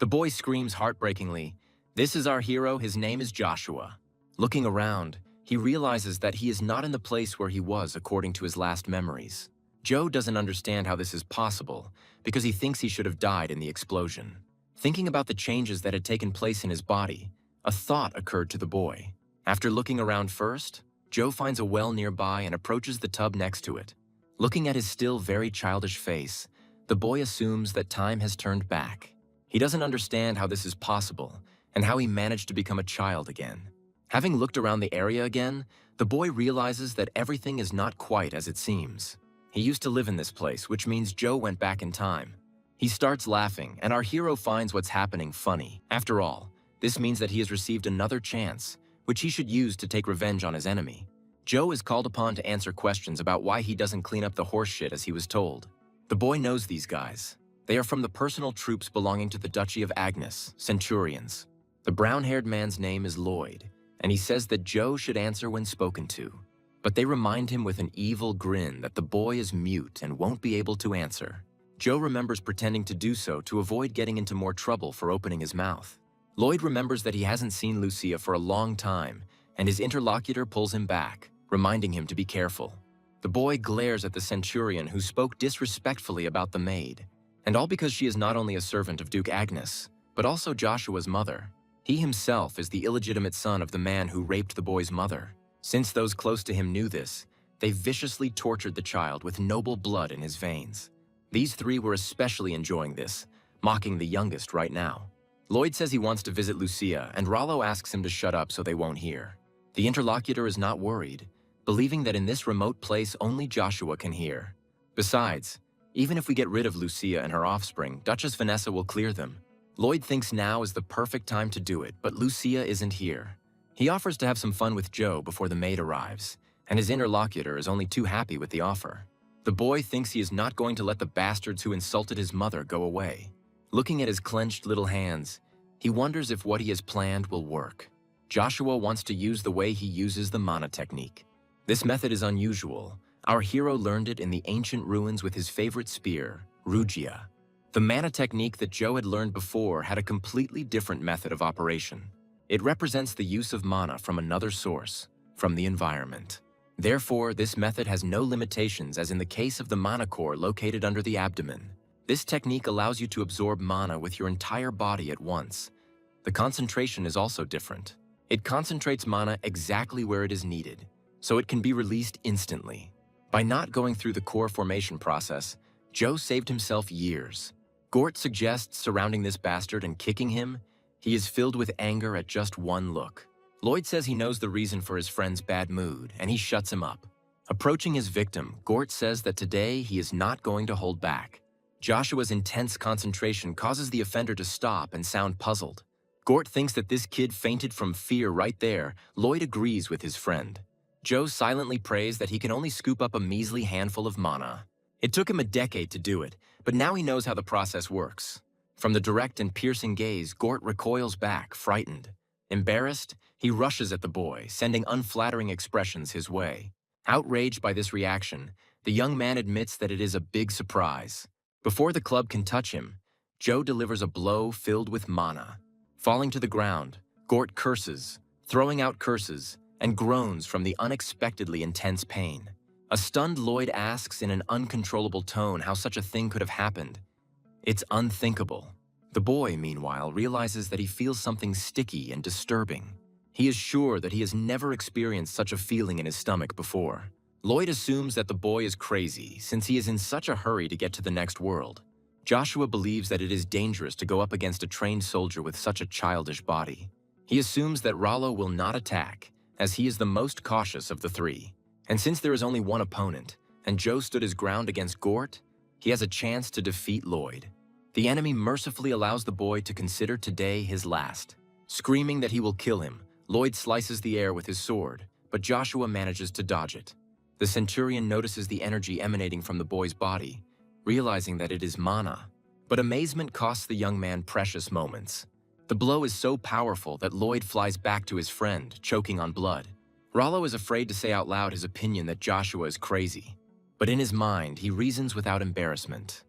The boy screams heartbreakingly, "This is our hero, his name is Joshua." Looking around, he realizes that he is not in the place where he was according to his last memories. Joe doesn't understand how this is possible because he thinks he should have died in the explosion. Thinking about the changes that had taken place in his body, a thought occurred to the boy. After looking around first, Joe finds a well nearby and approaches the tub next to it. Looking at his still very childish face, the boy assumes that time has turned back. He doesn't understand how this is possible and how he managed to become a child again. Having looked around the area again, the boy realizes that everything is not quite as it seems. He used to live in this place, which means Joe went back in time. He starts laughing, and our hero finds what's happening funny. After all, this means that he has received another chance, which he should use to take revenge on his enemy. Joe is called upon to answer questions about why he doesn't clean up the horse shit as he was told. The boy knows these guys. They are from the personal troops belonging to the Duchy of Agnes, Centurions. The brown-haired man's name is Lloyd, and he says that Joe should answer when spoken to. But they remind him with an evil grin that the boy is mute and won't be able to answer. Joe remembers pretending to do so to avoid getting into more trouble for opening his mouth. Lloyd remembers that he hasn't seen Lucia for a long time, and his interlocutor pulls him back, reminding him to be careful. The boy glares at the Centurion who spoke disrespectfully about the maid, and all because she is not only a servant of Duke Agnes, but also Joshua's mother. He himself is the illegitimate son of the man who raped the boy's mother. Since those close to him knew this, they viciously tortured the child with noble blood in his veins. These three were especially enjoying this, mocking the youngest right now. Lloyd says he wants to visit Lucia, and Rollo asks him to shut up so they won't hear. The interlocutor is not worried, believing that in this remote place only Joshua can hear. Besides, even if we get rid of Lucia and her offspring, Duchess Vanessa will clear them. Lloyd thinks now is the perfect time to do it, but Lucia isn't here. He offers to have some fun with Joe before the maid arrives, and his interlocutor is only too happy with the offer. The boy thinks he is not going to let the bastards who insulted his mother go away. Looking at his clenched little hands, he wonders if what he has planned will work. Joshua wants to use the way he uses the mana technique. This method is unusual. Our hero learned it in the ancient ruins with his favorite spear, Rugia. The mana technique that Joe had learned before had a completely different method of operation. It represents the use of mana from another source, from the environment. Therefore, this method has no limitations as in the case of the mana core located under the abdomen. This technique allows you to absorb mana with your entire body at once. The concentration is also different. It concentrates mana exactly where it is needed, so it can be released instantly. By not going through the core formation process, Joe saved himself years. Gort suggests surrounding this bastard and kicking him. He is filled with anger at just one look. Lloyd says he knows the reason for his friend's bad mood, and he shuts him up. Approaching his victim, Gort says that today he is not going to hold back. Joshua's intense concentration causes the offender to stop and sound puzzled. Gort thinks that this kid fainted from fear right there. Lloyd agrees with his friend. Joe silently prays that he can only scoop up a measly handful of mana. It took him a decade to do it, but now he knows how the process works. From the direct and piercing gaze, Gort recoils back, frightened. Embarrassed, he rushes at the boy, sending unflattering expressions his way. Outraged by this reaction, the young man admits that it is a big surprise. Before the club can touch him, Joe delivers a blow filled with mana. Falling to the ground, Gort curses, throwing out curses, and groans from the unexpectedly intense pain. A stunned Lloyd asks in an uncontrollable tone how such a thing could have happened. It's unthinkable. The boy, meanwhile, realizes that he feels something sticky and disturbing. He is sure that he has never experienced such a feeling in his stomach before. Lloyd assumes that the boy is crazy since he is in such a hurry to get to the next world. Joshua believes that it is dangerous to go up against a trained soldier with such a childish body. He assumes that Rollo will not attack, as he is the most cautious of the three. And since there is only one opponent, and Joe stood his ground against Gort, he has a chance to defeat Lloyd. The enemy mercifully allows the boy to consider today his last. Screaming that he will kill him, Lloyd slices the air with his sword, but Joshua manages to dodge it. The Centurion notices the energy emanating from the boy's body, realizing that it is mana. But amazement costs the young man precious moments. The blow is so powerful that Lloyd flies back to his friend, choking on blood. Rollo is afraid to say out loud his opinion that Joshua is crazy. But in his mind, he reasons without embarrassment,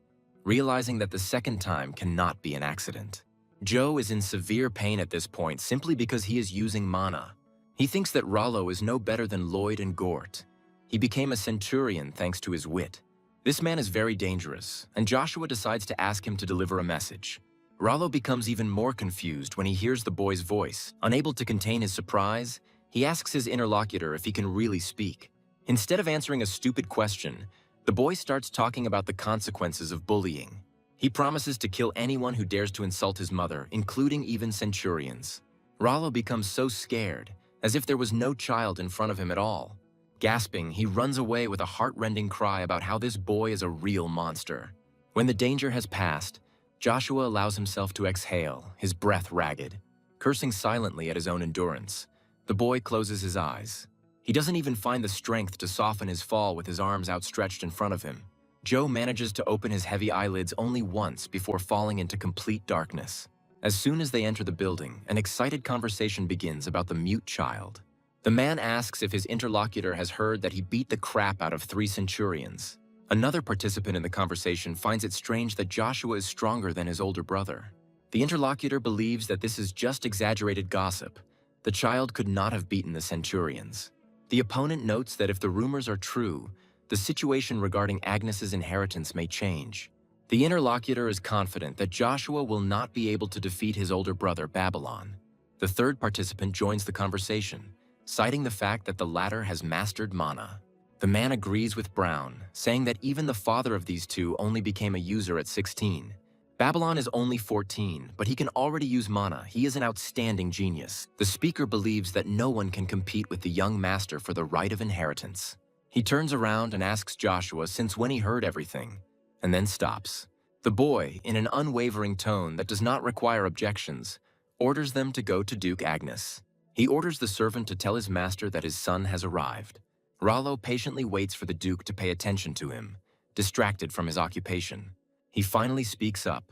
realizing that the second time cannot be an accident. Joe is in severe pain at this point simply because he is using mana. He thinks that Rollo is no better than Lloyd and Gort. He became a centurion thanks to his wit. This man is very dangerous, and Joshua decides to ask him to deliver a message. Rollo becomes even more confused when he hears the boy's voice. Unable to contain his surprise, he asks his interlocutor if he can really speak. Instead of answering a stupid question, the boy starts talking about the consequences of bullying. He promises to kill anyone who dares to insult his mother, including even centurions. Rollo becomes so scared, as if there was no child in front of him at all. Gasping, he runs away with a heart-rending cry about how this boy is a real monster. When the danger has passed, Joshua allows himself to exhale, his breath ragged. Cursing silently at his own endurance, the boy closes his eyes. He doesn't even find the strength to soften his fall with his arms outstretched in front of him. Joe manages to open his heavy eyelids only once before falling into complete darkness. As soon as they enter the building, an excited conversation begins about the mute child. The man asks if his interlocutor has heard that he beat the crap out of 3 centurions. Another participant in the conversation finds it strange that Joshua is stronger than his older brother. The interlocutor believes that this is just exaggerated gossip. The child could not have beaten the centurions. The opponent notes that if the rumors are true, the situation regarding Agnes's inheritance may change. The interlocutor is confident that Joshua will not be able to defeat his older brother, Babylon. The third participant joins the conversation, citing the fact that the latter has mastered mana. The man agrees with Brown, saying that even the father of these two only became a user at 16. Babylon is only 14, but he can already use mana. He is an outstanding genius. The speaker believes that no one can compete with the young master for the right of inheritance. He turns around and asks Joshua since when he heard everything, and then stops. The boy, in an unwavering tone that does not require objections, orders them to go to Duke Agnes. He orders the servant to tell his master that his son has arrived. Rollo patiently waits for the Duke to pay attention to him, distracted from his occupation. He finally speaks up,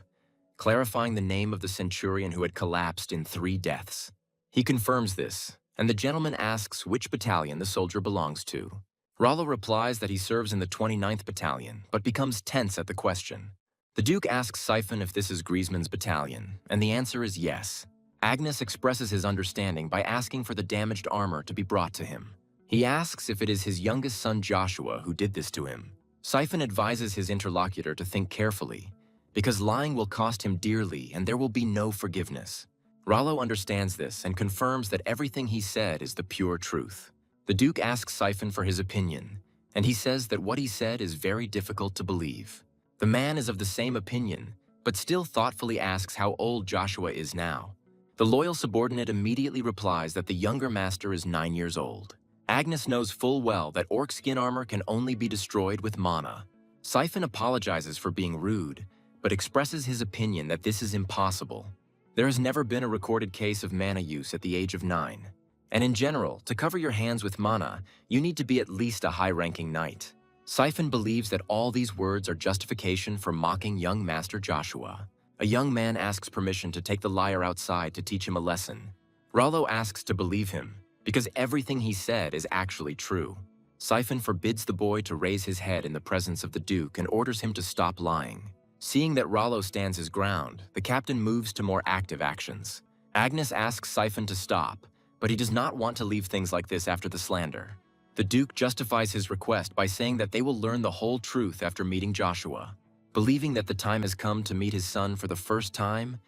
clarifying the name of the centurion who had collapsed in 3 deaths. He confirms this, and the gentleman asks which battalion the soldier belongs to. Rollo replies that he serves in the 29th Battalion, but becomes tense at the question. The Duke asks Siphon if this is Griezmann's battalion, and the answer is yes. Agnes expresses his understanding by asking for the damaged armor to be brought to him. He asks if it is his youngest son Joshua who did this to him. Siphon advises his interlocutor to think carefully, because lying will cost him dearly and there will be no forgiveness. Rollo understands this and confirms that everything he said is the pure truth. The Duke asks Siphon for his opinion, and he says that what he said is very difficult to believe. The man is of the same opinion, but still thoughtfully asks how old Joshua is now. The loyal subordinate immediately replies that the younger master is 9 years old. Agnes knows full well that orc skin armor can only be destroyed with mana. Siphon apologizes for being rude, but expresses his opinion that this is impossible. There has never been a recorded case of mana use at the age of 9. And in general, to cover your hands with mana, you need to be at least a high-ranking knight. Siphon believes that all these words are justification for mocking young Master Joshua. A young man asks permission to take the liar outside to teach him a lesson. Rollo asks to believe him, because everything he said is actually true. Siphon forbids the boy to raise his head in the presence of the Duke and orders him to stop lying. Seeing that Rollo stands his ground, the captain moves to more active actions. Agnes asks Siphon to stop, but he does not want to leave things like this after the slander. The Duke justifies his request by saying that they will learn the whole truth after meeting Joshua. Believing that the time has come to meet his son for the first time,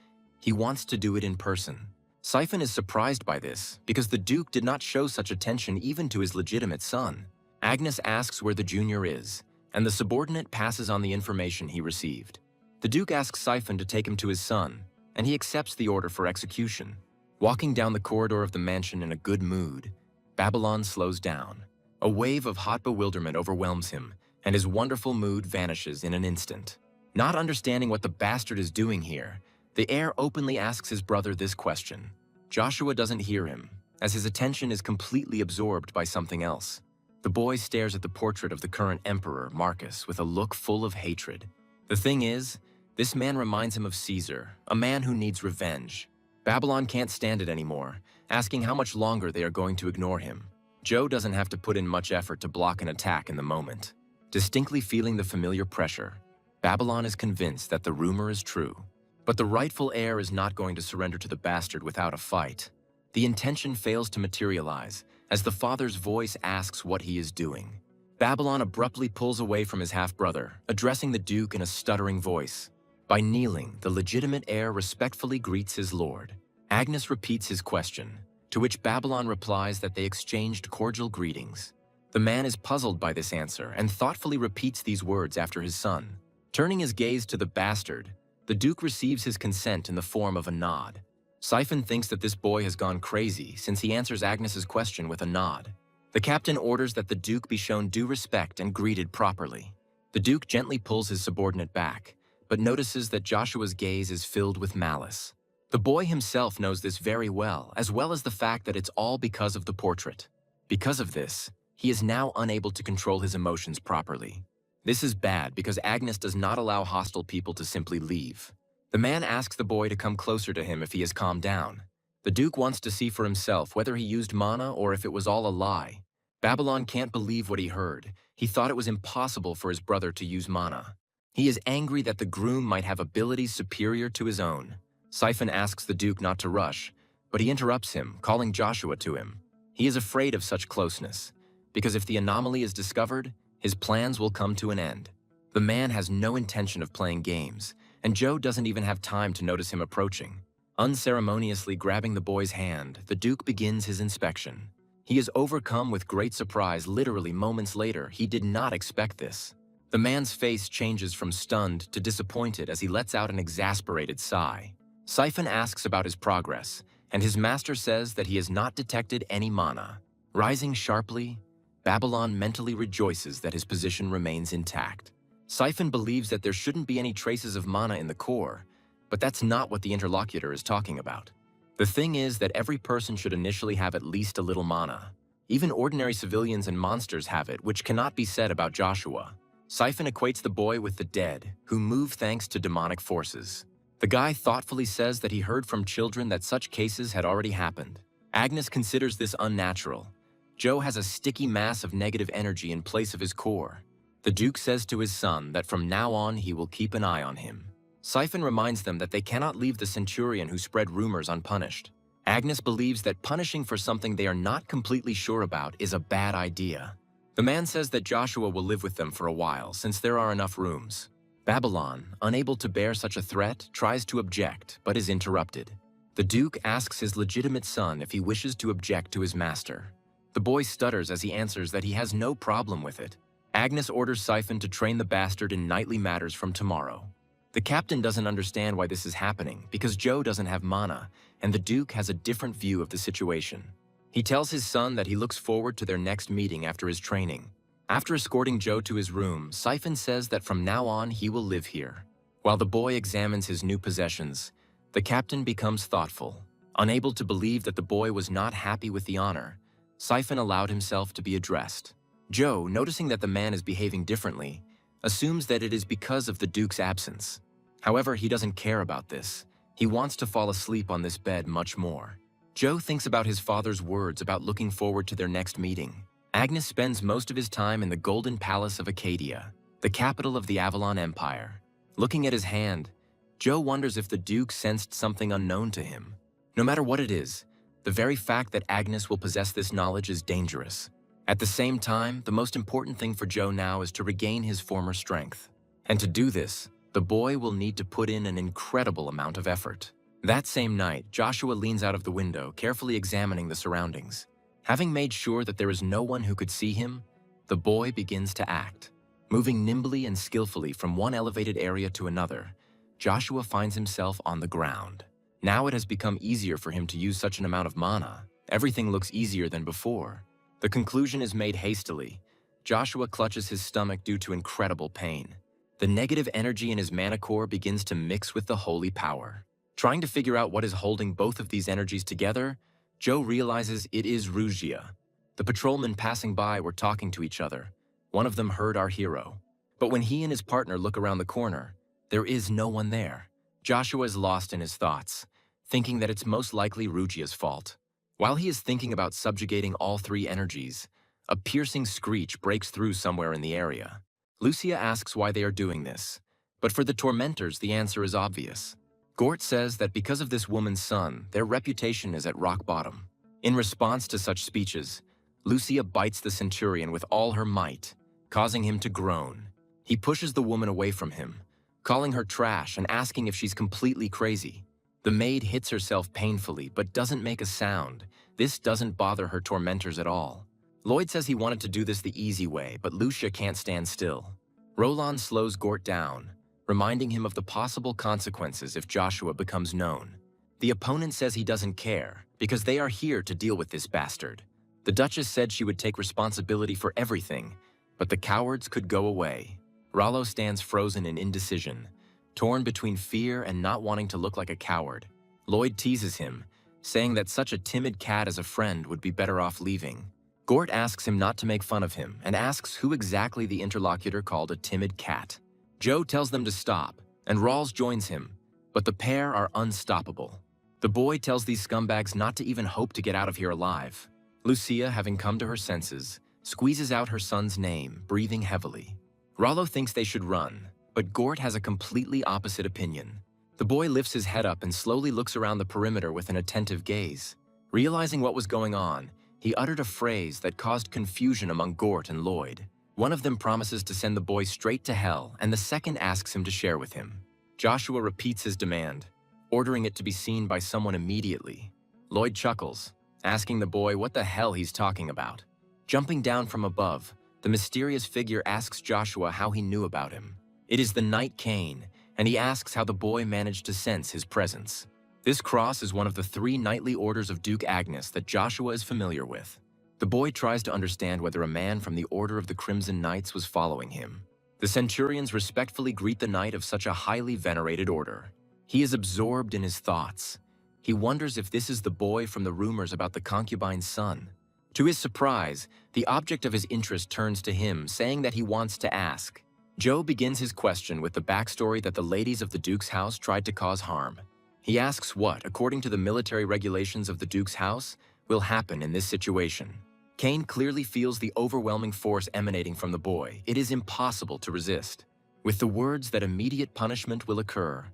he wants to do it in person. Siphon is surprised by this because the Duke did not show such attention even to his legitimate son. Agnes asks where the junior is, and the subordinate passes on the information he received. The Duke asks Siphon to take him to his son, and he accepts the order for execution. Walking down the corridor of the mansion in a good mood, Babylon slows down. A wave of hot bewilderment overwhelms him, and his wonderful mood vanishes in an instant. Not understanding what the bastard is doing here, the heir openly asks his brother this question. Joshua doesn't hear him, as his attention is completely absorbed by something else. The boy stares at the portrait of the current emperor, Marcus, with a look full of hatred. The thing is, this man reminds him of Caesar, a man who needs revenge. Babylon can't stand it anymore, asking how much longer they are going to ignore him. Joe doesn't have to put in much effort to block an attack in the moment. Distinctly feeling the familiar pressure, Babylon is convinced that the rumor is true. But the rightful heir is not going to surrender to the bastard without a fight. The intention fails to materialize, as the father's voice asks what he is doing. Babylon abruptly pulls away from his half-brother, addressing the Duke in a stuttering voice. By kneeling, the legitimate heir respectfully greets his lord. Agnes repeats his question, to which Babylon replies that they exchanged cordial greetings. The man is puzzled by this answer and thoughtfully repeats these words after his son. Turning his gaze to the bastard, the Duke receives his consent in the form of a nod. Siphon thinks that this boy has gone crazy since he answers Agnes's question with a nod. The captain orders that the Duke be shown due respect and greeted properly. The Duke gently pulls his subordinate back, but notices that Joshua's gaze is filled with malice. The boy himself knows this very well as the fact that it's all because of the portrait. Because of this, he is now unable to control his emotions properly. This is bad because Agnes does not allow hostile people to simply leave. The man asks the boy to come closer to him if he has calmed down. The Duke wants to see for himself whether he used mana or if it was all a lie. Babylon can't believe what he heard. He thought it was impossible for his brother to use mana. He is angry that the groom might have abilities superior to his own. Siphon asks the Duke not to rush, but he interrupts him, calling Joshua to him. He is afraid of such closeness, because if the anomaly is discovered, his plans will come to an end. The man has no intention of playing games, and Joe doesn't even have time to notice him approaching. Unceremoniously grabbing the boy's hand, the Duke begins his inspection. He is overcome with great surprise. Literally moments later, he did not expect this. The man's face changes from stunned to disappointed as he lets out an exasperated sigh. Siphon asks about his progress, and his master says that he has not detected any mana. Rising sharply, Babylon mentally rejoices that his position remains intact. Siphon believes that there shouldn't be any traces of mana in the core, but that's not what the interlocutor is talking about. The thing is that every person should initially have at least a little mana. Even ordinary civilians and monsters have it, which cannot be said about Joshua. Siphon equates the boy with the dead, who move thanks to demonic forces. The guy thoughtfully says that he heard from children that such cases had already happened. Agnes considers this unnatural. Joe has a sticky mass of negative energy in place of his core. The Duke says to his son that from now on he will keep an eye on him. Siphon reminds them that they cannot leave the centurion who spread rumors unpunished. Agnes believes that punishing for something they are not completely sure about is a bad idea. The man says that Joshua will live with them for a while since there are enough rooms. Babylon, unable to bear such a threat, tries to object but is interrupted. The Duke asks his legitimate son if he wishes to object to his master. The boy stutters as he answers that he has no problem with it. Agnes orders Siphon to train the bastard in knightly matters from tomorrow. The captain doesn't understand why this is happening because Joe doesn't have mana, and the Duke has a different view of the situation. He tells his son that he looks forward to their next meeting after his training. After escorting Joe to his room, Siphon says that from now on he will live here. While the boy examines his new possessions, the captain becomes thoughtful. Unable to believe that the boy was not happy with the honor, Siphon allowed himself to be addressed. Joe, noticing that the man is behaving differently, assumes that it is because of the Duke's absence. However, he doesn't care about this. He wants to fall asleep on this bed much more. Joe thinks about his father's words about looking forward to their next meeting. Agnes spends most of his time in the Golden Palace of Acadia, the capital of the Avalon Empire. Looking at his hand, Joe wonders if the Duke sensed something unknown to him. No matter what it is, the very fact that Agnes will possess this knowledge is dangerous. At the same time, the most important thing for Joe now is to regain his former strength. And to do this, the boy will need to put in an incredible amount of effort. That same night, Joshua leans out of the window, carefully examining the surroundings. Having made sure that there is no one who could see him, the boy begins to act. Moving nimbly and skillfully from one elevated area to another, Joshua finds himself on the ground. Now it has become easier for him to use such an amount of mana. Everything looks easier than before. The conclusion is made hastily. Joshua clutches his stomach due to incredible pain. The negative energy in his mana core begins to mix with the holy power. Trying to figure out what is holding both of these energies together, Joe realizes it is Rugia. The patrolmen passing by were talking to each other. One of them heard our hero. But when he and his partner look around the corner, there is no one there. Joshua is lost in his thoughts, thinking that it's most likely Rugia's fault. While he is thinking about subjugating all three energies, a piercing screech breaks through somewhere in the area. Lucia asks why they are doing this, but for the tormentors, the answer is obvious. Gort says that because of this woman's son, their reputation is at rock bottom. In response to such speeches, Lucia bites the centurion with all her might, causing him to groan. He pushes the woman away from him, calling her trash and asking if she's completely crazy. The maid hits herself painfully but doesn't make a sound. This doesn't bother her tormentors at all. Lloyd says he wanted to do this the easy way, but Lucia can't stand still. Roland slows Gort down, reminding him of the possible consequences if Joshua becomes known. The opponent says he doesn't care, because they are here to deal with this bastard. The Duchess said she would take responsibility for everything, but the cowards could go away. Rollo stands frozen in indecision, torn between fear and not wanting to look like a coward. Lloyd teases him, saying that such a timid cat as a friend would be better off leaving. Gort asks him not to make fun of him and asks who exactly the interlocutor called a timid cat. Joe tells them to stop, and Rawls joins him, but the pair are unstoppable. The boy tells these scumbags not to even hope to get out of here alive. Lucia, having come to her senses, squeezes out her son's name, breathing heavily. Rollo thinks they should run, but Gort has a completely opposite opinion. The boy lifts his head up and slowly looks around the perimeter with an attentive gaze. Realizing what was going on, he uttered a phrase that caused confusion among Gort and Lloyd. One of them promises to send the boy straight to hell, and the second asks him to share with him. Joshua repeats his demand, ordering it to be seen by someone immediately. Lloyd chuckles, asking the boy what the hell he's talking about. Jumping down from above, the mysterious figure asks Joshua how he knew about him. It is the Knight Cain, and he asks how the boy managed to sense his presence. This cross is one of the 3 knightly orders of Duke Agnes that Joshua is familiar with. The boy tries to understand whether a man from the Order of the Crimson Knights was following him. The centurions respectfully greet the knight of such a highly venerated order. He is absorbed in his thoughts. He wonders if this is the boy from the rumors about the concubine's son. To his surprise, the object of his interest turns to him, saying that he wants to ask. Joe begins his question with the backstory that the ladies of the Duke's house tried to cause harm. He asks what, according to the military regulations of the Duke's house, will happen in this situation. Cain clearly feels the overwhelming force emanating from the boy. It is impossible to resist. With the words that immediate punishment will occur,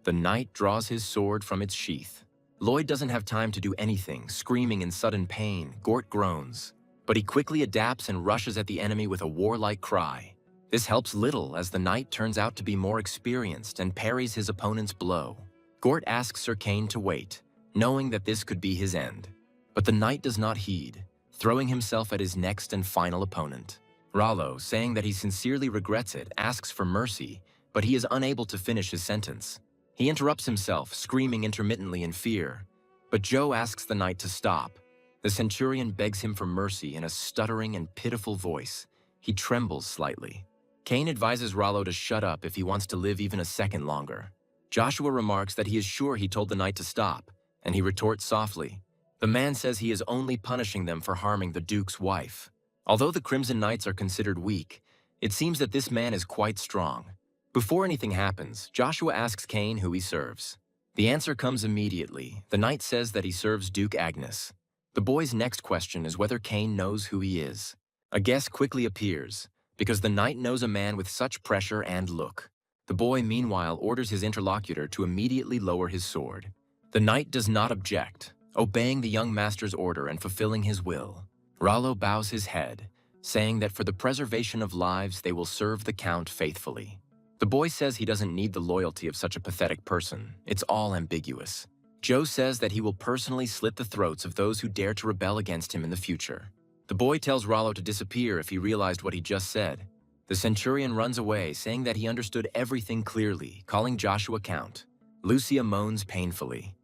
the knight draws his sword from its sheath. Lloyd doesn't have time to do anything, screaming in sudden pain. Gort groans, but he quickly adapts and rushes at the enemy with a warlike cry. This helps little as the knight turns out to be more experienced and parries his opponent's blow. Gort asks Sir Cain to wait, knowing that this could be his end. But the knight does not heed, throwing himself at his next and final opponent. Rollo, saying that he sincerely regrets it, asks for mercy, but he is unable to finish his sentence. He interrupts himself, screaming intermittently in fear. But Joe asks the knight to stop. The centurion begs him for mercy in a stuttering and pitiful voice. He trembles slightly. Cain advises Rollo to shut up if he wants to live even a second longer. Joshua remarks that he is sure he told the knight to stop, and he retorts softly. The man says he is only punishing them for harming the Duke's wife. Although the Crimson Knights are considered weak, it seems that this man is quite strong. Before anything happens, Joshua asks Cain who he serves. The answer comes immediately. The knight says that he serves Duke Agnes. The boy's next question is whether Cain knows who he is. A guess quickly appears, because the knight knows a man with such pressure and look. The boy, meanwhile, orders his interlocutor to immediately lower his sword. The knight does not object, obeying the young master's order and fulfilling his will. Rollo bows his head, saying that for the preservation of lives they will serve the Count faithfully. The boy says he doesn't need the loyalty of such a pathetic person. It's all ambiguous. Joe says that he will personally slit the throats of those who dare to rebel against him in the future. The boy tells Rollo to disappear if he realized what he just said. The centurion runs away, saying that he understood everything clearly, calling Joshua Count. Lucia moans painfully.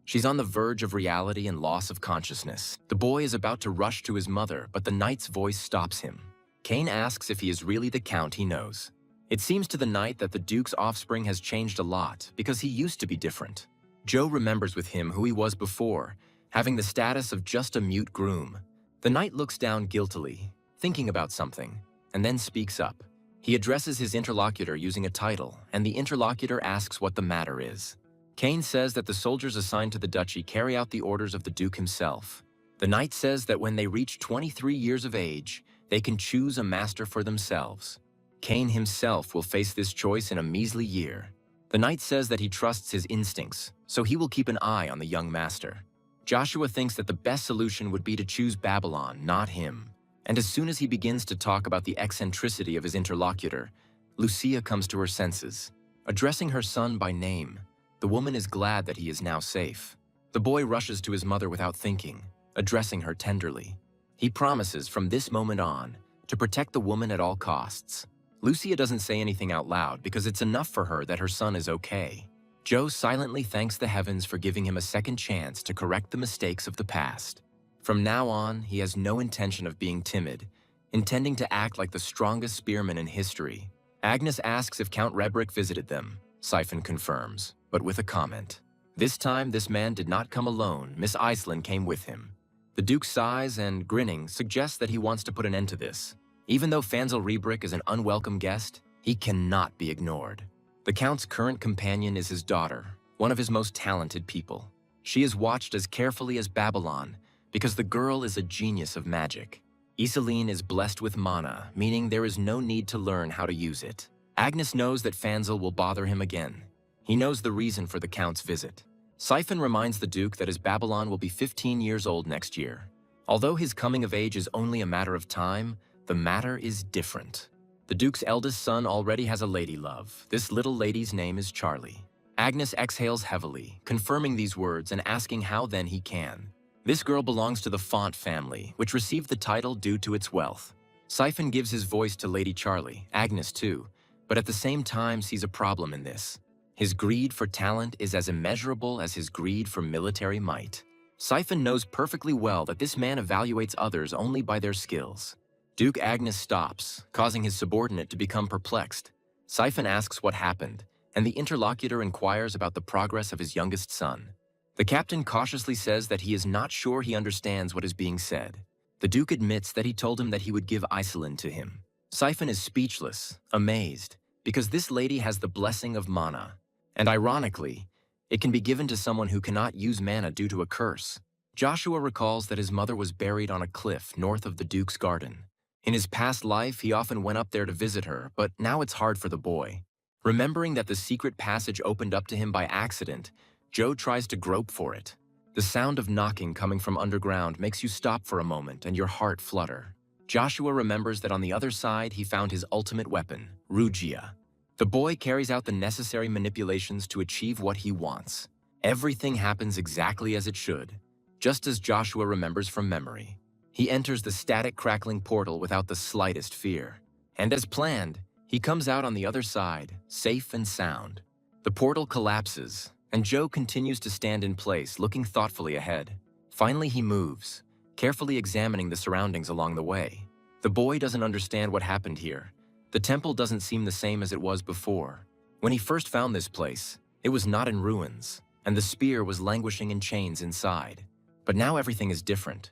She's on the verge of reality and loss of consciousness. The boy is about to rush to his mother, but the knight's voice stops him. Cain asks if he is really the Count he knows. It seems to the knight that the Duke's offspring has changed a lot, because he used to be different. Joe remembers with him who he was before, having the status of just a mute groom. The knight looks down guiltily, thinking about something, and then speaks up. He addresses his interlocutor using a title, and the interlocutor asks what the matter is. Cain says that the soldiers assigned to the duchy carry out the orders of the Duke himself. The knight says that when they reach 23 years of age, they can choose a master for themselves. Cain himself will face this choice in a measly year. The knight says that he trusts his instincts, so he will keep an eye on the young master. Joshua thinks that the best solution would be to choose Babylon, not him. And as soon as he begins to talk about the eccentricity of his interlocutor, Lucia comes to her senses. Addressing her son by name, the woman is glad that he is now safe. The boy rushes to his mother without thinking, addressing her tenderly. He promises from this moment on to protect the woman at all costs. Lucia doesn't say anything out loud because it's enough for her that her son is okay. Joe silently thanks the heavens for giving him a second chance to correct the mistakes of the past. From now on, he has no intention of being timid, intending to act like the strongest spearman in history. Agnes asks if Count Rebrick visited them. Siphon confirms, but with a comment. This time, this man did not come alone. Miss Iceland came with him. The Duke sighs and, grinning, suggests that he wants to put an end to this. Even though Fanzel Rebrick is an unwelcome guest, he cannot be ignored. The Count's current companion is his daughter, one of his most talented people. She is watched as carefully as Babylon because the girl is a genius of magic. Iselin is blessed with mana, meaning there is no need to learn how to use it. Agnes knows that Fanzel will bother him again. He knows the reason for the Count's visit. Siphon reminds the Duke that his Babylon will be 15 years old next year. Although his coming of age is only a matter of time, the matter is different. The Duke's eldest son already has a lady love. This little lady's name is Charlie. Agnes exhales heavily, confirming these words and asking how then he can. This girl belongs to the Font family, which received the title due to its wealth. Siphon gives his voice to Lady Charlie, Agnes too, but at the same time sees a problem in this. His greed for talent is as immeasurable as his greed for military might. Siphon knows perfectly well that this man evaluates others only by their skills. Duke Agnes stops, causing his subordinate to become perplexed. Siphon asks what happened, and the interlocutor inquires about the progress of his youngest son. The captain cautiously says that he is not sure he understands what is being said. The Duke admits that he told him that he would give Iselin to him. Siphon is speechless, amazed, because this lady has the blessing of mana. And ironically, it can be given to someone who cannot use mana due to a curse. Joshua recalls that his mother was buried on a cliff north of the Duke's garden. In his past life, he often went up there to visit her, but now it's hard for the boy. Remembering that the secret passage opened up to him by accident, Joe tries to grope for it. The sound of knocking coming from underground makes you stop for a moment and your heart flutter. Joshua remembers that on the other side he found his ultimate weapon, Rugia. The boy carries out the necessary manipulations to achieve what he wants. Everything happens exactly as it should, just as Joshua remembers from memory. He enters the static crackling portal without the slightest fear. And as planned, he comes out on the other side, safe and sound. The portal collapses, and Joe continues to stand in place, looking thoughtfully ahead. Finally, he moves, carefully examining the surroundings along the way. The boy doesn't understand what happened here. The temple doesn't seem the same as it was before. When he first found this place, it was not in ruins, and the spear was languishing in chains inside. But now everything is different.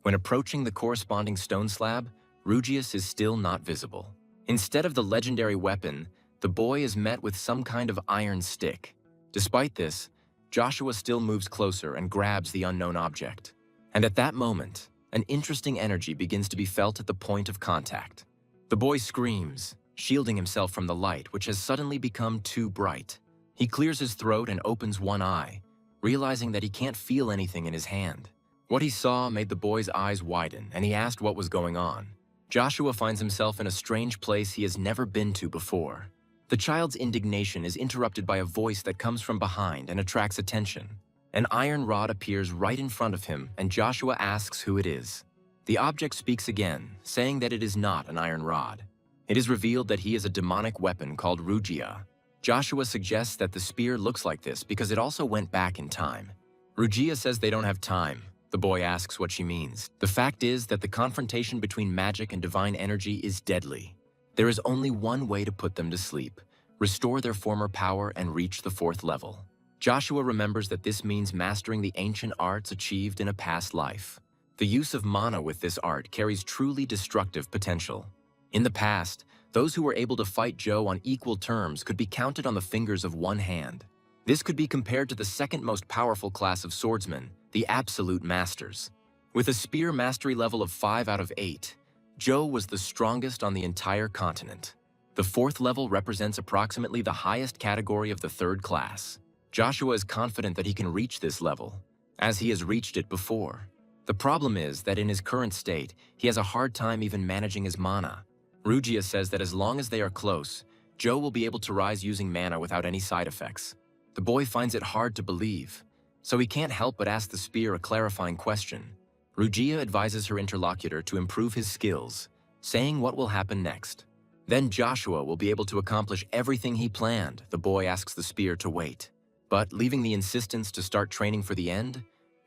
When approaching the corresponding stone slab, Rugius is still not visible. Instead of the legendary weapon, the boy is met with some kind of iron stick. Despite this, Joshua still moves closer and grabs the unknown object. And at that moment, an interesting energy begins to be felt at the point of contact. The boy screams, shielding himself from the light, which has suddenly become too bright. He clears his throat and opens one eye, realizing that he can't feel anything in his hand. What he saw made the boy's eyes widen, and he asked what was going on. Joshua finds himself in a strange place he has never been to before. The child's indignation is interrupted by a voice that comes from behind and attracts attention. An iron rod appears right in front of him, and Joshua asks who it is. The object speaks again, saying that it is not an iron rod. It is revealed that he is a demonic weapon called Rugia. Joshua suggests that the spear looks like this because it also went back in time. Rugia says they don't have time. The boy asks what she means. The fact is that the confrontation between magic and divine energy is deadly. There is only one way to put them to sleep, restore their former power and reach the 4th level. Joshua remembers that this means mastering the ancient arts achieved in a past life. The use of mana with this art carries truly destructive potential. In the past, those who were able to fight Joe on equal terms could be counted on the fingers of one hand. This could be compared to the second most powerful class of swordsmen, the absolute masters. With a spear mastery level of 5 out of 8, Joe was the strongest on the entire continent. The fourth level represents approximately the highest category of the third class. Joshua is confident that he can reach this level, as he has reached it before. The problem is that in his current state, he has a hard time even managing his mana. Rugia says that as long as they are close, Joe will be able to rise using mana without any side effects. The boy finds it hard to believe, so he can't help but ask the spear a clarifying question. Rugia advises her interlocutor to improve his skills, saying what will happen next. Then Joshua will be able to accomplish everything he planned. The boy asks the spear to wait. But leaving the insistence to start training for the end,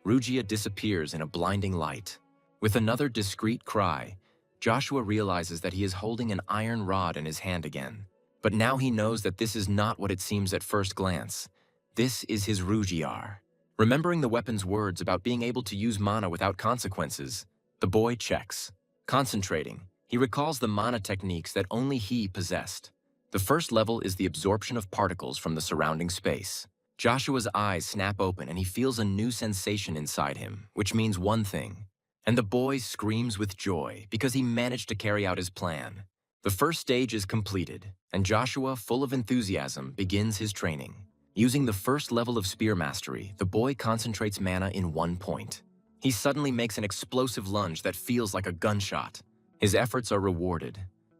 Rugia disappears in a blinding light. With another discreet cry, Joshua realizes that he is holding an iron rod in his hand again. But now he knows that this is not what it seems at first glance. This is his Rugiar. Remembering the weapon's words about being able to use mana without consequences, the boy checks. Concentrating, he recalls the mana techniques that only he possessed. The first level is the absorption of particles from the surrounding space. Joshua's eyes snap open and he feels a new sensation inside him, which means one thing. And the boy screams with joy because he managed to carry out his plan. The first stage is completed, and Joshua, full of enthusiasm, begins his training. Using the first level of spear mastery, the boy concentrates mana in one point. He suddenly makes an explosive lunge that feels like a gunshot. His efforts are rewarded.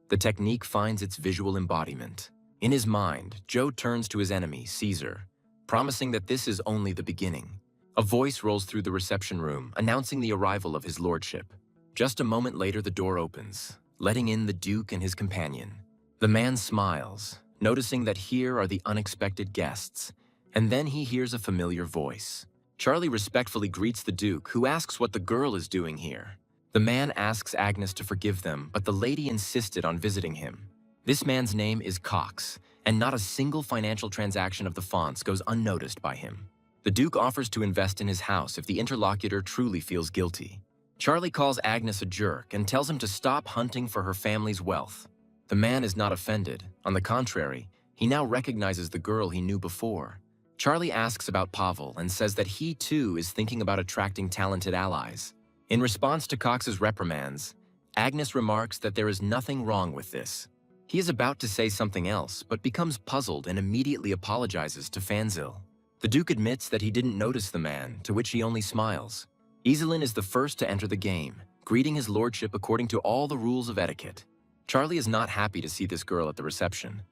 The technique finds its visual embodiment. In his mind, Joe turns to his enemy, Caesar, promising that this is only the beginning. A voice rolls through the reception room, announcing the arrival of his lordship. Just a moment later, the door opens, letting in the Duke and his companion. The man smiles, noticing that here are the unexpected guests, and then he hears a familiar voice. Charlie respectfully greets the Duke, who asks what the girl is doing here. The man asks Agnes to forgive them, but the lady insisted on visiting him. This man's name is Cox, and not a single financial transaction of the fonts goes unnoticed by him. The Duke offers to invest in his house if the interlocutor truly feels guilty. Charlie calls Agnes a jerk and tells him to stop hunting for her family's wealth. The man is not offended. On the contrary, he now recognizes the girl he knew before. Charlie asks about Pavel and says that he too is thinking about attracting talented allies. In response to Cox's reprimands, Agnes remarks that there is nothing wrong with this. He is about to say something else, but becomes puzzled and immediately apologizes to Fanzil. The Duke admits that he didn't notice the man, to which he only smiles. Iselin is the first to enter the game, greeting his lordship according to all the rules of etiquette. Charlie is not happy to see this girl at the reception.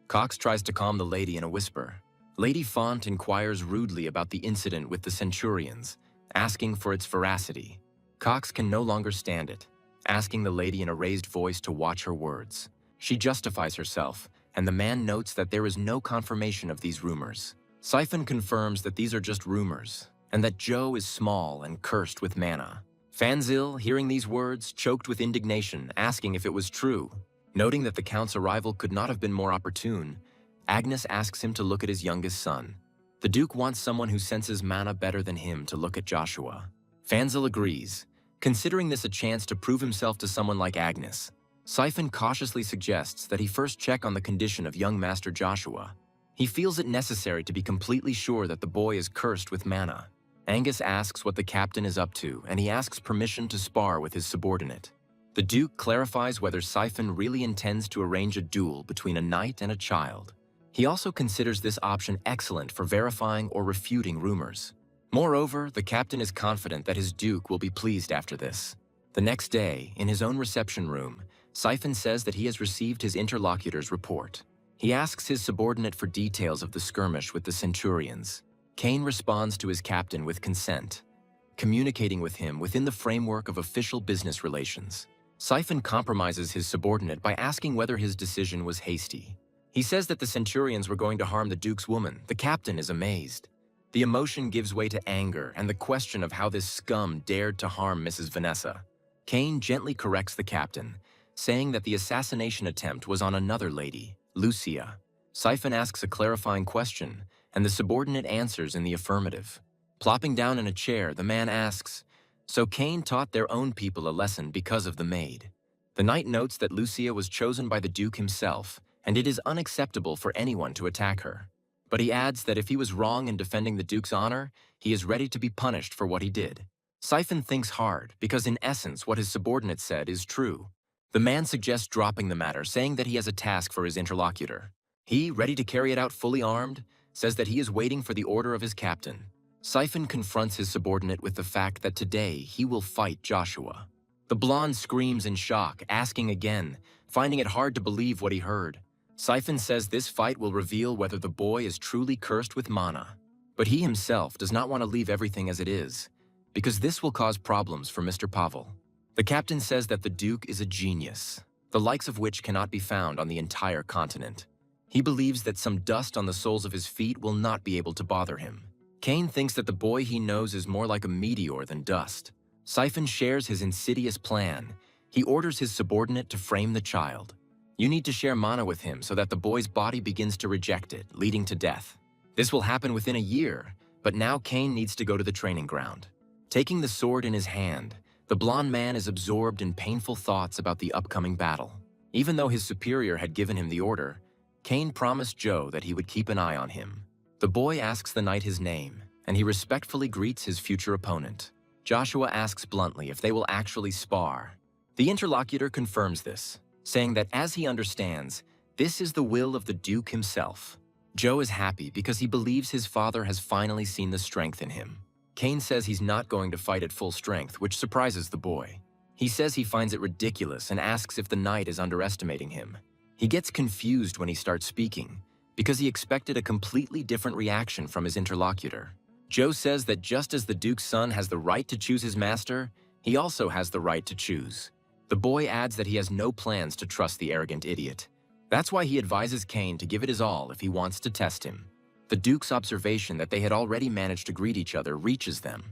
Cox tries to calm the lady in a whisper. Lady Font inquires rudely about the incident with the Centurions, asking for its veracity. Cox can no longer stand it, asking the lady in a raised voice to watch her words. She justifies herself, and the man notes that there is no confirmation of these rumors. Siphon confirms that these are just rumors, and that Joe is small and cursed with mana. Fanzil, hearing these words, choked with indignation, asking if it was true. Noting that the Count's arrival could not have been more opportune, Agnes asks him to look at his youngest son. The Duke wants someone who senses mana better than him to look at Joshua. Fanzil agrees, considering this a chance to prove himself to someone like Agnes. Siphon cautiously suggests that he first check on the condition of young Master Joshua. He feels it necessary to be completely sure that the boy is cursed with mana. Angus asks what the captain is up to, and he asks permission to spar with his subordinate. The Duke clarifies whether Siphon really intends to arrange a duel between a knight and a child. He also considers this option excellent for verifying or refuting rumors. Moreover, the captain is confident that his Duke will be pleased after this. The next day, in his own reception room, Siphon says that he has received his interlocutor's report. He asks his subordinate for details of the skirmish with the Centurions. Kane responds to his captain with consent, communicating with him within the framework of official business relations. Siphon compromises his subordinate by asking whether his decision was hasty. He says that the Centurions were going to harm the Duke's woman. The captain is amazed. The emotion gives way to anger and the question of how this scum dared to harm Mrs. Vanessa. Kane gently corrects the captain, saying that the assassination attempt was on another lady, Lucia. Siphon asks a clarifying question, and the subordinate answers in the affirmative. Plopping down in a chair, the man asks, so Kane taught their own people a lesson because of the maid. The knight notes that Lucia was chosen by the Duke himself, and it is unacceptable for anyone to attack her. But he adds that if he was wrong in defending the Duke's honor, he is ready to be punished for what he did. Siphon thinks hard, because in essence what his subordinate said is true. The man suggests dropping the matter, saying that he has a task for his interlocutor. He, ready to carry it out fully armed, says that he is waiting for the order of his captain. Siphon confronts his subordinate with the fact that today he will fight Joshua. The blonde screams in shock, asking again, finding it hard to believe what he heard. Siphon says this fight will reveal whether the boy is truly cursed with mana. But he himself does not want to leave everything as it is, because this will cause problems for Mr. Pavel. The captain says that the Duke is a genius, the likes of which cannot be found on the entire continent. He believes that some dust on the soles of his feet will not be able to bother him. Kane thinks that the boy he knows is more like a meteor than dust. Siphon shares his insidious plan. He orders his subordinate to frame the child. You need to share mana with him so that the boy's body begins to reject it, leading to death. This will happen within a year, but now Kane needs to go to the training ground. Taking the sword in his hand, the blonde man is absorbed in painful thoughts about the upcoming battle. Even though his superior had given him the order, Kane promised Joe that he would keep an eye on him. The boy asks the knight his name, and he respectfully greets his future opponent. Joshua asks bluntly if they will actually spar. The interlocutor confirms this, saying that as he understands, this is the will of the Duke himself. Joe is happy because he believes his father has finally seen the strength in him. Kane says he's not going to fight at full strength, which surprises the boy. He says he finds it ridiculous and asks if the knight is underestimating him. He gets confused when he starts speaking, because he expected a completely different reaction from his interlocutor. Joe says that just as the Duke's son has the right to choose his master, he also has the right to choose. The boy adds that he has no plans to trust the arrogant idiot. That's why he advises Kane to give it his all if he wants to test him. The Duke's observation that they had already managed to greet each other reaches them.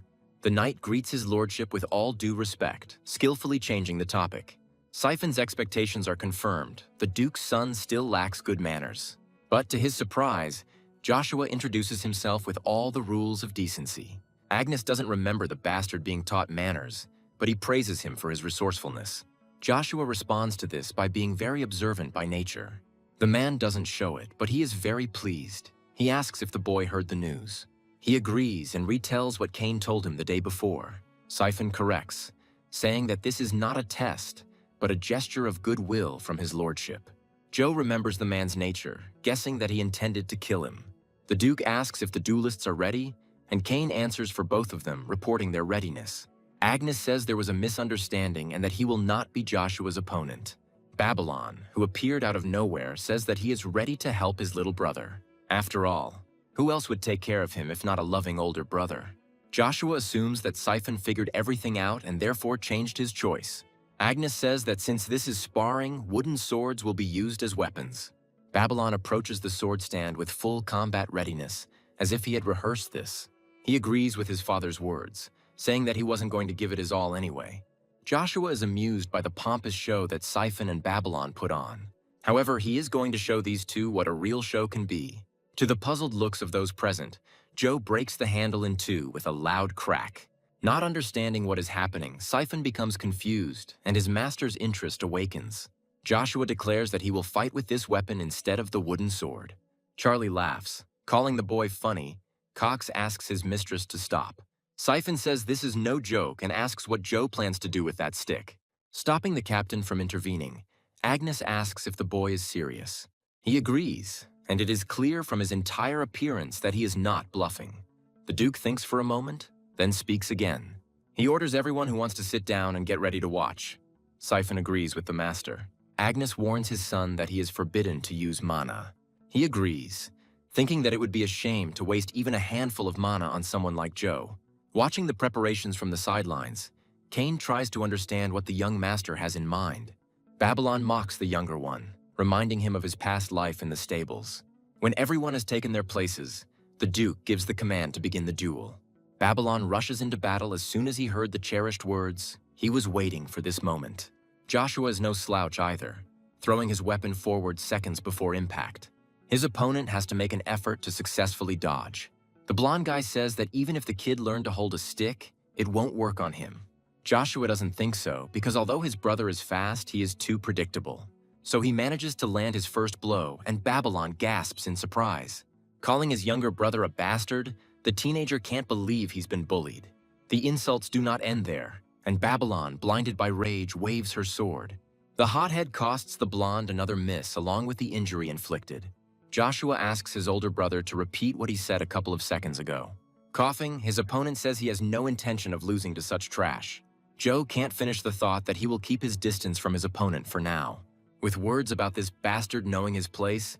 The knight greets his lordship with all due respect, skillfully changing the topic. Siphon's expectations are confirmed. The Duke's son still lacks good manners. But to his surprise, Joshua introduces himself with all the rules of decency. Agnes doesn't remember the bastard being taught manners, but he praises him for his resourcefulness. Joshua responds to this by being very observant by nature. The man doesn't show it, but he is very pleased. He asks if the boy heard the news. He agrees and retells what Kane told him the day before. Siphon corrects, saying that this is not a test, but a gesture of goodwill from his lordship. Joe remembers the man's nature, guessing that he intended to kill him. The Duke asks if the duelists are ready, and Kane answers for both of them, reporting their readiness. Agnes says there was a misunderstanding and that he will not be Joshua's opponent. Babylon, who appeared out of nowhere, says that he is ready to help his little brother. After all, who else would take care of him if not a loving older brother? Joshua assumes that Siphon figured everything out and therefore changed his choice. Agnes says that since this is sparring, wooden swords will be used as weapons. Babylon approaches the sword stand with full combat readiness, as if he had rehearsed this. He agrees with his father's words, saying that he wasn't going to give it his all anyway. Joshua is amused by the pompous show that Siphon and Babylon put on. However, he is going to show these two what a real show can be. To the puzzled looks of those present, Joe breaks the handle in two with a loud crack. Not understanding what is happening, Siphon becomes confused, and his master's interest awakens. Joshua declares that he will fight with this weapon instead of the wooden sword. Charlie laughs. Calling the boy funny, Cox asks his mistress to stop. Siphon says this is no joke and asks what Joe plans to do with that stick. Stopping the captain from intervening, Agnes asks if the boy is serious. He agrees, and it is clear from his entire appearance that he is not bluffing. The Duke thinks for a moment, then speaks again. He orders everyone who wants to sit down and get ready to watch. Siphon agrees with the master. Agnes warns his son that he is forbidden to use mana. He agrees, thinking that it would be a shame to waste even a handful of mana on someone like Joe. Watching the preparations from the sidelines, Kane tries to understand what the young master has in mind. Babylon mocks the younger one, reminding him of his past life in the stables. When everyone has taken their places, the Duke gives the command to begin the duel. Babylon rushes into battle as soon as he heard the cherished words. He was waiting for this moment. Joshua is no slouch either, throwing his weapon forward seconds before impact. His opponent has to make an effort to successfully dodge. The blonde guy says that even if the kid learned to hold a stick, it won't work on him. Joshua doesn't think so because although his brother is fast, he is too predictable. So he manages to land his first blow, and Babylon gasps in surprise. Calling his younger brother a bastard, the teenager can't believe he's been bullied. The insults do not end there, and Babylon, blinded by rage, waves her sword. The hothead costs the blonde another miss along with the injury inflicted. Joshua asks his older brother to repeat what he said a couple of seconds ago. Coughing, his opponent says he has no intention of losing to such trash. Joe can't finish the thought that he will keep his distance from his opponent for now. With words about this bastard knowing his place,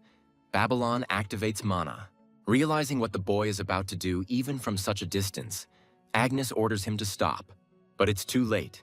Babylon activates mana. Realizing what the boy is about to do even from such a distance, Agnes orders him to stop. But it's too late.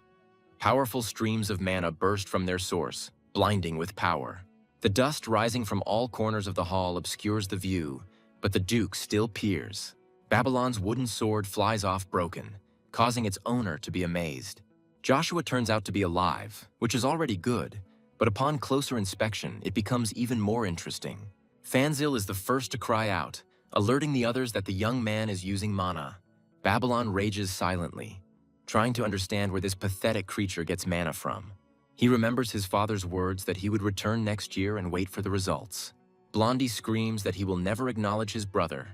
Powerful streams of mana burst from their source, blinding with power. The dust rising from all corners of the hall obscures the view, but the Duke still peers. Babylon's wooden sword flies off broken, causing its owner to be amazed. Joshua turns out to be alive, which is already good, but upon closer inspection, it becomes even more interesting. Fanzil is the first to cry out, alerting the others that the young man is using mana. Babylon rages silently, trying to understand where this pathetic creature gets mana from. He remembers his father's words that he would return next year and wait for the results. Blondie screams that he will never acknowledge his brother.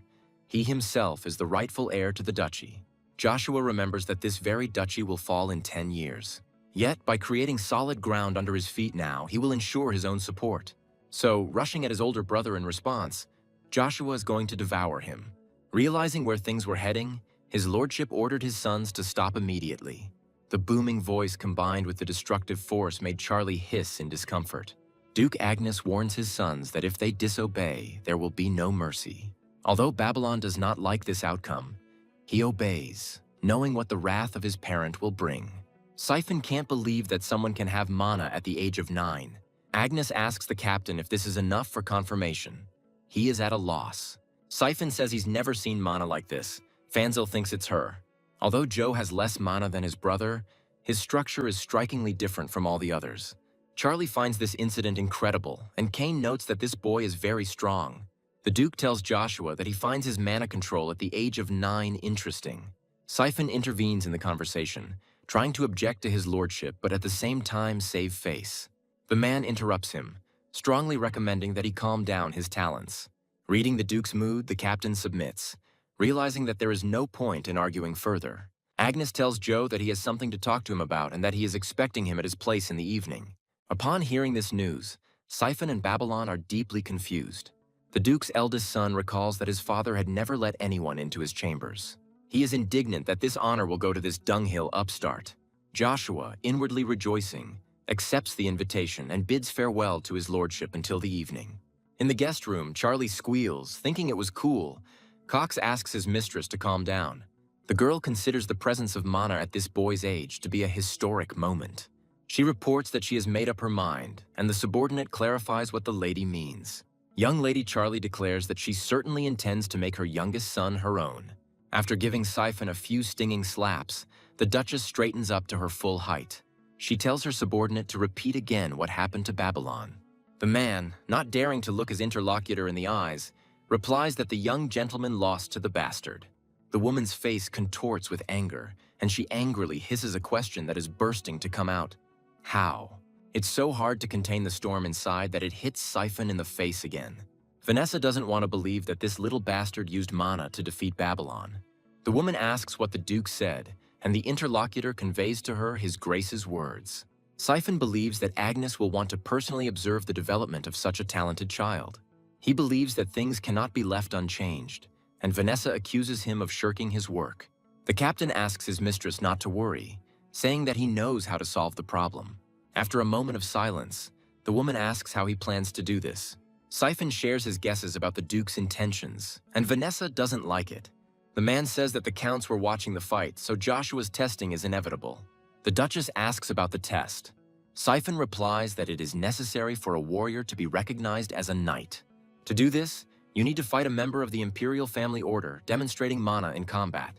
He himself is the rightful heir to the duchy. Joshua remembers that this very duchy will fall in 10 years. Yet, by creating solid ground under his feet now, he will ensure his own support. So, rushing at his older brother in response, Joshua is going to devour him. Realizing where things were heading, his lordship ordered his sons to stop immediately. The booming voice combined with the destructive force made Charlie hiss in discomfort. Duke Agnes warns his sons that if they disobey, there will be no mercy. Although Babylon does not like this outcome, he obeys, knowing what the wrath of his parent will bring. Siphon can't believe that someone can have mana at the age of 9. Agnes asks the captain if this is enough for confirmation. He is at a loss. Siphon says he's never seen mana like this. Fanzil thinks it's her. Although Joe has less mana than his brother, his structure is strikingly different from all the others. Charlie finds this incident incredible, and Kane notes that this boy is very strong. The Duke tells Joshua that he finds his mana control at the age of 9 interesting. Siphon intervenes in the conversation, trying to object to his lordship but at the same time save face. The man interrupts him, strongly recommending that he calm down his talents. Reading the Duke's mood, the captain submits, realizing that there is no point in arguing further. Agnes tells Joe that he has something to talk to him about and that he is expecting him at his place in the evening. Upon hearing this news, Siphon and Babylon are deeply confused. The Duke's eldest son recalls that his father had never let anyone into his chambers. He is indignant that this honor will go to this dunghill upstart. Joshua, inwardly rejoicing, accepts the invitation and bids farewell to his lordship until the evening. In the guest room, Charlie squeals, thinking it was cool. Cox asks his mistress to calm down. The girl considers the presence of mana at this boy's age to be a historic moment. She reports that she has made up her mind, and the subordinate clarifies what the lady means. Young Lady Charlie declares that she certainly intends to make her youngest son her own. After giving Siphon a few stinging slaps, the Duchess straightens up to her full height. She tells her subordinate to repeat again what happened to Babylon. The man, not daring to look his interlocutor in the eyes, replies that the young gentleman lost to the bastard. The woman's face contorts with anger, and she angrily hisses a question that is bursting to come out. How? It's so hard to contain the storm inside that it hits Siphon in the face again. Vanessa doesn't want to believe that this little bastard used mana to defeat Babylon. The woman asks what the Duke said, and the interlocutor conveys to her his grace's words. Siphon believes that Agnes will want to personally observe the development of such a talented child. He believes that things cannot be left unchanged, and Vanessa accuses him of shirking his work. The captain asks his mistress not to worry, saying that he knows how to solve the problem. After a moment of silence, the woman asks how he plans to do this. Siphon shares his guesses about the Duke's intentions, and Vanessa doesn't like it. The man says that the counts were watching the fight, so Joshua's testing is inevitable. The Duchess asks about the test. Siphon replies that it is necessary for a warrior to be recognized as a knight. To do this, you need to fight a member of the Imperial Family Order, demonstrating mana in combat.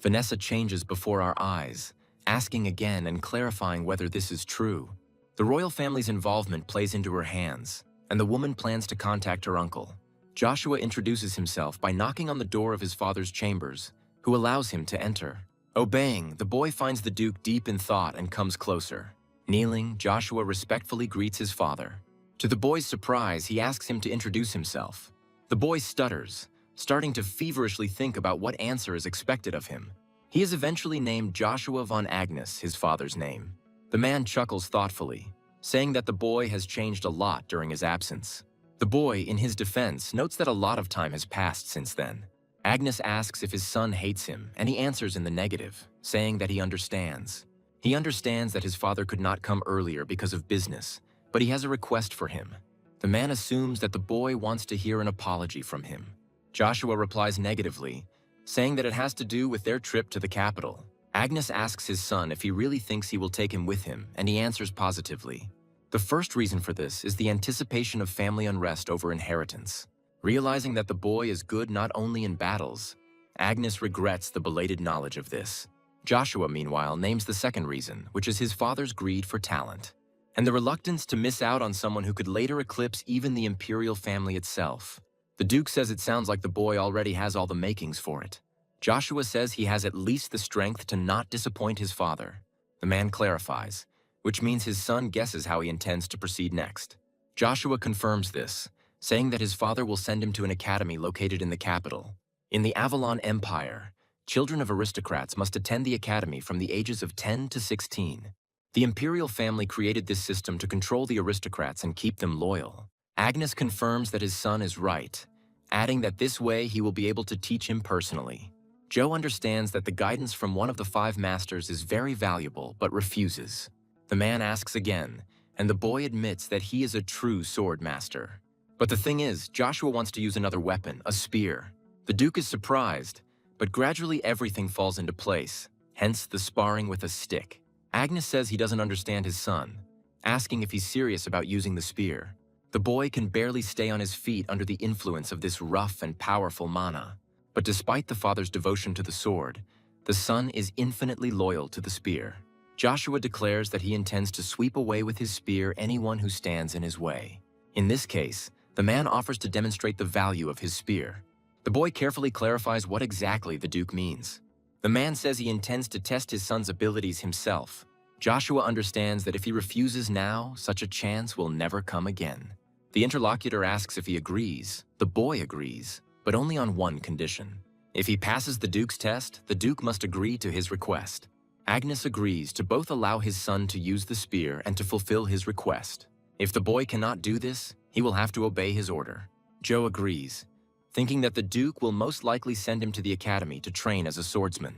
Vanessa changes before our eyes, asking again and clarifying whether this is true. The royal family's involvement plays into her hands, and the woman plans to contact her uncle. Joshua introduces himself by knocking on the door of his father's chambers, who allows him to enter. Obeying, the boy finds the Duke deep in thought and comes closer. Kneeling, Joshua respectfully greets his father. To the boy's surprise, he asks him to introduce himself. The boy stutters, starting to feverishly think about what answer is expected of him. He is eventually named Joshua von Agnes, his father's name. The man chuckles thoughtfully. saying that the boy has changed a lot during his absence. The boy, in his defense, notes that a lot of time has passed since then. Agnes asks if his son hates him, and he answers in the negative, saying that he understands. He understands that his father could not come earlier because of business, but he has a request for him. The man assumes that the boy wants to hear an apology from him. Joshua replies negatively, saying that it has to do with their trip to the capital. Agnes asks his son if he really thinks he will take him with him, and he answers positively. The first reason for this is the anticipation of family unrest over inheritance. Realizing that the boy is good not only in battles, Agnes regrets the belated knowledge of this. Joshua, meanwhile, names the second reason, which is his father's greed for talent, and the reluctance to miss out on someone who could later eclipse even the imperial family itself. The Duke says it sounds like the boy already has all the makings for it. Joshua says he has at least the strength to not disappoint his father. The man clarifies, which means his son guesses how he intends to proceed next. Joshua confirms this, saying that his father will send him to an academy located in the capital. In the Avalon Empire, children of aristocrats must attend the academy from the ages of 10 to 16. The imperial family created this system to control the aristocrats and keep them loyal. Agnes confirms that his son is right, adding that this way he will be able to teach him personally. Joe understands that the guidance from one of the 5 masters is very valuable, but refuses. The man asks again, and the boy admits that he is a true sword master. But the thing is, Joshua wants to use another weapon, a spear. The Duke is surprised, but gradually everything falls into place, hence the sparring with a stick. Agnes says he doesn't understand his son, asking if he's serious about using the spear. The boy can barely stay on his feet under the influence of this rough and powerful mana. But despite the father's devotion to the sword, the son is infinitely loyal to the spear. Joshua declares that he intends to sweep away with his spear anyone who stands in his way. In this case, the man offers to demonstrate the value of his spear. The boy carefully clarifies what exactly the Duke means. The man says he intends to test his son's abilities himself. Joshua understands that if he refuses now, such a chance will never come again. The interlocutor asks if he agrees. The boy agrees, but only on one condition. If he passes the Duke's test, the Duke must agree to his request. Agnes agrees to both allow his son to use the spear and to fulfill his request. If the boy cannot do this, he will have to obey his order. Joe agrees, thinking that the Duke will most likely send him to the academy to train as a swordsman.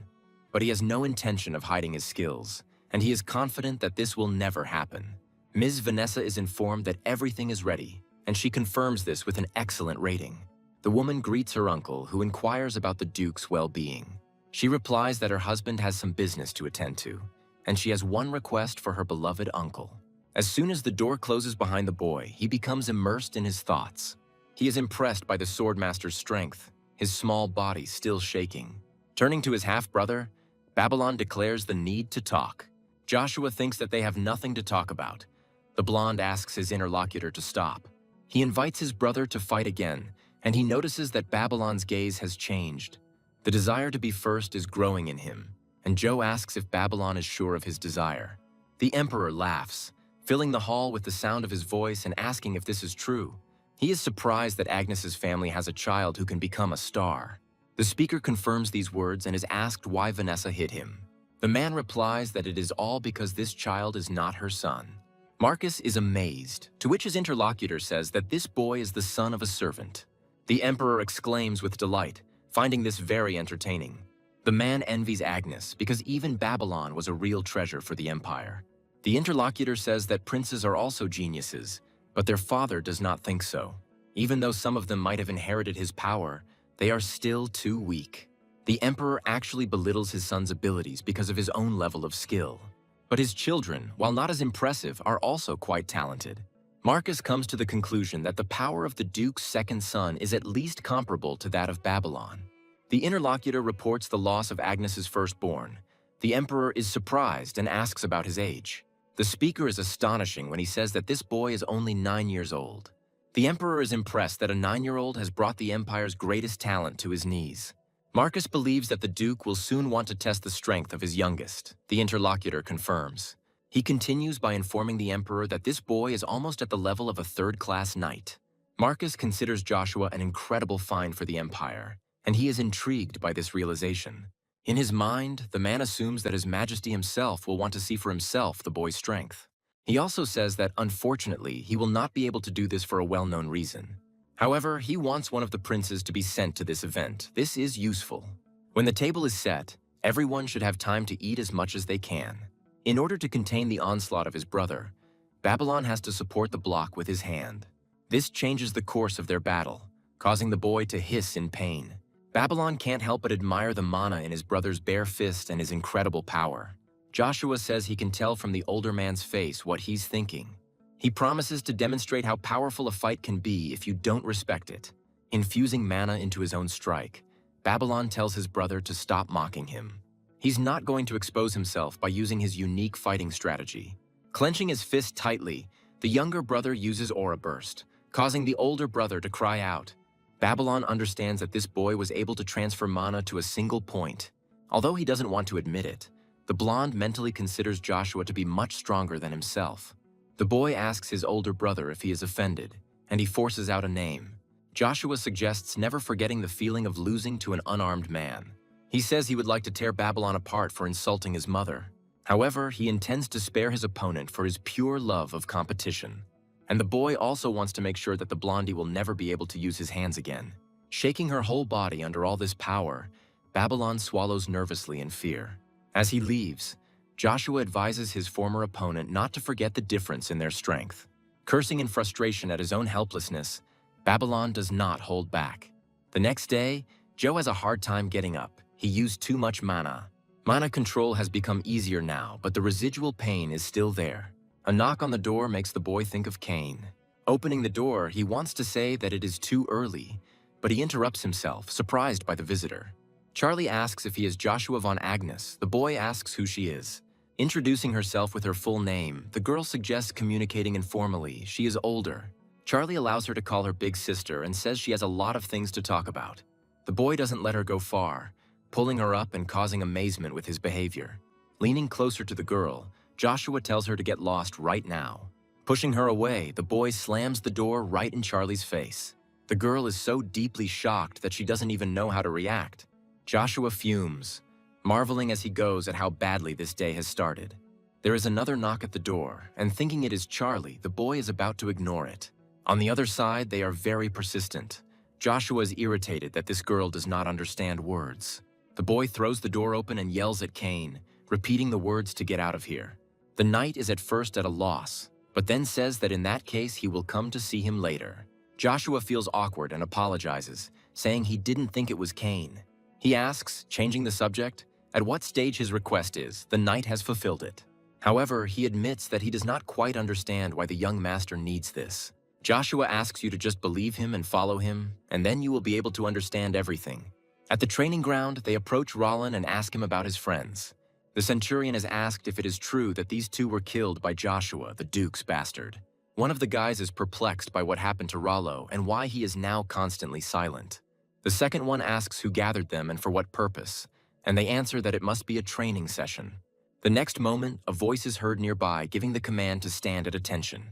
But he has no intention of hiding his skills, and he is confident that this will never happen. Ms. Vanessa is informed that everything is ready, and she confirms this with an excellent rating. The woman greets her uncle, who inquires about the Duke's well-being. She replies that her husband has some business to attend to, and she has one request for her beloved uncle. As soon as the door closes behind the boy, he becomes immersed in his thoughts. He is impressed by the swordmaster's strength, his small body still shaking. Turning to his half-brother, Babylon declares the need to talk. Joshua thinks that they have nothing to talk about. The blonde asks his interlocutor to stop. He invites his brother to fight again, and he notices that Babylon's gaze has changed. The desire to be first is growing in him, and Joe asks if Babylon is sure of his desire. The Emperor laughs, filling the hall with the sound of his voice and asking if this is true. He is surprised that Agnes's family has a child who can become a star. The speaker confirms these words and is asked why Vanessa hit him. The man replies that it is all because this child is not her son. Marcus is amazed, to which his interlocutor says that this boy is the son of a servant. The Emperor exclaims with delight, finding this very entertaining. The man envies Agnes because even Babylon was a real treasure for the Empire. The interlocutor says that princes are also geniuses, but their father does not think so. Even though some of them might have inherited his power, they are still too weak. The Emperor actually belittles his son's abilities because of his own level of skill. But his children, while not as impressive, are also quite talented. Marcus comes to the conclusion that the power of the Duke's second son is at least comparable to that of Babylon. The interlocutor reports the loss of Agnes's firstborn. The Emperor is surprised and asks about his age. The speaker is astonishing when he says that this boy is only 9 years old. The Emperor is impressed that a 9-year-old has brought the Empire's greatest talent to his knees. Marcus believes that the Duke will soon want to test the strength of his youngest. The interlocutor confirms. He continues by informing the Emperor that this boy is almost at the level of a third-class knight. Marcus considers Joshua an incredible find for the Empire, and he is intrigued by this realization. In his mind, the man assumes that His Majesty himself will want to see for himself the boy's strength. He also says that, unfortunately, he will not be able to do this for a well-known reason. However, he wants one of the princes to be sent to this event. This is useful. When the table is set, everyone should have time to eat as much as they can. In order to contain the onslaught of his brother, Babylon has to support the block with his hand. This changes the course of their battle, causing the boy to hiss in pain. Babylon can't help but admire the mana in his brother's bare fist and his incredible power. Joshua says he can tell from the older man's face what he's thinking. He promises to demonstrate how powerful a fight can be if you don't respect it. Infusing mana into his own strike, Babylon tells his brother to stop mocking him. He's not going to expose himself by using his unique fighting strategy. Clenching his fist tightly, the younger brother uses Aura Burst, causing the older brother to cry out. Babylon understands that this boy was able to transfer mana to a single point. Although he doesn't want to admit it, the blonde mentally considers Joshua to be much stronger than himself. The boy asks his older brother if he is offended, and he forces out a name. Joshua suggests never forgetting the feeling of losing to an unarmed man. He says he would like to tear Babylon apart for insulting his mother. However, he intends to spare his opponent for his pure love of competition. And the boy also wants to make sure that the blondie will never be able to use his hands again. Shaking her whole body under all this power, Babylon swallows nervously in fear. As he leaves, Joshua advises his former opponent not to forget the difference in their strength. Cursing in frustration at his own helplessness, Babylon does not hold back. The next day, Joe has a hard time getting up. He used too much mana. Mana control has become easier now, but the residual pain is still there. A knock on the door makes the boy think of Cain. Opening the door, he wants to say that it is too early, but he interrupts himself, surprised by the visitor. Charlie asks if he is Joshua von Agnes. The boy asks who she is. Introducing herself with her full name, the girl suggests communicating informally. She is older. Charlie allows her to call her big sister and says she has a lot of things to talk about. The boy doesn't let her go far, pulling her up and causing amazement with his behavior. Leaning closer to the girl, Joshua tells her to get lost right now. Pushing her away, the boy slams the door right in Charlie's face. The girl is so deeply shocked that she doesn't even know how to react. Joshua fumes, marveling as he goes at how badly this day has started. There is another knock at the door, and thinking it is Charlie, the boy is about to ignore it. On the other side, they are very persistent. Joshua is irritated that this girl does not understand words. The boy throws the door open and yells at Cain, repeating the words to get out of here. The knight is at first at a loss, but then says that in that case he will come to see him later. Joshua feels awkward and apologizes, saying he didn't think it was Cain. He asks, changing the subject, at what stage his request is. The knight has fulfilled it. However, he admits that he does not quite understand why the young master needs this. Joshua asks you to just believe him and follow him, and then you will be able to understand everything. At the training ground, they approach Rollin and ask him about his friends. The centurion is asked if it is true that these two were killed by Joshua, the Duke's bastard. One of the guys is perplexed by what happened to Rollo and why he is now constantly silent. The second one asks who gathered them and for what purpose, and they answer that it must be a training session. The next moment, a voice is heard nearby giving the command to stand at attention.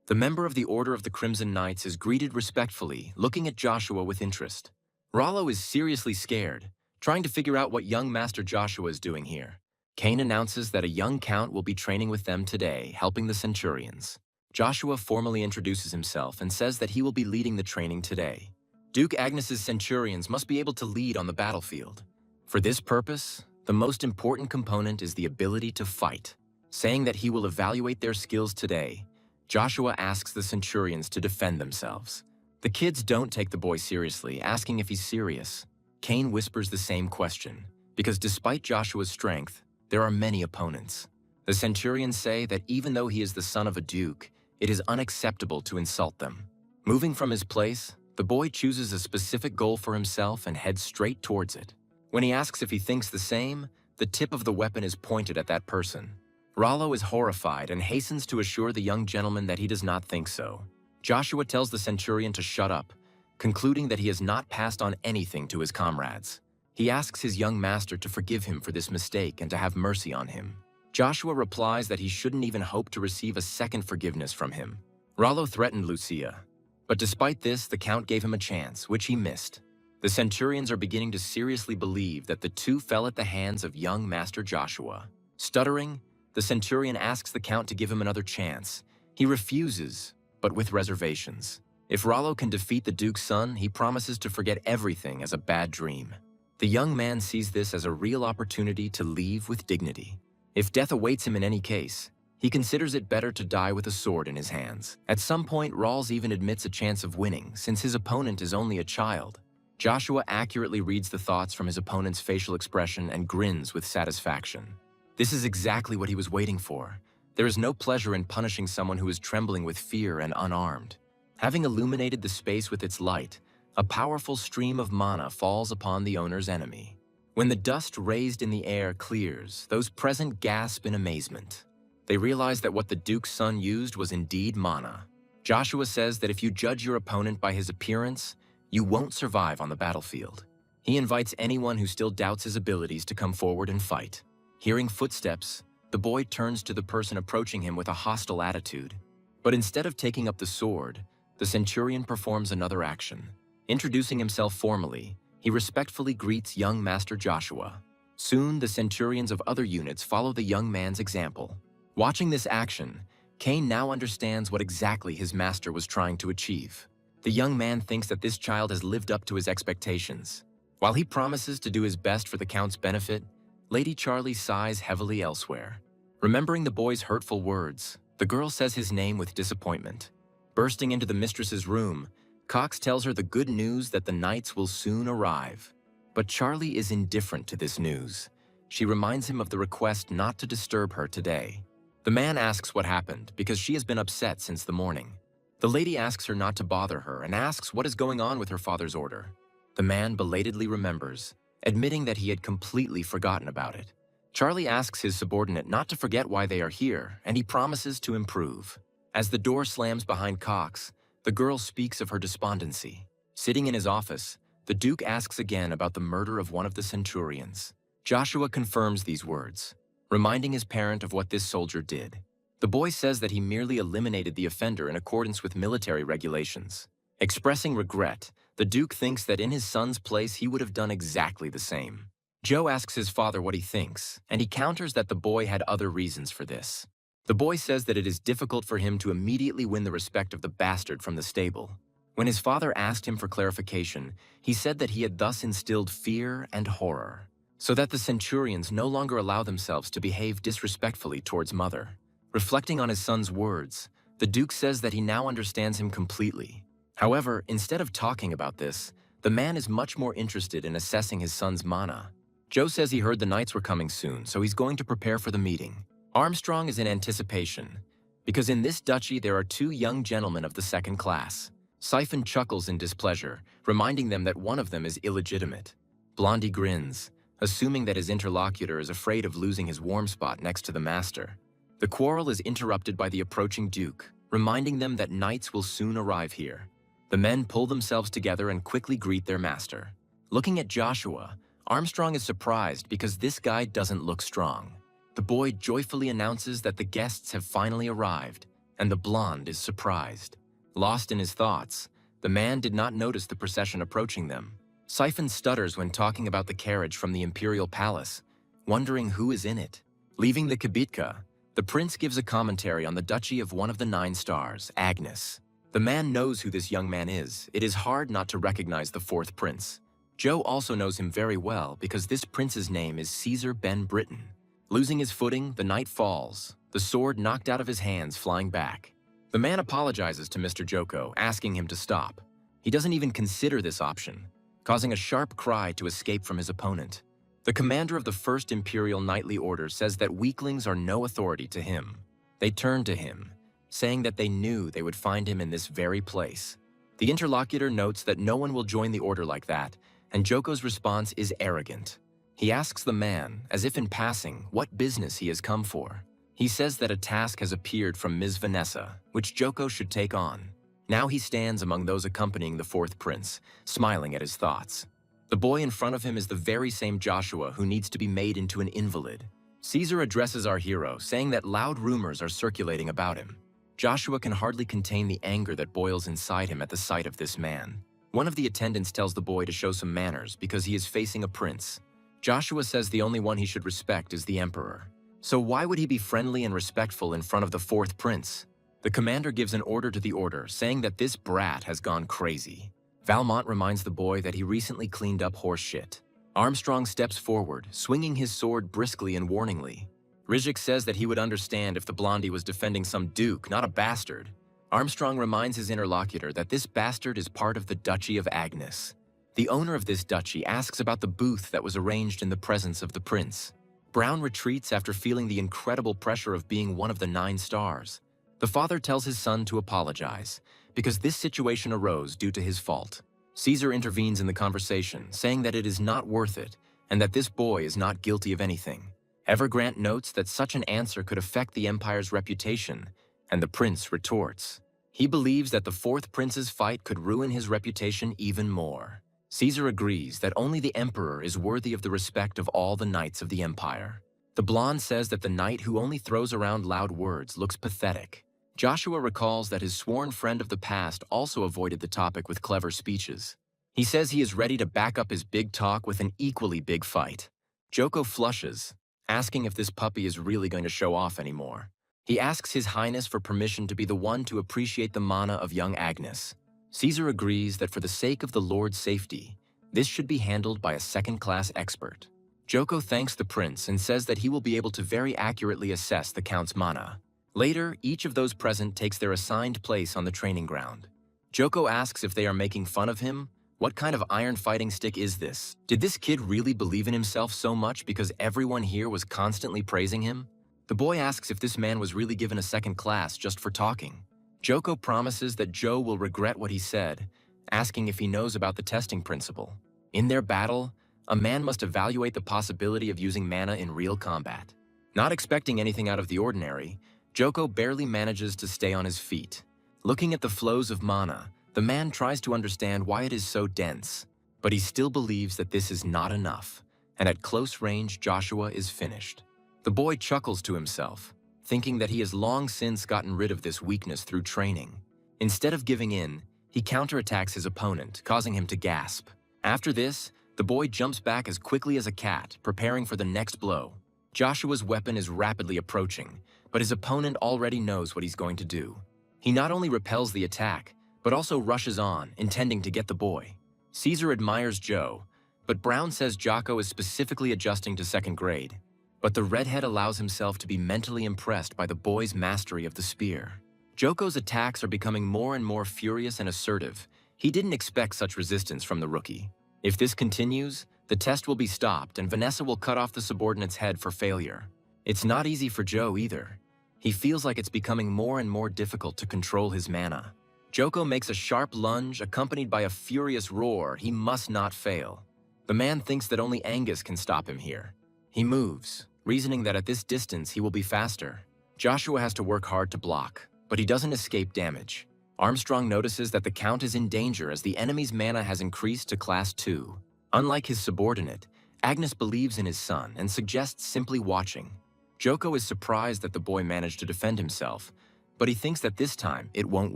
The member of the Order of the Crimson Knights is greeted respectfully, looking at Joshua with interest. Rollo is seriously scared, trying to figure out what young Master Joshua is doing here. Cain announces that a young count will be training with them today, helping the centurions. Joshua formally introduces himself and says that he will be leading the training today. Duke Agnes's centurions must be able to lead on the battlefield. For this purpose, the most important component is the ability to fight. Saying that he will evaluate their skills today, Joshua asks the centurions to defend themselves. The kids don't take the boy seriously, asking if he's serious. Cain whispers the same question, because despite Joshua's strength, there are many opponents. The centurions say that even though he is the son of a duke, it is unacceptable to insult them. Moving from his place, the boy chooses a specific goal for himself and heads straight towards it. When he asks if he thinks the same, the tip of the weapon is pointed at that person. Rollo is horrified and hastens to assure the young gentleman that he does not think so. Joshua tells the centurion to shut up, concluding that he has not passed on anything to his comrades. He asks his young master to forgive him for this mistake and to have mercy on him. Joshua replies that he shouldn't even hope to receive a second forgiveness from him. Rollo threatened Lucia, but despite this, the count gave him a chance, which he missed. The centurions are beginning to seriously believe that the two fell at the hands of young Master Joshua. Stuttering, The centurion asks the count to give him another chance. He refuses, but with reservations. If Rollo can defeat the duke's son, he promises to forget everything as a bad dream. The young man sees this as a real opportunity to leave with dignity. If death awaits him in any case, he considers it better to die with a sword in his hands. At some point, Rawls even admits a chance of winning, since his opponent is only a child. Joshua accurately reads the thoughts from his opponent's facial expression and grins with satisfaction. This is exactly what he was waiting for. There is no pleasure in punishing someone who is trembling with fear and unarmed. Having illuminated the space with its light, a powerful stream of mana falls upon the owner's enemy. When the dust raised in the air clears, those present gasp in amazement. They realize that what the duke's son used was indeed mana. Joshua says that if you judge your opponent by his appearance, you won't survive on the battlefield. He invites anyone who still doubts his abilities to come forward and fight. Hearing footsteps, the boy turns to the person approaching him with a hostile attitude. But instead of taking up the sword, the centurion performs another action. Introducing himself formally, he respectfully greets young Master Joshua. Soon, the centurions of other units follow the young man's example. Watching this action, Cain now understands what exactly his master was trying to achieve. The young man thinks that this child has lived up to his expectations. While he promises to do his best for the Count's benefit, Lady Charlie sighs heavily elsewhere. Remembering the boy's hurtful words, the girl says his name with disappointment. Bursting into the mistress's room, Cox tells her the good news that the knights will soon arrive. But Charlie is indifferent to this news. She reminds him of the request not to disturb her today. The man asks what happened because she has been upset since the morning. The lady asks her not to bother her and asks what is going on with her father's order. The man belatedly remembers, admitting that he had completely forgotten about it. Charlie asks his subordinate not to forget why they are here, and he promises to improve. As the door slams behind Cox, the girl speaks of her despondency. Sitting in his office, the Duke asks again about the murder of one of the centurions. Joshua confirms these words, reminding his parent of what this soldier did. The boy says that he merely eliminated the offender in accordance with military regulations. Expressing regret, the Duke thinks that in his son's place he would have done exactly the same. Joe asks his father what he thinks, and he counters that the boy had other reasons for this. The boy says that it is difficult for him to immediately win the respect of the bastard from the stable. When his father asked him for clarification, he said that he had thus instilled fear and horror, so that the centurions no longer allow themselves to behave disrespectfully towards Mother. Reflecting on his son's words, the Duke says that he now understands him completely. However, instead of talking about this, the man is much more interested in assessing his son's mana. Joe says he heard the knights were coming soon, so he's going to prepare for the meeting. Armstrong is in anticipation, because in this duchy there are two young gentlemen of the second class. Siphon chuckles in displeasure, reminding them that one of them is illegitimate. Blondie grins, assuming that his interlocutor is afraid of losing his warm spot next to the master. The quarrel is interrupted by the approaching Duke, reminding them that knights will soon arrive here. The men pull themselves together and quickly greet their master. Looking at Joshua, Armstrong is surprised because this guy doesn't look strong. The boy joyfully announces that the guests have finally arrived, and the blonde is surprised. Lost in his thoughts, the man did not notice the procession approaching them. Siphon stutters when talking about the carriage from the imperial palace, wondering who is in it. Leaving the kibitka, the prince gives a commentary on the duchy of one of the 9 stars, Agnes. The man knows who this young man is. It is hard not to recognize the 4th prince. Joe also knows him very well because this prince's name is Caesar Ben Britain. Losing his footing, the knight falls, the sword knocked out of his hands flying back. The man apologizes to Mr. Joko, asking him to stop. He doesn't even consider this option, causing a sharp cry to escape from his opponent. The commander of the 1st Imperial Knightly Order says that weaklings are no authority to him. They turn to him, saying that they knew they would find him in this very place. The interlocutor notes that no one will join the order like that, and Joko's response is arrogant. He asks the man, as if in passing, what business he has come for. He says that a task has appeared from Ms. Vanessa, which Joko should take on. Now he stands among those accompanying the 4th prince, smiling at his thoughts. The boy in front of him is the very same Joshua who needs to be made into an invalid. Caesar addresses our hero, saying that loud rumors are circulating about him. Joshua can hardly contain the anger that boils inside him at the sight of this man. One of the attendants tells the boy to show some manners because he is facing a prince. Joshua says the only one he should respect is the emperor. So why would he be friendly and respectful in front of the fourth prince? The commander gives an order to the order, saying that this brat has gone crazy. Valmont reminds the boy that he recently cleaned up horse shit. Armstrong steps forward, swinging his sword briskly and warningly. Rizhik says that he would understand if the blondie was defending some duke, not a bastard. Armstrong reminds his interlocutor that this bastard is part of the Duchy of Agnes. The owner of this duchy asks about the booth that was arranged in the presence of the prince. Brown retreats after feeling the incredible pressure of being one of the 9 stars. The father tells his son to apologize, because this situation arose due to his fault. Caesar intervenes in the conversation, saying that it is not worth it, and that this boy is not guilty of anything. Evergrant notes that such an answer could affect the Empire's reputation, and the prince retorts. He believes that the fourth prince's fight could ruin his reputation even more. Caesar agrees that only the emperor is worthy of the respect of all the knights of the empire. The blonde says that the knight who only throws around loud words looks pathetic. Joshua recalls that his sworn friend of the past also avoided the topic with clever speeches. He says he is ready to back up his big talk with an equally big fight. Joko flushes, asking if this puppy is really going to show off anymore. He asks His Highness for permission to be the one to appreciate the mana of young Agnes. Caesar agrees that for the sake of the Lord's safety, this should be handled by a second-class expert. Joko thanks the prince and says that he will be able to very accurately assess the count's mana. Later, each of those present takes their assigned place on the training ground. Joko asks if they are making fun of him. What kind of iron fighting stick is this? Did this kid really believe in himself so much because everyone here was constantly praising him? The boy asks if this man was really given a second class just for talking. Joko promises that Joe will regret what he said, asking if he knows about the testing principle. In their battle, a man must evaluate the possibility of using mana in real combat. Not expecting anything out of the ordinary, Joko barely manages to stay on his feet. Looking at the flows of mana, the man tries to understand why it is so dense, but he still believes that this is not enough, and at close range, Joshua is finished. The boy chuckles to himself, thinking that he has long since gotten rid of this weakness through training. Instead of giving in, he counterattacks his opponent, causing him to gasp. After this, the boy jumps back as quickly as a cat, preparing for the next blow. Joshua's weapon is rapidly approaching, but his opponent already knows what he's going to do. He not only repels the attack, but also rushes on, intending to get the boy. Caesar admires Joe, but Brown says Jocko is specifically adjusting to second grade. But the redhead allows himself to be mentally impressed by the boy's mastery of the spear. Joko's attacks are becoming more and more furious and assertive. He didn't expect such resistance from the rookie. If this continues, the test will be stopped and Vanessa will cut off the subordinate's head for failure. It's not easy for Joe either. He feels like it's becoming more and more difficult to control his mana. Joko makes a sharp lunge accompanied by a furious roar. He must not fail. The man thinks that only Angus can stop him here. He moves, reasoning that at this distance he will be faster. Joshua has to work hard to block, but he doesn't escape damage. Armstrong notices that the Count is in danger as the enemy's mana has increased to Class 2. Unlike his subordinate, Agnes believes in his son and suggests simply watching. Joko is surprised that the boy managed to defend himself, but he thinks that this time it won't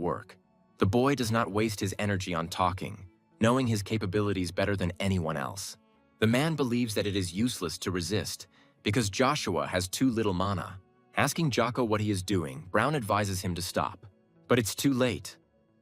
work. The boy does not waste his energy on talking, knowing his capabilities better than anyone else. The man believes that it is useless to resist, because Joshua has too little mana. Asking Jocko what he is doing, Brown advises him to stop. But it's too late.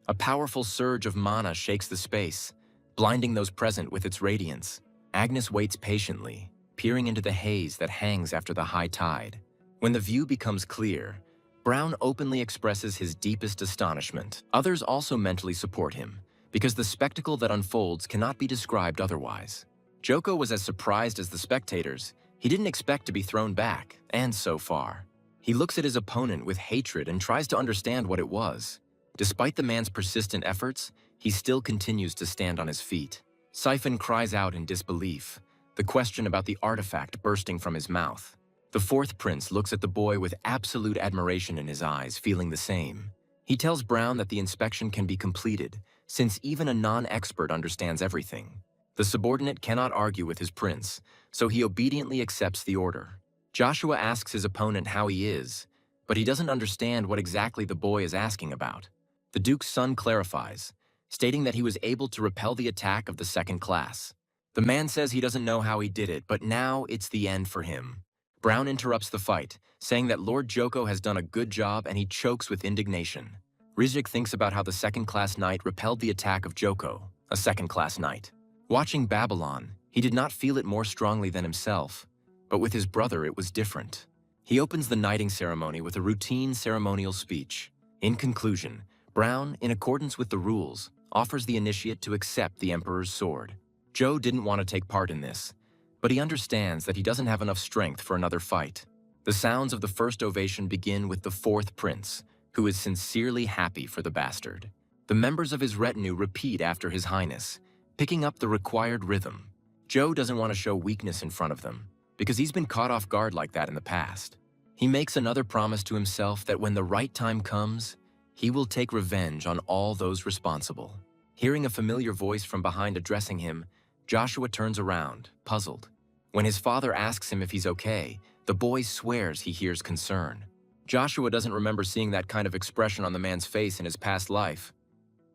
A powerful surge of mana shakes the space, blinding those present with its radiance. Agnes waits patiently, peering into the haze that hangs after the high tide. When the view becomes clear, Brown openly expresses his deepest astonishment. Others also mentally support him, because the spectacle that unfolds cannot be described otherwise. Joko was as surprised as the spectators. He didn't expect to be thrown back, and so far. He looks at his opponent with hatred and tries to understand what it was. Despite the man's persistent efforts, he still continues to stand on his feet. Siphon cries out in disbelief, the question about the artifact bursting from his mouth. The fourth prince looks at the boy with absolute admiration in his eyes, feeling the same. He tells Brown that the inspection can be completed, since even a non-expert understands everything. The subordinate cannot argue with his prince, so he obediently accepts the order. Joshua asks his opponent how he is, but he doesn't understand what exactly the boy is asking about. The Duke's son clarifies, stating that he was able to repel the attack of the second class. The man says he doesn't know how he did it, but now it's the end for him. Brown interrupts the fight, saying that Lord Joko has done a good job and he chokes with indignation. Rizek thinks about how the second-class knight repelled the attack of Joko, a second-class knight. Watching Babylon, he did not feel it more strongly than himself, but with his brother it was different. He opens the knighting ceremony with a routine ceremonial speech. In conclusion, Brown, in accordance with the rules, offers the initiate to accept the Emperor's sword. Joe didn't want to take part in this, but he understands that he doesn't have enough strength for another fight. The sounds of the first ovation begin with the fourth prince, who is sincerely happy for the bastard. The members of his retinue repeat after His Highness, picking up the required rhythm. Joe doesn't want to show weakness in front of them, because he's been caught off guard like that in the past. He makes another promise to himself that when the right time comes, he will take revenge on all those responsible. Hearing a familiar voice from behind addressing him, Joshua turns around, puzzled. When his father asks him if he's okay, the boy swears he hears concern. Joshua doesn't remember seeing that kind of expression on the man's face in his past life.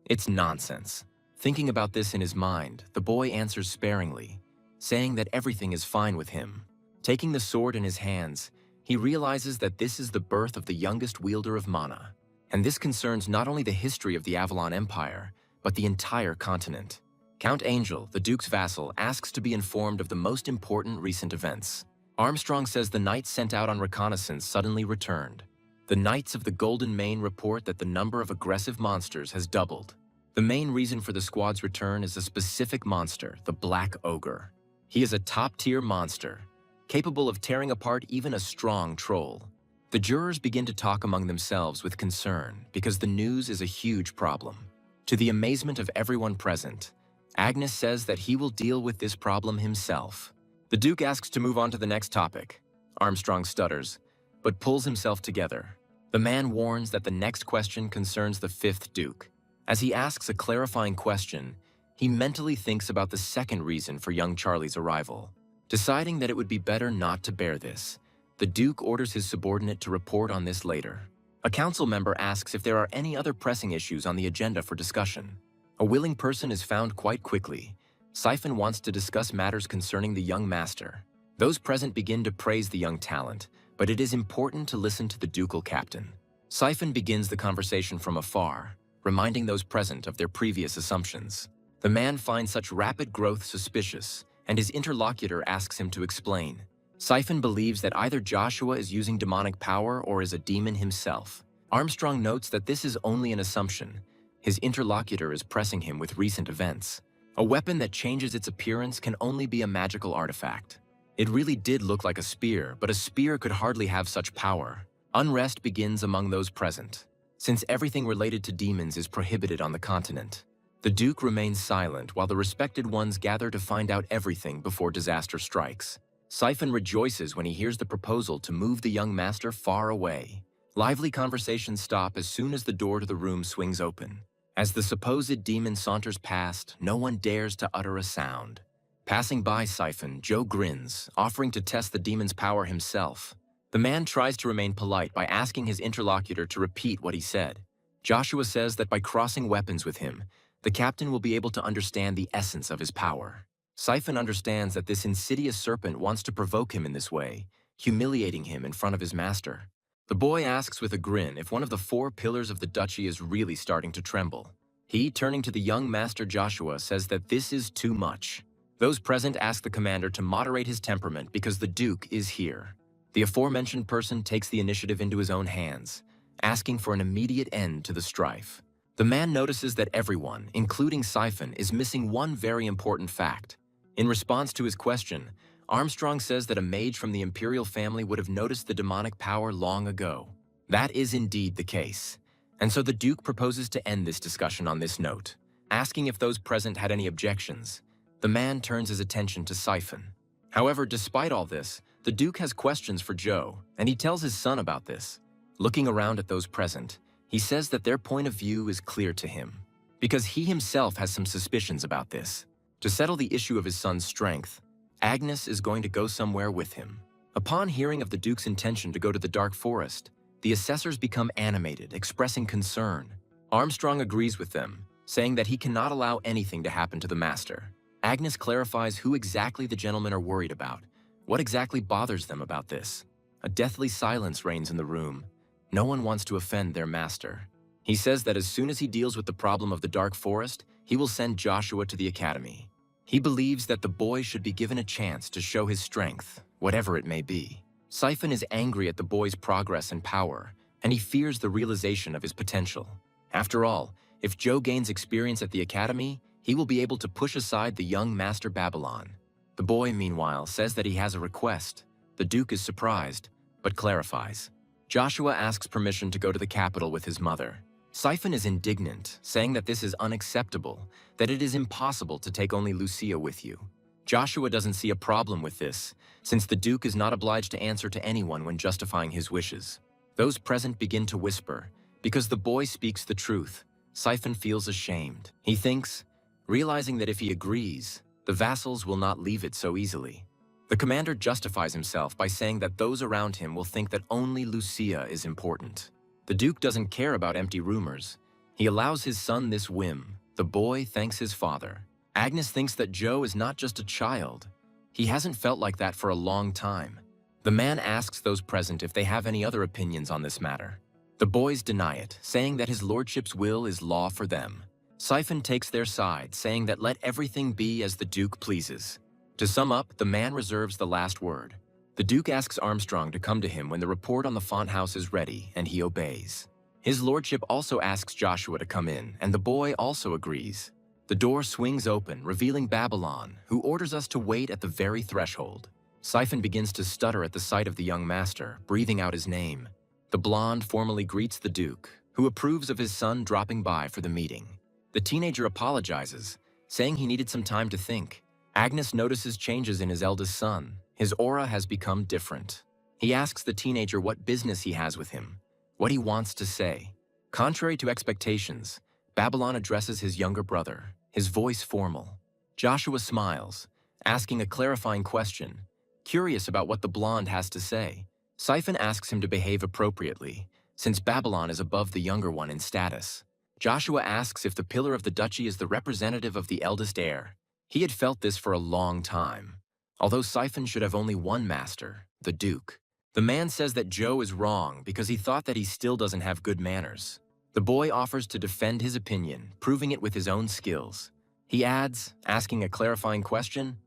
It's nonsense. Thinking about this in his mind, the boy answers sparingly, saying that everything is fine with him. Taking the sword in his hands, he realizes that this is the birth of the youngest wielder of mana, and this concerns not only the history of the Avalon Empire, but the entire continent. Count Angel, the Duke's vassal, asks to be informed of the most important recent events. Armstrong says the knights sent out on reconnaissance suddenly returned. The Knights of the Golden Mane report that the number of aggressive monsters has doubled. The main reason for the squad's return is a specific monster, the Black Ogre. He is a top-tier monster, capable of tearing apart even a strong troll. The jurors begin to talk among themselves with concern because the news is a huge problem. To the amazement of everyone present, Agnes says that he will deal with this problem himself. The Duke asks to move on to the next topic. Armstrong stutters, but pulls himself together. The man warns that the next question concerns the fifth Duke. As he asks a clarifying question, he mentally thinks about the second reason for young Charlie's arrival. Deciding that it would be better not to bear this, the Duke orders his subordinate to report on this later. A council member asks if there are any other pressing issues on the agenda for discussion. A willing person is found quite quickly. Siphon wants to discuss matters concerning the young master. Those present begin to praise the young talent, but it is important to listen to the ducal captain. Siphon begins the conversation from afar, reminding those present of their previous assumptions. The man finds such rapid growth suspicious, and his interlocutor asks him to explain. Siphon believes that either Joshua is using demonic power or is a demon himself. Armstrong notes that this is only an assumption. His interlocutor is pressing him with recent events. A weapon that changes its appearance can only be a magical artifact. It really did look like a spear, but a spear could hardly have such power. Unrest begins among those present, since everything related to demons is prohibited on the continent. The Duke remains silent while the respected ones gather to find out everything before disaster strikes. Siphon rejoices when he hears the proposal to move the young master far away. Lively conversations stop as soon as the door to the room swings open. As the supposed demon saunters past, no one dares to utter a sound. Passing by Siphon, Joe grins, offering to test the demon's power himself. The man tries to remain polite by asking his interlocutor to repeat what he said. Joshua says that by crossing weapons with him, the captain will be able to understand the essence of his power. Siphon understands that this insidious serpent wants to provoke him in this way, humiliating him in front of his master. The boy asks with a grin if one of the 4 pillars of the duchy is really starting to tremble. He, turning to the young master Joshua, says that this is too much. Those present ask the commander to moderate his temperament because the Duke is here. The aforementioned person takes the initiative into his own hands, asking for an immediate end to the strife. The man notices that everyone, including Siphon, is missing one very important fact. In response to his question, Armstrong says that a mage from the imperial family would have noticed the demonic power long ago. That is indeed the case, and so the Duke proposes to end this discussion on this note, asking if those present had any objections. The man turns his attention to Siphon. However, despite all this, the Duke has questions for Joe, and he tells his son about this. Looking around at those present, he says that their point of view is clear to him, because he himself has some suspicions about this. To settle the issue of his son's strength, Agnes is going to go somewhere with him. Upon hearing of the Duke's intention to go to the Dark Forest, the assessors become animated, expressing concern. Armstrong agrees with them, saying that he cannot allow anything to happen to the master. Agnes clarifies who exactly the gentlemen are worried about, What exactly bothers them about this? A deathly silence reigns in the room. No one wants to offend their master. He says that as soon as he deals with the problem of the Dark Forest, he will send Joshua to the academy. He believes that the boy should be given a chance to show his strength, whatever it may be. Siphon is angry at the boy's progress and power, and he fears the realization of his potential. After all, if Joe gains experience at the academy, he will be able to push aside the young Master Babylon. The boy, meanwhile, says that he has a request. The Duke is surprised, but clarifies. Joshua asks permission to go to the capital with his mother. Siphon is indignant, saying that this is unacceptable, that it is impossible to take only Lucia with you. Joshua doesn't see a problem with this, since the Duke is not obliged to answer to anyone when justifying his wishes. Those present begin to whisper, because the boy speaks the truth. Siphon feels ashamed. He thinks, realizing that if he agrees, the vassals will not leave it so easily. The commander justifies himself by saying that those around him will think that only Lucia is important. The Duke doesn't care about empty rumors. He allows his son this whim. The boy thanks his father. Agnes thinks that Joe is not just a child. He hasn't felt like that for a long time. The man asks those present if they have any other opinions on this matter. The boys deny it, saying that his lordship's will is law for them. Siphon takes their side, saying that let everything be as the Duke pleases. To sum up, the man reserves the last word. The Duke asks Armstrong to come to him when the report on the font house is ready, and he obeys. His lordship also asks Joshua to come in, and the boy also agrees. The door swings open, revealing Babylon, who orders us to wait at the very threshold. Siphon begins to stutter at the sight of the young master, breathing out his name. The blonde formally greets the Duke, who approves of his son dropping by for the meeting. The teenager apologizes, saying he needed some time to think. Agnes notices changes in his eldest son. His aura has become different. He asks the teenager what business he has with him, what he wants to say. Contrary to expectations, Babylon addresses his younger brother, his voice formal. Joshua smiles, asking a clarifying question, curious about what the blonde has to say. Siphon asks him to behave appropriately, since Babylon is above the younger one in status. Joshua asks if the pillar of the duchy is the representative of the eldest heir. He had felt this for a long time. Although Siphon should have only one master, the Duke. The man says that Joe is wrong because he thought that he still doesn't have good manners. The boy offers to defend his opinion, proving it with his own skills. He adds, asking a clarifying question,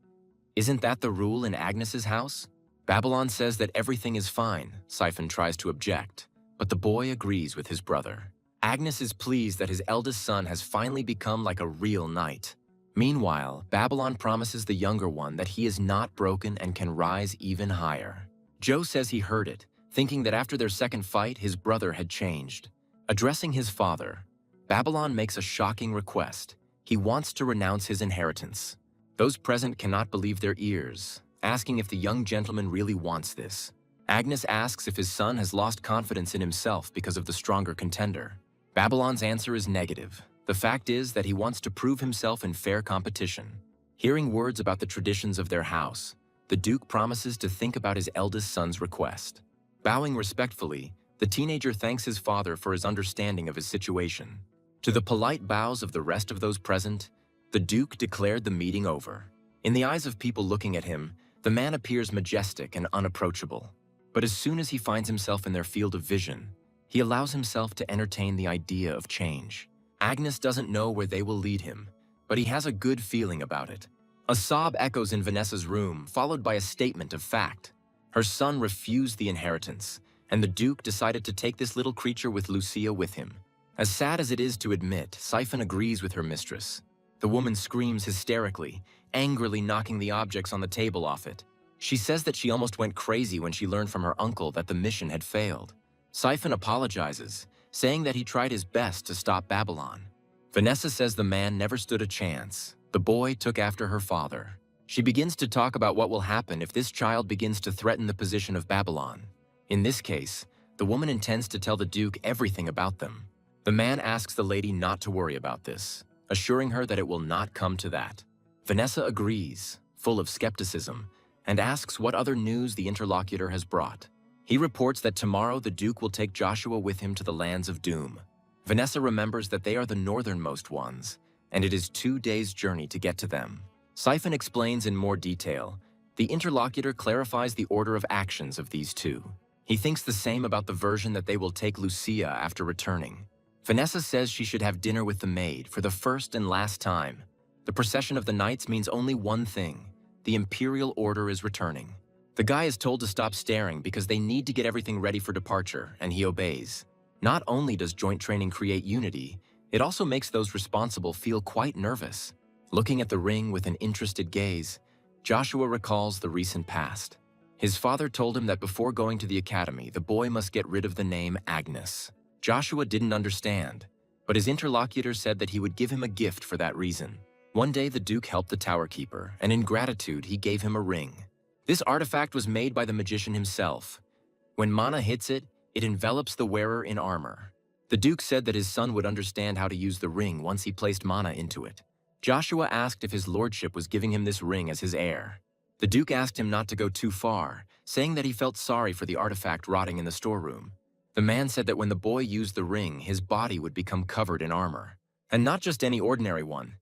"Isn't that the rule in Agnes's house?" Babylon says that everything is fine. Siphon tries to object, but the boy agrees with his brother. Agnes is pleased that his eldest son has finally become like a real knight. Meanwhile, Babylon promises the younger one that he is not broken and can rise even higher. Joe says he heard it, thinking that after their second fight, his brother had changed. Addressing his father, Babylon makes a shocking request. He wants to renounce his inheritance. Those present cannot believe their ears, asking if the young gentleman really wants this. Agnes asks if his son has lost confidence in himself because of the stronger contender. Babylon's answer is negative. The fact is that he wants to prove himself in fair competition. Hearing words about the traditions of their house, the Duke promises to think about his eldest son's request. Bowing respectfully, the teenager thanks his father for his understanding of his situation. To the polite bows of the rest of those present, the Duke declared the meeting over. In the eyes of people looking at him, the man appears majestic and unapproachable. But as soon as he finds himself in their field of vision, he allows himself to entertain the idea of change. Agnes doesn't know where they will lead him, but he has a good feeling about it. A sob echoes in Vanessa's room, followed by a statement of fact. Her son refused the inheritance, and the Duke decided to take this little creature with Lucia with him. As sad as it is to admit, Siphon agrees with her mistress. The woman screams hysterically, angrily knocking the objects on the table off it. She says that she almost went crazy when she learned from her uncle that the mission had failed. Siphon apologizes, saying that he tried his best to stop Babylon. Vanessa says the man never stood a chance. The boy took after her father. She begins to talk about what will happen if this child begins to threaten the position of Babylon. In this case, the woman intends to tell the Duke everything about them. The man asks the lady not to worry about this, assuring her that it will not come to that. Vanessa agrees, full of skepticism, and asks what other news the interlocutor has brought. He reports that tomorrow the Duke will take Joshua with him to the lands of doom. Vanessa remembers that they are the northernmost ones, and it is 2 days' journey to get to them. Siphon explains in more detail, The interlocutor clarifies the order of actions of these two. He thinks the same about the version that they will take Lucia after returning. Vanessa says she should have dinner with the maid for the first and last time. The procession of the knights means only one thing: the imperial order is returning. The guy is told to stop staring because they need to get everything ready for departure, and he obeys. Not only does joint training create unity, it also makes those responsible feel quite nervous. Looking at the ring with an interested gaze, Joshua recalls the recent past. His father told him that before going to the academy, the boy must get rid of the name Agnes. Joshua didn't understand, but his interlocutor said that he would give him a gift for that reason. One day, the Duke helped the tower keeper, and in gratitude, he gave him a ring. This artifact was made by the magician himself. When mana hits it, it envelops the wearer in armor. The Duke said that his son would understand how to use the ring once he placed mana into it. Joshua asked if his lordship was giving him this ring as his heir. The Duke asked him not to go too far, saying that he felt sorry for the artifact rotting in the storeroom. The man said that when the boy used the ring, his body would become covered in armor. And not just any ordinary one.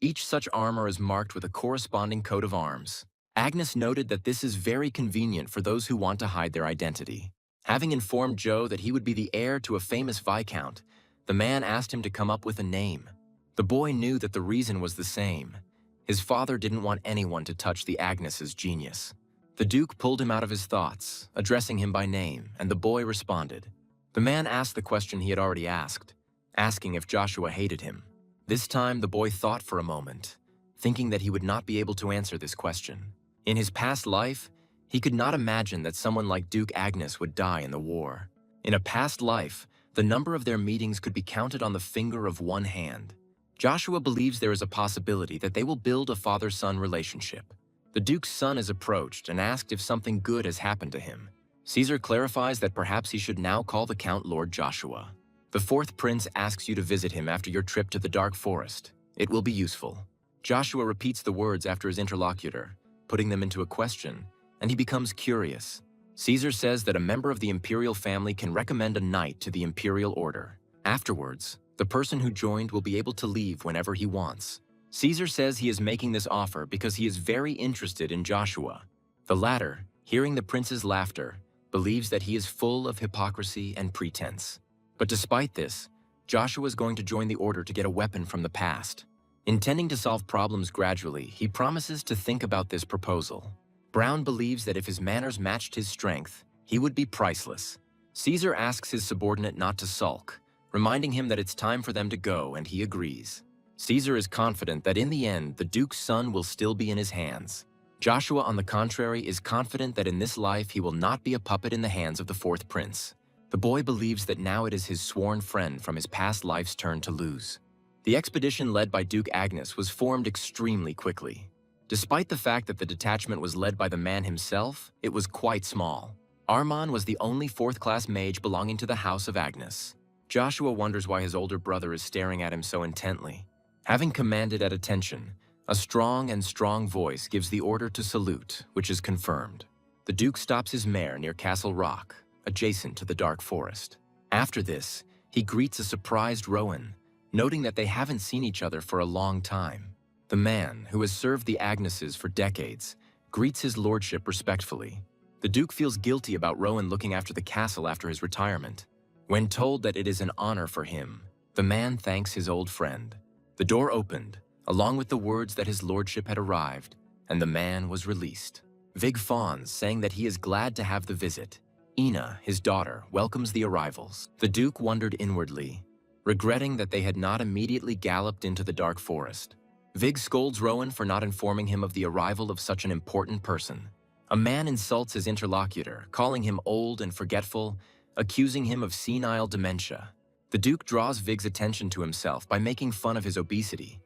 Each such armor is marked with a corresponding coat of arms. Agnes noted that this is very convenient for those who want to hide their identity. Having informed Joe that he would be the heir to a famous viscount, the man asked him to come up with a name. The boy knew that the reason was the same. His father didn't want anyone to touch the Agnes's genius. The Duke pulled him out of his thoughts, addressing him by name, and the boy responded. The man asked the question he had already asked, asking if Joshua hated him. This time, the boy thought for a moment, thinking that he would not be able to answer this question. In his past life, he could not imagine that someone like Duke Agnes would die in the war. In a past life, the number of their meetings could be counted on the finger of one hand. Joshua believes there is a possibility that they will build a father-son relationship. The Duke's son is approached and asked if something good has happened to him. Caesar clarifies that perhaps he should now call the Count Lord Joshua. The fourth prince asks you to visit him after your trip to the Dark Forest. It will be useful. Joshua repeats the words after his interlocutor, putting them into a question, and he becomes curious. Caesar says that a member of the imperial family can recommend a knight to the imperial order. Afterwards, the person who joined will be able to leave whenever he wants. Caesar says he is making this offer because he is very interested in Joshua. The latter, hearing the prince's laughter, believes that he is full of hypocrisy and pretense. But despite this, Joshua is going to join the order to get a weapon from the past. Intending to solve problems gradually, he promises to think about this proposal. Brown believes that if his manners matched his strength, he would be priceless. Caesar asks his subordinate not to sulk, reminding him that it's time for them to go, and he agrees. Caesar is confident that in the end, the Duke's son will still be in his hands. Joshua, on the contrary, is confident that in this life he will not be a puppet in the hands of the fourth prince. The boy believes that now it is his sworn friend from his past life's turn to lose. The expedition led by Duke Agnes was formed extremely quickly. Despite the fact that the detachment was led by the man himself, it was quite small. Armand was the only fourth-class mage belonging to the House of Agnes. Joshua wonders why his older brother is staring at him so intently. Having commanded at attention, a strong voice gives the order to salute, which is confirmed. The Duke stops his mare near Castle Rock, adjacent to the Dark Forest. After this, he greets a surprised Rowan, noting that they haven't seen each other for a long time. The man, who has served the Agneses for decades, greets his lordship respectfully. The Duke feels guilty about Rowan looking after the castle after his retirement. When told that it is an honor for him, the man thanks his old friend. The door opened, along with the words that his lordship had arrived, and the man was released. Vig fawns, saying that he is glad to have the visit. Ina, his daughter, welcomes the arrivals. The Duke wondered inwardly, regretting that they had not immediately galloped into the Dark Forest. Vig scolds Rowan for not informing him of the arrival of such an important person. A man insults his interlocutor, calling him old and forgetful, accusing him of senile dementia. The Duke draws Vig's attention to himself by making fun of his obesity,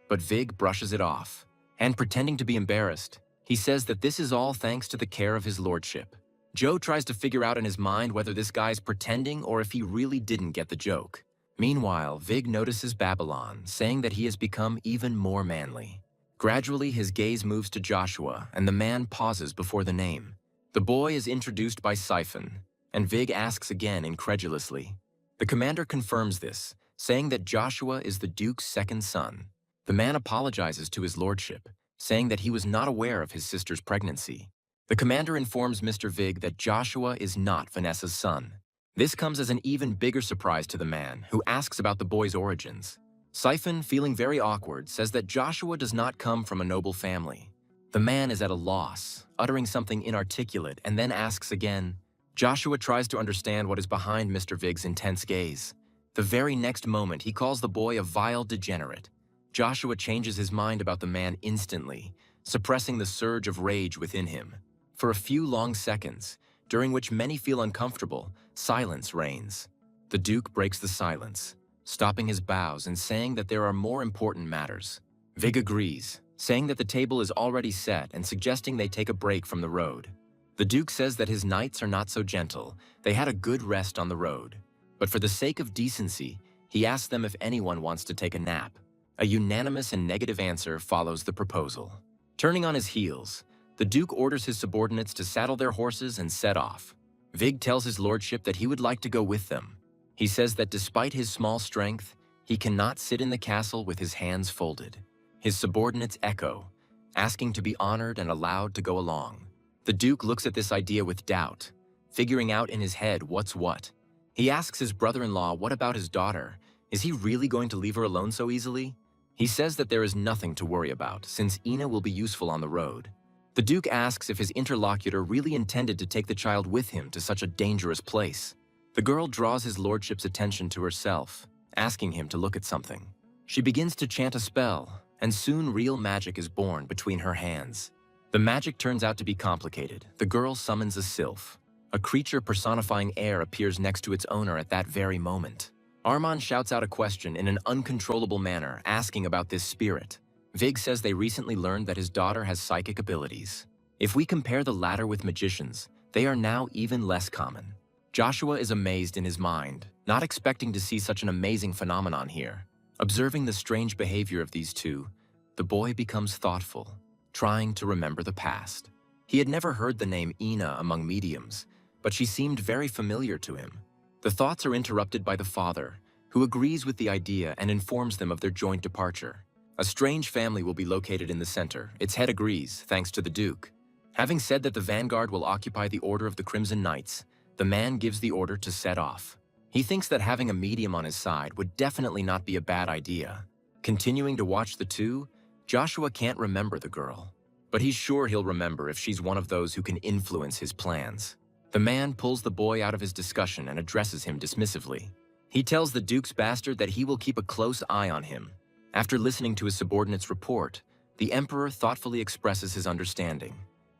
but Vig brushes it off, and pretending to be embarrassed, he says that this is all thanks to the care of his lordship. Joe tries to figure out in his mind whether this guy's pretending or if he really didn't get the joke. Meanwhile, Vig notices Babylon, saying that he has become even more manly. Gradually, his gaze moves to Joshua, and the man pauses before the name. The boy is introduced by Siphon, and Vig asks again incredulously. The commander confirms this, saying that Joshua is the Duke's second son. The man apologizes to his lordship, saying that he was not aware of his sister's pregnancy. The commander informs Mr. Vig that Joshua is not Vanessa's son. This comes as an even bigger surprise to the man, who asks about the boy's origins. Siphon, feeling very awkward, says that Joshua does not come from a noble family. The man is at a loss, uttering something inarticulate, and then asks again. Joshua tries to understand what is behind Mr. Vig's intense gaze. The very next moment, he calls the boy a vile degenerate. Joshua changes his mind about the man instantly, suppressing the surge of rage within him. For a few long seconds, during which many feel uncomfortable, silence reigns. The Duke breaks the silence, stopping his bows and saying that there are more important matters. Vig agrees, saying that the table is already set and suggesting they take a break from the road. The Duke says that his knights are not so gentle, they had a good rest on the road. But for the sake of decency, he asks them if anyone wants to take a nap. A unanimous and negative answer follows the proposal. Turning on his heels, the Duke orders his subordinates to saddle their horses and set off. Vig tells his lordship that he would like to go with them. He says that despite his small strength, he cannot sit in the castle with his hands folded. His subordinates echo, asking to be honored and allowed to go along. The Duke looks at this idea with doubt, figuring out in his head what's what. He asks his brother-in-law what about his daughter. Is he really going to leave her alone so easily? He says that there is nothing to worry about, since Ina will be useful on the road. The Duke asks if his interlocutor really intended to take the child with him to such a dangerous place. The girl draws his lordship's attention to herself, asking him to look at something. She begins to chant a spell, and soon real magic is born between her hands. The magic turns out to be complicated. The girl summons a sylph. A creature personifying air appears next to its owner at that very moment. Armand shouts out a question in an uncontrollable manner, asking about this spirit. Vig says they recently learned that his daughter has psychic abilities. If we compare the latter with magicians, they are now even less common. Joshua is amazed in his mind, not expecting to see such an amazing phenomenon here. Observing the strange behavior of these two, the boy becomes thoughtful, trying to remember the past. He had never heard the name Ina among mediums, but she seemed very familiar to him. The thoughts are interrupted by the father, who agrees with the idea and informs them of their joint departure. A strange family will be located in the center. Its head agrees, thanks to the Duke. Having said that the vanguard will occupy the Order of the Crimson Knights, the man gives the order to set off. He thinks that having a medium on his side would definitely not be a bad idea. Continuing to watch the two, Joshua can't remember the girl, but he's sure he'll remember if she's one of those who can influence his plans. The man pulls the boy out of his discussion and addresses him dismissively. He tells the Duke's bastard that he will keep a close eye on him. After listening to his subordinate's report, the Emperor thoughtfully expresses his understanding.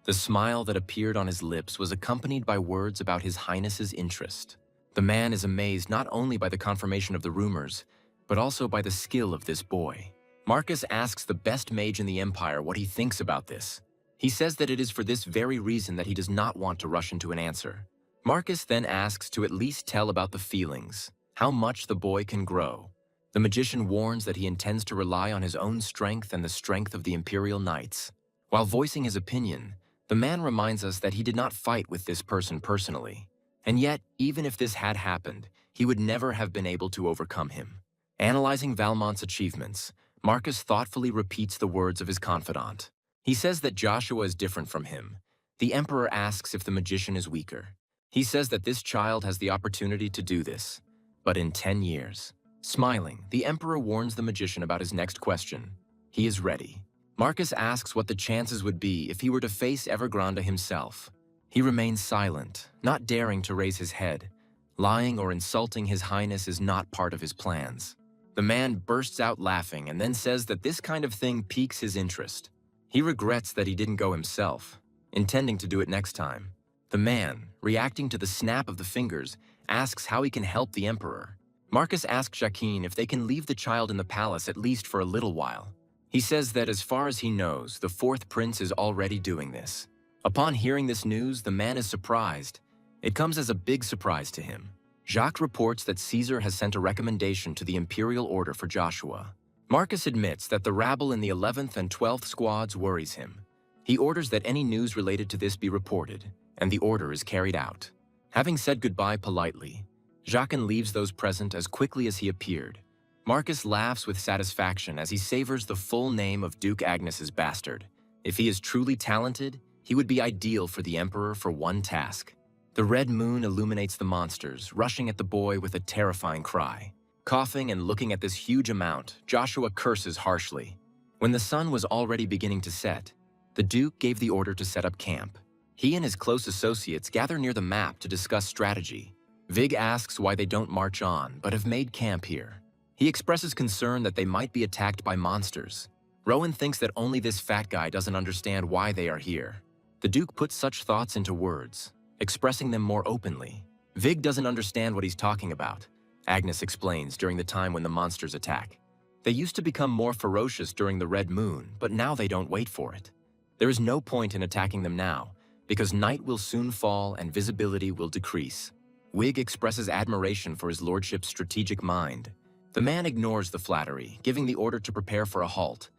The smile that appeared on his lips was accompanied by words about His Highness's interest. The man is amazed not only by the confirmation of the rumors, but also by the skill of this boy. Marcus asks the best mage in the Empire what he thinks about this. He says that it is for this very reason that he does not want to rush into an answer. Marcus then asks to at least tell about the feelings, how much the boy can grow. The magician warns that he intends to rely on his own strength and the strength of the Imperial Knights. While voicing his opinion, the man reminds us that he did not fight with this person personally. And yet, even if this had happened, he would never have been able to overcome him. Analyzing Valmont's achievements, Marcus thoughtfully repeats the words of his confidant. He says that Joshua is different from him. The Emperor asks if the magician is weaker. He says that this child has the opportunity to do this, but in 10 years. Smiling, the Emperor warns the magician about his next question. He is ready. Marcus asks what the chances would be if he were to face Evergrande himself. He remains silent, not daring to raise his head. Lying or insulting His Highness is not part of his plans. The man bursts out laughing and then says that this kind of thing piques his interest. He regrets that he didn't go himself, intending to do it next time. The man, reacting to the snap of the fingers, asks how he can help the Emperor. Marcus asks Jacqueline if they can leave the child in the palace at least for a little while. He says that as far as he knows, the fourth prince is already doing this. Upon hearing this news, the man is surprised. It comes as a big surprise to him. Jacques reports that Caesar has sent a recommendation to the Imperial Order for Joshua. Marcus admits that the rabble in the 11th and 12th squads worries him. He orders that any news related to this be reported, and the order is carried out. Having said goodbye politely, Jacques leaves those present as quickly as he appeared. Marcus laughs with satisfaction as he savors the full name of Duke Agnes's bastard. If he is truly talented, he would be ideal for the Emperor for one task. The red moon illuminates the monsters, rushing at the boy with a terrifying cry. Coughing and looking at this huge amount, Joshua curses harshly. When the sun was already beginning to set, the Duke gave the order to set up camp. He and his close associates gather near the map to discuss strategy. Vig asks why they don't march on, but have made camp here. He expresses concern that they might be attacked by monsters. Rowan thinks that only this fat guy doesn't understand why they are here. The Duke puts such thoughts into words, expressing them more openly. Vig doesn't understand what he's talking about. Agnes explains during the time when the monsters attack. They used to become more ferocious during the red moon, but now they don't wait for it. There is no point in attacking them now, because night will soon fall and visibility will decrease. Wig expresses admiration for his lordship's strategic mind. The man ignores the flattery, giving the order to prepare for a halt.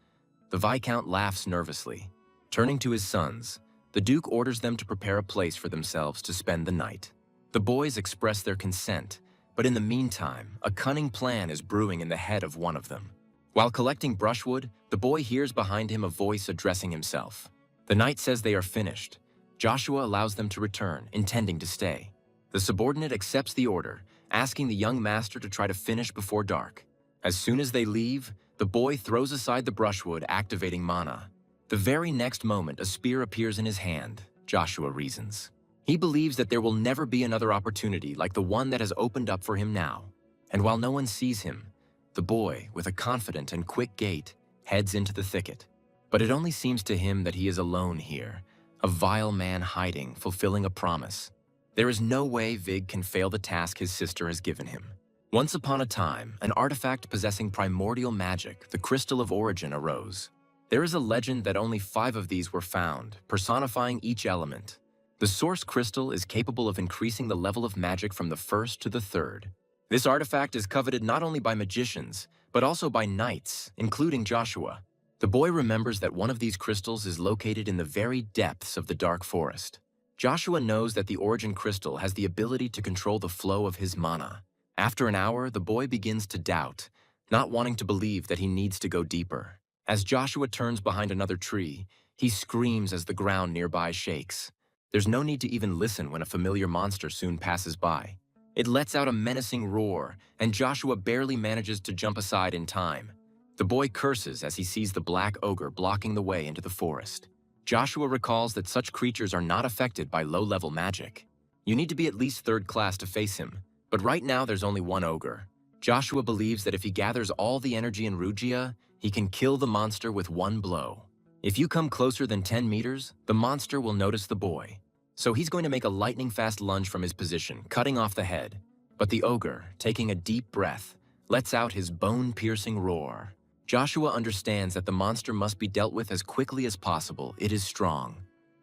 The Viscount laughs nervously. Turning to his sons, the Duke orders them to prepare a place for themselves to spend the night. The boys express their consent, but in the meantime, a cunning plan is brewing in the head of one of them. While collecting brushwood, the boy hears behind him a voice addressing himself. The knight says they are finished. Joshua allows them to return, intending to stay. The subordinate accepts the order, asking the young master to try to finish before dark. As soon as they leave, the boy throws aside the brushwood, activating mana. The very next moment, a spear appears in his hand, Joshua reasons. He believes that there will never be another opportunity like the one that has opened up for him now. And while no one sees him, the boy, with a confident and quick gait, heads into the thicket. But it only seems to him that he is alone here, a vile man hiding, fulfilling a promise. There is no way Vig can fail the task his sister has given him. Once upon a time, an artifact possessing primordial magic, the Crystal of Origin, arose. There is a legend that only 5 of these were found, personifying each element. The source crystal is capable of increasing the level of magic from the 1st to the 3rd. This artifact is coveted not only by magicians, but also by knights, including Joshua. The boy remembers that one of these crystals is located in the very depths of the dark forest. Joshua knows that the Origin Crystal has the ability to control the flow of his mana. After an hour, the boy begins to doubt, not wanting to believe that he needs to go deeper. As Joshua turns behind another tree, he screams as the ground nearby shakes. There's no need to even listen when a familiar monster soon passes by. It lets out a menacing roar, and Joshua barely manages to jump aside in time. The boy curses as he sees the black ogre blocking the way into the forest. Joshua recalls that such creatures are not affected by low-level magic. You need to be at least 3rd class to face him, but right now there's only one ogre. Joshua believes that if he gathers all the energy in Rugia, he can kill the monster with one blow. If you come closer than 10 meters, the monster will notice the boy. So he's going to make a lightning-fast lunge from his position, cutting off the head. But the ogre, taking a deep breath, lets out his bone-piercing roar. Joshua understands that the monster must be dealt with as quickly as possible. It is strong.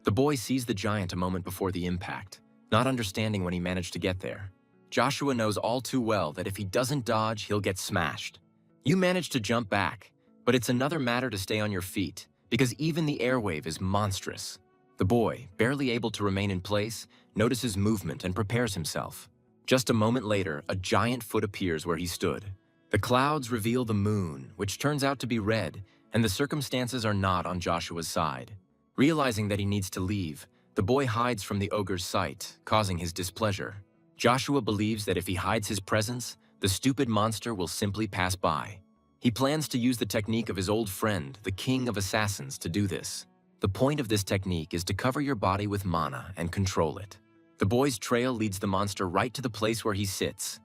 The boy sees the giant a moment before the impact, not understanding when he managed to get there. Joshua knows all too well that if he doesn't dodge, he'll get smashed. You manage to jump back, but it's another matter to stay on your feet, because even the airwave is monstrous. The boy, barely able to remain in place, notices movement and prepares himself. Just a moment later, a giant foot appears where he stood. The clouds reveal the moon, which turns out to be red, and the circumstances are not on Joshua's side. Realizing that he needs to leave, the boy hides from the ogre's sight, causing his displeasure. Joshua believes that if he hides his presence, the stupid monster will simply pass by. He plans to use the technique of his old friend, the King of Assassins, to do this. The point of this technique is to cover your body with mana and control it. The boy's trail leads the monster right to the place where he sits.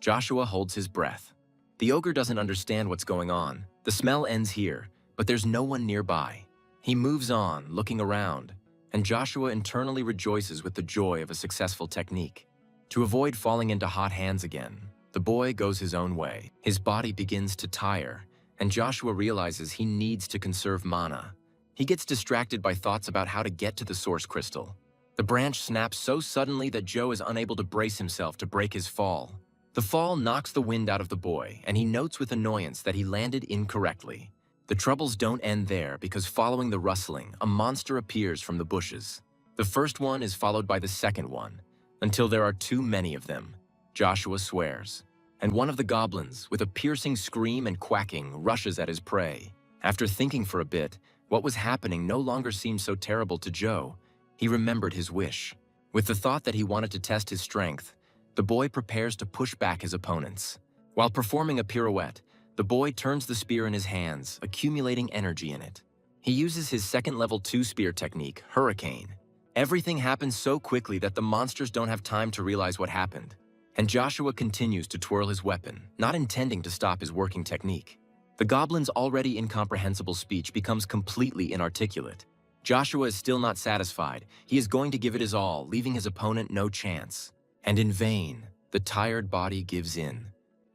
Joshua holds his breath. The ogre doesn't understand what's going on. The smell ends here, but there's no one nearby. He moves on, looking around, and Joshua internally rejoices with the joy of a successful technique. To avoid falling into hot hands again, the boy goes his own way. His body begins to tire, and Joshua realizes he needs to conserve mana. He gets distracted by thoughts about how to get to the source crystal. The branch snaps so suddenly that Joe is unable to brace himself to break his fall. The fall knocks the wind out of the boy, and he notes with annoyance that he landed incorrectly. The troubles don't end there because following the rustling, a monster appears from the bushes. The first one is followed by the second one, until there are too many of them. Joshua swears. and one of the goblins, with a piercing scream and quacking, rushes at his prey. After thinking for a bit, what was happening no longer seemed so terrible to Joe. He remembered his wish. With the thought that he wanted to test his strength, the boy prepares to push back his opponents. While performing a pirouette, the boy turns the spear in his hands, accumulating energy in it. He uses his second level 2 spear technique, Hurricane. Everything happens so quickly that the monsters don't have time to realize what happened. And Joshua continues to twirl his weapon, not intending to stop his working technique. The goblin's already incomprehensible speech becomes completely inarticulate. Joshua is still not satisfied. He is going to give it his all, leaving his opponent no chance. And in vain, the tired body gives in,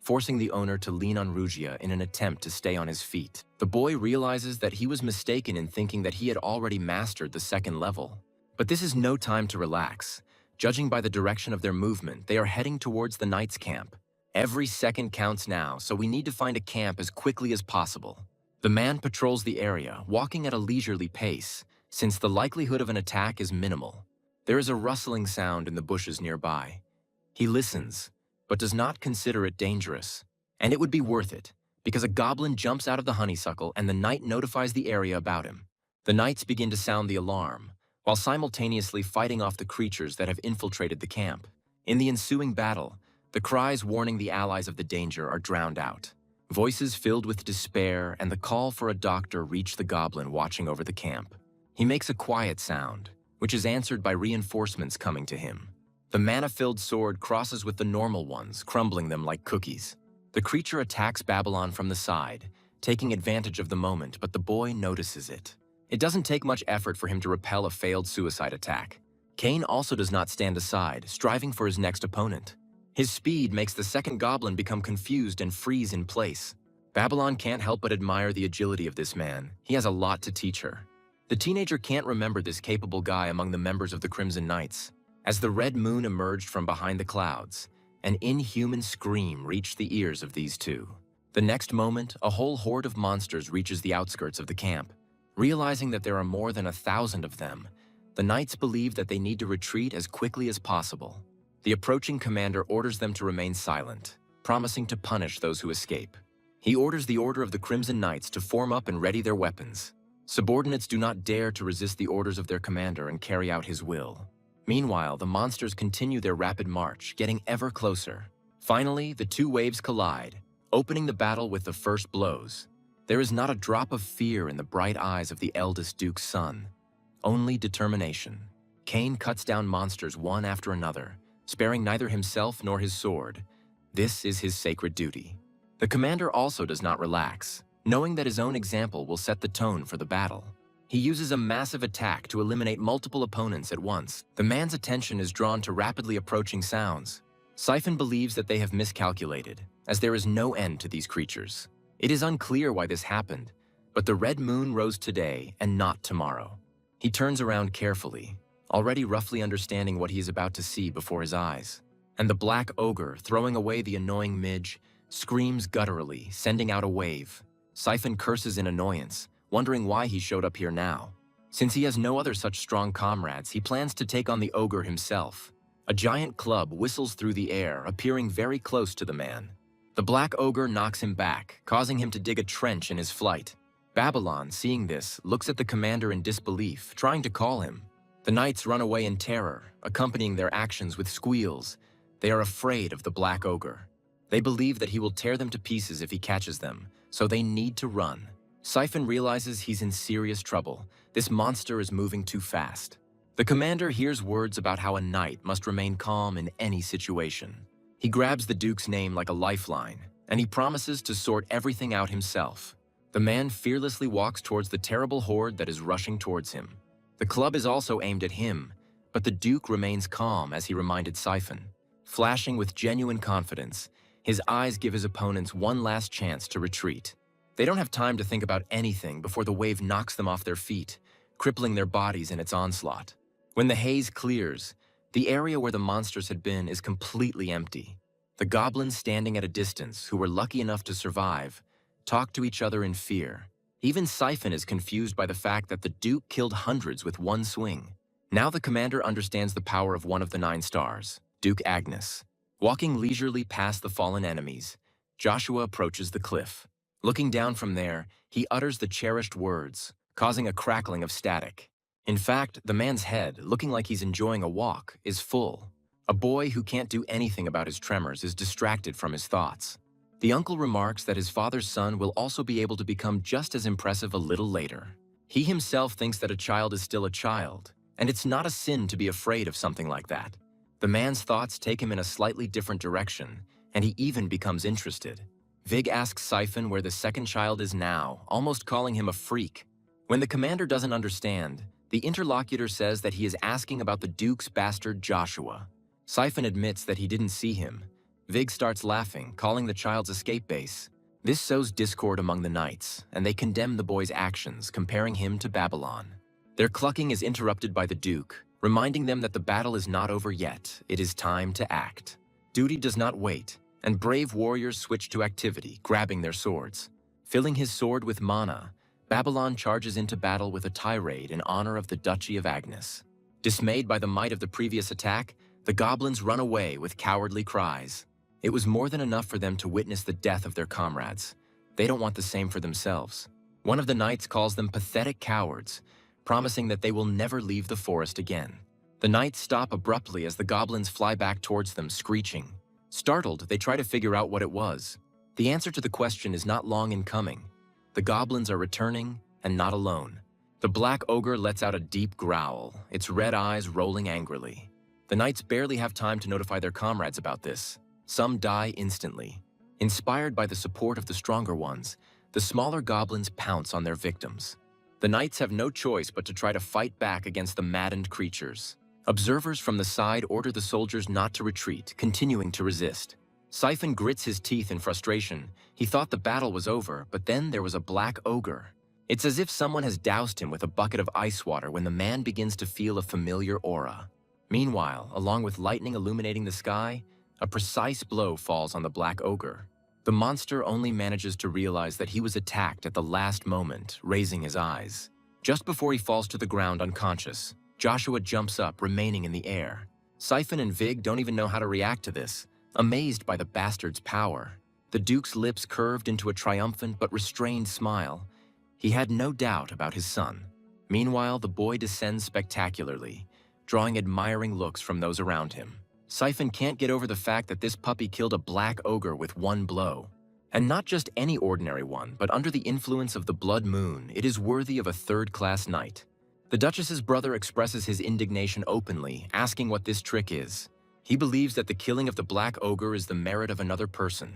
forcing the owner to lean on Rugia in an attempt to stay on his feet. The boy realizes that he was mistaken in thinking that he had already mastered the second level. But this is no time to relax. Judging by the direction of their movement, they are heading towards the knight's camp. Every second counts now, so we need to find a camp as quickly as possible. The man patrols the area, walking at a leisurely pace, since the likelihood of an attack is minimal. There is a rustling sound in the bushes nearby. He listens, but does not consider it dangerous. And it would be worth it, because a goblin jumps out of the honeysuckle and the knight notifies the area about him. The knights begin to sound the alarm, while simultaneously fighting off the creatures that have infiltrated the camp. In the ensuing battle, the cries warning the allies of the danger are drowned out. Voices filled with despair and the call for a doctor reach the goblin watching over the camp. He makes a quiet sound, which is answered by reinforcements coming to him. The mana-filled sword crosses with the normal ones, crumbling them like cookies. The creature attacks Babylon from the side, taking advantage of the moment, but the boy notices it. It doesn't take much effort for him to repel a failed suicide attack. Cain also does not stand aside, striving for his next opponent. His speed makes the second goblin become confused and freeze in place. Babylon can't help but admire the agility of this man. He has a lot to teach her. The teenager can't remember this capable guy among the members of the Crimson Knights. As the red moon emerged from behind the clouds, an inhuman scream reached the ears of these two. The next moment, a whole horde of monsters reaches the outskirts of the camp. Realizing that there are more than 1,000 of them, the knights believe that they need to retreat as quickly as possible. The approaching commander orders them to remain silent, promising to punish those who escape. He orders the Order of the Crimson Knights to form up and ready their weapons. Subordinates do not dare to resist the orders of their commander and carry out his will. Meanwhile, the monsters continue their rapid march, getting ever closer. Finally, the two waves collide, opening the battle with the first blows. There is not a drop of fear in the bright eyes of the eldest Duke's son, only determination. Cain cuts down monsters one after another, sparing neither himself nor his sword. This is his sacred duty. The commander also does not relax, knowing that his own example will set the tone for the battle. He uses a massive attack to eliminate multiple opponents at once. The man's attention is drawn to rapidly approaching sounds. Siphon believes that they have miscalculated, as there is no end to these creatures. It is unclear why this happened, but the red moon rose today and not tomorrow. He turns around carefully, already roughly understanding what he is about to see before his eyes. And the black ogre, throwing away the annoying midge, screams gutturally, sending out a wave. Siphon curses in annoyance, wondering why he showed up here now. Since he has no other such strong comrades, he plans to take on the ogre himself. A giant club whistles through the air, appearing very close to the man. The black ogre knocks him back, causing him to dig a trench in his flight. Babylon, seeing this, looks at the commander in disbelief, trying to call him. The knights run away in terror, accompanying their actions with squeals. They are afraid of the black ogre. They believe that he will tear them to pieces if he catches them, so they need to run. Siphon realizes he's in serious trouble. This monster is moving too fast. The commander hears words about how a knight must remain calm in any situation. He grabs the Duke's name like a lifeline, and he promises to sort everything out himself. The man fearlessly walks towards the terrible horde that is rushing towards him. The club is also aimed at him, but the Duke remains calm as he reminded Siphon. Flashing with genuine confidence, his eyes give his opponents one last chance to retreat. They don't have time to think about anything before the wave knocks them off their feet, crippling their bodies in its onslaught. When the haze clears, the area where the monsters had been is completely empty. The goblins standing at a distance, who were lucky enough to survive, talk to each other in fear. Even Siphon is confused by the fact that the Duke killed hundreds with one swing. Now the commander understands the power of one of the 9 stars, Duke Agnes. Walking leisurely past the fallen enemies, Joshua approaches the cliff. Looking down from there, he utters the cherished words, causing a crackling of static. In fact, the man's head, looking like he's enjoying a walk, is full. A boy who can't do anything about his tremors is distracted from his thoughts. The uncle remarks that his father's son will also be able to become just as impressive a little later. He himself thinks that a child is still a child, and it's not a sin to be afraid of something like that. The man's thoughts take him in a slightly different direction, and he even becomes interested. Vig asks Siphon where the second child is now, almost calling him a freak. When the commander doesn't understand, the interlocutor says that he is asking about the Duke's bastard Joshua. Siphon admits that he didn't see him. Vig starts laughing, calling the child's escape base. This sows discord among the knights, and they condemn the boy's actions, comparing him to Babylon. Their clucking is interrupted by the Duke, reminding them that the battle is not over yet. It is time to act. Duty does not wait, and brave warriors switch to activity, grabbing their swords. Filling his sword with mana, Babylon charges into battle with a tirade in honor of the Duchy of Agnes. Dismayed by the might of the previous attack, the goblins run away with cowardly cries. It was more than enough for them to witness the death of their comrades. They don't want the same for themselves. One of the knights calls them pathetic cowards, promising that they will never leave the forest again. The knights stop abruptly as the goblins fly back towards them, screeching. Startled, they try to figure out what it was. The answer to the question is not long in coming. The goblins are returning, and not alone. The black ogre lets out a deep growl, its red eyes rolling angrily. The knights barely have time to notify their comrades about this. Some die instantly. Inspired by the support of the stronger ones, the smaller goblins pounce on their victims. The knights have no choice but to try to fight back against the maddened creatures. Observers from the side order the soldiers not to retreat, continuing to resist. Siphon grits his teeth in frustration. He thought the battle was over, but then there was a black ogre. It's as if someone has doused him with a bucket of ice water when the man begins to feel a familiar aura. Meanwhile, along with lightning illuminating the sky, a precise blow falls on the black ogre. The monster only manages to realize that he was attacked at the last moment, raising his eyes. Just before he falls to the ground unconscious, Joshua jumps up, remaining in the air. Siphon and Vig don't even know how to react to this, amazed by the bastard's power. The Duke's lips curved into a triumphant but restrained smile. He had no doubt about his son. Meanwhile, the boy descends spectacularly, drawing admiring looks from those around him. Siphon can't get over the fact that this puppy killed a black ogre with one blow. And not just any ordinary one, but under the influence of the blood moon, it is worthy of a third-class knight. The Duchess's brother expresses his indignation openly, asking what this trick is. He believes that the killing of the black ogre is the merit of another person,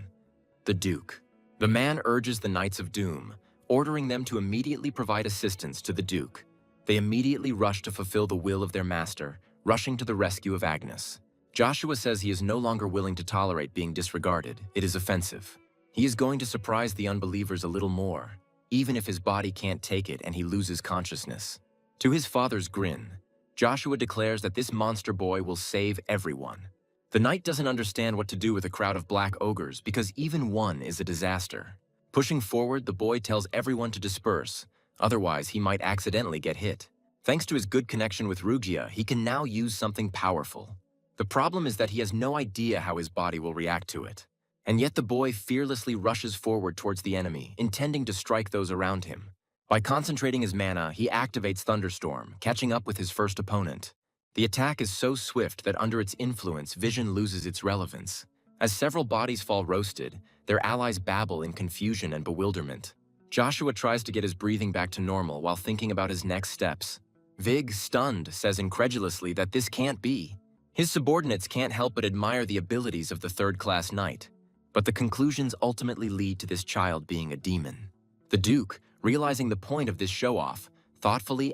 the Duke. The man urges the Knights of Doom, ordering them to immediately provide assistance to the Duke. They immediately rush to fulfill the will of their master, rushing to the rescue of Agnes. Joshua says he is no longer willing to tolerate being disregarded. It is offensive. He is going to surprise the unbelievers a little more, even if his body can't take it and he loses consciousness. To his father's grin, Joshua declares that this monster boy will save everyone. The knight doesn't understand what to do with a crowd of black ogres because even one is a disaster. Pushing forward, the boy tells everyone to disperse, otherwise he might accidentally get hit. Thanks to his good connection with Rugia, he can now use something powerful. The problem is that he has no idea how his body will react to it. And yet the boy fearlessly rushes forward towards the enemy, intending to strike those around him. By concentrating his mana, he activates Thunderstorm, catching up with his first opponent. The attack is so swift that under its influence, vision loses its relevance. As several bodies fall roasted, their allies babble in confusion and bewilderment. Joshua tries to get his breathing back to normal while thinking about his next steps. Vig, stunned, says incredulously that this can't be. His subordinates can't help but admire the abilities of the third-class knight, but the conclusions ultimately lead to this child being a demon. The Duke, realizing the point of this show-off, thoughtfully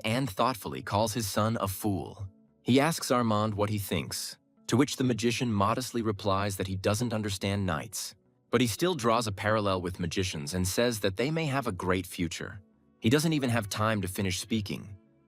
calls his son a fool. He asks Armand what he thinks, to which the magician modestly replies that he doesn't understand knights. But he still draws a parallel with magicians and says that they may have a great future. He doesn't even have time to finish speaking.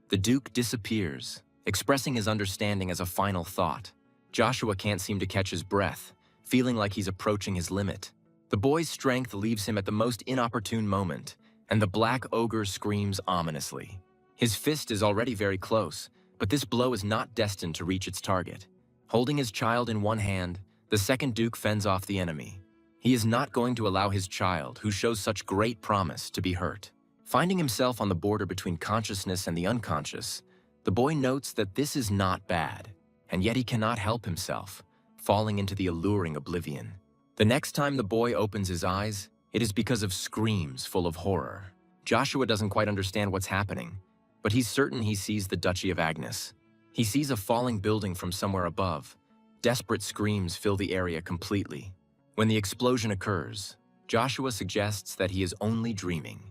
The Duke disappears, expressing his understanding as a final thought. Joshua can't seem to catch his breath, feeling like he's approaching his limit. The boy's strength leaves him at the most inopportune moment, and the black ogre screams ominously. His fist is already very close, but this blow is not destined to reach its target. Holding his child in one hand, The second Duke fends off the enemy. He is not going to allow his child, who shows such great promise, to be hurt. Finding himself on the border between consciousness and the unconscious, the boy notes that this is not bad, and yet he cannot help himself, falling into the alluring oblivion. The next time the boy opens his eyes, it is because of screams full of horror. Joshua doesn't quite understand what's happening, but he's certain he sees the Duchy of Agnes. He sees a falling building from somewhere above. Desperate screams fill the area completely. When the explosion occurs, Joshua suggests that he is only dreaming.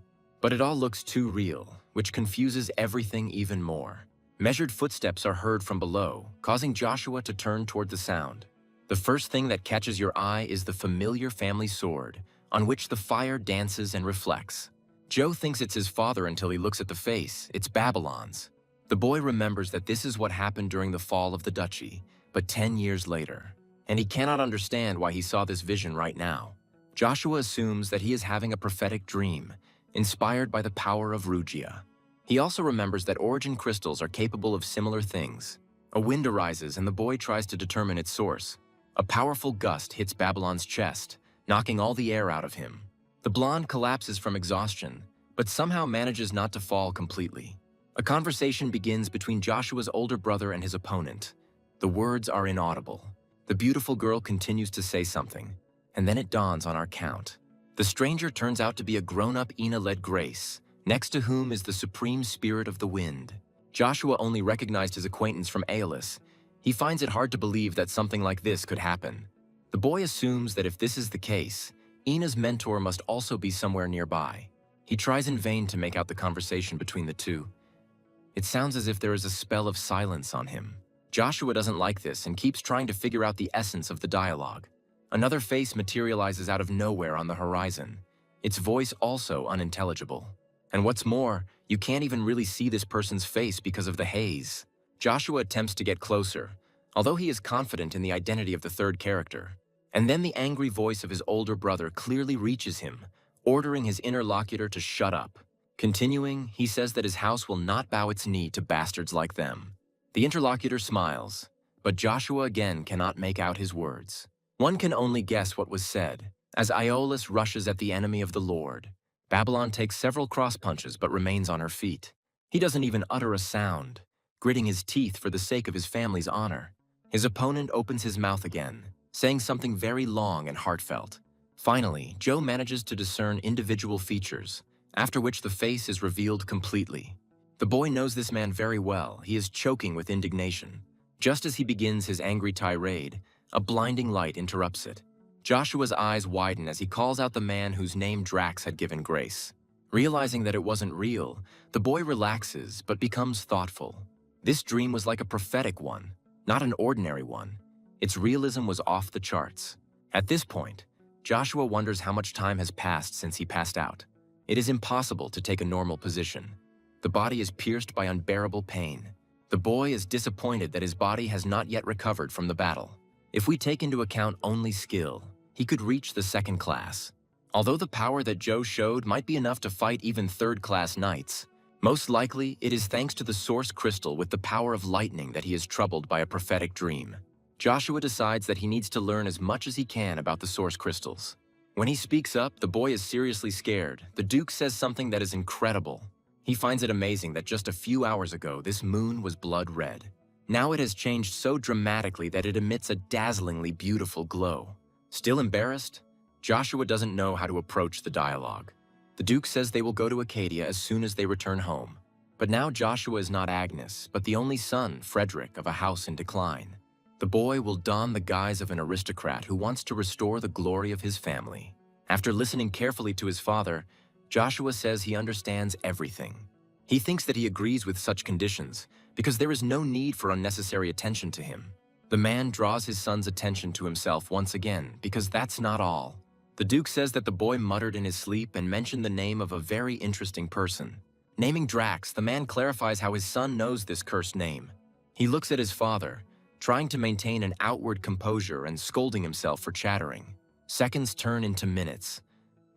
But it all looks too real, which confuses everything even more. Measured footsteps are heard from below, causing Joshua to turn toward the sound. The first thing that catches your eye is the familiar family sword, on which the fire dances and reflects. Joe thinks it's his father until he looks at the face. It's Babylon's. The boy remembers that this is what happened during the fall of the duchy, but 10 years later, and he cannot understand why he saw this vision right now. Joshua assumes that he is having a prophetic dream, inspired by the power of Rugia. He also remembers that origin crystals are capable of similar things. A wind arises and the boy tries to determine its source. A powerful gust hits Babylon's chest, knocking all the air out of him. The blonde collapses from exhaustion, but somehow manages not to fall completely. A conversation begins between Joshua's older brother and his opponent. The words are inaudible. The beautiful girl continues to say something, and then it dawns on our count. The stranger turns out to be a grown-up Ina-led Grace, next to whom is the supreme spirit of the wind. Joshua only recognized his acquaintance from Aeolus. He finds it hard to believe that something like this could happen. The boy assumes that if this is the case, Ina's mentor must also be somewhere nearby. He tries in vain to make out the conversation between the two. It sounds as if there is a spell of silence on him. Joshua doesn't like this and keeps trying to figure out the essence of the dialogue. Another face materializes out of nowhere on the horizon, its voice also unintelligible. And what's more, you can't even really see this person's face because of the haze. Joshua attempts to get closer, although he is confident in the identity of the third character. And then the angry voice of his older brother clearly reaches him, ordering his interlocutor to shut up. Continuing, he says that his house will not bow its knee to bastards like them. The interlocutor smiles, but Joshua again cannot make out his words. One can only guess what was said. As Aeolus rushes at the enemy of the Lord, Babylon takes several cross punches but remains on her feet. He doesn't even utter a sound, gritting his teeth for the sake of his family's honor. His opponent opens his mouth again, saying something very long and heartfelt. Finally, Joe manages to discern individual features, after which the face is revealed completely. The boy knows this man very well. He is choking with indignation. Just as he begins his angry tirade, a blinding light interrupts it. Joshua's eyes widen as he calls out the man whose name Drax had given Grace. Realizing that it wasn't real, the boy relaxes but becomes thoughtful. This dream was like a prophetic one, not an ordinary one. Its realism was off the charts. At this point, Joshua wonders how much time has passed since he passed out. It is impossible to take a normal position. The body is pierced by unbearable pain. The boy is disappointed that his body has not yet recovered from the battle. If we take into account only skill, he could reach the second class. Although the power that Joe showed might be enough to fight even third-class knights, most likely it is thanks to the source crystal with the power of lightning that he is troubled by a prophetic dream. Joshua decides that he needs to learn as much as he can about the source crystals. When he speaks up, the boy is seriously scared. The Duke says something that is incredible. He finds it amazing that just a few hours ago, this moon was blood red. Now it has changed so dramatically that it emits a dazzlingly beautiful glow. Still embarrassed, Joshua doesn't know how to approach the dialogue. The Duke says they will go to Acadia as soon as they return home. But now Joshua is not Agnes, but the only son, Frederick, of a house in decline. The boy will don the guise of an aristocrat who wants to restore the glory of his family. After listening carefully to his father, Joshua says he understands everything. He thinks that he agrees with such conditions because there is no need for unnecessary attention to him. The man draws his son's attention to himself once again because that's not all. The Duke says that the boy muttered in his sleep and mentioned the name of a very interesting person. Naming Drax, the man clarifies how his son knows this cursed name. He looks at his father, trying to maintain an outward composure and scolding himself for chattering. Seconds turn into minutes,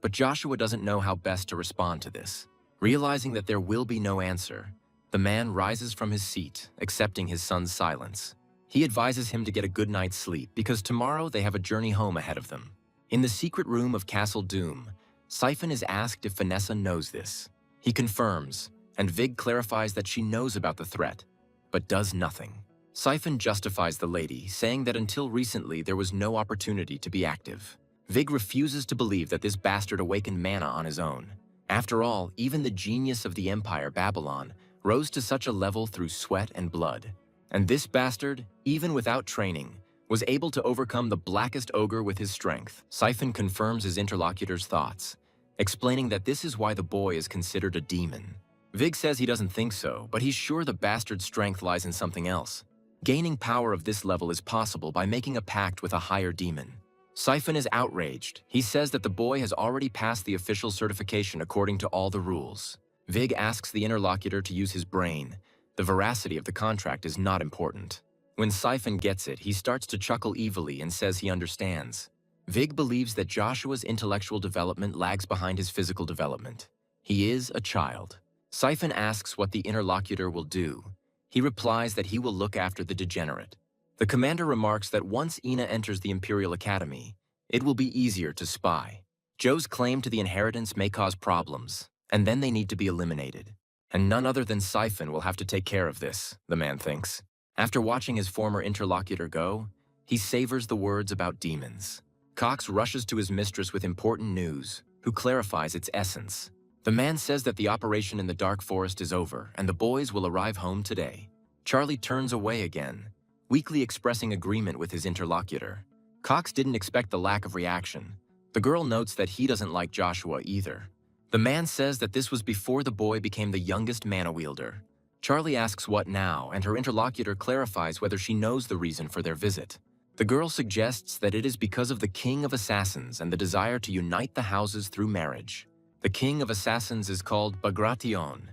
but Joshua doesn't know how best to respond to this. Realizing that there will be no answer, the man rises from his seat, accepting his son's silence. He advises him to get a good night's sleep because tomorrow they have a journey home ahead of them. In the secret room of Castle Doom, Siphon is asked if Vanessa knows this. He confirms, and Vig clarifies that she knows about the threat, but does nothing. Siphon justifies the lady, saying that until recently there was no opportunity to be active. Vig refuses to believe that this bastard awakened mana on his own. After all, even the genius of the Empire, Babylon, rose to such a level through sweat and blood. And this bastard, even without training, was able to overcome the blackest ogre with his strength. Siphon confirms his interlocutor's thoughts, explaining that this is why the boy is considered a demon. Vig says he doesn't think so, but he's sure the bastard's strength lies in something else. Gaining power of this level is possible by making a pact with a higher demon. Siphon is outraged. He says that the boy has already passed the official certification according to all the rules. Vig asks the interlocutor to use his brain. The veracity of the contract is not important. When Siphon gets it, he starts to chuckle evilly and says he understands. Vig believes that Joshua's intellectual development lags behind his physical development. He is a child. Siphon asks what the interlocutor will do. He replies that he will look after the degenerate. The commander remarks that once Ina enters the Imperial Academy, it will be easier to spy. Joe's claim to the inheritance may cause problems, and then they need to be eliminated. And none other than Siphon will have to take care of this, the man thinks. After watching his former interlocutor go, he savors the words about demons. Cox rushes to his mistress with important news, who clarifies its essence. The man says that the operation in the Dark Forest is over, and the boys will arrive home today. Charlie turns away again, weakly expressing agreement with his interlocutor. Cox didn't expect the lack of reaction. The girl notes that he doesn't like Joshua either. The man says that this was before the boy became the youngest mana wielder. Charlie asks what now, and her interlocutor clarifies whether she knows the reason for their visit. The girl suggests that it is because of the King of Assassins and the desire to unite the houses through marriage. The King of Assassins is called Bagration.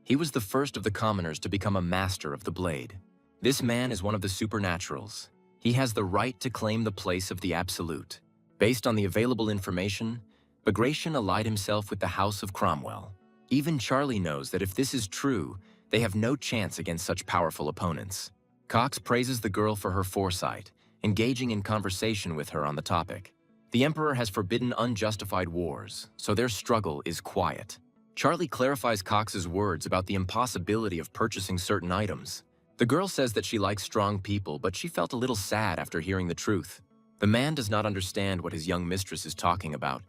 He was the first of the commoners to become a master of the blade. This man is one of the supernaturals. He has the right to claim the place of the absolute. Based on the available information, Bagration allied himself with the House of Cromwell. Even Charlie knows that if this is true, they have no chance against such powerful opponents. Cox praises the girl for her foresight, engaging in conversation with her on the topic. The Emperor has forbidden unjustified wars, so their struggle is quiet. Charlie clarifies Cox's words about the impossibility of purchasing certain items. The girl says that she likes strong people, but she felt a little sad after hearing the truth. The man does not understand what his young mistress is talking about.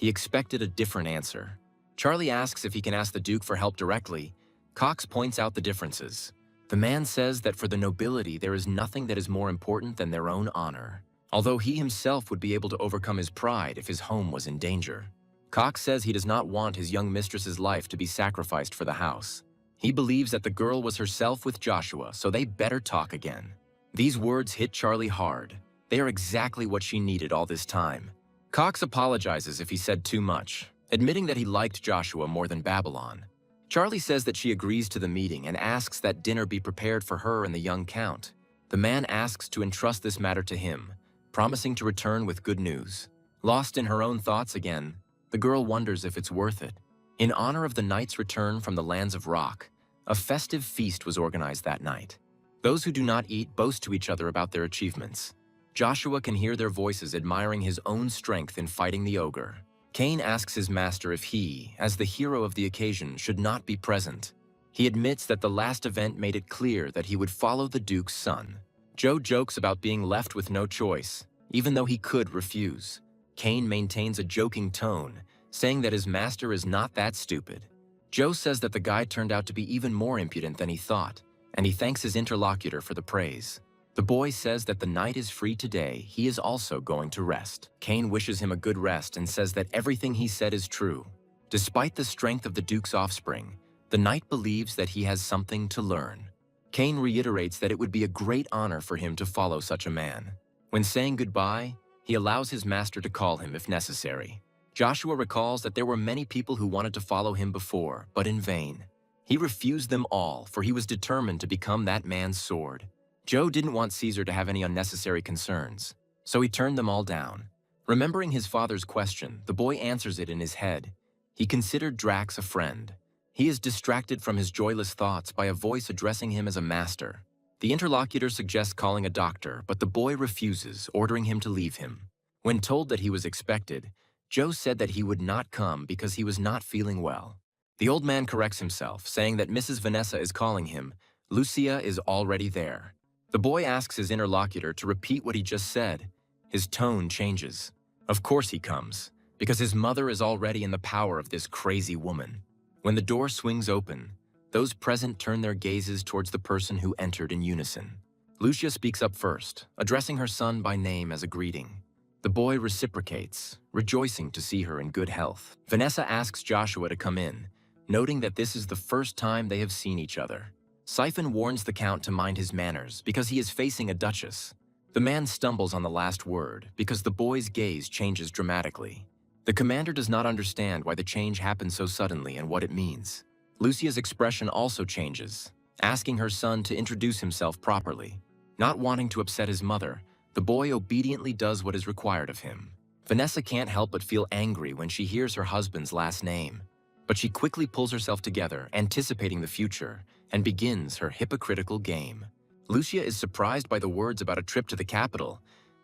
He expected a different answer. Charlie asks if he can ask the Duke for help directly. Cox points out the differences. The man says that for the nobility there is nothing that is more important than their own honor, although he himself would be able to overcome his pride if his home was in danger. Cox says he does not want his young mistress's life to be sacrificed for the house. He believes that the girl was herself with Joshua, so they better talk again. These words hit Charlie hard. They are exactly what she needed all this time. Cox apologizes if he said too much, admitting that he liked Joshua more than Babylon. Charlie says that she agrees to the meeting and asks that dinner be prepared for her and the young count. The man asks to entrust this matter to him, promising to return with good news. Lost in her own thoughts again, the girl wonders if it's worth it. In honor of the knight's return from the lands of rock, a festive feast was organized that night. Those who do not eat boast to each other about their achievements. Joshua can hear their voices admiring his own strength in fighting the ogre. Cain asks his master if he, as the hero of the occasion, should not be present. He admits that the last event made it clear that he would follow the Duke's son. Joe jokes about being left with no choice, even though he could refuse. Cain maintains a joking tone, saying that his master is not that stupid. Joe says that the guy turned out to be even more impudent than he thought, and he thanks his interlocutor for the praise. The boy says that the night is free today, he is also going to rest. Cain wishes him a good rest and says that everything he said is true. Despite the strength of the Duke's offspring, the knight believes that he has something to learn. Cain reiterates that it would be a great honor for him to follow such a man. When saying goodbye, he allows his master to call him if necessary. Joshua recalls that there were many people who wanted to follow him before, but in vain. He refused them all, for he was determined to become that man's sword. Joe didn't want Caesar to have any unnecessary concerns, so he turned them all down. Remembering his father's question, the boy answers it in his head. He considered Drax a friend. He is distracted from his joyless thoughts by a voice addressing him as a master. The interlocutor suggests calling a doctor, but the boy refuses, ordering him to leave him. When told that he was expected, Joe said that he would not come because he was not feeling well. The old man corrects himself, saying that Mrs. Vanessa is calling him. Lucia is already there. The boy asks his interlocutor to repeat what he just said. His tone changes. Of course he comes, because his mother is already in the power of this crazy woman. When the door swings open, those present turn their gazes towards the person who entered in unison. Lucia speaks up first, addressing her son by name as a greeting. The boy reciprocates, rejoicing to see her in good health. Vanessa asks Joshua to come in, noting that this is the first time they have seen each other. Siphon warns the Count to mind his manners because he is facing a duchess. The man stumbles on the last word because the boy's gaze changes dramatically. The commander does not understand why the change happened so suddenly and what it means. Lucia's expression also changes, asking her son to introduce himself properly. Not wanting to upset his mother, the boy obediently does what is required of him. Vanessa can't help but feel angry when she hears her husband's last name, but she quickly pulls herself together, anticipating the future, and begins her hypocritical game. Lucia is surprised by the words about a trip to the capital.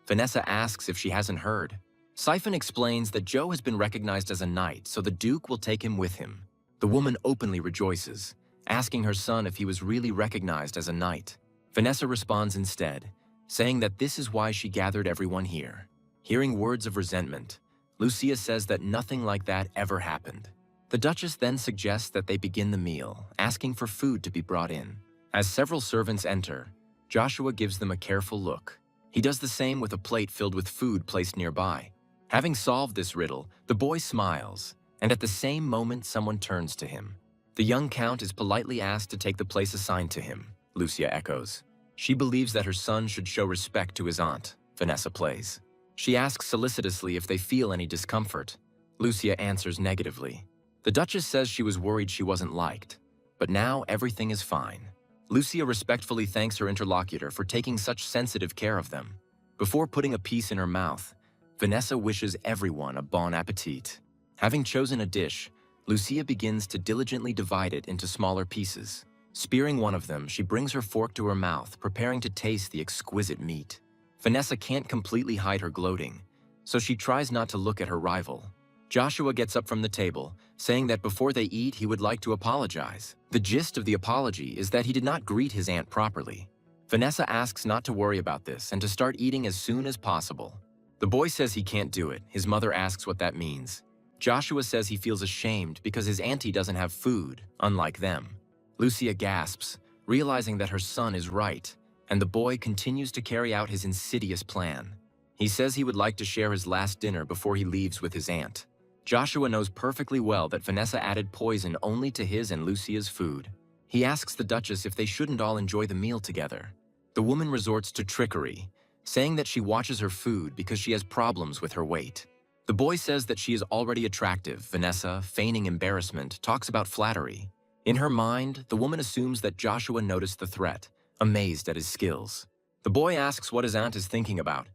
Vanessa asks if she hasn't heard. Siphon explains that Joe has been recognized as a knight, so the Duke will take him with him. The woman openly rejoices, asking her son if he was really recognized as a knight. Vanessa responds instead, saying that this is why she gathered everyone here. Hearing words of resentment, Lucia says that nothing like that ever happened. The Duchess then suggests that they begin the meal, asking for food to be brought in. As several servants enter, Joshua gives them a careful look. He does the same with a plate filled with food placed nearby. Having solved this riddle, the boy smiles, and at the same moment someone turns to him. The young count is politely asked to take the place assigned to him, Lucia echoes. She believes that her son should show respect to his aunt, Vanessa plays. She asks solicitously if they feel any discomfort. Lucia answers negatively. The Duchess says she was worried she wasn't liked, but now everything is fine. Lucia respectfully thanks her interlocutor for taking such sensitive care of them. Before putting a piece in her mouth, Vanessa wishes everyone a bon appetit. Having chosen a dish, Lucia begins to diligently divide it into smaller pieces. Spearing one of them, she brings her fork to her mouth, preparing to taste the exquisite meat. Vanessa can't completely hide her gloating, so she tries not to look at her rival. Joshua gets up from the table, saying that before they eat, he would like to apologize. The gist of the apology is that he did not greet his aunt properly. Vanessa asks not to worry about this and to start eating as soon as possible. The boy says he can't do it. His mother asks what that means. Joshua says he feels ashamed because his auntie doesn't have food, unlike them. Lucia gasps, realizing that her son is right, and the boy continues to carry out his insidious plan. He says he would like to share his last dinner before he leaves with his aunt. Joshua knows perfectly well that Vanessa added poison only to his and Lucia's food. He asks the Duchess if they shouldn't all enjoy the meal together. The woman resorts to trickery, saying that she watches her food because she has problems with her weight. The boy says that she is already attractive. Vanessa, feigning embarrassment, talks about flattery. In her mind, the woman assumes that Joshua noticed the threat, amazed at his skills. The boy asks what his aunt is thinking about.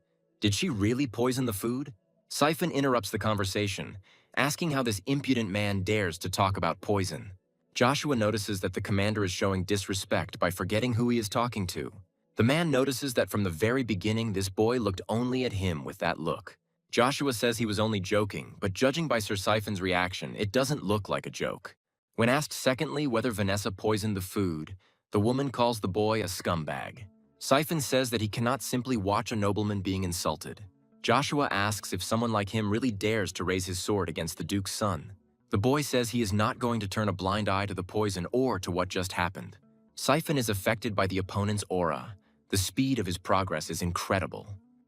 Did she really poison the food? Siphon interrupts the conversation, asking how this impudent man dares to talk about poison. Joshua notices that the commander is showing disrespect by forgetting who he is talking to. The man notices that from the very beginning, this boy looked only at him with that look. Joshua says he was only joking, but judging by Sir Siphon's reaction, it doesn't look like a joke. When asked secondly whether Vanessa poisoned the food, the woman calls the boy a scumbag. Siphon says that he cannot simply watch a nobleman being insulted. Joshua asks if someone like him really dares to raise his sword against the Duke's son. The boy says he is not going to turn a blind eye to the poison or to what just happened. Siphon is affected by the opponent's aura. The speed of his progress is incredible.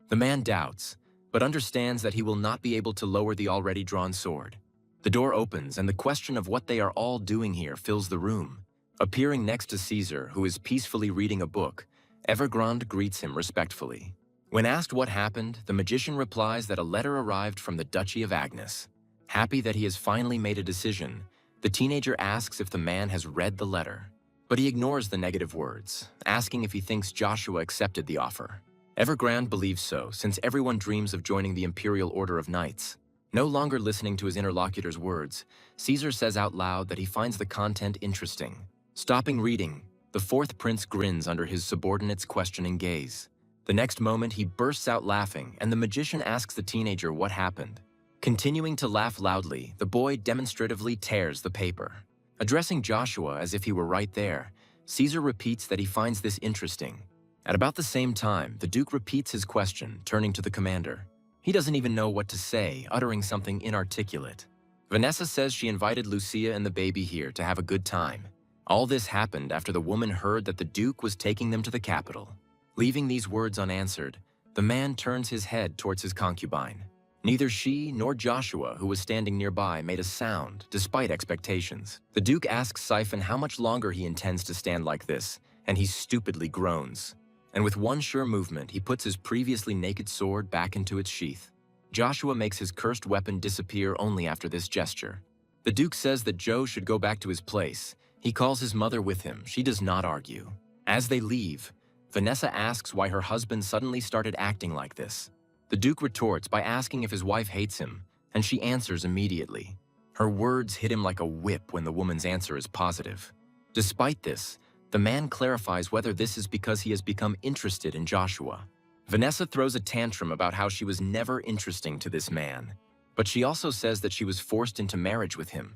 The man doubts, but understands that he will not be able to lower the already drawn sword. The door opens, and the question of what they are all doing here fills the room. Appearing next to Caesar, who is peacefully reading a book, Evergrande greets him respectfully. When asked what happened, the magician replies that a letter arrived from the Duchy of Agnes. Happy that he has finally made a decision, the teenager asks if the man has read the letter. But he ignores the negative words, asking if he thinks Joshua accepted the offer. Evergrande believes so, since everyone dreams of joining the Imperial Order of Knights. No longer listening to his interlocutor's words, Caesar says out loud that he finds the content interesting. Stopping reading, The fourth prince grins under his subordinate's questioning gaze. The next moment, he bursts out laughing, and the magician asks the teenager what happened. Continuing to laugh loudly, the boy demonstratively tears the paper. Addressing Joshua as if he were right there, Caesar repeats that he finds this interesting. At about the same time, the Duke repeats his question, turning to the commander. He doesn't even know what to say, uttering something inarticulate. Vanessa says she invited Lucia and the baby here to have a good time. All this happened after the woman heard that the Duke was taking them to the capital. Leaving these words unanswered, the man turns his head towards his concubine. Neither she nor Joshua, who was standing nearby, made a sound, despite expectations. The Duke asks Siphon how much longer he intends to stand like this, and he stupidly groans. And with one sure movement, he puts his previously naked sword back into its sheath. Joshua makes his cursed weapon disappear only after this gesture. The Duke says that Joe should go back to his place. He calls his mother with him. She does not argue. As they leave, Vanessa asks why her husband suddenly started acting like this. The Duke retorts by asking if his wife hates him, and she answers immediately. Her words hit him like a whip when the woman's answer is positive. Despite this, the man clarifies whether this is because he has become interested in Joshua. Vanessa throws a tantrum about how she was never interesting to this man, but she also says that she was forced into marriage with him.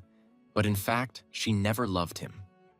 But in fact, she never loved him.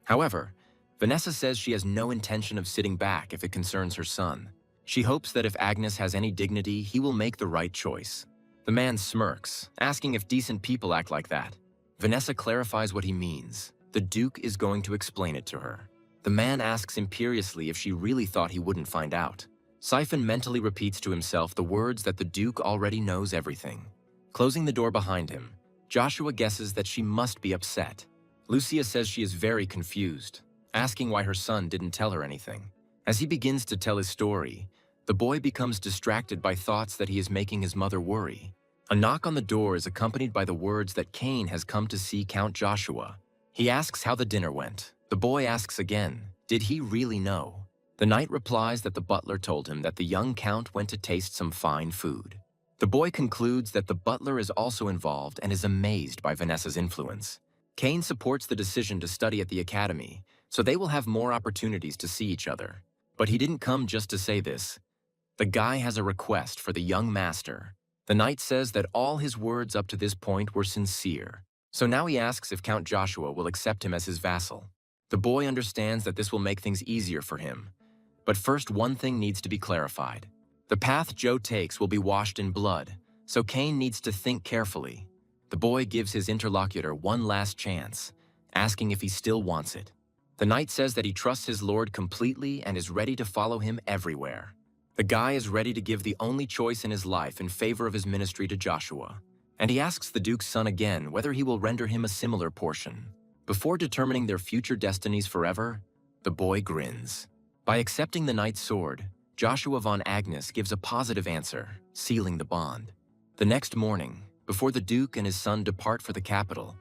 However, Vanessa says she has no intention of sitting back if it concerns her son. She hopes that if Agnes has any dignity, he will make the right choice. The man smirks, asking if decent people act like that. Vanessa clarifies what he means. The Duke is going to explain it to her. The man asks imperiously if she really thought he wouldn't find out. Siphon mentally repeats to himself the words that the Duke already knows everything. Closing the door behind him, Joshua guesses that she must be upset. Lucia says she is very confused, asking why her son didn't tell her anything. As he begins to tell his story, the boy becomes distracted by thoughts that he is making his mother worry. A knock on the door is accompanied by the words that Cain has come to see Count Joshua. He asks how the dinner went. The boy asks again, did he really know? The knight replies that the butler told him that the young count went to taste some fine food. The boy concludes that the butler is also involved and is amazed by Vanessa's influence. Cain supports the decision to study at the academy, so they will have more opportunities to see each other. But he didn't come just to say this. The guy has a request for the young master. The knight says that all his words up to this point were sincere. So now he asks if Count Joshua will accept him as his vassal. The boy understands that this will make things easier for him. But first, one thing needs to be clarified. The path Joe takes will be washed in blood, so Cain needs to think carefully. The boy gives his interlocutor one last chance, asking if he still wants it. The knight says that he trusts his lord completely and is ready to follow him everywhere. The guy is ready to give the only choice in his life in favor of his ministry to Joshua. And he asks the Duke's son again whether he will render him a similar portion. Before determining their future destinies forever, the boy grins. By accepting the knight's sword, Joshua von Agnes gives a positive answer, sealing the bond. The next morning, before the Duke and his son depart for the capital,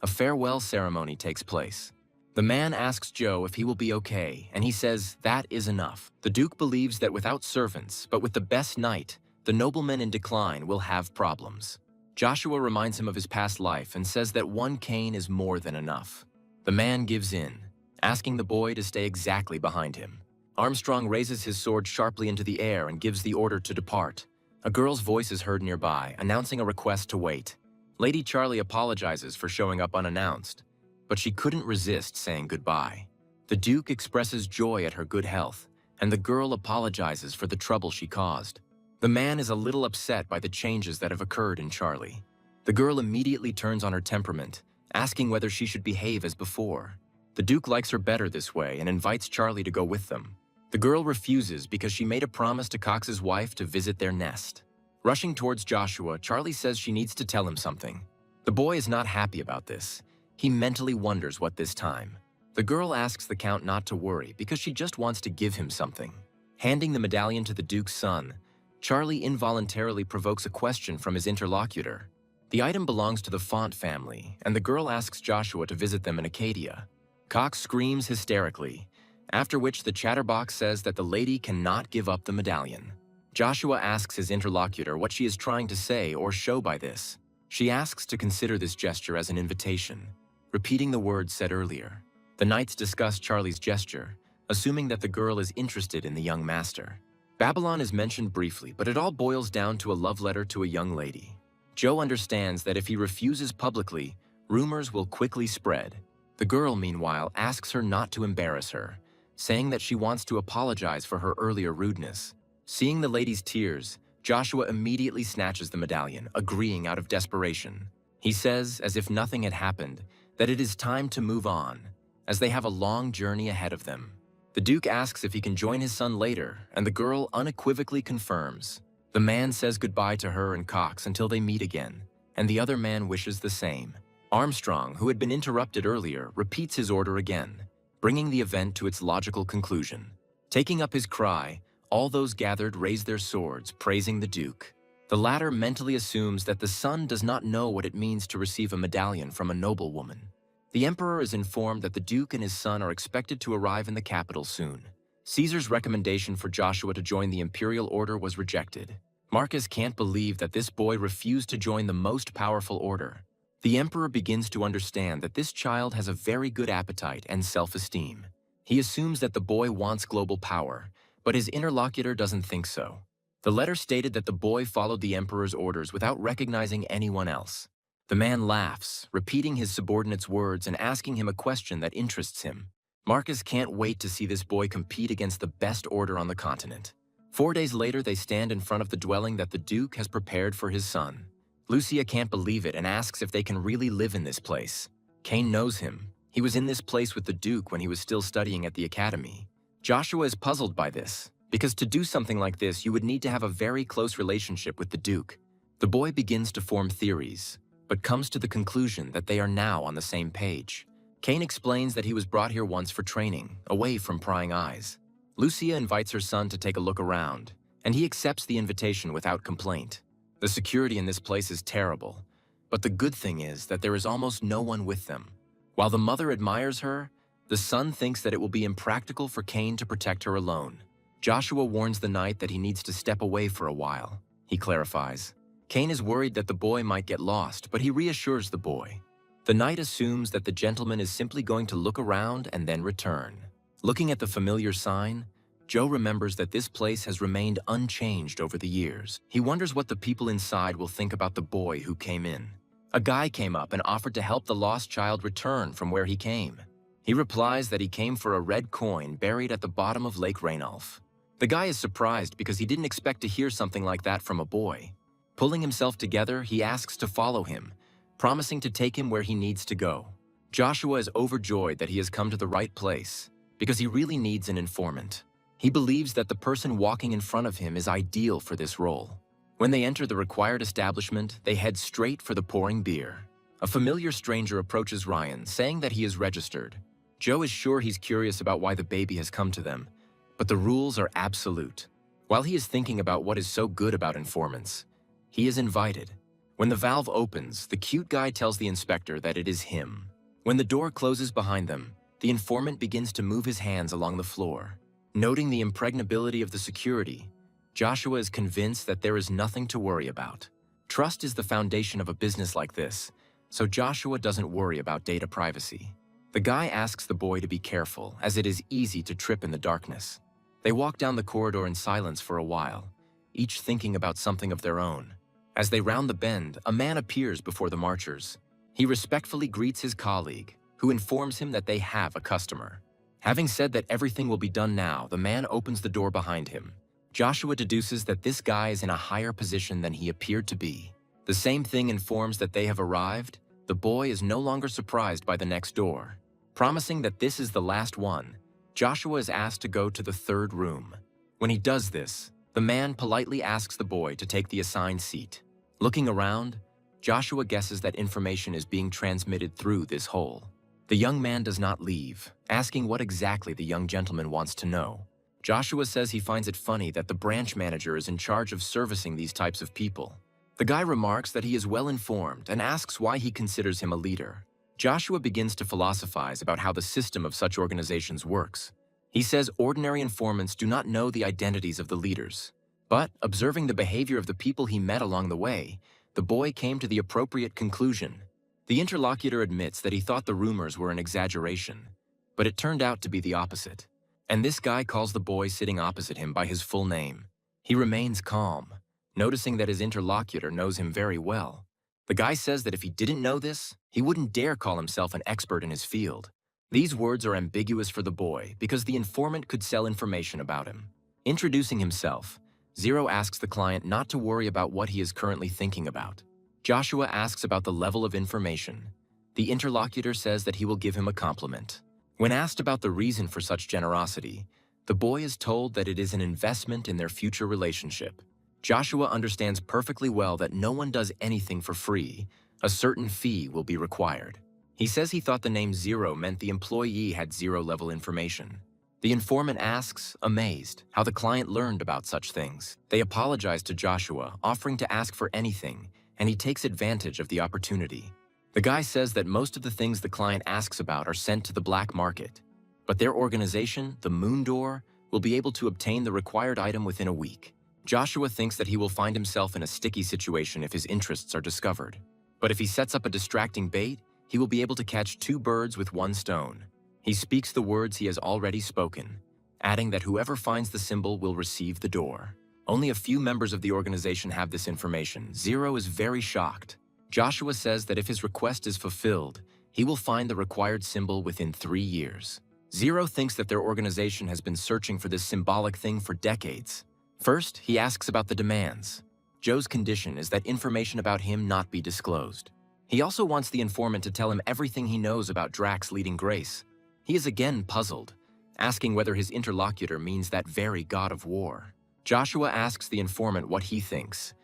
a farewell ceremony takes place. The man asks Joe if he will be okay, and he says that is enough. The Duke believes that without servants, but with the best knight, the nobleman in decline will have problems. Joshua reminds him of his past life and says that one cane is more than enough. The man gives in, asking the boy to stay exactly behind him. Armstrong raises his sword sharply into the air and gives the order to depart. A girl's voice is heard nearby, announcing a request to wait. Lady Charlie apologizes for showing up unannounced, but she couldn't resist saying goodbye. The Duke expresses joy at her good health, and the girl apologizes for the trouble she caused. The man is a little upset by the changes that have occurred in Charlie. The girl immediately turns on her temperament, asking whether she should behave as before. The Duke likes her better this way and invites Charlie to go with them. The girl refuses because she made a promise to Cox's wife to visit their nest. Rushing towards Joshua, Charlie says she needs to tell him something. The boy is not happy about this. He mentally wonders what this time. The girl asks the Count not to worry because she just wants to give him something. Handing the medallion to the Duke's son, Charlie involuntarily provokes a question from his interlocutor. The item belongs to the Font family, and the girl asks Joshua to visit them in Acadia. Cox screams hysterically, after which the chatterbox says that the lady cannot give up the medallion. Joshua asks his interlocutor what she is trying to say or show by this. She asks to consider this gesture as an invitation, repeating the words said earlier. The knights discuss Charlie's gesture, assuming that the girl is interested in the young master. Babylon is mentioned briefly, but it all boils down to a love letter to a young lady. Joe understands that if he refuses publicly, rumors will quickly spread. The girl, meanwhile, asks her not to embarrass her, saying that she wants to apologize for her earlier rudeness. Seeing the lady's tears, Joshua immediately snatches the medallion, agreeing out of desperation. He says, as if nothing had happened, that it is time to move on, as they have a long journey ahead of them. The Duke asks if he can join his son later, and the girl unequivocally confirms. The man says goodbye to her and Cox until they meet again, and the other man wishes the same. Armstrong, who had been interrupted earlier, repeats his order again, bringing the event to its logical conclusion. Taking up his cry, all those gathered raise their swords, praising the Duke. The latter mentally assumes that the son does not know what it means to receive a medallion from a noblewoman. The Emperor is informed that the Duke and his son are expected to arrive in the capital soon. Caesar's recommendation for Joshua to join the Imperial Order was rejected. Marcus can't believe that this boy refused to join the most powerful order. The Emperor begins to understand that this child has a very good appetite and self-esteem. He assumes that the boy wants global power, but his interlocutor doesn't think so. The letter stated that the boy followed the Emperor's orders without recognizing anyone else. The man laughs, repeating his subordinate's words and asking him a question that interests him. Marcus can't wait to see this boy compete against the best order on the continent. 4 days later, they stand in front of the dwelling that the Duke has prepared for his son. Lucia can't believe it and asks if they can really live in this place. Kane knows him. He was in this place with the Duke when he was still studying at the academy. Joshua is puzzled by this, because to do something like this, you would need to have a very close relationship with the Duke. The boy begins to form theories, but comes to the conclusion that they are now on the same page. Kane explains that he was brought here once for training, away from prying eyes. Lucia invites her son to take a look around, and he accepts the invitation without complaint. The security in this place is terrible, but the good thing is that there is almost no one with them. While the mother admires her, the son thinks that it will be impractical for Kane to protect her alone. Joshua warns the knight that he needs to step away for a while. He clarifies. Kane is worried that the boy might get lost, but he reassures the boy. The knight assumes that the gentleman is simply going to look around and then return. Looking at the familiar sign, Joe remembers that this place has remained unchanged over the years. He wonders what the people inside will think about the boy who came in. A guy came up and offered to help the lost child return from where he came. He replies that he came for a red coin buried at the bottom of Lake Rainulf. The guy is surprised because he didn't expect to hear something like that from a boy. Pulling himself together, he asks to follow him, promising to take him where he needs to go. Joshua is overjoyed that he has come to the right place, because he really needs an informant. He believes that the person walking in front of him is ideal for this role. When they enter the required establishment, they head straight for the pouring beer. A familiar stranger approaches Ryan, saying that he is registered. Joe is sure he's curious about why the baby has come to them, but the rules are absolute. While he is thinking about what is so good about informants, he is invited. When the valve opens, the cute guy tells the inspector that it is him. When the door closes behind them, the informant begins to move his hands along the floor. Noting the impregnability of the security, Joshua is convinced that there is nothing to worry about. Trust is the foundation of a business like this, so Joshua doesn't worry about data privacy. The guy asks the boy to be careful, as it is easy to trip in the darkness. They walk down the corridor in silence for a while, each thinking about something of their own. As they round the bend, a man appears before the marchers. He respectfully greets his colleague, who informs him that they have a customer. Having said that everything will be done now, the man opens the door behind him. Joshua deduces that this guy is in a higher position than he appeared to be. The same thing informs that they have arrived. The boy is no longer surprised by the next door. Promising that this is the last one, Joshua is asked to go to the third room. When he does this, the man politely asks the boy to take the assigned seat. Looking around, Joshua guesses that information is being transmitted through this hole. The young man does not leave, asking what exactly the young gentleman wants to know. Joshua says he finds it funny that the branch manager is in charge of servicing these types of people. The guy remarks that he is well informed and asks why he considers him a leader. Joshua begins to philosophize about how the system of such organizations works. He says ordinary informants do not know the identities of the leaders. But, observing the behavior of the people he met along the way, the boy came to the appropriate conclusion. The interlocutor admits that he thought the rumors were an exaggeration, but it turned out to be the opposite. And this guy calls the boy sitting opposite him by his full name. He remains calm, noticing that his interlocutor knows him very well. The guy says that if he didn't know this, he wouldn't dare call himself an expert in his field. These words are ambiguous for the boy because the informant could sell information about him. Introducing himself, Zero asks the client not to worry about what he is currently thinking about. Joshua asks about the level of information. The interlocutor says that he will give him a compliment. When asked about the reason for such generosity, the boy is told that it is an investment in their future relationship. Joshua understands perfectly well that no one does anything for free. A certain fee will be required. He says he thought the name Zero meant the employee had zero-level information. The informant asks, amazed, how the client learned about such things. They apologize to Joshua, offering to ask for anything, and he takes advantage of the opportunity. The guy says that most of the things the client asks about are sent to the black market, but their organization, the Moon Door, will be able to obtain the required item within a week. Joshua thinks that he will find himself in a sticky situation if his interests are discovered. But if he sets up a distracting bait, he will be able to catch two birds with one stone. He speaks the words he has already spoken, adding that whoever finds the symbol will receive the door. Only a few members of the organization have this information. Zero is very shocked. Joshua says that if his request is fulfilled, he will find the required symbol within 3 years. Zero thinks that their organization has been searching for this symbolic thing for decades. First, he asks about the demands. Joe's condition is that information about him not be disclosed. He also wants the informant to tell him everything he knows about Drax leading Grace. He is again puzzled, asking whether his interlocutor means that very god of war. Joshua asks the informant what he thinks.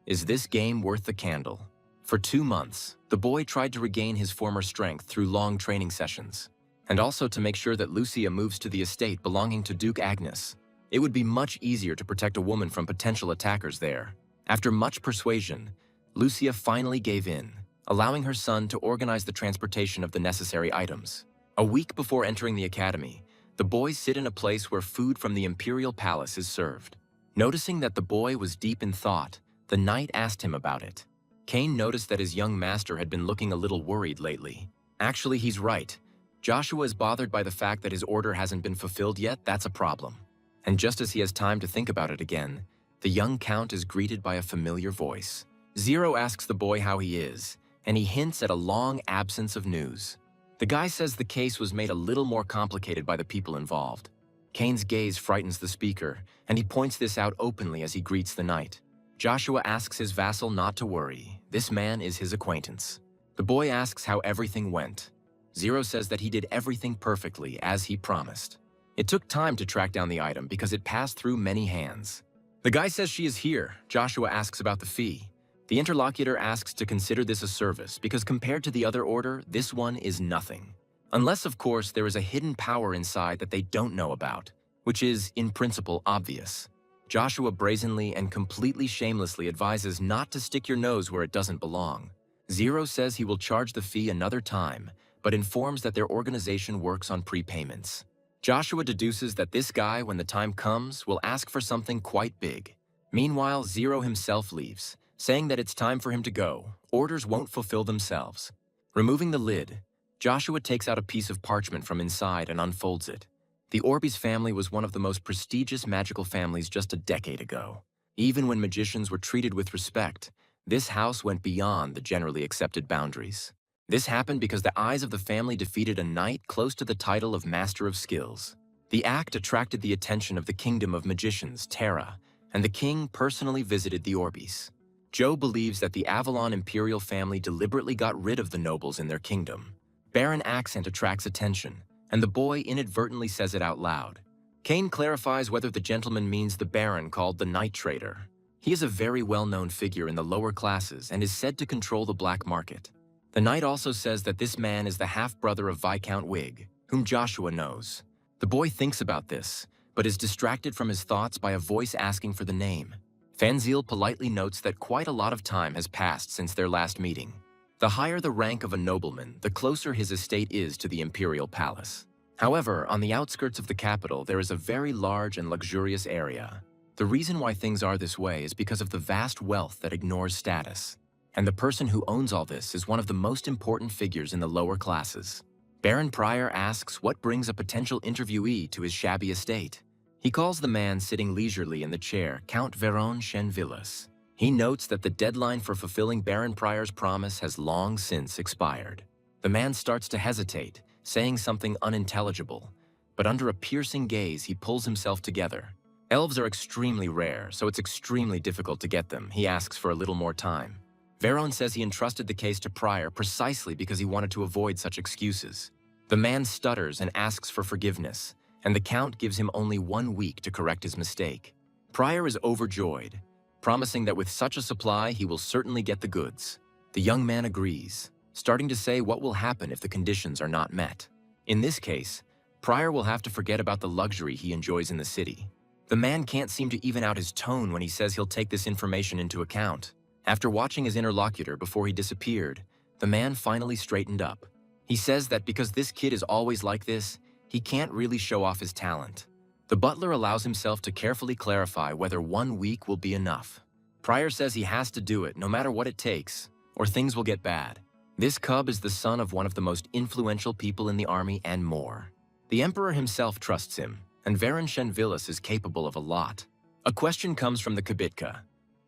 Is this game worth the candle? For 2 months, the boy tried to regain his former strength through long training sessions, and also to make sure that Lucia moves to the estate belonging to Duke Agnes. It would be much easier to protect a woman from potential attackers there. After much persuasion, Lucia finally gave in, allowing her son to organize the transportation of the necessary items. A week before entering the academy, the boys sit in a place where food from the Imperial Palace is served. Noticing that the boy was deep in thought, the knight asked him about it. Kane noticed that his young master had been looking a little worried lately. Actually, he's right. Joshua is bothered by the fact that his order hasn't been fulfilled yet. That's a problem. And just as he has time to think about it again, the young count is greeted by a familiar voice. Zero asks the boy how he is, and he hints at a long absence of news. The guy says the case was made a little more complicated by the people involved. Kane's gaze frightens the speaker, and he points this out openly as he greets the knight. Joshua asks his vassal not to worry. This man is his acquaintance. The boy asks how everything went. Zero says that he did everything perfectly, as he promised. It took time to track down the item because it passed through many hands. The guy says she is here. Joshua asks about the fee. The interlocutor asks to consider this a service because compared to the other order, this one is nothing. Unless, of course, there is a hidden power inside that they don't know about, which is, in principle, obvious. Joshua brazenly and completely shamelessly advises not to stick your nose where it doesn't belong. Zero says he will charge the fee another time, but informs that their organization works on prepayments. Joshua deduces that this guy, when the time comes, will ask for something quite big. Meanwhile, Zero himself leaves, saying that it's time for him to go. Orders won't fulfill themselves. Removing the lid, Joshua takes out a piece of parchment from inside and unfolds it. The Orbeez family was one of the most prestigious magical families just a decade ago. Even when magicians were treated with respect, this house went beyond the generally accepted boundaries. This happened because the eyes of the family defeated a knight close to the title of Master of Skills. The act attracted the attention of the Kingdom of Magicians, Terra, and the king personally visited the Orbeez. Joe believes that the Avalon Imperial family deliberately got rid of the nobles in their kingdom. Barren accent attracts attention, and the boy inadvertently says it out loud. Kane clarifies whether the gentleman means the Baron called the Night Trader. He is a very well-known figure in the lower classes and is said to control the black market. The knight also says that this man is the half-brother of Viscount Wig, whom Joshua knows. The boy thinks about this, but is distracted from his thoughts by a voice asking for the name. Fanzil politely notes that quite a lot of time has passed since their last meeting. The higher the rank of a nobleman, the closer his estate is to the Imperial Palace. However, on the outskirts of the capital, there is a very large and luxurious area. The reason why things are this way is because of the vast wealth that ignores status. And the person who owns all this is one of the most important figures in the lower classes. Baron Pryor asks what brings a potential interviewee to his shabby estate. He calls the man sitting leisurely in the chair Count Veron Chenvillas. He notes that the deadline for fulfilling Baron Pryor's promise has long since expired. The man starts to hesitate, saying something unintelligible, but under a piercing gaze he pulls himself together. Elves are extremely rare, so it's extremely difficult to get them. He asks for a little more time. Veron says he entrusted the case to Pryor precisely because he wanted to avoid such excuses. The man stutters and asks for forgiveness, and the Count gives him only 1 week to correct his mistake. Pryor is overjoyed, promising that with such a supply he will certainly get the goods. The young man agrees, starting to say what will happen if the conditions are not met. In this case, Pryor will have to forget about the luxury he enjoys in the city. The man can't seem to even out his tone when he says he'll take this information into account. After watching his interlocutor before he disappeared, the man finally straightened up. He says that because this kid is always like this, he can't really show off his talent. The butler allows himself to carefully clarify whether 1 week will be enough. Pryor says he has to do it no matter what it takes, or things will get bad. This cub is the son of one of the most influential people in the army and more. The emperor himself trusts him, and Veron Chenvillas is capable of a lot. A question comes from the Kibitka.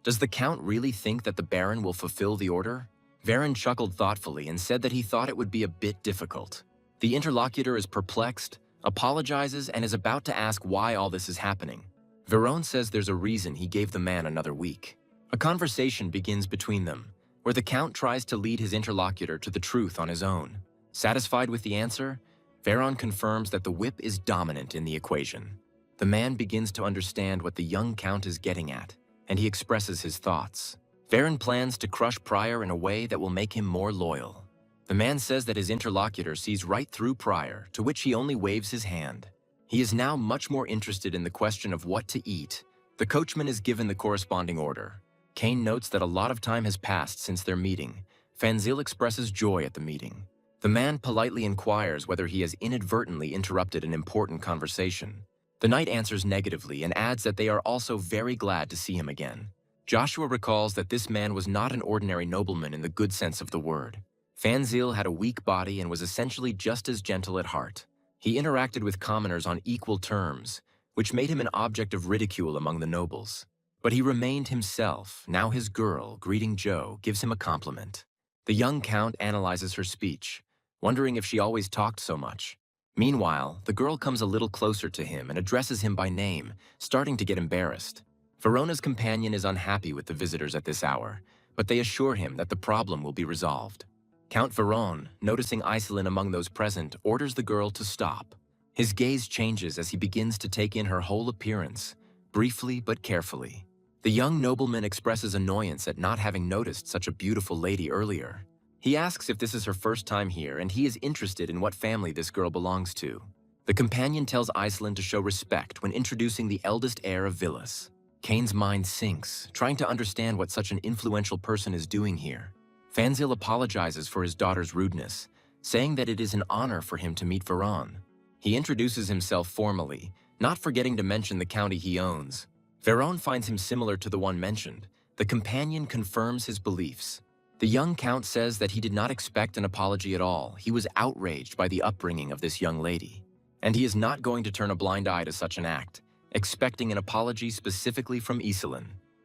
Does the Count really think that the Baron will fulfill the order? Veron chuckled thoughtfully and said that he thought it would be a bit difficult. The interlocutor is perplexed, apologizes, and is about to ask why all this is happening. Veron says there's a reason he gave the man another week. A conversation begins between them, where the Count tries to lead his interlocutor to the truth on his own. Satisfied with the answer, Veron confirms that the whip is dominant in the equation. The man begins to understand what the young Count is getting at, and he expresses his thoughts. Veron plans to crush Pryor in a way that will make him more loyal. The man says that his interlocutor sees right through Pryor, to which he only waves his hand. He is now much more interested in the question of what to eat. The coachman is given the corresponding order. Kane notes that a lot of time has passed since their meeting. Fanzil expresses joy at the meeting. The man politely inquires whether he has inadvertently interrupted an important conversation. The knight answers negatively and adds that they are also very glad to see him again. Joshua recalls that this man was not an ordinary nobleman in the good sense of the word. Fanzil had a weak body and was essentially just as gentle at heart. He interacted with commoners on equal terms, which made him an object of ridicule among the nobles. But he remained himself. Now his girl, greeting Joe, gives him a compliment. The young Count analyzes her speech, wondering if she always talked so much. Meanwhile, the girl comes a little closer to him and addresses him by name, starting to get embarrassed. Verona's companion is unhappy with the visitors at this hour, but they assure him that the problem will be resolved. Count Veron, noticing Iselin among those present, orders the girl to stop. His gaze changes as he begins to take in her whole appearance, briefly but carefully. The young nobleman expresses annoyance at not having noticed such a beautiful lady earlier. He asks if this is her first time here, and he is interested in what family this girl belongs to. The companion tells Iselin to show respect when introducing the eldest heir of Villas. Kane's mind sinks, trying to understand what such an influential person is doing here. Fanzil apologizes for his daughter's rudeness, saying that it is an honor for him to meet Veron. He introduces himself formally, not forgetting to mention the county he owns. Veron finds him similar to the one mentioned. The companion confirms his beliefs. The young Count says that he did not expect an apology at all. He was outraged by the upbringing of this young lady. And he is not going to turn a blind eye to such an act, expecting an apology specifically from Iselin.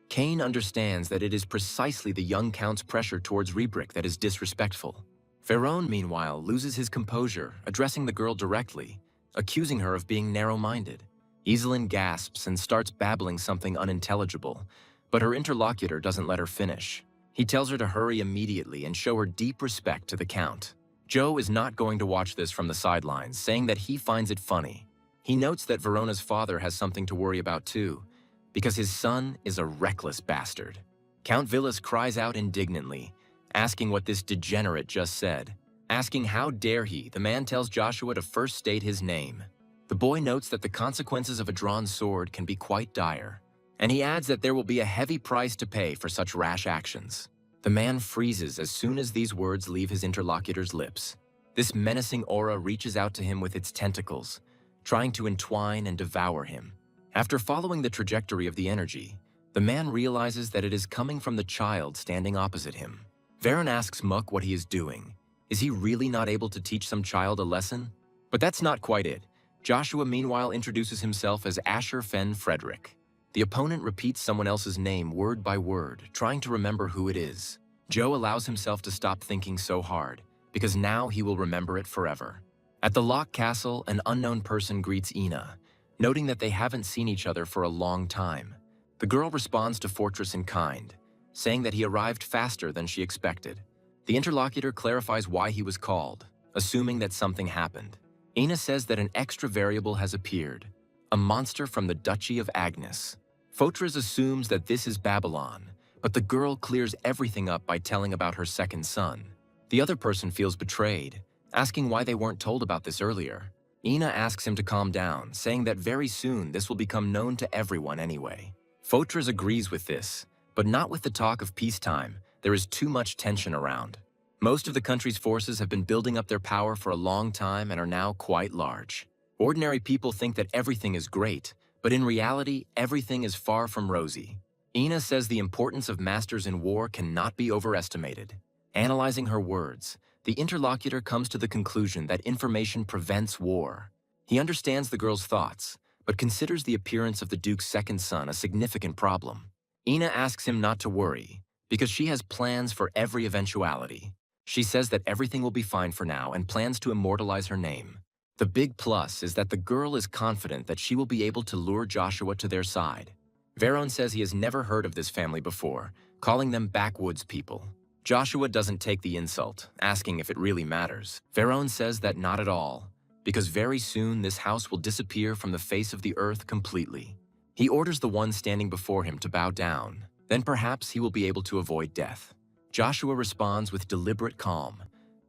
Kane understands that it is precisely the young Count's pressure towards Rebrick that is disrespectful. Veron, meanwhile, loses his composure, addressing the girl directly, accusing her of being narrow-minded. Iselin gasps and starts babbling something unintelligible, but her interlocutor doesn't let her finish. He tells her to hurry immediately and show her deep respect to the Count. Joe is not going to watch this from the sidelines, saying that he finds it funny. He notes that Verona's father has something to worry about too, because his son is a reckless bastard. Count Villas cries out indignantly, asking what this degenerate just said. Asking how dare he, the man tells Joshua to first state his name. The boy notes that the consequences of a drawn sword can be quite dire, and he adds that there will be a heavy price to pay for such rash actions. The man freezes as soon as these words leave his interlocutor's lips. This menacing aura reaches out to him with its tentacles, trying to entwine and devour him. After following the trajectory of the energy, the man realizes that it is coming from the child standing opposite him. Veron asks Muck what he is doing. Is he really not able to teach some child a lesson? But that's not quite it. Joshua meanwhile introduces himself as Asher Fen Frederick. The opponent repeats someone else's name word by word, trying to remember who it is. Joe allows himself to stop thinking so hard, because now he will remember it forever. At the Lock Castle, an unknown person greets Ina, noting that they haven't seen each other for a long time. The girl responds to Fortress in kind, saying that he arrived faster than she expected. The interlocutor clarifies why he was called, assuming that something happened. Ina says that an extra variable has appeared, a monster from the Duchy of Agnes. Fortress assumes that this is Babylon, but the girl clears everything up by telling about her second son. The other person feels betrayed, asking why they weren't told about this earlier. Ina asks him to calm down, saying that very soon this will become known to everyone anyway. Fortress agrees with this, but not with the talk of peacetime. There is too much tension around. Most of the country's forces have been building up their power for a long time and are now quite large. Ordinary people think that everything is great, but in reality, everything is far from rosy. Ina says the importance of masters in war cannot be overestimated. Analyzing her words, the interlocutor comes to the conclusion that information prevents war. He understands the girl's thoughts, but considers the appearance of the Duke's second son a significant problem. Ina asks him not to worry, because she has plans for every eventuality. She says that everything will be fine for now and plans to immortalize her name. The big plus is that the girl is confident that she will be able to lure Joshua to their side. Veron says he has never heard of this family before, calling them backwoods people. Joshua doesn't take the insult, asking if it really matters. Veron says that not at all, because very soon this house will disappear from the face of the earth completely. He orders the one standing before him to bow down, then perhaps he will be able to avoid death. Joshua responds with deliberate calm,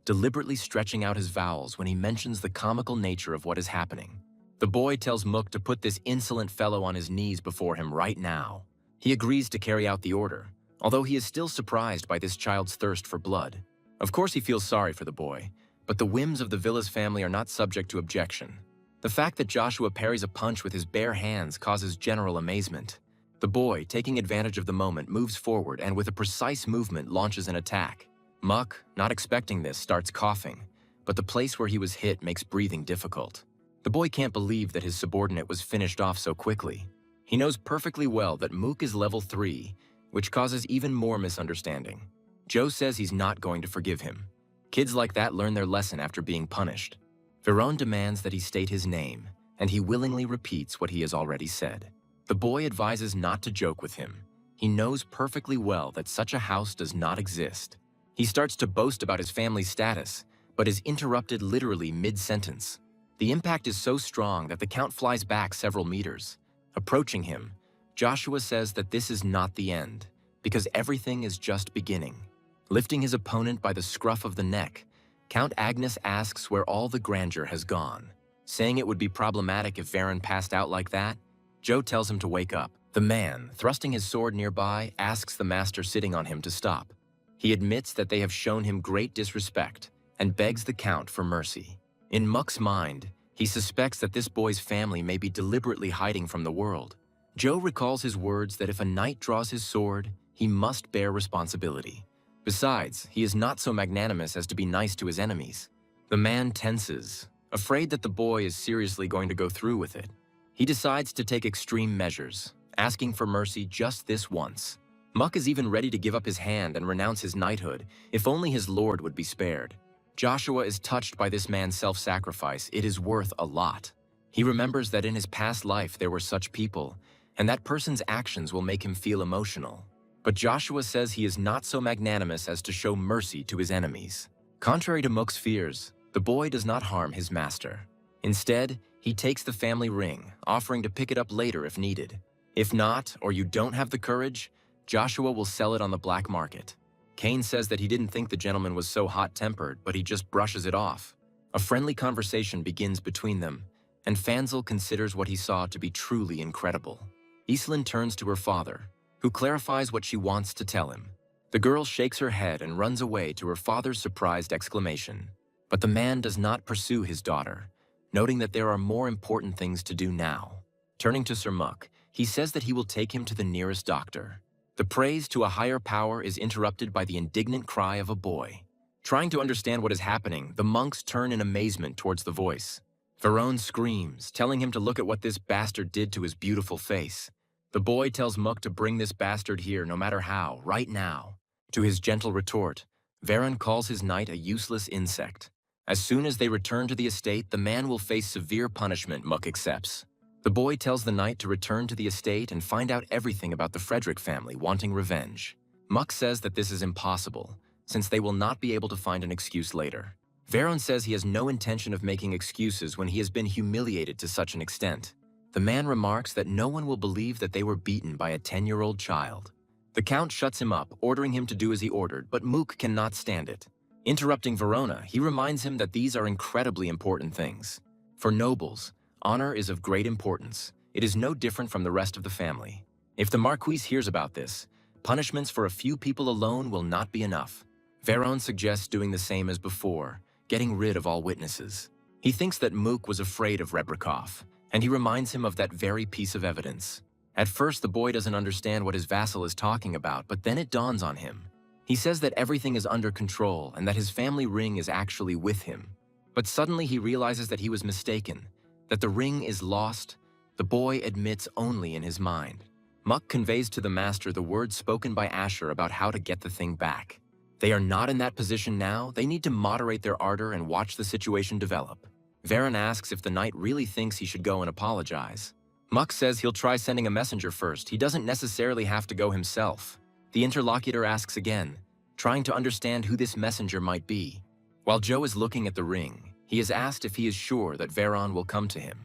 deliberately stretching out his vowels when he mentions the comical nature of what is happening. The boy tells Mook to put this insolent fellow on his knees before him right now. He agrees to carry out the order, although he is still surprised by this child's thirst for blood. Of course he feels sorry for the boy, but the whims of the Villas family are not subject to objection. The fact that Joshua parries a punch with his bare hands causes general amazement. The boy, taking advantage of the moment, moves forward and with a precise movement launches an attack. Muck, not expecting this, starts coughing, but the place where he was hit makes breathing difficult. The boy can't believe that his subordinate was finished off so quickly. He knows perfectly well that Mook is level 3, which causes even more misunderstanding. Joe says he's not going to forgive him. Kids like that learn their lesson after being punished. Veron demands that he state his name, and he willingly repeats what he has already said. The boy advises not to joke with him. He knows perfectly well that such a house does not exist. He starts to boast about his family's status, but is interrupted literally mid-sentence. The impact is so strong that the Count flies back several meters. Approaching him, Joshua says that this is not the end, because everything is just beginning. Lifting his opponent by the scruff of the neck, Count Agnes asks where all the grandeur has gone. Saying it would be problematic if Veron passed out like that, Joe tells him to wake up. The man, thrusting his sword nearby, asks the master sitting on him to stop. He admits that they have shown him great disrespect and begs the Count for mercy. In Muck's mind, he suspects that this boy's family may be deliberately hiding from the world. Joe recalls his words that if a knight draws his sword, he must bear responsibility. Besides, he is not so magnanimous as to be nice to his enemies. The man tenses, afraid that the boy is seriously going to go through with it. He decides to take extreme measures, asking for mercy just this once. Muck is even ready to give up his hand and renounce his knighthood, if only his lord would be spared. Joshua is touched by this man's self-sacrifice. It is worth a lot. He remembers that in his past life there were such people, and that person's actions will make him feel emotional. But Joshua says he is not so magnanimous as to show mercy to his enemies. Contrary to Mook's fears, the boy does not harm his master. Instead, he takes the family ring, offering to pick it up later if needed. If not, or you don't have the courage, Joshua will sell it on the black market. Kane says that he didn't think the gentleman was so hot-tempered, but he just brushes it off. A friendly conversation begins between them, and Fanzel considers what he saw to be truly incredible. Iselin turns to her father, who clarifies what she wants to tell him. The girl shakes her head and runs away to her father's surprised exclamation. But the man does not pursue his daughter, noting that there are more important things to do now. Turning to Sir Muck, he says that he will take him to the nearest doctor. The praise to a higher power is interrupted by the indignant cry of a boy. Trying to understand what is happening, the monks turn in amazement towards the voice. Veron screams, telling him to look at what this bastard did to his beautiful face. The boy tells Mook to bring this bastard here no matter how, right now. To his gentle retort, Veron calls his knight a useless insect. As soon as they return to the estate, the man will face severe punishment, Mook accepts. The boy tells the knight to return to the estate and find out everything about the Frederick family wanting revenge. Mook says that this is impossible, since they will not be able to find an excuse later. Veron says he has no intention of making excuses when he has been humiliated to such an extent. The man remarks that no one will believe that they were beaten by a 10-year-old child. The Count shuts him up, ordering him to do as he ordered, but Mook cannot stand it. Interrupting Verona, he reminds him that these are incredibly important things. For nobles, honor is of great importance. It is no different from the rest of the family. If the Marquise hears about this, punishments for a few people alone will not be enough. Veron suggests doing the same as before, getting rid of all witnesses. He thinks that Mook was afraid of Rebrakov, and he reminds him of that very piece of evidence. At first, the boy doesn't understand what his vassal is talking about, but then it dawns on him. He says that everything is under control and that his family ring is actually with him. But suddenly he realizes that he was mistaken, that the ring is lost. The boy admits only in his mind. Muck conveys to the master the words spoken by Asher about how to get the thing back. They are not in that position now. They need to moderate their ardor and watch the situation develop. Veron asks if the knight really thinks he should go and apologize. Muck says he'll try sending a messenger first. He doesn't necessarily have to go himself. The interlocutor asks again, trying to understand who this messenger might be. While Joe is looking at the ring, he is asked if he is sure that Veron will come to him.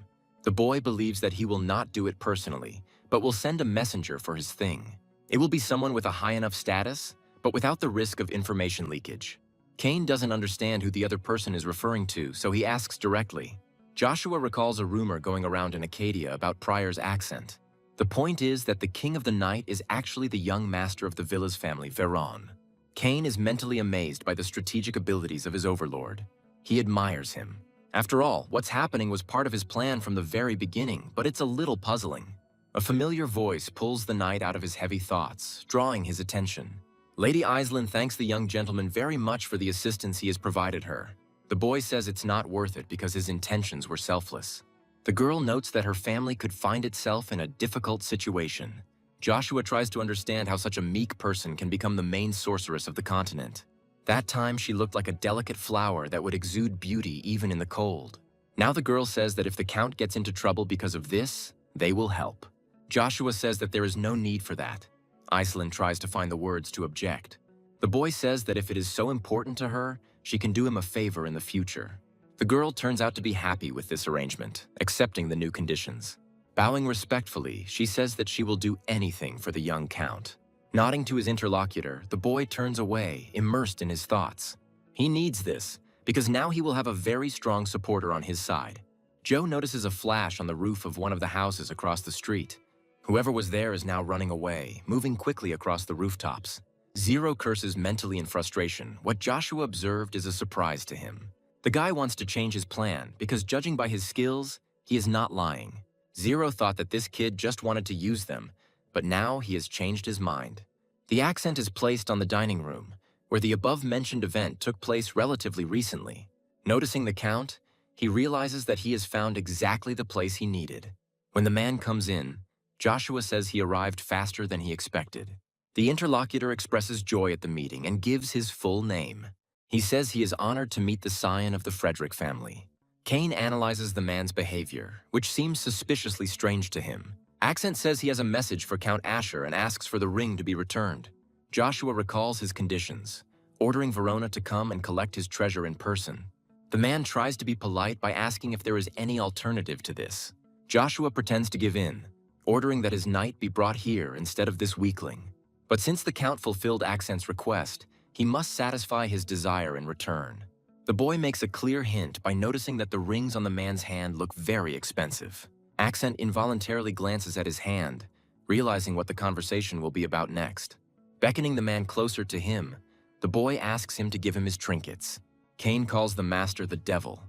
The boy believes that he will not do it personally, but will send a messenger for his thing. It will be someone with a high enough status, but without the risk of information leakage. Kane doesn't understand who the other person is referring to, so he asks directly. Joshua recalls a rumor going around in Acadia about Pryor's accent. The point is that the king of the night is actually the young master of the villa's family, Veron. Kane is mentally amazed by the strategic abilities of his overlord. He admires him. After all, what's happening was part of his plan from the very beginning, but it's a little puzzling. A familiar voice pulls the knight out of his heavy thoughts, drawing his attention. Lady Iselin thanks the young gentleman very much for the assistance he has provided her. The boy says it's not worth it because his intentions were selfless. The girl notes that her family could find itself in a difficult situation. Joshua tries to understand how such a meek person can become the main sorceress of the continent. That time she looked like a delicate flower that would exude beauty even in the cold. Now the girl says that if the Count gets into trouble because of this, they will help. Joshua says that there is no need for that. Iselin tries to find the words to object. The boy says that if it is so important to her, she can do him a favor in the future. The girl turns out to be happy with this arrangement, accepting the new conditions. Bowing respectfully, she says that she will do anything for the young Count. Nodding to his interlocutor, the boy turns away, immersed in his thoughts. He needs this, because now he will have a very strong supporter on his side. Joe notices a flash on the roof of one of the houses across the street. Whoever was there is now running away, moving quickly across the rooftops. Zero curses mentally in frustration. What Joshua observed is a surprise to him. The guy wants to change his plan because, judging by his skills, he is not lying. Zero thought that this kid just wanted to use them, but now he has changed his mind. The accent is placed on the dining room, where the above-mentioned event took place relatively recently. Noticing the Count, he realizes that he has found exactly the place he needed. When the man comes in, Joshua says he arrived faster than he expected. The interlocutor expresses joy at the meeting and gives his full name. He says he is honored to meet the scion of the Frederick family. Kane analyzes the man's behavior, which seems suspiciously strange to him. Accent says he has a message for Count Asher and asks for the ring to be returned. Joshua recalls his conditions, ordering Verona to come and collect his treasure in person. The man tries to be polite by asking if there is any alternative to this. Joshua pretends to give in, ordering that his knight be brought here instead of this weakling. But since the Count fulfilled Accent's request, he must satisfy his desire in return. The boy makes a clear hint by noticing that the rings on the man's hand look very expensive. Accent involuntarily glances at his hand, realizing what the conversation will be about next. Beckoning the man closer to him, the boy asks him to give him his trinkets. Kane calls the master the devil,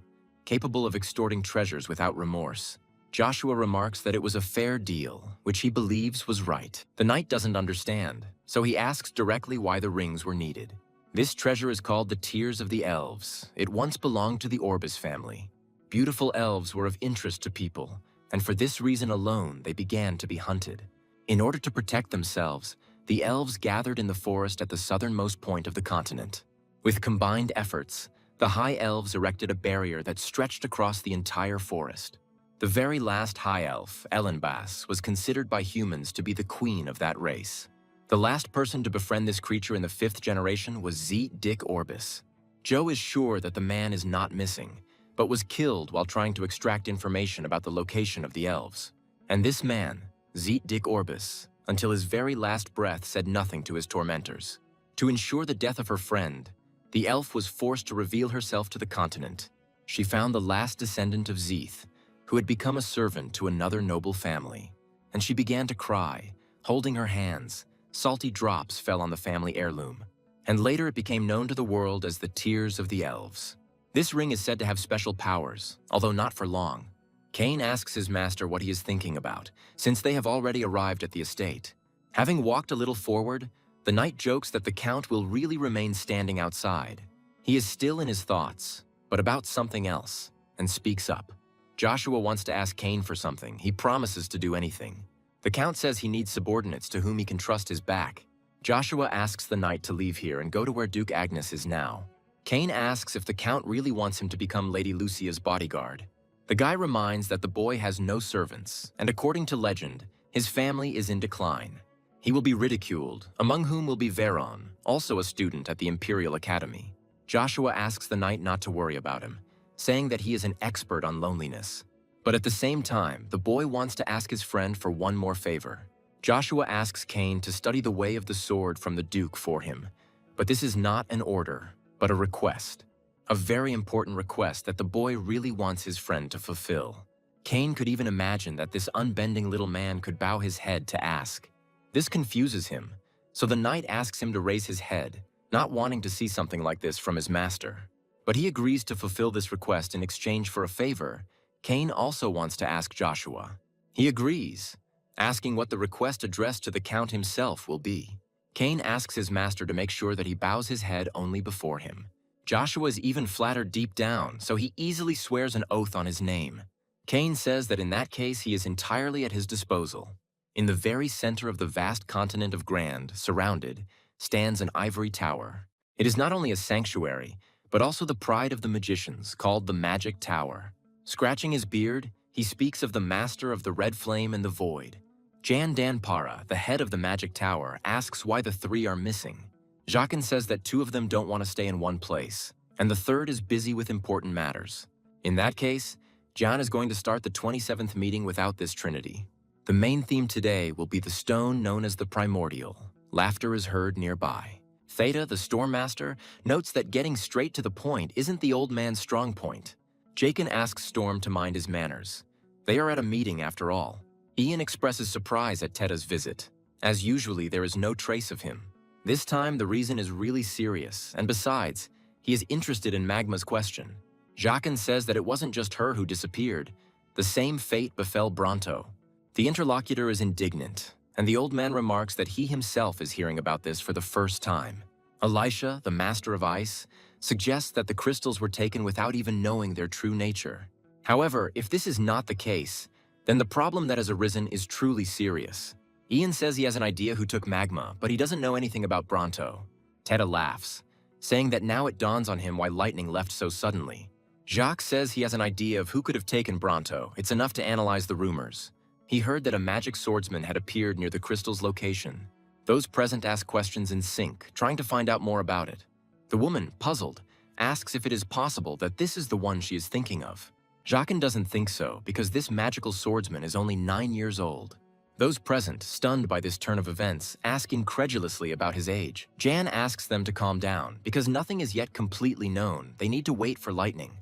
capable of extorting treasures without remorse. Joshua remarks that it was a fair deal, which he believes was right. The knight doesn't understand, so he asks directly why the rings were needed. This treasure is called the Tears of the Elves. It once belonged to the Orbis family. Beautiful elves were of interest to people, and for this reason alone they began to be hunted. In order to protect themselves, the elves gathered in the forest at the southernmost point of the continent. With combined efforts, the High Elves erected a barrier that stretched across the entire forest. The very last High Elf, Ellenbass, was considered by humans to be the queen of that race. The last person to befriend this creature in the 5th generation was Zeet Dick Orbis. Joe is sure that the man is not missing, but was killed while trying to extract information about the location of the elves. And this man, Zeet Dick Orbis, until his very last breath said nothing to his tormentors. To ensure the death of her friend, the elf was forced to reveal herself to the continent. She found the last descendant of Zeeth, who had become a servant to another noble family, and she began to cry, holding her hands. Salty drops fell on the family heirloom, and later it became known to the world as the Tears of the Elves. This ring is said to have special powers, although not for long. Cain asks his master what he is thinking about, since they have already arrived at the estate. Having walked a little forward, the knight jokes that the count will really remain standing outside. He is still in his thoughts, but about something else, and speaks up. Joshua wants to ask Cain for something. He promises to do anything. The count says he needs subordinates to whom he can trust his back. Joshua asks the knight to leave here and go to where Duke Agnes is now. Cain asks if the count really wants him to become Lady Lucia's bodyguard. The guy reminds that the boy has no servants, and according to legend, his family is in decline. He will be ridiculed, among whom will be Veron, also a student at the Imperial Academy. Joshua asks the knight not to worry about him, saying that he is an expert on loneliness. But at the same time, the boy wants to ask his friend for one more favor. Joshua asks Cain to study the way of the sword from the Duke for him. But this is not an order, but a request. A very important request that the boy really wants his friend to fulfill. Cain could even imagine that this unbending little man could bow his head to ask. This confuses him, so the knight asks him to raise his head, not wanting to see something like this from his master. But he agrees to fulfill this request in exchange for a favor. Cain also wants to ask Joshua. He agrees, asking what the request addressed to the count himself will be. Cain asks his master to make sure that he bows his head only before him. Joshua is even flattered deep down, so he easily swears an oath on his name. Cain says that in that case he is entirely at his disposal. In the very center of the vast continent of Grand, surrounded, stands an ivory tower. It is not only a sanctuary, but also the pride of the magicians, called the Magic Tower. Scratching his beard, he speaks of the master of the red flame and the void. Jan Danpara, the head of the Magic Tower, asks why the 3 are missing. Jaqen says that 2 of them don't want to stay in one place, and the 3rd is busy with important matters. In that case, Jan is going to start the 27th meeting without this trinity. The main theme today will be the stone known as the Primordial. Laughter is heard nearby. Theta, the Storm Master, notes that getting straight to the point isn't the old man's strong point. Jaqen asks Storm to mind his manners. They are at a meeting after all. Ian expresses surprise at Teta's visit. As usually, there is no trace of him. This time, the reason is really serious, and besides, he is interested in Magma's question. Jaqen says that it wasn't just her who disappeared. The same fate befell Bronto. The interlocutor is indignant, and the old man remarks that he himself is hearing about this for the first time. Elisha, the master of ice, suggests that the crystals were taken without even knowing their true nature. However, if this is not the case, then the problem that has arisen is truly serious. Ian says he has an idea who took Magma, but he doesn't know anything about Bronto. Teta laughs, saying that now it dawns on him why lightning left so suddenly. Jacques says he has an idea of who could have taken Bronto. It's enough to analyze the rumors. He heard that a magic swordsman had appeared near the crystal's location. Those present ask questions in sync, trying to find out more about it. The woman, puzzled, asks if it is possible that this is the one she is thinking of. Jaqen doesn't think so, because this magical swordsman is only 9 years old. Those present, stunned by this turn of events, ask incredulously about his age. Jan asks them to calm down, because nothing is yet completely known. They need to wait for lightning.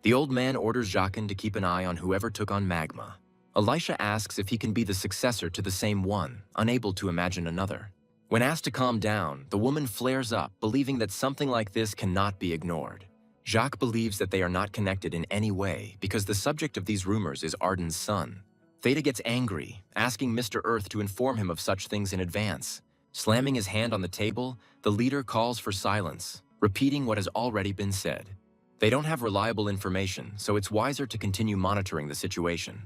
The old man orders Jaqen to keep an eye on whoever took on Magma. Elisha asks if he can be the successor to the same one, unable to imagine another. When asked to calm down, the woman flares up, believing that something like this cannot be ignored. Jacques believes that they are not connected in any way because the subject of these rumors is Arden's son. Theta gets angry, asking Mr. Earth to inform him of such things in advance. Slamming his hand on the table, the leader calls for silence, repeating what has already been said. They don't have reliable information, so it's wiser to continue monitoring the situation.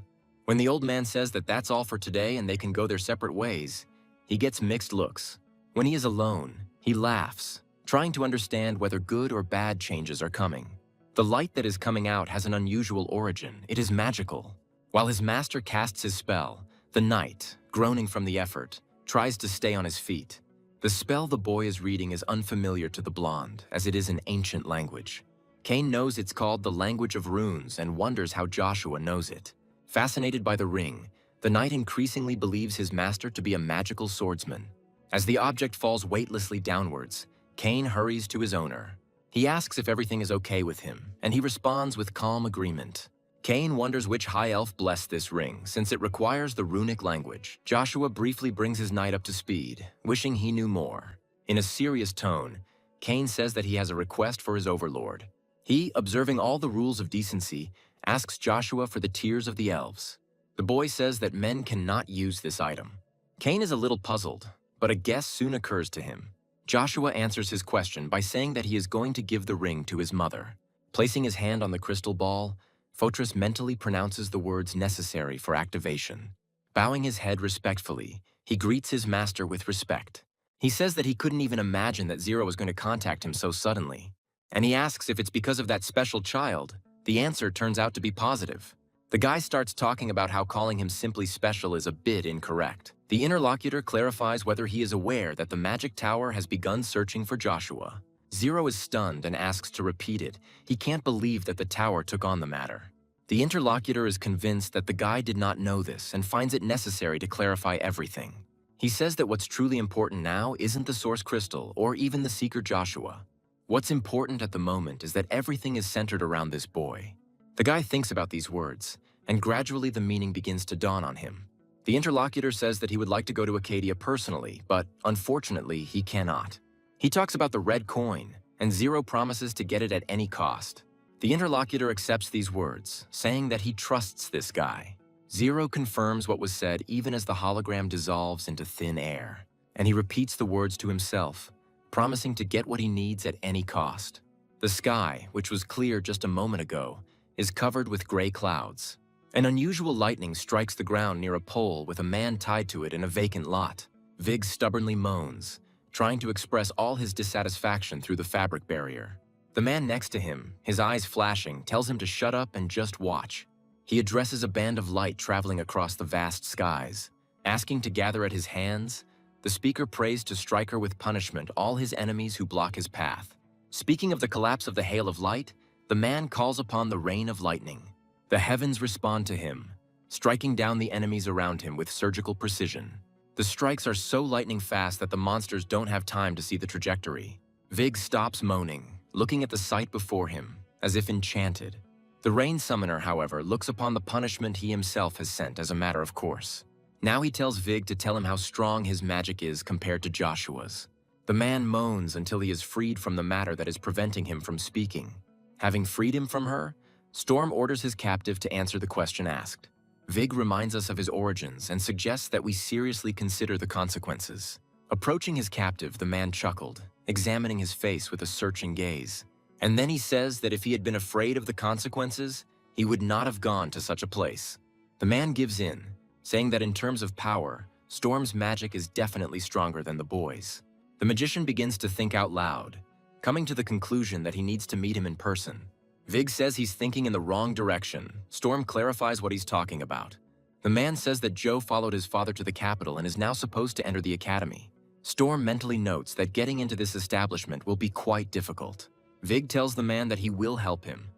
When the old man says that that's all for today and they can go their separate ways, he gets mixed looks. When he is alone, he laughs, trying to understand whether good or bad changes are coming. The light that is coming out has an unusual origin. It is magical. While his master casts his spell, the knight, groaning from the effort, tries to stay on his feet. The spell the boy is reading is unfamiliar to the blonde, as it is an ancient language. Cain knows it's called the language of runes and wonders how Joshua knows it. Fascinated by the ring, the knight increasingly believes his master to be a magical swordsman. As the object falls weightlessly downwards, Cain hurries to his owner. He asks if everything is okay with him, and he responds with calm agreement. Cain wonders which high elf blessed this ring, since it requires the runic language. Joshua briefly brings his knight up to speed, wishing he knew more. In a serious tone, Cain says that he has a request for his overlord. He, observing all the rules of decency, asks Joshua for the tears of the elves. The boy says that men cannot use this item. Cain is a little puzzled, but a guess soon occurs to him. Joshua answers his question by saying that he is going to give the ring to his mother. Placing his hand on the crystal ball, Fortress mentally pronounces the words necessary for activation. Bowing his head respectfully, he greets his master with respect. He says that he couldn't even imagine that Zero was going to contact him so suddenly. And he asks if it's because of that special child. The answer turns out to be positive. The guy starts talking about how calling him simply special is a bit incorrect. The interlocutor clarifies whether he is aware that the magic tower has begun searching for Joshua. Zero is stunned and asks to repeat it. He can't believe that the tower took on the matter. The interlocutor is convinced that the guy did not know this and finds it necessary to clarify everything. He says that what's truly important now isn't the source crystal or even the seeker Joshua. What's important at the moment is that everything is centered around this boy. The guy thinks about these words, and gradually the meaning begins to dawn on him. The interlocutor says that he would like to go to Acadia personally, but unfortunately he cannot. He talks about the red coin, and Zero promises to get it at any cost. The interlocutor accepts these words, saying that he trusts this guy. Zero confirms what was said even as the hologram dissolves into thin air, and he repeats the words to himself, promising to get what he needs at any cost. The sky, which was clear just a moment ago, is covered with gray clouds. An unusual lightning strikes the ground near a pole with a man tied to it in a vacant lot. Vig stubbornly moans, trying to express all his dissatisfaction through the fabric barrier. The man next to him, his eyes flashing, tells him to shut up and just watch. He addresses a band of light traveling across the vast skies. Asking to gather at his hands, the speaker prays to strike her with punishment all his enemies who block his path. Speaking of the collapse of the hail of light, the man calls upon the rain of lightning. The heavens respond to him, striking down the enemies around him with surgical precision. The strikes are so lightning fast that the monsters don't have time to see the trajectory. Vig stops moaning, looking at the sight before him, as if enchanted. The rain summoner, however, looks upon the punishment he himself has sent as a matter of course. Now he tells Vig to tell him how strong his magic is compared to Joshua's. The man moans until he is freed from the matter that is preventing him from speaking. Having freed him from her, Storm orders his captive to answer the question asked. Vig reminds us of his origins and suggests that we seriously consider the consequences. Approaching his captive, the man chuckled, examining his face with a searching gaze. And then he says that if he had been afraid of the consequences, he would not have gone to such a place. The man gives in, saying that in terms of power, Storm's magic is definitely stronger than the boy's. The magician begins to think out loud, coming to the conclusion that he needs to meet him in person. Vig says he's thinking in the wrong direction. Storm clarifies what he's talking about. The man says that Joe followed his father to the capital and is now supposed to enter the academy. Storm mentally notes that getting into this establishment will be quite difficult. Vig tells the man that he will help him,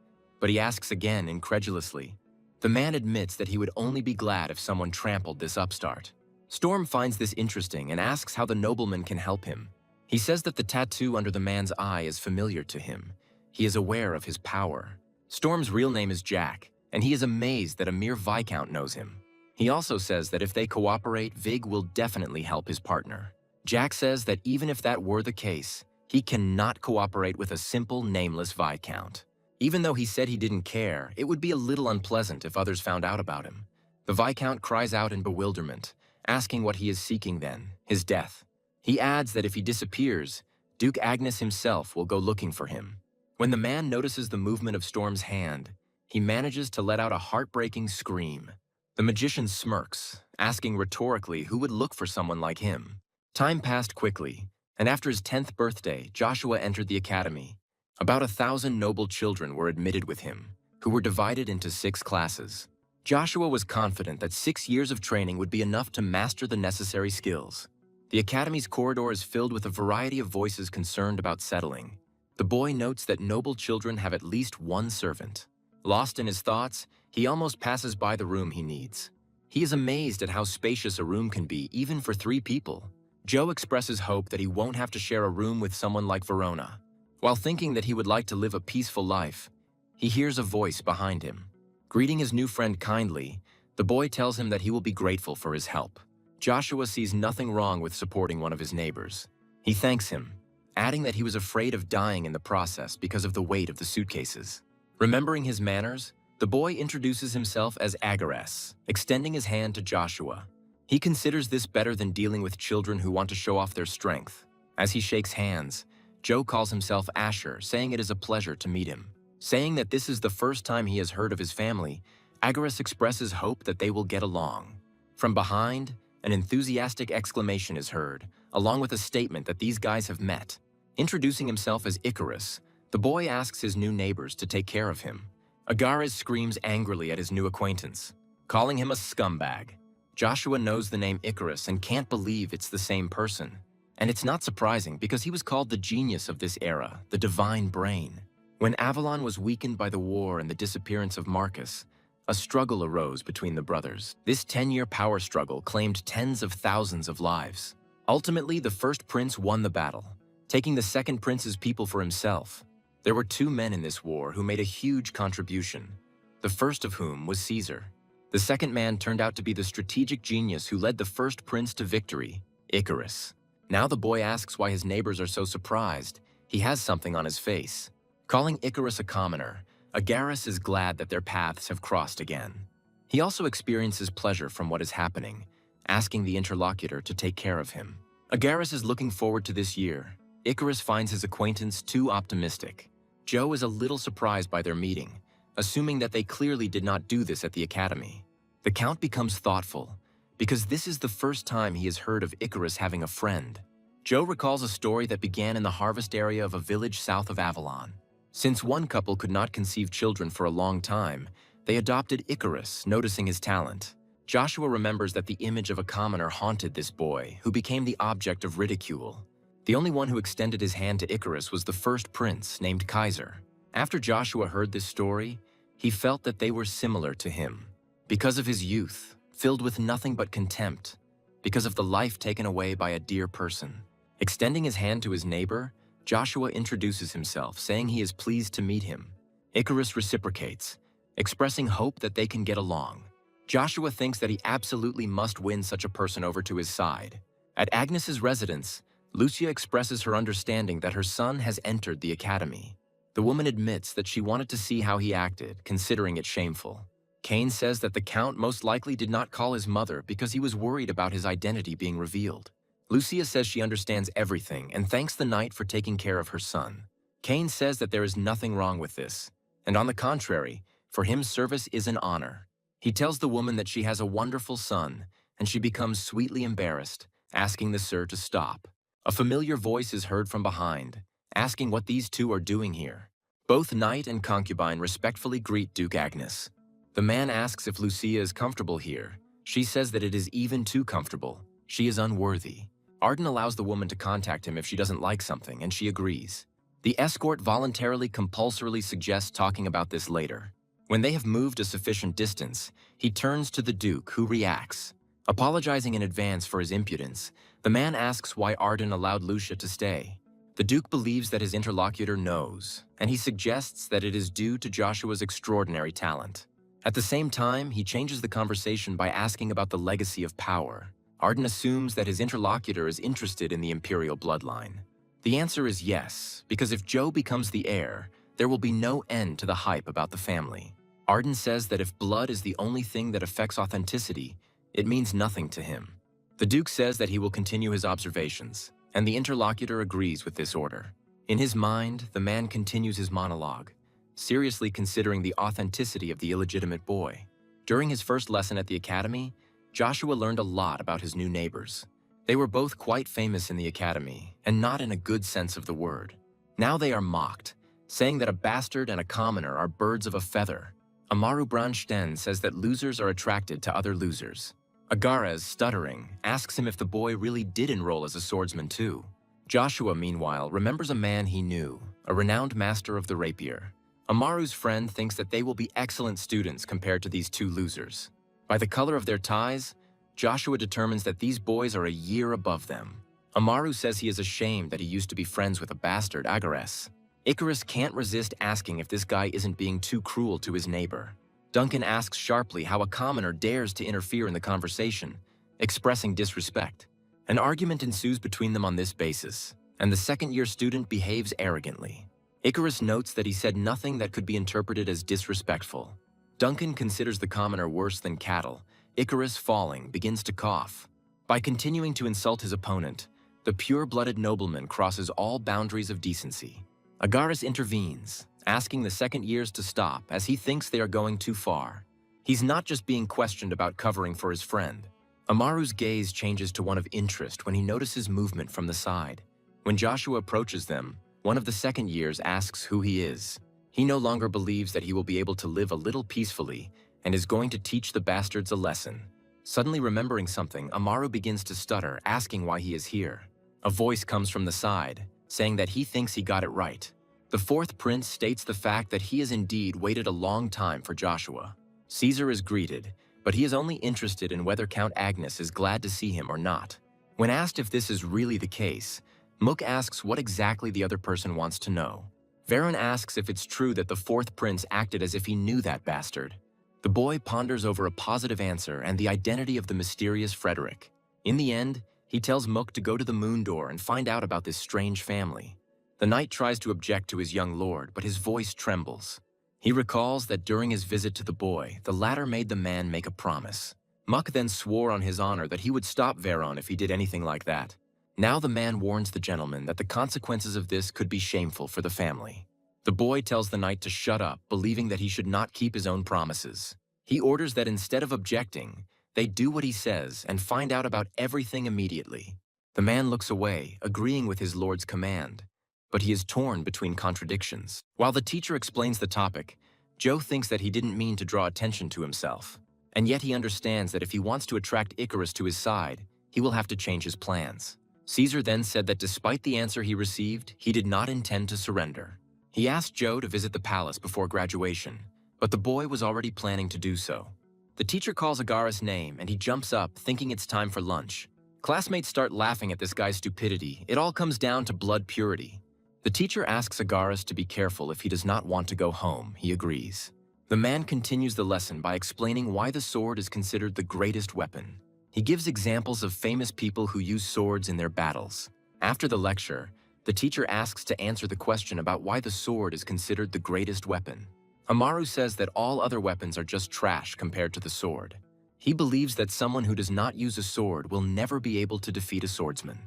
but he asks again incredulously. The man admits that he would only be glad if someone trampled this upstart. Storm finds this interesting and asks how the nobleman can help him. He says that the tattoo under the man's eye is familiar to him. He is aware of his power. Storm's real name is Jack, and he is amazed that a mere Viscount knows him. He also says that if they cooperate, Vig will definitely help his partner. Jack says that even if that were the case, he cannot cooperate with a simple, nameless Viscount. Even though he said he didn't care, it would be a little unpleasant if others found out about him. The Viscount cries out in bewilderment, asking what he is seeking then, his death. He adds that if he disappears, Duke Agnes himself will go looking for him. When the man notices the movement of Storm's hand, he manages to let out a heartbreaking scream. The magician smirks, asking rhetorically who would look for someone like him. Time passed quickly, and after his 10th birthday, Joshua entered the academy. About 1,000 noble children were admitted with him, who were divided into 6 classes. Joshua was confident that 6 years of training would be enough to master the necessary skills. The academy's corridor is filled with a variety of voices concerned about settling. The boy notes that noble children have at least one servant. Lost in his thoughts, he almost passes by the room he needs. He is amazed at how spacious a room can be, even for 3 people. Joe expresses hope that he won't have to share a room with someone like Verona. While thinking that he would like to live a peaceful life, he hears a voice behind him. Greeting his new friend kindly, the boy tells him that he will be grateful for his help. Joshua sees nothing wrong with supporting one of his neighbors. He thanks him, adding that he was afraid of dying in the process because of the weight of the suitcases. Remembering his manners, the boy introduces himself as Agares, extending his hand to Joshua. He considers this better than dealing with children who want to show off their strength. As he shakes hands, Joe calls himself Asher, saying it is a pleasure to meet him. Saying that this is the first time he has heard of his family, Agares expresses hope that they will get along. From behind, an enthusiastic exclamation is heard, along with a statement that these guys have met. Introducing himself as Icarus, the boy asks his new neighbors to take care of him. Agares screams angrily at his new acquaintance, calling him a scumbag. Joshua knows the name Icarus and can't believe it's the same person. And it's not surprising because he was called the genius of this era, the divine brain. When Avalon was weakened by the war and the disappearance of Marcus, a struggle arose between the brothers. This 10-year power struggle claimed tens of thousands of lives. Ultimately, the first prince won the battle, taking the second prince's people for himself. There were 2 men in this war who made a huge contribution, the first of whom was Caesar. The second man turned out to be the strategic genius who led the first prince to victory, Icarus. Now the boy asks why his neighbors are so surprised. He has something on his face. Calling Icarus a commoner, Agares is glad that their paths have crossed again. He also experiences pleasure from what is happening, asking the interlocutor to take care of him. Agares is looking forward to this year. Icarus finds his acquaintance too optimistic. Joe is a little surprised by their meeting, assuming that they clearly did not do this at the academy. The Count becomes thoughtful, because this is the first time he has heard of Icarus having a friend. Joe recalls a story that began in the harvest area of a village south of Avalon. Since one couple could not conceive children for a long time, they adopted Icarus, noticing his talent. Joshua remembers that the image of a commoner haunted this boy, who became the object of ridicule. The only one who extended his hand to Icarus was the first prince, named Kaiser. After Joshua heard this story, he felt that they were similar to him. Because of his youth, filled with nothing but contempt, because of the life taken away by a dear person. Extending his hand to his neighbor, Joshua introduces himself, saying he is pleased to meet him. Icarus reciprocates, expressing hope that they can get along. Joshua thinks that he absolutely must win such a person over to his side. At Agnes's residence, Lucia expresses her understanding that her son has entered the academy. The woman admits that she wanted to see how he acted, considering it shameful. Kane says that the Count most likely did not call his mother because he was worried about his identity being revealed. Lucia says she understands everything and thanks the knight for taking care of her son. Kane says that there is nothing wrong with this, and on the contrary, for him service is an honor. He tells the woman that she has a wonderful son, and she becomes sweetly embarrassed, asking the sir to stop. A familiar voice is heard from behind, asking what these two are doing here. Both knight and concubine respectfully greet Duke Agnes. The man asks if Lucia is comfortable here. She says that it is even too comfortable. She is unworthy. Arden allows the woman to contact him if she doesn't like something, and she agrees. The escort voluntarily compulsorily suggests talking about this later. When they have moved a sufficient distance, he turns to the Duke, who reacts. Apologizing in advance for his impudence, the man asks why Arden allowed Lucia to stay. The Duke believes that his interlocutor knows, and he suggests that it is due to Joshua's extraordinary talent. At the same time, he changes the conversation by asking about the legacy of power. Arden assumes that his interlocutor is interested in the imperial bloodline. The answer is yes, because if Joe becomes the heir, there will be no end to the hype about the family. Arden says that if blood is the only thing that affects authenticity, it means nothing to him. The Duke says that he will continue his observations. and the interlocutor agrees with this order. In his mind, the man continues his monologue, seriously considering the authenticity of the illegitimate boy. During his first lesson at the academy, Joshua learned a lot about his new neighbors. They were both quite famous in the academy, and not in a good sense of the word. Now they are mocked, saying that a bastard and a commoner are birds of a feather. Amaru Bransten says that losers are attracted to other losers. Agares, stuttering, asks him if the boy really did enroll as a swordsman too. Joshua, meanwhile, remembers a man he knew, a renowned master of the rapier. Amaru's friend thinks that they will be excellent students compared to these two losers. By the color of their ties, Joshua determines that these boys are a year above them. Amaru says he is ashamed that he used to be friends with a bastard, Agares. Icarus can't resist asking if this guy isn't being too cruel to his neighbor. Duncan asks sharply how a commoner dares to interfere in the conversation, expressing disrespect. An argument ensues between them on this basis, and the second-year student behaves arrogantly. Icarus notes that he said nothing that could be interpreted as disrespectful. Duncan considers the commoner worse than cattle. Icarus, falling, begins to cough. By continuing to insult his opponent, the pure-blooded nobleman crosses all boundaries of decency. Agares intervenes, asking the second years to stop as he thinks they are going too far. He's not just being questioned about covering for his friend. Amaru's gaze changes to one of interest when he notices movement from the side. When Joshua approaches them, one of the second years asks who he is. He no longer believes that he will be able to live a little peacefully and is going to teach the bastards a lesson. Suddenly remembering something, Amaru begins to stutter, asking why he is here. A voice comes from the side, saying that he thinks he got it right. The fourth prince states the fact that he has indeed waited a long time for Joshua. Caesar is greeted, but he is only interested in whether Count Agnes is glad to see him or not. When asked if this is really the case, Mook asks what exactly the other person wants to know. Varon asks if it's true that the fourth prince acted as if he knew that bastard. The boy ponders over a positive answer and the identity of the mysterious Frederick. In the end, he tells Mook to go to the moon door and find out about this strange family. The knight tries to object to his young lord, but his voice trembles. He recalls that during his visit to the boy, the latter made the man make a promise. Muck then swore on his honor that he would stop Varon if he did anything like that. Now the man warns the gentleman that the consequences of this could be shameful for the family. The boy tells the knight to shut up, believing that he should not keep his own promises. He orders that instead of objecting, they do what he says and find out about everything immediately. The man looks away, agreeing with his lord's command, but he is torn between contradictions. While the teacher explains the topic, Joe thinks that he didn't mean to draw attention to himself, and yet he understands that if he wants to attract Icarus to his side, he will have to change his plans. Caesar then said that despite the answer he received, he did not intend to surrender. He asked Joe to visit the palace before graduation, but the boy was already planning to do so. The teacher calls Agares' name and he jumps up, thinking it's time for lunch. Classmates start laughing at this guy's stupidity. It all comes down to blood purity. The teacher asks Agares to be careful if he does not want to go home. He agrees. The man continues the lesson by explaining why the sword is considered the greatest weapon. He gives examples of famous people who use swords in their battles. After the lecture, the teacher asks to answer the question about why the sword is considered the greatest weapon. Amaru says that all other weapons are just trash compared to the sword. He believes that someone who does not use a sword will never be able to defeat a swordsman.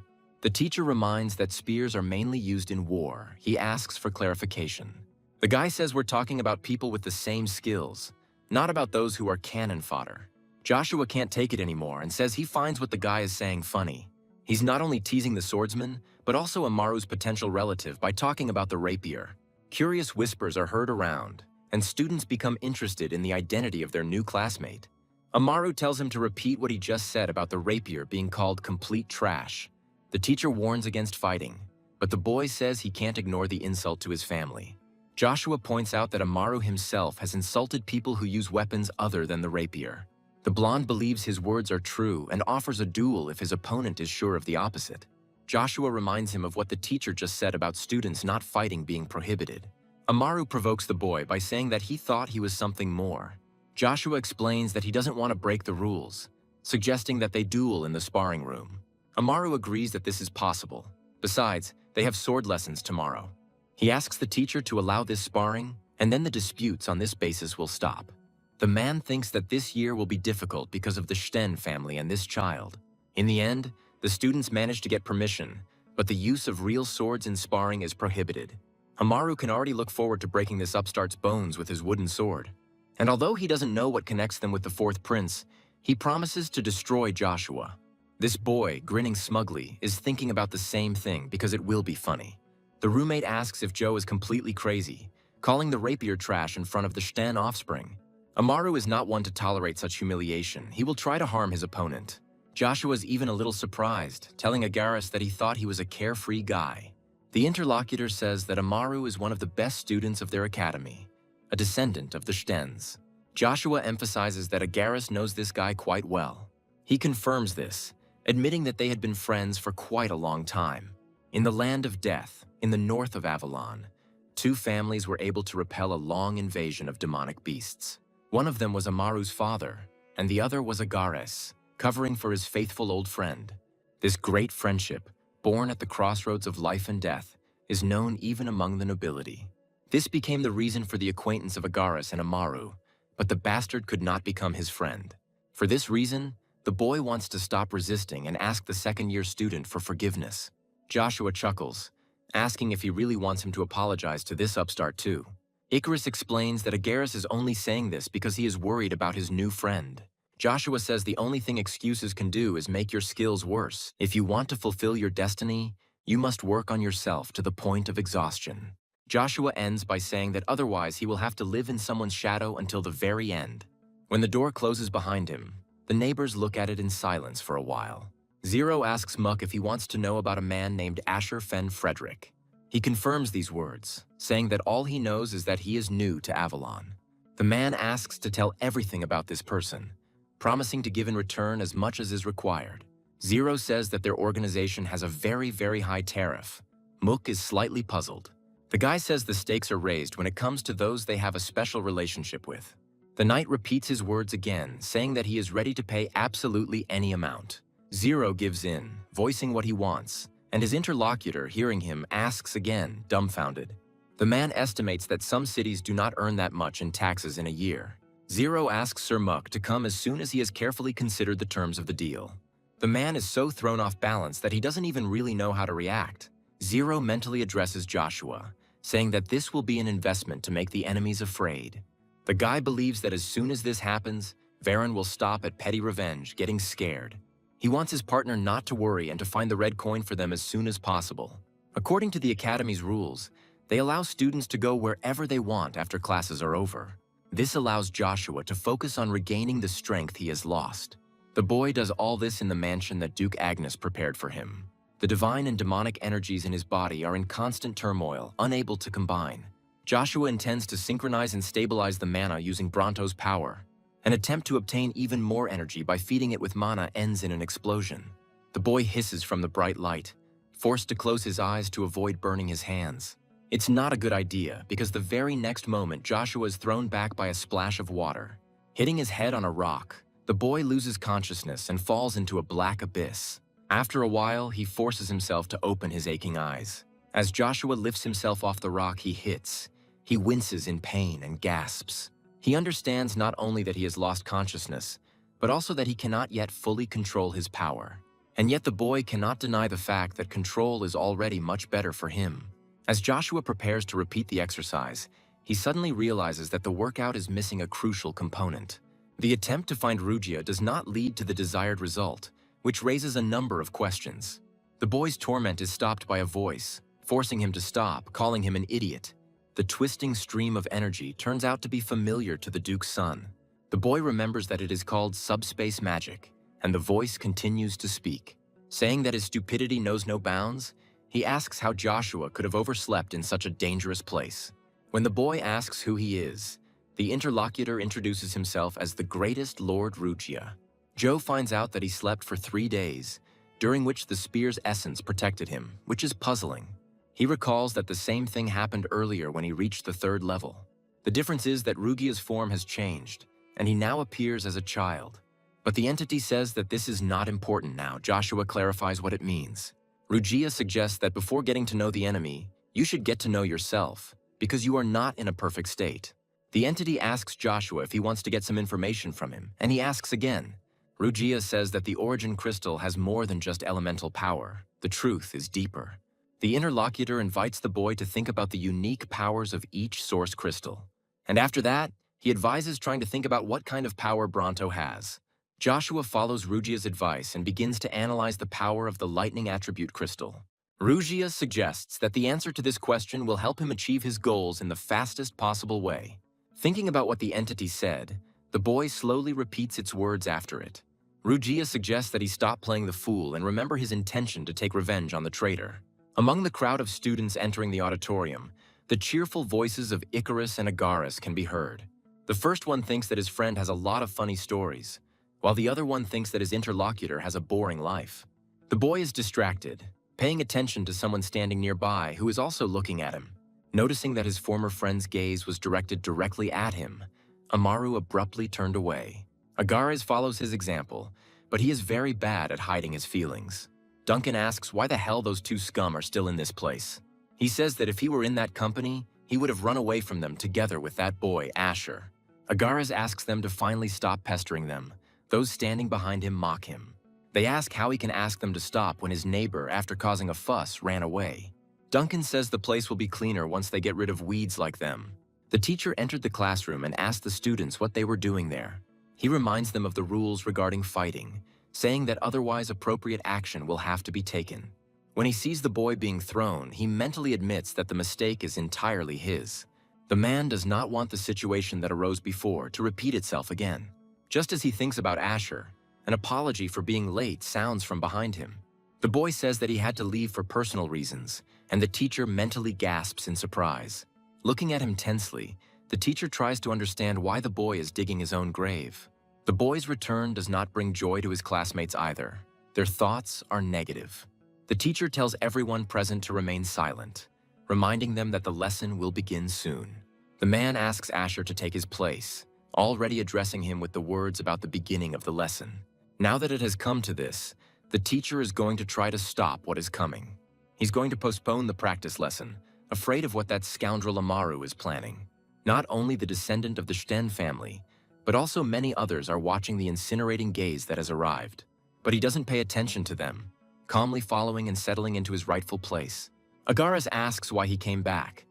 The teacher reminds that spears are mainly used in war. He asks for clarification. The guy says we're talking about people with the same skills, not about those who are cannon fodder. Joshua can't take it anymore and says he finds what the guy is saying funny. He's not only teasing the swordsman, but also Amaru's potential relative by talking about the rapier. Curious whispers are heard around, and students become interested in the identity of their new classmate. Amaru tells him to repeat what he just said about the rapier being called complete trash. The teacher warns against fighting, but the boy says he can't ignore the insult to his family. Joshua points out that Amaru himself has insulted people who use weapons other than the rapier. The blonde believes his words are true and offers a duel if his opponent is sure of the opposite. Joshua reminds him of what the teacher just said about students not fighting being prohibited. Amaru provokes the boy by saying that he thought he was something more. Joshua explains that he doesn't want to break the rules, suggesting that they duel in the sparring room. Amaru agrees that this is possible. Besides, they have sword lessons tomorrow. He asks the teacher to allow this sparring, and then the disputes on this basis will stop. The man thinks that this year will be difficult because of the Sten family and this child. In the end, the students manage to get permission, but the use of real swords in sparring is prohibited. Amaru can already look forward to breaking this upstart's bones with his wooden sword. And although he doesn't know what connects them with the fourth prince, he promises to destroy Joshua. This boy, grinning smugly, is thinking about the same thing because it will be funny. The roommate asks if Joe is completely crazy, calling the rapier trash in front of the Stan offspring. Amaru is not one to tolerate such humiliation. He will try to harm his opponent. Joshua's even a little surprised, telling Agaris that he thought he was a carefree guy. The interlocutor says that Amaru is one of the best students of their academy, a descendant of the Stens. Joshua emphasizes that Agaris knows this guy quite well. He confirms this, admitting that they had been friends for quite a long time. In the land of death, in the north of Avalon, two families were able to repel a long invasion of demonic beasts. One of them was Amaru's father, and the other was Agares, covering for his faithful old friend. This great friendship, born at the crossroads of life and death, is known even among the nobility. This became the reason for the acquaintance of Agares and Amaru, but the bastard could not become his friend. For this reason, the boy wants to stop resisting and ask the second-year student for forgiveness. Joshua chuckles, asking if he really wants him to apologize to this upstart too. Icarus explains that Agaris is only saying this because he is worried about his new friend. Joshua says the only thing excuses can do is make your skills worse. If you want to fulfill your destiny, you must work on yourself to the point of exhaustion. Joshua ends by saying that otherwise he will have to live in someone's shadow until the very end. When the door closes behind him, the neighbors look at it in silence for a while. Zero asks Muck if he wants to know about a man named Asher Fen Frederick. He confirms these words, saying that all he knows is that he is new to Avalon. The man asks to tell everything about this person, promising to give in return as much as is required. Zero says that their organization has a very, very high tariff. Mook is slightly puzzled. The guy says the stakes are raised when it comes to those they have a special relationship with. The knight repeats his words again, saying that he is ready to pay absolutely any amount. Zero gives in, voicing what he wants, and his interlocutor, hearing him, asks again, dumbfounded. The man estimates that some cities do not earn that much in taxes in a year. Zero asks Sir Muck to come as soon as he has carefully considered the terms of the deal. The man is so thrown off balance that he doesn't even really know how to react. Zero mentally addresses Joshua, saying that this will be an investment to make the enemies afraid. The guy believes that as soon as this happens, Varen will stop at petty revenge, getting scared. He wants his partner not to worry and to find the red coin for them as soon as possible. According to the Academy's rules, they allow students to go wherever they want after classes are over. This allows Joshua to focus on regaining the strength he has lost. The boy does all this in the mansion that Duke Agnes prepared for him. The divine and demonic energies in his body are in constant turmoil, unable to combine. Joshua intends to synchronize and stabilize the mana using Bronto's power. An attempt to obtain even more energy by feeding it with mana ends in an explosion. The boy hisses from the bright light, forced to close his eyes to avoid burning his hands. It's not a good idea because the very next moment Joshua is thrown back by a splash of water. Hitting his head on a rock, the boy loses consciousness and falls into a black abyss. After a while, he forces himself to open his aching eyes. As Joshua lifts himself off the rock he hits, he winces in pain and gasps. He understands not only that he has lost consciousness, but also that he cannot yet fully control his power. And yet the boy cannot deny the fact that control is already much better for him. As Joshua prepares to repeat the exercise, he suddenly realizes that the workout is missing a crucial component. The attempt to find Rugia does not lead to the desired result, which raises a number of questions. The boy's torment is stopped by a voice, forcing him to stop, calling him an idiot. The twisting stream of energy turns out to be familiar to the Duke's son. The boy remembers that it is called subspace magic, and the voice continues to speak. Saying that his stupidity knows no bounds, he asks how Joshua could have overslept in such a dangerous place. When the boy asks who he is, the interlocutor introduces himself as the greatest Lord Rugia. Joe finds out that he slept for 3 days, during which the spear's essence protected him, which is puzzling. He recalls that the same thing happened earlier when he reached the 3rd level. The difference is that Rugia's form has changed, and he now appears as a child. But the entity says that this is not important now. Joshua clarifies what it means. Rugia suggests that before getting to know the enemy, you should get to know yourself, because you are not in a perfect state. The entity asks Joshua if he wants to get some information from him, and he asks again. Rugia says that the origin crystal has more than just elemental power. The truth is deeper. The interlocutor invites the boy to think about the unique powers of each source crystal. And after that, he advises trying to think about what kind of power Bronto has. Joshua follows Rugia's advice and begins to analyze the power of the lightning attribute crystal. Rugia suggests that the answer to this question will help him achieve his goals in the fastest possible way. Thinking about what the entity said, the boy slowly repeats its words after it. Rugia suggests that he stop playing the fool and remember his intention to take revenge on the traitor. Among the crowd of students entering the auditorium, the cheerful voices of Icarus and Agaris can be heard. The first one thinks that his friend has a lot of funny stories, while the other one thinks that his interlocutor has a boring life. The boy is distracted, paying attention to someone standing nearby who is also looking at him. Noticing that his former friend's gaze was directed directly at him, Amaru abruptly turned away. Agares follows his example, but he is very bad at hiding his feelings. Duncan asks why the hell those two scum are still in this place. He says that if he were in that company, he would have run away from them together with that boy, Asher. Agares asks them to finally stop pestering them. Those standing behind him mock him. They ask how he can ask them to stop when his neighbor, after causing a fuss, ran away. Duncan says the place will be cleaner once they get rid of weeds like them. The teacher entered the classroom and asked the students what they were doing there. He reminds them of the rules regarding fighting, saying that otherwise appropriate action will have to be taken. When he sees the boy being thrown, he mentally admits that the mistake is entirely his. The man does not want the situation that arose before to repeat itself again. Just as he thinks about Asher, an apology for being late sounds from behind him. The boy says that he had to leave for personal reasons, and the teacher mentally gasps in surprise. Looking at him tensely, the teacher tries to understand why the boy is digging his own grave. The boy's return does not bring joy to his classmates either. Their thoughts are negative. The teacher tells everyone present to remain silent, reminding them that the lesson will begin soon. The man asks Asher to take his place, already addressing him with the words about the beginning of the lesson. Now that it has come to this, the teacher is going to try to stop what is coming. He's going to postpone the practice lesson, afraid of what that scoundrel Amaru is planning. Not only the descendant of the Sten family, but also many others are watching the incinerating gaze that has arrived. But he doesn't pay attention to them, calmly following and settling into his rightful place. Agares asks why he came back.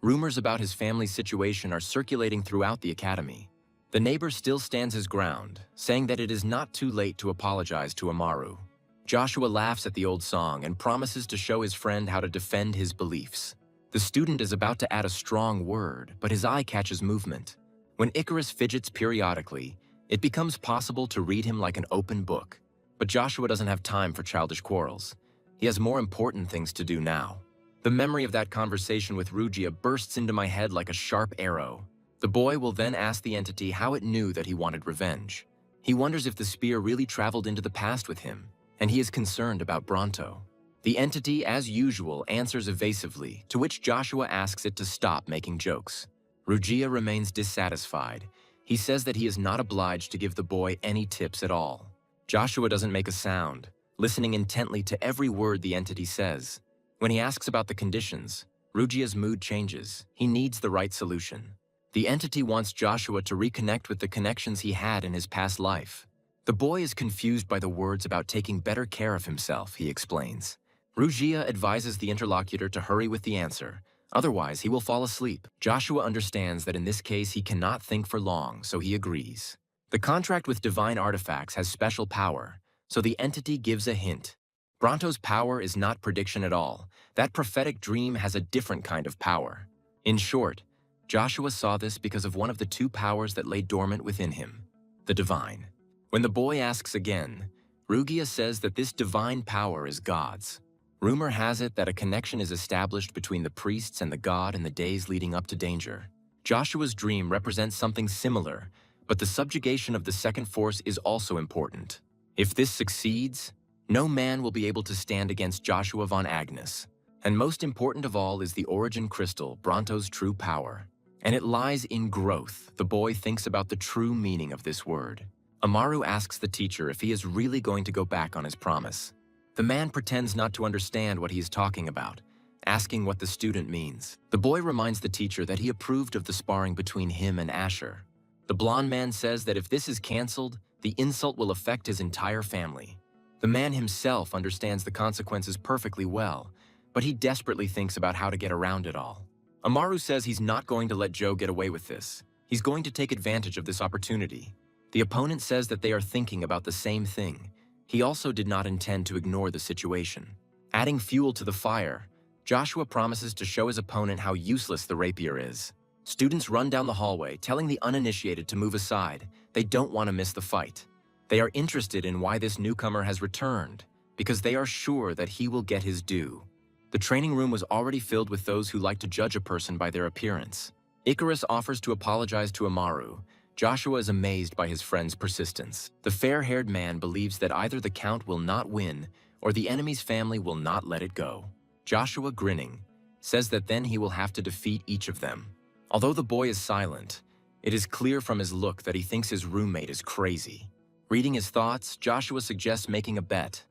Rumors about his family's situation are circulating throughout the academy. The neighbor still stands his ground, saying that it is not too late to apologize to Amaru. Joshua laughs at the old song and promises to show his friend how to defend his beliefs. The student is about to add a strong word, but his eye catches movement. When Icarus fidgets periodically, it becomes possible to read him like an open book. But Joshua doesn't have time for childish quarrels. He has more important things to do now. The memory of that conversation with Rugia bursts into my head like a sharp arrow. The boy will then ask the entity how it knew that he wanted revenge. He wonders if the spear really traveled into the past with him, and he is concerned about Bronto. The entity, as usual, answers evasively, to which Joshua asks it to stop making jokes. Rugia remains dissatisfied. He says that he is not obliged to give the boy any tips at all. Joshua doesn't make a sound, listening intently to every word the entity says. When he asks about the conditions, Rugia's mood changes. He needs the right solution. The entity wants Joshua to reconnect with the connections he had in his past life. The boy is confused by the words about taking better care of himself, he explains. Rugia advises the interlocutor to hurry with the answer, otherwise he will fall asleep. Joshua understands that in this case he cannot think for long, so he agrees. The contract with divine artifacts has special power, so the entity gives a hint. Bronto's power is not prediction at all. That prophetic dream has a different kind of power. In short, Joshua saw this because of one of the two powers that lay dormant within him, the divine. When the boy asks again, Rugia says that this divine power is God's. Rumor has it that a connection is established between the priests and the god in the days leading up to danger. Joshua's dream represents something similar, but the subjugation of the second force is also important. If this succeeds, no man will be able to stand against Joshua von Agnes. And most important of all is the origin crystal, Bronto's true power. And it lies in growth. The boy thinks about the true meaning of this word. Amaru asks the teacher if he is really going to go back on his promise. The man pretends not to understand what he is talking about, asking what the student means. The boy reminds the teacher that he approved of the sparring between him and Asher. The blonde man says that if this is canceled, the insult will affect his entire family. The man himself understands the consequences perfectly well, but he desperately thinks about how to get around it all. Amaru says he's not going to let Joe get away with this. He's going to take advantage of this opportunity. The opponent says that they are thinking about the same thing. He also did not intend to ignore the situation. Adding fuel to the fire, Joshua promises to show his opponent how useless the rapier is. Students run down the hallway, telling the uninitiated to move aside. They don't want to miss the fight. They are interested in why this newcomer has returned, because they are sure that he will get his due. The training room was already filled with those who like to judge a person by their appearance. Icarus offers to apologize to Amaru. Joshua is amazed by his friend's persistence. The fair-haired man believes that either the Count will not win or the enemy's family will not let it go. Joshua, grinning, says that then he will have to defeat each of them. Although the boy is silent, it is clear from his look that he thinks his roommate is crazy. Reading his thoughts, Joshua suggests making a bet.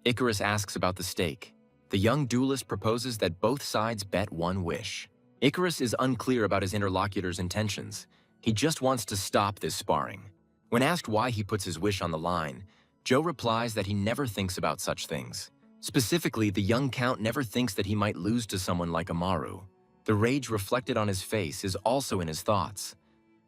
Icarus asks about the stake. The young duelist proposes that both sides bet one wish. Icarus is unclear about his interlocutor's intentions. He just wants to stop this sparring. When asked why he puts his wish on the line, Joe replies that he never thinks about such things. Specifically, the young Count never thinks that he might lose to someone like Amaru. The rage reflected on his face is also in his thoughts.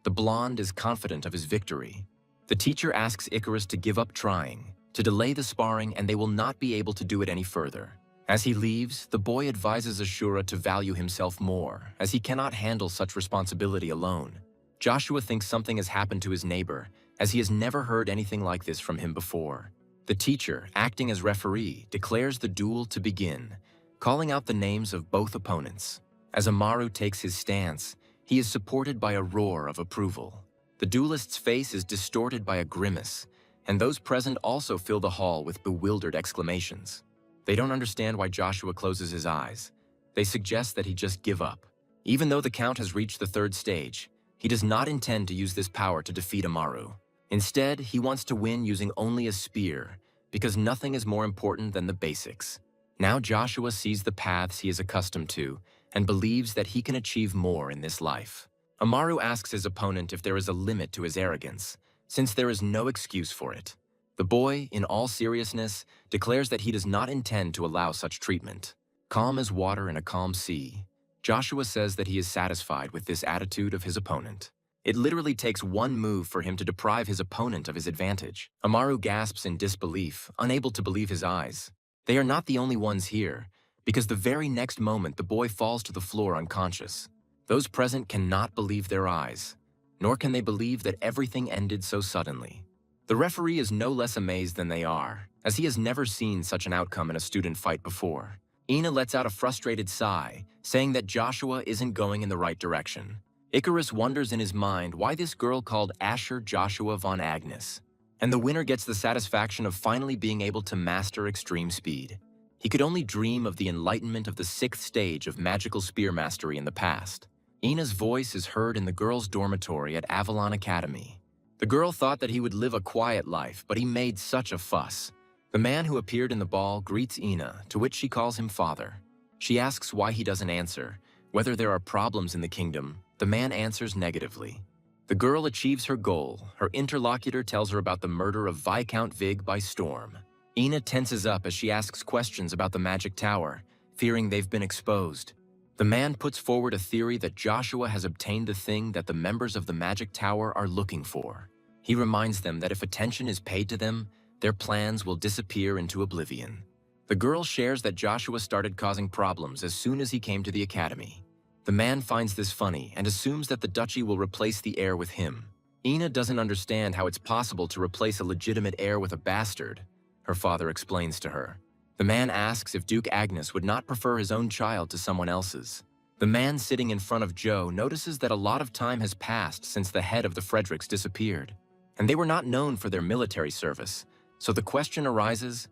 The blonde is confident of his victory. The teacher asks Icarus to give up trying, to delay the sparring, and they will not be able to do it any further. As he leaves, the boy advises Ashura to value himself more, as he cannot handle such responsibility alone. Joshua thinks something has happened to his neighbor, as he has never heard anything like this from him before. The teacher, acting as referee, declares the duel to begin, calling out the names of both opponents. As Amaru takes his stance, he is supported by a roar of approval. The duelist's face is distorted by a grimace, and those present also fill the hall with bewildered exclamations. They don't understand why Joshua closes his eyes. They suggest that he just give up. Even though the Count has reached the third stage, he does not intend to use this power to defeat Amaru. Instead, he wants to win using only a spear, because nothing is more important than the basics. Now Joshua sees the paths he is accustomed to and believes that he can achieve more in this life. Amaru asks his opponent if there is a limit to his arrogance, since there is no excuse for it. The boy, in all seriousness, declares that he does not intend to allow such treatment. Calm as water in a calm sea, Joshua says that he is satisfied with this attitude of his opponent. It literally takes one move for him to deprive his opponent of his advantage. Amaru gasps in disbelief, unable to believe his eyes. They are not the only ones here, because the very next moment the boy falls to the floor unconscious. Those present cannot believe their eyes, nor can they believe that everything ended so suddenly. The referee is no less amazed than they are, as he has never seen such an outcome in a student fight before. Ina lets out a frustrated sigh, saying that Joshua isn't going in the right direction. Icarus wonders in his mind why this girl called Asher Joshua von Agnes, and the winner gets the satisfaction of finally being able to master extreme speed. He could only dream of the enlightenment of the 6th stage of magical spear mastery in the past. Ina's voice is heard in the girls' dormitory at Avalon Academy. The girl thought that he would live a quiet life, but he made such a fuss. The man who appeared in the ball greets Ina, to which she calls him father. She asks why he doesn't answer, whether there are problems in the kingdom. The man answers negatively. The girl achieves her goal. Her interlocutor tells her about the murder of Viscount Vig by storm. Ina tenses up as she asks questions about the magic tower, fearing they've been exposed. The man puts forward a theory that Joshua has obtained the thing that the members of the magic tower are looking for. He reminds them that if attention is paid to them, their plans will disappear into oblivion. The girl shares that Joshua started causing problems as soon as he came to the academy. The man finds this funny and assumes that the duchy will replace the heir with him. Ina doesn't understand how it's possible to replace a legitimate heir with a bastard. Her father explains to her. The man asks if Duke Agnes would not prefer his own child to someone else's. The man sitting in front of Joe notices that a lot of time has passed since the head of the Fredericks disappeared, and they were not known for their military service, so the question arises,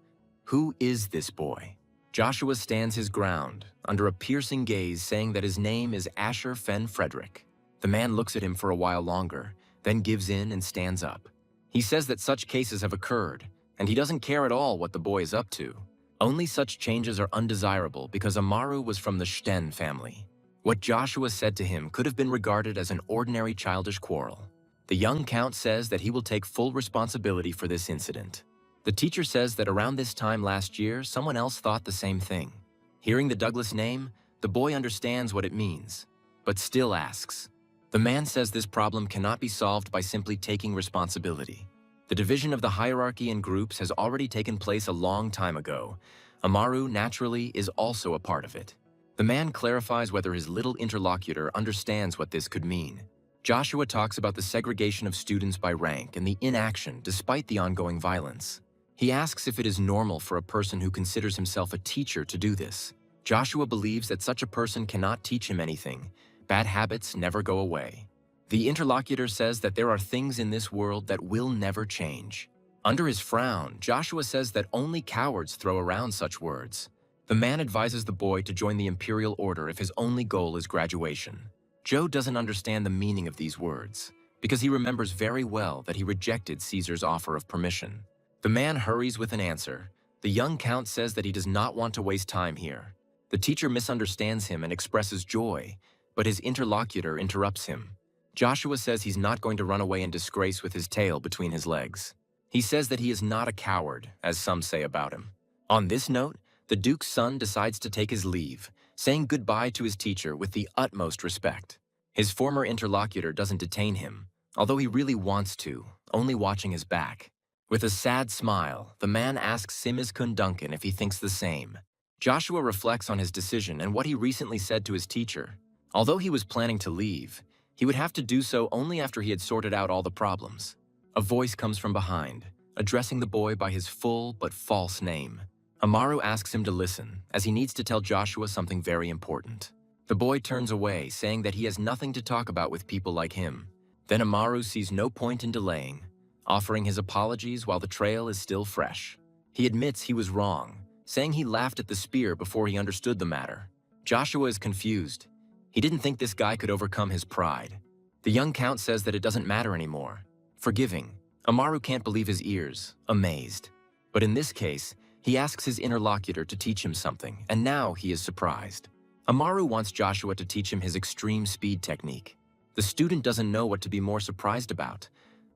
who is this boy? Joshua stands his ground, under a piercing gaze saying that his name is Asher Fen Frederick. The man looks at him for a while longer, then gives in and stands up. He says that such cases have occurred, and he doesn't care at all what the boy is up to. Only such changes are undesirable because Amaru was from the Sten family. What Joshua said to him could have been regarded as an ordinary childish quarrel. The young count says that he will take full responsibility for this incident. The teacher says that around this time last year, someone else thought the same thing. Hearing the Douglas name, the boy understands what it means, but still asks. The man says this problem cannot be solved by simply taking responsibility. The division of the hierarchy in groups has already taken place a long time ago. Amaru, naturally, is also a part of it. The man clarifies whether his little interlocutor understands what this could mean. Joshua talks about the segregation of students by rank and the inaction despite the ongoing violence. He asks if it is normal for a person who considers himself a teacher to do this. Joshua believes that such a person cannot teach him anything. Bad habits never go away. The interlocutor says that there are things in this world that will never change. Under his frown, Joshua says that only cowards throw around such words. The man advises the boy to join the Imperial Order if his only goal is graduation. Joe doesn't understand the meaning of these words, because he remembers very well that he rejected Caesar's offer of permission. The man hurries with an answer. The young count says that he does not want to waste time here. The teacher misunderstands him and expresses joy, but his interlocutor interrupts him. Joshua says he's not going to run away in disgrace with his tail between his legs. He says that he is not a coward, as some say about him. On this note, the Duke's son decides to take his leave, saying goodbye to his teacher with the utmost respect. His former interlocutor doesn't detain him, although he really wants to, only watching his back. With a sad smile, the man asks Simizkun Duncan if he thinks the same. Joshua reflects on his decision and what he recently said to his teacher. Although he was planning to leave, he would have to do so only after he had sorted out all the problems. A voice comes from behind, addressing the boy by his full but false name. Amaru asks him to listen, as he needs to tell Joshua something very important. The boy turns away, saying that he has nothing to talk about with people like him. Then Amaru sees no point in delaying, offering his apologies while the trail is still fresh. He admits he was wrong, saying he laughed at the spear before he understood the matter. Joshua is confused. He didn't think this guy could overcome his pride. The young count says that it doesn't matter anymore. Forgiving, Amaru can't believe his ears, amazed. But in this case, he asks his interlocutor to teach him something, and now he is surprised. Amaru wants Joshua to teach him his extreme speed technique. The student doesn't know what to be more surprised about,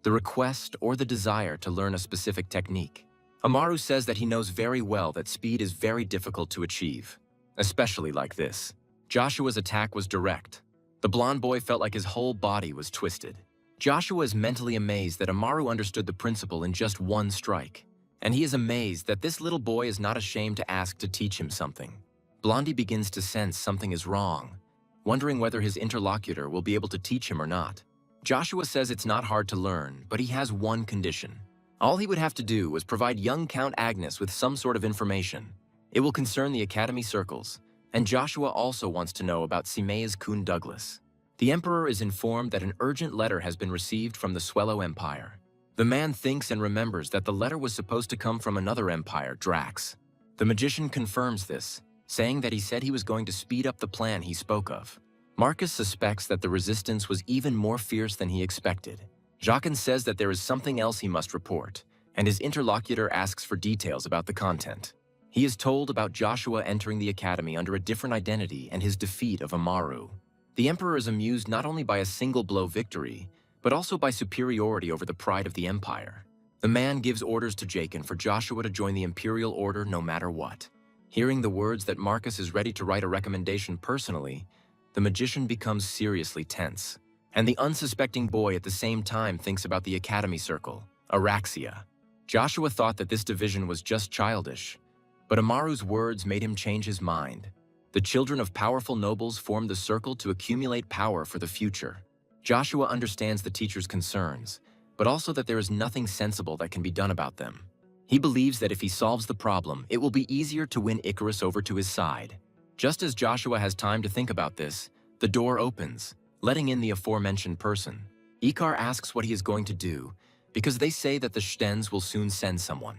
the request or the desire to learn a specific technique. Amaru says that he knows very well that speed is very difficult to achieve, especially like this. Joshua's attack was direct. The blonde boy felt like his whole body was twisted. Joshua is mentally amazed that Amaru understood the principle in just one strike. And he is amazed that this little boy is not ashamed to ask to teach him something. Blondie begins to sense something is wrong, wondering whether his interlocutor will be able to teach him or not. Joshua says it's not hard to learn, but he has one condition. All he would have to do was provide young Count Agnes with some sort of information. It will concern the Academy circles, and Joshua also wants to know about Simeas Kun Douglas. The Emperor is informed that an urgent letter has been received from the Swello Empire. The man thinks and remembers that the letter was supposed to come from another empire, Drax. The magician confirms this, saying that he said he was going to speed up the plan he spoke of. Marcus suspects that the resistance was even more fierce than he expected. Jacques says that there is something else he must report, and his interlocutor asks for details about the content. He is told about Joshua entering the academy under a different identity and his defeat of Amaru. The Emperor is amused not only by a single-blow victory, but also by superiority over the pride of the Empire. The man gives orders to Jachin for Joshua to join the Imperial Order no matter what. Hearing the words that Marcus is ready to write a recommendation personally, the magician becomes seriously tense. And the unsuspecting boy at the same time thinks about the Academy Circle, Araxia. Joshua thought that this division was just childish, but Amaru's words made him change his mind. The children of powerful nobles formed the circle to accumulate power for the future. Joshua understands the teacher's concerns, but also that there is nothing sensible that can be done about them. He believes that if he solves the problem, it will be easier to win Icarus over to his side. Just as Joshua has time to think about this, the door opens, letting in the aforementioned person. Ikar asks what he is going to do, because they say that the Stens will soon send someone.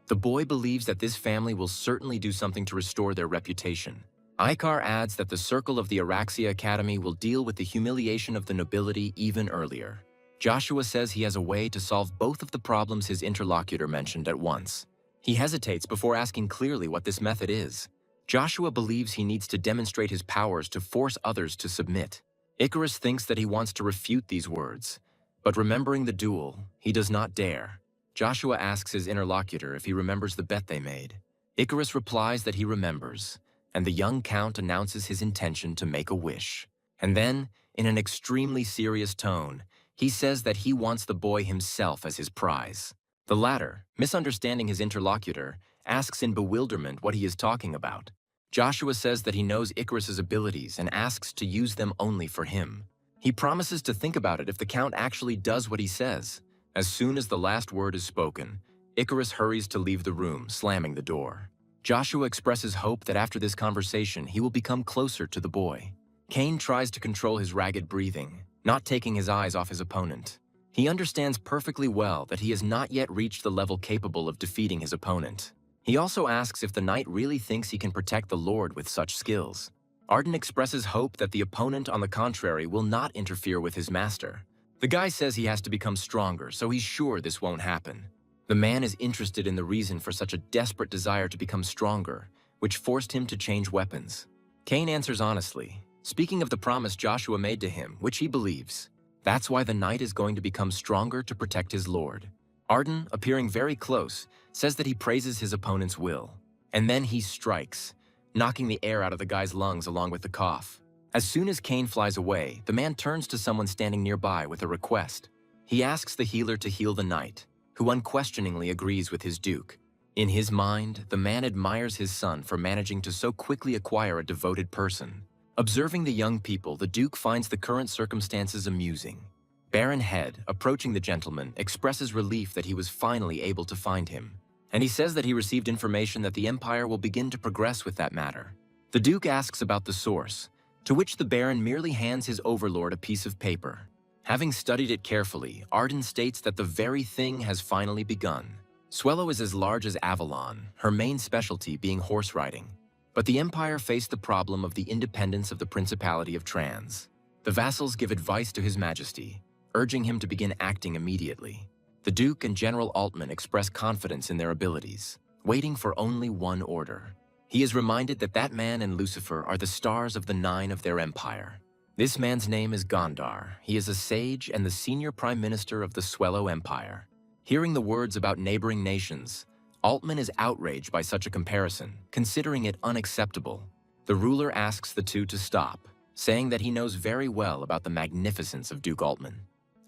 The boy believes that this family will certainly do something to restore their reputation. Ikar adds that the circle of the Araxia Academy will deal with the humiliation of the nobility even earlier. Joshua says he has a way to solve both of the problems his interlocutor mentioned at once. He hesitates before asking clearly what this method is. Joshua believes he needs to demonstrate his powers to force others to submit. Icarus thinks that he wants to refute these words, But remembering the duel, he does not dare. Joshua asks his interlocutor if he remembers the bet they made. Icarus replies that he remembers, and the young count announces his intention to make a wish. And then, in an extremely serious tone, he says that he wants the boy himself as his prize. The latter, misunderstanding his interlocutor, asks in bewilderment what he is talking about. Joshua says that he knows Icarus's abilities and asks to use them only for him. He promises to think about it if the count actually does what he says. As soon as the last word is spoken, Icarus hurries to leave the room, slamming the door. Joshua expresses hope that after this conversation he will become closer to the boy. Cain tries to control his ragged breathing, not taking his eyes off his opponent. He understands perfectly well that he has not yet reached the level capable of defeating his opponent. He also asks if the knight really thinks he can protect the lord with such skills. Arden expresses hope that the opponent, on the contrary, will not interfere with his master. The guy says he has to become stronger, so he's sure this won't happen. The man is interested in the reason for such a desperate desire to become stronger, which forced him to change weapons. Cain answers honestly, speaking of the promise Joshua made to him, which he believes. That's why the knight is going to become stronger to protect his lord. Arden, appearing very close, says that he praises his opponent's will. And then he strikes, knocking the air out of the guy's lungs along with the cough. As soon as Cain flies away, the man turns to someone standing nearby with a request. He asks the healer to heal the knight, who unquestioningly agrees with his duke. In his mind, the man admires his son for managing to so quickly acquire a devoted person. Observing the young people, the duke finds the current circumstances amusing. Baron Head, approaching the gentleman, expresses relief that he was finally able to find him. And he says that he received information that the Empire will begin to progress with that matter. The Duke asks about the source, to which the Baron merely hands his overlord a piece of paper. Having studied it carefully, Arden states that the very thing has finally begun. Swellow is as large as Avalon, her main specialty being horse riding. But the Empire faced the problem of the independence of the Principality of Trans. The vassals give advice to His Majesty, urging him to begin acting immediately. The Duke and General Altman express confidence in their abilities, waiting for only one order. He is reminded that that man and Lucifer are the stars of the nine of their empire. This man's name is Gondar. He is a sage and the senior prime minister of the Swellow Empire. Hearing the words about neighboring nations, Altman is outraged by such a comparison, considering it unacceptable. The ruler asks the two to stop, saying that he knows very well about the magnificence of Duke Altman.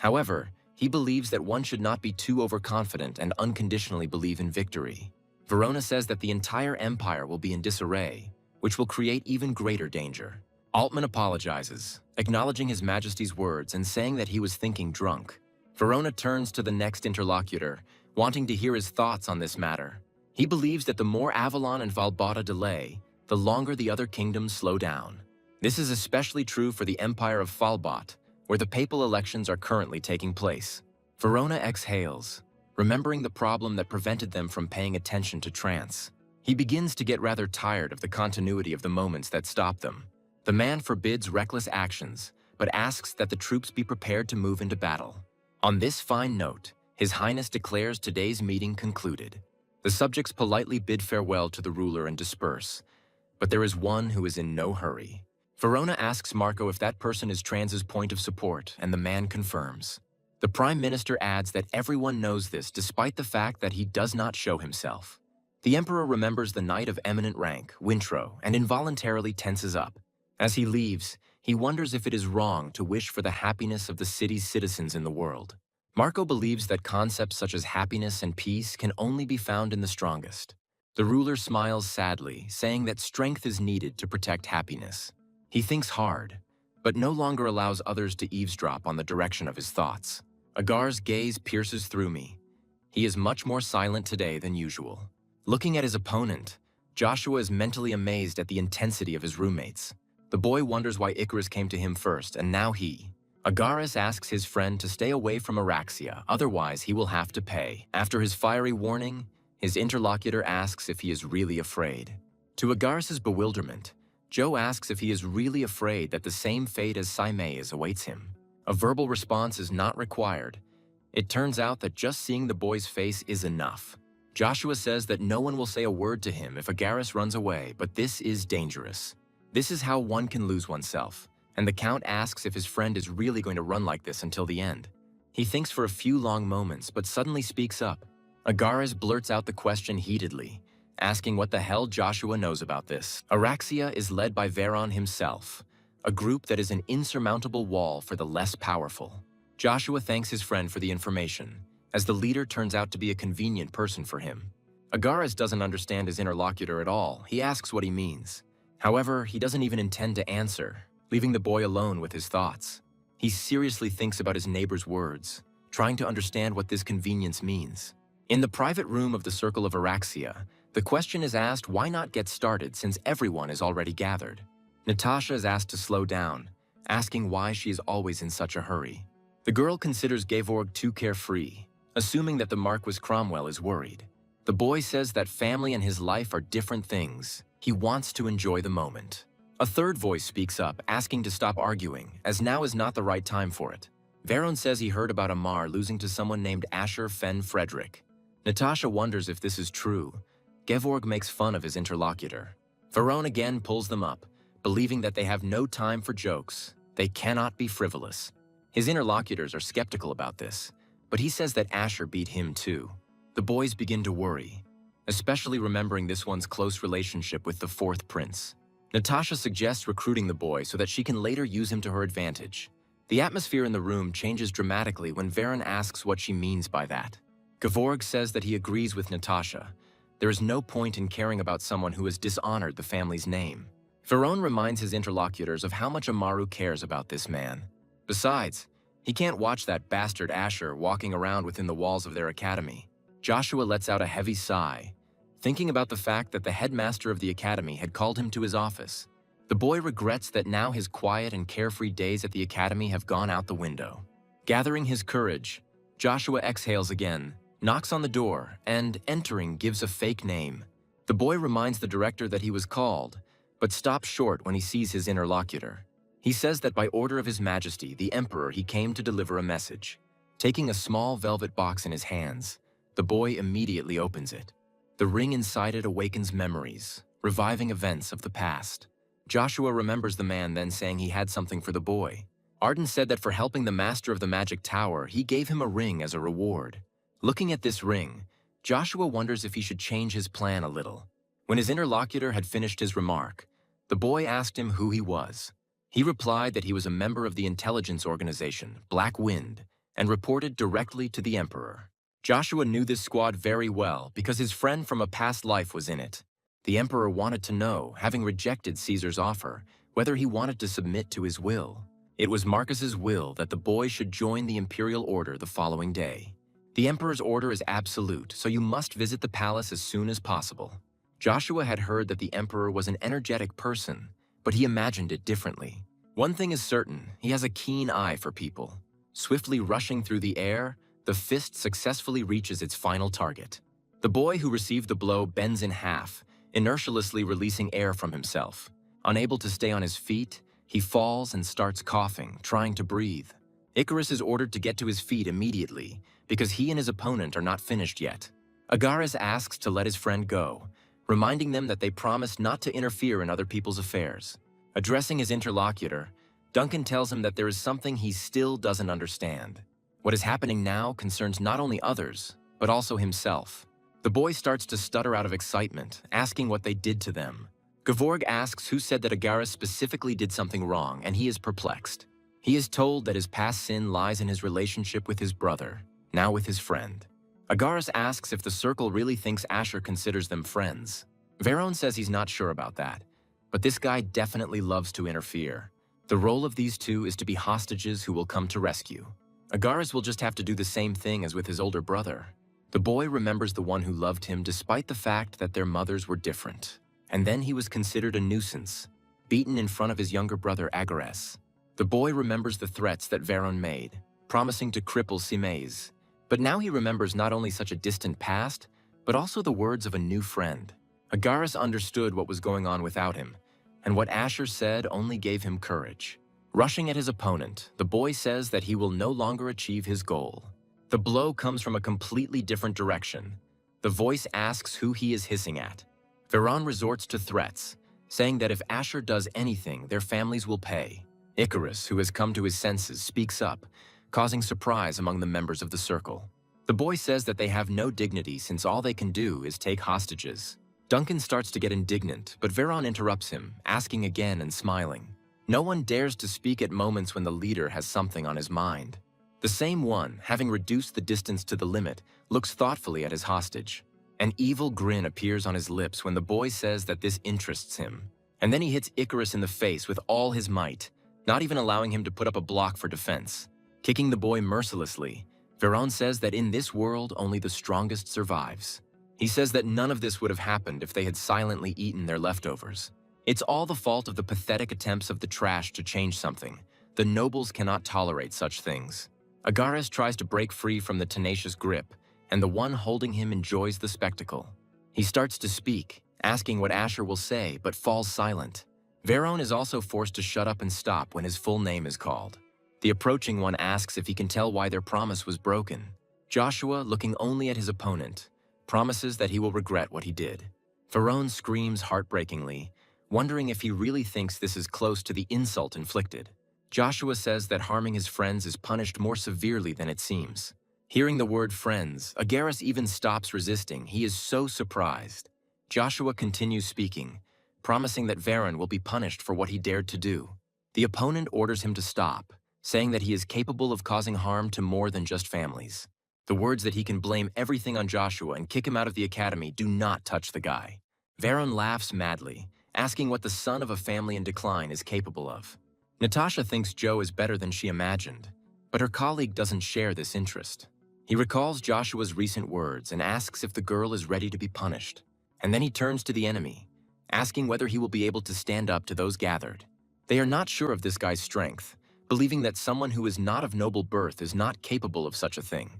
However, he believes that one should not be too overconfident and unconditionally believe in victory. Verona says that the entire empire will be in disarray, which will create even greater danger. Altman apologizes, acknowledging His Majesty's words and saying that he was thinking drunk. Verona turns to the next interlocutor, wanting to hear his thoughts on this matter. He believes that the more Avalon and Valbata delay, the longer the other kingdoms slow down. This is especially true for the Empire of Falbot, where the papal elections are currently taking place. Verona exhales, remembering the problem that prevented them from paying attention to trance. He begins to get rather tired of the continuity of the moments that stop them. The man forbids reckless actions, but asks that the troops be prepared to move into battle. On this fine note, His Highness declares today's meeting concluded. The subjects politely bid farewell to the ruler and disperse, but there is one who is in no hurry. Verona asks Marco if that person is Trans's point of support, and the man confirms. The Prime Minister adds that everyone knows this despite the fact that he does not show himself. The Emperor remembers the knight of eminent rank, Wintro, and involuntarily tenses up. As he leaves, he wonders if it is wrong to wish for the happiness of the city's citizens in the world. Marco believes that concepts such as happiness and peace can only be found in the strongest. The ruler smiles sadly, saying that strength is needed to protect happiness. He thinks hard, but no longer allows others to eavesdrop on the direction of his thoughts. Agar's gaze pierces through me. He is much more silent today than usual. Looking at his opponent, Joshua is mentally amazed at the intensity of his roommates. The boy wonders why Icarus came to him first, and now he. Agaris asks his friend to stay away from Araxia, otherwise he will have to pay. After his fiery warning, his interlocutor asks if he is really afraid. To Agaris's bewilderment, Joe asks if he is really afraid that the same fate as Saimei awaits him. A verbal response is not required. It turns out that just seeing the boy's face is enough. Joshua says that no one will say a word to him if Agaris runs away, but this is dangerous. This is how one can lose oneself, and the Count asks if his friend is really going to run like this until the end. He thinks for a few long moments, but suddenly speaks up. Agares blurts out the question heatedly, asking what the hell Joshua knows about this. Araxia is led by Veron himself, a group that is an insurmountable wall for the less powerful. Joshua thanks his friend for the information, as the leader turns out to be a convenient person for him. Agares doesn't understand his interlocutor at all. He asks what he means. However, he doesn't even intend to answer, leaving the boy alone with his thoughts. He seriously thinks about his neighbor's words, trying to understand what this convenience means. In the private room of the Circle of Araxia, the question is asked why not get started since everyone is already gathered. Natasha is asked to slow down, asking why she is always in such a hurry. The girl considers Gevorg too carefree, assuming that the Marquis Cromwell is worried. The boy says that family and his life are different things. He wants to enjoy the moment. A third voice speaks up, asking to stop arguing, as now is not the right time for it. Veron says he heard about Amar losing to someone named Asher Fen Frederick. Natasha wonders if this is true. Gevorg makes fun of his interlocutor. Veron again pulls them up, believing that they have no time for jokes. They cannot be frivolous. His interlocutors are skeptical about this, but he says that Asher beat him too. The boys begin to worry, especially remembering this one's close relationship with the fourth prince. Natasha suggests recruiting the boy so that she can later use him to her advantage. The atmosphere in the room changes dramatically when Veron asks what she means by that. Gevorg says that he agrees with Natasha. There is no point in caring about someone who has dishonored the family's name. Veron reminds his interlocutors of how much Amaru cares about this man. Besides, he can't watch that bastard Asher walking around within the walls of their academy. Joshua lets out a heavy sigh, thinking about the fact that the headmaster of the academy had called him to his office. The boy regrets that now his quiet and carefree days at the academy have gone out the window. Gathering his courage, Joshua exhales again, knocks on the door, and, entering, gives a fake name. The boy reminds the director that he was called, but stops short when he sees his interlocutor. He says that by order of His Majesty, the Emperor, he came to deliver a message. Taking a small velvet box in his hands, the boy immediately opens it. The ring inside it awakens memories, reviving events of the past. Joshua remembers the man then saying he had something for the boy. Arden said that for helping the master of the magic tower, he gave him a ring as a reward. Looking at this ring, Joshua wonders if he should change his plan a little. When his interlocutor had finished his remark, the boy asked him who he was. He replied that he was a member of the intelligence organization, Black Wind, and reported directly to the Emperor. Joshua knew this squad very well because his friend from a past life was in it. The Emperor wanted to know, having rejected Caesar's offer, whether he wanted to submit to his will. It was Marcus's will that the boy should join the Imperial Order the following day. The Emperor's order is absolute, so you must visit the palace as soon as possible. Joshua had heard that the Emperor was an energetic person, but he imagined it differently. One thing is certain, he has a keen eye for people. Swiftly rushing through the air, the fist successfully reaches its final target. The boy who received the blow bends in half, inertialously releasing air from himself. Unable to stay on his feet, he falls and starts coughing, trying to breathe. Icarus is ordered to get to his feet immediately, because he and his opponent are not finished yet. Agares asks to let his friend go, reminding them that they promised not to interfere in other people's affairs. Addressing his interlocutor, Duncan tells him that there is something he still doesn't understand. What is happening now concerns not only others, but also himself. The boy starts to stutter out of excitement, asking what they did to them. Gevorg asks who said that Agares specifically did something wrong, and he is perplexed. He is told that his past sin lies in his relationship with his brother, now with his friend. Agares asks if the Circle really thinks Asher considers them friends. Veron says he's not sure about that, but this guy definitely loves to interfere. The role of these two is to be hostages who will come to rescue. Agares will just have to do the same thing as with his older brother. The boy remembers the one who loved him despite the fact that their mothers were different. And then he was considered a nuisance, beaten in front of his younger brother Agares. The boy remembers the threats that Veron made, promising to cripple Simez. But now he remembers not only such a distant past, but also the words of a new friend. Agares understood what was going on without him, and what Asher said only gave him courage. Rushing at his opponent, the boy says that he will no longer achieve his goal. The blow comes from a completely different direction. The voice asks who he is hissing at. Veron resorts to threats, saying that if Asher does anything, their families will pay. Icarus, who has come to his senses, speaks up, causing surprise among the members of the circle. The boy says that they have no dignity since all they can do is take hostages. Duncan starts to get indignant, but Veron interrupts him, asking again and smiling. No one dares to speak at moments when the leader has something on his mind. The same one, having reduced the distance to the limit, looks thoughtfully at his hostage. An evil grin appears on his lips when the boy says that this interests him. And then he hits Icarus in the face with all his might, not even allowing him to put up a block for defense. Kicking the boy mercilessly, Veron says that in this world only the strongest survives. He says that none of this would have happened if they had silently eaten their leftovers. It's all the fault of the pathetic attempts of the trash to change something. The nobles cannot tolerate such things. Agares tries to break free from the tenacious grip, and the one holding him enjoys the spectacle. He starts to speak, asking what Asher will say, but falls silent. Veron is also forced to shut up and stop when his full name is called. The approaching one asks if he can tell why their promise was broken. Joshua, looking only at his opponent, promises that he will regret what he did. Veron screams heartbreakingly, wondering if he really thinks this is close to the insult inflicted. Joshua says that harming his friends is punished more severely than it seems. Hearing the word friends, Agares even stops resisting. He is so surprised. Joshua continues speaking, promising that Veron will be punished for what he dared to do. The opponent orders him to stop, saying that he is capable of causing harm to more than just families. The words that he can blame everything on Joshua and kick him out of the academy do not touch the guy. Veron laughs madly, asking what the son of a family in decline is capable of. Natasha thinks Joe is better than she imagined, but her colleague doesn't share this interest. He recalls Joshua's recent words and asks if the girl is ready to be punished. And then he turns to the enemy, asking whether he will be able to stand up to those gathered. They are not sure of this guy's strength, believing that someone who is not of noble birth is not capable of such a thing.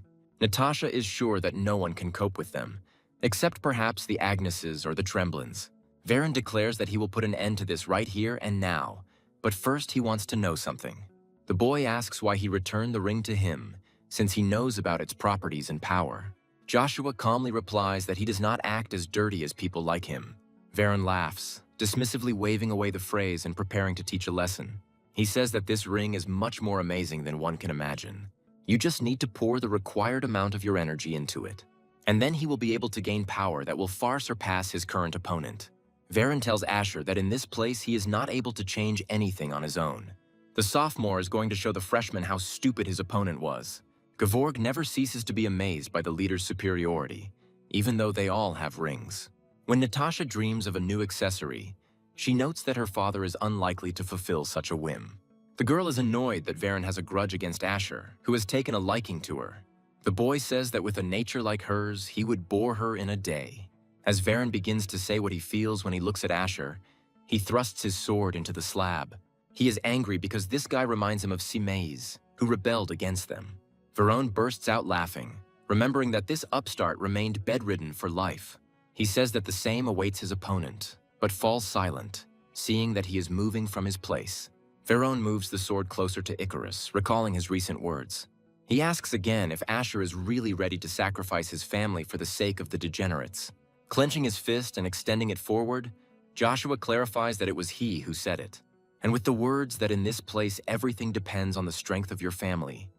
Natasha is sure that no one can cope with them, except perhaps the Agneses or the Tremblins. Veron declares that he will put an end to this right here and now, but first he wants to know something. The boy asks why he returned the ring to him, since he knows about its properties and power. Joshua calmly replies that he does not act as dirty as people like him. Veron laughs, dismissively waving away the phrase and preparing to teach a lesson. He says that this ring is much more amazing than one can imagine. You just need to pour the required amount of your energy into it. And then he will be able to gain power that will far surpass his current opponent. Veron tells Asher that in this place he is not able to change anything on his own. The sophomore is going to show the freshman how stupid his opponent was. Gevorg never ceases to be amazed by the leader's superiority, even though they all have rings. When Natasha dreams of a new accessory, she notes that her father is unlikely to fulfill such a whim. The girl is annoyed that Veron has a grudge against Asher, who has taken a liking to her. The boy says that with a nature like hers, he would bore her in a day. As Veron begins to say what he feels when he looks at Asher, he thrusts his sword into the slab. He is angry because this guy reminds him of Simeis, who rebelled against them. Veron bursts out laughing, remembering that this upstart remained bedridden for life. He says that the same awaits his opponent, but falls silent, seeing that he is moving from his place. Veron moves the sword closer to Icarus, recalling his recent words. He asks again if Asher is really ready to sacrifice his family for the sake of the degenerates. Clenching his fist and extending it forward, Joshua clarifies that it was he who said it. And with the words that in this place everything depends on the strength of your family,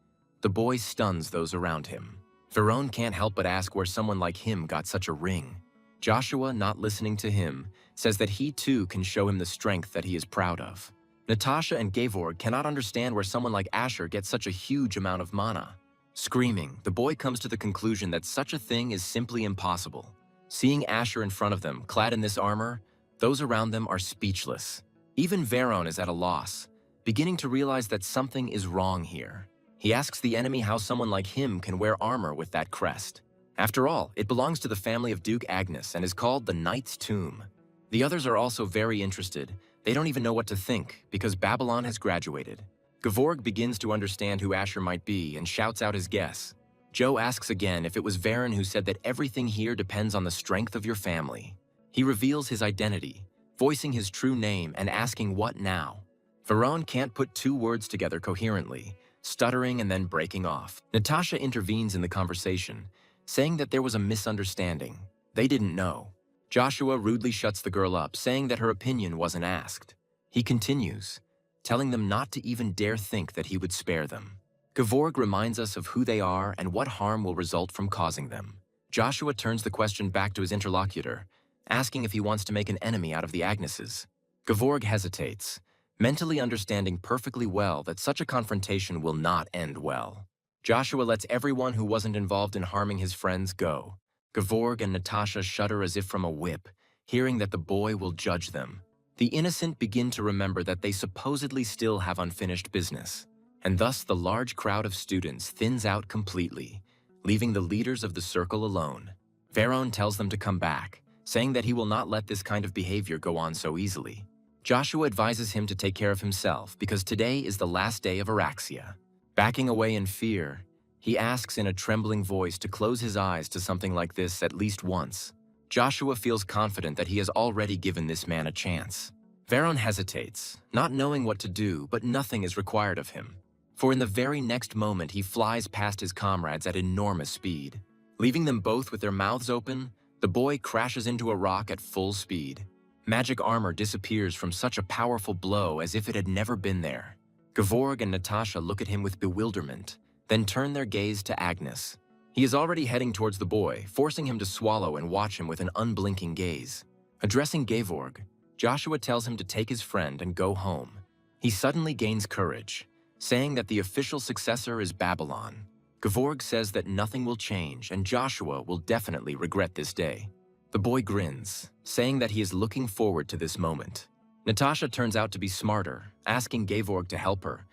the boy stuns those around him. Veron can't help but ask where someone like him got such a ring. Joshua, not listening to him, says that he too can show him the strength that he is proud of. Natasha and Gevorg cannot understand where someone like Asher gets such a huge amount of mana. Screaming, the boy comes to the conclusion that such a thing is simply impossible. Seeing Asher in front of them, clad in this armor, those around them are speechless. Even Veron is at a loss, beginning to realize that something is wrong here. He asks the enemy how someone like him can wear armor with that crest. After all, it belongs to the family of Duke Agnes and is called the Knight's Tomb. The others are also very interested. They don't even know what to think, because Babylon has graduated. Gevorg begins to understand who Asher might be and shouts out his guess. Joe asks again if it was Veron who said that everything here depends on the strength of your family. He reveals his identity, voicing his true name and asking what now. Veron can't put two words together coherently, stuttering and then breaking off. Natasha intervenes in the conversation, saying that there was a misunderstanding. They didn't know. Joshua rudely shuts the girl up, saying that her opinion wasn't asked. He continues, telling them not to even dare think that he would spare them. Gevorg reminds us of who they are and what harm will result from causing them. Joshua turns the question back to his interlocutor, asking if he wants to make an enemy out of the Agneses. Gevorg hesitates, mentally understanding perfectly well that such a confrontation will not end well. Joshua lets everyone who wasn't involved in harming his friends go. Gevorg and Natasha shudder as if from a whip, hearing that the boy will judge them. The innocent begin to remember that they supposedly still have unfinished business, and thus the large crowd of students thins out completely, leaving the leaders of the circle alone. Veron tells them to come back, saying that he will not let this kind of behavior go on so easily. Joshua advises him to take care of himself because today is the last day of Araxia. Backing away in fear, he asks in a trembling voice to close his eyes to something like this at least once. Joshua feels confident that he has already given this man a chance. Veron hesitates, not knowing what to do, but nothing is required of him. For in the very next moment, he flies past his comrades at enormous speed. Leaving them both with their mouths open, the boy crashes into a rock at full speed. Magic armor disappears from such a powerful blow as if it had never been there. Gevorg and Natasha look at him with bewilderment, then turn their gaze to Agnes. He is already heading towards the boy, forcing him to swallow and watch him with an unblinking gaze. Addressing Gevorg, Joshua tells him to take his friend and go home. He suddenly gains courage, saying that the official successor is Babylon. Gevorg says that nothing will change and Joshua will definitely regret this day. The boy grins, saying that he is looking forward to this moment. Natasha turns out to be smarter, asking Gevorg to help her.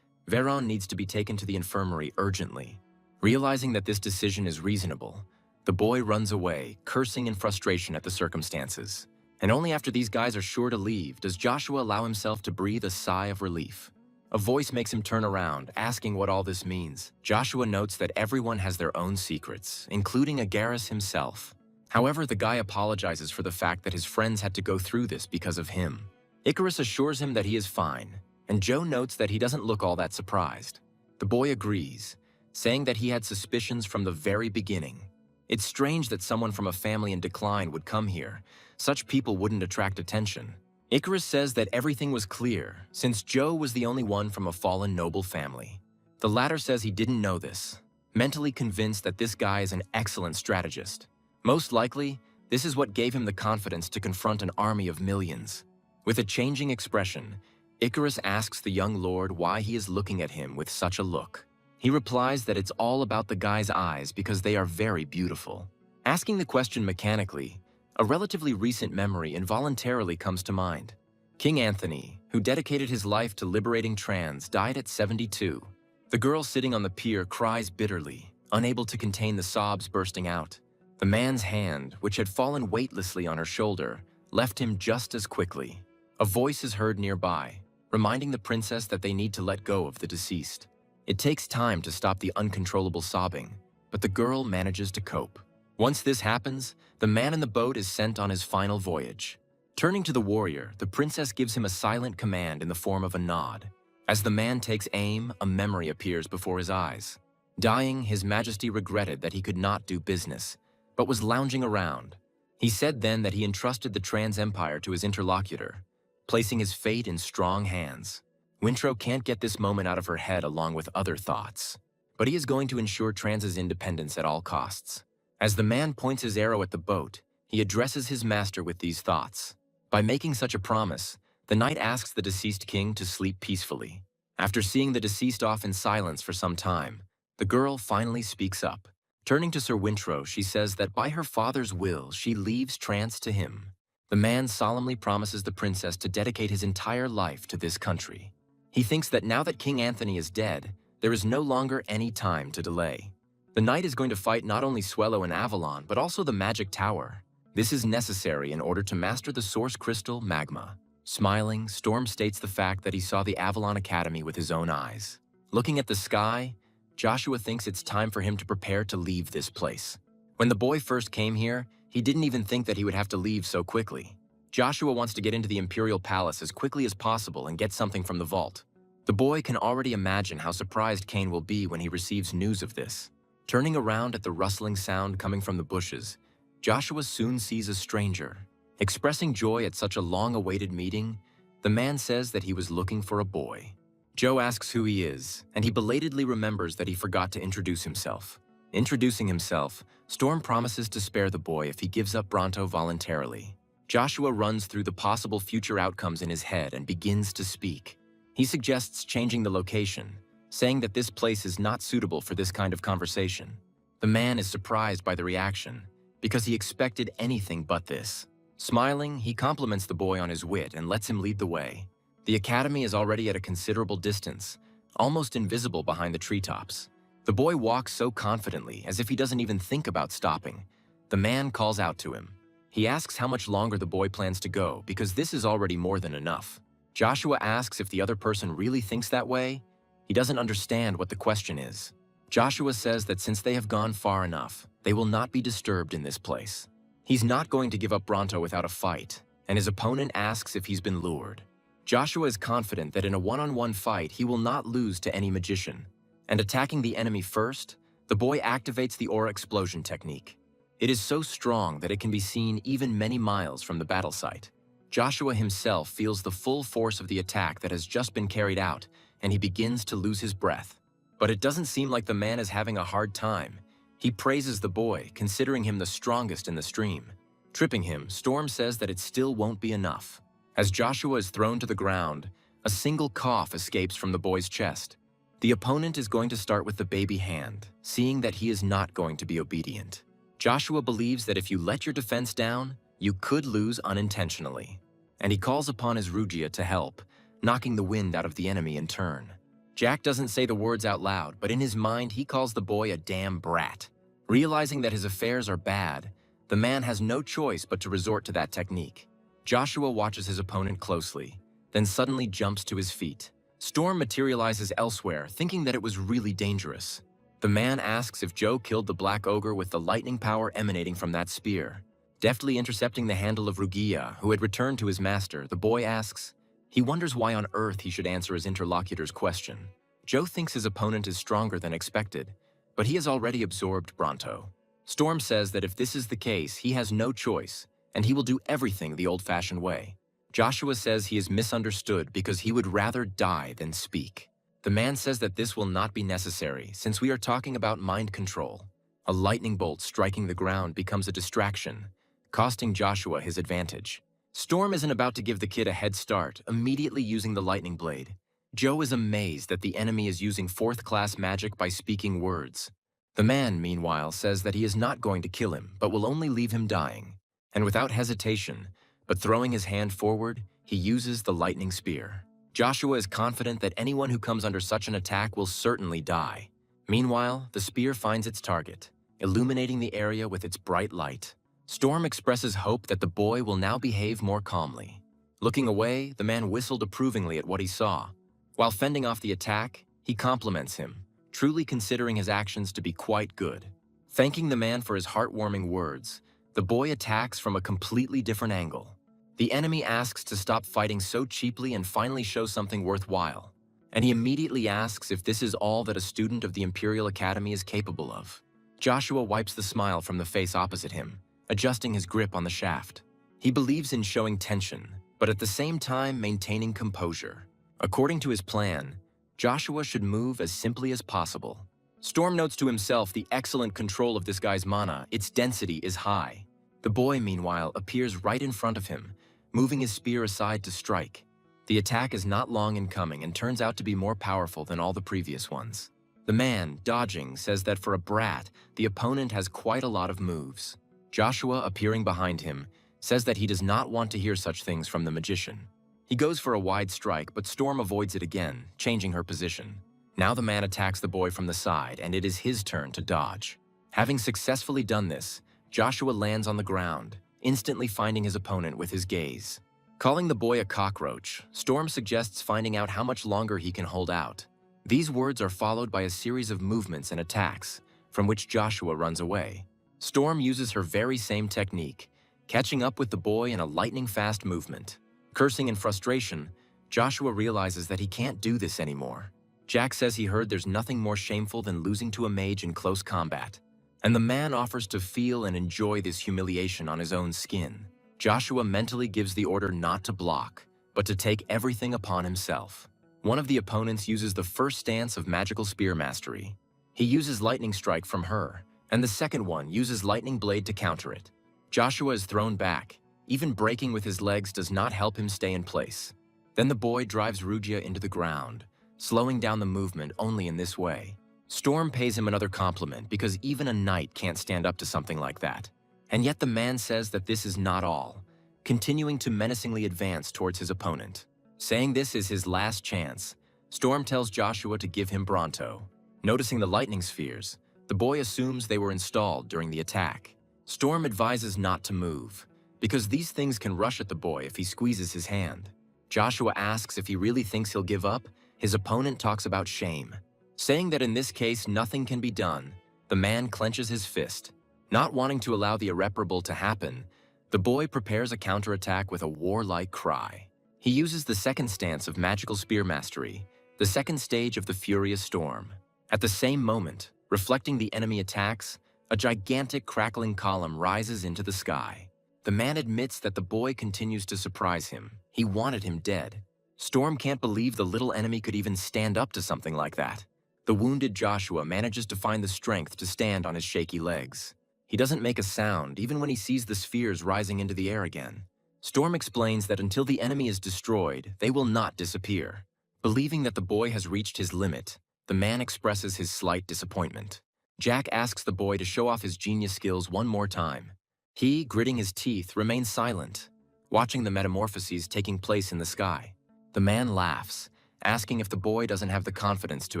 Veron needs to be taken to the infirmary urgently. Realizing that this decision is reasonable, the boy runs away, cursing in frustration at the circumstances. And only after these guys are sure to leave does Joshua allow himself to breathe a sigh of relief. A voice makes him turn around, asking what all this means. Joshua notes that everyone has their own secrets, including Agaris himself. However, the guy apologizes for the fact that his friends had to go through this because of him. Icarus assures him that he is fine, and Joe notes that he doesn't look all that surprised. The boy agrees, saying that he had suspicions from the very beginning. It's strange that someone from a family in decline would come here. Such people wouldn't attract attention. Icarus says that everything was clear, since Joe was the only one from a fallen noble family. The latter says he didn't know this, mentally convinced that this guy is an excellent strategist. Most likely, this is what gave him the confidence to confront an army of millions. With a changing expression, Icarus asks the young lord why he is looking at him with such a look. He replies that it's all about the guy's eyes because they are very beautiful. Asking the question mechanically, a relatively recent memory involuntarily comes to mind. King Anthony, who dedicated his life to liberating trans, died at 72. The girl sitting on the pier cries bitterly, unable to contain the sobs bursting out. The man's hand, which had fallen weightlessly on her shoulder, left him just as quickly. A voice is heard nearby, reminding the princess that they need to let go of the deceased. It takes time to stop the uncontrollable sobbing, but the girl manages to cope. Once this happens, the man in the boat is sent on his final voyage. Turning to the warrior, the princess gives him a silent command in the form of a nod. As the man takes aim, a memory appears before his eyes. Dying, His Majesty regretted that he could not do business, but was lounging around. He said then that he entrusted the Trans Empire to his interlocutor, placing his fate in strong hands. Wintro can't get this moment out of her head along with other thoughts, but he is going to ensure Trans's independence at all costs. As the man points his arrow at the boat, he addresses his master with these thoughts. By making such a promise, the knight asks the deceased king to sleep peacefully. After seeing the deceased off in silence for some time, the girl finally speaks up. Turning to Sir Wintro, she says that by her father's will, she leaves Trance to him. The man solemnly promises the princess to dedicate his entire life to this country. He thinks that now that King Anthony is dead, there is no longer any time to delay. The knight is going to fight not only Swello and Avalon, but also the Magic Tower. This is necessary in order to master the source crystal magma. Smiling, Storm states the fact that he saw the Avalon Academy with his own eyes. Looking at the sky, Joshua thinks it's time for him to prepare to leave this place. When the boy first came here, he didn't even think that he would have to leave so quickly. Joshua wants to get into the Imperial Palace as quickly as possible and get something from the vault. The boy can already imagine how surprised Cain will be when he receives news of this. Turning around at the rustling sound coming from the bushes, Joshua soon sees a stranger. Expressing joy at such a long-awaited meeting, the man says that he was looking for a boy. Joe asks who he is, and he belatedly remembers that he forgot to introduce himself. Introducing himself, Storm promises to spare the boy if he gives up Bronto voluntarily. Joshua runs through the possible future outcomes in his head and begins to speak. He suggests changing the location, saying that this place is not suitable for this kind of conversation. The man is surprised by the reaction, because he expected anything but this. Smiling, he compliments the boy on his wit and lets him lead the way. The academy is already at a considerable distance, almost invisible behind the treetops. The boy walks so confidently, as if he doesn't even think about stopping. The man calls out to him. He asks how much longer the boy plans to go, because this is already more than enough. Joshua asks if the other person really thinks that way. He doesn't understand what the question is. Joshua says that since they have gone far enough, they will not be disturbed in this place. He's not going to give up Bronto without a fight, and his opponent asks if he's been lured. Joshua is confident that in a one-on-one fight, he will not lose to any magician. And attacking the enemy first, the boy activates the aura explosion technique. It is so strong that it can be seen even many miles from the battle site. Joshua himself feels the full force of the attack that has just been carried out, and he begins to lose his breath. But it doesn't seem like the man is having a hard time. He praises the boy, considering him the strongest in the stream. Tripping him, Storm says that it still won't be enough. As Joshua is thrown to the ground, a single cough escapes from the boy's chest. The opponent is going to start with the baby hand, seeing that he is not going to be obedient. Joshua believes that if you let your defense down, you could lose unintentionally. And he calls upon his Rugia to help, knocking the wind out of the enemy in turn. Jack doesn't say the words out loud, but in his mind he calls the boy a damn brat. Realizing that his affairs are bad, the man has no choice but to resort to that technique. Joshua watches his opponent closely, then suddenly jumps to his feet. Storm materializes elsewhere, thinking that it was really dangerous. The man asks if Joe killed the Black Ogre with the lightning power emanating from that spear. Deftly intercepting the handle of Rugia, who had returned to his master, the boy asks. He wonders why on earth he should answer his interlocutor's question. Joe thinks his opponent is stronger than expected, but he has already absorbed Bronto. Storm says that if this is the case, he has no choice, and he will do everything the old-fashioned way. Joshua says he is misunderstood because he would rather die than speak. The man says that this will not be necessary since we are talking about mind control. A lightning bolt striking the ground becomes a distraction, costing Joshua his advantage. Storm isn't about to give the kid a head start, immediately using the lightning blade. Joe is amazed that the enemy is using fourth-class magic by speaking words. The man, meanwhile, says that he is not going to kill him, but will only leave him dying. And without hesitation, but throwing his hand forward, he uses the lightning spear. Joshua is confident that anyone who comes under such an attack will certainly die. Meanwhile, the spear finds its target, illuminating the area with its bright light. Storm expresses hope that the boy will now behave more calmly. Looking away, the man whistled approvingly at what he saw. While fending off the attack, he compliments him, truly considering his actions to be quite good. Thanking the man for his heartwarming words, the boy attacks from a completely different angle. The enemy asks to stop fighting so cheaply and finally show something worthwhile. And he immediately asks if this is all that a student of the Imperial Academy is capable of. Joshua wipes the smile from the face opposite him, adjusting his grip on the shaft. He believes in showing tension, but at the same time maintaining composure. According to his plan, Joshua should move as simply as possible. Storm notes to himself the excellent control of this guy's mana. Its density is high. The boy, meanwhile, appears right in front of him, moving his spear aside to strike. The attack is not long in coming and turns out to be more powerful than all the previous ones. The man, dodging, says that for a brat, the opponent has quite a lot of moves. Joshua, appearing behind him, says that he does not want to hear such things from the magician. He goes for a wide strike, but Storm avoids it again, changing her position. Now the man attacks the boy from the side, and it is his turn to dodge. Having successfully done this, Joshua lands on the ground, instantly finding his opponent with his gaze. Calling the boy a cockroach, Storm suggests finding out how much longer he can hold out. These words are followed by a series of movements and attacks, from which Joshua runs away. Storm uses her very same technique, catching up with the boy in a lightning-fast movement. Cursing in frustration, Joshua realizes that he can't do this anymore. Jack says he heard there's nothing more shameful than losing to a mage in close combat, and the man offers to feel and enjoy this humiliation on his own skin. Joshua mentally gives the order not to block, but to take everything upon himself. One of the opponents uses the first stance of magical spear mastery. He uses lightning strike from her, and the second one uses lightning blade to counter it. Joshua is thrown back. Even breaking with his legs does not help him stay in place. Then the boy drives Rugia into the ground, slowing down the movement only in this way. Storm pays him another compliment because even a knight can't stand up to something like that. And yet the man says that this is not all, continuing to menacingly advance towards his opponent. Saying this is his last chance, Storm tells Joshua to give him Bronto. Noticing the lightning spheres, the boy assumes they were installed during the attack. Storm advises not to move, because these things can rush at the boy if he squeezes his hand. Joshua asks if he really thinks he'll give up. His opponent talks about shame. Saying that in this case nothing can be done, the man clenches his fist. Not wanting to allow the irreparable to happen, the boy prepares a counterattack with a warlike cry. He uses the second stance of magical spear mastery, the second stage of the furious storm. At the same moment, reflecting the enemy attacks, a gigantic crackling column rises into the sky. The man admits that the boy continues to surprise him. He wanted him dead. Storm can't believe the little enemy could even stand up to something like that. The wounded Joshua manages to find the strength to stand on his shaky legs. He doesn't make a sound even when he sees the spheres rising into the air again. Storm explains that until the enemy is destroyed, they will not disappear. Believing that the boy has reached his limit, the man expresses his slight disappointment. Jack asks the boy to show off his genius skills one more time. He, gritting his teeth, remains silent, watching the metamorphoses taking place in the sky. The man laughs, asking if the boy doesn't have the confidence to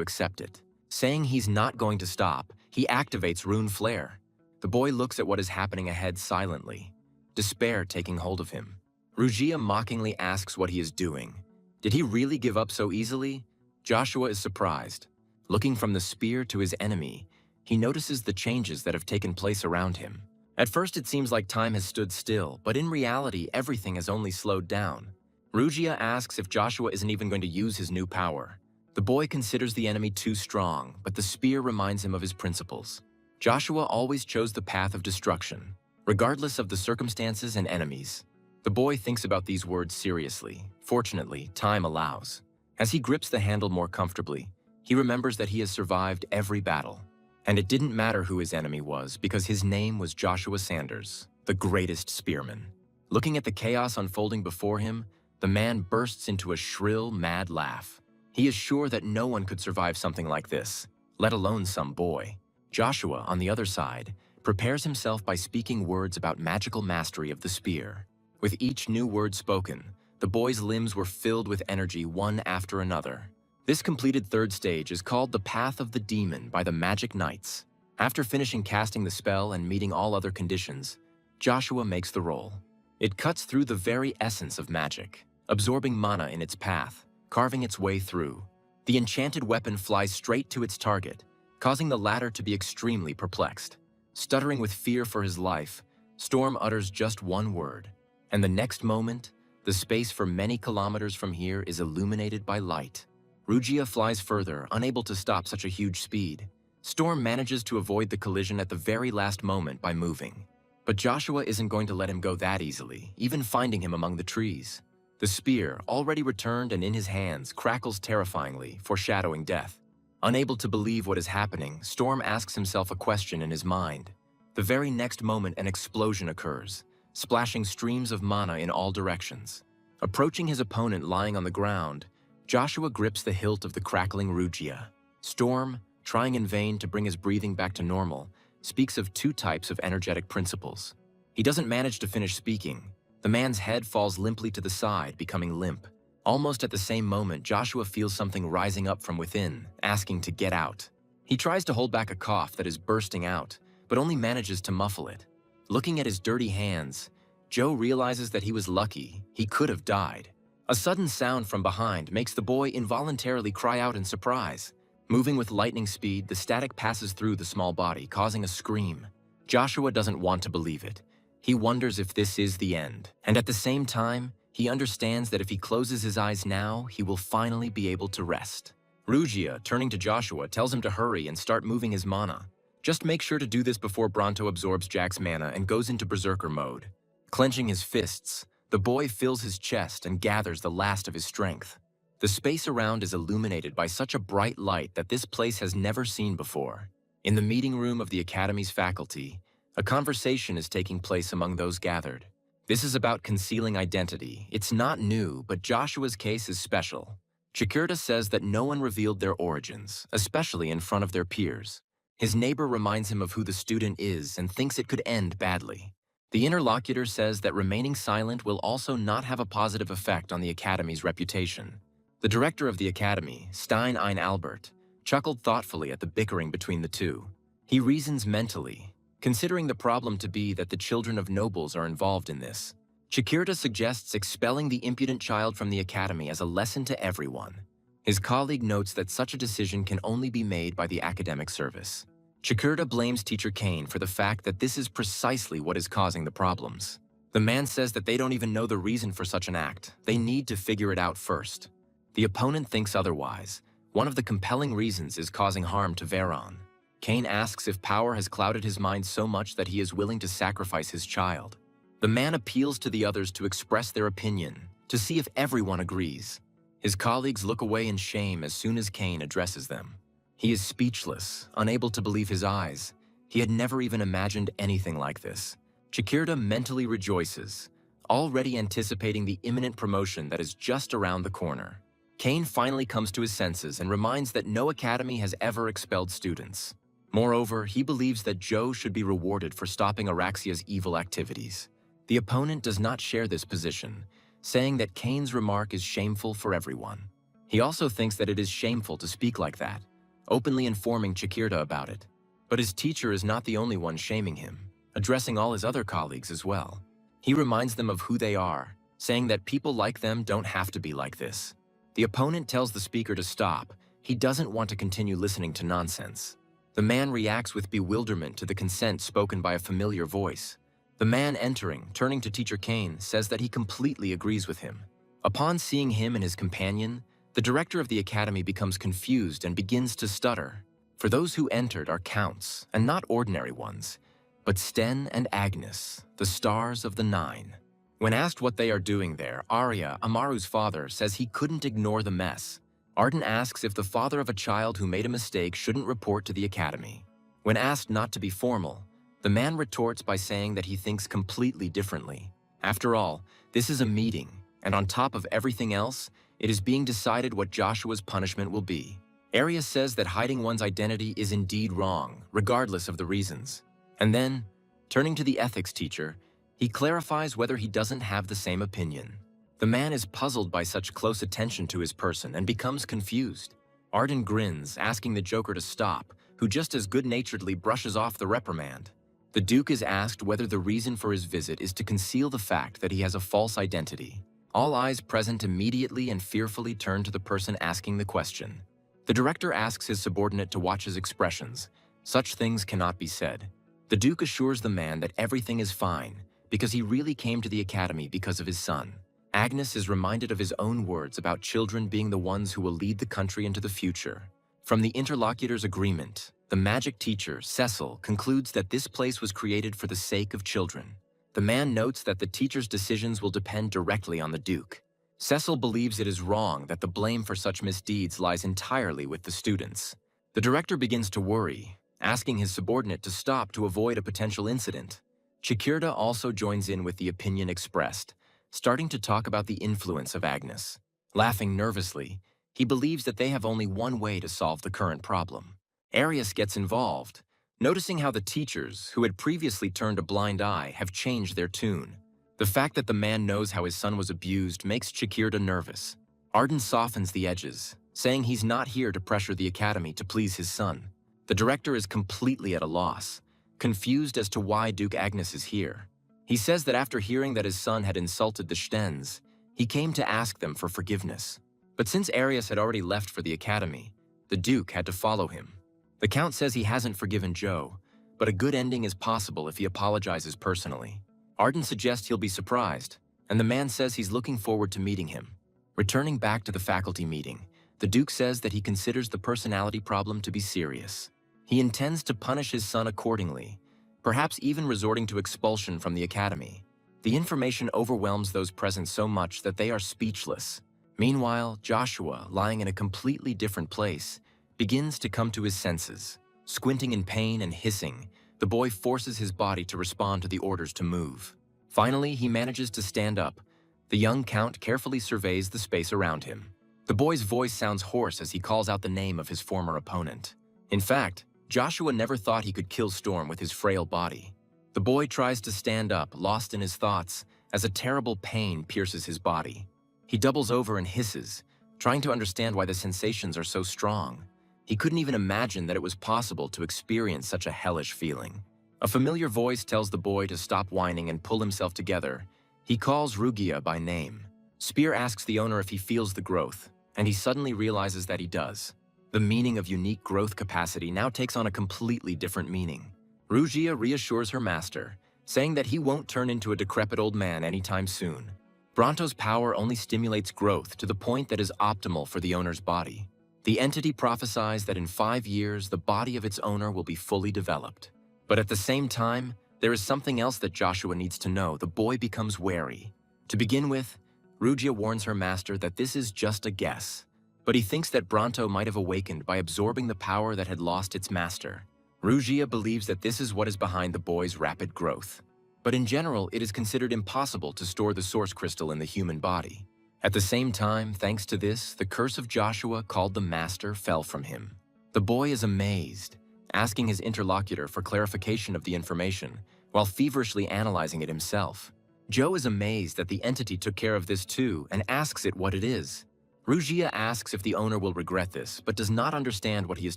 accept it. Saying he's not going to stop, he activates Rune Flare. The boy looks at what is happening ahead silently, despair taking hold of him. Rugia mockingly asks what he is doing. Did he really give up so easily? Joshua is surprised. Looking from the spear to his enemy, he notices the changes that have taken place around him. At first it seems like time has stood still, but in reality everything has only slowed down. Rugia asks if Joshua isn't even going to use his new power. The boy considers the enemy too strong, but the spear reminds him of his principles. Joshua always chose the path of destruction, regardless of the circumstances and enemies. The boy thinks about these words seriously. Fortunately, time allows. As he grips the handle more comfortably, he remembers that he has survived every battle. And it didn't matter who his enemy was because his name was Joshua Sanders, the greatest spearman. Looking at the chaos unfolding before him, the man bursts into a shrill, mad laugh. He is sure that no one could survive something like this, let alone some boy. Joshua, on the other side, prepares himself by speaking words about magical mastery of the spear. With each new word spoken, the boy's limbs were filled with energy one after another. This completed third stage is called the Path of the Demon by the Magic Knights. After finishing casting the spell and meeting all other conditions, Joshua makes the roll. It cuts through the very essence of magic, absorbing mana in its path, carving its way through. The enchanted weapon flies straight to its target, causing the latter to be extremely perplexed. Stuttering with fear for his life, Storm utters just one word, and the next moment, the space for many kilometers from here is illuminated by light. Rugia flies further, unable to stop such a huge speed. Storm manages to avoid the collision at the very last moment by moving. But Joshua isn't going to let him go that easily, even finding him among the trees. The spear, already returned and in his hands, crackles terrifyingly, foreshadowing death. Unable to believe what is happening, Storm asks himself a question in his mind. The very next moment, an explosion occurs, splashing streams of mana in all directions. Approaching his opponent lying on the ground, Joshua grips the hilt of the crackling Rugia. Storm, trying in vain to bring his breathing back to normal, speaks of two types of energetic principles. He doesn't manage to finish speaking. The man's head falls limply to the side, becoming limp. Almost at the same moment, Joshua feels something rising up from within, asking to get out. He tries to hold back a cough that is bursting out, but only manages to muffle it. Looking at his dirty hands, Joe realizes that he was lucky. He could have died. A sudden sound from behind makes the boy involuntarily cry out in surprise. Moving with lightning speed, the static passes through the small body, causing a scream. Joshua doesn't want to believe it. He wonders if this is the end. And at the same time, he understands that if he closes his eyes now, he will finally be able to rest. Rugia, turning to Joshua, tells him to hurry and start moving his mana. Just make sure to do this before Bronto absorbs Jack's mana and goes into berserker mode. Clenching his fists, the boy fills his chest and gathers the last of his strength. The space around is illuminated by such a bright light that this place has never seen before. In the meeting room of the Academy's faculty, a conversation is taking place among those gathered. This is about concealing identity. It's not new, but Joshua's case is special. Chikirta says that no one revealed their origins, especially in front of their peers. His neighbor reminds him of who the student is and thinks it could end badly. The interlocutor says that remaining silent will also not have a positive effect on the Academy's reputation. The director of the Academy, Stein Ein Albert, chuckled thoughtfully at the bickering between the two. He reasons mentally, considering the problem to be that the children of nobles are involved in this. Chikirta suggests expelling the impudent child from the Academy as a lesson to everyone. His colleague notes that such a decision can only be made by the academic service. Chikirta blames Teacher Kane for the fact that this is precisely what is causing the problems. The man says that they don't even know the reason for such an act. They need to figure it out first. The opponent thinks otherwise. One of the compelling reasons is causing harm to Veron. Kane asks if power has clouded his mind so much that he is willing to sacrifice his child. The man appeals to the others to express their opinion, to see if everyone agrees. His colleagues look away in shame as soon as Kane addresses them. He is speechless, unable to believe his eyes. He had never even imagined anything like this. Chikirta mentally rejoices, already anticipating the imminent promotion that is just around the corner. Kane finally comes to his senses and reminds that no academy has ever expelled students. Moreover, he believes that Joe should be rewarded for stopping Araxia's evil activities. The opponent does not share this position, saying that Kane's remark is shameful for everyone. He also thinks that it is shameful to speak like that, openly informing Chikirta about it. But his teacher is not the only one shaming him, addressing all his other colleagues as well. He reminds them of who they are, saying that people like them don't have to be like this. The opponent tells the speaker to stop. He doesn't want to continue listening to nonsense. The man reacts with bewilderment to the consent spoken by a familiar voice. The man entering, turning to Teacher Kane, says that he completely agrees with him. Upon seeing him and his companion, the director of the academy becomes confused and begins to stutter. For those who entered are counts, and not ordinary ones, but Sten and Agnes, the stars of the Nine. When asked what they are doing there, Arya, Amaru's father, says he couldn't ignore the mess. Arden asks if the father of a child who made a mistake shouldn't report to the academy. When asked not to be formal, the man retorts by saying that he thinks completely differently. After all, this is a meeting, and on top of everything else, it is being decided what Joshua's punishment will be. Arya says that hiding one's identity is indeed wrong, regardless of the reasons. And then, turning to the ethics teacher, he clarifies whether he doesn't have the same opinion. The man is puzzled by such close attention to his person and becomes confused. Arden grins, asking the Joker to stop, who just as good-naturedly brushes off the reprimand. The Duke is asked whether the reason for his visit is to conceal the fact that he has a false identity. All eyes present immediately and fearfully turn to the person asking the question. The director asks his subordinate to watch his expressions. Such things cannot be said. The Duke assures the man that everything is fine, because he really came to the academy because of his son. Agnes is reminded of his own words about children being the ones who will lead the country into the future. From the interlocutor's agreement, the magic teacher, Cecil, concludes that this place was created for the sake of children. The man notes that the teacher's decisions will depend directly on the Duke. Cecil believes it is wrong that the blame for such misdeeds lies entirely with the students. The director begins to worry, asking his subordinate to stop to avoid a potential incident. Chikirta also joins in with the opinion expressed, starting to talk about the influence of Agnes. Laughing nervously, he believes that they have only one way to solve the current problem. Arius gets involved, noticing how the teachers, who had previously turned a blind eye, have changed their tune. The fact that the man knows how his son was abused makes Chikirta nervous. Arden softens the edges, saying he's not here to pressure the academy to please his son. The director is completely at a loss, confused as to why Duke Agnes is here. He says that after hearing that his son had insulted the Stens, he came to ask them for forgiveness. But since Arius had already left for the academy, the Duke had to follow him. The Count says he hasn't forgiven Joe, but a good ending is possible if he apologizes personally. Arden suggests he'll be surprised, and the man says he's looking forward to meeting him. Returning back to the faculty meeting, the Duke says that he considers the personality problem to be serious. He intends to punish his son accordingly, perhaps even resorting to expulsion from the academy. The information overwhelms those present so much that they are speechless. Meanwhile, Joshua, lying in a completely different place, begins to come to his senses. Squinting in pain and hissing, the boy forces his body to respond to the orders to move. Finally, he manages to stand up. The young count carefully surveys the space around him. The boy's voice sounds hoarse as he calls out the name of his former opponent. In fact, Joshua never thought he could kill Storm with his frail body. The boy tries to stand up, lost in his thoughts, as a terrible pain pierces his body. He doubles over and hisses, trying to understand why the sensations are so strong. He couldn't even imagine that it was possible to experience such a hellish feeling. A familiar voice tells the boy to stop whining and pull himself together. He calls Rugia by name. Spear asks the owner if he feels the growth, and he suddenly realizes that he does. The meaning of unique growth capacity now takes on a completely different meaning. Rugia reassures her master, saying that he won't turn into a decrepit old man anytime soon. Bronto's power only stimulates growth to the point that is optimal for the owner's body. The entity prophesies that in 5 years, the body of its owner will be fully developed. But at the same time, there is something else that Joshua needs to know. The boy becomes wary. To begin with, Rugia warns her master that this is just a guess, but he thinks that Bronto might have awakened by absorbing the power that had lost its master. Rugia believes that this is what is behind the boy's rapid growth. But in general, it is considered impossible to store the source crystal in the human body. At the same time, thanks to this, the curse of Joshua, called the Master, fell from him. The boy is amazed, asking his interlocutor for clarification of the information, while feverishly analyzing it himself. Joe is amazed that the entity took care of this too and asks it what it is. Rugia asks if the owner will regret this, but does not understand what he is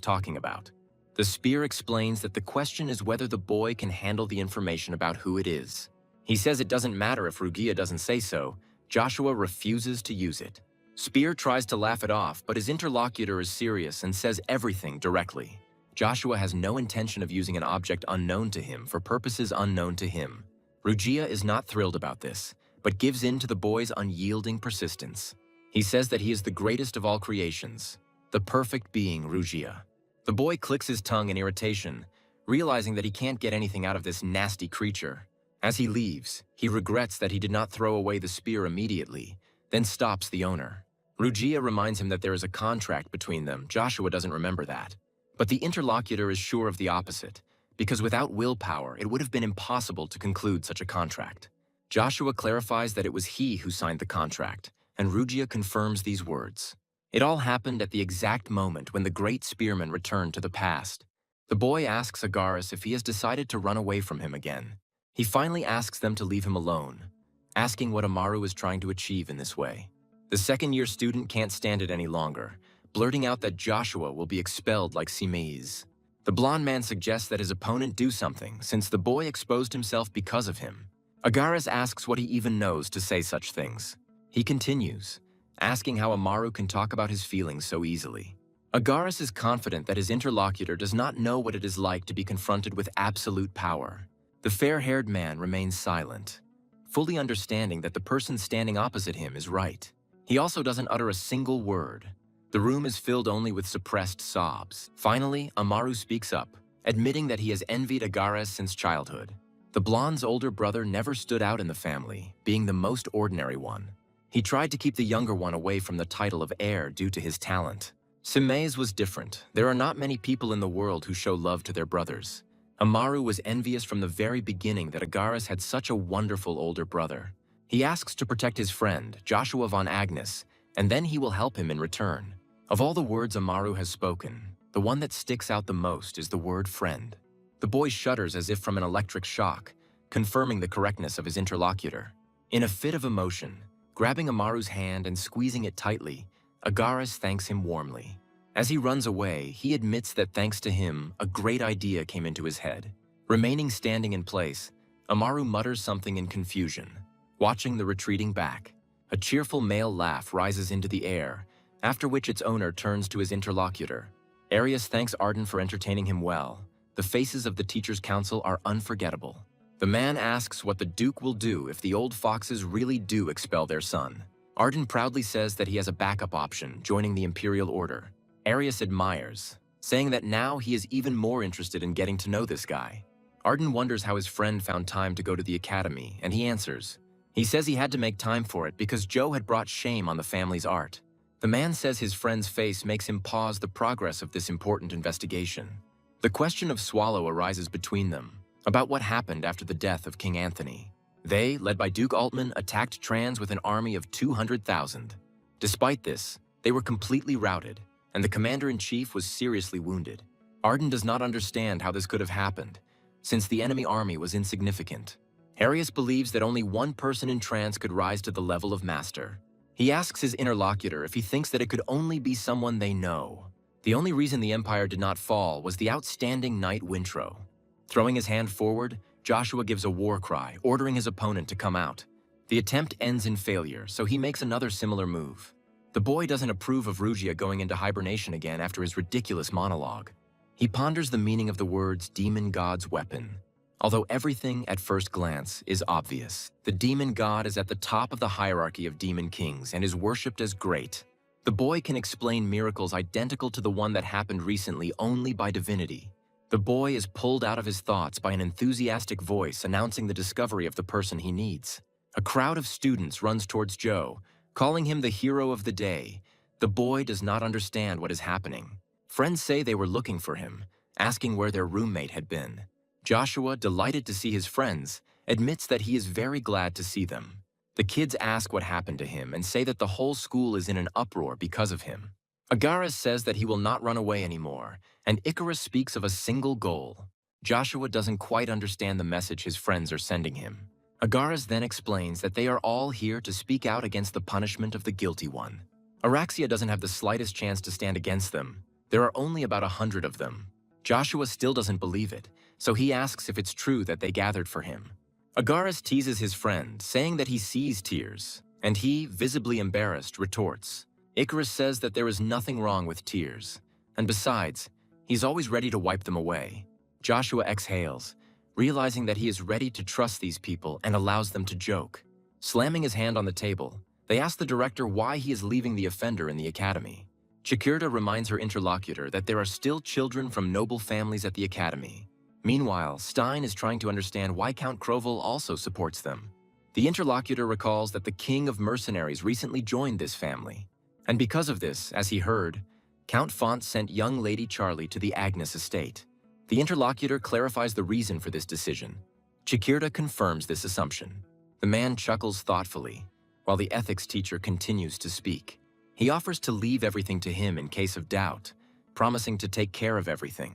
talking about. The spear explains that the question is whether the boy can handle the information about who it is. He says it doesn't matter if Rugia doesn't say so. Joshua refuses to use it. Spear tries to laugh it off, but his interlocutor is serious and says everything directly. Joshua has no intention of using an object unknown to him for purposes unknown to him. Rugia is not thrilled about this, but gives in to the boy's unyielding persistence. He says that he is the greatest of all creations, the perfect being, Rugia. The boy clicks his tongue in irritation, realizing that he can't get anything out of this nasty creature. As he leaves, he regrets that he did not throw away the spear immediately, then stops the owner. Rugia reminds him that there is a contract between them. Joshua doesn't remember that. But the interlocutor is sure of the opposite, because without willpower, it would have been impossible to conclude such a contract. Joshua clarifies that it was he who signed the contract, and Rugia confirms these words. It all happened at the exact moment when the great spearman returned to the past. The boy asks Agaris if he has decided to run away from him again. He finally asks them to leave him alone, asking what Amaru is trying to achieve in this way. The second-year student can't stand it any longer, blurting out that Joshua will be expelled like Simeiz. The blonde man suggests that his opponent do something, since the boy exposed himself because of him. Agaris asks what he even knows to say such things. He continues, asking how Amaru can talk about his feelings so easily. Agaris is confident that his interlocutor does not know what it is like to be confronted with absolute power. The fair-haired man remains silent, fully understanding that the person standing opposite him is right. He also doesn't utter a single word. The room is filled only with suppressed sobs. Finally, Amaru speaks up, admitting that he has envied Agaris since childhood. The blonde's older brother never stood out in the family, being the most ordinary one. He tried to keep the younger one away from the title of heir due to his talent. Simeiz was different. There are not many people in the world who show love to their brothers. Amaru was envious from the very beginning that Agaris had such a wonderful older brother. He asks to protect his friend, Joshua von Agnes, and then he will help him in return. Of all the words Amaru has spoken, the one that sticks out the most is the word friend. The boy shudders as if from an electric shock, confirming the correctness of his interlocutor. In a fit of emotion, grabbing Amaru's hand and squeezing it tightly, Agaris thanks him warmly. As he runs away, he admits that thanks to him, a great idea came into his head. Remaining standing in place, Amaru mutters something in confusion. Watching the retreating back, a cheerful male laugh rises into the air, after which its owner turns to his interlocutor. Arius thanks Arden for entertaining him well. The faces of the teacher's council are unforgettable. The man asks what the Duke will do if the old foxes really do expel their son. Arden proudly says that he has a backup option, joining the Imperial Order. Arius admires, saying that now he is even more interested in getting to know this guy. Arden wonders how his friend found time to go to the academy, and he answers, He says he had to make time for it because Joe had brought shame on the family's art. The man says his friend's face makes him pause the progress of this important investigation. The question of Swallow arises between them, about what happened after the death of King Anthony. They, led by Duke Altman, attacked Trans with an army of 200,000. Despite this, they were completely routed, and the commander-in-chief was seriously wounded. Arden does not understand how this could have happened, since the enemy army was insignificant. Arius believes that only one person in Trans could rise to the level of master. He asks his interlocutor if he thinks that it could only be someone they know. The only reason the Empire did not fall was the outstanding knight Wintro. Throwing his hand forward, Joshua gives a war cry, ordering his opponent to come out. The attempt ends in failure, so he makes another similar move. The boy doesn't approve of Rugia going into hibernation again after his ridiculous monologue. He ponders the meaning of the words demon god's weapon. Although everything, at first glance, is obvious, the demon god is at the top of the hierarchy of demon kings and is worshipped as great. The boy can explain miracles identical to the one that happened recently only by divinity. The boy is pulled out of his thoughts by an enthusiastic voice announcing the discovery of the person he needs. A crowd of students runs towards Joe, calling him the hero of the day. The boy does not understand what is happening. Friends say they were looking for him, asking where their roommate had been. Joshua, delighted to see his friends, admits that he is very glad to see them. The kids ask what happened to him and say that the whole school is in an uproar because of him. Agaras says that he will not run away anymore, and Icarus speaks of a single goal. Joshua doesn't quite understand the message his friends are sending him. Agaras then explains that they are all here to speak out against the punishment of the guilty one. Araxia doesn't have the slightest chance to stand against them. There are only about 100 of them. Joshua still doesn't believe it, so he asks if it's true that they gathered for him. Agaras teases his friend, saying that he sees tears, and he, visibly embarrassed, retorts. Icarus says that there is nothing wrong with tears, and besides, he's always ready to wipe them away. Joshua exhales, realizing that he is ready to trust these people and allows them to joke. Slamming his hand on the table, they ask the director why he is leaving the offender in the academy. Chikirta reminds her interlocutor that there are still children from noble families at the academy. Meanwhile, Stein is trying to understand why Count Krovel also supports them. The interlocutor recalls that the king of mercenaries recently joined this family. And because of this, as he heard, Count Font sent young Lady Charlie to the Agnes estate. The interlocutor clarifies the reason for this decision. Chikirta confirms this assumption. The man chuckles thoughtfully, while the ethics teacher continues to speak. He offers to leave everything to him in case of doubt, promising to take care of everything.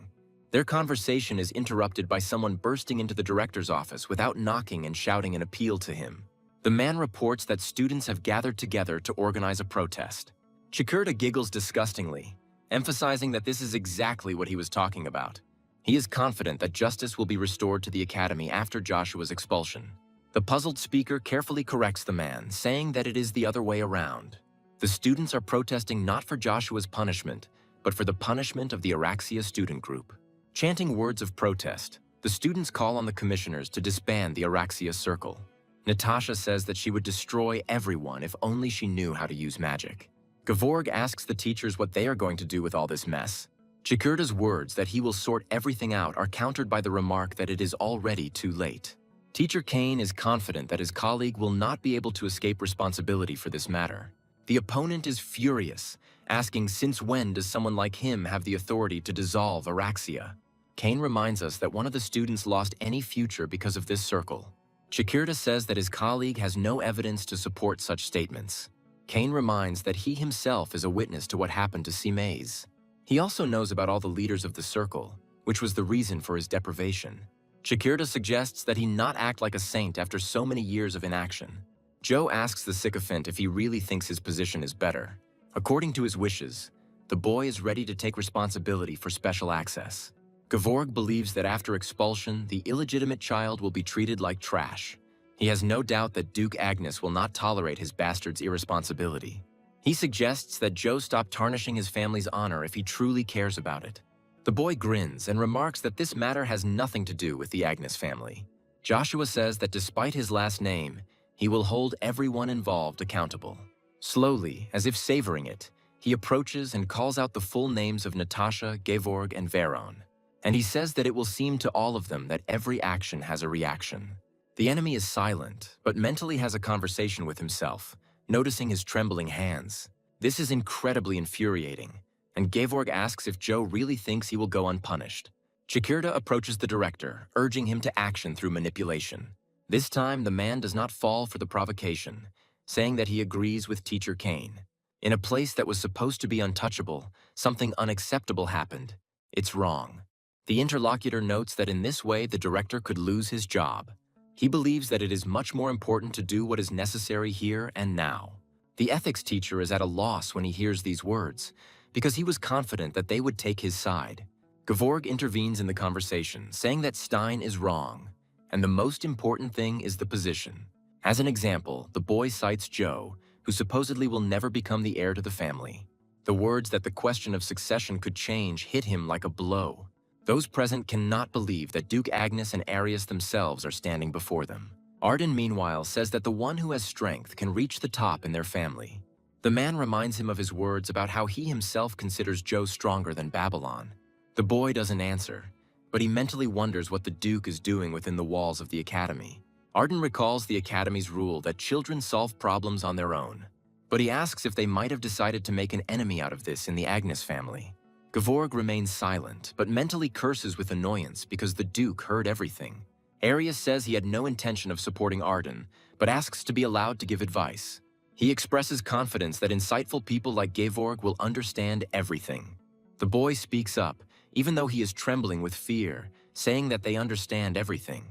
Their conversation is interrupted by someone bursting into the director's office without knocking and shouting an appeal to him. The man reports that students have gathered together to organize a protest. Chikirta giggles disgustingly, emphasizing that this is exactly what he was talking about. He is confident that justice will be restored to the academy after Joshua's expulsion. The puzzled speaker carefully corrects the man, saying that it is the other way around. The students are protesting not for Joshua's punishment, but for the punishment of the Araxia student group. Chanting words of protest, the students call on the commissioners to disband the Araxia Circle. Natasha says that she would destroy everyone if only she knew how to use magic. Gevorg asks the teachers what they are going to do with all this mess. Chikirta's words that he will sort everything out are countered by the remark that it is already too late. Teacher Kane is confident that his colleague will not be able to escape responsibility for this matter. The opponent is furious, asking since when does someone like him have the authority to dissolve Araxia? Kane reminds us that one of the students lost any future because of this circle. Chikirta says that his colleague has no evidence to support such statements. Kane reminds that he himself is a witness to what happened to Simaze. He also knows about all the leaders of the circle, which was the reason for his deprivation. Chikirta suggests that he not act like a saint after so many years of inaction. Joe asks the sycophant if he really thinks his position is better. According to his wishes, the boy is ready to take responsibility for special access. Gevorg believes that after expulsion, the illegitimate child will be treated like trash. He has no doubt that Duke Agnes will not tolerate his bastard's irresponsibility. He suggests that Joe stop tarnishing his family's honor if he truly cares about it. The boy grins and remarks that this matter has nothing to do with the Agnes family. Joshua says that despite his last name, he will hold everyone involved accountable. Slowly, as if savoring it, he approaches and calls out the full names of Natasha, Gevorg, and Veron. And he says that it will seem to all of them that every action has a reaction. The enemy is silent, but mentally has a conversation with himself, noticing his trembling hands. This is incredibly infuriating, and Gevorg asks if Joe really thinks he will go unpunished. Chikirda approaches the director, urging him to action through manipulation. This time, the man does not fall for the provocation, saying that he agrees with Teacher Kane. In a place that was supposed to be untouchable, something unacceptable happened. It's wrong. The interlocutor notes that in this way the director could lose his job. He believes that it is much more important to do what is necessary here and now. The ethics teacher is at a loss when he hears these words, because he was confident that they would take his side. Gevorg intervenes in the conversation, saying that Stein is wrong, and the most important thing is the position. As an example, the boy cites Joe, who supposedly will never become the heir to the family. The words that the question of succession could change hit him like a blow. Those present cannot believe that Duke Agnes and Arius themselves are standing before them. Arden, meanwhile, says that the one who has strength can reach the top in their family. The man reminds him of his words about how he himself considers Joe stronger than Babylon. The boy doesn't answer, but he mentally wonders what the Duke is doing within the walls of the academy. Arden recalls the academy's rule that children solve problems on their own, but he asks if they might have decided to make an enemy out of this in the Agnes family. Gevorg remains silent, but mentally curses with annoyance because the Duke heard everything. Arius says he had no intention of supporting Arden, but asks to be allowed to give advice. He expresses confidence that insightful people like Gevorg will understand everything. The boy speaks up, even though he is trembling with fear, saying that they understand everything.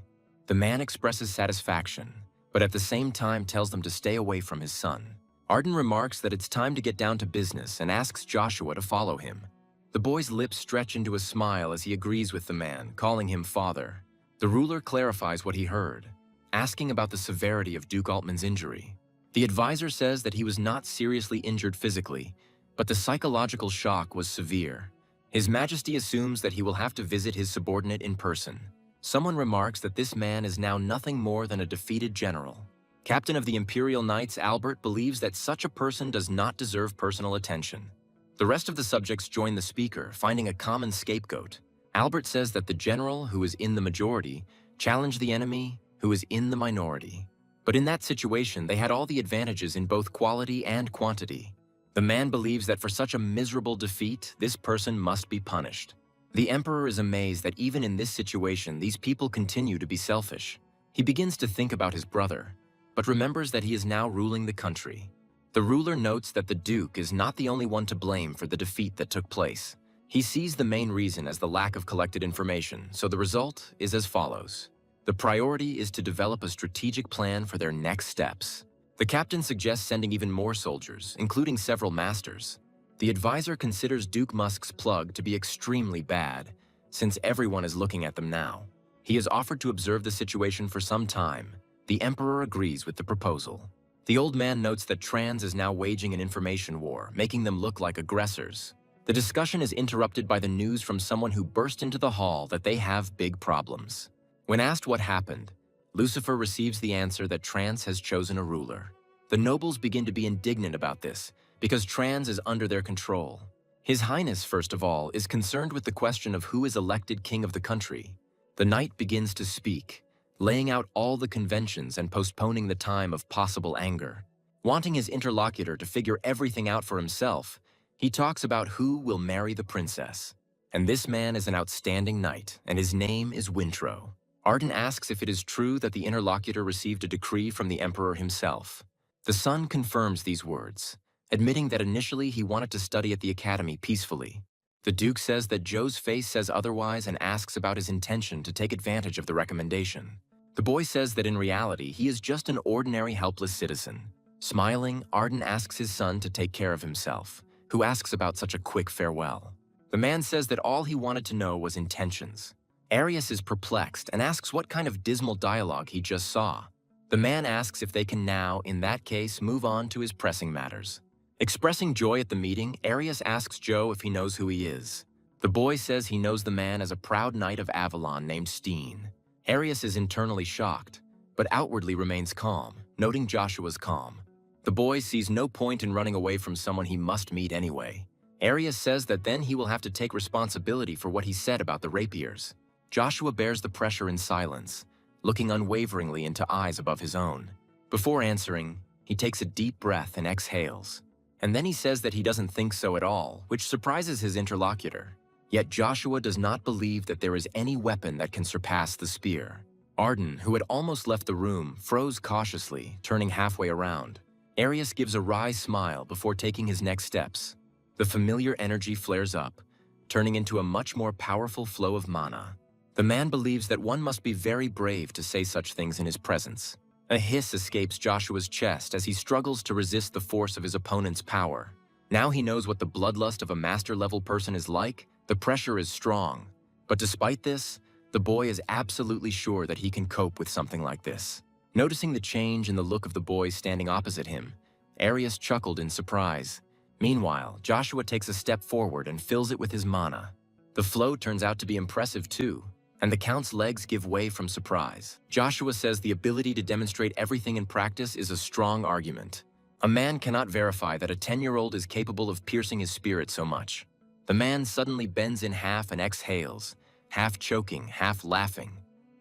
The man expresses satisfaction, but at the same time tells them to stay away from his son. Arden remarks that it's time to get down to business and asks Joshua to follow him. The boy's lips stretch into a smile as he agrees with the man, calling him father. The ruler clarifies what he heard, asking about the severity of Duke Altman's injury. The advisor says that he was not seriously injured physically, but the psychological shock was severe. His Majesty assumes that he will have to visit his subordinate in person. Someone remarks that this man is now nothing more than a defeated general. Captain of the Imperial Knights Albert believes that such a person does not deserve personal attention. The rest of the subjects join the speaker, finding a common scapegoat. Albert says that the general, who is in the majority, challenged the enemy, who is in the minority. But in that situation, they had all the advantages in both quality and quantity. The man believes that for such a miserable defeat, this person must be punished. The emperor is amazed that even in this situation, these people continue to be selfish. He begins to think about his brother, but remembers that he is now ruling the country. The ruler notes that the Duke is not the only one to blame for the defeat that took place. He sees the main reason as the lack of collected information, so the result is as follows. The priority is to develop a strategic plan for their next steps. The captain suggests sending even more soldiers, including several masters. The advisor considers Duke Musk's plug to be extremely bad, since everyone is looking at them now. He has offered to observe the situation for some time. The emperor agrees with the proposal. The old man notes that Trans is now waging an information war, making them look like aggressors. The discussion is interrupted by the news from someone who burst into the hall that they have big problems. When asked what happened, Lucifer receives the answer that Trans has chosen a ruler. The nobles begin to be indignant about this, because Trans is under their control. His Highness, first of all, is concerned with the question of who is elected king of the country. The knight begins to speak, laying out all the conventions and postponing the time of possible anger. Wanting his interlocutor to figure everything out for himself, he talks about who will marry the princess. And this man is an outstanding knight, and his name is Wintro. Arden asks if it is true that the interlocutor received a decree from the emperor himself. The son confirms these words, admitting that initially he wanted to study at the academy peacefully. The Duke says that Joe's face says otherwise and asks about his intention to take advantage of the recommendation. The boy says that in reality, he is just an ordinary helpless citizen. Smiling, Arden asks his son to take care of himself, who asks about such a quick farewell. The man says that all he wanted to know was intentions. Arius is perplexed and asks what kind of dismal dialogue he just saw. The man asks if they can now, in that case, move on to his pressing matters. Expressing joy at the meeting, Arius asks Joe if he knows who he is. The boy says he knows the man as a proud knight of Avalon named Steen. Arius is internally shocked, but outwardly remains calm, noting Joshua's calm. The boy sees no point in running away from someone he must meet anyway. Arius says that then he will have to take responsibility for what he said about the rapiers. Joshua bears the pressure in silence, looking unwaveringly into eyes above his own. Before answering, he takes a deep breath and exhales. And then he says that he doesn't think so at all, which surprises his interlocutor. Yet Joshua does not believe that there is any weapon that can surpass the spear. Arden, who had almost left the room, froze cautiously, turning halfway around. Arius gives a wry smile before taking his next steps. The familiar energy flares up, turning into a much more powerful flow of mana. The man believes that one must be very brave to say such things in his presence. A hiss escapes Joshua's chest as he struggles to resist the force of his opponent's power. Now he knows what the bloodlust of a master-level person is like. The pressure is strong. But despite this, the boy is absolutely sure that he can cope with something like this. Noticing the change in the look of the boy standing opposite him, Arius chuckled in surprise. Meanwhile, Joshua takes a step forward and fills it with his mana. The flow turns out to be impressive too, and the Count's legs give way from surprise. Joshua says the ability to demonstrate everything in practice is a strong argument. A man cannot verify that a 10-year-old is capable of piercing his spirit so much. The man suddenly bends in half and exhales, half choking, half laughing.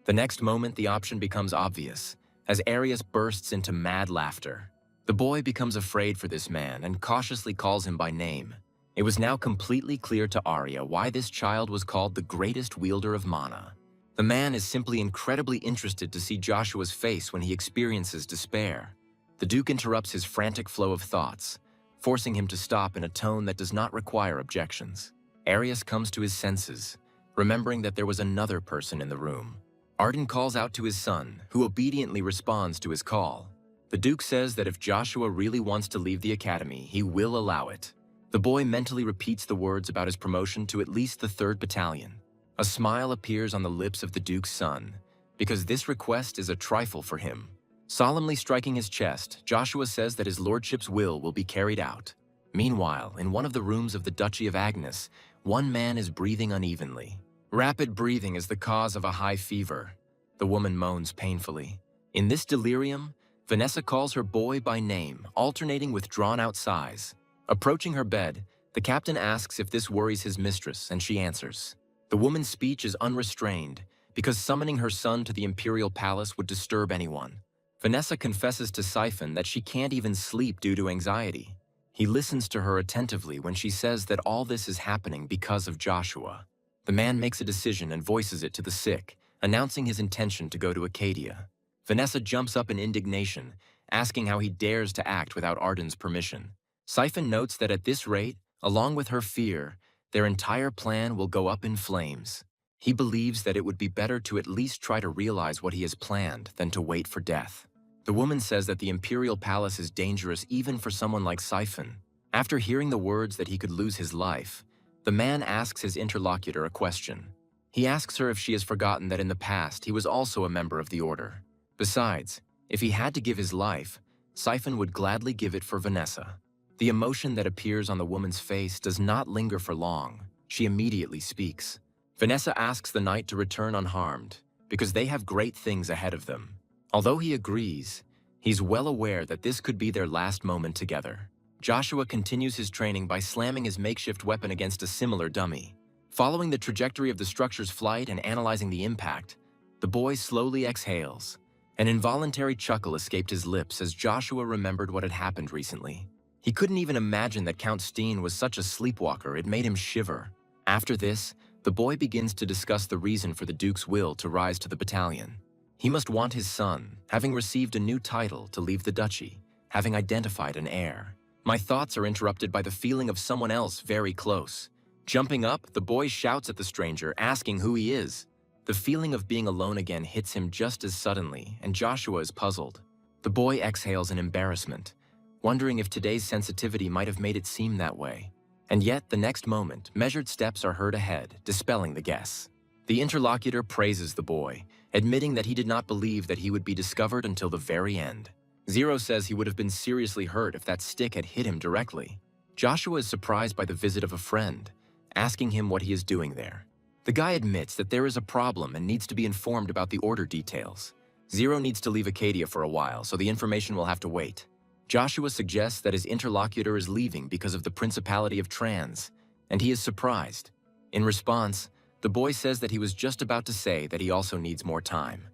The next moment, the option becomes obvious, as Arius bursts into mad laughter. The boy becomes afraid for this man and cautiously calls him by name. It was now completely clear to Arya why this child was called the greatest wielder of mana. The man is simply incredibly interested to see Joshua's face when he experiences despair. The Duke interrupts his frantic flow of thoughts, forcing him to stop in a tone that does not require objections. Arius comes to his senses, remembering that there was another person in the room. Arden calls out to his son, who obediently responds to his call. The Duke says that if Joshua really wants to leave the academy, he will allow it. The boy mentally repeats the words about his promotion to at least the 3rd Battalion. A smile appears on the lips of the Duke's son, because this request is a trifle for him. Solemnly striking his chest, Joshua says that his lordship's will be carried out. Meanwhile, in one of the rooms of the Duchy of Agnes, one man is breathing unevenly. Rapid breathing is the cause of a high fever. The woman moans painfully. In this delirium, Vanessa calls her boy by name, alternating with drawn-out sighs. Approaching her bed, the captain asks if this worries his mistress, and she answers. The woman's speech is unrestrained, because summoning her son to the imperial palace would disturb anyone. Vanessa confesses to Siphon that she can't even sleep due to anxiety. He listens to her attentively when she says that all this is happening because of Joshua. The man makes a decision and voices it to the sick, announcing his intention to go to Acadia. Vanessa jumps up in indignation, asking how he dares to act without Arden's permission. Siphon notes that at this rate, along with her fear, their entire plan will go up in flames. He believes that it would be better to at least try to realize what he has planned than to wait for death. The woman says that the imperial palace is dangerous even for someone like Siphon. After hearing the words that he could lose his life, the man asks his interlocutor a question. He asks her if she has forgotten that in the past he was also a member of the Order. Besides, if he had to give his life, Siphon would gladly give it for Vanessa. The emotion that appears on the woman's face does not linger for long. She immediately speaks. Vanessa asks the knight to return unharmed, because they have great things ahead of them. Although he agrees, he's well aware that this could be their last moment together. Joshua continues his training by slamming his makeshift weapon against a similar dummy. Following the trajectory of the structure's flight and analyzing the impact, the boy slowly exhales. An involuntary chuckle escaped his lips as Joshua remembered what had happened recently. He couldn't even imagine that Count Steen was such a sleepwalker, it made him shiver. After this, the boy begins to discuss the reason for the Duke's will to rise to the battalion. He must want his son, having received a new title, to leave the duchy, having identified an heir. My thoughts are interrupted by the feeling of someone else very close. Jumping up, the boy shouts at the stranger, asking who he is. The feeling of being alone again hits him just as suddenly, and Joshua is puzzled. The boy exhales in embarrassment, wondering if today's sensitivity might have made it seem that way. And yet, the next moment, measured steps are heard ahead, dispelling the guess. The interlocutor praises the boy, admitting that he did not believe that he would be discovered until the very end. Zero says he would have been seriously hurt if that stick had hit him directly. Joshua is surprised by the visit of a friend, asking him what he is doing there. The guy admits that there is a problem and needs to be informed about the order details. Zero needs to leave Acadia for a while, so the information will have to wait. Joshua suggests that his interlocutor is leaving because of the Principality of Trans, and he is surprised. In response, the boy says that he was just about to say that he also needs more time.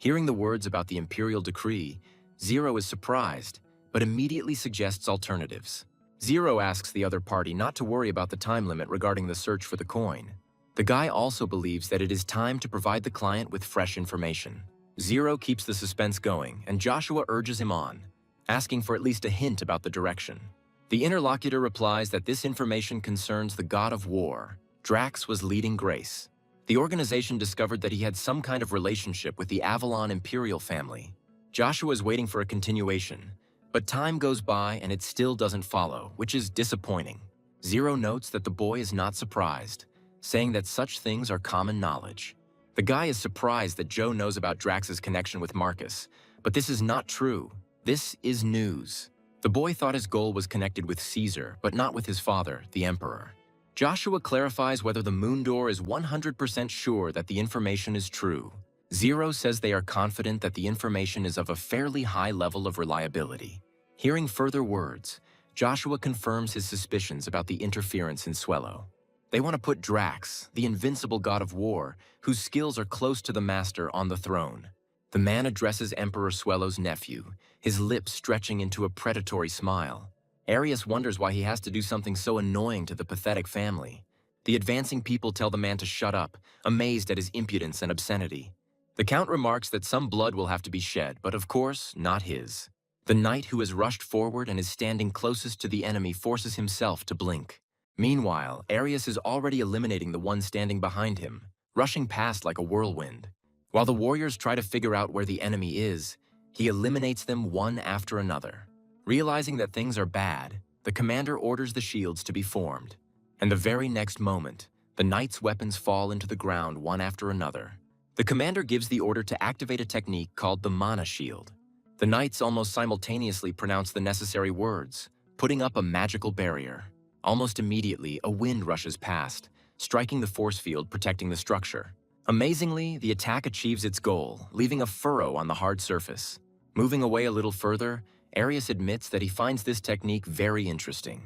Hearing the words about the imperial decree, Zero is surprised, but immediately suggests alternatives. Zero asks the other party not to worry about the time limit regarding the search for the coin. The guy also believes that it is time to provide the client with fresh information. Zero keeps the suspense going, and Joshua urges him on, asking for at least a hint about the direction. The interlocutor replies that this information concerns the god of war. Drax was leading Grace. The organization discovered that he had some kind of relationship with the Avalon Imperial family. Joshua is waiting for a continuation, but time goes by and it still doesn't follow, which is disappointing. Zero notes that the boy is not surprised, saying that such things are common knowledge. The guy is surprised that Joe knows about Drax's connection with Marcus, but this is not true. This is news. The boy thought his goal was connected with Caesar, but not with his father, the Emperor. Joshua clarifies whether the Moon Door is 100% sure that the information is true. Zero says they are confident that the information is of a fairly high level of reliability. Hearing further words, Joshua confirms his suspicions about the interference in Swello. They want to put Drax, the invincible god of war, whose skills are close to the master, on the throne. The man addresses Emperor Swello's nephew, his lips stretching into a predatory smile. Arius wonders why he has to do something so annoying to the pathetic family. The advancing people tell the man to shut up, amazed at his impudence and obscenity. The Count remarks that some blood will have to be shed, but of course, not his. The knight who has rushed forward and is standing closest to the enemy forces himself to blink. Meanwhile, Arius is already eliminating the one standing behind him, rushing past like a whirlwind. While the warriors try to figure out where the enemy is, he eliminates them one after another. Realizing that things are bad, the commander orders the shields to be formed. And the very next moment, the knight's weapons fall into the ground one after another. The commander gives the order to activate a technique called the mana shield. The knights almost simultaneously pronounce the necessary words, putting up a magical barrier. Almost immediately, a wind rushes past, striking the force field protecting the structure. Amazingly, the attack achieves its goal, leaving a furrow on the hard surface. Moving away a little further, Arius admits that he finds this technique very interesting.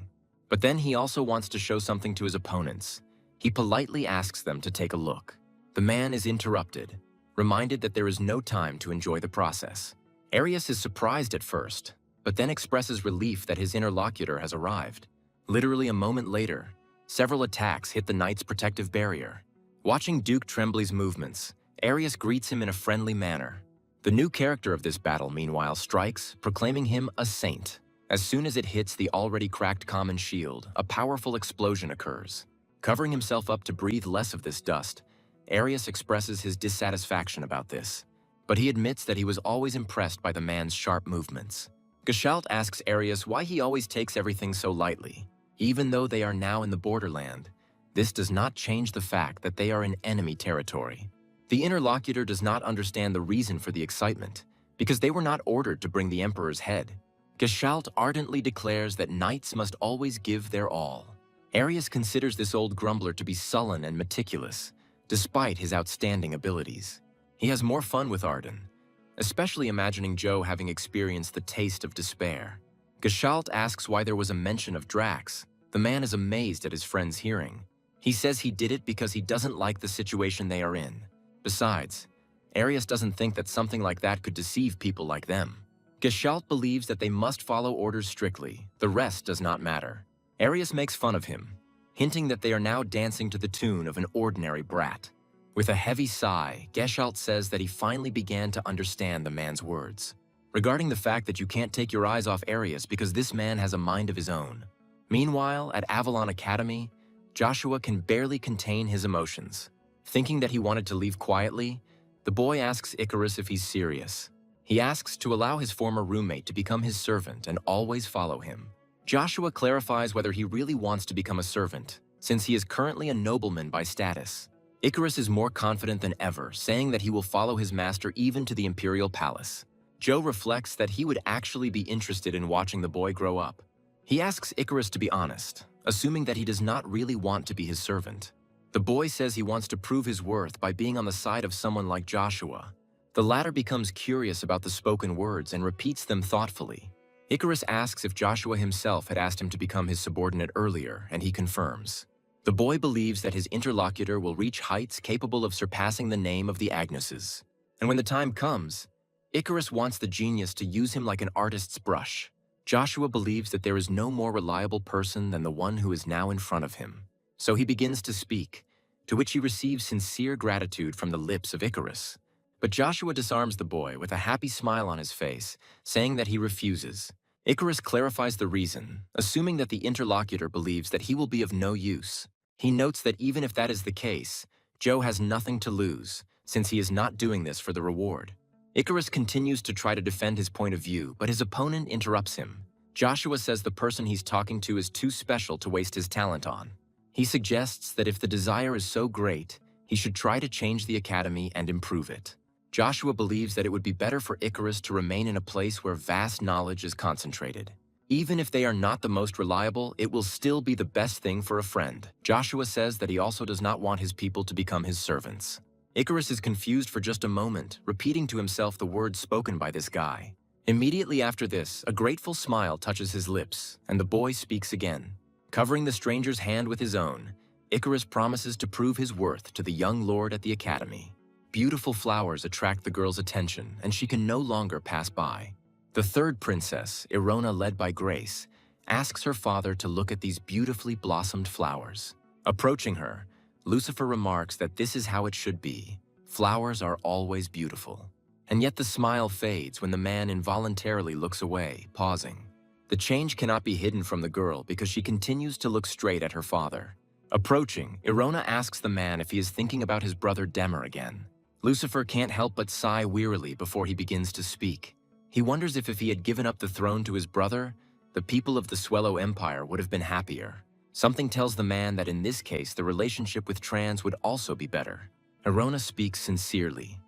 But then he also wants to show something to his opponents. He politely asks them to take a look. The man is interrupted, reminded that there is no time to enjoy the process. Arius is surprised at first, but then expresses relief that his interlocutor has arrived. Literally a moment later, several attacks hit the knight's protective barrier. Watching Duke Tremblay's movements, Arius greets him in a friendly manner. The new character of this battle, meanwhile, strikes, proclaiming him a saint. As soon as it hits the already cracked common shield, a powerful explosion occurs. Covering himself up to breathe less of this dust, Arius expresses his dissatisfaction about this, but he admits that he was always impressed by the man's sharp movements. Gestalt asks Arius why he always takes everything so lightly. Even though they are now in the borderland, this does not change the fact that they are in enemy territory. The interlocutor does not understand the reason for the excitement, because they were not ordered to bring the Emperor's head. Gestalt ardently declares that knights must always give their all. Arius considers this old grumbler to be sullen and meticulous, despite his outstanding abilities. He has more fun with Arden, especially imagining Joe having experienced the taste of despair. Gestalt asks why there was a mention of Drax. The man is amazed at his friend's hearing. He says he did it because he doesn't like the situation they are in. Besides, Arius doesn't think that something like that could deceive people like them. Gestalt believes that they must follow orders strictly. The rest does not matter. Arius makes fun of him, hinting that they are now dancing to the tune of an ordinary brat. With a heavy sigh, Gestalt says that he finally began to understand the man's words, regarding the fact that you can't take your eyes off Arius because this man has a mind of his own. Meanwhile, at Avalon Academy, Joshua can barely contain his emotions. Thinking that he wanted to leave quietly, the boy asks Icarus if he's serious. He asks to allow his former roommate to become his servant and always follow him. Joshua clarifies whether he really wants to become a servant, since he is currently a nobleman by status. Icarus is more confident than ever, saying that he will follow his master even to the imperial palace. Joe reflects that he would actually be interested in watching the boy grow up. He asks Icarus to be honest, assuming that he does not really want to be his servant. The boy says he wants to prove his worth by being on the side of someone like Joshua. The latter becomes curious about the spoken words and repeats them thoughtfully. Icarus asks if Joshua himself had asked him to become his subordinate earlier, and he confirms. The boy believes that his interlocutor will reach heights capable of surpassing the name of the Agneses. And when the time comes, Icarus wants the genius to use him like an artist's brush. Joshua believes that there is no more reliable person than the one who is now in front of him. So he begins to speak, to which he receives sincere gratitude from the lips of Icarus. But Joshua disarms the boy with a happy smile on his face, saying that he refuses. Icarus clarifies the reason, assuming that the interlocutor believes that he will be of no use. He notes that even if that is the case, Joe has nothing to lose, since he is not doing this for the reward. Icarus continues to try to defend his point of view, but his opponent interrupts him. Joshua says the person he's talking to is too special to waste his talent on. He suggests that if the desire is so great, he should try to change the academy and improve it. Joshua believes that it would be better for Icarus to remain in a place where vast knowledge is concentrated. Even if they are not the most reliable, it will still be the best thing for a friend. Joshua says that he also does not want his people to become his servants. Icarus is confused for just a moment, repeating to himself the words spoken by this guy. Immediately after this, a grateful smile touches his lips, and the boy speaks again. Covering the stranger's hand with his own, Icarus promises to prove his worth to the young lord at the academy. Beautiful flowers attract the girl's attention, and she can no longer pass by. The third princess, Erona led by Grace, asks her father to look at these beautifully blossomed flowers. Approaching her, Lucifer remarks that this is how it should be. Flowers are always beautiful. And yet the smile fades when the man involuntarily looks away, pausing. The change cannot be hidden from the girl because she continues to look straight at her father. Approaching, Erona asks the man if he is thinking about his brother Demer again. Lucifer can't help but sigh wearily before he begins to speak. He wonders if he had given up the throne to his brother, the people of the Swallow Empire would have been happier. Something tells the man that in this case the relationship with Trans would also be better. Erona speaks sincerely,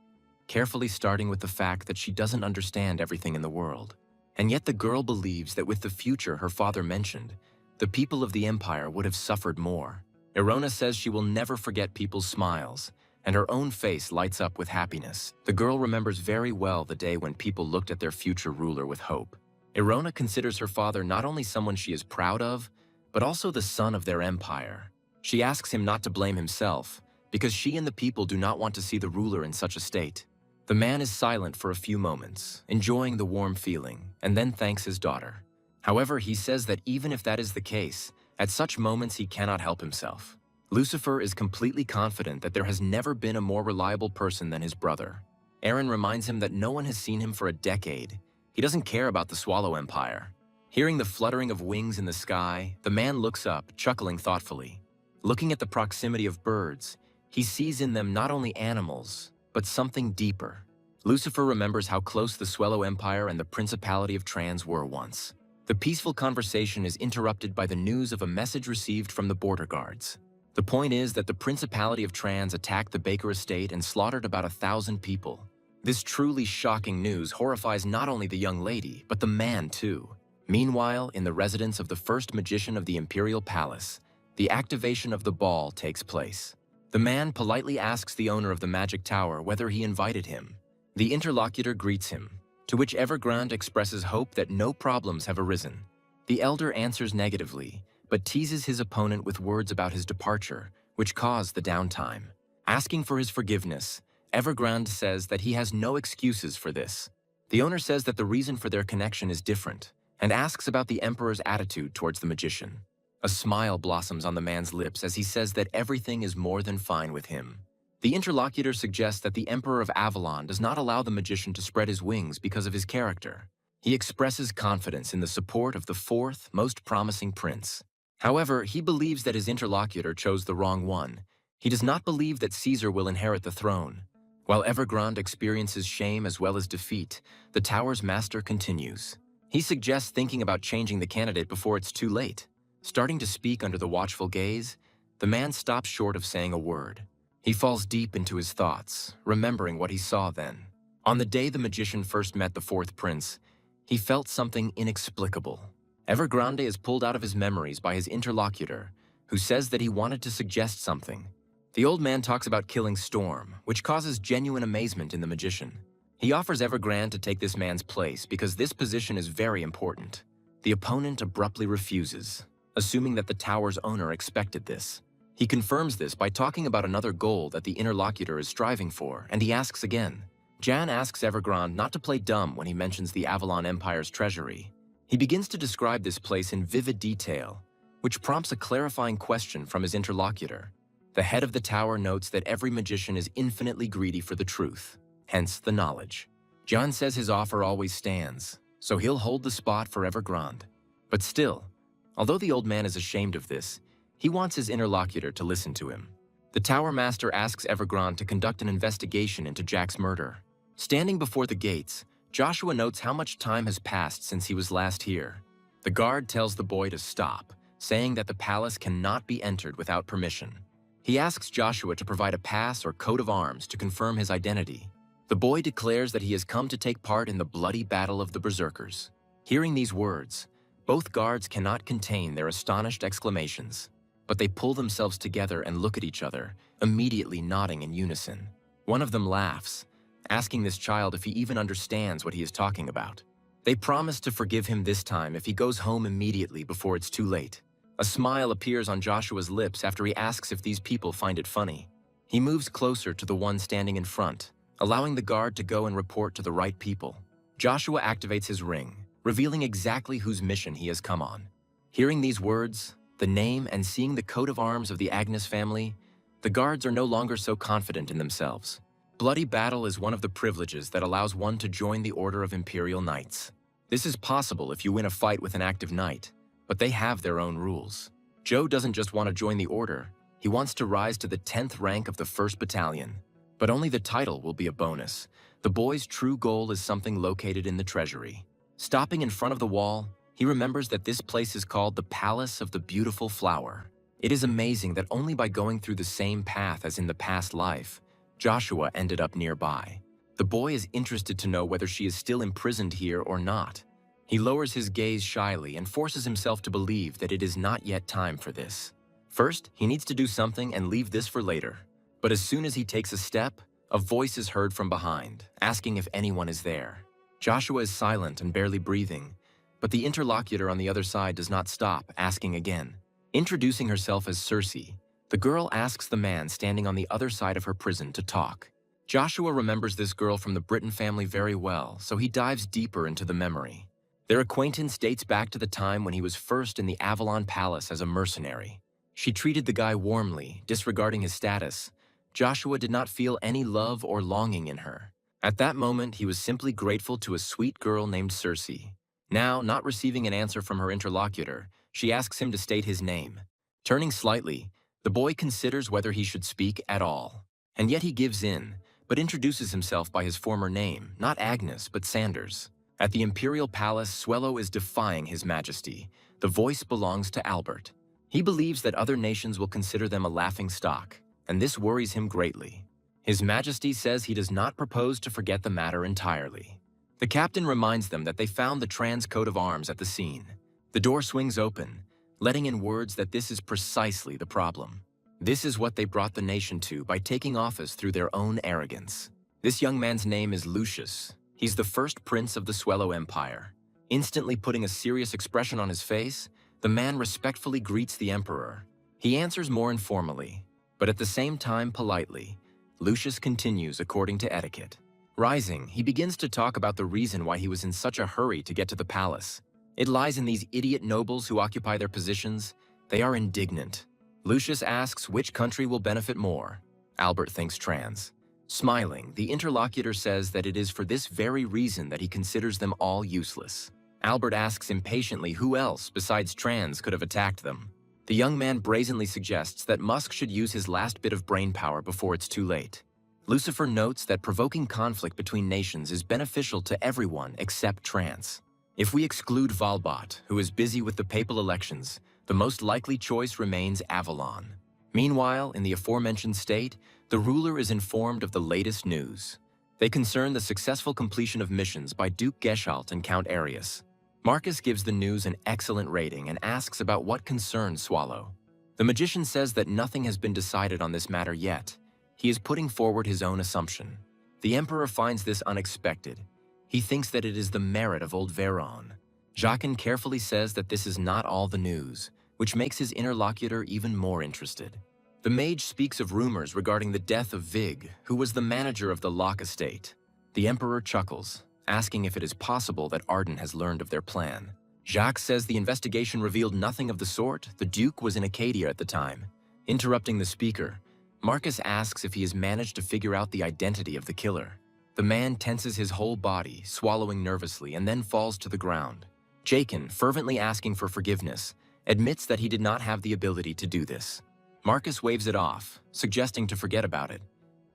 carefully starting with the fact that she doesn't understand everything in the world. And yet the girl believes that with the future her father mentioned, the people of the Empire would have suffered more. Erona says she will never forget people's smiles, and her own face lights up with happiness. The girl remembers very well the day when people looked at their future ruler with hope. Erona considers her father not only someone she is proud of, but also the son of their empire. She asks him not to blame himself, because she and the people do not want to see the ruler in such a state. The man is silent for a few moments, enjoying the warm feeling, and then thanks his daughter. However, he says that even if that is the case, at such moments he cannot help himself. Lucifer is completely confident that there has never been a more reliable person than his brother. Aaron reminds him that no one has seen him for a decade. He doesn't care about the Swallow Empire. Hearing the fluttering of wings in the sky, the man looks up, chuckling thoughtfully. Looking at the proximity of birds, he sees in them not only animals, but something deeper. Lucifer remembers how close the Swallow Empire and the Principality of Trans were once. The peaceful conversation is interrupted by the news of a message received from the border guards. The point is that the Principality of Trans attacked the Baker estate and slaughtered about 1,000 people. This truly shocking news horrifies not only the young lady, but the man too. Meanwhile, in the residence of the first magician of the Imperial Palace, the activation of the ball takes place. The man politely asks the owner of the magic tower whether he invited him. The interlocutor greets him, to which Evergrande expresses hope that no problems have arisen. The elder answers negatively, but teases his opponent with words about his departure, which caused the downtime. Asking for his forgiveness, Evergrande says that he has no excuses for this. The owner says that the reason for their connection is different, and asks about the Emperor's attitude towards the magician. A smile blossoms on the man's lips as he says that everything is more than fine with him. The interlocutor suggests that the Emperor of Avalon does not allow the magician to spread his wings because of his character. He expresses confidence in the support of the fourth, most promising prince. However, he believes that his interlocutor chose the wrong one. He does not believe that Caesar will inherit the throne. While Evergrande experiences shame as well as defeat, the tower's master continues. He suggests thinking about changing the candidate before it's too late. Starting to speak under the watchful gaze, the man stops short of saying a word. He falls deep into his thoughts, remembering what he saw then. On the day the magician first met the fourth prince, he felt something inexplicable. Evergrande is pulled out of his memories by his interlocutor, who says that he wanted to suggest something. The old man talks about killing Storm, which causes genuine amazement in the magician. He offers Evergrande to take this man's place because this position is very important. The opponent abruptly refuses, assuming that the tower's owner expected this. He confirms this by talking about another goal that the interlocutor is striving for, and he asks again, Jan asks Evergrande not to play dumb when he mentions the Avalon Empire's treasury. He begins to describe this place in vivid detail, which prompts a clarifying question from his interlocutor. The head of the tower notes that every magician is infinitely greedy for the truth, hence the knowledge. Jan says his offer always stands, so he'll hold the spot for Evergrande. But still, although the old man is ashamed of this, he wants his interlocutor to listen to him. The tower master asks Evergrande to conduct an investigation into Jack's murder. Standing before the gates, Joshua notes how much time has passed since he was last here. The guard tells the boy to stop, saying that the palace cannot be entered without permission. He asks Joshua to provide a pass or coat of arms to confirm his identity. The boy declares that he has come to take part in the bloody battle of the Berserkers. Hearing these words, both guards cannot contain their astonished exclamations, but they pull themselves together and look at each other, immediately nodding in unison. One of them laughs, asking this child if he even understands what he is talking about. They promise to forgive him this time if he goes home immediately before it's too late. A smile appears on Joshua's lips after he asks if these people find it funny. He moves closer to the one standing in front, allowing the guard to go and report to the right people. Joshua activates his ring, revealing exactly whose mission he has come on. Hearing these words, the name, and seeing the coat of arms of the Agnes family, the guards are no longer so confident in themselves. Bloody battle is one of the privileges that allows one to join the Order of Imperial Knights. This is possible if you win a fight with an active knight, but they have their own rules. Joe doesn't just want to join the Order, he wants to rise to the 10th rank of the 1st Battalion. But only the title will be a bonus. The boy's true goal is something located in the treasury. Stopping in front of the wall, he remembers that this place is called the Palace of the Beautiful Flower. It is amazing that only by going through the same path as in the past life, Joshua ended up nearby. The boy is interested to know whether she is still imprisoned here or not. He lowers his gaze shyly and forces himself to believe that it is not yet time for this. First, he needs to do something and leave this for later. But as soon as he takes a step, a voice is heard from behind, asking if anyone is there. Joshua is silent and barely breathing, but the interlocutor on the other side does not stop, asking again. Introducing herself as Circe, the girl asks the man standing on the other side of her prison to talk. Joshua remembers this girl from the Britton family very well, so he dives deeper into the memory. Their acquaintance dates back to the time when he was first in the Avalon Palace as a mercenary. She treated the guy warmly, disregarding his status. Joshua did not feel any love or longing in her. At that moment, he was simply grateful to a sweet girl named Circe. Now, not receiving an answer from her interlocutor, she asks him to state his name. Turning slightly, the boy considers whether he should speak at all. And yet he gives in, but introduces himself by his former name, not Agnes, but Sanders. At the Imperial Palace, Swellow is defying His Majesty. The voice belongs to Albert. He believes that other nations will consider them a laughingstock, and this worries him greatly. His Majesty says he does not propose to forget the matter entirely. The captain reminds them that they found the trans coat of arms at the scene. The door swings open, letting in words that this is precisely the problem. This is what they brought the nation to by taking office through their own arrogance. This young man's name is Lucius. He's the first prince of the Swellow Empire. Instantly putting a serious expression on his face, the man respectfully greets the emperor. He answers more informally, but at the same time politely. Lucius continues according to etiquette. Rising, he begins to talk about the reason why he was in such a hurry to get to the palace. It lies in these idiot nobles who occupy their positions. They are indignant. Lucius asks which country will benefit more. Albert thinks trans. Smiling, the interlocutor says that it is for this very reason that he considers them all useless. Albert asks impatiently who else besides trans could have attacked them. The young man brazenly suggests that Musk should use his last bit of brain power before it's too late. Lucifer notes that provoking conflict between nations is beneficial to everyone except trans. If we exclude Valbot, who is busy with the papal elections, the most likely choice remains Avalon. Meanwhile, in the aforementioned state, the ruler is informed of the latest news. They concern the successful completion of missions by Duke Geschalt and Count Arius. Marcus gives the news an excellent rating and asks about what concerns Swallow. The magician says that nothing has been decided on this matter yet. He is putting forward his own assumption. The emperor finds this unexpected. He thinks that it is the merit of old Veron. Jacques carefully says that this is not all the news, which makes his interlocutor even more interested. The mage speaks of rumors regarding the death of Vig, who was the manager of the Locke estate. The Emperor chuckles, asking if it is possible that Arden has learned of their plan. Jacques says the investigation revealed nothing of the sort. The Duke was in Acadia at the time. Interrupting the speaker, Marcus asks if he has managed to figure out the identity of the killer. The man tenses his whole body, swallowing nervously, and then falls to the ground. Jacon, fervently asking for forgiveness, admits that he did not have the ability to do this. Marcus waves it off, suggesting to forget about it.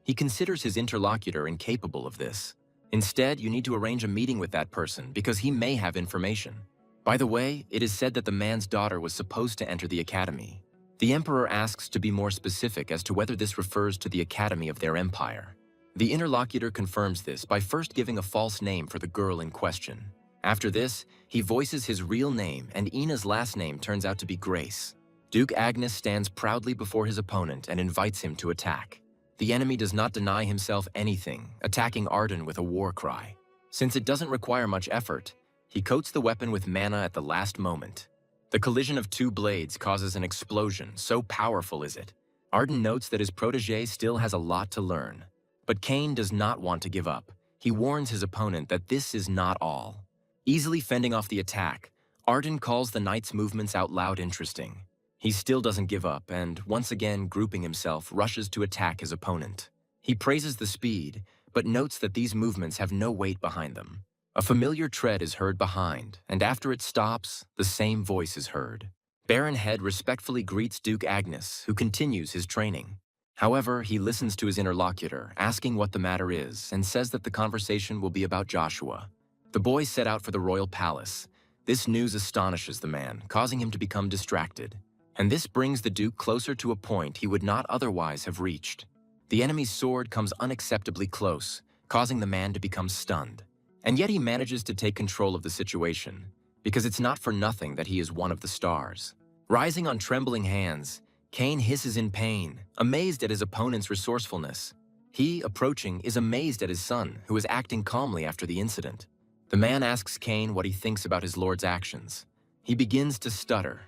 He considers his interlocutor incapable of this. Instead, you need to arrange a meeting with that person because he may have information. By the way, it is said that the man's daughter was supposed to enter the academy. The Emperor asks to be more specific as to whether this refers to the academy of their empire. The interlocutor confirms this by first giving a false name for the girl in question. After this, he voices his real name, and Ina's last name turns out to be Grace. Duke Agnes stands proudly before his opponent and invites him to attack. The enemy does not deny himself anything, attacking Arden with a war cry. Since it doesn't require much effort, he coats the weapon with mana at the last moment. The collision of two blades causes an explosion, so powerful is it. Arden notes that his protege still has a lot to learn. But Cain does not want to give up. He warns his opponent that this is not all. Easily fending off the attack, Arden calls the knight's movements out loud interesting. He still doesn't give up and, once again grouping himself, rushes to attack his opponent. He praises the speed, but notes that these movements have no weight behind them. A familiar tread is heard behind, and after it stops, the same voice is heard. Baron Head respectfully greets Duke Agnes, who continues his training. However, he listens to his interlocutor, asking what the matter is, and says that the conversation will be about Joshua. The boys set out for the royal palace. This news astonishes the man, causing him to become distracted. And this brings the Duke closer to a point he would not otherwise have reached. The enemy's sword comes unacceptably close, causing the man to become stunned. And yet he manages to take control of the situation, because it's not for nothing that he is one of the stars. Rising on trembling hands, Cain hisses in pain, amazed at his opponent's resourcefulness. He, approaching, is amazed at his son, who is acting calmly after the incident. The man asks Cain what he thinks about his lord's actions. He begins to stutter,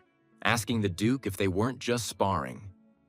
asking the Duke if they weren't just sparring.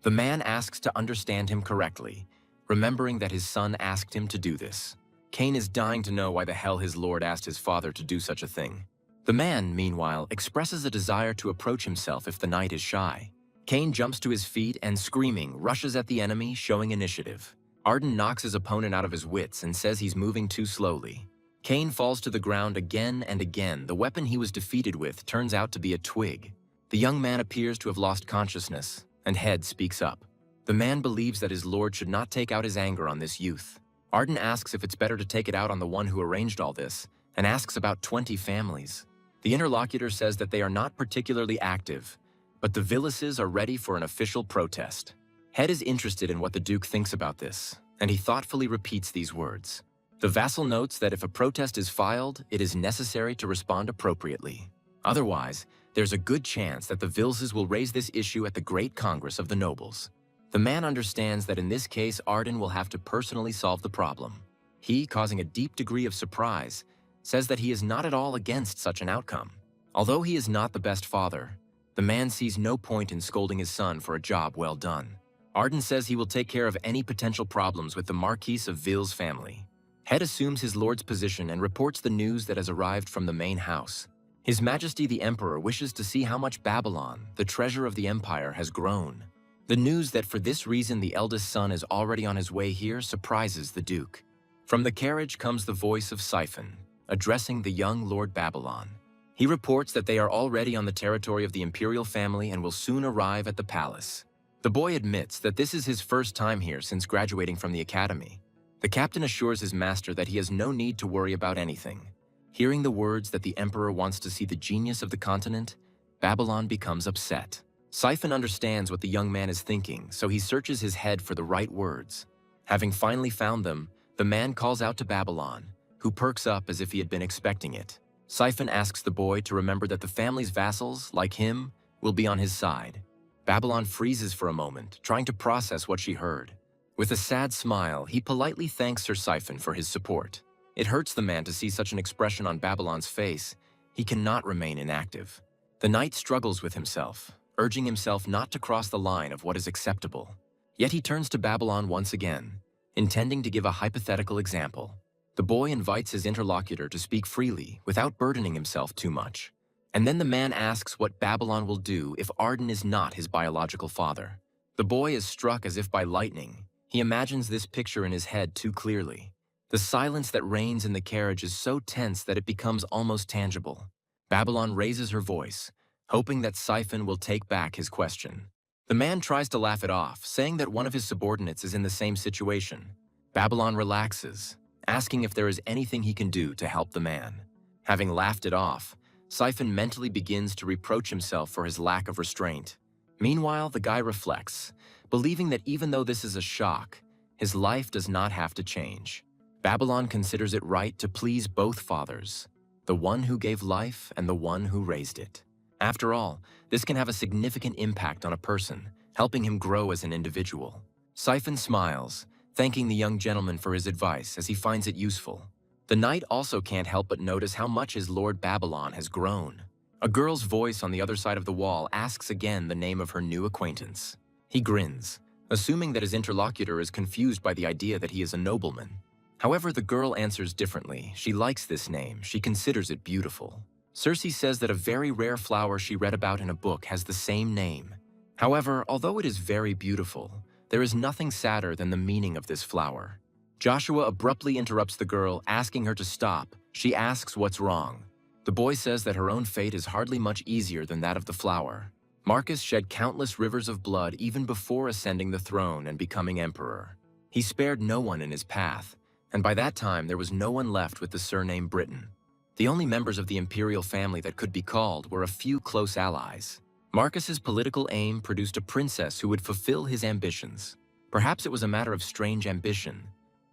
The man asks to understand him correctly, remembering that his son asked him to do this. Cain is dying to know why the hell his lord asked his father to do such a thing. The man, meanwhile, expresses a desire to approach himself if the knight is shy. Cain jumps to his feet and, screaming, rushes at the enemy, showing initiative. Arden knocks his opponent out of his wits and says he's moving too slowly. Cain falls to the ground again and again. The weapon he was defeated with turns out to be a twig. The young man appears to have lost consciousness, and Head speaks up. The man believes that his lord should not take out his anger on this youth. Arden asks if it's better to take it out on the one who arranged all this, and asks about 20 families. The interlocutor says that they are not particularly active, but the Villises are ready for an official protest. Head is interested in what the Duke thinks about this, and he thoughtfully repeats these words. The vassal notes that if a protest is filed, it is necessary to respond appropriately. Otherwise, there's a good chance that the Villises will raise this issue at the Great Congress of the Nobles. The man understands that in this case, Arden will have to personally solve the problem. He, causing a deep degree of surprise, says that he is not at all against such an outcome. Although he is not the best father, the man sees no point in scolding his son for a job well done. Arden says he will take care of any potential problems with the Marquis of Ville's family. Head assumes his lord's position and reports the news that has arrived from the main house. His Majesty the Emperor wishes to see how much Babylon, the treasure of the empire, has grown. The news that for this reason the eldest son is already on his way here surprises the Duke. From the carriage comes the voice of Siphon, addressing the young Lord Babylon. He reports that they are already on the territory of the imperial family and will soon arrive at the palace. The boy admits that this is his first time here since graduating from the academy. The captain assures his master that he has no need to worry about anything. Hearing the words that the emperor wants to see the genius of the continent, Babylon becomes upset. Siphon understands what the young man is thinking, so he searches his head for the right words. Having finally found them, the man calls out to Babylon, who perks up as if he had been expecting it. Siphon asks the boy to remember that the family's vassals, like him, will be on his side. Babylon freezes for a moment, trying to process what she heard. With a sad smile, he politely thanks Sir Siphon for his support. It hurts the man to see such an expression on Babylon's face. He cannot remain inactive. The knight struggles with himself, urging himself not to cross the line of what is acceptable. Yet he turns to Babylon once again, intending to give a hypothetical example. The boy invites his interlocutor to speak freely without burdening himself too much. And then the man asks what Babylon will do if Arden is not his biological father. The boy is struck as if by lightning. He imagines this picture in his head too clearly. The silence that reigns in the carriage is so tense that it becomes almost tangible. Babylon raises her voice, hoping that Siphon will take back his question. The man tries to laugh it off, saying that one of his subordinates is in the same situation. Babylon relaxes, asking if there is anything he can do to help the man. Having laughed it off, Siphon mentally begins to reproach himself for his lack of restraint. Meanwhile, the guy reflects, believing that even though this is a shock, his life does not have to change. Babylon considers it right to please both fathers, the one who gave life and the one who raised it. After all, this can have a significant impact on a person, helping him grow as an individual. Siphon smiles, thanking the young gentleman for his advice as he finds it useful. The knight also can't help but notice how much his Lord Babylon has grown. A girl's voice on the other side of the wall asks again the name of her new acquaintance. He grins, assuming that his interlocutor is confused by the idea that he is a nobleman. However, the girl answers differently. She likes this name. She considers it beautiful. Circe says that a very rare flower she read about in a book has the same name. However, although it is very beautiful, there is nothing sadder than the meaning of this flower. Joshua abruptly interrupts the girl, asking her to stop. She asks what's wrong. The boy says that her own fate is hardly much easier than that of the flower. Marcus shed countless rivers of blood even before ascending the throne and becoming emperor. He spared no one in his path, and by that time there was no one left with the surname Britain. The only members of the imperial family that could be called were a few close allies. Marcus's political aim produced a princess who would fulfill his ambitions. Perhaps it was a matter of strange ambition,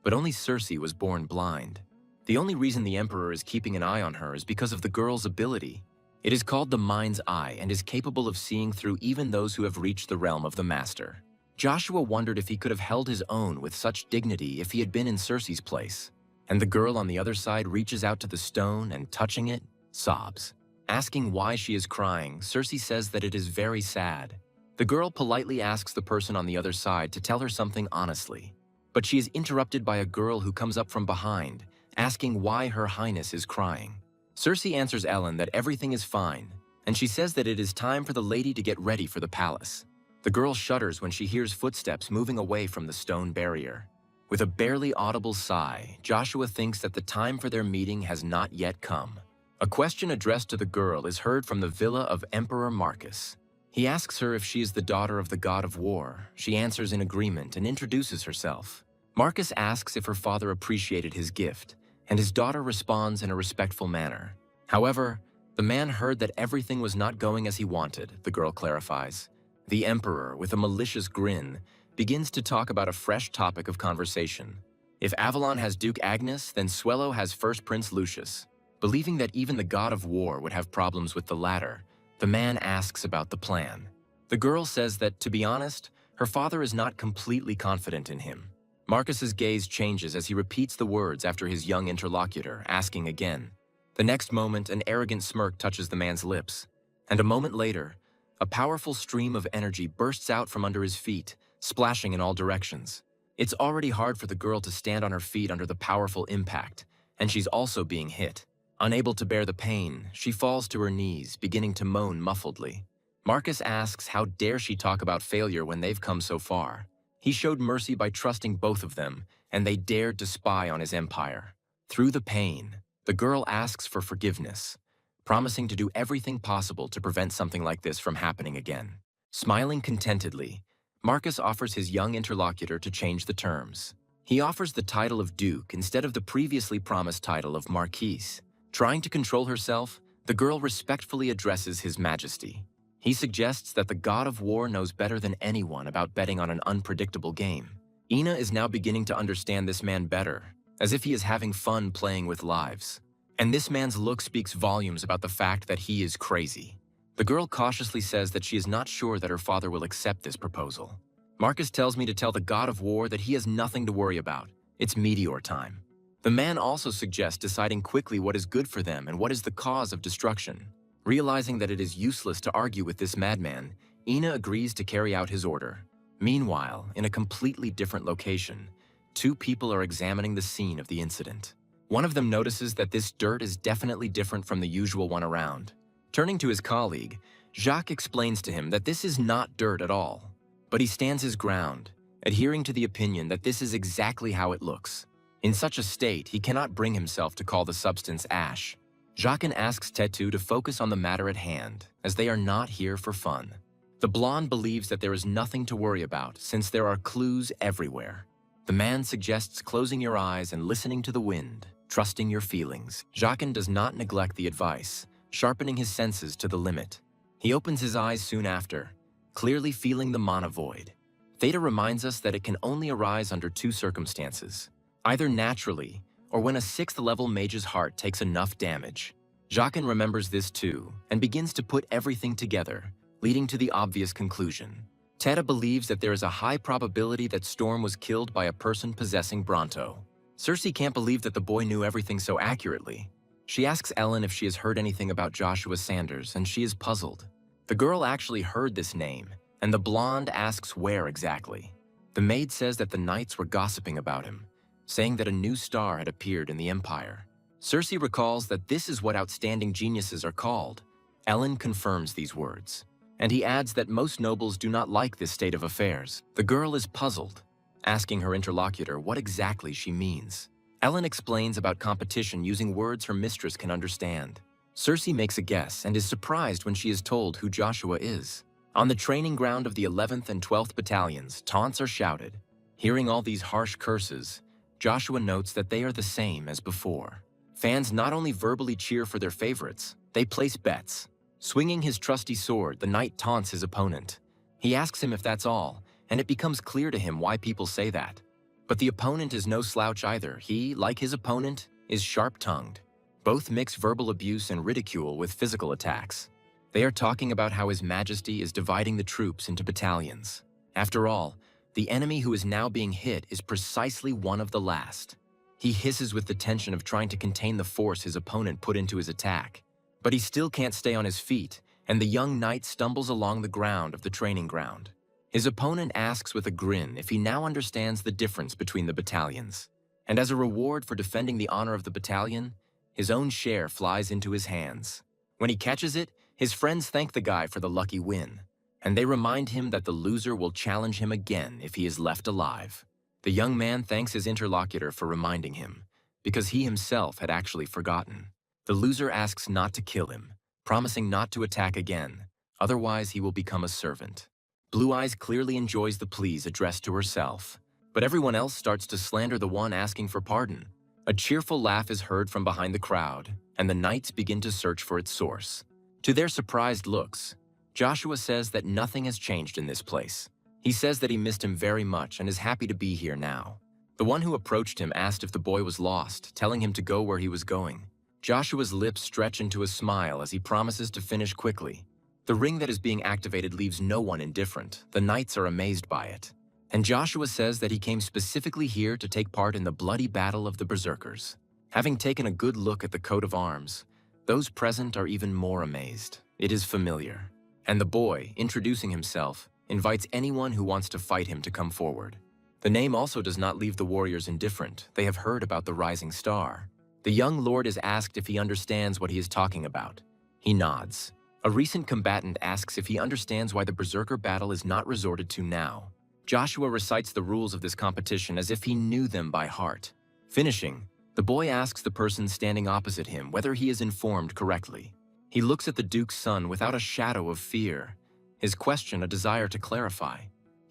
but only Circe was born blind. The only reason the emperor is keeping an eye on her is because of the girl's ability. It is called the mind's eye and is capable of seeing through even those who have reached the realm of the master. Joshua wondered if he could have held his own with such dignity if he had been in Circe's place. And the girl on the other side reaches out to the stone and, touching it, sobs. Asking why she is crying, Circe says that it is very sad. The girl politely asks the person on the other side to tell her something honestly. But she is interrupted by a girl who comes up from behind, asking why Her Highness is crying. Circe answers Ellen that everything is fine, and she says that it is time for the lady to get ready for the palace. The girl shudders when she hears footsteps moving away from the stone barrier. With a barely audible sigh, Joshua thinks that the time for their meeting has not yet come. A question addressed to the girl is heard from the villa of Emperor Marcus. He asks her if she is the daughter of the god of war. She answers in agreement and introduces herself. Marcus asks if her father appreciated his gift, and his daughter responds in a respectful manner. However, the man heard that everything was not going as he wanted, the girl clarifies. The emperor, with a malicious grin, begins to talk about a fresh topic of conversation. If Avalon has Duke Agnes, then Swello has First Prince Lucius. Believing that even the god of war would have problems with the latter, the man asks about the plan. The girl says that, to be honest, her father is not completely confident in him. Marcus's gaze changes as he repeats the words after his young interlocutor, asking again. The next moment, an arrogant smirk touches the man's lips, and a moment later, a powerful stream of energy bursts out from under his feet, splashing in all directions. It's already hard for the girl to stand on her feet under the powerful impact, and she's also being hit. Unable to bear the pain, she falls to her knees, beginning to moan muffledly. Marcus asks how dare she talk about failure when they've come so far. He showed mercy by trusting both of them, and they dared to spy on his empire. Through the pain, the girl asks for forgiveness, promising to do everything possible to prevent something like this from happening again. Smiling contentedly, Marcus offers his young interlocutor to change the terms. He offers the title of Duke instead of the previously promised title of Marquise. Trying to control herself, the girl respectfully addresses His Majesty. He suggests that the god of war knows better than anyone about betting on an unpredictable game. Ina is now beginning to understand this man better, as if he is having fun playing with lives. And this man's look speaks volumes about the fact that he is crazy. The girl cautiously says that she is not sure that her father will accept this proposal. Marcus tells me to tell the god of war that he has nothing to worry about. It's meteor time. The man also suggests deciding quickly what is good for them and what is the cause of destruction. Realizing that it is useless to argue with this madman, Ina agrees to carry out his order. Meanwhile, in a completely different location, two people are examining the scene of the incident. One of them notices that this dirt is definitely different from the usual one around. Turning to his colleague, Jacques explains to him that this is not dirt at all, but he stands his ground, adhering to the opinion that this is exactly how it looks. In such a state, he cannot bring himself to call the substance ash. Jacques asks Tetu to focus on the matter at hand, as they are not here for fun. The blonde believes that there is nothing to worry about since there are clues everywhere. The man suggests closing your eyes and listening to the wind, trusting your feelings. Jacques does not neglect the advice, sharpening his senses to the limit. He opens his eyes soon after, clearly feeling the mana void. Theta reminds us that it can only arise under two circumstances, either naturally or when a 6th level mage's heart takes enough damage. Jacques remembers this too and begins to put everything together, leading to the obvious conclusion. Theta believes that there is a high probability that Storm was killed by a person possessing Bronto. Cersei can't believe that the boy knew everything so accurately. She asks Ellen if she has heard anything about Joshua Sanders, and she is puzzled. The girl actually heard this name, and the blonde asks where exactly. The maid says that the knights were gossiping about him, saying that a new star had appeared in the Empire. Cersei recalls that this is what outstanding geniuses are called. Ellen confirms these words, and he adds that most nobles do not like this state of affairs. The girl is puzzled, asking her interlocutor what exactly she means. Ellen explains about competition using words her mistress can understand. Cersei makes a guess and is surprised when she is told who Joshua is. On the training ground of the 11th and 12th battalions, taunts are shouted. Hearing all these harsh curses, Joshua notes that they are the same as before. Fans not only verbally cheer for their favorites, they place bets. Swinging his trusty sword, the knight taunts his opponent. He asks him if that's all, and it becomes clear to him why people say that. But the opponent is no slouch either. He, like his opponent, is sharp-tongued. Both mix verbal abuse and ridicule with physical attacks. They are talking about how His Majesty is dividing the troops into battalions. After all, the enemy who is now being hit is precisely one of the last. He hisses with the tension of trying to contain the force his opponent put into his attack. But he still can't stay on his feet, and the young knight stumbles along the ground of the training ground. His opponent asks with a grin if he now understands the difference between the battalions. And as a reward for defending the honor of the battalion, his own share flies into his hands. When he catches it, his friends thank the guy for the lucky win, and they remind him that the loser will challenge him again if he is left alive. The young man thanks his interlocutor for reminding him, because he himself had actually forgotten. The loser asks not to kill him, promising not to attack again, otherwise he will become a servant. Blue Eyes clearly enjoys the pleas addressed to herself, but everyone else starts to slander the one asking for pardon. A cheerful laugh is heard from behind the crowd, and the knights begin to search for its source. To their surprised looks, Joshua says that nothing has changed in this place. He says that he missed him very much and is happy to be here now. The one who approached him asked if the boy was lost, telling him to go where he was going. Joshua's lips stretch into a smile as he promises to finish quickly. The ring that is being activated leaves no one indifferent. The knights are amazed by it. And Joshua says that he came specifically here to take part in the bloody battle of the Berserkers. Having taken a good look at the coat of arms, those present are even more amazed. It is familiar. And the boy, introducing himself, invites anyone who wants to fight him to come forward. The name also does not leave the warriors indifferent. They have heard about the rising star. The young lord is asked if he understands what he is talking about. He nods. A recent combatant asks if he understands why the Berserker battle is not resorted to now. Joshua recites the rules of this competition as if he knew them by heart. Finishing, the boy asks the person standing opposite him whether he is informed correctly. He looks at the Duke's son without a shadow of fear, his question a desire to clarify.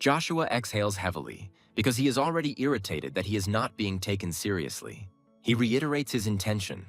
Joshua exhales heavily because he is already irritated that he is not being taken seriously. He reiterates his intention,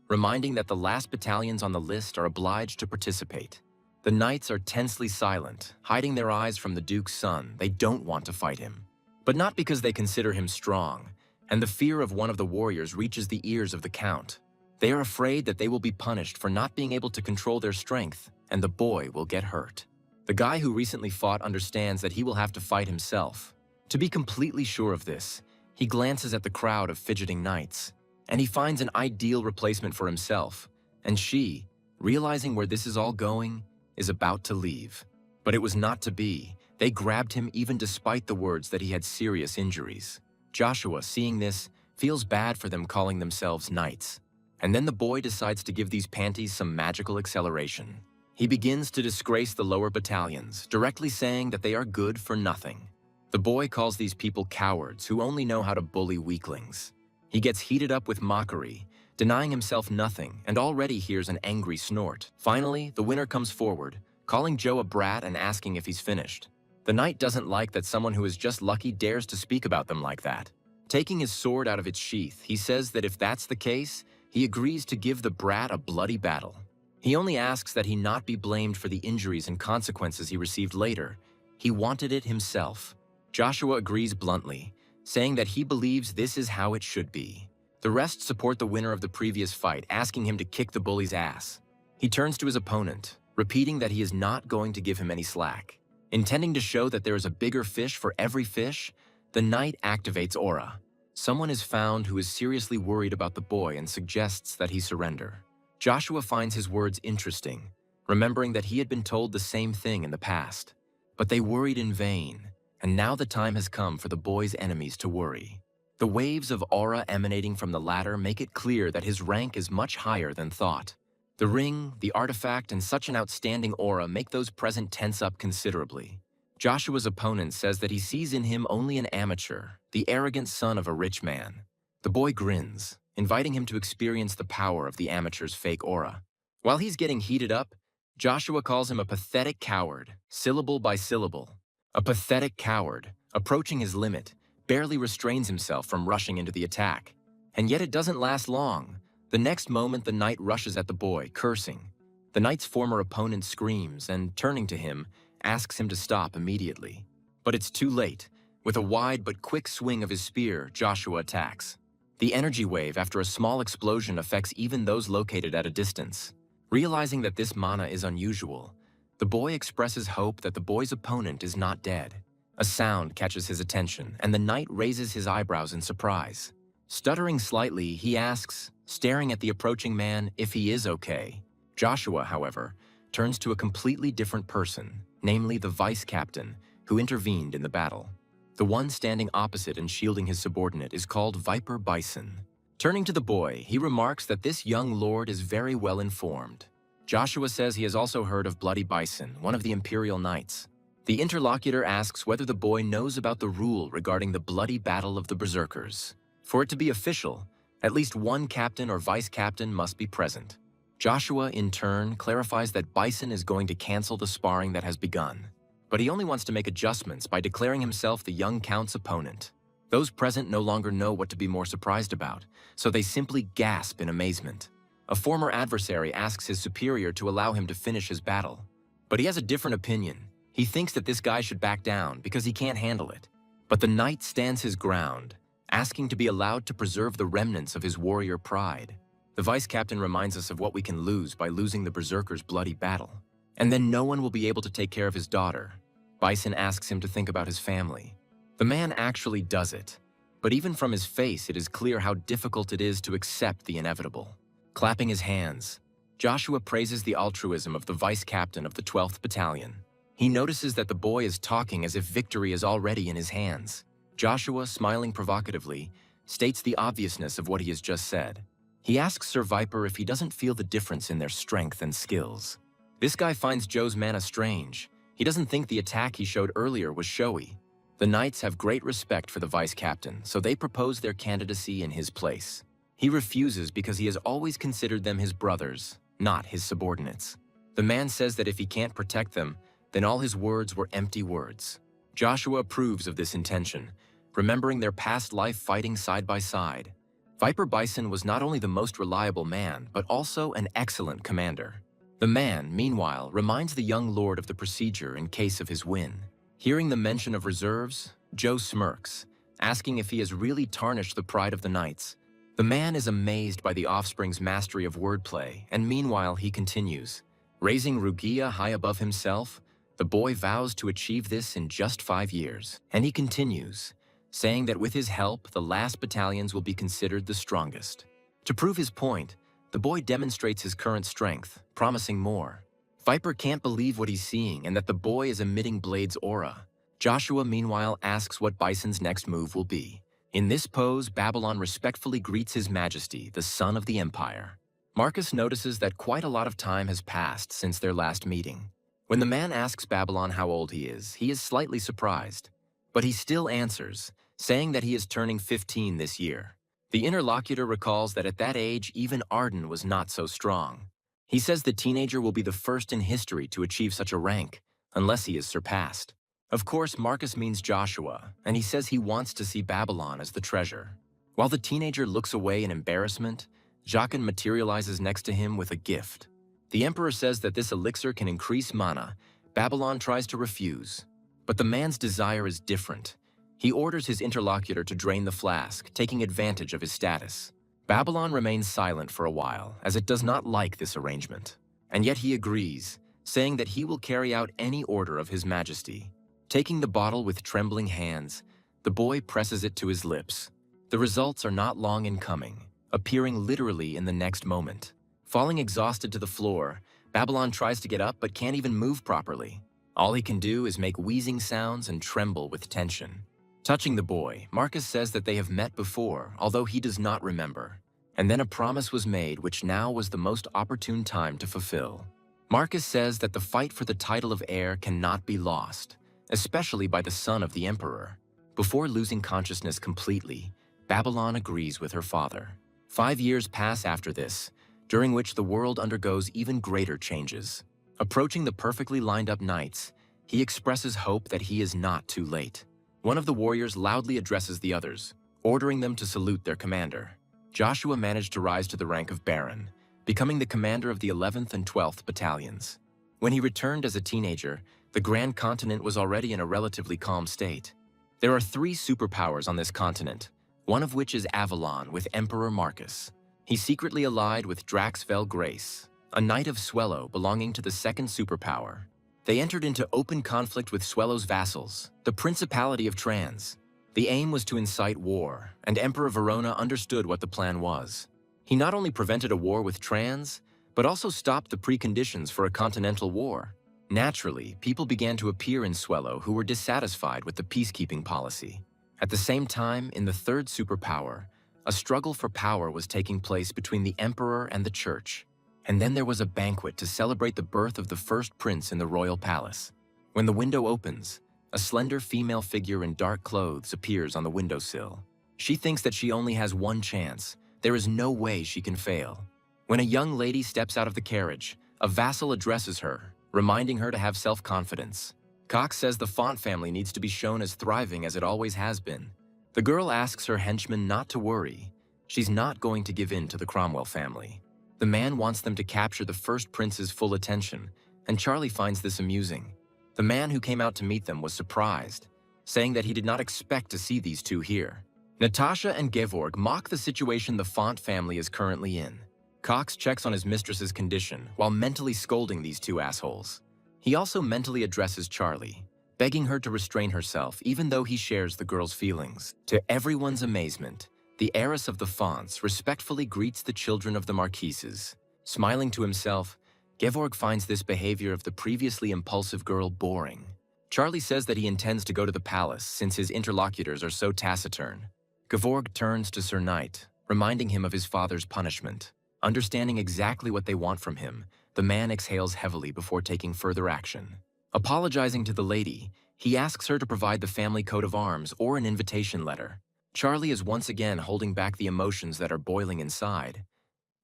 reminding that the last battalions on the list are obliged to participate. The knights are tensely silent, hiding their eyes from the Duke's son. They don't want to fight him. But not because they consider him strong, and the fear of one of the warriors reaches the ears of the Count. They are afraid that they will be punished for not being able to control their strength, and the boy will get hurt. The guy who recently fought understands that he will have to fight himself. To be completely sure of this, he glances at the crowd of fidgeting knights, and he finds an ideal replacement for himself, and she, realizing where this is all going, is about to leave. But it was not to be. They grabbed him even despite the words that he had serious injuries. Joshua, seeing this, feels bad for them calling themselves knights. And then the boy decides to give these panties some magical acceleration. He begins to disgrace the lower battalions, directly saying that they are good for nothing. The boy calls these people cowards who only know how to bully weaklings. He gets heated up with mockery, denying himself nothing, and already hears an angry snort. Finally, the winner comes forward, calling Joe a brat and asking if he's finished. The knight doesn't like that someone who is just lucky dares to speak about them like that. Taking his sword out of its sheath, he says that if that's the case, he agrees to give the brat a bloody battle. He only asks that he not be blamed for the injuries and consequences he received later. He wanted it himself. Joshua agrees bluntly, saying that he believes this is how it should be. The rest support the winner of the previous fight, asking him to kick the bully's ass. He turns to his opponent, repeating that he is not going to give him any slack. Intending to show that there is a bigger fish for every fish, the knight activates aura. Someone is found who is seriously worried about the boy and suggests that he surrender. Joshua finds his words interesting, remembering that he had been told the same thing in the past. But they worried in vain, and now the time has come for the boy's enemies to worry. The waves of aura emanating from the latter make it clear that his rank is much higher than thought. The ring, the artifact, and such an outstanding aura make those present tense up considerably. Joshua's opponent says that he sees in him only an amateur, the arrogant son of a rich man. The boy grins, inviting him to experience the power of the amateur's fake aura. While he's getting heated up, Joshua calls him a pathetic coward, syllable by syllable. A pathetic coward, approaching his limit, barely restrains himself from rushing into the attack. And yet it doesn't last long. The next moment the knight rushes at the boy, cursing. The knight's former opponent screams and, turning to him, asks him to stop immediately. But it's too late. With a wide but quick swing of his spear, Joshua attacks. The energy wave after a small explosion affects even those located at a distance. Realizing that this mana is unusual, the boy expresses hope that the boy's opponent is not dead. A sound catches his attention, and the knight raises his eyebrows in surprise. Stuttering slightly, he asks, staring at the approaching man, if he is okay. Joshua, however, turns to a completely different person, namely the vice captain, who intervened in the battle. The one standing opposite and shielding his subordinate is called Viper Bison. Turning to the boy, he remarks that this young lord is very well informed. Joshua says he has also heard of Bloody Bison, one of the Imperial Knights. The interlocutor asks whether the boy knows about the rule regarding the bloody battle of the Berserkers. For it to be official, at least one captain or vice captain must be present. Joshua, in turn, clarifies that Bison is going to cancel the sparring that has begun. But he only wants to make adjustments by declaring himself the young count's opponent. Those present no longer know what to be more surprised about, so they simply gasp in amazement. A former adversary asks his superior to allow him to finish his battle. But he has a different opinion. He thinks that this guy should back down because he can't handle it. But the knight stands his ground, asking to be allowed to preserve the remnants of his warrior pride. The vice captain reminds us of what we can lose by losing the Berserker's bloody battle. And then no one will be able to take care of his daughter. Bison asks him to think about his family. The man actually does it. But even from his face, it is clear how difficult it is to accept the inevitable. Clapping his hands, Joshua praises the altruism of the vice captain of the 12th Battalion. He notices that the boy is talking as if victory is already in his hands. Joshua, smiling provocatively, states the obviousness of what he has just said. He asks Sir Viper if he doesn't feel the difference in their strength and skills. This guy finds Joe's mana strange. He doesn't think the attack he showed earlier was showy. The knights have great respect for the vice captain, so they propose their candidacy in his place. He refuses because he has always considered them his brothers, not his subordinates. The man says that if he can't protect them, then all his words were empty words. Joshua approves of this intention, remembering their past life fighting side by side. Viper Bison was not only the most reliable man, but also an excellent commander. The man, meanwhile, reminds the young lord of the procedure in case of his win. Hearing the mention of reserves, Joe smirks, asking if he has really tarnished the pride of the knights. The man is amazed by the offspring's mastery of wordplay, and meanwhile he continues. Raising Rugia high above himself, the boy vows to achieve this in just 5 years. And he continues, saying that with his help, the last battalions will be considered the strongest. To prove his point, the boy demonstrates his current strength, promising more. Viper can't believe what he's seeing and that the boy is emitting Blade's aura. Joshua, meanwhile, asks what Bison's next move will be. In this pose, Babylon respectfully greets His Majesty, the Son of the Empire. Marcus notices that quite a lot of time has passed since their last meeting. When the man asks Babylon how old he is slightly surprised. But he still answers, saying that he is turning 15 this year. The interlocutor recalls that at that age, even Arden was not so strong. He says the teenager will be the first in history to achieve such a rank, unless he is surpassed. Of course, Marcus means Joshua, and he says he wants to see Babylon as the treasure. While the teenager looks away in embarrassment, Jaqen materializes next to him with a gift. The emperor says that this elixir can increase mana. Babylon tries to refuse. But the man's desire is different. He orders his interlocutor to drain the flask, taking advantage of his status. Babylon remains silent for a while, as it does not like this arrangement. And yet he agrees, saying that he will carry out any order of His Majesty. Taking the bottle with trembling hands, the boy presses it to his lips. The results are not long in coming, appearing literally in the next moment. Falling exhausted to the floor, Babylon tries to get up but can't even move properly. All he can do is make wheezing sounds and tremble with tension. Touching the boy, Marcus says that they have met before, although he does not remember. And then a promise was made which now was the most opportune time to fulfill. Marcus says that the fight for the title of heir cannot be lost, especially by the son of the emperor. Before losing consciousness completely, Babylon agrees with her father. 5 years pass after this, during which the world undergoes even greater changes. Approaching the perfectly lined up knights, he expresses hope that he is not too late. One of the warriors loudly addresses the others, ordering them to salute their commander. Joshua managed to rise to the rank of Baron, becoming the commander of the 11th and 12th battalions. When he returned as a teenager, the Grand Continent was already in a relatively calm state. There are 3 superpowers on this continent, one of which is Avalon with Emperor Marcus. He's secretly allied with Draxvel Grace, a knight of Swellow belonging to the 2nd superpower. They entered into open conflict with Swellow's vassals, the Principality of Trans. The aim was to incite war, and Emperor Verona understood what the plan was. He not only prevented a war with Trans, but also stopped the preconditions for a continental war. Naturally, people began to appear in Swellow who were dissatisfied with the peacekeeping policy. At the same time, in the 3rd superpower, a struggle for power was taking place between the emperor and the church. And then there was a banquet to celebrate the birth of the first prince in the royal palace. When the window opens, a slender female figure in dark clothes appears on the windowsill. She thinks that she only has one chance. There is no way she can fail. When a young lady steps out of the carriage, a vassal addresses her, reminding her to have self-confidence. Cox says the Font family needs to be shown as thriving as it always has been. The girl asks her henchman not to worry. She's not going to give in to the Cromwell family. The man wants them to capture the first prince's full attention, and Charlie finds this amusing. The man who came out to meet them was surprised, saying that he did not expect to see these two here. Natasha and Gevorg mock the situation the Font family is currently in. Cox checks on his mistress's condition while mentally scolding these two assholes. He also mentally addresses Charlie, begging her to restrain herself even though he shares the girl's feelings. To everyone's amazement, the heiress of the Fonts respectfully greets the children of the Marquises. Smiling to himself, Gevorg finds this behavior of the previously impulsive girl boring. Charlie says that he intends to go to the palace since his interlocutors are so taciturn. Gevorg turns to Sir Knight, reminding him of his father's punishment. Understanding exactly what they want from him, the man exhales heavily before taking further action. Apologizing to the lady, he asks her to provide the family coat of arms or an invitation letter. Charlie is once again holding back the emotions that are boiling inside.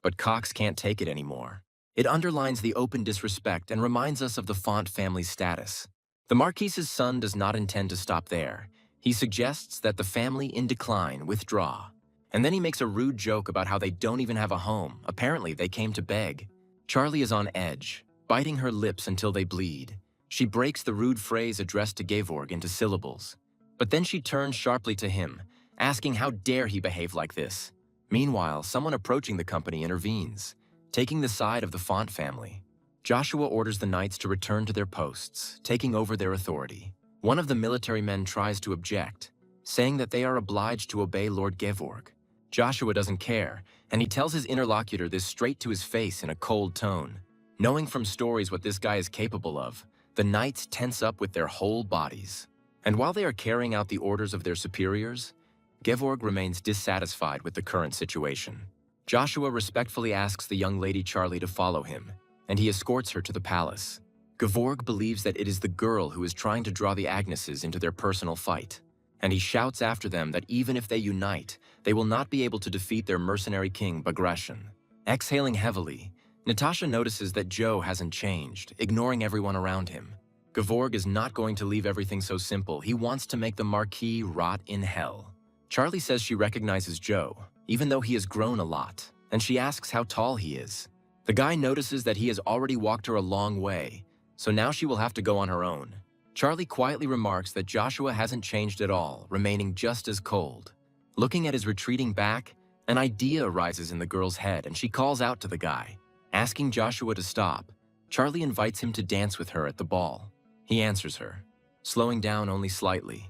But Cox can't take it anymore. It underlines the open disrespect and reminds us of the Font family's status. The Marquise's son does not intend to stop there. He suggests that the family in decline withdraw. And then he makes a rude joke about how they don't even have a home. Apparently, they came to beg. Charlie is on edge, biting her lips until they bleed. She breaks the rude phrase addressed to Gevorg into syllables. But then she turns sharply to him, asking how dare he behave like this. Meanwhile, someone approaching the company intervenes, taking the side of the Font family. Joshua orders the knights to return to their posts, taking over their authority. One of the military men tries to object, saying that they are obliged to obey Lord Gevorg. Joshua doesn't care, and he tells his interlocutor this straight to his face in a cold tone. Knowing from stories what this guy is capable of, the knights tense up with their whole bodies. And while they are carrying out the orders of their superiors, Gevorg remains dissatisfied with the current situation. Joshua respectfully asks the young lady Charlie to follow him, and he escorts her to the palace. Gevorg believes that it is the girl who is trying to draw the Agneses into their personal fight, and he shouts after them that even if they unite, they will not be able to defeat their mercenary king Bagration. Exhaling heavily, Natasha notices that Joe hasn't changed, ignoring everyone around him. Gevorg is not going to leave everything so simple. He wants to make the Marquis rot in hell. Charlie says she recognizes Joe, even though he has grown a lot, and she asks how tall he is. The guy notices that he has already walked her a long way, so now she will have to go on her own. Charlie quietly remarks that Joshua hasn't changed at all, remaining just as cold. Looking at his retreating back, an idea arises in the girl's head and she calls out to the guy. Asking Joshua to stop, Charlie invites him to dance with her at the ball. He answers her, slowing down only slightly.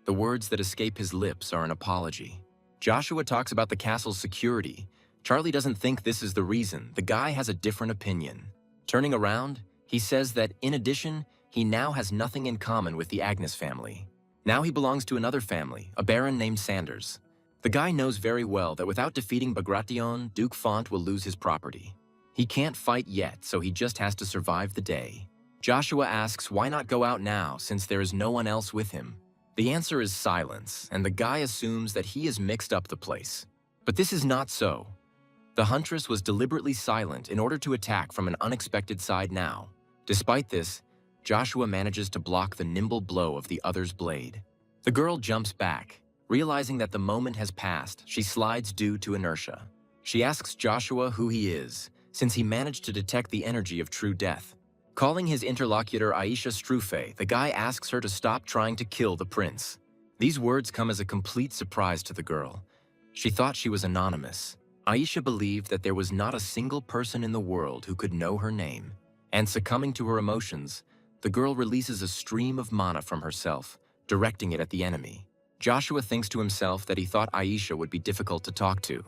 The words that escape his lips are an apology. Joshua talks about the castle's security. Charlie doesn't think this is the reason. The guy has a different opinion. Turning around, he says that, in addition, he now has nothing in common with the Agnes family. Now he belongs to another family, a baron named Sanders. The guy knows very well that without defeating Bagration, Duke Font will lose his property. He can't fight yet, so he just has to survive the day. Joshua asks why not go out now since there is no one else with him. The answer is silence, and the guy assumes that he has mixed up the place. But this is not so. The huntress was deliberately silent in order to attack from an unexpected side now. Despite this, Joshua manages to block the nimble blow of the other's blade. The girl jumps back. Realizing that the moment has passed, she slides due to inertia. She asks Joshua who he is, since he managed to detect the energy of true death. Calling his interlocutor Aisha Strufe, the guy asks her to stop trying to kill the prince. These words come as a complete surprise to the girl. She thought she was anonymous. Aisha believed that there was not a single person in the world who could know her name. And succumbing to her emotions, the girl releases a stream of mana from herself, directing it at the enemy. Joshua thinks to himself that he thought Aisha would be difficult to talk to.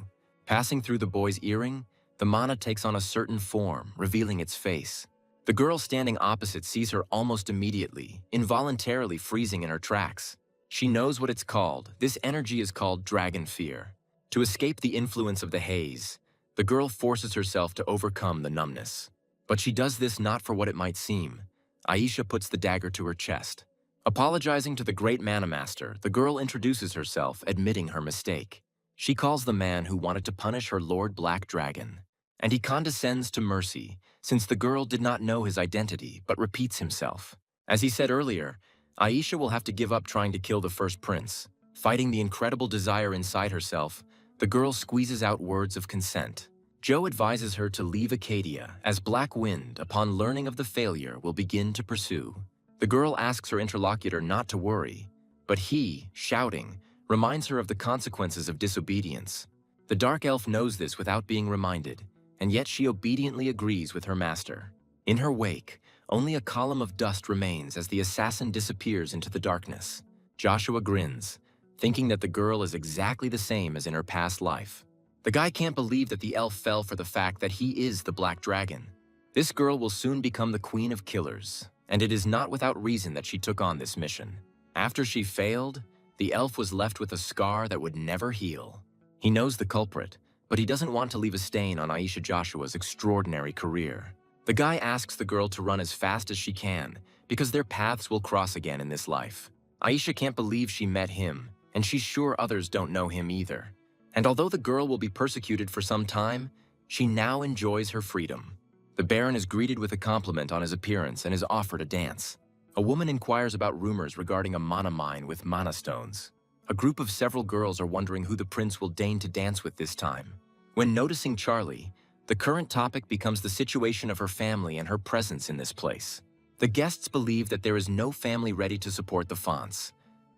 Passing through the boy's earring, the mana takes on a certain form, revealing its face. The girl standing opposite sees her almost immediately, involuntarily freezing in her tracks. She knows what it's called. This energy is called dragon fear. To escape the influence of the haze, the girl forces herself to overcome the numbness. But she does this not for what it might seem. Aisha puts the dagger to her chest. Apologizing to the great mana master, the girl introduces herself, admitting her mistake. She calls the man who wanted to punish her Lord Black Dragon, and he condescends to mercy, since the girl did not know his identity, but repeats himself. As he said earlier, Aisha will have to give up trying to kill the first prince. Fighting the incredible desire inside herself, the girl squeezes out words of consent. Joe advises her to leave Acadia, as Black Wind, upon learning of the failure, will begin to pursue. The girl asks her interlocutor not to worry, but he, shouting, reminds her of the consequences of disobedience. The dark elf knows this without being reminded, and yet she obediently agrees with her master. In her wake, only a column of dust remains as the assassin disappears into the darkness. Joshua grins, thinking that the girl is exactly the same as in her past life. The guy can't believe that the elf fell for the fact that he is the Black Dragon. This girl will soon become the Queen of Killers, and it is not without reason that she took on this mission. After she failed, the elf was left with a scar that would never heal. He knows the culprit, but he doesn't want to leave a stain on Aisha Joshua's extraordinary career. The guy asks the girl to run as fast as she can, because their paths will cross again in this life. Aisha can't believe she met him, and she's sure others don't know him either. And although the girl will be persecuted for some time, she now enjoys her freedom. The Baron is greeted with a compliment on his appearance and is offered a dance. A woman inquires about rumors regarding a mana mine with mana stones. A group of several girls are wondering who the prince will deign to dance with this time. When noticing Charlie, the current topic becomes the situation of her family and her presence in this place. The guests believe that there is no family ready to support the Fonts.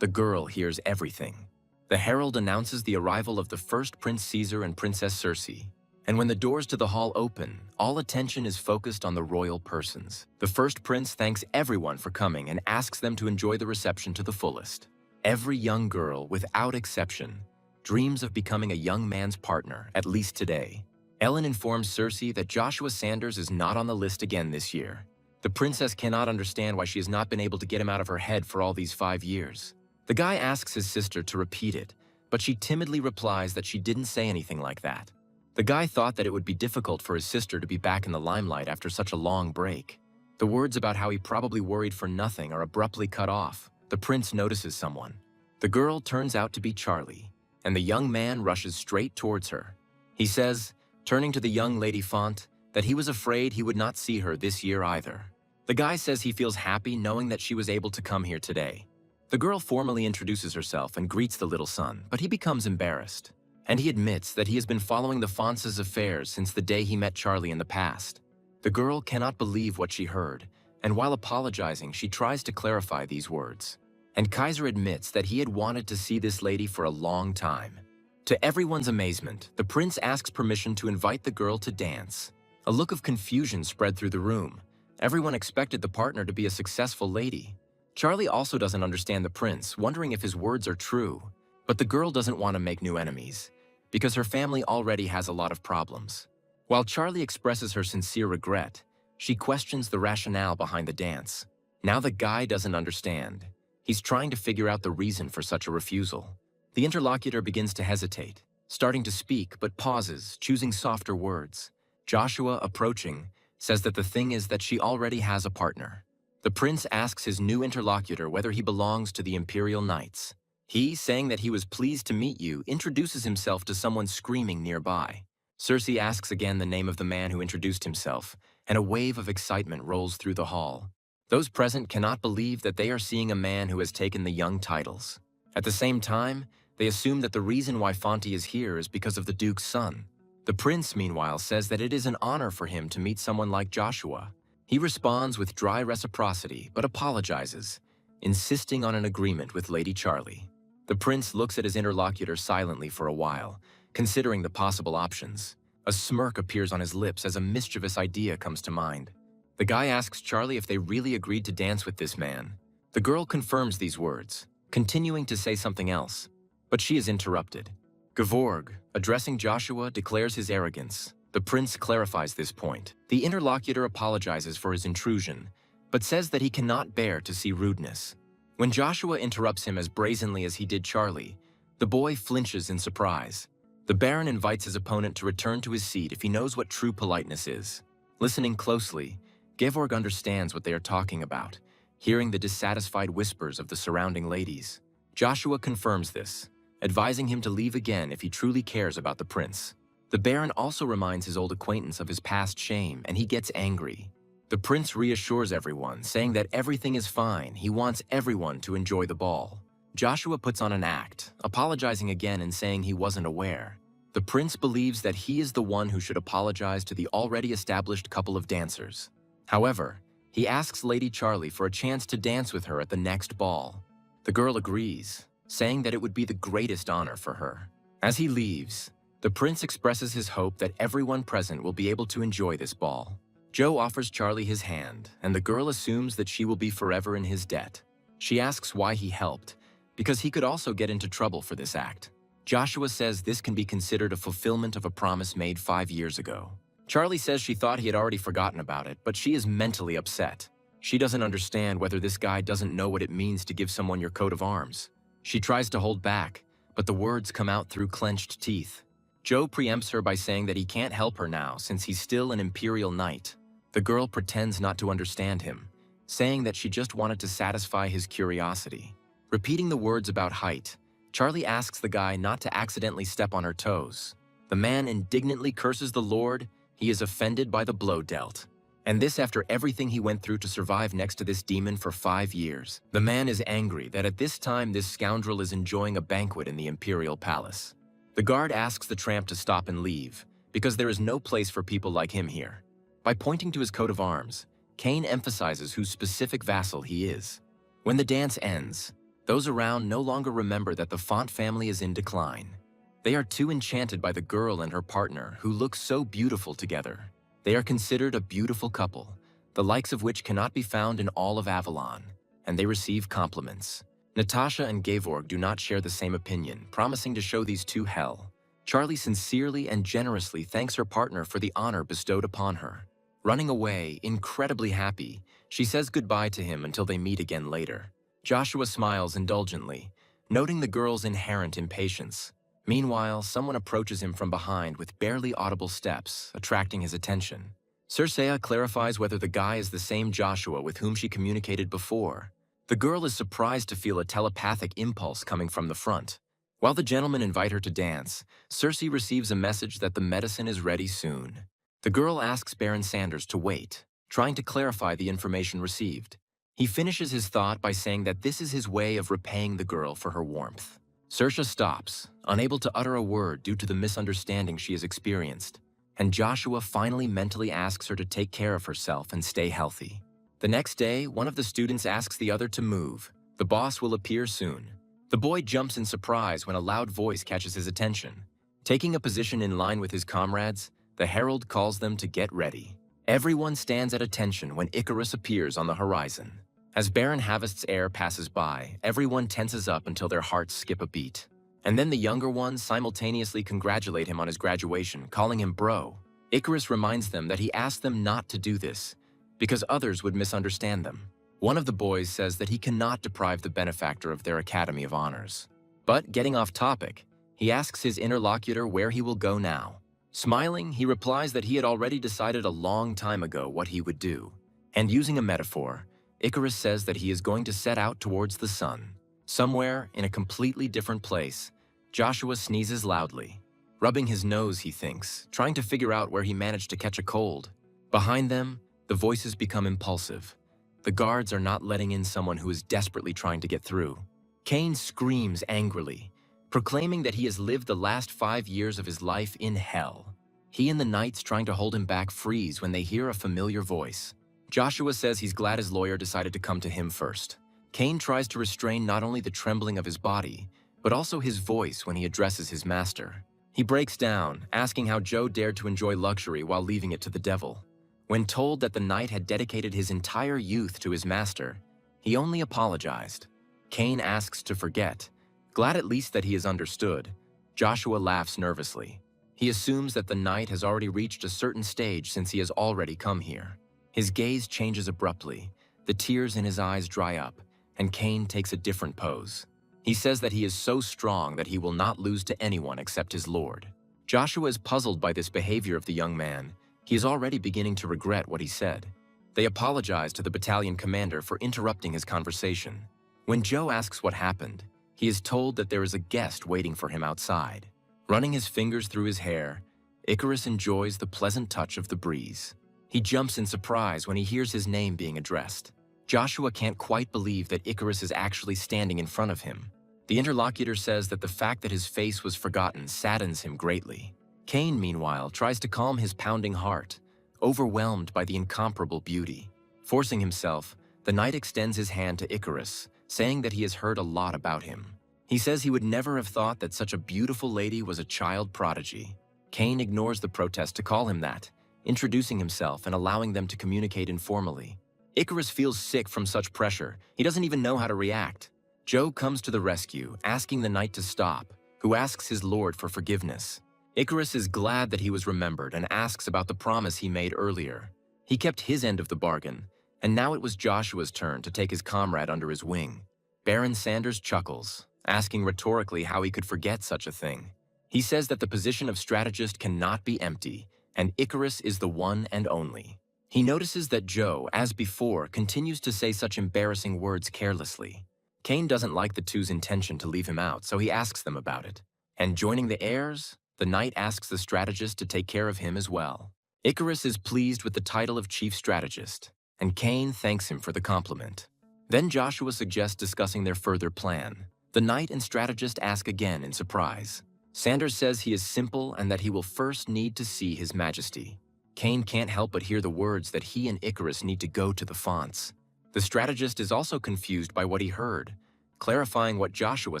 The girl hears everything. The herald announces the arrival of the first Prince Caesar and Princess Circe. And when the doors to the hall open, all attention is focused on the royal persons. The first prince thanks everyone for coming and asks them to enjoy the reception to the fullest. Every young girl, without exception, dreams of becoming a young man's partner, at least today. Ellen informs Circe that Joshua Sanders is not on the list again this year. The princess cannot understand why she has not been able to get him out of her head for all these 5 years. The guy asks his sister to repeat it, but she timidly replies that she didn't say anything like that. The guy thought that it would be difficult for his sister to be back in the limelight after such a long break. The words about how he probably worried for nothing are abruptly cut off. The prince notices someone. The girl turns out to be Charlie, and the young man rushes straight towards her. He says, turning to the young lady Font, that he was afraid he would not see her this year either. The guy says he feels happy knowing that she was able to come here today. The girl formally introduces herself and greets the little son, but he becomes embarrassed. And he admits that he has been following the Fonts' affairs since the day he met Charlie in the past. The girl cannot believe what she heard, and while apologizing, she tries to clarify these words. And Kaiser admits that he had wanted to see this lady for a long time. To everyone's amazement, the prince asks permission to invite the girl to dance. A look of confusion spread through the room. Everyone expected the partner to be a successful lady. Charlie also doesn't understand the prince, wondering if his words are true. But the girl doesn't want to make new enemies, because her family already has a lot of problems. While Charlie expresses her sincere regret, she questions the rationale behind the dance. Now the guy doesn't understand. He's trying to figure out the reason for such a refusal. The interlocutor begins to hesitate, starting to speak but pauses, choosing softer words. Joshua, approaching, says that the thing is that she already has a partner. The prince asks his new interlocutor whether he belongs to the Imperial Knights. He, saying that he was pleased to meet you, introduces himself to someone screaming nearby. Cersei asks again the name of the man who introduced himself, and a wave of excitement rolls through the hall. Those present cannot believe that they are seeing a man who has taken the young titles. At the same time, they assume that the reason why Fonti is here is because of the Duke's son. The prince, meanwhile, says that it is an honor for him to meet someone like Joshua. He responds with dry reciprocity, but apologizes, insisting on an agreement with Lady Charlie. The prince looks at his interlocutor silently for a while, considering the possible options. A smirk appears on his lips as a mischievous idea comes to mind. The guy asks Charlie if they really agreed to dance with this man. The girl confirms these words, continuing to say something else, but she is interrupted. Gevorg, addressing Joshua, declares his arrogance. The prince clarifies this point. The interlocutor apologizes for his intrusion, but says that he cannot bear to see rudeness. When Joshua interrupts him as brazenly as he did Charlie, the boy flinches in surprise. The Baron invites his opponent to return to his seat if he knows what true politeness is. Listening closely, Gevorg understands what they are talking about, hearing the dissatisfied whispers of the surrounding ladies. Joshua confirms this, advising him to leave again if he truly cares about the prince. The Baron also reminds his old acquaintance of his past shame, and he gets angry. The prince reassures everyone, saying that everything is fine. He wants everyone to enjoy the ball. Joshua puts on an act, apologizing again and saying he wasn't aware. The prince believes that he is the one who should apologize to the already established couple of dancers. However, he asks Lady Charlie for a chance to dance with her at the next ball. The girl agrees, saying that it would be the greatest honor for her. As he leaves, the prince expresses his hope that everyone present will be able to enjoy this ball. Joe offers Charlie his hand, and the girl assumes that she will be forever in his debt. She asks why he helped, because he could also get into trouble for this act. Joshua says this can be considered a fulfillment of a promise made 5 years ago. Charlie says she thought he had already forgotten about it, but she is mentally upset. She doesn't understand whether this guy doesn't know what it means to give someone your coat of arms. She tries to hold back, but the words come out through clenched teeth. Joe preempts her by saying that he can't help her now since he's still an Imperial Knight. The girl pretends not to understand him, saying that she just wanted to satisfy his curiosity. Repeating the words about height, Charlie asks the guy not to accidentally step on her toes. The man indignantly curses the Lord. He is offended by the blow dealt. And this after everything he went through to survive next to this demon for 5 years. The man is angry that at this time this scoundrel is enjoying a banquet in the Imperial Palace. The guard asks the tramp to stop and leave, because there is no place for people like him here. By pointing to his coat of arms, Cain emphasizes whose specific vassal he is. When the dance ends, those around no longer remember that the Font family is in decline. They are too enchanted by the girl and her partner, who look so beautiful together. They are considered a beautiful couple, the likes of which cannot be found in all of Avalon, and they receive compliments. Natasha and Gevorg do not share the same opinion, promising to show these two hell. Charlie sincerely and generously thanks her partner for the honor bestowed upon her. Running away, incredibly happy, she says goodbye to him until they meet again later. Joshua smiles indulgently, noting the girl's inherent impatience. Meanwhile, someone approaches him from behind with barely audible steps, attracting his attention. Circea clarifies whether the guy is the same Joshua with whom she communicated before. The girl is surprised to feel a telepathic impulse coming from the front. While the gentlemen invite her to dance, Circe receives a message that the medicine is ready soon. The girl asks Baron Sanders to wait, trying to clarify the information received. He finishes his thought by saying that this is his way of repaying the girl for her warmth. Circe stops, unable to utter a word due to the misunderstanding she has experienced, and Joshua finally mentally asks her to take care of herself and stay healthy. The next day, one of the students asks the other to move. The boss will appear soon. The boy jumps in surprise when a loud voice catches his attention. Taking a position in line with his comrades, the herald calls them to get ready. Everyone stands at attention when Icarus appears on the horizon. As Baron Havist's heir passes by, everyone tenses up until their hearts skip a beat. And then the younger ones simultaneously congratulate him on his graduation, calling him bro. Icarus reminds them that he asked them not to do this, because others would misunderstand them. One of the boys says that he cannot deprive the benefactor of their Academy of Honors. But getting off topic, he asks his interlocutor where he will go now. Smiling, he replies that he had already decided a long time ago what he would do. And using a metaphor, Icarus says that he is going to set out towards the sun. Somewhere, in a completely different place, Joshua sneezes loudly. Rubbing his nose, he thinks, trying to figure out where he managed to catch a cold. Behind them, the voices become impulsive. The guards are not letting in someone who is desperately trying to get through. Cain screams angrily, proclaiming that he has lived the last 5 years of his life in hell. He and the knights trying to hold him back freeze when they hear a familiar voice. Joshua says he's glad his lawyer decided to come to him first. Cain tries to restrain not only the trembling of his body, but also his voice when he addresses his master. He breaks down, asking how Joe dared to enjoy luxury while leaving it to the devil. When told that the knight had dedicated his entire youth to his master, he only apologized. Cain asks to forget. Glad at least that he is understood, Joshua laughs nervously. He assumes that the knight has already reached a certain stage since he has already come here. His gaze changes abruptly, the tears in his eyes dry up, and Cain takes a different pose. He says that he is so strong that he will not lose to anyone except his lord. Joshua is puzzled by this behavior of the young man. He is already beginning to regret what he said. They apologize to the battalion commander for interrupting his conversation. When Joe asks what happened, he is told that there is a guest waiting for him outside. Running his fingers through his hair, Icarus enjoys the pleasant touch of the breeze. He jumps in surprise when he hears his name being addressed. Joshua can't quite believe that Icarus is actually standing in front of him. The interlocutor says that the fact that his face was forgotten saddens him greatly. Cain, meanwhile, tries to calm his pounding heart, overwhelmed by the incomparable beauty. Forcing himself, the knight extends his hand to Icarus, saying that he has heard a lot about him. He says he would never have thought that such a beautiful lady was a child prodigy. Cain ignores the protest to call him that, introducing himself and allowing them to communicate informally. Icarus feels sick from such pressure. He doesn't even know how to react. Joe comes to the rescue, asking the knight to stop, who asks his lord for forgiveness. Icarus is glad that he was remembered and asks about the promise he made earlier. He kept his end of the bargain, and now it was Joshua's turn to take his comrade under his wing. Baron Sanders chuckles, asking rhetorically how he could forget such a thing. He says that the position of strategist cannot be empty, and Icarus is the one and only. He notices that Joe, as before, continues to say such embarrassing words carelessly. Cain doesn't like the two's intention to leave him out, so he asks them about it. And joining the heirs, the knight asks the strategist to take care of him as well. Icarus is pleased with the title of chief strategist, and Cain thanks him for the compliment. Then Joshua suggests discussing their further plan. The knight and strategist ask again in surprise. Sanders says he is simple and that he will first need to see his majesty. Cain can't help but hear the words that he and Icarus need to go to the fonts. The strategist is also confused by what he heard, clarifying what Joshua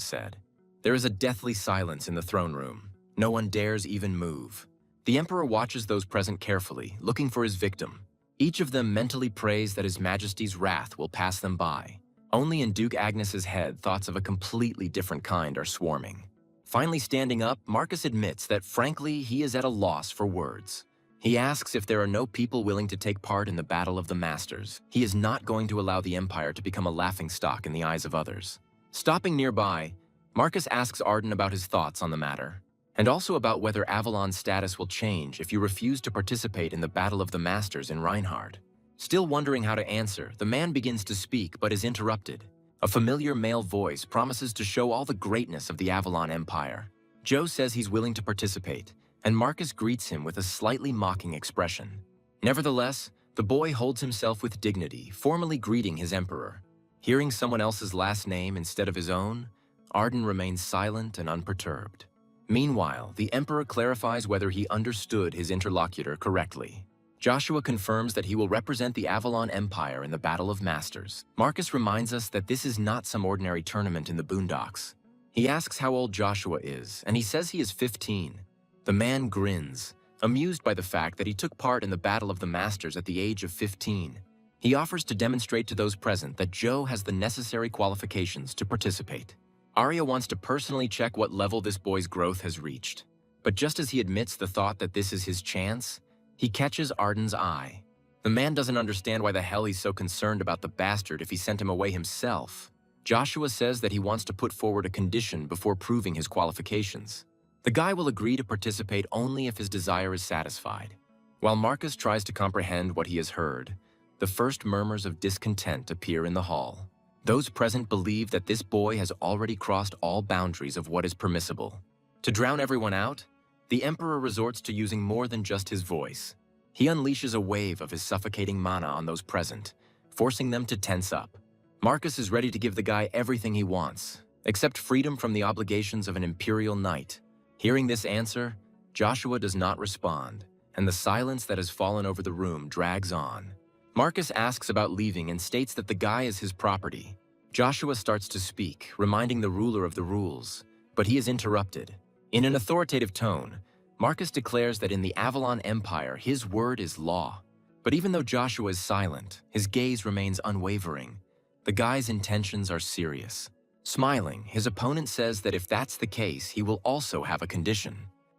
said. There is a deathly silence in the throne room. No one dares even move. The emperor watches those present carefully, looking for his victim. Each of them mentally prays that his majesty's wrath will pass them by. Only in Duke Agnes's head, thoughts of a completely different kind are swarming. Finally standing up, Marcus admits that frankly he is at a loss for words. He asks if there are no people willing to take part in the Battle of the Masters. He is not going to allow the Empire to become a laughingstock in the eyes of others. Stopping nearby, Marcus asks Arden about his thoughts on the matter, and also about whether Avalon's status will change if you refuse to participate in the Battle of the Masters in Reinhard. Still wondering how to answer, the man begins to speak but is interrupted. A familiar male voice promises to show all the greatness of the Avalon Empire. Joe says he's willing to participate, and Marcus greets him with a slightly mocking expression. Nevertheless, the boy holds himself with dignity, formally greeting his emperor. Hearing someone else's last name instead of his own, Arden remains silent and unperturbed. Meanwhile, the emperor clarifies whether he understood his interlocutor correctly. Joshua confirms that he will represent the Avalon Empire in the Battle of Masters. Marcus reminds us that this is not some ordinary tournament in the boondocks. He asks how old Joshua is, and he says he is 15. The man grins, amused by the fact that he took part in the Battle of the Masters at the age of 15. He offers to demonstrate to those present that Joe has the necessary qualifications to participate. Arya wants to personally check what level this boy's growth has reached. But just as he admits the thought that this is his chance, he catches Arden's eye. The man doesn't understand why the hell he's so concerned about the bastard if he sent him away himself. Joshua says that he wants to put forward a condition before proving his qualifications. The guy will agree to participate only if his desire is satisfied. While Marcus tries to comprehend what he has heard, the first murmurs of discontent appear in the hall. Those present believe that this boy has already crossed all boundaries of what is permissible. To drown everyone out, the Emperor resorts to using more than just his voice. He unleashes a wave of his suffocating mana on those present, forcing them to tense up. Marcus is ready to give the guy everything he wants, except freedom from the obligations of an imperial knight. Hearing this answer, Joshua does not respond, and the silence that has fallen over the room drags on. Marcus asks about leaving and states that the guy is his property. Joshua starts to speak, reminding the ruler of the rules, but he is interrupted. In an authoritative tone, Marcus declares that in the Avalon Empire, his word is law. But even though Joshua is silent, his gaze remains unwavering. The guy's intentions are serious. Smiling, his opponent says that if that's the case, he will also have a condition.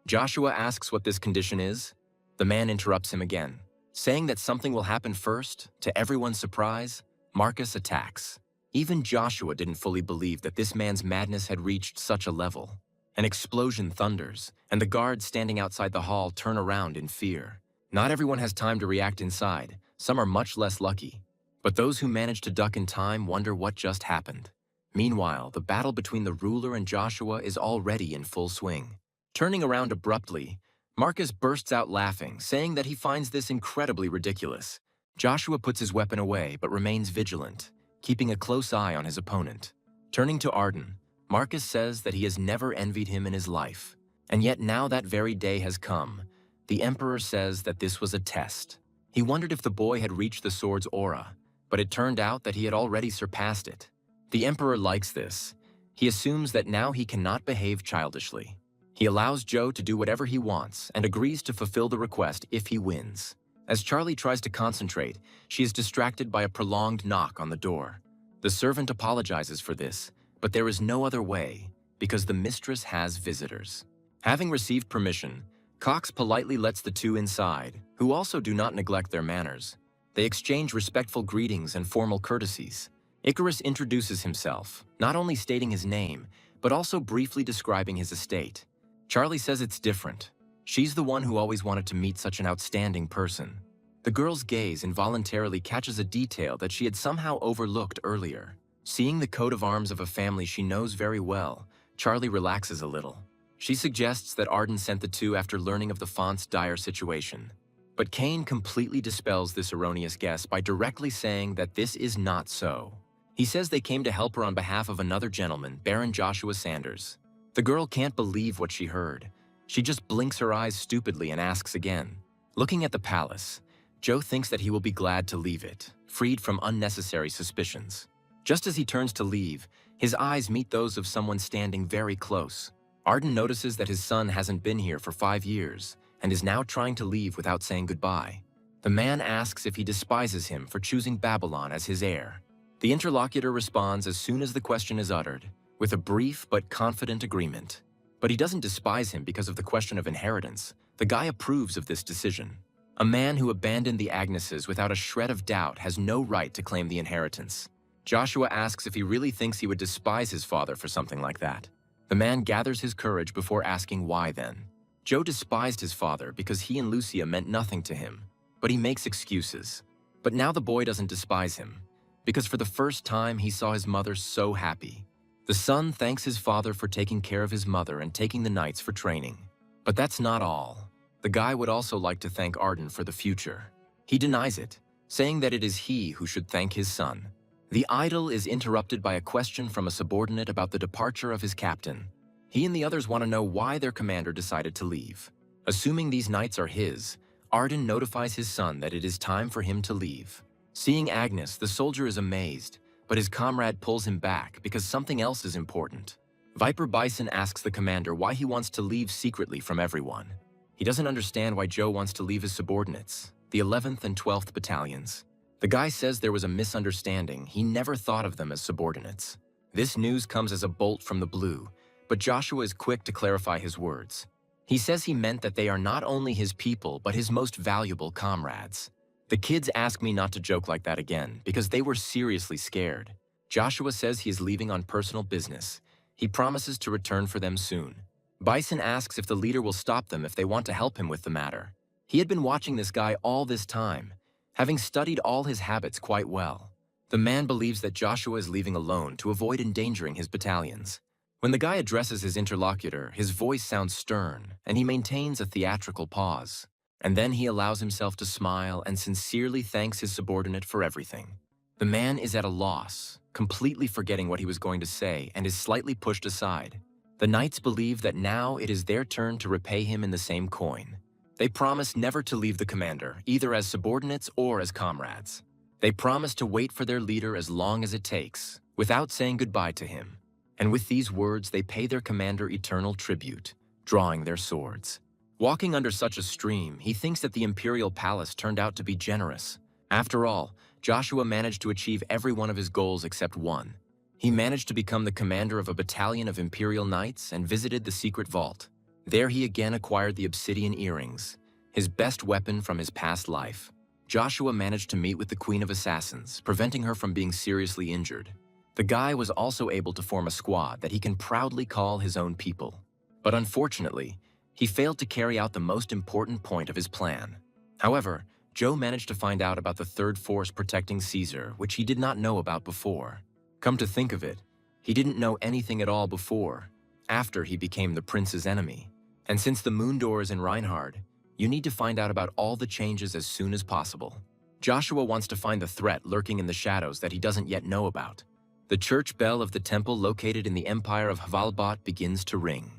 Joshua asks what this condition is. The man interrupts him again. Saying that something will happen first, to everyone's surprise, Marcus attacks. Even Joshua didn't fully believe that this man's madness had reached such a level. An explosion thunders, and the guards standing outside the hall turn around in fear. Not everyone has time to react inside. Some are much less lucky. But those who manage to duck in time wonder what just happened. Meanwhile, the battle between the ruler and Joshua is already in full swing. Turning around abruptly, Marcus bursts out laughing, saying that he finds this incredibly ridiculous. Joshua puts his weapon away but remains vigilant, keeping a close eye on his opponent. Turning to Arden, Marcus says that he has never envied him in his life. And yet now that very day has come. The Emperor says that this was a test. He wondered if the boy had reached the sword's aura, but it turned out that he had already surpassed it. The Emperor likes this. He assumes that now he cannot behave childishly. He allows Joe to do whatever he wants and agrees to fulfill the request if he wins. As Charlie tries to concentrate, she is distracted by a prolonged knock on the door. The servant apologizes for this, but there is no other way, because the mistress has visitors. Having received permission, Cox politely lets the two inside, who also do not neglect their manners. They exchange respectful greetings and formal courtesies. Icarus introduces himself, not only stating his name, but also briefly describing his estate. Charlie says it's different. She's the one who always wanted to meet such an outstanding person. The girl's gaze involuntarily catches a detail that she had somehow overlooked earlier. Seeing the coat of arms of a family she knows very well, Charlie relaxes a little. She suggests that Arden sent the two after learning of the font's dire situation. But Kane completely dispels this erroneous guess by directly saying that this is not so. He says they came to help her on behalf of another gentleman, Baron Joshua Sanders. The girl can't believe what she heard. She just blinks her eyes stupidly and asks again. Looking at the palace, Joe thinks that he will be glad to leave it, freed from unnecessary suspicions. Just as he turns to leave, his eyes meet those of someone standing very close. Arden notices that his son hasn't been here for 5 years and is now trying to leave without saying goodbye. The man asks if he despises him for choosing Babylon as his heir. The interlocutor responds as soon as the question is uttered, with a brief but confident agreement. But he doesn't despise him because of the question of inheritance. The guy approves of this decision. A man who abandoned the Agneses without a shred of doubt has no right to claim the inheritance. Joshua asks if he really thinks he would despise his father for something like that. The man gathers his courage before asking why then. Joe despised his father because he and Lucia meant nothing to him, but he makes excuses. But now the boy doesn't despise him, because for the first time he saw his mother so happy. The son thanks his father for taking care of his mother and taking the knights for training. But that's not all. The guy would also like to thank Arden for the future. He denies it, saying that it is he who should thank his son. The idyll is interrupted by a question from a subordinate about the departure of his captain. He and the others want to know why their commander decided to leave. Assuming these knights are his, Arden notifies his son that it is time for him to leave. Seeing Agnes, the soldier is amazed, but his comrade pulls him back because something else is important. Viper Bison asks the commander why he wants to leave secretly from everyone. He doesn't understand why Joe wants to leave his subordinates, the 11th and 12th battalions. The guy says there was a misunderstanding. He never thought of them as subordinates. This news comes as a bolt from the blue, but Joshua is quick to clarify his words. He says he meant that they are not only his people, but his most valuable comrades. The kids ask me not to joke like that again, because they were seriously scared. Joshua says he is leaving on personal business. He promises to return for them soon. Bison asks if the leader will stop them if they want to help him with the matter. He had been watching this guy all this time, having studied all his habits quite well. The man believes that Joshua is leaving alone to avoid endangering his battalions. When the guy addresses his interlocutor, his voice sounds stern, and he maintains a theatrical pause. And then he allows himself to smile and sincerely thanks his subordinate for everything. The man is at a loss, completely forgetting what he was going to say, and is slightly pushed aside. The knights believe that now it is their turn to repay him in the same coin. They promise never to leave the commander, either as subordinates or as comrades. They promise to wait for their leader as long as it takes, without saying goodbye to him. And with these words, they pay their commander eternal tribute, drawing their swords. Walking under such a stream, he thinks that the imperial palace turned out to be generous. After all, Joshua managed to achieve every one of his goals except one. He managed to become the commander of a battalion of imperial knights and visited the secret vault. There he again acquired the obsidian earrings, his best weapon from his past life. Joshua managed to meet with the Queen of Assassins, preventing her from being seriously injured. The guy was also able to form a squad that he can proudly call his own people. But unfortunately, he failed to carry out the most important point of his plan. However, Joe managed to find out about the third force protecting Caesar, which he did not know about before. Come to think of it, he didn't know anything at all before, after he became the prince's enemy. And since the moon door is in Reinhard, you need to find out about all the changes as soon as possible. Joshua wants to find the threat lurking in the shadows that he doesn't yet know about. The church bell of the temple located in the empire of Hvalbot begins to ring.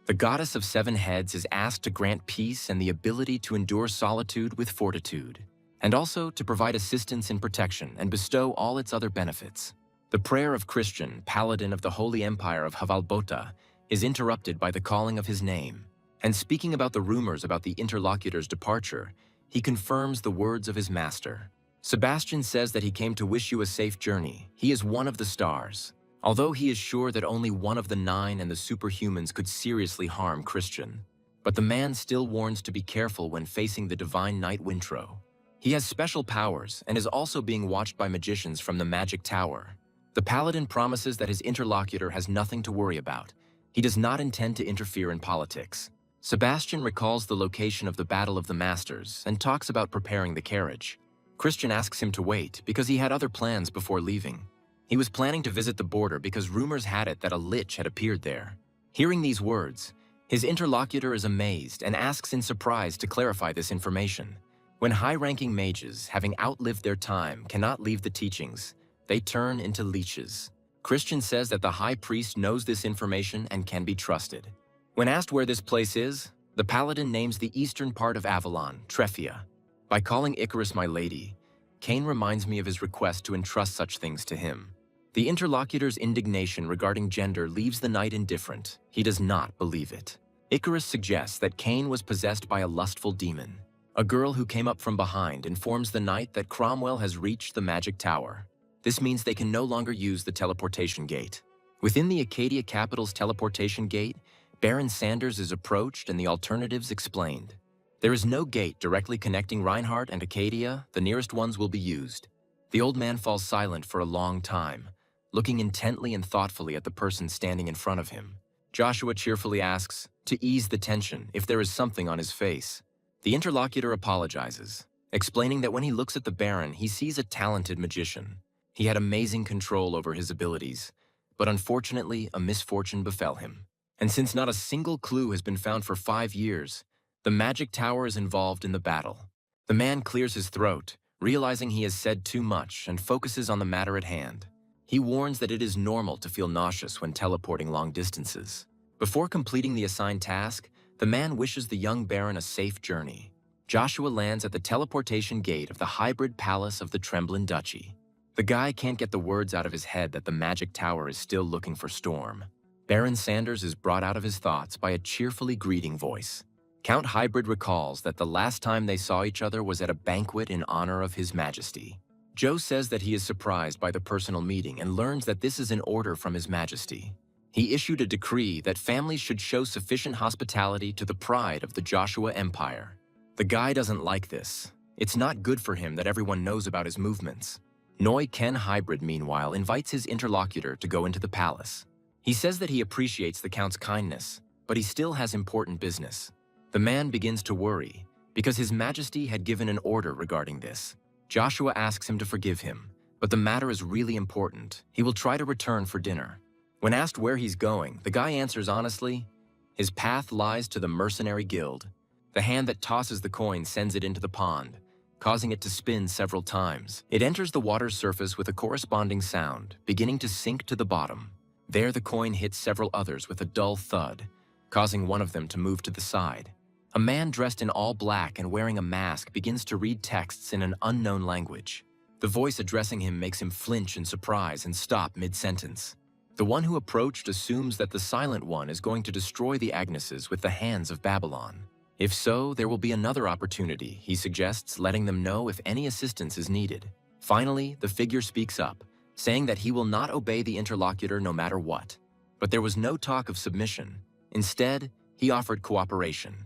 The goddess of 7 heads is asked to grant peace and the ability to endure solitude with fortitude, and also to provide assistance in protection and bestow all its other benefits. The prayer of Christian, paladin of the Holy Empire of Hvalbota, is interrupted by the calling of his name. And speaking about the rumors about the interlocutor's departure, he confirms the words of his master. Sebastian says that he came to wish you a safe journey. He is one of the stars. Although he is sure that only one of the 9 and the superhumans could seriously harm Christian. But the man still warns to be careful when facing the divine knight Wintro. He has special powers and is also being watched by magicians from the magic tower. The paladin promises that his interlocutor has nothing to worry about. He does not intend to interfere in politics. Sebastian recalls the location of the Battle of the Masters and talks about preparing the carriage. Christian asks him to wait because he had other plans before leaving. He was planning to visit the border because rumors had it that a lich had appeared there. Hearing these words, his interlocutor is amazed and asks in surprise to clarify this information. When high-ranking mages, having outlived their time, cannot leave the teachings, they turn into leeches. Christian says that the high priest knows this information and can be trusted. When asked where this place is, the paladin names the eastern part of Avalon, Treffia. By calling Icarus my lady, Cain reminds me of his request to entrust such things to him. The interlocutor's indignation regarding gender leaves the knight indifferent. He does not believe it. Icarus suggests that Cain was possessed by a lustful demon. A girl who came up from behind informs the knight that Cromwell has reached the magic tower. This means they can no longer use the teleportation gate. Within the Acadia capital's teleportation gate, Baron Sanders is approached and the alternatives explained. There is no gate directly connecting Reinhardt and Acadia. The nearest ones will be used. The old man falls silent for a long time, looking intently and thoughtfully at the person standing in front of him. Joshua cheerfully asks to ease the tension if there is something on his face. The interlocutor apologizes, explaining that when he looks at the Baron, he sees a talented magician. He had amazing control over his abilities, but unfortunately, a misfortune befell him. And since not a single clue has been found for 5 years, the magic tower is involved in the battle. The man clears his throat, realizing he has said too much, and focuses on the matter at hand. He warns that it is normal to feel nauseous when teleporting long distances. Before completing the assigned task, the man wishes the young Baron a safe journey. Joshua lands at the teleportation gate of the hybrid palace of the Tremblin Duchy. The guy can't get the words out of his head that the magic tower is still looking for Storm. Baron Sanders is brought out of his thoughts by a cheerfully greeting voice. Count Hybrid recalls that the last time they saw each other was at a banquet in honor of His Majesty. Joe says that he is surprised by the personal meeting and learns that this is an order from His Majesty. He issued a decree that families should show sufficient hospitality to the pride of the Joshua Empire. The guy doesn't like this. It's not good for him that everyone knows about his movements. Noi Ken Hybrid, meanwhile, invites his interlocutor to go into the palace. He says that he appreciates the Count's kindness, but he still has important business. The man begins to worry, because His Majesty had given an order regarding this. Joshua asks him to forgive him, but the matter is really important. He will try to return for dinner. When asked where he's going, the guy answers honestly, his path lies to the Mercenary Guild. The hand that tosses the coin sends it into the pond, causing it to spin several times. It enters the water's surface with a corresponding sound, beginning to sink to the bottom. There the coin hits several others with a dull thud, causing one of them to move to the side. A man dressed in all black and wearing a mask begins to read texts in an unknown language. The voice addressing him makes him flinch in surprise and stop mid-sentence. The one who approached assumes that the Silent One is going to destroy the Agneses with the hands of Babylon. If so, there will be another opportunity, he suggests, letting them know if any assistance is needed. Finally, the figure speaks up, saying that he will not obey the interlocutor no matter what. But there was no talk of submission. Instead, he offered cooperation.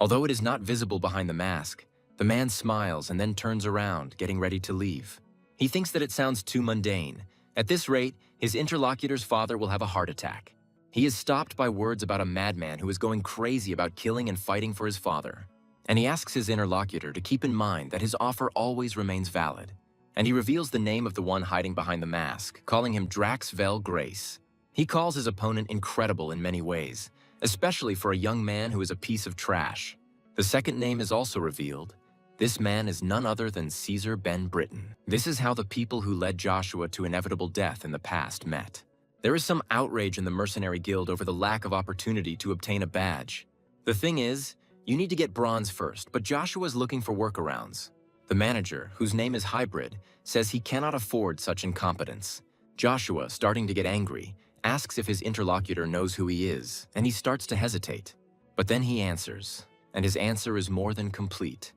Although it is not visible behind the mask, the man smiles and then turns around, getting ready to leave. He thinks that it sounds too mundane. At this rate, his interlocutor's father will have a heart attack. He is stopped by words about a madman who is going crazy about killing and fighting for his father. And he asks his interlocutor to keep in mind that his offer always remains valid. And he reveals the name of the one hiding behind the mask, calling him Drax Vel Grace. He calls his opponent incredible in many ways, especially for a young man who is a piece of trash. The second name is also revealed. This man is none other than Caesar Ben Britain. This is how the people who led Joshua to inevitable death in the past met. There is some outrage in the Mercenary Guild over the lack of opportunity to obtain a badge. The thing is, you need to get bronze first, but Joshua is looking for workarounds. The manager, whose name is Hybrid, says he cannot afford such incompetence. Joshua, starting to get angry, asks if his interlocutor knows who he is, and he starts to hesitate. But then he answers, and his answer is more than complete.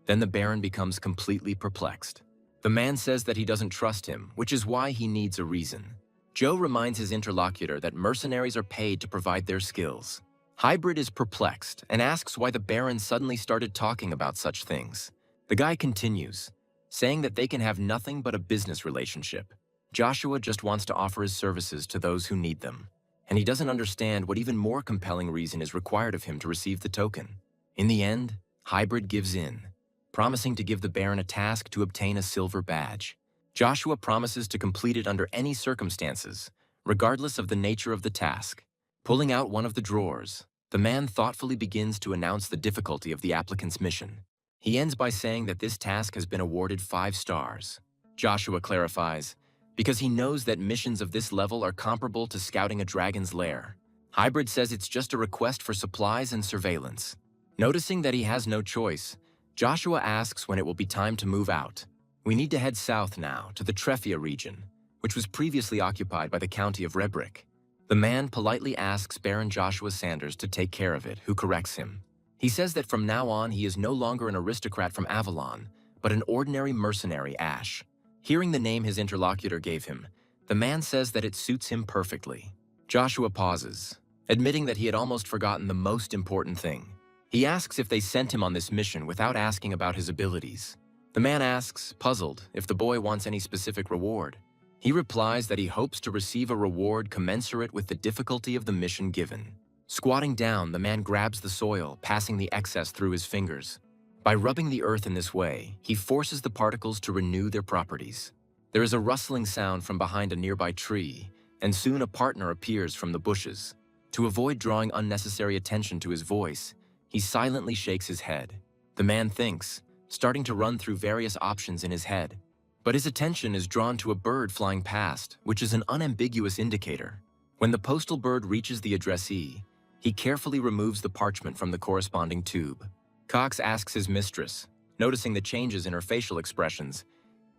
Then the Baron becomes completely perplexed. The man says that he doesn't trust him, which is why he needs a reason. Joe reminds his interlocutor that mercenaries are paid to provide their skills. Hybrid is perplexed and asks why the Baron suddenly started talking about such things. The guy continues, saying that they can have nothing but a business relationship. Joshua just wants to offer his services to those who need them, and he doesn't understand what even more compelling reason is required of him to receive the token. In the end, Hybrid gives in, promising to give the Baron a task to obtain a silver badge. Joshua promises to complete it under any circumstances, regardless of the nature of the task. Pulling out one of the drawers, the man thoughtfully begins to announce the difficulty of the applicant's mission. He ends by saying that this task has been awarded 5 stars. Joshua clarifies, because he knows that missions of this level are comparable to scouting a dragon's lair. Hybrid says it's just a request for supplies and surveillance. Noticing that he has no choice, Joshua asks when it will be time to move out. We need to head south now, to the Treffia region, which was previously occupied by the county of Rebrick. The man politely asks Baron Joshua Sanders to take care of it, who corrects him. He says that from now on he is no longer an aristocrat from Avalon, but an ordinary mercenary Ash. Hearing the name his interlocutor gave him, the man says that it suits him perfectly. Joshua pauses, admitting that he had almost forgotten the most important thing. He asks if they sent him on this mission without asking about his abilities. The man asks, puzzled, if the boy wants any specific reward. He replies that he hopes to receive a reward commensurate with the difficulty of the mission given. Squatting down, the man grabs the soil, passing the excess through his fingers. By rubbing the earth in this way, he forces the particles to renew their properties. There is a rustling sound from behind a nearby tree, and soon a partner appears from the bushes. To avoid drawing unnecessary attention to his voice, he silently shakes his head. The man thinks, starting to run through various options in his head. But his attention is drawn to a bird flying past, which is an unambiguous indicator. When the postal bird reaches the addressee, he carefully removes the parchment from the corresponding tube. Cox asks his mistress, noticing the changes in her facial expressions,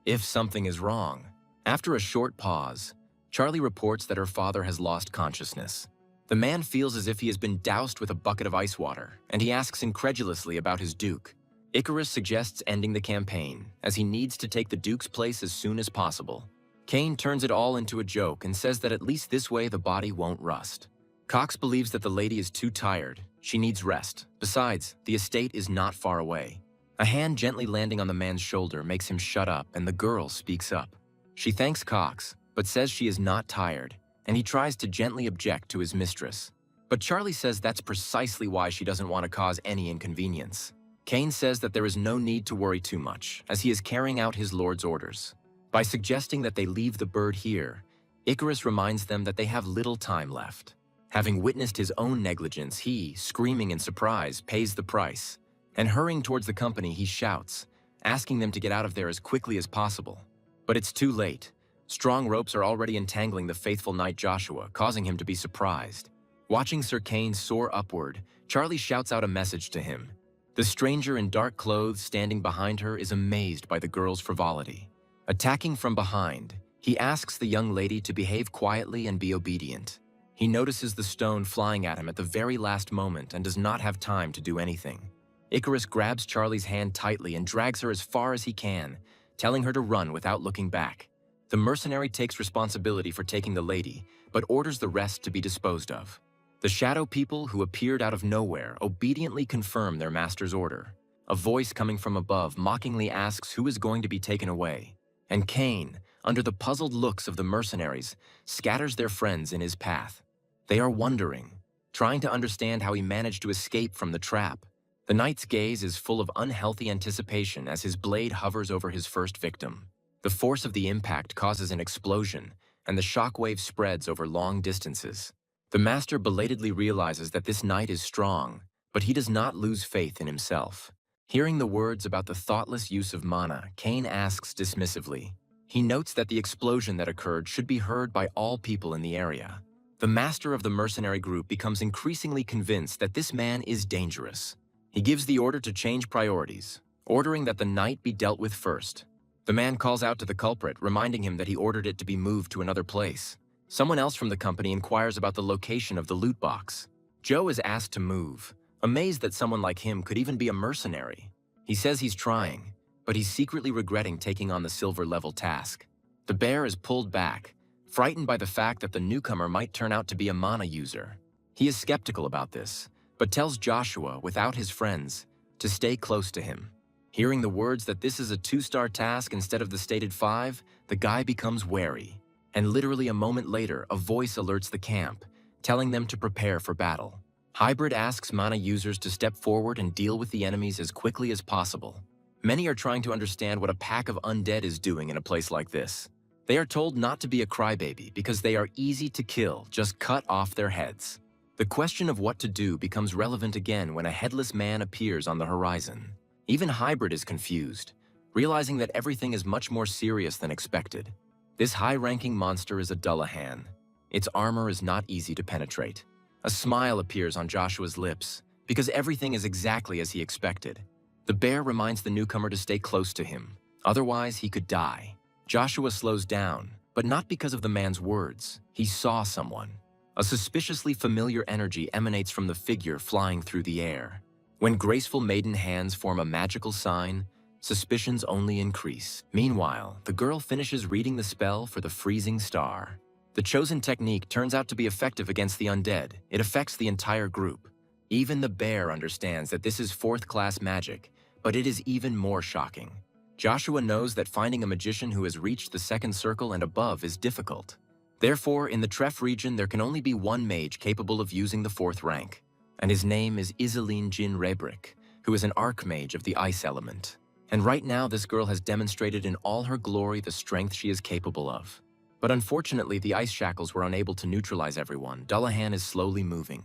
if something is wrong. After a short pause, Charlie reports that her father has lost consciousness. The man feels as if he has been doused with a bucket of ice water, and he asks incredulously about his duke. Icarus suggests ending the campaign, as he needs to take the duke's place as soon as possible. Kane turns it all into a joke and says that at least this way the body won't rust. Cox believes that the lady is too tired. She needs rest. Besides, the estate is not far away. A hand gently landing on the man's shoulder makes him shut up, and the girl speaks up. She thanks Cox, but says she is not tired, and he tries to gently object to his mistress. But Charlie says that's precisely why she doesn't want to cause any inconvenience. Kane says that there is no need to worry too much, as he is carrying out his lord's orders. By suggesting that they leave the bird here, Icarus reminds them that they have little time left. Having witnessed his own negligence, he, screaming in surprise, pays the price. And hurrying towards the company, he shouts, asking them to get out of there as quickly as possible. But it's too late. Strong ropes are already entangling the faithful knight Joshua, causing him to be surprised. Watching Sir Kane soar upward, Charlie shouts out a message to him. The stranger in dark clothes standing behind her is amazed by the girl's frivolity. Attacking from behind, he asks the young lady to behave quietly and be obedient. He notices the stone flying at him at the very last moment and does not have time to do anything. Icarus grabs Charlie's hand tightly and drags her as far as he can, telling her to run without looking back. The mercenary takes responsibility for taking the lady, but orders the rest to be disposed of. The shadow people who appeared out of nowhere obediently confirm their master's order. A voice coming from above mockingly asks who is going to be taken away, and Kane, under the puzzled looks of the mercenaries, scatters their friends in his path. They are wondering, trying to understand how he managed to escape from the trap. The knight's gaze is full of unhealthy anticipation as his blade hovers over his first victim. The force of the impact causes an explosion, and the shockwave spreads over long distances. The master belatedly realizes that this knight is strong, but he does not lose faith in himself. Hearing the words about the thoughtless use of mana, Kane asks dismissively. He notes that the explosion that occurred should be heard by all people in the area. The master of the mercenary group becomes increasingly convinced that this man is dangerous. He gives the order to change priorities, ordering that the knight be dealt with first. The man calls out to the culprit, reminding him that he ordered it to be moved to another place. Someone else from the company inquires about the location of the loot box. Joe is asked to move, amazed that someone like him could even be a mercenary. He says he's trying, but he's secretly regretting taking on the silver-level task. The bear is pulled back, frightened by the fact that the newcomer might turn out to be a mana user. He is skeptical about this, but tells Joshua, without his friends, to stay close to him. Hearing the words that this is a 2-star task instead of the stated 5, the guy becomes wary. And literally a moment later, a voice alerts the camp, telling them to prepare for battle. Hybrid asks mana users to step forward and deal with the enemies as quickly as possible. Many are trying to understand what a pack of undead is doing in a place like this. They are told not to be a crybaby because they are easy to kill, just cut off their heads. The question of what to do becomes relevant again when a headless man appears on the horizon. Even Hybrid is confused, realizing that everything is much more serious than expected. This high-ranking monster is a Dullahan. Its armor is not easy to penetrate. A smile appears on Joshua's lips, because everything is exactly as he expected. The bear reminds the newcomer to stay close to him, otherwise he could die. Joshua slows down, but not because of the man's words. He saw someone. A suspiciously familiar energy emanates from the figure flying through the air. When graceful maiden hands form a magical sign, suspicions only increase. Meanwhile, the girl finishes reading the spell for the freezing star. The chosen technique turns out to be effective against the undead. It affects the entire group. Even the bear understands that this is 4th-class magic, but it is even more shocking. Joshua knows that finding a magician who has reached the second circle and above is difficult. Therefore, in the Tref region, there can only be one mage capable of using the fourth rank, and his name is Iselin Jin Rebrick, who is an archmage of the ice element. And right now, this girl has demonstrated in all her glory the strength she is capable of. But unfortunately, the ice shackles were unable to neutralize everyone. Dullahan is slowly moving.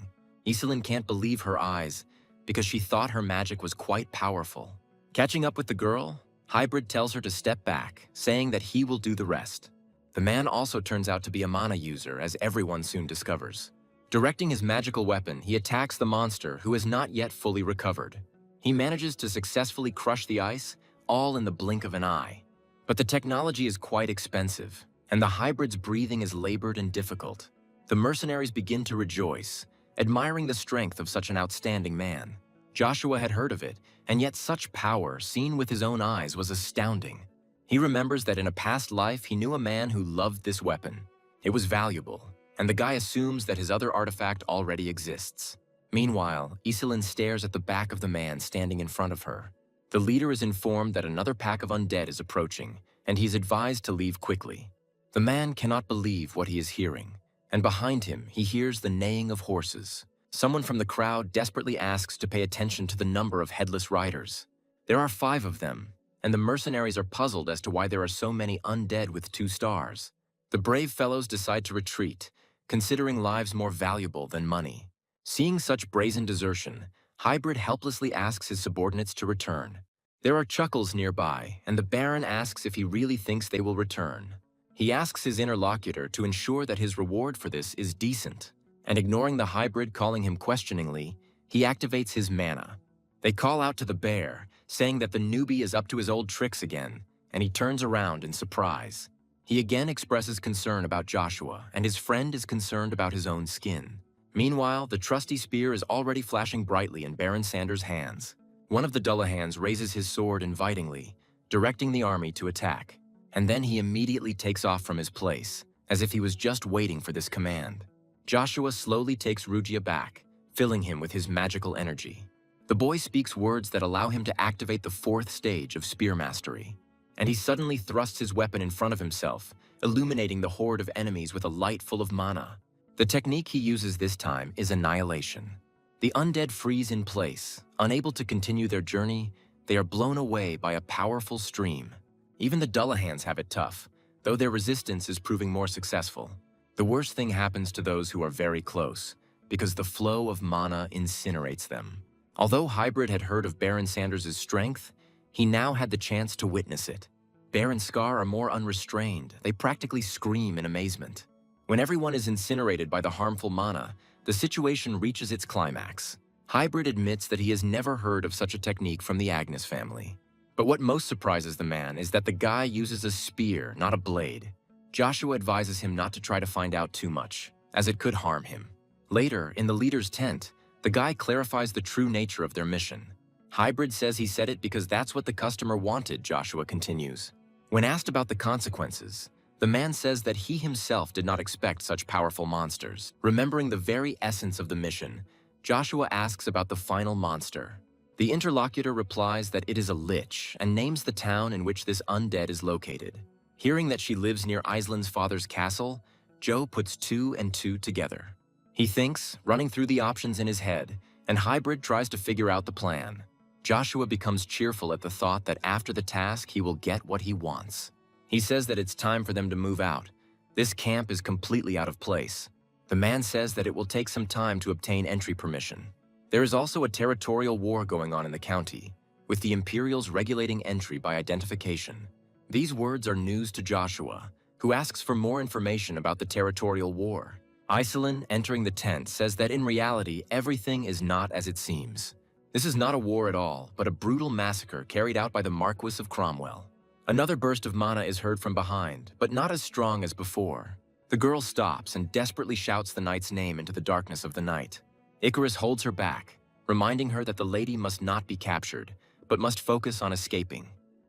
Iselin can't believe her eyes, because she thought her magic was quite powerful. Catching up with the girl, Hybrid tells her to step back, saying that he will do the rest. The man also turns out to be a mana user, as everyone soon discovers. Directing his magical weapon, he attacks the monster, who has not yet fully recovered. He manages to successfully crush the ice, all in the blink of an eye. But the technology is quite expensive, and the hybrid's breathing is labored and difficult. The mercenaries begin to rejoice, admiring the strength of such an outstanding man. Joshua had heard of it, and yet such power, seen with his own eyes, was astounding. He remembers that in a past life he knew a man who loved this weapon. It was valuable, and the guy assumes that his other artifact already exists. Meanwhile, Iselin stares at the back of the man standing in front of her. The leader is informed that another pack of undead is approaching, and he's advised to leave quickly. The man cannot believe what he is hearing, and behind him he hears the neighing of horses. Someone from the crowd desperately asks to pay attention to the number of headless riders. There are 5 of them, and the mercenaries are puzzled as to why there are so many undead with 2 stars. The brave fellows decide to retreat, considering lives more valuable than money. Seeing such brazen desertion, Hybrid helplessly asks his subordinates to return. There are chuckles nearby, and the Baron asks if he really thinks they will return. He asks his interlocutor to ensure that his reward for this is decent, and ignoring the hybrid calling him questioningly, he activates his mana. They call out to the bear, saying that the newbie is up to his old tricks again, and he turns around in surprise. He again expresses concern about Joshua, and his friend is concerned about his own skin. Meanwhile, the trusty spear is already flashing brightly in Baron Sanders' hands. One of the Dullahans raises his sword invitingly, directing the army to attack, and then he immediately takes off from his place, as if he was just waiting for this command. Joshua slowly takes Rugia back, filling him with his magical energy. The boy speaks words that allow him to activate the 4th stage of spear mastery, and he suddenly thrusts his weapon in front of himself, illuminating the horde of enemies with a light full of mana. The technique he uses this time is annihilation. The undead freeze in place. Unable to continue their journey, they are blown away by a powerful stream. Even the Dullahans have it tough, though their resistance is proving more successful. The worst thing happens to those who are very close, because the flow of mana incinerates them. Although Hybrid had heard of Baron Sanders' strength, he now had the chance to witness it. Bear and Scar are more unrestrained. They practically scream in amazement. When everyone is incinerated by the harmful mana, the situation reaches its climax. Hybrid admits that he has never heard of such a technique from the Agnes family. But what most surprises the man is that the guy uses a spear, not a blade. Joshua advises him not to try to find out too much, as it could harm him. Later, in the leader's tent, the guy clarifies the true nature of their mission. Hybrid says he said it because that's what the customer wanted, Joshua continues. When asked about the consequences, the man says that he himself did not expect such powerful monsters. Remembering the very essence of the mission, Joshua asks about the final monster. The interlocutor replies that it is a lich and names the town in which this undead is located. Hearing that she lives near Island's father's castle, Joe puts 2 and 2 together. He thinks, running through the options in his head, and Hybrid tries to figure out the plan. Joshua becomes cheerful at the thought that after the task he will get what he wants. He says that it's time for them to move out. This camp is completely out of place. The man says that it will take some time to obtain entry permission. There is also a territorial war going on in the county, with the Imperials regulating entry by identification. These words are news to Joshua, who asks for more information about the territorial war. Iselin, entering the tent, says that in reality, everything is not as it seems. This is not a war at all, but a brutal massacre carried out by the Marquis of Cromwell. Another burst of mana is heard from behind, but not as strong as before. The girl stops and desperately shouts the knight's name into the darkness of the night. Icarus holds her back, reminding her that the lady must not be captured, but must focus on escaping.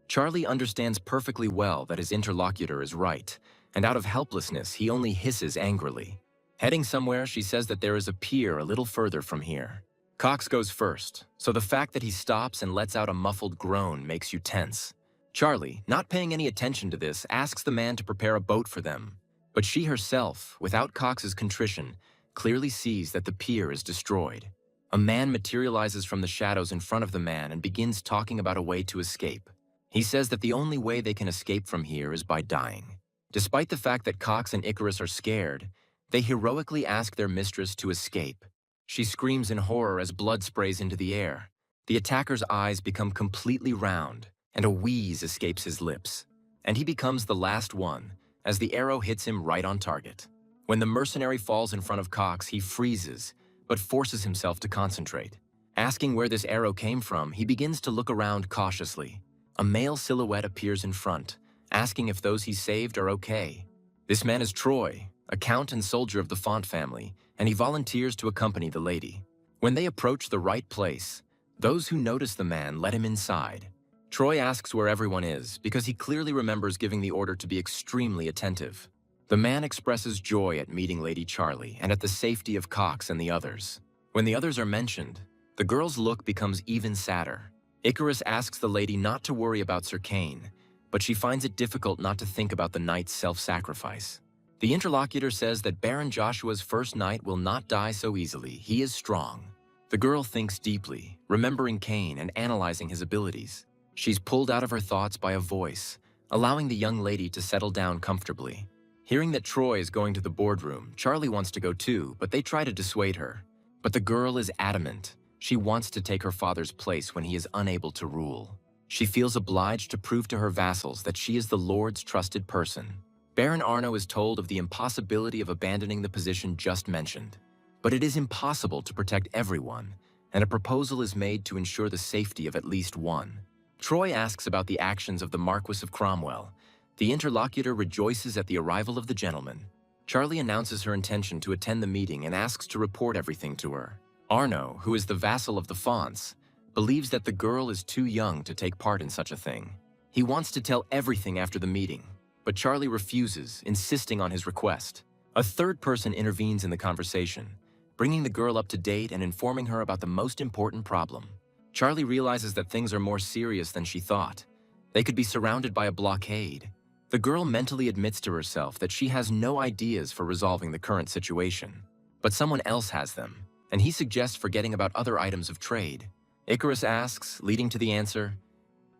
Charlie understands perfectly well that his interlocutor is right, and out of helplessness, he only hisses angrily. Heading somewhere, she says that there is a pier a little further from here. Cox goes first, so the fact that he stops and lets out a muffled groan makes you tense. Charlie, not paying any attention to this, asks the man to prepare a boat for them. But she herself, without Cox's contrition, clearly sees that the pier is destroyed. A man materializes from the shadows in front of the man and begins talking about a way to escape. He says that the only way they can escape from here is by dying. Despite the fact that Cox and Icarus are scared, they heroically ask their mistress to escape. She screams in horror as blood sprays into the air. The attacker's eyes become completely round, and a wheeze escapes his lips. And he becomes the last one, as the arrow hits him right on target. When the mercenary falls in front of Cox, he freezes, but forces himself to concentrate. Asking where this arrow came from, he begins to look around cautiously. A male silhouette appears in front, asking if those he saved are okay. This man is Troy, a count and soldier of the Font family, and he volunteers to accompany the lady. When they approach the right place, those who notice the man let him inside. Troy asks where everyone is because he clearly remembers giving the order to be extremely attentive. The man expresses joy at meeting Lady Charlie and at the safety of Cox and the others. When the others are mentioned, the girl's look becomes even sadder. Icarus asks the lady not to worry about Sir Kane, but she finds it difficult not to think about the knight's self-sacrifice. The interlocutor says that Baron Joshua's first knight will not die so easily. He is strong. The girl thinks deeply, remembering Kane and analyzing his abilities. She's pulled out of her thoughts by a voice, allowing the young lady to settle down comfortably. Hearing that Troy is going to the boardroom, Charlie wants to go too, but they try to dissuade her. But the girl is adamant. She wants to take her father's place when he is unable to rule. She feels obliged to prove to her vassals that she is the Lord's trusted person. Baron Arno is told of the impossibility of abandoning the position just mentioned. But it is impossible to protect everyone, and a proposal is made to ensure the safety of at least one. Troy asks about the actions of the Marquis of Cromwell. The interlocutor rejoices at the arrival of the gentleman. Charlie announces her intention to attend the meeting and asks to report everything to her. Arno, who is the vassal of the Fonts, believes that the girl is too young to take part in such a thing. He wants to tell everything after the meeting, but Charlie refuses, insisting on his request. A third person intervenes in the conversation, bringing the girl up to date and informing her about the most important problem. Charlie realizes that things are more serious than she thought. They could be surrounded by a blockade. The girl mentally admits to herself that she has no ideas for resolving the current situation, but someone else has them, and he suggests forgetting about other items of trade. Icarus asks, leading to the answer,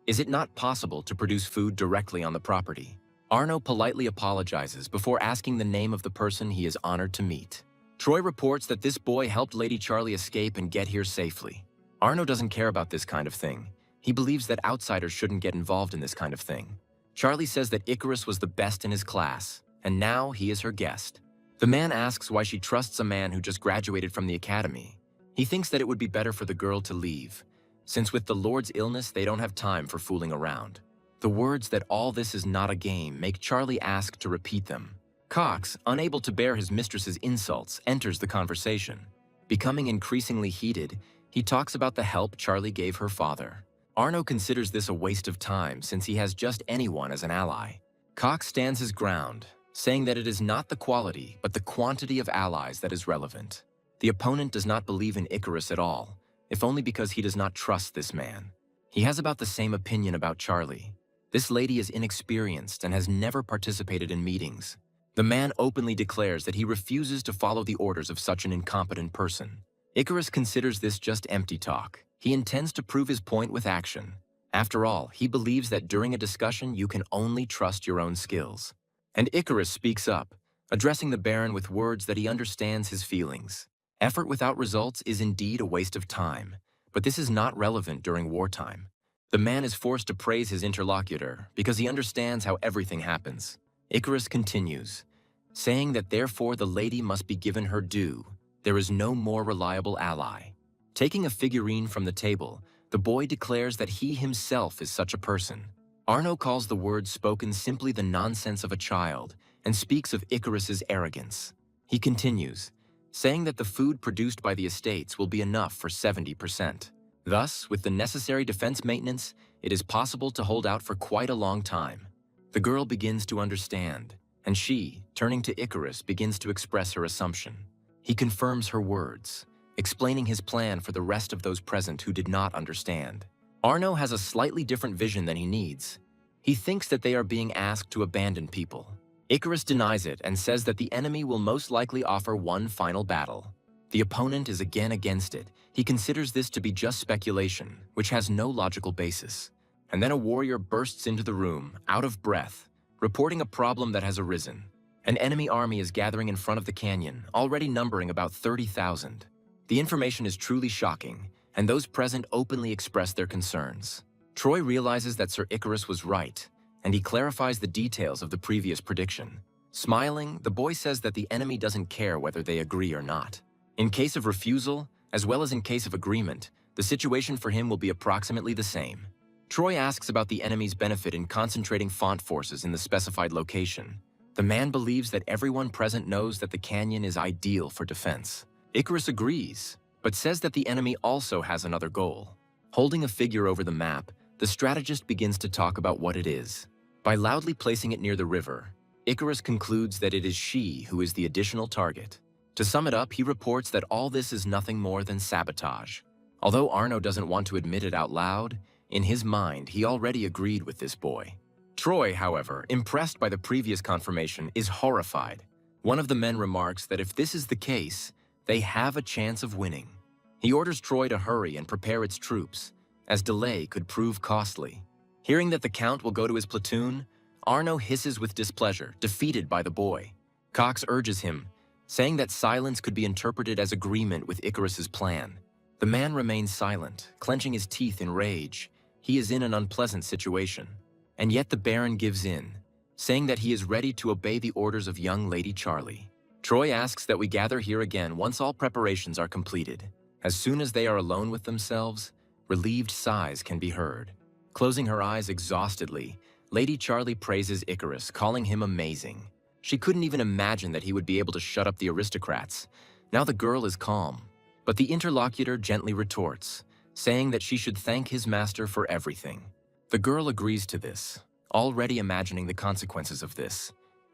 "Is it not possible to produce food directly on the property?" Arno politely apologizes before asking the name of the person he is honored to meet. Troy reports that this boy helped Lady Charlie escape and get here safely. Arno doesn't care about this kind of thing. He believes that outsiders shouldn't get involved in this kind of thing. Charlie says that Icarus was the best in his class, and now he is her guest. The man asks why she trusts a man who just graduated from the academy. He thinks that it would be better for the girl to leave, since with the Lord's illness they don't have time for fooling around. The words that all this is not a game make Charlie ask to repeat them. Cox, unable to bear his mistress's insults, enters the conversation. Becoming increasingly heated, he talks about the help Charlie gave her father. Arno considers this a waste of time since he has just anyone as an ally. Cox stands his ground, saying that it is not the quality but the quantity of allies that is relevant. The opponent does not believe in Icarus at all, if only because he does not trust this man. He has about the same opinion about Charlie. This lady is inexperienced and has never participated in meetings. The man openly declares that he refuses to follow the orders of such an incompetent person. Icarus considers this just empty talk. He intends to prove his point with action. After all, he believes that during a discussion you can only trust your own skills. And Icarus speaks up, addressing the Baron with words that he understands his feelings. Effort without results is indeed a waste of time, but this is not relevant during wartime. The man is forced to praise his interlocutor because he understands how everything happens. Icarus continues, saying that therefore the lady must be given her due. There is no more reliable ally. Taking a figurine from the table, the boy declares that he himself is such a person. Arno calls the words spoken simply the nonsense of a child and speaks of Icarus's arrogance. He continues, saying that the food produced by the estates will be enough for 70%. Thus, with the necessary defense maintenance, it is possible to hold out for quite a long time. The girl begins to understand, and she, turning to Icarus, begins to express her assumption. He confirms her words, explaining his plan for the rest of those present who did not understand. Arno has a slightly different vision than he needs. He thinks that they are being asked to abandon people. Icarus denies it and says that the enemy will most likely offer one final battle. The opponent is again against it. He considers this to be just speculation, which has no logical basis. And then a warrior bursts into the room, out of breath, reporting a problem that has arisen. An enemy army is gathering in front of the canyon, already numbering about 30,000. The information is truly shocking, and those present openly express their concerns. Troy realizes that Sir Icarus was right, and he clarifies the details of the previous prediction. Smiling, the boy says that the enemy doesn't care whether they agree or not. In case of refusal, as well as in case of agreement, the situation for him will be approximately the same. Troy asks about the enemy's benefit in concentrating font forces in the specified location. The man believes that everyone present knows that the canyon is ideal for defense. Icarus agrees, but says that the enemy also has another goal. Holding a figure over the map, the strategist begins to talk about what it is. By loudly placing it near the river, Icarus concludes that it is she who is the additional target. To sum it up, he reports that all this is nothing more than sabotage. Although Arno doesn't want to admit it out loud, in his mind he already agreed with this boy. Troy, however, impressed by the previous confirmation, is horrified. One of the men remarks that if this is the case, they have a chance of winning. He orders Troy to hurry and prepare its troops, as delay could prove costly. Hearing that the Count will go to his platoon, Arno hisses with displeasure, defeated by the boy. Cox urges him, saying that silence could be interpreted as agreement with Icarus's plan. The man remains silent, clenching his teeth in rage. He is in an unpleasant situation. And yet the Baron gives in, saying that he is ready to obey the orders of young Lady Charlie. Troy asks that we gather here again once all preparations are completed. As soon as they are alone with themselves, relieved sighs can be heard. Closing her eyes exhaustedly, Lady Charlie praises Icarus, calling him amazing. She couldn't even imagine that he would be able to shut up the aristocrats. Now the girl is calm, but the interlocutor gently retorts, saying that she should thank his master for everything. The girl agrees to this, already imagining the consequences of this,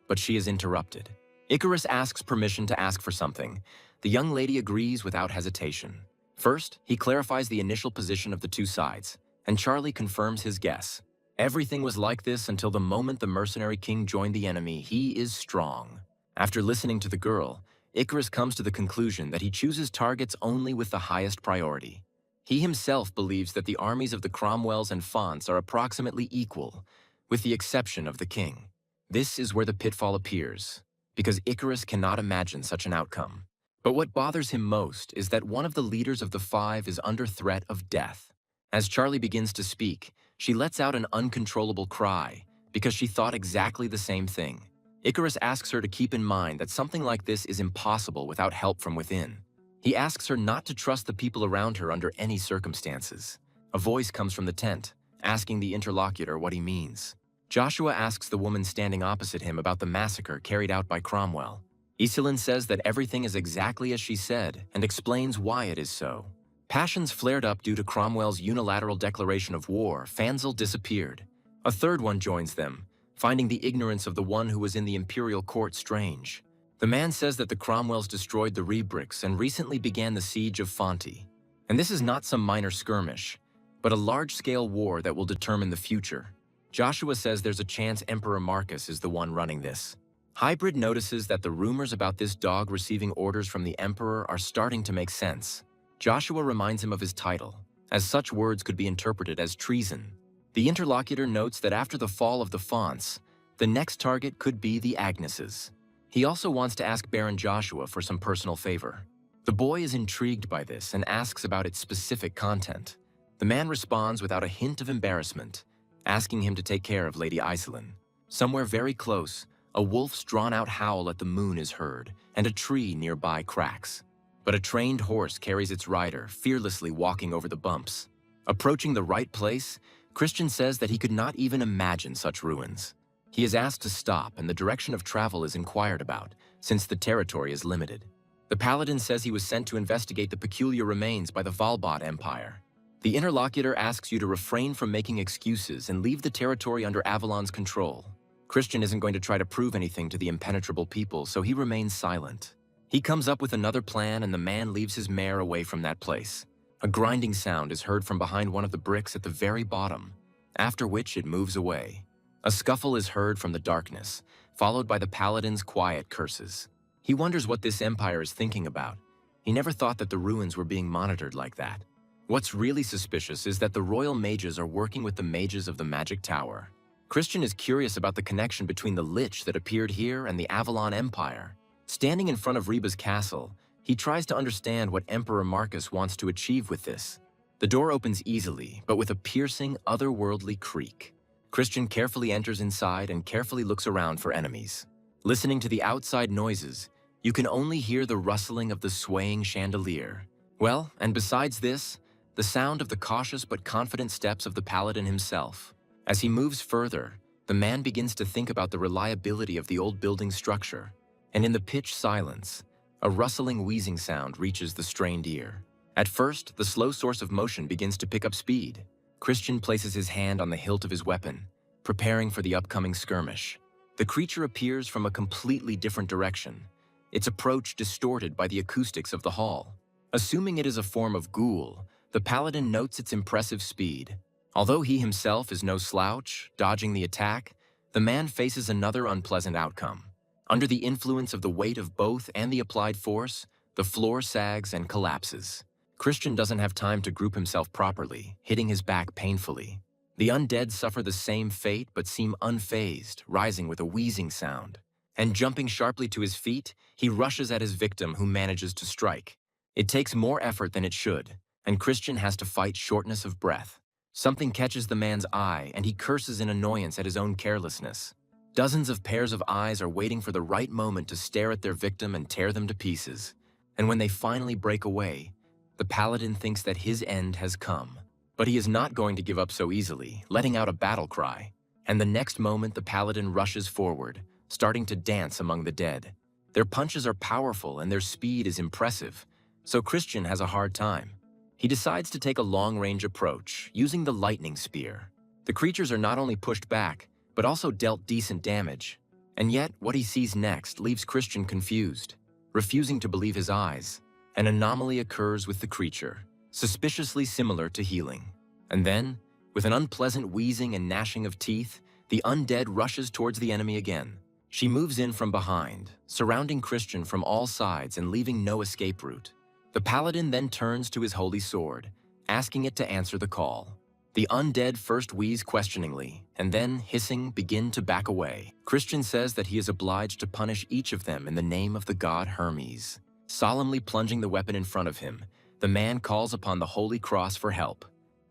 but she is interrupted. Icarus asks permission to ask for something. The young lady agrees without hesitation. First, he clarifies the initial position of the two sides, and Charlie confirms his guess. Everything was like this until the moment the mercenary king joined the enemy. He is strong. After listening to the girl, Icarus comes to the conclusion that he chooses targets only with the highest priority. He himself believes that the armies of the Cromwells and Fonts are approximately equal, with the exception of the king. This is where the pitfall appears, because Icarus cannot imagine such an outcome. But what bothers him most is that one of the leaders of the five is under threat of death. As Charlie begins to speak, she lets out an uncontrollable cry, because she thought exactly the same thing. Icarus asks her to keep in mind that something like this is impossible without help from within. He asks her not to trust the people around her under any circumstances. A voice comes from the tent, asking the interlocutor what he means. Joshua asks the woman standing opposite him about the massacre carried out by Cromwell. Iselin says that everything is exactly as she said and explains why it is so. Passions flared up due to Cromwell's unilateral declaration of war. Fanzel disappeared. A third one joins them, finding the ignorance of the one who was in the imperial court strange. The man says that the Cromwells destroyed the Rebricks and recently began the siege of Fonty. And this is not some minor skirmish, but a large-scale war that will determine the future. Joshua says there's a chance Emperor Marcus is the one running this. Hybrid notices that the rumors about this dog receiving orders from the Emperor are starting to make sense. Joshua reminds him of his title, as such words could be interpreted as treason. The interlocutor notes that after the fall of the Fonts, the next target could be the Agneses. He also wants to ask Baron Joshua for some personal favor. The boy is intrigued by this and asks about its specific content. The man responds without a hint of embarrassment, asking him to take care of Lady Iselin. Somewhere very close, a wolf's drawn-out howl at the moon is heard, and a tree nearby cracks. But a trained horse carries its rider, fearlessly walking over the bumps. Approaching the right place, Christian says that he could not even imagine such ruins. He is asked to stop, and the direction of travel is inquired about, since the territory is limited. The paladin says he was sent to investigate the peculiar remains by the Valbot Empire. The interlocutor asks you to refrain from making excuses and leave the territory under Avalon's control. Christian isn't going to try to prove anything to the impenetrable people, so he remains silent. He comes up with another plan, and the man leaves his mare away from that place. A grinding sound is heard from behind one of the bricks at the very bottom, after which it moves away. A scuffle is heard from the darkness, followed by the paladin's quiet curses. He wonders what this empire is thinking about. He never thought that the ruins were being monitored like that. What's really suspicious is that the royal mages are working with the mages of the Magic Tower. Christian is curious about the connection between the Lich that appeared here and the Avalon Empire. Standing in front of Reba's castle, he tries to understand what Emperor Marcus wants to achieve with this. The door opens easily, but with a piercing, otherworldly creak. Christian carefully enters inside and carefully looks around for enemies. Listening to the outside noises, you can only hear the rustling of the swaying chandelier. Well, and besides this, the sound of the cautious but confident steps of the paladin himself. As he moves further, the man begins to think about the reliability of the old building structure. And in the pitch silence, a rustling wheezing sound reaches the strained ear. At first, the slow source of motion begins to pick up speed. Christian places his hand on the hilt of his weapon, preparing for the upcoming skirmish. The creature appears from a completely different direction, its approach distorted by the acoustics of the hall. Assuming it is a form of ghoul, the paladin notes its impressive speed. Although he himself is no slouch, dodging the attack, the man faces another unpleasant outcome. Under the influence of the weight of both and the applied force, the floor sags and collapses. Christian doesn't have time to group himself properly, hitting his back painfully. The undead suffer the same fate but seem unfazed, rising with a wheezing sound. And jumping sharply to his feet, he rushes at his victim who manages to strike. It takes more effort than it should, and Christian has to fight shortness of breath. Something catches the man's eye, and he curses in annoyance at his own carelessness. Dozens of pairs of eyes are waiting for the right moment to stare at their victim and tear them to pieces. And when they finally break away, the paladin thinks that his end has come. But he is not going to give up so easily, letting out a battle cry. And the next moment, the paladin rushes forward, starting to dance among the dead. Their punches are powerful and their speed is impressive, so Christian has a hard time. He decides to take a long-range approach, using the lightning spear. The creatures are not only pushed back, but also dealt decent damage. And yet, what he sees next leaves Christian confused, refusing to believe his eyes. An anomaly occurs with the creature, suspiciously similar to healing. And then, with an unpleasant wheezing and gnashing of teeth, the undead rushes towards the enemy again. She moves in from behind, surrounding Christian from all sides and leaving no escape route. The paladin then turns to his holy sword, asking it to answer the call. The undead first wheeze questioningly, and then, hissing, begin to back away. Christian says that he is obliged to punish each of them in the name of the god Hermes. Solemnly plunging the weapon in front of him, the man calls upon the holy cross for help.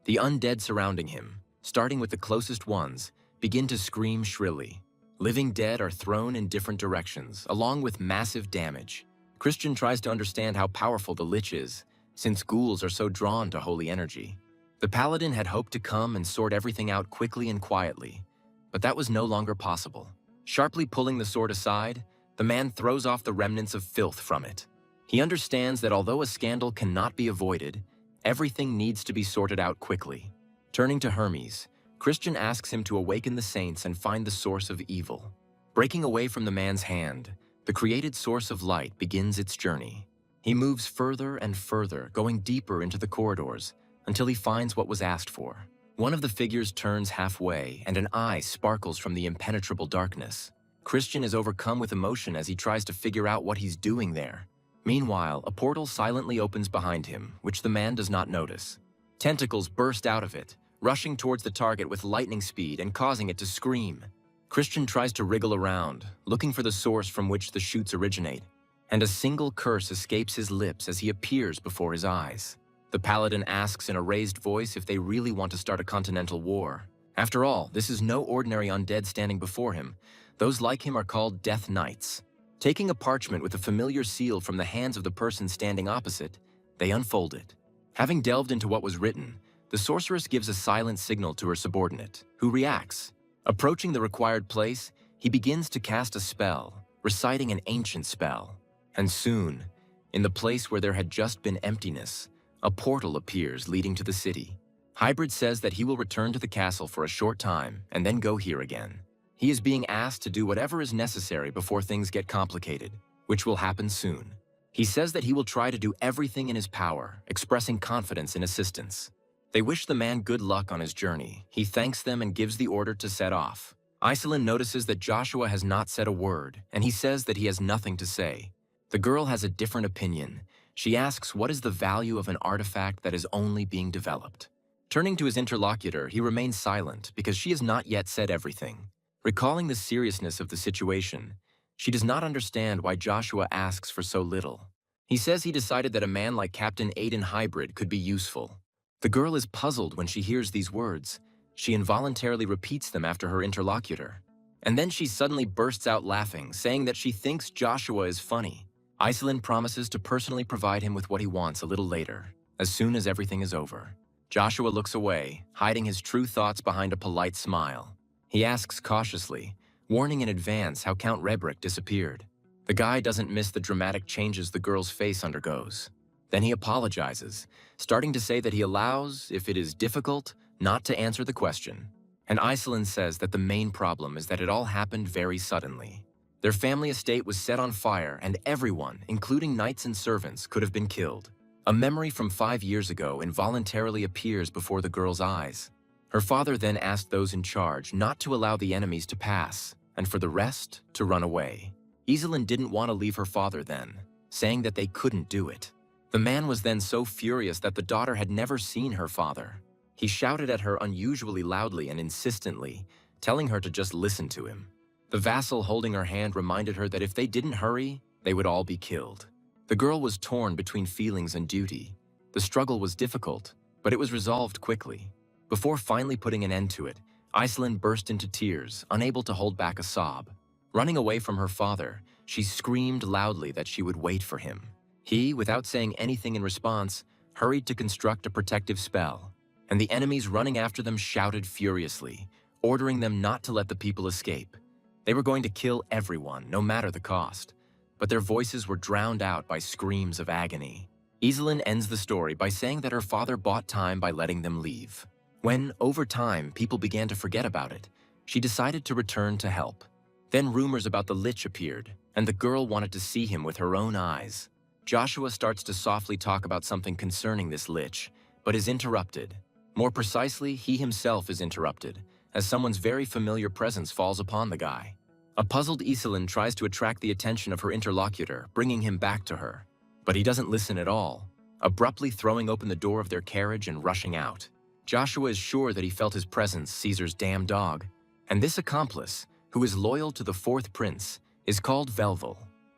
The undead surrounding him, starting with the closest ones, begin to scream shrilly. Living dead are thrown in different directions, along with massive damage. Christian tries to understand how powerful the Lich is, since ghouls are so drawn to holy energy. The paladin had hoped to come and sort everything out quickly and quietly, but that was no longer possible. Sharply pulling the sword aside, the man throws off the remnants of filth from it. He understands that although a scandal cannot be avoided, everything needs to be sorted out quickly. Turning to Hermes, Christian asks him to awaken the saints and find the source of evil. Breaking away from the man's hand, the created source of light begins its journey. He moves further and further, going deeper into the corridors, until he finds what was asked for. One of the figures turns halfway, and an eye sparkles from the impenetrable darkness. Christian is overcome with emotion as he tries to figure out what he's doing there. Meanwhile, a portal silently opens behind him, which the man does not notice. Tentacles burst out of it, rushing towards the target with lightning speed and causing it to scream. Christian tries to wriggle around, looking for the source from which the shoots originate, and a single curse escapes his lips as he appears before his eyes. The paladin asks in a raised voice if they really want to start a continental war. After all, this is no ordinary undead standing before him. Those like him are called Death Knights. Taking a parchment with a familiar seal from the hands of the person standing opposite, they unfold it. Having delved into what was written, the sorceress gives a silent signal to her subordinate, who reacts. Approaching the required place, he begins to cast a spell, reciting an ancient spell. And soon, in the place where there had just been emptiness, a portal appears leading to the city. Hybrid says that he will return to the castle for a short time and then go here again. He is being asked to do whatever is necessary before things get complicated, which will happen soon. He says that he will try to do everything in his power, expressing confidence in assistance. They wish the man good luck on his journey. He thanks them and gives the order to set off. Iselin notices that Joshua has not said a word, and he says that he has nothing to say. The girl has a different opinion. She asks what is the value of an artifact that is only being developed. Turning to his interlocutor, he remains silent because she has not yet said everything. Recalling the seriousness of the situation, she does not understand why Joshua asks for so little. He says he decided that a man like Captain Aiden Hybrid could be useful. The girl is puzzled when she hears these words. She involuntarily repeats them after her interlocutor. And then she suddenly bursts out laughing, saying that she thinks Joshua is funny. Iselin promises to personally provide him with what he wants a little later, as soon as everything is over. Joshua looks away, hiding his true thoughts behind a polite smile. He asks cautiously, warning in advance how Count Rebrick disappeared. The guy doesn't miss the dramatic changes the girl's face undergoes. Then he apologizes, starting to say that he allows, if it is difficult, not to answer the question. And Iselin says that the main problem is that it all happened very suddenly. Their family estate was set on fire and everyone, including knights and servants, could have been killed. A memory from 5 years ago involuntarily appears before the girl's eyes. Her father then asked those in charge not to allow the enemies to pass, and for the rest to run away. Iselin didn't want to leave her father then, saying that they couldn't do it. The man was then so furious that the daughter had never seen her father. He shouted at her unusually loudly and insistently, telling her to just listen to him. The vassal holding her hand reminded her that if they didn't hurry, they would all be killed. The girl was torn between feelings and duty. The struggle was difficult, but it was resolved quickly. Before finally putting an end to it, Iselin burst into tears, unable to hold back a sob. Running away from her father, she screamed loudly that she would wait for him. He, without saying anything in response, hurried to construct a protective spell, and the enemies running after them shouted furiously, ordering them not to let the people escape. They were going to kill everyone, no matter the cost, but their voices were drowned out by screams of agony. Iselin ends the story by saying that her father bought time by letting them leave. When, over time, people began to forget about it, she decided to return to help. Then rumors about the Lich appeared, and the girl wanted to see him with her own eyes. Joshua starts to softly talk about something concerning this Lich, but is interrupted. More precisely, he himself is interrupted, as someone's very familiar presence falls upon the guy. A puzzled Iselin tries to attract the attention of her interlocutor, bringing him back to her. But he doesn't listen at all, abruptly throwing open the door of their carriage and rushing out. Joshua is sure that he felt his presence, Caesar's damn dog. And this accomplice, who is loyal to the fourth prince, is called Velvel.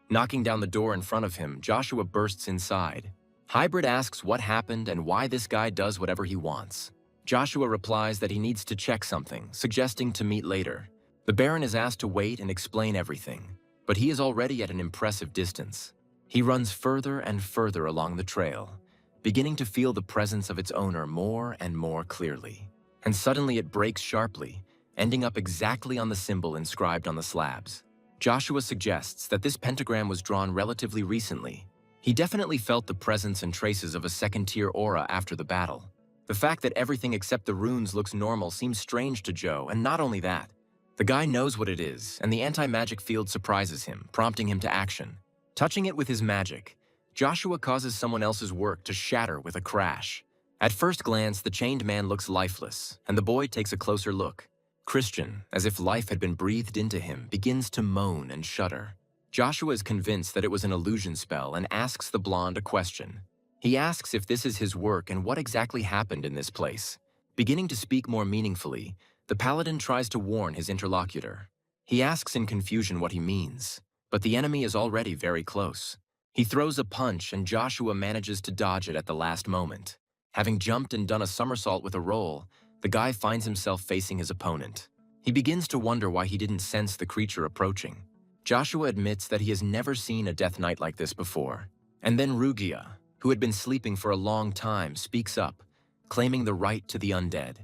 Knocking down the door in front of him, Joshua bursts inside. Hybrid asks what happened and why this guy does whatever he wants. Joshua replies that he needs to check something, suggesting to meet later. The Baron is asked to wait and explain everything, but he is already at an impressive distance. He runs further and further along the trail, beginning to feel the presence of its owner more and more clearly. And suddenly it breaks sharply, ending up exactly on the symbol inscribed on the slabs. Joshua suggests that this pentagram was drawn relatively recently. He definitely felt the presence and traces of a second-tier aura after the battle. The fact that everything except the runes looks normal seems strange to Joe, and not only that. The guy knows what it is, and the anti-magic field surprises him, prompting him to action. Touching it with his magic, Joshua causes someone else's work to shatter with a crash. At first glance, the chained man looks lifeless, and the boy takes a closer look. Christian, as if life had been breathed into him, begins to moan and shudder. Joshua is convinced that it was an illusion spell and asks the blonde a question. He asks if this is his work and what exactly happened in this place. Beginning to speak more meaningfully, the paladin tries to warn his interlocutor. He asks in confusion what he means, but the enemy is already very close. He throws a punch and Joshua manages to dodge it at the last moment. Having jumped and done a somersault with a roll, the guy finds himself facing his opponent. He begins to wonder why he didn't sense the creature approaching. Joshua admits that he has never seen a death knight like this before. And then Rugia, who had been sleeping for a long time, speaks up, claiming the right to the undead.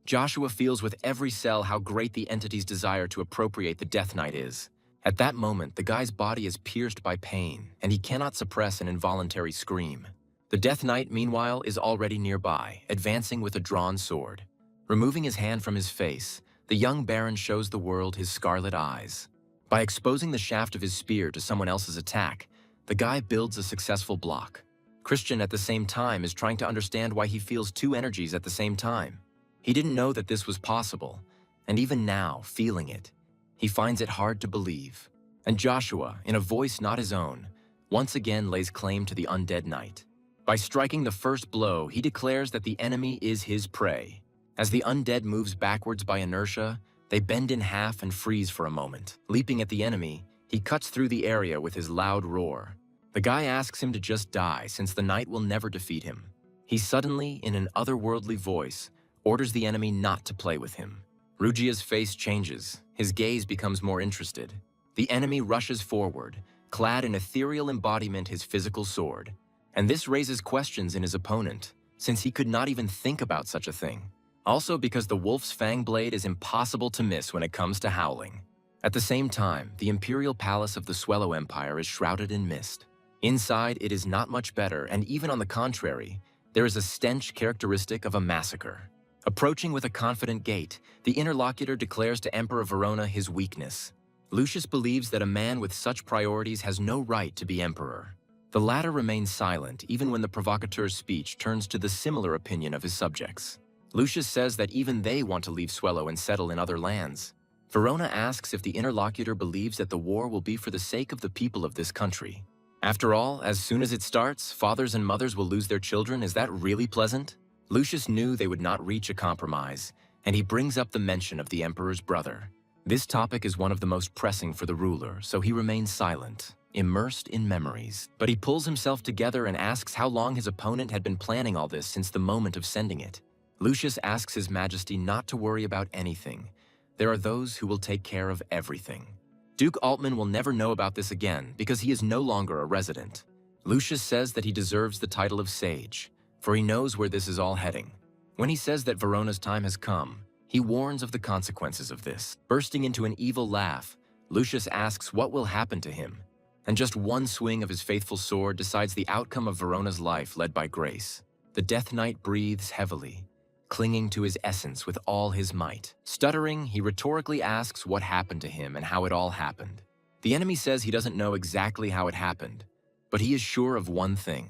Joshua feels with every cell how great the entity's desire to appropriate the Death Knight is. At that moment, the guy's body is pierced by pain, and he cannot suppress an involuntary scream. The Death Knight, meanwhile, is already nearby, advancing with a drawn sword. Removing his hand from his face, the young Baron shows the world his scarlet eyes. By exposing the shaft of his spear to someone else's attack, the guy builds a successful block. Christian, at the same time, is trying to understand why he feels two energies at the same time. He didn't know that this was possible, and even now, feeling it, he finds it hard to believe. And Joshua, in a voice not his own, once again lays claim to the undead knight. By striking the first blow, he declares that the enemy is his prey. As the undead moves backwards by inertia, they bend in half and freeze for a moment. Leaping at the enemy, he cuts through the area with his loud roar. The guy asks him to just die, since the knight will never defeat him. He suddenly, in an otherworldly voice, orders the enemy not to play with him. Rugia's face changes. His gaze becomes more interested. The enemy rushes forward, clad in ethereal embodiment his physical sword. And this raises questions in his opponent, since he could not even think about such a thing. Also because the wolf's fang blade is impossible to miss when it comes to howling. At the same time, the imperial palace of the Swallow Empire is shrouded in mist. Inside, it is not much better, and even on the contrary, there is a stench characteristic of a massacre. Approaching with a confident gait, the interlocutor declares to Emperor Verona his weakness. Lucius believes that a man with such priorities has no right to be emperor. The latter remains silent even when the provocateur's speech turns to the similar opinion of his subjects. Lucius says that even they want to leave Swallow and settle in other lands. Verona asks if the interlocutor believes that the war will be for the sake of the people of this country. After all, as soon as it starts, fathers and mothers will lose their children. Is that really pleasant? Lucius knew they would not reach a compromise, and he brings up the mention of the emperor's brother. This topic is one of the most pressing for the ruler, so he remains silent, immersed in memories. But he pulls himself together and asks how long his opponent had been planning all this since the moment of sending it. Lucius asks His Majesty not to worry about anything. There are those who will take care of everything. Duke Altman will never know about this again because he is no longer a resident. Lucius says that he deserves the title of sage, for he knows where this is all heading. When he says that Verona's time has come, he warns of the consequences of this. Bursting into an evil laugh, Lucius asks what will happen to him, and just one swing of his faithful sword decides the outcome of Verona's life led by Grace. The Death Knight breathes heavily, clinging to his essence with all his might. Stuttering, he rhetorically asks what happened to him and how it all happened. The enemy says he doesn't know exactly how it happened, but he is sure of one thing.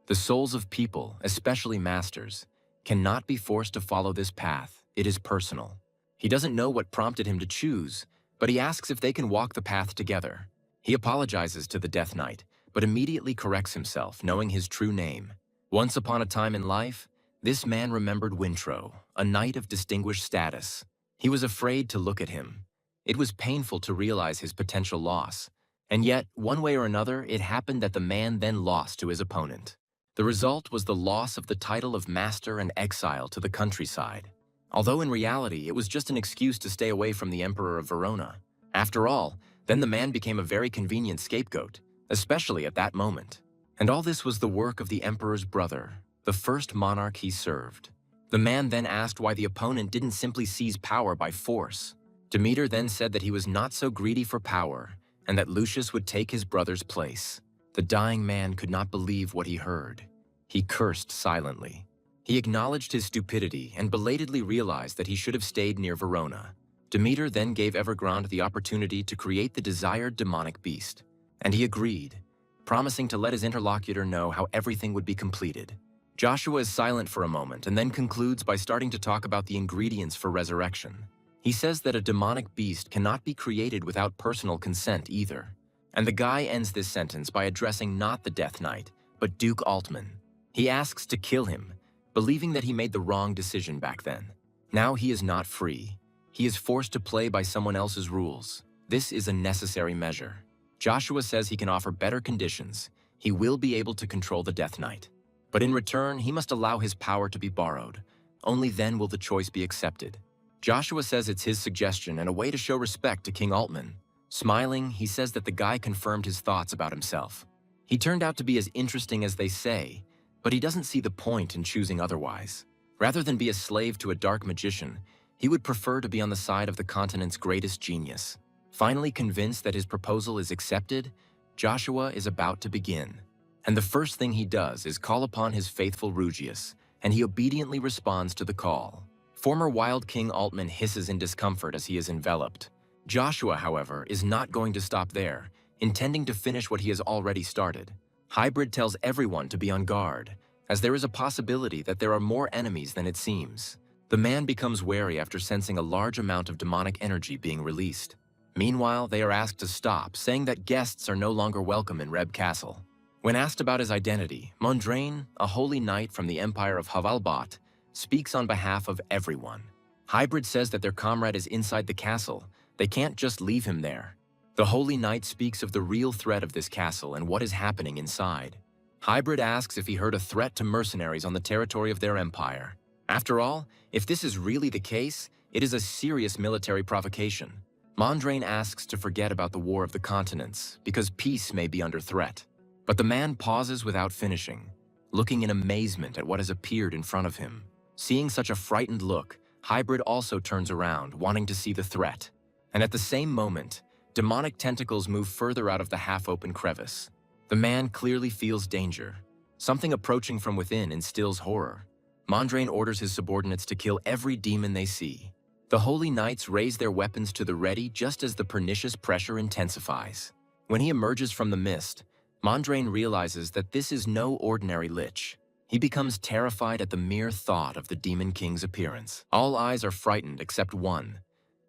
The souls of people, especially masters, cannot be forced to follow this path. It is personal. He doesn't know what prompted him to choose, but he asks if they can walk the path together. He apologizes to the Death Knight, but immediately corrects himself, knowing his true name. Once upon a time in life, this man remembered Wintro, a knight of distinguished status. He was afraid to look at him. It was painful to realize his potential loss. And yet, one way or another, it happened that the man then lost to his opponent. The result was the loss of the title of master and exile to the countryside. Although in reality, it was just an excuse to stay away from the Emperor of Verona. After all, then the man became a very convenient scapegoat, especially at that moment. And all this was the work of the Emperor's brother, the first monarch he served. The man then asked why the opponent didn't simply seize power by force. Demeter then said that he was not so greedy for power, and that Lucius would take his brother's place. The dying man could not believe what he heard. He cursed silently. He acknowledged his stupidity and belatedly realized that he should have stayed near Verona. Demeter then gave Evergrande the opportunity to create the desired demonic beast, and he agreed, promising to let his interlocutor know how everything would be completed. Joshua is silent for a moment and then concludes by starting to talk about the ingredients for resurrection. He says that a demonic beast cannot be created without personal consent either. And the guy ends this sentence by addressing not the Death Knight, but Duke Altman. He asks to kill him, believing that he made the wrong decision back then. Now he is not free. He is forced to play by someone else's rules. This is a necessary measure. Joshua says he can offer better conditions. He will be able to control the Death Knight. But in return, he must allow his power to be borrowed. Only then will the choice be accepted. Joshua says it's his suggestion and a way to show respect to King Altman. Smiling, he says that the guy confirmed his thoughts about himself. He turned out to be as interesting as they say, but he doesn't see the point in choosing otherwise. Rather than be a slave to a dark magician, he would prefer to be on the side of the continent's greatest genius. Finally convinced that his proposal is accepted, Joshua is about to begin. And the first thing he does is call upon his faithful Rugius, and he obediently responds to the call. Former Wild King Altman hisses in discomfort as he is enveloped. Joshua, however, is not going to stop there, intending to finish what he has already started. Hybrid tells everyone to be on guard, as there is a possibility that there are more enemies than it seems. The man becomes wary after sensing a large amount of demonic energy being released. Meanwhile, they are asked to stop, saying that guests are no longer welcome in Reb Castle. When asked about his identity, Mondrain, a holy knight from the Empire of Havalbat, speaks on behalf of everyone. Hybrid says that their comrade is inside the castle. They can't just leave him there. The holy knight speaks of the real threat of this castle and what is happening inside. Hybrid asks if he heard a threat to mercenaries on the territory of their empire. After all, if this is really the case, it is a serious military provocation. Mondrain asks to forget about the War of the Continents, because peace may be under threat. But the man pauses without finishing, looking in amazement at what has appeared in front of him. Seeing such a frightened look, Hybrid also turns around, wanting to see the threat. And at the same moment, demonic tentacles move further out of the half-open crevice. The man clearly feels danger. Something approaching from within instills horror. Mondrain orders his subordinates to kill every demon they see. The holy knights raise their weapons to the ready just as the pernicious pressure intensifies. When he emerges from the mist, Mondrain realizes that this is no ordinary lich. He becomes terrified at the mere thought of the Demon King's appearance. All eyes are frightened except one.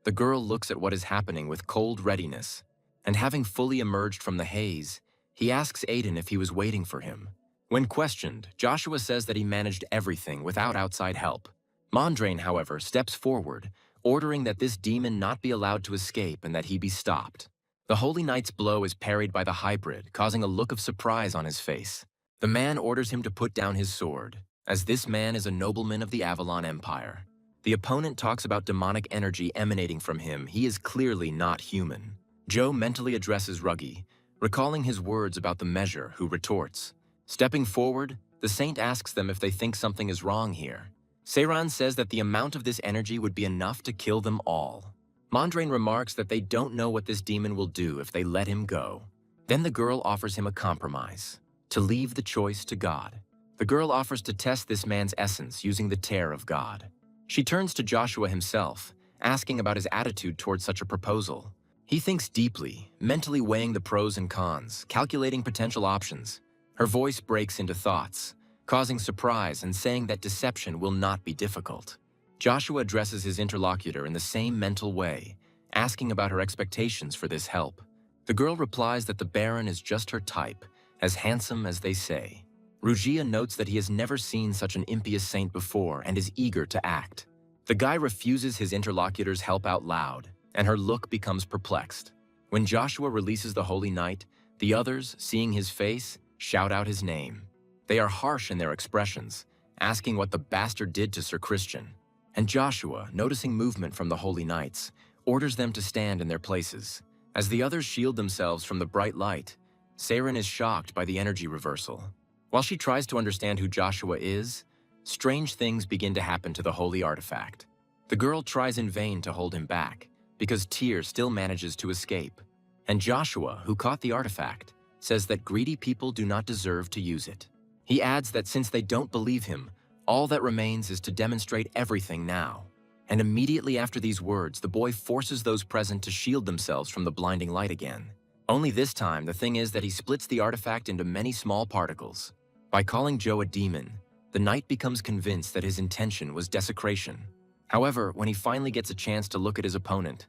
The girl looks at what is happening with cold readiness, and having fully emerged from the haze, he asks Aiden if he was waiting for him. When questioned, Joshua says that he managed everything without outside help. Mondrain, however, steps forward, ordering that this demon not be allowed to escape and that he be stopped. The Holy Knight's blow is parried by the hybrid, causing a look of surprise on his face. The man orders him to put down his sword, as this man is a nobleman of the Avalon Empire. The opponent talks about demonic energy emanating from him. He is clearly not human. Joe mentally addresses Ruggy, recalling his words about the measure, who retorts. Stepping forward, the saint asks them if they think something is wrong here. Seiran says that the amount of this energy would be enough to kill them all. Mondrain remarks that they don't know what this demon will do if they let him go. Then the girl offers him a compromise, to leave the choice to God. The girl offers to test this man's essence using the tear of God. She turns to Joshua himself, asking about his attitude towards such a proposal. He thinks deeply, mentally weighing the pros and cons, calculating potential options. Her voice breaks into thoughts, causing surprise and saying that deception will not be difficult. Joshua addresses his interlocutor in the same mental way, asking about her expectations for this help. The girl replies that the Baron is just her type, as handsome as they say. Rugia notes that he has never seen such an impious saint before and is eager to act. The guy refuses his interlocutor's help out loud, and her look becomes perplexed. When Joshua releases the Holy Knight, the others, seeing his face, shout out his name. They are harsh in their expressions, asking what the bastard did to Sir Christian. And Joshua, noticing movement from the Holy Knights, orders them to stand in their places. As the others shield themselves from the bright light, Seiran is shocked by the energy reversal. While she tries to understand who Joshua is, strange things begin to happen to the holy artifact. The girl tries in vain to hold him back, because Tyr still manages to escape. And Joshua, who caught the artifact, says that greedy people do not deserve to use it. He adds that since they don't believe him, all that remains is to demonstrate everything now. And immediately after these words, the boy forces those present to shield themselves from the blinding light again. Only this time, the thing is that he splits the artifact into many small particles. By calling Joe a demon, the knight becomes convinced that his intention was desecration. However, when he finally gets a chance to look at his opponent,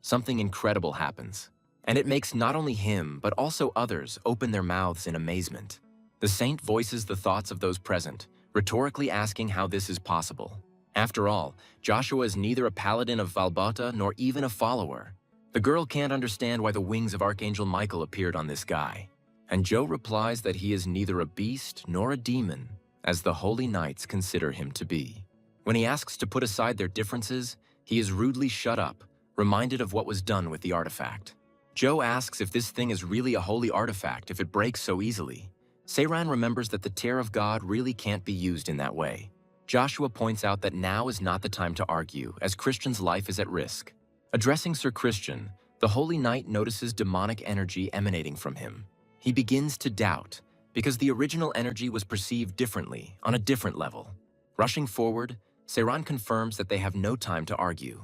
something incredible happens. And it makes not only him, but also others open their mouths in amazement. The saint voices the thoughts of those present, rhetorically asking how this is possible. After all, Joshua is neither a paladin of Valbata nor even a follower. The girl can't understand why the wings of Archangel Michael appeared on this guy. And Joe replies that he is neither a beast nor a demon, as the Holy Knights consider him to be. When he asks to put aside their differences, he is rudely shut up, reminded of what was done with the artifact. Joe asks if this thing is really a holy artifact if it breaks so easily. Seiran remembers that the tear of God really can't be used in that way. Joshua points out that now is not the time to argue, as Christian's life is at risk. Addressing Sir Christian, the Holy Knight notices demonic energy emanating from him. He begins to doubt, because the original energy was perceived differently, on a different level. Rushing forward, Seiran confirms that they have no time to argue.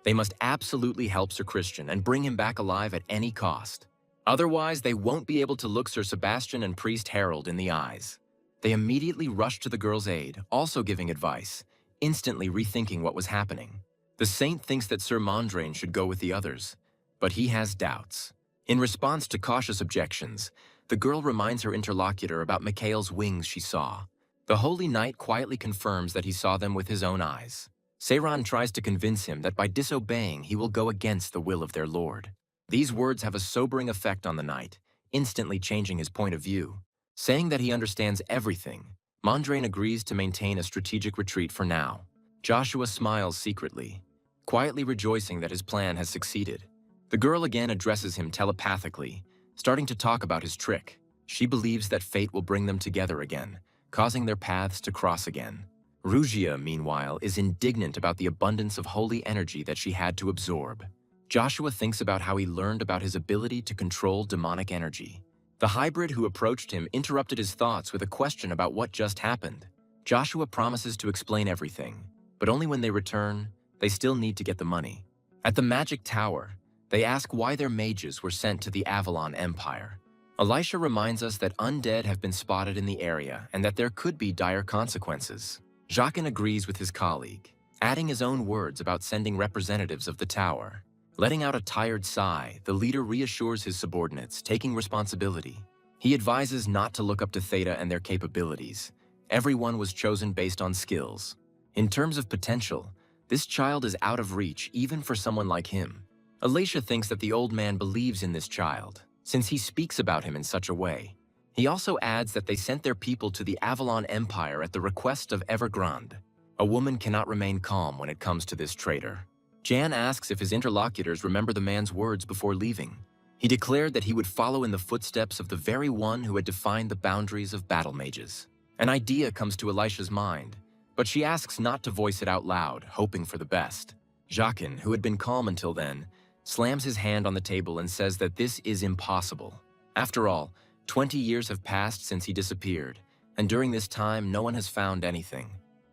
They must absolutely help Sir Christian and bring him back alive at any cost. Otherwise, they won't be able to look Sir Sebastian and Priest Harold in the eyes. They immediately rush to the girl's aid, also giving advice, instantly rethinking what was happening. The saint thinks that Sir Mondrain should go with the others, but he has doubts. In response to cautious objections, the girl reminds her interlocutor about Mikhail's wings she saw. The holy knight quietly confirms that he saw them with his own eyes. Seiran tries to convince him that by disobeying he will go against the will of their lord. These words have a sobering effect on the knight, instantly changing his point of view. Saying that he understands everything, Mondrain agrees to maintain a strategic retreat for now. Joshua smiles secretly, quietly rejoicing that his plan has succeeded. The girl again addresses him telepathically, starting to talk about his trick. She believes that fate will bring them together again, causing their paths to cross again. Rugia, meanwhile, is indignant about the abundance of holy energy that she had to absorb. Joshua thinks about how he learned about his ability to control demonic energy. The hybrid who approached him interrupted his thoughts with a question about what just happened. Joshua promises to explain everything, but only when they return. They still need to get the money. At the Magic Tower, they ask why their mages were sent to the Avalon Empire. Elisha reminds us that undead have been spotted in the area and that there could be dire consequences. Jacques agrees with his colleague, adding his own words about sending representatives of the tower. Letting out a tired sigh, the leader reassures his subordinates, taking responsibility. He advises not to look up to Theta and their capabilities. Everyone was chosen based on skills. In terms of potential, this child is out of reach even for someone like him. Elisha thinks that the old man believes in this child, since he speaks about him in such a way. He also adds that they sent their people to the Avalon Empire at the request of Evergrande. A woman cannot remain calm when it comes to this traitor. Jan asks if his interlocutors remember the man's words before leaving. He declared that he would follow in the footsteps of the very one who had defined the boundaries of battle mages. An idea comes to Elisha's mind, but she asks not to voice it out loud, hoping for the best. Jacques, who had been calm until then, slams his hand on the table and says that this is impossible. After all, 20 years have passed since he disappeared, and during this time no one has found anything.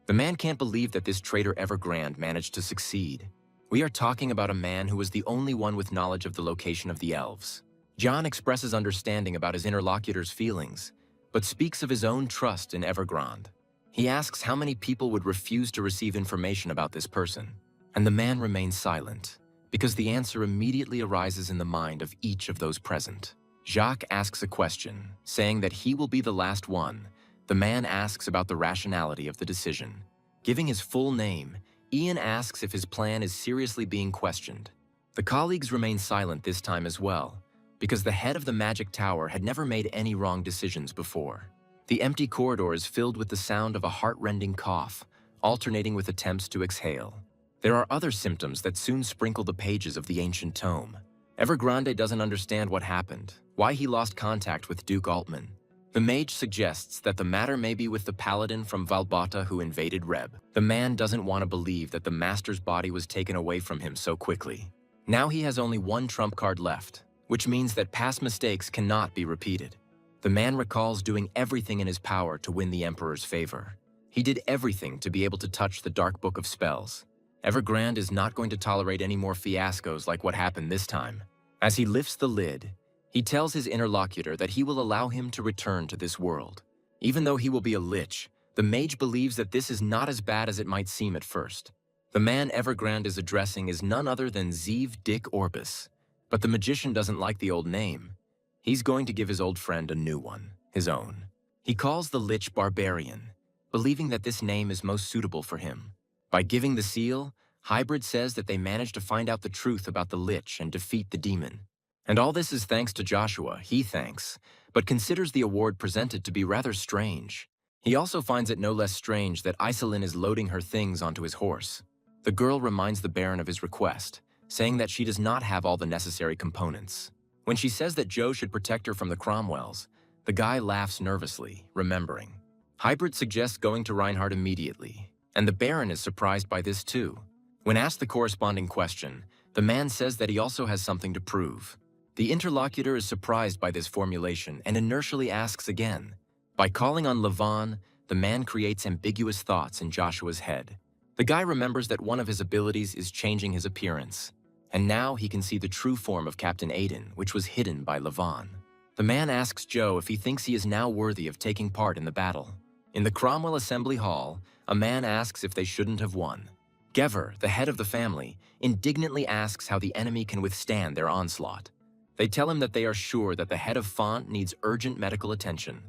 The man can't believe that this traitor Evergrande managed to succeed. We are talking about a man who was the only one with knowledge of the location of the elves. John expresses understanding about his interlocutor's feelings, but speaks of his own trust in Evergrande. He asks how many people would refuse to receive information about this person, and the man remains silent, because the answer immediately arises in the mind of each of those present. Jacques asks a question, saying that he will be the last one. The man asks about the rationality of the decision. Giving his full name, Ian asks if his plan is seriously being questioned. The colleagues remain silent this time as well, because the head of the Magic Tower had never made any wrong decisions before. The empty corridor is filled with the sound of a heart-rending cough, alternating with attempts to exhale. There are other symptoms that soon sprinkle the pages of the ancient tome. Evergrande doesn't understand what happened, why he lost contact with Duke Altman. The mage suggests that the matter may be with the paladin from Valbata who invaded Reb. The man doesn't want to believe that the master's body was taken away from him so quickly. Now he has only one trump card left, which means that past mistakes cannot be repeated. The man recalls doing everything in his power to win the Emperor's favor. He did everything to be able to touch the Dark Book of Spells. Evergrande is not going to tolerate any more fiascos like what happened this time. As he lifts the lid, he tells his interlocutor that he will allow him to return to this world. Even though he will be a lich, the mage believes that this is not as bad as it might seem at first. The man Evergrande is addressing is none other than Zeev Dick Orbis, but the magician doesn't like the old name. He's going to give his old friend a new one, his own. He calls the lich Barbarian, believing that this name is most suitable for him. By giving the seal, Hybrid says that they managed to find out the truth about the lich and defeat the demon. And all this is thanks to Joshua, he thanks, but considers the award presented to be rather strange. He also finds it no less strange that Iselin is loading her things onto his horse. The girl reminds the Baron of his request, saying that she does not have all the necessary components. When she says that Joe should protect her from the Cromwells, the guy laughs nervously, remembering. Hybrid suggests going to Reinhardt immediately, and the Baron is surprised by this too. When asked the corresponding question, the man says that he also has something to prove. The interlocutor is surprised by this formulation and inertially asks again. By calling on Levon, the man creates ambiguous thoughts in Joshua's head. The guy remembers that one of his abilities is changing his appearance, and now he can see the true form of Captain Aiden, which was hidden by Levon. The man asks Joe if he thinks he is now worthy of taking part in the battle. In the Cromwell Assembly Hall, a man asks if they shouldn't have won. Gever, the head of the family, indignantly asks how the enemy can withstand their onslaught. They tell him that they are sure that the head of Font needs urgent medical attention.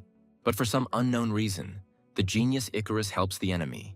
But for some unknown reason, the genius Icarus helps the enemy.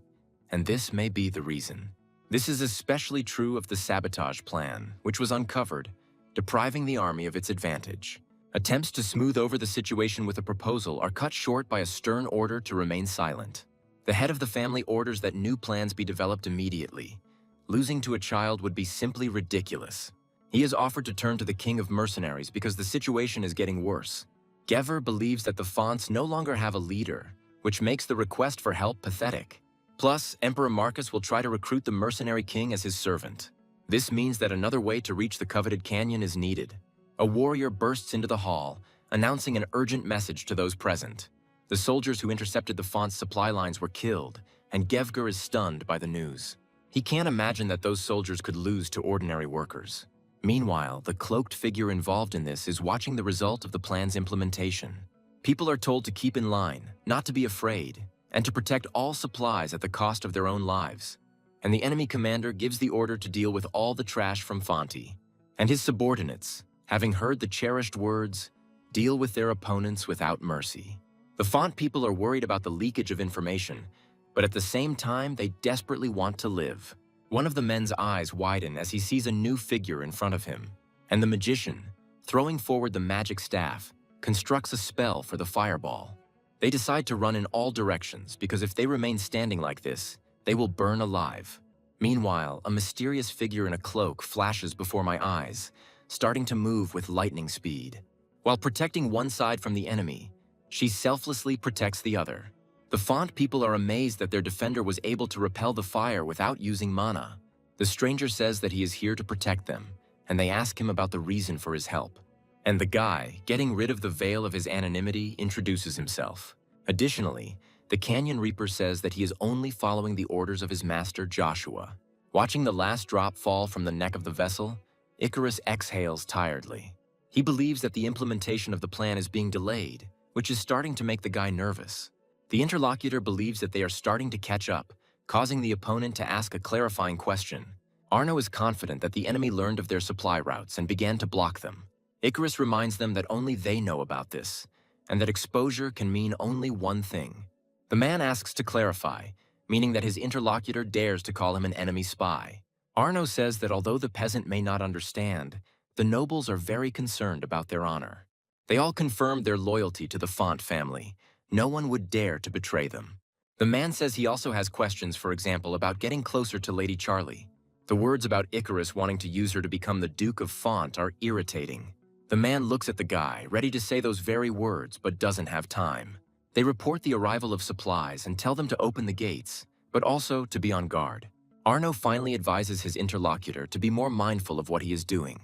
And this may be the reason. This is especially true of the sabotage plan, which was uncovered, depriving the army of its advantage. Attempts to smooth over the situation with a proposal are cut short by a stern order to remain silent. The head of the family orders that new plans be developed immediately. Losing to a child would be simply ridiculous. He is offered to turn to the king of mercenaries because the situation is getting worse. Gever believes that the Fonts no longer have a leader, which makes the request for help pathetic. Plus, Emperor Marcus will try to recruit the mercenary king as his servant. This means that another way to reach the coveted canyon is needed. A warrior bursts into the hall, announcing an urgent message to those present. The soldiers who intercepted the Font's supply lines were killed, and Gevger is stunned by the news. He can't imagine that those soldiers could lose to ordinary workers. Meanwhile, the cloaked figure involved in this is watching the result of the plan's implementation. People are told to keep in line, not to be afraid, and to protect all supplies at the cost of their own lives. And the enemy commander gives the order to deal with all the trash from Fonti. And his subordinates, having heard the cherished words, deal with their opponents without mercy. The Font people are worried about the leakage of information, but at the same time, they desperately want to live. One of the men's eyes widen as he sees a new figure in front of him, and the magician, throwing forward the magic staff, constructs a spell for the fireball. They decide to run in all directions because if they remain standing like this, they will burn alive. Meanwhile, a mysterious figure in a cloak flashes before my eyes, starting to move with lightning speed. While protecting one side from the enemy, she selflessly protects the other. The Font people are amazed that their defender was able to repel the fire without using mana. The stranger says that he is here to protect them, and they ask him about the reason for his help. And the guy, getting rid of the veil of his anonymity, introduces himself. Additionally, the Canyon Reaper says that he is only following the orders of his master Joshua. Watching the last drop fall from the neck of the vessel, Icarus exhales tiredly. He believes that the implementation of the plan is being delayed, which is starting to make the guy nervous. The interlocutor believes that they are starting to catch up, causing the opponent to ask a clarifying question. Arno is confident that the enemy learned of their supply routes and began to block them. Icarus reminds them that only they know about this, and that exposure can mean only one thing. The man asks to clarify, meaning that his interlocutor dares to call him an enemy spy. Arno says that although the peasant may not understand, the nobles are very concerned about their honor. They all confirmed their loyalty to the Font family. No one would dare to betray them. The man says he also has questions, for example, about getting closer to Lady Charlie. The words about Icarus wanting to use her to become the Duke of Font are irritating. The man looks at the guy, ready to say those very words, but doesn't have time. They report the arrival of supplies and tell them to open the gates, but also to be on guard. Arno finally advises his interlocutor to be more mindful of what he is doing,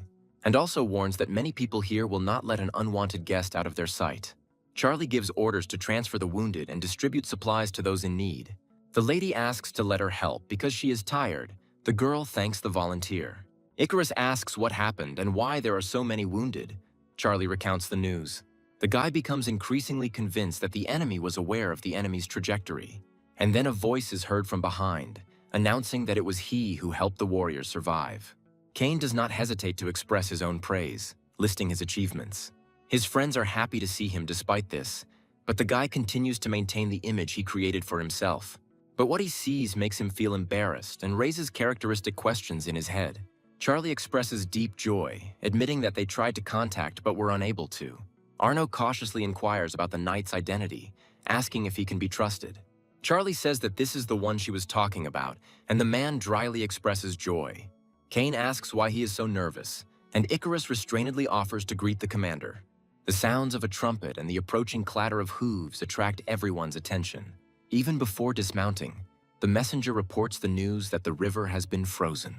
and also warns that many people here will not let an unwanted guest out of their sight. Charlie gives orders to transfer the wounded and distribute supplies to those in need. The lady asks to let her help because she is tired. The girl thanks the volunteer. Icarus asks what happened and why there are so many wounded. Charlie recounts the news. The guy becomes increasingly convinced that the enemy was aware of the enemy's trajectory. And then a voice is heard from behind, announcing that it was he who helped the warriors survive. Kane does not hesitate to express his own praise, listing his achievements. His friends are happy to see him despite this, but the guy continues to maintain the image he created for himself. But what he sees makes him feel embarrassed and raises characteristic questions in his head. Charlie expresses deep joy, admitting that they tried to contact but were unable to. Arno cautiously inquires about the knight's identity, asking if he can be trusted. Charlie says that this is the one she was talking about, and the man dryly expresses joy. Kane asks why he is so nervous, and Icarus restrainedly offers to greet the commander. The sounds of a trumpet and the approaching clatter of hooves attract everyone's attention. Even before dismounting, the messenger reports the news that the river has been frozen.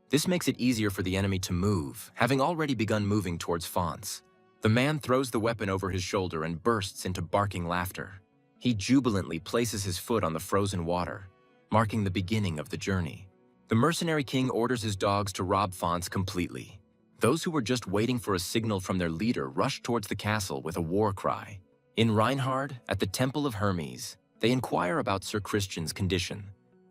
This makes it easier for the enemy to move, having already begun moving towards Fonts. The man throws the weapon over his shoulder and bursts into barking laughter. He jubilantly places his foot on the frozen water, marking the beginning of the journey. The mercenary king orders his dogs to rob Fonts completely. Those who were just waiting for a signal from their leader rush towards the castle with a war cry. In Reinhard, at the Temple of Hermes, they inquire about Sir Christian's condition.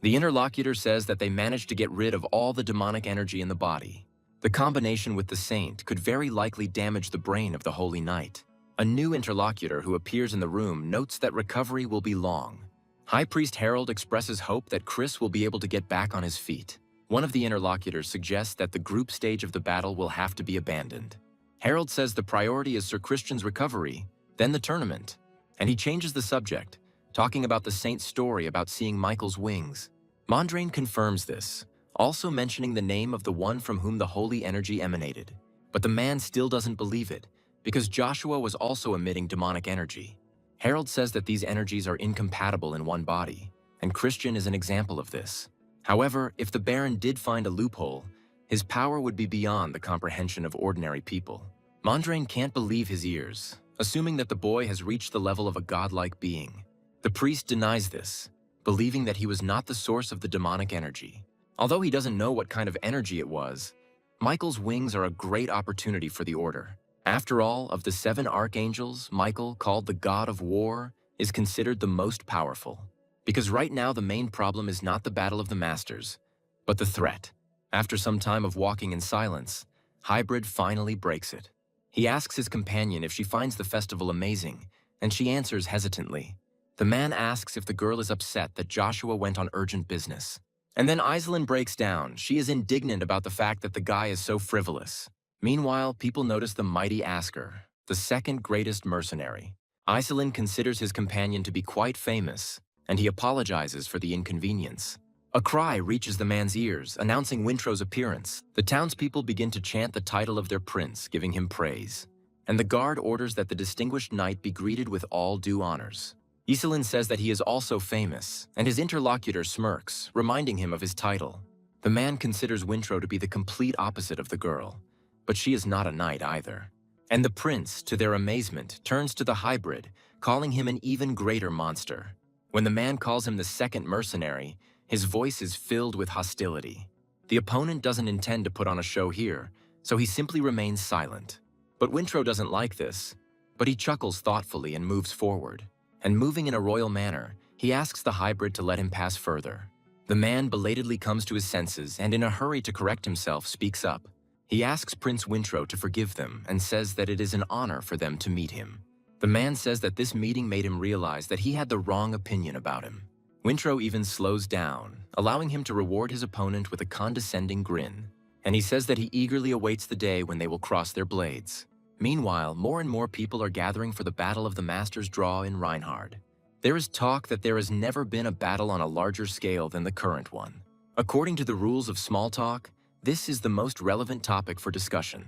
The interlocutor says that they managed to get rid of all the demonic energy in the body. The combination with the saint could very likely damage the brain of the Holy Knight. A new interlocutor who appears in the room notes that recovery will be long. High Priest Harold expresses hope that Chris will be able to get back on his feet. One of the interlocutors suggests that the group stage of the battle will have to be abandoned. Harold says the priority is Sir Christian's recovery, then the tournament. And he changes the subject, talking about the saint's story about seeing Michael's wings. Mondrain confirms this, also mentioning the name of the one from whom the holy energy emanated. But the man still doesn't believe it, because Joshua was also emitting demonic energy. Harold says that these energies are incompatible in one body, and Christian is an example of this. However, if the Baron did find a loophole, his power would be beyond the comprehension of ordinary people. Mondrain can't believe his ears, assuming that the boy has reached the level of a godlike being. The priest denies this, believing that he was not the source of the demonic energy. Although he doesn't know what kind of energy it was, Michael's wings are a great opportunity for the Order. After all, of the 7 archangels, Michael, called the God of War, is considered the most powerful. Because right now the main problem is not the Battle of the Masters, but the threat. After some time of walking in silence, Hybrid finally breaks it. He asks his companion if she finds the festival amazing, and she answers hesitantly. The man asks if the girl is upset that Joshua went on urgent business. And then Iselin breaks down. She is indignant about the fact that the guy is so frivolous. Meanwhile, people notice the mighty Asker, the second greatest mercenary. Iselin considers his companion to be quite famous, and he apologizes for the inconvenience. A cry reaches the man's ears, announcing Wintrow's appearance. The townspeople begin to chant the title of their prince, giving him praise. And the guard orders that the distinguished knight be greeted with all due honors. Iselin says that he is also famous, and his interlocutor smirks, reminding him of his title. The man considers Wintrow to be the complete opposite of the girl, but she is not a knight either. And the prince, to their amazement, turns to the hybrid, calling him an even greater monster. When the man calls him the second mercenary, his voice is filled with hostility. The opponent doesn't intend to put on a show here, so he simply remains silent. But Wintrow doesn't like this, but he chuckles thoughtfully and moves forward. And moving in a royal manner, he asks the hybrid to let him pass further. The man belatedly comes to his senses and, in a hurry to correct himself, speaks up. He asks Prince Wintrow to forgive them and says that it is an honor for them to meet him. The man says that this meeting made him realize that he had the wrong opinion about him. Wintrow even slows down, allowing him to reward his opponent with a condescending grin. And he says that he eagerly awaits the day when they will cross their blades. Meanwhile, more and more people are gathering for the Battle of the Masters draw in Reinhard. There is talk that there has never been a battle on a larger scale than the current one. According to the rules of small talk, this is the most relevant topic for discussion.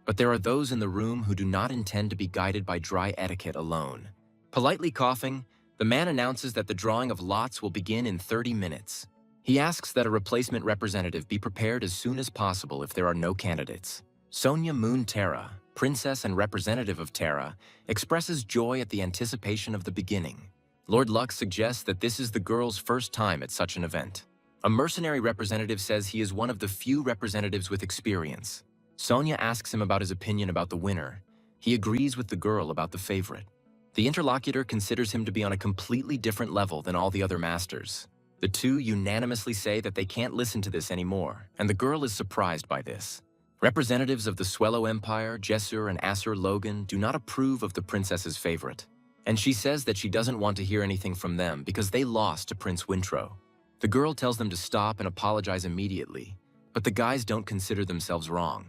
But there are those in the room who do not intend to be guided by dry etiquette alone. Politely coughing, the man announces that the drawing of lots will begin in 30 minutes. He asks that a replacement representative be prepared as soon as possible if there are no candidates. Sonia Moon Terra, princess and representative of Terra, expresses joy at the anticipation of the beginning. Lord Lux suggests that this is the girl's first time at such an event. A mercenary representative says he is one of the few representatives with experience. Sonia asks him about his opinion about the winner. He agrees with the girl about the favorite. The interlocutor considers him to be on a completely different level than all the other masters. The two unanimously say that they can't listen to this anymore, and the girl is surprised by this. Representatives of the Swellow Empire, Jessur and Assur Logan, do not approve of the princess's favorite, and she says that she doesn't want to hear anything from them because they lost to Prince Wintrow. The girl tells them to stop and apologize immediately, but the guys don't consider themselves wrong.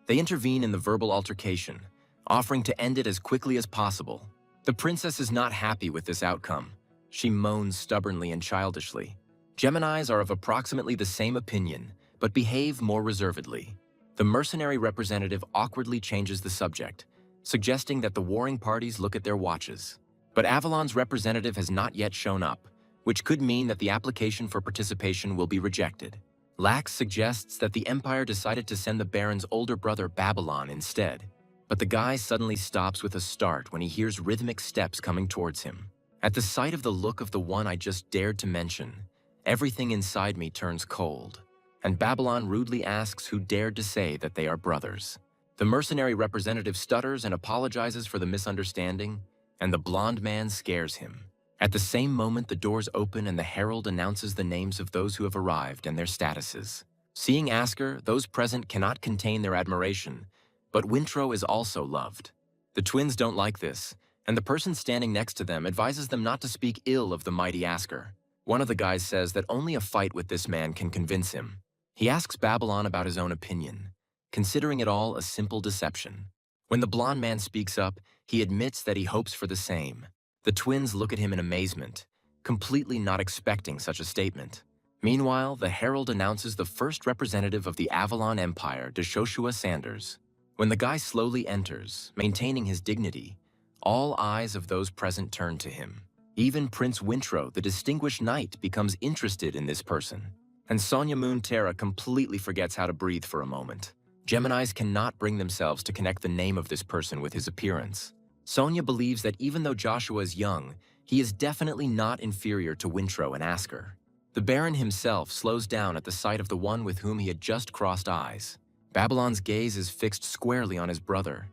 They intervene in the verbal altercation, offering to end it as quickly as possible. The princess is not happy with this outcome. She moans stubbornly and childishly. Geminis are of approximately the same opinion, but behave more reservedly. The mercenary representative awkwardly changes the subject, suggesting that the warring parties look at their watches. But Avalon's representative has not yet shown up, which could mean that the application for participation will be rejected. Lax suggests that the Empire decided to send the Baron's older brother Babylon instead. But the guy suddenly stops with a start when he hears rhythmic steps coming towards him. At the sight of the look of the one I just dared to mention, everything inside me turns cold. And Babylon rudely asks who dared to say that they are brothers. The mercenary representative stutters and apologizes for the misunderstanding, and the blonde man scares him. At the same moment, the doors open and the herald announces the names of those who have arrived and their statuses. Seeing Asker, those present cannot contain their admiration, but Wintro is also loved. The twins don't like this, and the person standing next to them advises them not to speak ill of the mighty Asker. One of the guys says that only a fight with this man can convince him. He asks Babylon about his own opinion, considering it all a simple deception. When the blonde man speaks up, he admits that he hopes for the same. The twins look at him in amazement, completely not expecting such a statement. Meanwhile, the herald announces the first representative of the Avalon Empire, Deshoshua Sanders. When the guy slowly enters, maintaining his dignity, all eyes of those present turn to him. Even Prince Wintro, the distinguished knight, becomes interested in this person. And Sonia Moon Terra completely forgets how to breathe for a moment. Geminis cannot bring themselves to connect the name of this person with his appearance. Sonia believes that even though Joshua is young, he is definitely not inferior to Wintro and Asker. The Baron himself slows down at the sight of the one with whom he had just crossed eyes. Babylon's gaze is fixed squarely on his brother.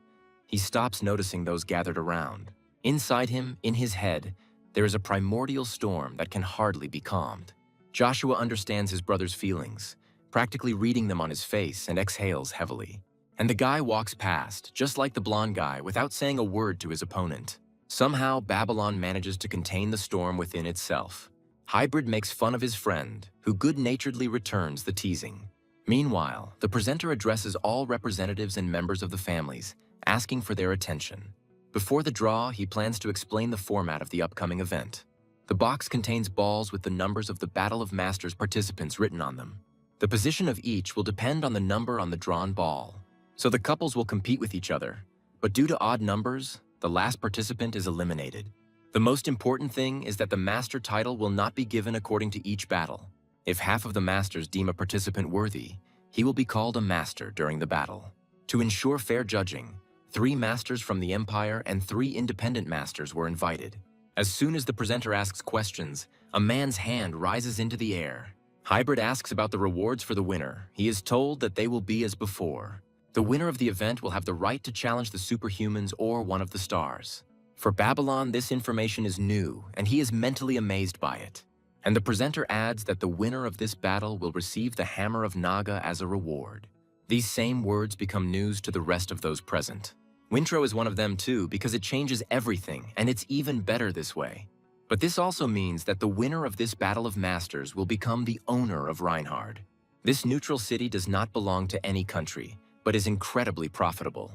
He stops noticing those gathered around. Inside him, in his head, there is a primordial storm that can hardly be calmed. Joshua understands his brother's feelings, practically reading them on his face, and exhales heavily. And the guy walks past, just like the blonde guy, without saying a word to his opponent. Somehow, Babylon manages to contain the storm within itself. Hybrid makes fun of his friend, who good-naturedly returns the teasing. Meanwhile, the presenter addresses all representatives and members of the families, asking for their attention. Before the draw, he plans to explain the format of the upcoming event. The box contains balls with the numbers of the Battle of Masters participants written on them. The position of each will depend on the number on the drawn ball. So the couples will compete with each other, but due to odd numbers, the last participant is eliminated. The most important thing is that the master title will not be given according to each battle. If half of the masters deem a participant worthy, he will be called a master during the battle. To ensure fair judging, 3 masters from the Empire and 3 independent masters were invited. As soon as the presenter asks questions, a man's hand rises into the air. Hybrid asks about the rewards for the winner. He is told that they will be as before. The winner of the event will have the right to challenge the superhumans or one of the stars. For Babylon, this information is new, and he is mentally amazed by it. And the presenter adds that the winner of this battle will receive the Hammer of Naga as a reward. These same words become news to the rest of those present. Wintro is one of them too, because it changes everything, and it's even better this way. But this also means that the winner of this Battle of Masters will become the owner of Reinhard. This neutral city does not belong to any country, but is incredibly profitable.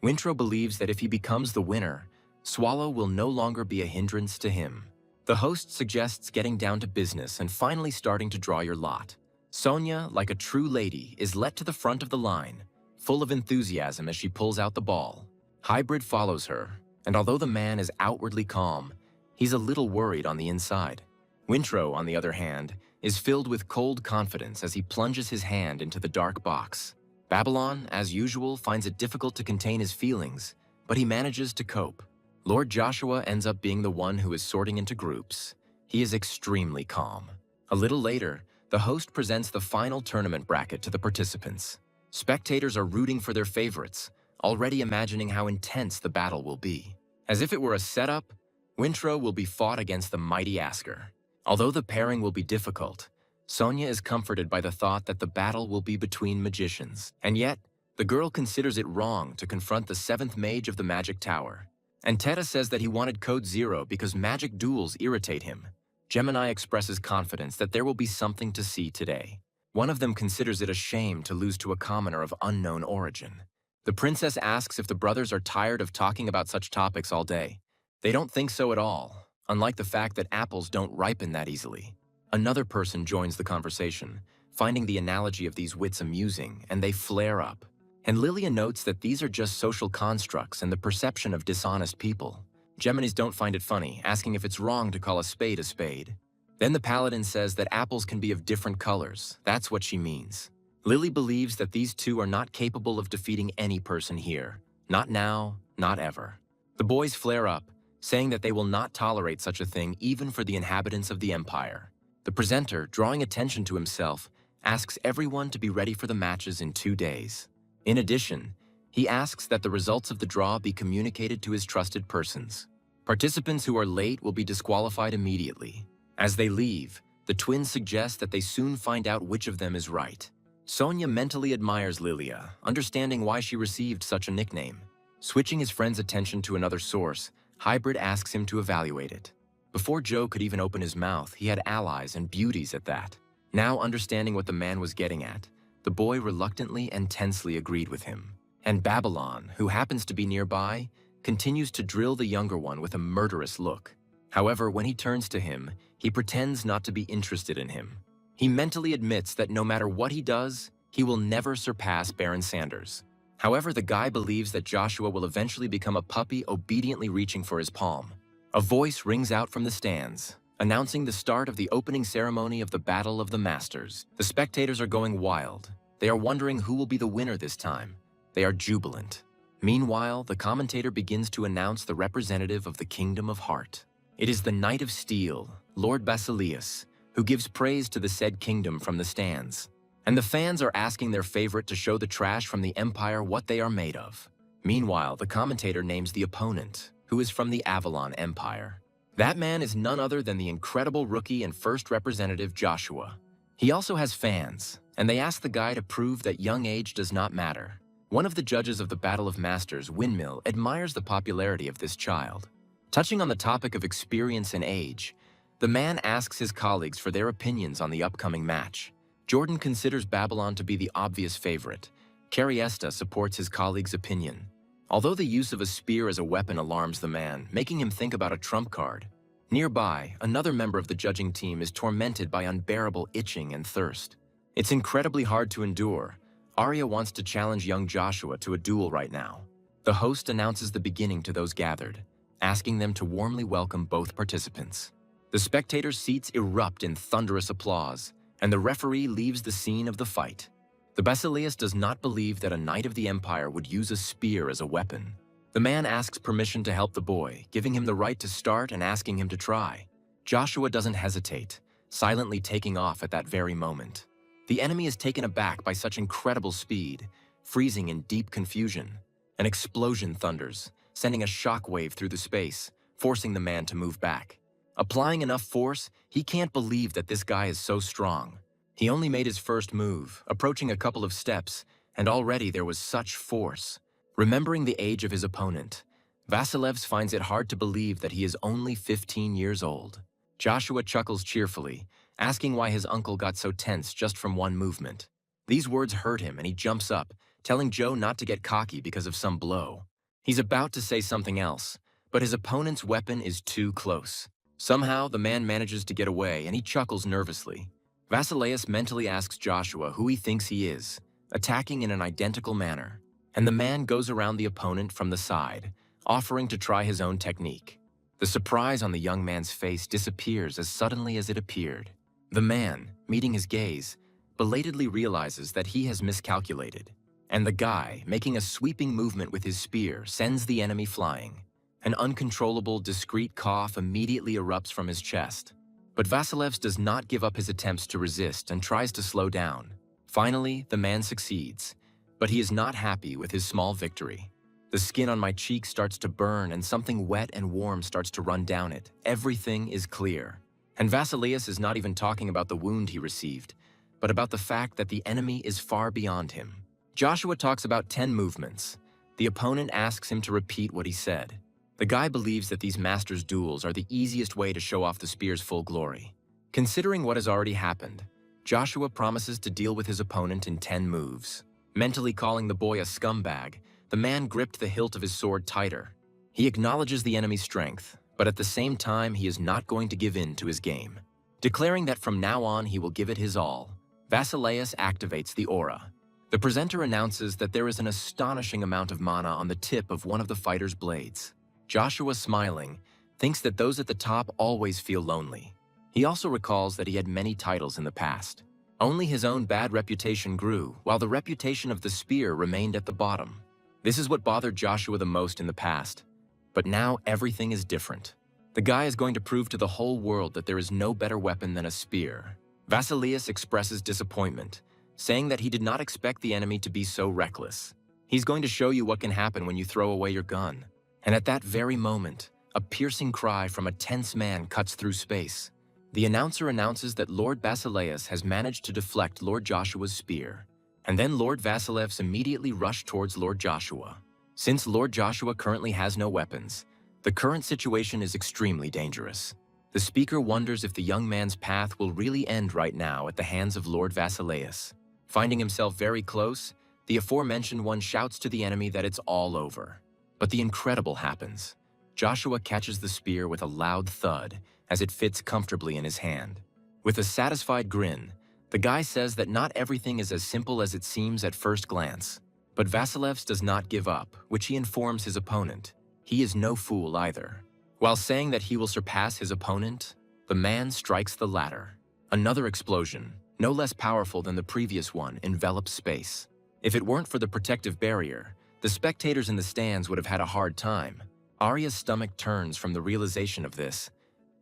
Wintro believes that if he becomes the winner, Swallow will no longer be a hindrance to him. The host suggests getting down to business and finally starting to draw your lot. Sonia, like a true lady, is let to the front of the line, full of enthusiasm as she pulls out the ball. Hybrid follows her, and although the man is outwardly calm, he's a little worried on the inside. Wintro, on the other hand, is filled with cold confidence as he plunges his hand into the dark box. Babylon, as usual, finds it difficult to contain his feelings, but he manages to cope. Lord Joshua ends up being the one who is sorting into groups. He is extremely calm. A little later, the host presents the final tournament bracket to the participants. Spectators are rooting for their favorites, already imagining how intense the battle will be. As if it were a setup, Wintro will be fought against the mighty Asker. Although the pairing will be difficult, Sonia is comforted by the thought that the battle will be between magicians. And yet, the girl considers it wrong to confront the 7th mage of the Magic Tower. And Teta says that he wanted Code Zero because magic duels irritate him. Gemini expresses confidence that there will be something to see today. One of them considers it a shame to lose to a commoner of unknown origin. The princess asks if the brothers are tired of talking about such topics all day. They don't think so at all, unlike the fact that apples don't ripen that easily. Another person joins the conversation, finding the analogy of these wits amusing, and they flare up. And Lilia notes that these are just social constructs and the perception of dishonest people. Geminis don't find it funny, asking if it's wrong to call a spade a spade. Then the paladin says that apples can be of different colors. That's what she means. Lily believes that these two are not capable of defeating any person here. Not now, not ever. The boys flare up, saying that they will not tolerate such a thing even for the inhabitants of the Empire. The presenter, drawing attention to himself, asks everyone to be ready for the matches in 2 days. In addition, he asks that the results of the draw be communicated to his trusted persons. Participants who are late will be disqualified immediately. As they leave, the twins suggest that they soon find out which of them is right. Sonia mentally admires Lilia, understanding why she received such a nickname. Switching his friend's attention to another source, Hybrid asks him to evaluate it. Before Joe could even open his mouth, he had allies and beauties at that. Now understanding what the man was getting at, the boy reluctantly and tensely agreed with him. And Babylon, who happens to be nearby, continues to drill the younger one with a murderous look. However, when he turns to him, he pretends not to be interested in him. He mentally admits that no matter what he does, he will never surpass Baron Sanders. However, the guy believes that Joshua will eventually become a puppy obediently reaching for his palm. A voice rings out from the stands, announcing the start of the opening ceremony of the Battle of the Masters. The spectators are going wild. They are wondering who will be the winner this time. They are jubilant. Meanwhile, the commentator begins to announce the representative of the Kingdom of Heart. It is the Knight of Steel, Lord Basileus, who gives praise to the said kingdom from the stands. And the fans are asking their favorite to show the trash from the Empire what they are made of. Meanwhile, the commentator names the opponent, who is from the Avalon Empire. That man is none other than the incredible rookie and first representative Joshua. He also has fans, and they ask the guy to prove that young age does not matter. One of the judges of the Battle of Masters, Windmill, admires the popularity of this child. Touching on the topic of experience and age, the man asks his colleagues for their opinions on the upcoming match. Jordan considers Babylon to be the obvious favorite. Cariesta supports his colleague's opinion. Although the use of a spear as a weapon alarms the man, making him think about a trump card. Nearby, another member of the judging team is tormented by unbearable itching and thirst. It's incredibly hard to endure. Arya wants to challenge young Joshua to a duel right now. The host announces the beginning to those gathered, asking them to warmly welcome both participants. The spectators' seats erupt in thunderous applause, and the referee leaves the scene of the fight. The Basileus does not believe that a knight of the Empire would use a spear as a weapon. The man asks permission to help the boy, giving him the right to start and asking him to try. Joshua doesn't hesitate, silently taking off at that very moment. The enemy is taken aback by such incredible speed, freezing in deep confusion. An explosion thunders, sending a shockwave through the space, forcing the man to move back. Applying enough force, he can't believe that this guy is so strong. He only made his first move, approaching a couple of steps, and already there was such force. Remembering the age of his opponent, Vasilevs finds it hard to believe that he is only 15 years old. Joshua chuckles cheerfully, asking why his uncle got so tense just from one movement. These words hurt him and he jumps up, telling Joe not to get cocky because of some blow. He's about to say something else, but his opponent's weapon is too close. Somehow, the man manages to get away and he chuckles nervously. Vasileus mentally asks Joshua who he thinks he is, attacking in an identical manner, and the man goes around the opponent from the side, offering to try his own technique. The surprise on the young man's face disappears as suddenly as it appeared. The man, meeting his gaze, belatedly realizes that he has miscalculated, and the guy, making a sweeping movement with his spear, sends the enemy flying. An uncontrollable, discreet cough immediately erupts from his chest. But Vasilevs does not give up his attempts to resist and tries to slow down. Finally, the man succeeds, but he is not happy with his small victory. The skin on my cheek starts to burn and something wet and warm starts to run down it. Everything is clear. And Vasileus is not even talking about the wound he received, but about the fact that the enemy is far beyond him. Joshua talks about 10 movements. The opponent asks him to repeat what he said. The guy believes that these masters' duels are the easiest way to show off the spear's full glory. Considering what has already happened, Joshua promises to deal with his opponent in 10 moves. Mentally calling the boy a scumbag, the man gripped the hilt of his sword tighter. He acknowledges the enemy's strength, but at the same time he is not going to give in to his game. Declaring that from now on he will give it his all, Vasileus activates the aura. The presenter announces that there is an astonishing amount of mana on the tip of one of the fighter's blades. Joshua, smiling, thinks that those at the top always feel lonely. He also recalls that he had many titles in the past. Only his own bad reputation grew, while the reputation of the spear remained at the bottom. This is what bothered Joshua the most in the past. But now everything is different. The guy is going to prove to the whole world that there is no better weapon than a spear. Vasileus expresses disappointment, saying that he did not expect the enemy to be so reckless. He's going to show you what can happen when you throw away your gun. And at that very moment, a piercing cry from a tense man cuts through space. The announcer announces that Lord Basileus has managed to deflect Lord Joshua's spear, and then Lord Vasilevs immediately rushed towards Lord Joshua. Since Lord Joshua currently has no weapons, the current situation is extremely dangerous. The speaker wonders if the young man's path will really end right now at the hands of Lord Basileus. Finding himself very close, the aforementioned one shouts to the enemy that it's all over. But the incredible happens. Joshua catches the spear with a loud thud as it fits comfortably in his hand. With a satisfied grin, the guy says that not everything is as simple as it seems at first glance. But Vasilevs does not give up, which he informs his opponent. He is no fool either. While saying that he will surpass his opponent, the man strikes the ladder. Another explosion, no less powerful than the previous one, envelops space. If it weren't for the protective barrier, the spectators in the stands would have had a hard time. Arya's stomach turns from the realization of this.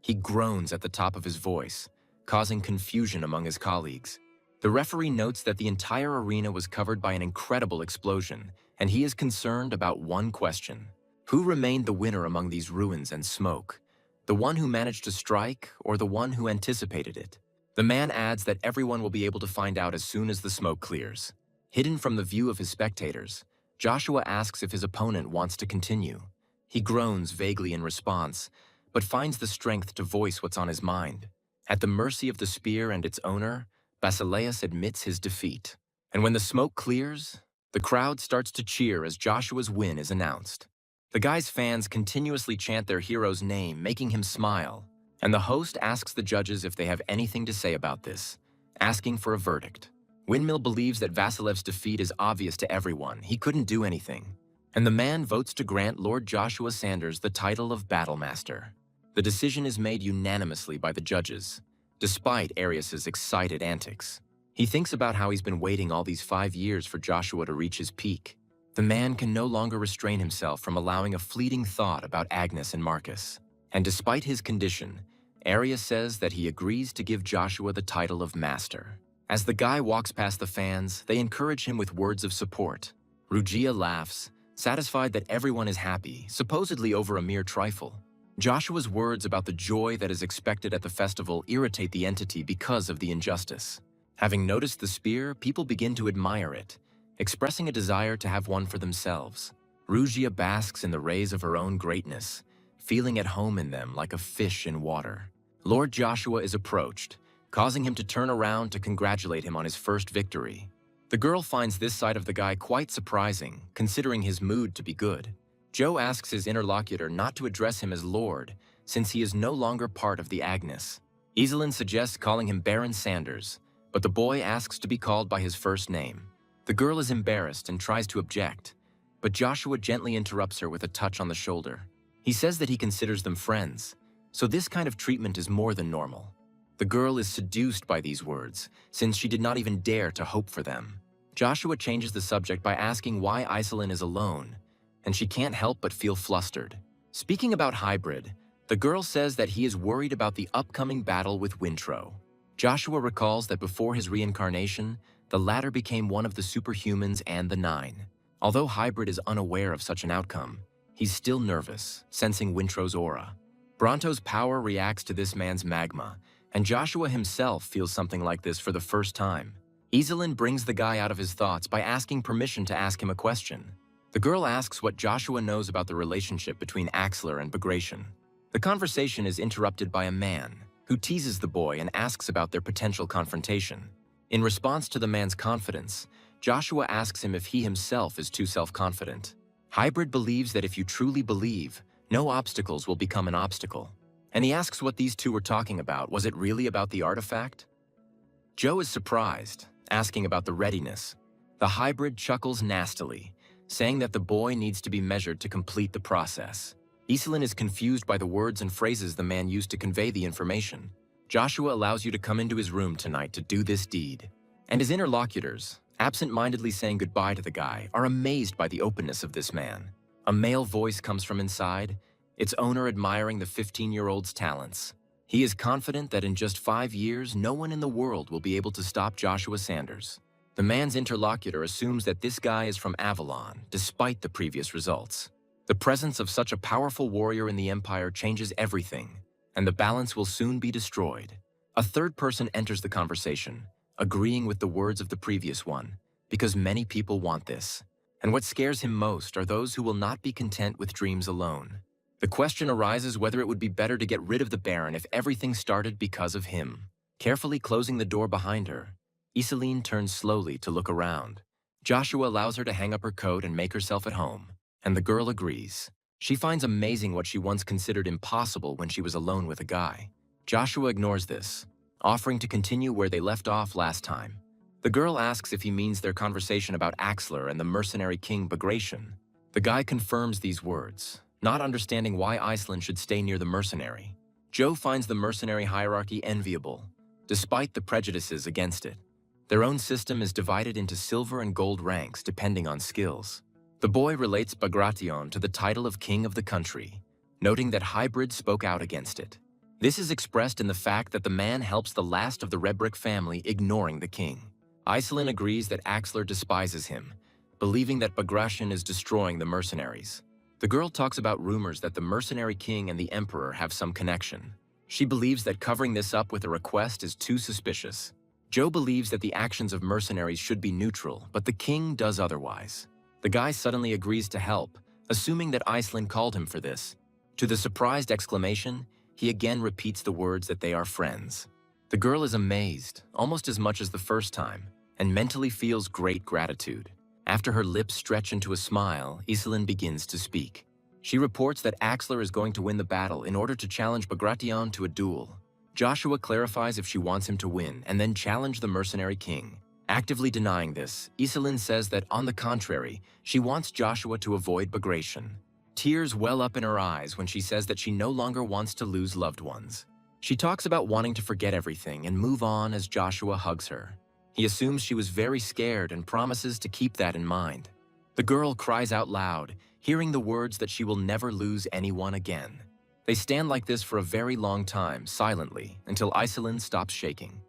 He groans at the top of his voice, causing confusion among his colleagues. The referee notes that the entire arena was covered by an incredible explosion, and he is concerned about one question. Who remained the winner among these ruins and smoke? The one who managed to strike, or the one who anticipated it? The man adds that everyone will be able to find out as soon as the smoke clears. Hidden from the view of his spectators, Joshua asks if his opponent wants to continue. He groans vaguely in response, but finds the strength to voice what's on his mind. At the mercy of the spear and its owner, Basileus admits his defeat. And when the smoke clears, the crowd starts to cheer as Joshua's win is announced. The guy's fans continuously chant their hero's name, making him smile. And the host asks the judges if they have anything to say about this, asking for a verdict. Windmill believes that Vasilev's defeat is obvious to everyone. He couldn't do anything. And the man votes to grant Lord Joshua Sanders the title of Battlemaster. The decision is made unanimously by the judges, despite Arius's excited antics. He thinks about how he's been waiting all these 5 years for Joshua to reach his peak. The man can no longer restrain himself from allowing a fleeting thought about Agnes and Marcus. And despite his condition, Arius says that he agrees to give Joshua the title of Master. As the guy walks past the fans, they encourage him with words of support. Rugia laughs, satisfied that everyone is happy, supposedly over a mere trifle. Joshua's words about the joy that is expected at the festival irritate the entity because of the injustice. Having noticed the spear, people begin to admire it, expressing a desire to have one for themselves. Rugia basks in the rays of her own greatness, feeling at home in them like a fish in water. Lord Joshua is approached, causing him to turn around to congratulate him on his first victory. The girl finds this side of the guy quite surprising, considering his mood to be good. Joe asks his interlocutor not to address him as Lord, since he is no longer part of the Agnes. Iselin suggests calling him Baron Sanders, but the boy asks to be called by his first name. The girl is embarrassed and tries to object, but Joshua gently interrupts her with a touch on the shoulder. He says that he considers them friends, so this kind of treatment is more than normal. The girl is seduced by these words, since she did not even dare to hope for them. Joshua changes the subject by asking why Iselin is alone, and she can't help but feel flustered. Speaking about Hybrid, the girl says that he is worried about the upcoming battle with Wintro. Joshua recalls that before his reincarnation, the latter became one of the superhumans and the Nine. Although Hybrid is unaware of such an outcome, he's still nervous, sensing Wintro's aura. Bronto's power reacts to this man's magma, and Joshua himself feels something like this for the first time. Iselin brings the guy out of his thoughts by asking permission to ask him a question. The girl asks what Joshua knows about the relationship between Axler and Bagration. The conversation is interrupted by a man, who teases the boy and asks about their potential confrontation. In response to the man's confidence, Joshua asks him if he himself is too self-confident. Hybrid believes that if you truly believe, no obstacles will become an obstacle. And he asks what these two were talking about. Was it really about the artifact? Joe is surprised, asking about the readiness. The Hybrid chuckles nastily, saying that the boy needs to be measured to complete the process. Iselin is confused by the words and phrases the man used to convey the information. Joshua allows you to come into his room tonight to do this deed. And his interlocutors, absent-mindedly saying goodbye to the guy, are amazed by the openness of this man. A male voice comes from inside, its owner admiring the 15-year-old's talents. He is confident that in just 5 years, no one in the world will be able to stop Joshua Sanders. The man's interlocutor assumes that this guy is from Avalon, despite the previous results. The presence of such a powerful warrior in the Empire changes everything, and the balance will soon be destroyed. A third person enters the conversation, agreeing with the words of the previous one, because many people want this. And what scares him most are those who will not be content with dreams alone. The question arises whether it would be better to get rid of the Baron if everything started because of him. Carefully closing the door behind her, Iselin turns slowly to look around. Joshua allows her to hang up her coat and make herself at home, and the girl agrees. She finds amazing what she once considered impossible when she was alone with a guy. Joshua ignores this, offering to continue where they left off last time. The girl asks if he means their conversation about Axler and the mercenary king Bagration. The guy confirms these words, not understanding why Iceland should stay near the mercenary. Joe finds the mercenary hierarchy enviable, despite the prejudices against it. Their own system is divided into silver and gold ranks depending on skills. The boy relates Bagration to the title of king of the country, noting that hybrids spoke out against it. This is expressed in the fact that the man helps the last of the Rebrick family, ignoring the king. Iselin agrees that Axler despises him, believing that Bagration is destroying the mercenaries. The girl talks about rumors that the mercenary king and the emperor have some connection. She believes that covering this up with a request is too suspicious. Joe believes that the actions of mercenaries should be neutral, but the king does otherwise. The guy suddenly agrees to help, assuming that Iselin called him for this. To the surprised exclamation, he again repeats the words that they are friends. The girl is amazed, almost as much as the first time, and mentally feels great gratitude. After her lips stretch into a smile, Iselin begins to speak. She reports that Axler is going to win the battle in order to challenge Bagration to a duel. Joshua clarifies if she wants him to win and then challenge the mercenary king. Actively denying this, Iselin says that, on the contrary, she wants Joshua to avoid Bagration. Tears well up in her eyes when she says that she no longer wants to lose loved ones. She talks about wanting to forget everything and move on as Joshua hugs her. He assumes she was very scared and promises to keep that in mind. The girl cries out loud, hearing the words that she will never lose anyone again. They stand like this for a very long time, silently, until Iselin stops shaking.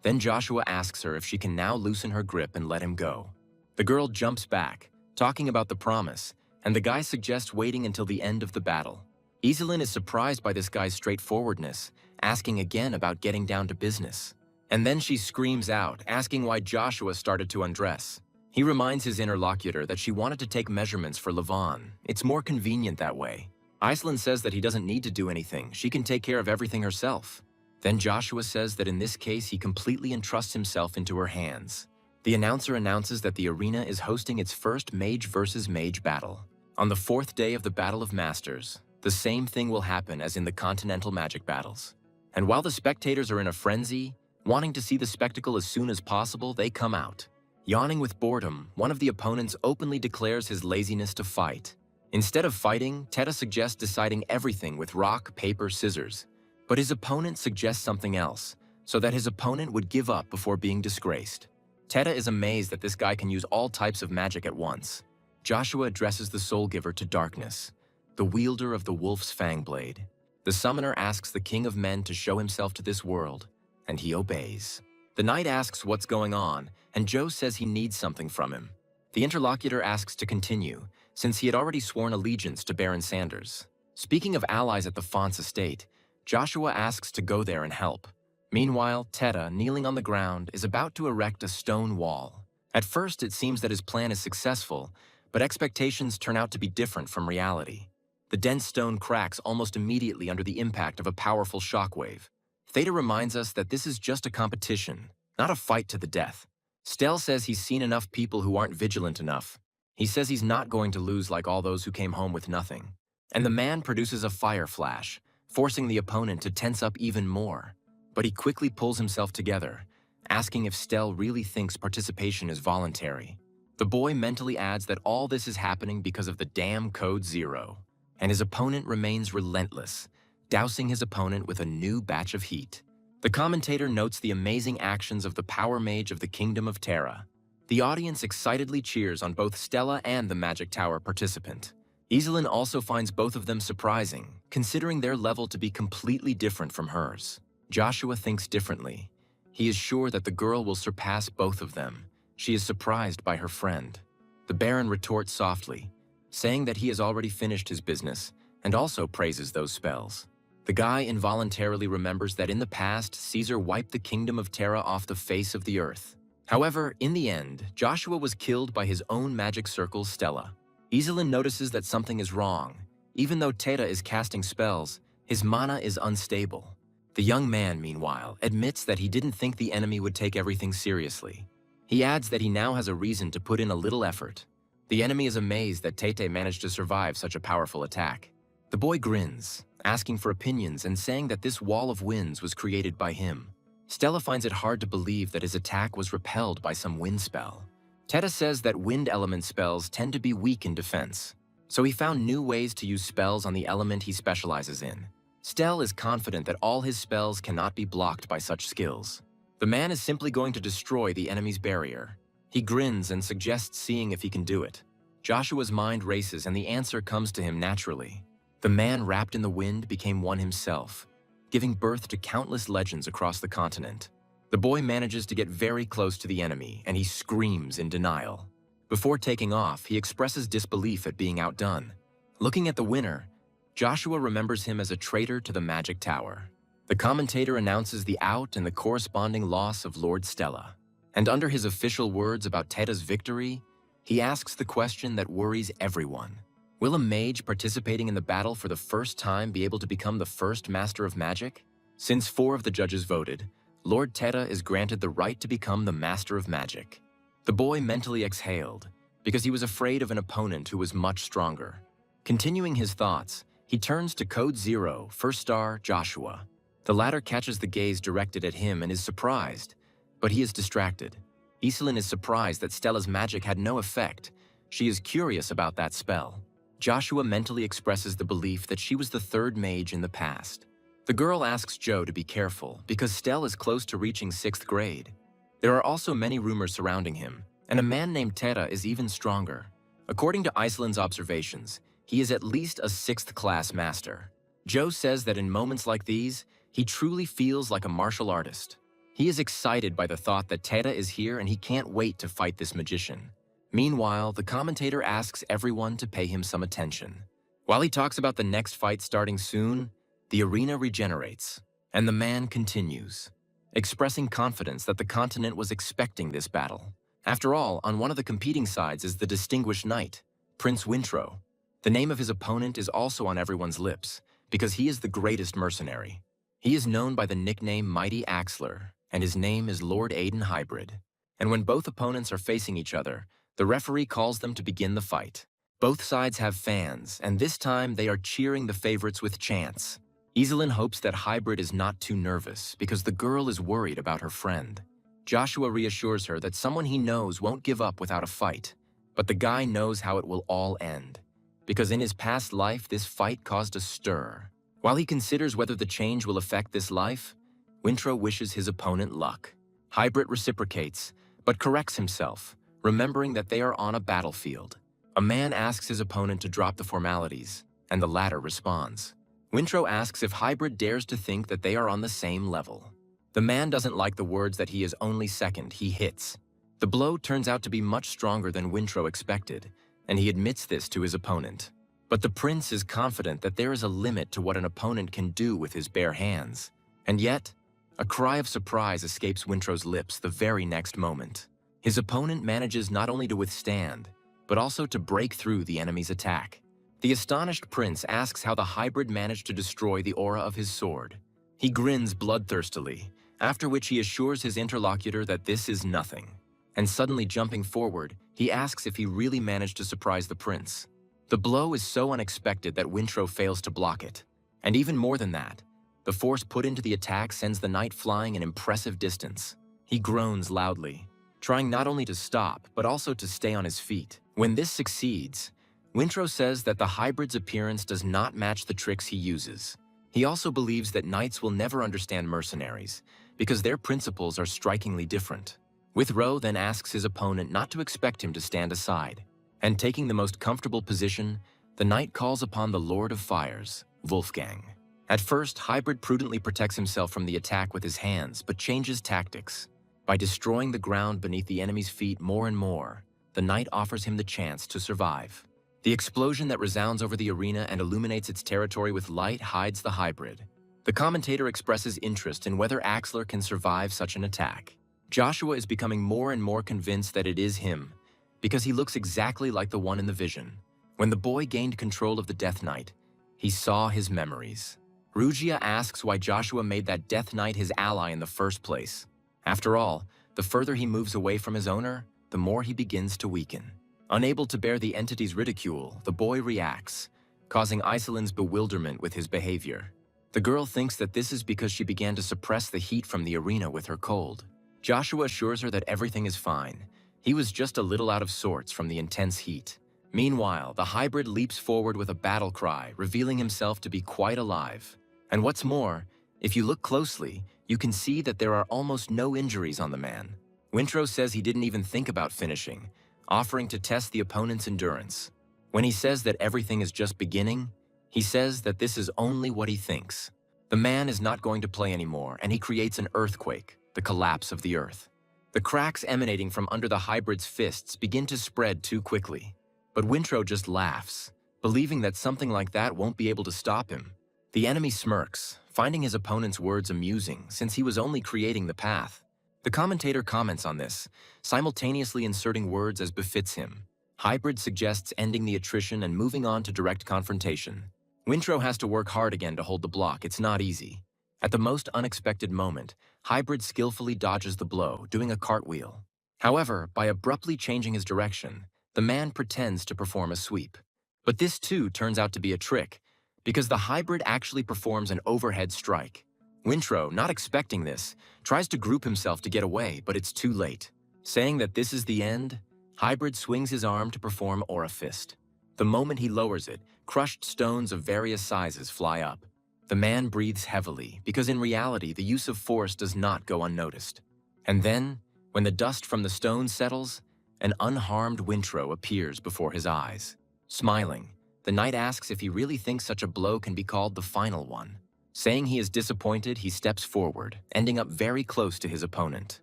Then Joshua asks her if she can now loosen her grip and let him go. The girl jumps back, talking about the promise, and the guy suggests waiting until the end of the battle. Iselin is surprised by this guy's straightforwardness, asking again about getting down to business. And then she screams out, asking why Joshua started to undress. He reminds his interlocutor that she wanted to take measurements for Levon. It's more convenient that way. Iselin says that he doesn't need to do anything. She can take care of everything herself. Then Joshua says that in this case he completely entrusts himself into her hands. The announcer announces that the arena is hosting its first mage versus mage battle. On the fourth day of the Battle of Masters, the same thing will happen as in the Continental Magic battles. And while the spectators are in a frenzy, wanting to see the spectacle as soon as possible, they come out. Yawning with boredom, one of the opponents openly declares his laziness to fight. Instead of fighting, Teta suggests deciding everything with rock, paper, scissors. But his opponent suggests something else, so that his opponent would give up before being disgraced. Teta is amazed that this guy can use all types of magic at once. Joshua addresses the Soul Giver to darkness, the wielder of the Wolf's Fang Blade. The summoner asks the King of Men to show himself to this world, and he obeys. The knight asks what's going on, and Joe says he needs something from him. The interlocutor asks to continue, since he had already sworn allegiance to Baron Sanders. Speaking of allies at the Fonts estate, Joshua asks to go there and help. Meanwhile, Teta, kneeling on the ground, is about to erect a stone wall. At first, it seems that his plan is successful, but expectations turn out to be different from reality. The dense stone cracks almost immediately under the impact of a powerful shockwave. Theta reminds us that this is just a competition, not a fight to the death. Stell says he's seen enough people who aren't vigilant enough. He says he's not going to lose like all those who came home with nothing. And the man produces a fire flash, forcing the opponent to tense up even more. But he quickly pulls himself together, asking if Stell really thinks participation is voluntary. The boy mentally adds that all this is happening because of the damn Code Zero. And his opponent remains relentless, dousing his opponent with a new batch of heat. The commentator notes the amazing actions of the power mage of the Kingdom of Terra. The audience excitedly cheers on both Stella and the Magic Tower participant. Iselin also finds both of them surprising, considering their level to be completely different from hers. Joshua thinks differently. He is sure that the girl will surpass both of them. She is surprised by her friend. The Baron retorts softly, saying that he has already finished his business and also praises those spells. The guy involuntarily remembers that in the past, Caesar wiped the kingdom of Terra off the face of the earth. However, in the end, Joshua was killed by his own magic circle, Stella. Iselin notices that something is wrong. Even though Teta is casting spells, his mana is unstable. The young man, meanwhile, admits that he didn't think the enemy would take everything seriously. He adds that he now has a reason to put in a little effort. The enemy is amazed that Tete managed to survive such a powerful attack. The boy grins, asking for opinions and saying that this wall of winds was created by him. Stella finds it hard to believe that his attack was repelled by some wind spell. Teta says that wind element spells tend to be weak in defense, so he found new ways to use spells on the element he specializes in. Stell is confident that all his spells cannot be blocked by such skills. The man is simply going to destroy the enemy's barrier. He grins and suggests seeing if he can do it. Joshua's mind races and the answer comes to him naturally. The man wrapped in the wind became one himself, giving birth to countless legends across the continent. The boy manages to get very close to the enemy and he screams in denial. Before taking off, he expresses disbelief at being outdone. Looking at the winner, Joshua remembers him as a traitor to the Magic Tower. The commentator announces the out and the corresponding loss of Lord Stella. And under his official words about Teta's victory, he asks the question that worries everyone. Will a mage participating in the battle for the first time be able to become the first Master of Magic? Since 4 of the judges voted, Lord Teta is granted the right to become the Master of Magic. The boy mentally exhaled, because he was afraid of an opponent who was much stronger. Continuing his thoughts, he turns to Code 0, First Star, Joshua. The latter catches the gaze directed at him and is surprised, but he is distracted. Iselin is surprised that Stella's magic had no effect. She is curious about that spell. Joshua mentally expresses the belief that she was the 3rd mage in the past. The girl asks Joe to be careful because Stell is close to reaching 6th grade. There are also many rumors surrounding him, and a man named Teta is even stronger. According to Iselin's observations, he is at least a 6th class master. Joe says that in moments like these, he truly feels like a martial artist. He is excited by the thought that Teta is here and he can't wait to fight this magician. Meanwhile, the commentator asks everyone to pay him some attention. While he talks about the next fight starting soon, the arena regenerates, and the man continues, expressing confidence that the continent was expecting this battle. After all, on one of the competing sides is the distinguished knight, Prince Wintro. The name of his opponent is also on everyone's lips, because he is the greatest mercenary. He is known by the nickname Mighty Axler, and his name is Lord Aiden Hybrid. And when both opponents are facing each other, the referee calls them to begin the fight. Both sides have fans, and this time they are cheering the favorites with chants. Iselin hopes that Hybrid is not too nervous, because the girl is worried about her friend. Joshua reassures her that someone he knows won't give up without a fight, but the guy knows how it will all end, because in his past life this fight caused a stir. While he considers whether the change will affect this life, Wintro wishes his opponent luck. Hybrid reciprocates, but corrects himself, remembering that they are on a battlefield. A man asks his opponent to drop the formalities, and the latter responds. Wintro asks if Hybrid dares to think that they are on the same level. The man doesn't like the words that he is only second, he hits. The blow turns out to be much stronger than Wintro expected, and he admits this to his opponent. But the prince is confident that there is a limit to what an opponent can do with his bare hands. And yet, a cry of surprise escapes Wintro's lips the very next moment. His opponent manages not only to withstand, but also to break through the enemy's attack. The astonished prince asks how the Hybrid managed to destroy the aura of his sword. He grins bloodthirstily, after which he assures his interlocutor that this is nothing. And suddenly jumping forward, he asks if he really managed to surprise the prince. The blow is so unexpected that Wintro fails to block it. And even more than that, the force put into the attack sends the knight flying an impressive distance. He groans loudly, trying not only to stop, but also to stay on his feet. When this succeeds, Wintro says that the Hybrid's appearance does not match the tricks he uses. He also believes that knights will never understand mercenaries, because their principles are strikingly different. Withrow then asks his opponent not to expect him to stand aside. And taking the most comfortable position, the knight calls upon the Lord of Fires, Wolfgang. At first, Hybrid prudently protects himself from the attack with his hands, but changes tactics. By destroying the ground beneath the enemy's feet more and more, the knight offers him the chance to survive. The explosion that resounds over the arena and illuminates its territory with light hides the hybrid. The commentator expresses interest in whether Axler can survive such an attack. Joshua is becoming more and more convinced that it is him, because he looks exactly like the one in the vision. When the boy gained control of the Death Knight, he saw his memories. Rugia asks why Joshua made that Death Knight his ally in the first place. After all, the further he moves away from his owner, the more he begins to weaken. Unable to bear the entity's ridicule, the boy reacts, causing Iselin's bewilderment with his behavior. The girl thinks that this is because she began to suppress the heat from the arena with her cold. Joshua assures her that everything is fine. He was just a little out of sorts from the intense heat. Meanwhile, the hybrid leaps forward with a battle cry, revealing himself to be quite alive. And what's more, if you look closely, you can see that there are almost no injuries on the man. Wintrow says he didn't even think about finishing, offering to test the opponent's endurance. When he says that everything is just beginning, he says that this is only what he thinks. The man is not going to play anymore, and he creates an earthquake, the collapse of the earth. The cracks emanating from under the hybrid's fists begin to spread too quickly. But Wintrow just laughs, believing that something like that won't be able to stop him. The enemy smirks, finding his opponent's words amusing since he was only creating the path. The commentator comments on this, simultaneously inserting words as befits him. Hybrid suggests ending the attrition and moving on to direct confrontation. Wintrow has to work hard again to hold the block. It's not easy. At the most unexpected moment, Hybrid skillfully dodges the blow, doing a cartwheel. However, by abruptly changing his direction, the man pretends to perform a sweep. But this too turns out to be a trick, because the hybrid actually performs an overhead strike. Wintrow, not expecting this, tries to group himself to get away, but it's too late. Saying that this is the end, Hybrid swings his arm to perform Aura Fist. The moment he lowers it, crushed stones of various sizes fly up. The man breathes heavily, because in reality, the use of force does not go unnoticed. And then, when the dust from the stones settles, an unharmed Wintrow appears before his eyes. Smiling, the knight asks if he really thinks such a blow can be called the final one. Saying he is disappointed, he steps forward, ending up very close to his opponent.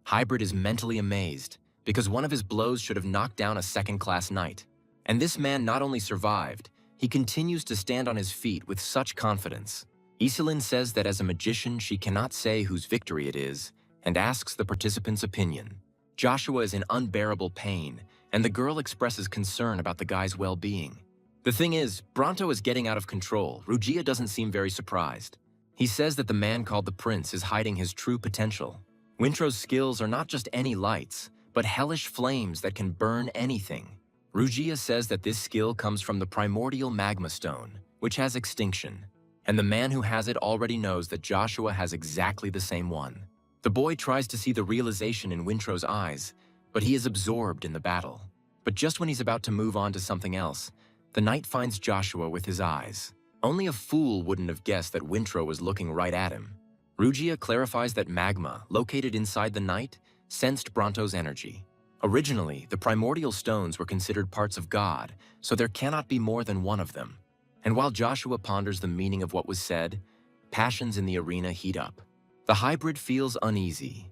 Hybrid is mentally amazed, because one of his blows should have knocked down a second-class knight. And this man not only survived, he continues to stand on his feet with such confidence. Iselin says that as a magician, she cannot say whose victory it is, and asks the participants' opinion. Joshua is in unbearable pain, and the girl expresses concern about the guy's well-being. The thing is, Bronto is getting out of control. Rugia doesn't seem very surprised. He says that the man called the Prince is hiding his true potential. Wintrow's skills are not just any lights, but hellish flames that can burn anything. Rugia says that this skill comes from the primordial magma stone, which has extinction, and the man who has it already knows that Joshua has exactly the same one. The boy tries to see the realization in Wintrow's eyes, but he is absorbed in the battle. But just when he's about to move on to something else, the knight finds Joshua with his eyes. Only a fool wouldn't have guessed that Wintrow was looking right at him. Rugia clarifies that magma, located inside the knight, sensed Bronto's energy. Originally, the primordial stones were considered parts of God, so there cannot be more than one of them. And while Joshua ponders the meaning of what was said, passions in the arena heat up. The hybrid feels uneasy.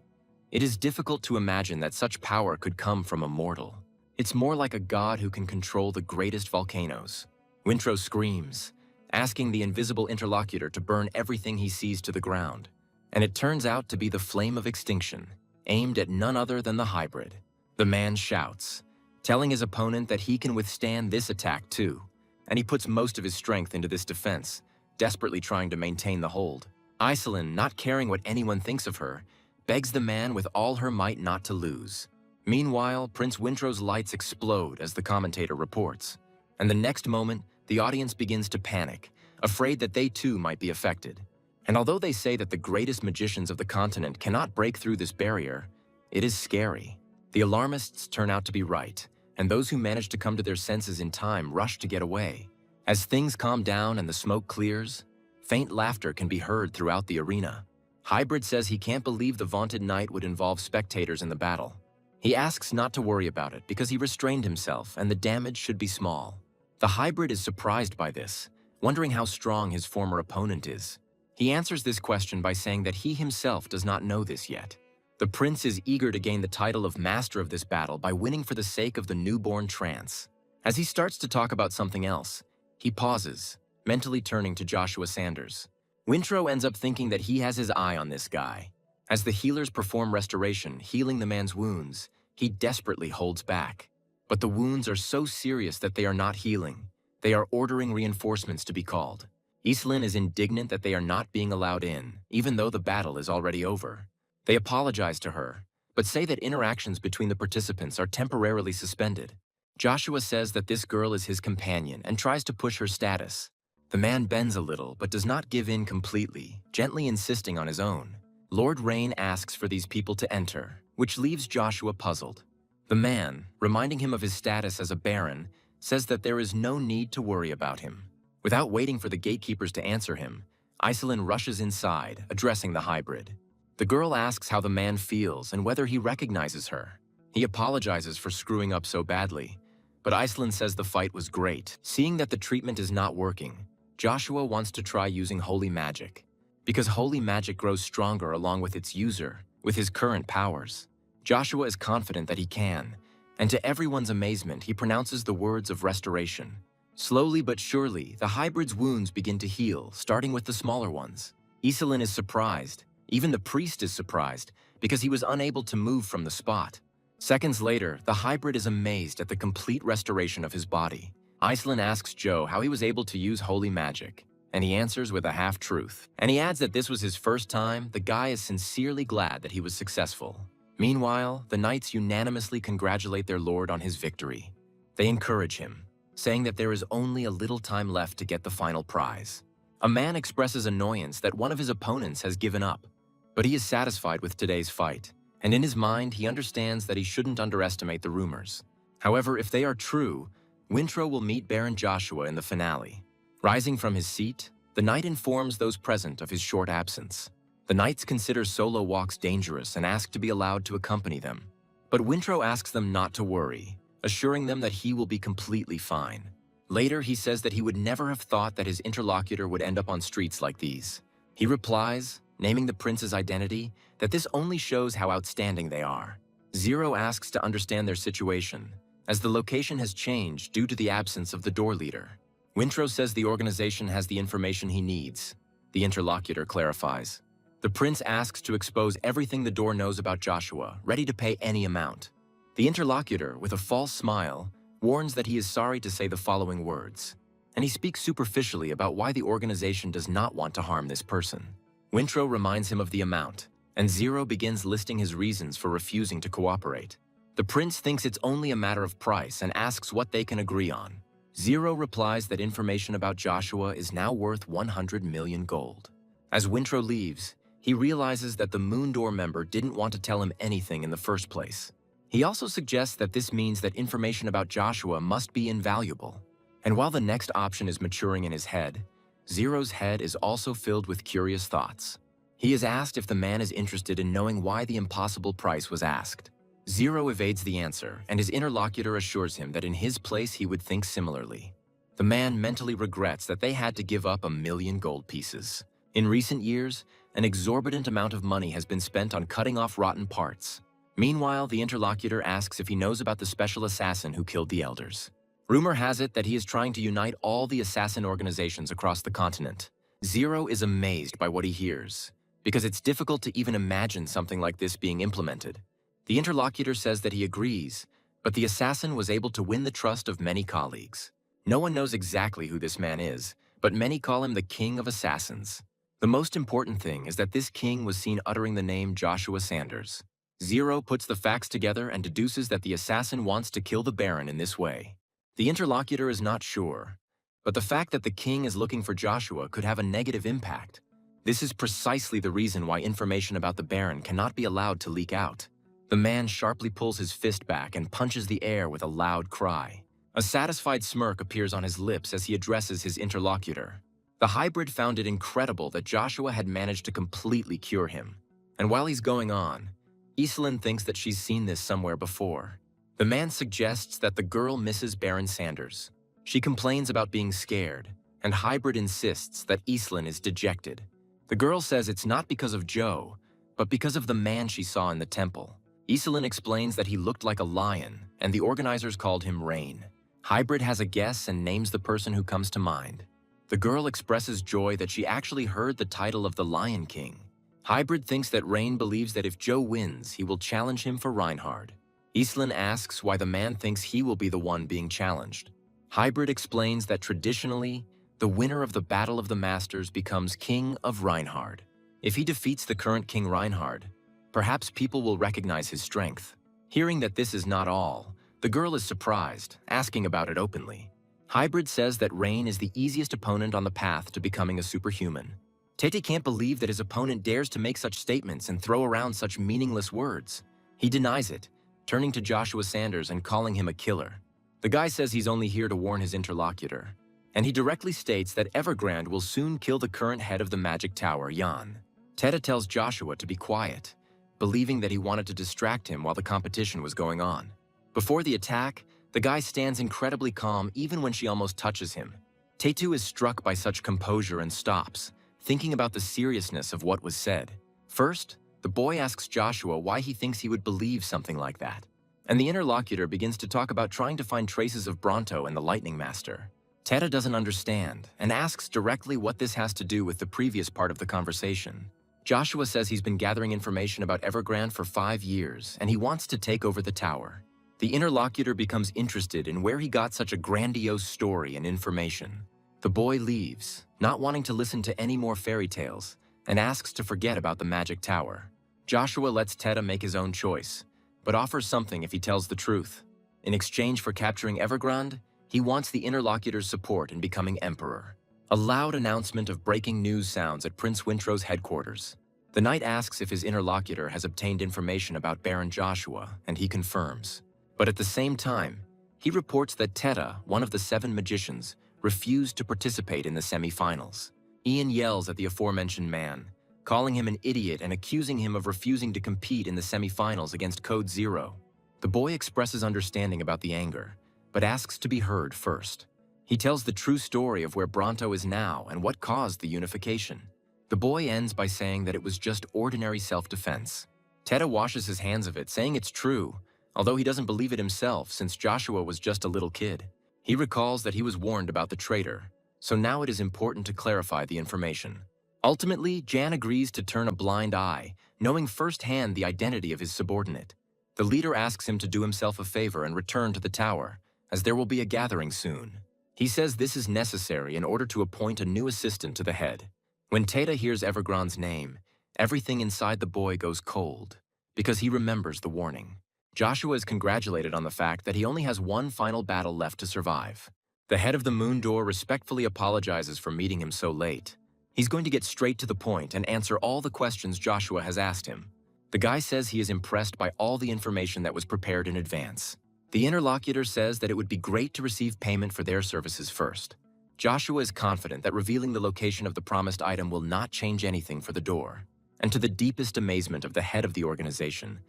It is difficult to imagine that such power could come from a mortal. It's more like a god who can control the greatest volcanoes. Wintrow screams, asking the invisible interlocutor to burn everything he sees to the ground. And it turns out to be the flame of extinction, aimed at none other than the hybrid. The man shouts, telling his opponent that he can withstand this attack too, and he puts most of his strength into this defense, desperately trying to maintain the hold. Iselin, not caring what anyone thinks of her, begs the man with all her might not to lose. Meanwhile, Prince Wintrow's lights explode as the commentator reports, and the next moment, the audience begins to panic, afraid that they too might be affected. And although they say that the greatest magicians of the continent cannot break through this barrier, it is scary. The alarmists turn out to be right, and those who manage to come to their senses in time rush to get away. As things calm down and the smoke clears, faint laughter can be heard throughout the arena. Hybrid says he can't believe the vaunted knight would involve spectators in the battle. He asks not to worry about it because he restrained himself and the damage should be small. The hybrid is surprised by this, wondering how strong his former opponent is. He answers this question by saying that he himself does not know this yet. The prince is eager to gain the title of master of this battle by winning for the sake of the newborn trance. As he starts to talk about something else, he pauses, mentally turning to Joshua Sanders. Wintrow ends up thinking that he has his eye on this guy. As the healers perform restoration, healing the man's wounds, he desperately holds back. But the wounds are so serious that they are not healing. They are ordering reinforcements to be called. Iselin is indignant that they are not being allowed in, even though the battle is already over. They apologize to her, but say that interactions between the participants are temporarily suspended. Joshua says that this girl is his companion and tries to push her status. The man bends a little but does not give in completely, gently insisting on his own. Lord Rain asks for these people to enter, which leaves Joshua puzzled. The man, reminding him of his status as a baron, says that there is no need to worry about him. Without waiting for the gatekeepers to answer him, Iselin rushes inside, addressing the hybrid. The girl asks how the man feels and whether he recognizes her. He apologizes for screwing up so badly, but Iselin says the fight was great. Seeing that the treatment is not working, Joshua wants to try using holy magic, because holy magic grows stronger along with its user, with his current powers. Joshua is confident that he can, and to everyone's amazement, he pronounces the words of restoration. Slowly but surely, the hybrid's wounds begin to heal, starting with the smaller ones. Iselin is surprised. Even the priest is surprised, because he was unable to move from the spot. Seconds later, the hybrid is amazed at the complete restoration of his body. Iselin asks Joe how he was able to use holy magic, and he answers with a half-truth. And he adds that this was his first time. The guy is sincerely glad that he was successful. Meanwhile, the knights unanimously congratulate their lord on his victory. They encourage him, saying that there is only a little time left to get the final prize. A man expresses annoyance that one of his opponents has given up, but he is satisfied with today's fight, and in his mind he understands that he shouldn't underestimate the rumors. However, if they are true, Wintrow will meet Baron Joshua in the finale. Rising from his seat, the knight informs those present of his short absence. The knights consider solo walks dangerous and ask to be allowed to accompany them. But Wintrow asks them not to worry, assuring them that he will be completely fine. Later, he says that he would never have thought that his interlocutor would end up on streets like these. He replies, naming the prince's identity, that this only shows how outstanding they are. Zero asks to understand their situation, as the location has changed due to the absence of the door leader. Wintrow says the organization has the information he needs. The interlocutor clarifies. The prince asks to expose everything the door knows about Joshua, ready to pay any amount. The interlocutor, with a false smile, warns that he is sorry to say the following words, and he speaks superficially about why the organization does not want to harm this person. Wintrow reminds him of the amount, and Zero begins listing his reasons for refusing to cooperate. The prince thinks it's only a matter of price and asks what they can agree on. Zero replies that information about Joshua is now worth 100 million gold. As Wintrow leaves, he realizes that the Moon Door member didn't want to tell him anything in the first place. He also suggests that this means that information about Joshua must be invaluable. And while the next option is maturing in his head, Zero's head is also filled with curious thoughts. He is asked if the man is interested in knowing why the impossible price was asked. Zero evades the answer, and his interlocutor assures him that in his place he would think similarly. The man mentally regrets that they had to give up 1 million gold pieces. In recent years, an exorbitant amount of money has been spent on cutting off rotten parts. Meanwhile, the interlocutor asks if he knows about the special assassin who killed the elders. Rumor has it that he is trying to unite all the assassin organizations across the continent. Zero is amazed by what he hears, because it's difficult to even imagine something like this being implemented. The interlocutor says that he agrees, but the assassin was able to win the trust of many colleagues. No one knows exactly who this man is, but many call him the King of Assassins. The most important thing is that this king was seen uttering the name Joshua Sanders. Zero puts the facts together and deduces that the assassin wants to kill the Baron in this way. The interlocutor is not sure, but the fact that the king is looking for Joshua could have a negative impact. This is precisely the reason why information about the Baron cannot be allowed to leak out. The man sharply pulls his fist back and punches the air with a loud cry. A satisfied smirk appears on his lips as he addresses his interlocutor. The hybrid found it incredible that Joshua had managed to completely cure him. And while he's going on, Iselin thinks that she's seen this somewhere before. The man suggests that the girl misses Baron Sanders. She complains about being scared, and Hybrid insists that Iselin is dejected. The girl says it's not because of Joe, but because of the man she saw in the temple. Iselin explains that he looked like a lion, and the organizers called him Rain. Hybrid has a guess and names the person who comes to mind. The girl expresses joy that she actually heard the title of the Lion King. Hybrid thinks that Rain believes that if Joe wins, he will challenge him for Reinhard. Eastland asks why the man thinks he will be the one being challenged. Hybrid explains that traditionally, the winner of the Battle of the Masters becomes King of Reinhard. If he defeats the current King Reinhard, perhaps people will recognize his strength. Hearing that this is not all, the girl is surprised, asking about it openly. Hybrid says that Rain is the easiest opponent on the path to becoming a superhuman. Tete can't believe that his opponent dares to make such statements and throw around such meaningless words. He denies it, turning to Joshua Sanders and calling him a killer. The guy says he's only here to warn his interlocutor, and he directly states that Evergrande will soon kill the current head of the Magic Tower, Jan. Tete tells Joshua to be quiet, believing that he wanted to distract him while the competition was going on. Before the attack, the guy stands incredibly calm even when she almost touches him. Tetu is struck by such composure and stops, thinking about the seriousness of what was said. First, the boy asks Joshua why he thinks he would believe something like that, and the interlocutor begins to talk about trying to find traces of Bronto and the Lightning Master. Tete doesn't understand and asks directly what this has to do with the previous part of the conversation. Joshua says he's been gathering information about Evergrande for 5 years and he wants to take over the tower. The interlocutor becomes interested in where he got such a grandiose story and information. The boy leaves, not wanting to listen to any more fairy tales, and asks to forget about the Magic Tower. Joshua lets Tete make his own choice, but offers something if he tells the truth. In exchange for capturing Evergrande, he wants the interlocutor's support in becoming emperor. A loud announcement of breaking news sounds at Prince Wintrow's headquarters. The knight asks if his interlocutor has obtained information about Baron Joshua, and he confirms. But at the same time, he reports that Tete, one of the 7 magicians, refused to participate in the semi-finals. Ian yells at the aforementioned man, calling him an idiot and accusing him of refusing to compete in the semi-finals against Code Zero. The boy expresses understanding about the anger, but asks to be heard first. He tells the true story of where Bronto is now and what caused the unification. The boy ends by saying that it was just ordinary self-defense. Tete washes his hands of it, saying it's true, although he doesn't believe it himself since Joshua was just a little kid. He recalls that he was warned about the traitor, so now it is important to clarify the information. Ultimately, Jan agrees to turn a blind eye, knowing firsthand the identity of his subordinate. The leader asks him to do himself a favor and return to the tower, as there will be a gathering soon. He says this is necessary in order to appoint a new assistant to the head. When Tete hears Evergrande's name, everything inside the boy goes cold, because he remembers the warning. Joshua is congratulated on the fact that he only has one final battle left to survive. The head of the Moon Door respectfully apologizes for meeting him so late. He's going to get straight to the point and answer all the questions Joshua has asked him. The guy says he is impressed by all the information that was prepared in advance. The interlocutor says that it would be great to receive payment for their services first. Joshua is confident that revealing the location of the promised item will not change anything for the door. And to the deepest amazement of the head of the organization,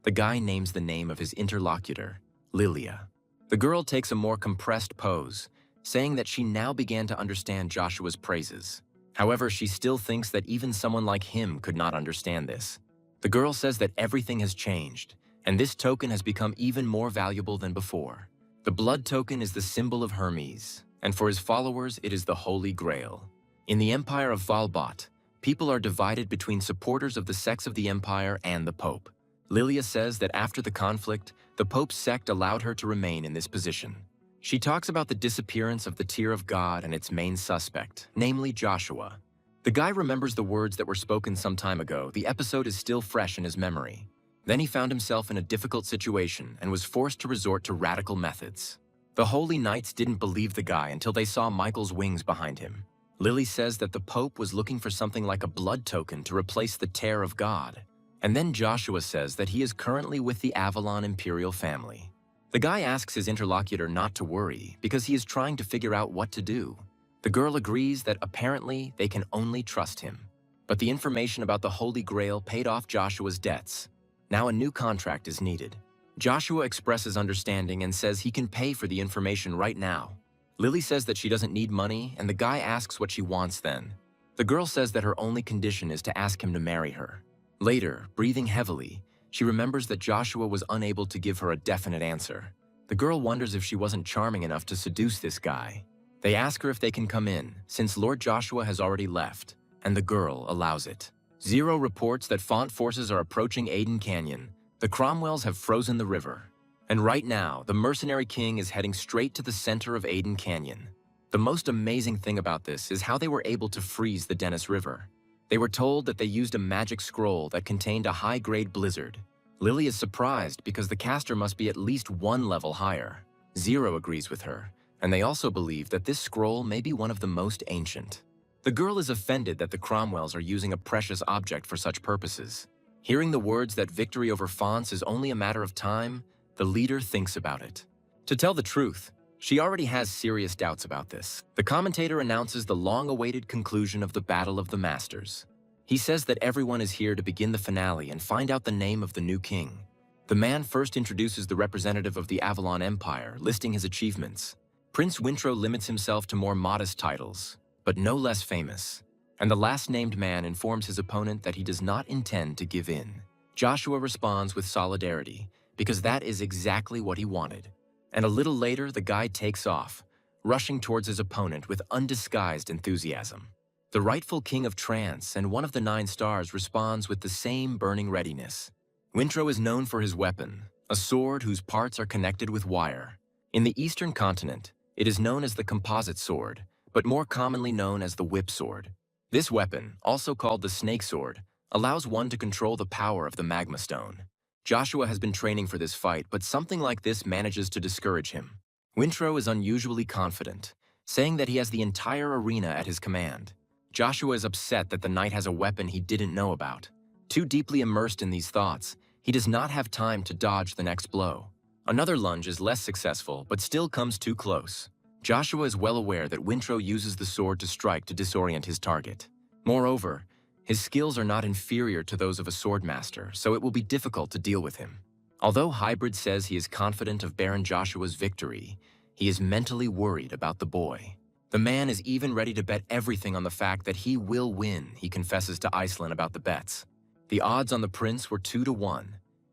the guy names the name of his interlocutor, Lilia. The girl takes a more compressed pose, saying that she now began to understand Joshua's praises. However, she still thinks that even someone like him could not understand this. The girl says that everything has changed, and this token has become even more valuable than before. The blood token is the symbol of Hermes, and for his followers it is the Holy Grail. In the Empire of Valbot, people are divided between supporters of the sects of the Empire and the Pope. Lilia says that after the conflict, the Pope's sect allowed her to remain in this position. She talks about the disappearance of the Tier of God and its main suspect, namely Joshua. The guy remembers the words that were spoken some time ago. The episode is still fresh in his memory. Then he found himself in a difficult situation and was forced to resort to radical methods. The Holy Knights didn't believe the guy until they saw Michael's wings behind him. Lily says that the Pope was looking for something like a blood token to replace the Tear of God. And then Joshua says that he is currently with the Avalon Imperial family. The guy asks his interlocutor not to worry because he is trying to figure out what to do. The girl agrees that apparently they can only trust him. But the information about the Holy Grail paid off Joshua's debts. Now a new contract is needed. Joshua expresses understanding and says he can pay for the information right now. Lily says that she doesn't need money, and the guy asks what she wants then. The girl says that her only condition is to ask him to marry her. Later, breathing heavily, she remembers that Joshua was unable to give her a definite answer. The girl wonders if she wasn't charming enough to seduce this guy. They ask her if they can come in, since Lord Joshua has already left, and the girl allows it. Zero reports that Font forces are approaching Aden Canyon. The Cromwells have frozen the river. And right now, the mercenary king is heading straight to the center of Aden Canyon. The most amazing thing about this is how they were able to freeze the Dennis River. They were told that they used a magic scroll that contained a high-grade blizzard. Lily is surprised because the caster must be at least one level higher. Zero agrees with her, and they also believe that this scroll may be one of the most ancient. The girl is offended that the Cromwells are using a precious object for such purposes. Hearing the words that victory over Fonts is only a matter of time, the leader thinks about it. To tell the truth, she already has serious doubts about this. The commentator announces the long-awaited conclusion of the Battle of the Masters. He says that everyone is here to begin the finale and find out the name of the new king. The man first introduces the representative of the Avalon Empire, listing his achievements. Prince Wintro limits himself to more modest titles, but no less famous. And the last-named man informs his opponent that he does not intend to give in. Joshua responds with solidarity, because that is exactly what he wanted. And a little later, the guy takes off, rushing towards his opponent with undisguised enthusiasm. The rightful king of trance and one of the 9 stars responds with the same burning readiness. Wintro is known for his weapon, a sword whose parts are connected with wire. In the eastern continent, it is known as the composite sword, but more commonly known as the whip sword. This weapon, also called the snake sword, allows one to control the power of the magma stone. Joshua has been training for this fight, but something like this manages to discourage him. Wintro is unusually confident, saying that he has the entire arena at his command. Joshua is upset that the knight has a weapon he didn't know about. Too deeply immersed in these thoughts, he does not have time to dodge the next blow. Another lunge is less successful, but still comes too close. Joshua is well aware that Wintro uses the sword to strike to disorient his target. Moreover, his skills are not inferior to those of a swordmaster, so it will be difficult to deal with him. Although Hybrid says he is confident of Baron Joshua's victory, he is mentally worried about the boy. The man is even ready to bet everything on the fact that he will win, he confesses to Iceland about the bets. The odds on the prince were 2-1,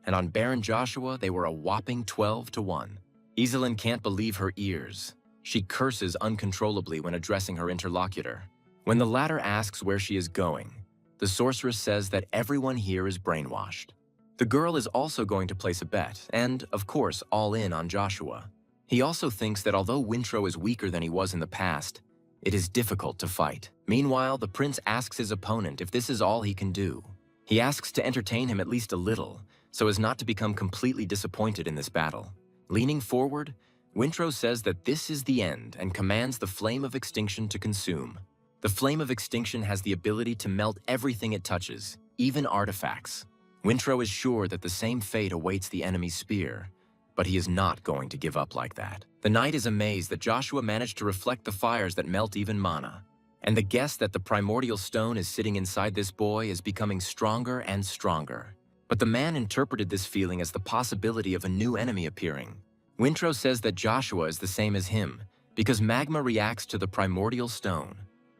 and on Baron Joshua they were a whopping 12-1. Iselin can't believe her ears. She curses uncontrollably when addressing her interlocutor. When the latter asks where she is going, the sorceress says that everyone here is brainwashed. The girl is also going to place a bet, and, of course, all in on Joshua. He also thinks that although Wintro is weaker than he was in the past, it is difficult to fight. Meanwhile, the prince asks his opponent if this is all he can do. He asks to entertain him at least a little, so as not to become completely disappointed in this battle. Leaning forward, Wintro says that this is the end and commands the flame of extinction to consume. The flame of extinction has the ability to melt everything it touches, even artifacts. Wintro is sure that the same fate awaits the enemy's spear, but he is not going to give up like that. The knight is amazed that Joshua managed to reflect the fires that melt even mana, and the guess that the primordial stone is sitting inside this boy is becoming stronger and stronger. But the man interpreted this feeling as the possibility of a new enemy appearing. Wintro says that Joshua is the same as him, because magma reacts to the primordial stone.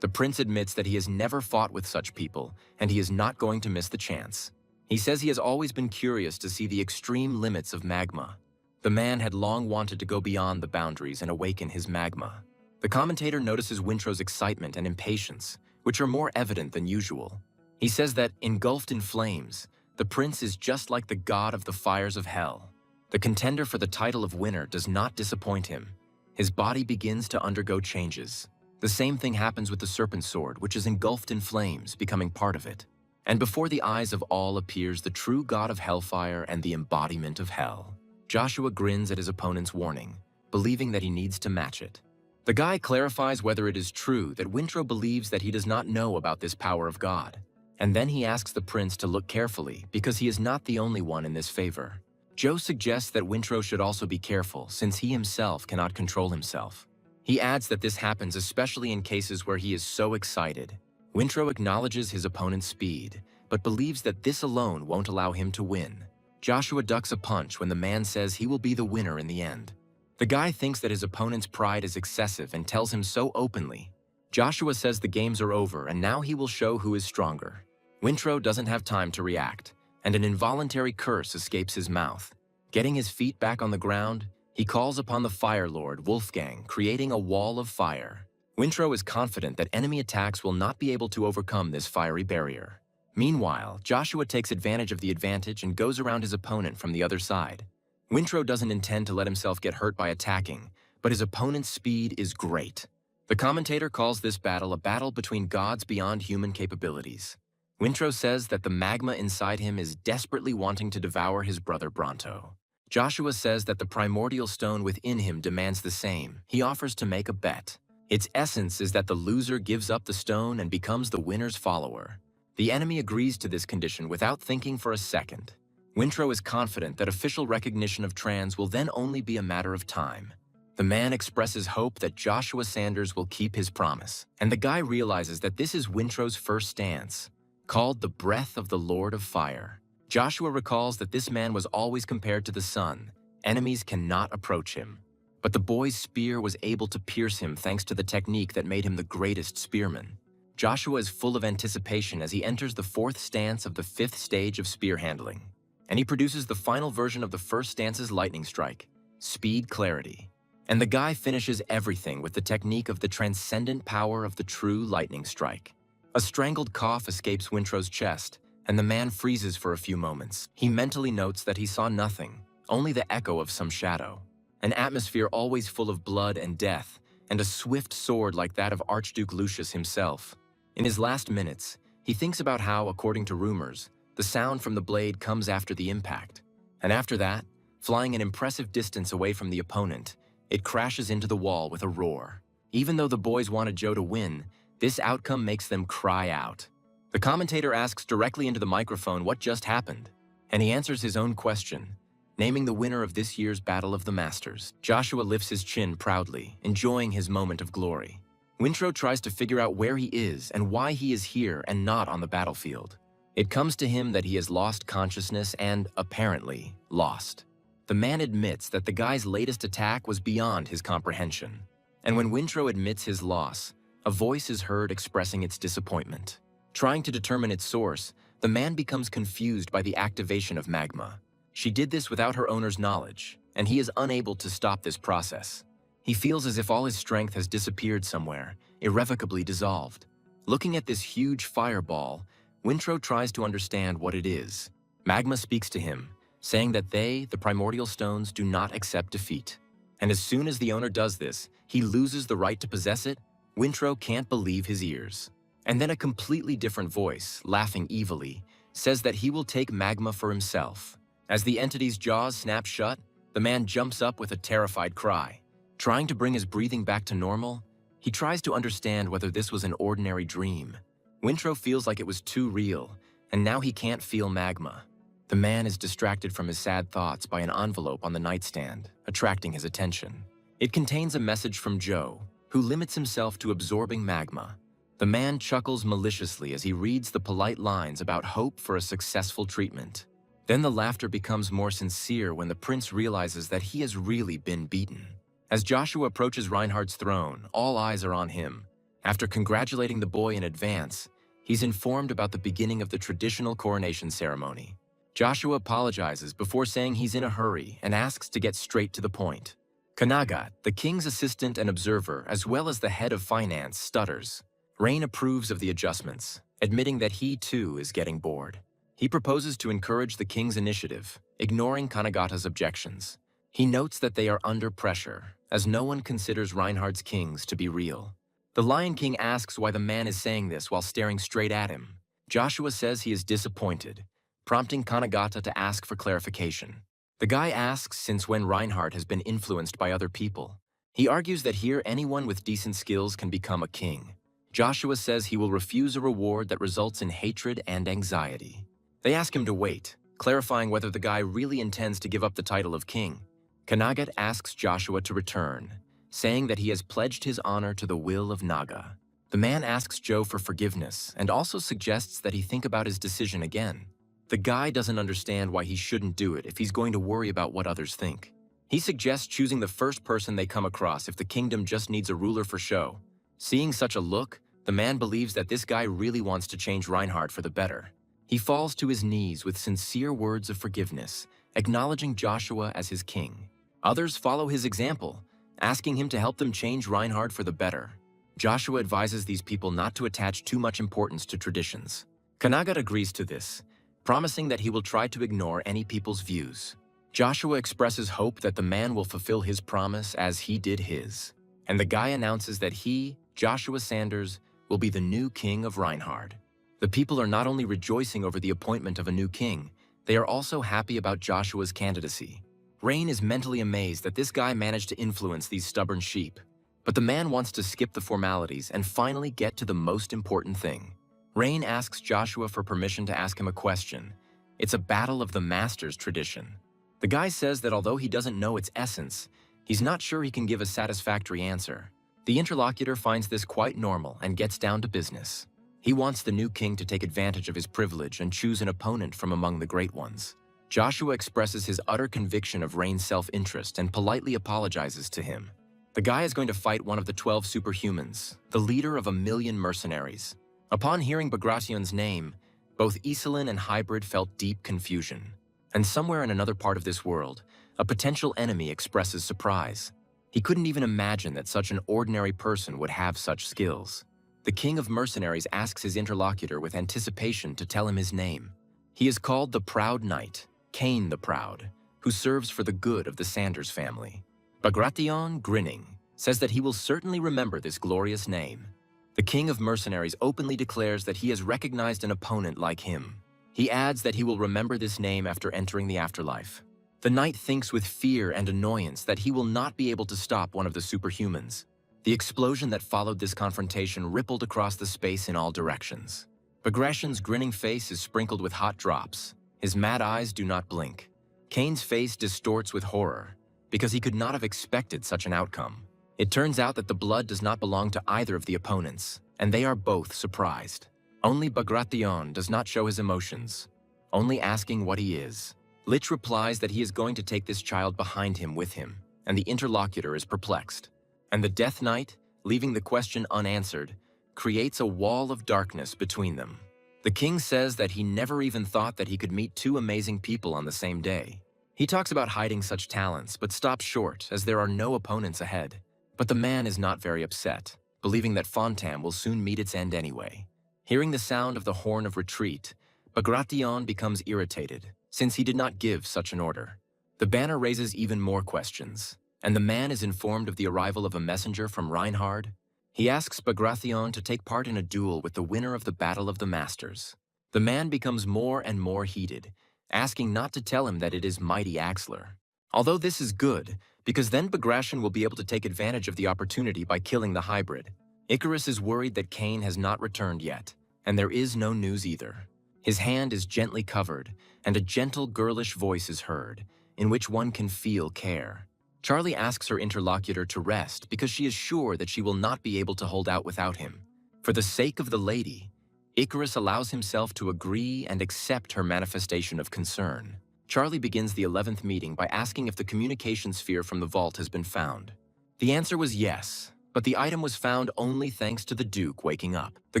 The prince admits that he has never fought with such people, and he is not going to miss the chance. He says he has always been curious to see the extreme limits of magma. The man had long wanted to go beyond the boundaries and awaken his magma. The commentator notices Wintro's excitement and impatience, which are more evident than usual. He says that, engulfed in flames, the prince is just like the god of the fires of hell. The contender for the title of winner does not disappoint him. His body begins to undergo changes. The same thing happens with the serpent sword, which is engulfed in flames, becoming part of it. And before the eyes of all appears the true god of hellfire and the embodiment of hell. Joshua grins at his opponent's warning, believing that he needs to match it. The guy clarifies whether it is true that Wintro believes that he does not know about this power of God. And then he asks the prince to look carefully, because he is not the only one in this favor. Joe suggests that Wintro should also be careful, since he himself cannot control himself. He adds that this happens especially in cases where he is so excited. Wintro acknowledges his opponent's speed, but believes that this alone won't allow him to win. Joshua ducks a punch when the man says he will be the winner in the end. The guy thinks that his opponent's pride is excessive and tells him so openly. Joshua says the games are over and now he will show who is stronger. Wintro doesn't have time to react, and an involuntary curse escapes his mouth. Getting his feet back on the ground, He calls upon the Fire Lord, Wolfgang, creating a wall of fire. Wintrow is confident that enemy attacks will not be able to overcome this fiery barrier. Meanwhile, Joshua takes advantage of the advantage and goes around his opponent from the other side. Wintrow doesn't intend to let himself get hurt by attacking, but his opponent's speed is great. The commentator calls this battle a battle between gods beyond human capabilities. Wintrow says that the magma inside him is desperately wanting to devour his brother Bronto. Joshua says that the primordial stone within him demands the same. He offers to make a bet. Its essence is that the loser gives up the stone and becomes the winner's follower. The enemy agrees to this condition without thinking for a second. Wintrow is confident that official recognition of trans will then only be a matter of time. The man expresses hope that Joshua Sanders will keep his promise, and the guy realizes that this is Wintrow's first stance, called the breath of the Lord of Fire. Joshua recalls that this man was always compared to the sun. Enemies cannot approach him. But the boy's spear was able to pierce him thanks to the technique that made him the greatest spearman. Joshua is full of anticipation as he enters the fourth stance of the fifth stage of spear handling, and he produces the final version of the first stance's lightning strike, Speed Clarity. And the guy finishes everything with the technique of the transcendent power of the true lightning strike. A strangled cough escapes Wintrow's chest, and the man freezes for a few moments. He mentally notes that he saw nothing, only the echo of some shadow. An atmosphere always full of blood and death, and a swift sword like that of Archduke Lucius himself. In his last minutes, he thinks about how, according to rumors, the sound from the blade comes after the impact. And after that, flying an impressive distance away from the opponent, it crashes into the wall with a roar. Even though the boys wanted Joe to win, this outcome makes them cry out. The commentator asks directly into the microphone what just happened, and he answers his own question, naming the winner of this year's Battle of the Masters. Joshua lifts his chin proudly, enjoying his moment of glory. Wintrow tries to figure out where he is and why he is here and not on the battlefield. It comes to him that he has lost consciousness and, apparently, lost. The man admits that the guy's latest attack was beyond his comprehension. And when Wintrow admits his loss, a voice is heard expressing its disappointment. Trying to determine its source, the man becomes confused by the activation of magma. She did this without her owner's knowledge, and he is unable to stop this process. He feels as if all his strength has disappeared somewhere, irrevocably dissolved. Looking at this huge fireball, Wintrow tries to understand what it is. Magma speaks to him, saying that they, the primordial stones, do not accept defeat. And as soon as the owner does this, he loses the right to possess it. Wintrow can't believe his ears. And then a completely different voice, laughing evilly, says that he will take magma for himself. As the entity's jaws snap shut, the man jumps up with a terrified cry. Trying to bring his breathing back to normal, he tries to understand whether this was an ordinary dream. Wintrow feels like it was too real, and now he can't feel magma. The man is distracted from his sad thoughts by an envelope on the nightstand, attracting his attention. It contains a message from Joe, who limits himself to absorbing magma. The man chuckles maliciously as he reads the polite lines about hope for a successful treatment. Then the laughter becomes more sincere when the prince realizes that he has really been beaten. As Joshua approaches Reinhardt's throne, all eyes are on him. After congratulating the boy in advance, he's informed about the beginning of the traditional coronation ceremony. Joshua apologizes before saying he's in a hurry and asks to get straight to the point. Kanagat, the king's assistant and observer, as well as the head of finance, stutters. Rain approves of the adjustments, admitting that he too is getting bored. He proposes to encourage the king's initiative, ignoring Kanagata's objections. He notes that they are under pressure, as no one considers Reinhardt's kings to be real. The Lion King asks why the man is saying this while staring straight at him. Joshua says he is disappointed, prompting Kanagata to ask for clarification. The guy asks since when Reinhardt has been influenced by other people. He argues that here anyone with decent skills can become a king. Joshua says he will refuse a reward that results in hatred and anxiety. They ask him to wait, clarifying whether the guy really intends to give up the title of king. Kanagat asks Joshua to return, saying that he has pledged his honor to the will of Naga. The man asks Joe for forgiveness and also suggests that he think about his decision again. The guy doesn't understand why he shouldn't do it if he's going to worry about what others think. He suggests choosing the first person they come across if the kingdom just needs a ruler for show. Seeing such a look, the man believes that this guy really wants to change Reinhardt for the better. He falls to his knees with sincere words of forgiveness, acknowledging Joshua as his king. Others follow his example, asking him to help them change Reinhard for the better. Joshua advises these people not to attach too much importance to traditions. Kanaga agrees to this, promising that he will try to ignore any people's views. Joshua expresses hope that the man will fulfill his promise as he did his. And the guy announces that he, Joshua Sanders, will be the new king of Reinhard. The people are not only rejoicing over the appointment of a new king, they are also happy about Joshua's candidacy. Rain is mentally amazed that this guy managed to influence these stubborn sheep. But the man wants to skip the formalities and finally get to the most important thing. Rain asks Joshua for permission to ask him a question. It's a battle of the masters tradition. The guy says that although he doesn't know its essence, he's not sure he can give a satisfactory answer. The interlocutor finds this quite normal and gets down to business. He wants the new king to take advantage of his privilege and choose an opponent from among the great ones. Joshua expresses his utter conviction of Rain's self-interest and politely apologizes to him. The guy is going to fight one of the 12 superhumans, the leader of 1,000,000 mercenaries. Upon hearing Bagration's name, both Iselin and Hybrid felt deep confusion. And somewhere in another part of this world, a potential enemy expresses surprise. He couldn't even imagine that such an ordinary person would have such skills. The king of mercenaries asks his interlocutor with anticipation to tell him his name. He is called the Proud Knight, Cain the Proud, who serves for the good of the Sanders family. Bagration, grinning, says that he will certainly remember this glorious name. The king of mercenaries openly declares that he has recognized an opponent like him. He adds that he will remember this name after entering the afterlife. The knight thinks with fear and annoyance that he will not be able to stop one of the superhumans. The explosion that followed this confrontation rippled across the space in all directions. Bagration's grinning face is sprinkled with hot drops. His mad eyes do not blink. Cain's face distorts with horror, because he could not have expected such an outcome. It turns out that the blood does not belong to either of the opponents, and they are both surprised. Only Bagration does not show his emotions, only asking what he is. Lich replies that he is going to take this child behind him with him, and the interlocutor is perplexed. And the Death Knight, leaving the question unanswered, creates a wall of darkness between them. The king says that he never even thought that he could meet two amazing people on the same day. He talks about hiding such talents, but stops short as there are no opponents ahead. But the man is not very upset, believing that Fontam will soon meet its end anyway. Hearing the sound of the horn of retreat, Bagration becomes irritated, since he did not give such an order. The banner raises even more questions, and the man is informed of the arrival of a messenger from Reinhard. He asks Bagration to take part in a duel with the winner of the Battle of the Masters. The man becomes more and more heated, asking not to tell him that it is Mighty Axler. Although this is good, because then Bagration will be able to take advantage of the opportunity by killing the hybrid. Icarus is worried that Cain has not returned yet, and there is no news either. His hand is gently covered, and a gentle girlish voice is heard, in which one can feel care. Charlie asks her interlocutor to rest because she is sure that she will not be able to hold out without him. For the sake of the lady, Icarus allows himself to agree and accept her manifestation of concern. Charlie begins the 11th meeting by asking if the communication sphere from the vault has been found. The answer was yes, but the item was found only thanks to the Duke waking up. The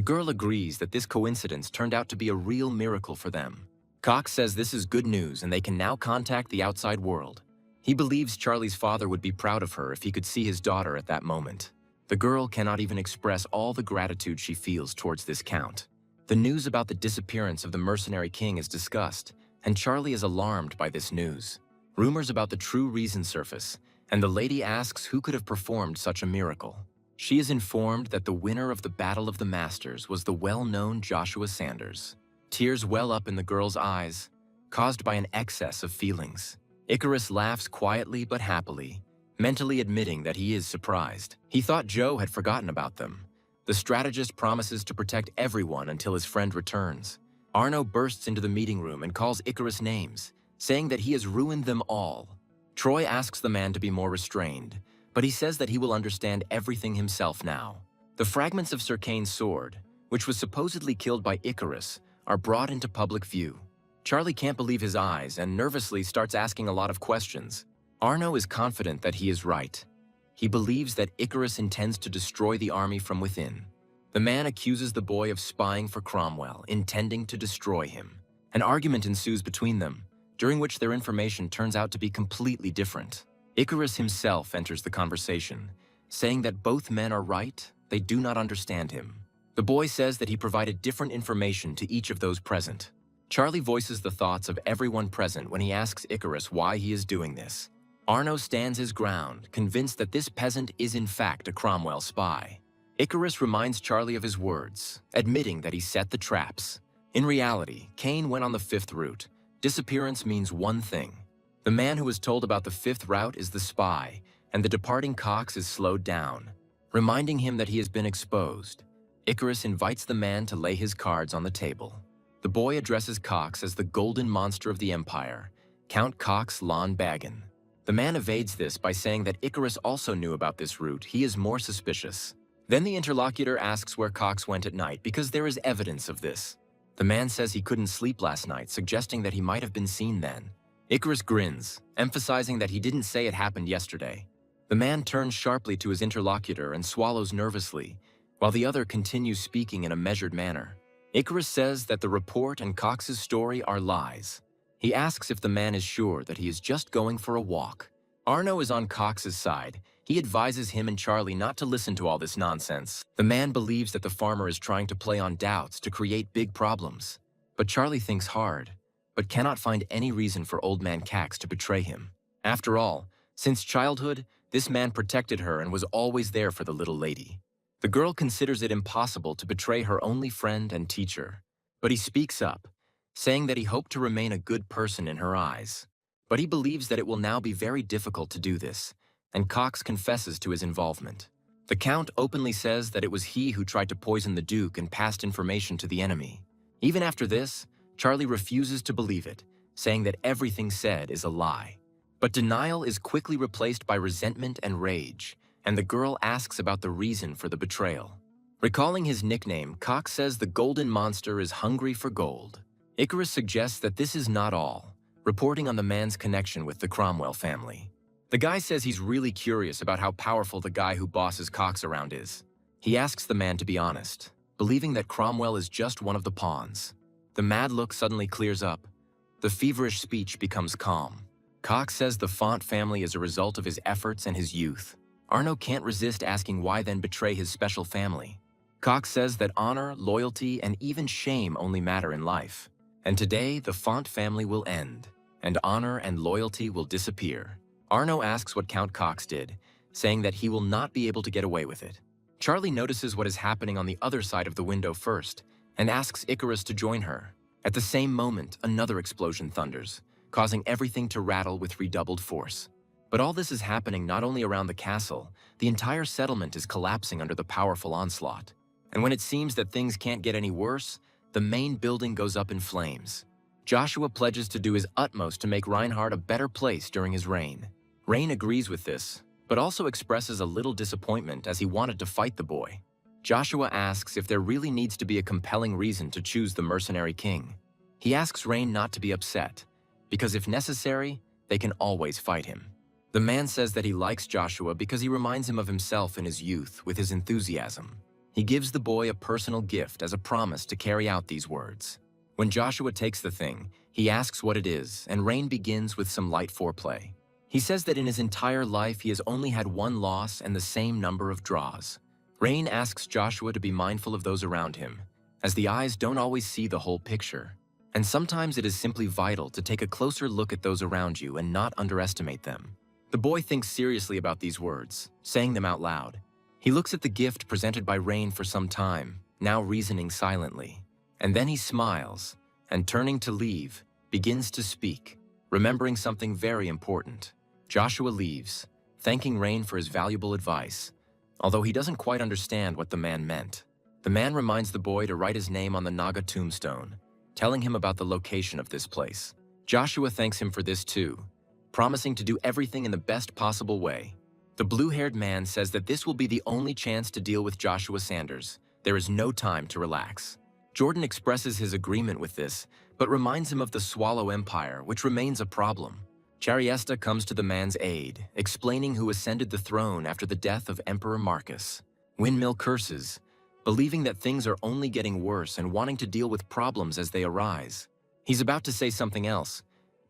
girl agrees that this coincidence turned out to be a real miracle for them. Cox says this is good news and they can now contact the outside world. He believes Charlie's father would be proud of her if he could see his daughter at that moment. The girl cannot even express all the gratitude she feels towards this count. The news about the disappearance of the mercenary king is discussed, and Charlie is alarmed by this news. Rumors about the true reason surface, and the lady asks who could have performed such a miracle. She is informed that the winner of the Battle of the Masters was the well-known Joshua Sanders. Tears well up in the girl's eyes, caused by an excess of feelings. Icarus laughs quietly but happily, mentally admitting that he is surprised. He thought Joe had forgotten about them. The strategist promises to protect everyone until his friend returns. Arno bursts into the meeting room and calls Icarus names, saying that he has ruined them all. Troy asks the man to be more restrained, but he says that he will understand everything himself now. The fragments of Sir Cain's sword, which was supposedly killed by Icarus, are brought into public view. Charlie can't believe his eyes and nervously starts asking a lot of questions. Arno is confident that he is right. He believes that Icarus intends to destroy the army from within. The man accuses the boy of spying for Cromwell, intending to destroy him. An argument ensues between them, during which their information turns out to be completely different. Icarus himself enters the conversation, saying that both men are right, they do not understand him. The boy says that he provided different information to each of those present. Charlie voices the thoughts of everyone present when he asks Icarus why he is doing this. Arno stands his ground, convinced that this peasant is in fact a Cromwell spy. Icarus reminds Charlie of his words, admitting that he set the traps. In reality, Kane went on the fifth route. Disappearance means one thing. The man who was told about the fifth route is the spy, and the departing Cox is slowed down, reminding him that he has been exposed. Icarus invites the man to lay his cards on the table. The boy addresses Cox as the golden monster of the Empire, Count Cox Lon Bagan. The man evades this by saying that Icarus also knew about this route. He is more suspicious. Then the interlocutor asks where Cox went at night because there is evidence of this. The man says he couldn't sleep last night, suggesting that he might have been seen then. Icarus grins, emphasizing that he didn't say it happened yesterday. The man turns sharply to his interlocutor and swallows nervously, while the other continues speaking in a measured manner. Icarus says that the report and Cox's story are lies. He asks if the man is sure that he is just going for a walk. Arno is on Cox's side. He advises him and Charlie not to listen to all this nonsense. The man believes that the farmer is trying to play on doubts to create big problems. But Charlie thinks hard, but cannot find any reason for old man Cax to betray him. After all, since childhood, this man protected her and was always there for the little lady. The girl considers it impossible to betray her only friend and teacher. But he speaks up, saying that he hoped to remain a good person in her eyes. But he believes that it will now be very difficult to do this, and Cox confesses to his involvement. The Count openly says that it was he who tried to poison the Duke and passed information to the enemy. Even after this, Charlie refuses to believe it, saying that everything said is a lie. But denial is quickly replaced by resentment and rage, and the girl asks about the reason for the betrayal. Recalling his nickname, Cox says the golden monster is hungry for gold. Icarus suggests that this is not all, reporting on the man's connection with the Cromwell family. The guy says he's really curious about how powerful the guy who bosses Cox around is. He asks the man to be honest, believing that Cromwell is just one of the pawns. The mad look suddenly clears up. The feverish speech becomes calm. Cox says the Font family is a result of his efforts and his youth. Arno can't resist asking why then betray his special family. Cox says that honor, loyalty, and even shame only matter in life. And today, the Font family will end, and honor and loyalty will disappear. Arno asks what Count Cox did, saying that he will not be able to get away with it. Charlie notices what is happening on the other side of the window first, and asks Icarus to join her. At the same moment, another explosion thunders, causing everything to rattle with redoubled force. But all this is happening not only around the castle, the entire settlement is collapsing under the powerful onslaught. And when it seems that things can't get any worse, the main building goes up in flames. Joshua pledges to do his utmost to make Reinhard a better place during his reign. Rain agrees with this, but also expresses a little disappointment as he wanted to fight the boy. Joshua asks if there really needs to be a compelling reason to choose the mercenary king. He asks Rain not to be upset, because if necessary, they can always fight him. The man says that he likes Joshua because he reminds him of himself in his youth with his enthusiasm. He gives the boy a personal gift as a promise to carry out these words. When Joshua takes the thing, he asks what it is, and Rain begins with some light foreplay. He says that in his entire life he has only had one loss and the same number of draws. Rain asks Joshua to be mindful of those around him, as the eyes don't always see the whole picture. And sometimes it is simply vital to take a closer look at those around you and not underestimate them. The boy thinks seriously about these words, saying them out loud. He looks at the gift presented by Rain for some time, now reasoning silently. And then he smiles, and turning to leave, begins to speak, remembering something very important. Joshua leaves, thanking Rain for his valuable advice, although he doesn't quite understand what the man meant. The man reminds the boy to write his name on the Naga tombstone, telling him about the location of this place. Joshua thanks him for this too, promising to do everything in the best possible way. The blue-haired man says that this will be the only chance to deal with Joshua Sanders. There is no time to relax. Jordan expresses his agreement with this, but reminds him of the Swallow Empire, which remains a problem. Chariesta comes to the man's aid, explaining who ascended the throne after the death of Emperor Marcus. Windmill curses, believing that things are only getting worse and wanting to deal with problems as they arise. He's about to say something else,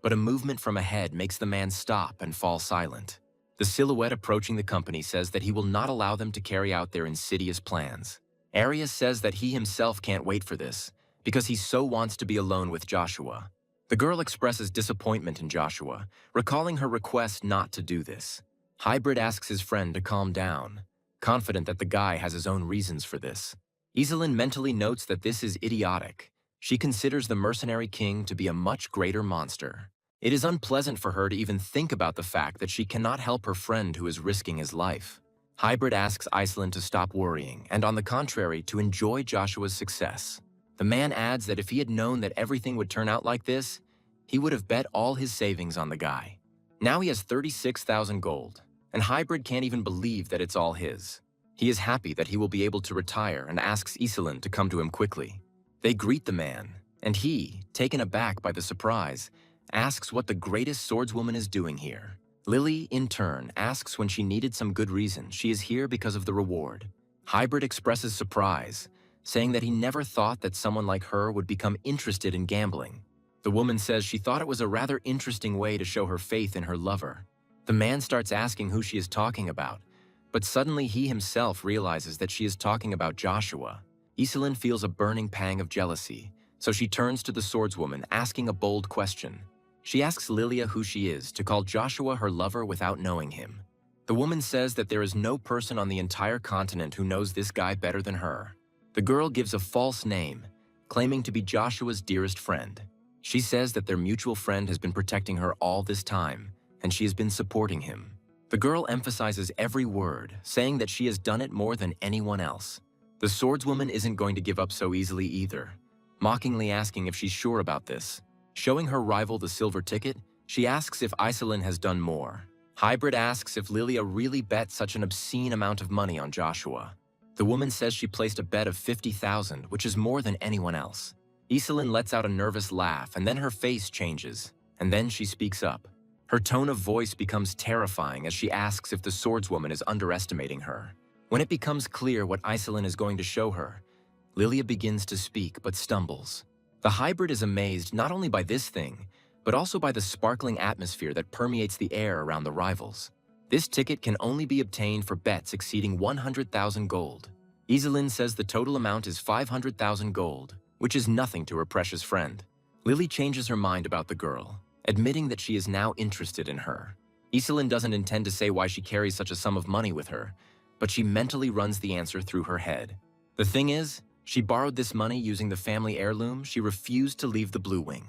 but a movement from ahead makes the man stop and fall silent. The silhouette approaching the company says that he will not allow them to carry out their insidious plans. Arius says that he himself can't wait for this, because he so wants to be alone with Joshua. The girl expresses disappointment in Joshua, recalling her request not to do this. Hybrid asks his friend to calm down, confident that the guy has his own reasons for this. Iselin mentally notes that this is idiotic. She considers the mercenary king to be a much greater monster. It is unpleasant for her to even think about the fact that she cannot help her friend who is risking his life. Hybrid asks Iselin to stop worrying and, on the contrary, to enjoy Joshua's success. The man adds that if he had known that everything would turn out like this, he would have bet all his savings on the guy. Now he has 36,000 gold, and Hybrid can't even believe that it's all his. He is happy that he will be able to retire and asks Iselin to come to him quickly. They greet the man, and he, taken aback by the surprise, asks what the greatest swordswoman is doing here. Lily, in turn, asks when she needed some good reason she is here because of the reward. Hybrid expresses surprise, saying that he never thought that someone like her would become interested in gambling. The woman says she thought it was a rather interesting way to show her faith in her lover. The man starts asking who she is talking about, but suddenly he himself realizes that she is talking about Joshua. Iselin feels a burning pang of jealousy, so she turns to the swordswoman asking a bold question. She asks Lilia who she is to call Joshua her lover without knowing him. The woman says that there is no person on the entire continent who knows this guy better than her. The girl gives a false name, claiming to be Joshua's dearest friend. She says that their mutual friend has been protecting her all this time, and she has been supporting him. The girl emphasizes every word, saying that she has done it more than anyone else. The swordswoman isn't going to give up so easily either, mockingly asking if she's sure about this. Showing her rival the silver ticket, she asks if Iselin has done more. Hybrid asks if Lilia really bet such an obscene amount of money on Joshua. The woman says she placed a bet of 50,000, which is more than anyone else. Iselin lets out a nervous laugh, and then her face changes, and then she speaks up. Her tone of voice becomes terrifying as she asks if the swordswoman is underestimating her. When it becomes clear what Iselin is going to show her, Lilia begins to speak but stumbles. The hybrid is amazed not only by this thing, but also by the sparkling atmosphere that permeates the air around the rivals. This ticket can only be obtained for bets exceeding 100,000 gold. Iselin says the total amount is 500,000 gold, which is nothing to her precious friend. Lily changes her mind about the girl, admitting that she is now interested in her. Iselin doesn't intend to say why she carries such a sum of money with her, but she mentally runs the answer through her head. The thing is, she borrowed this money using the family heirloom she refused to leave the Blue Wing.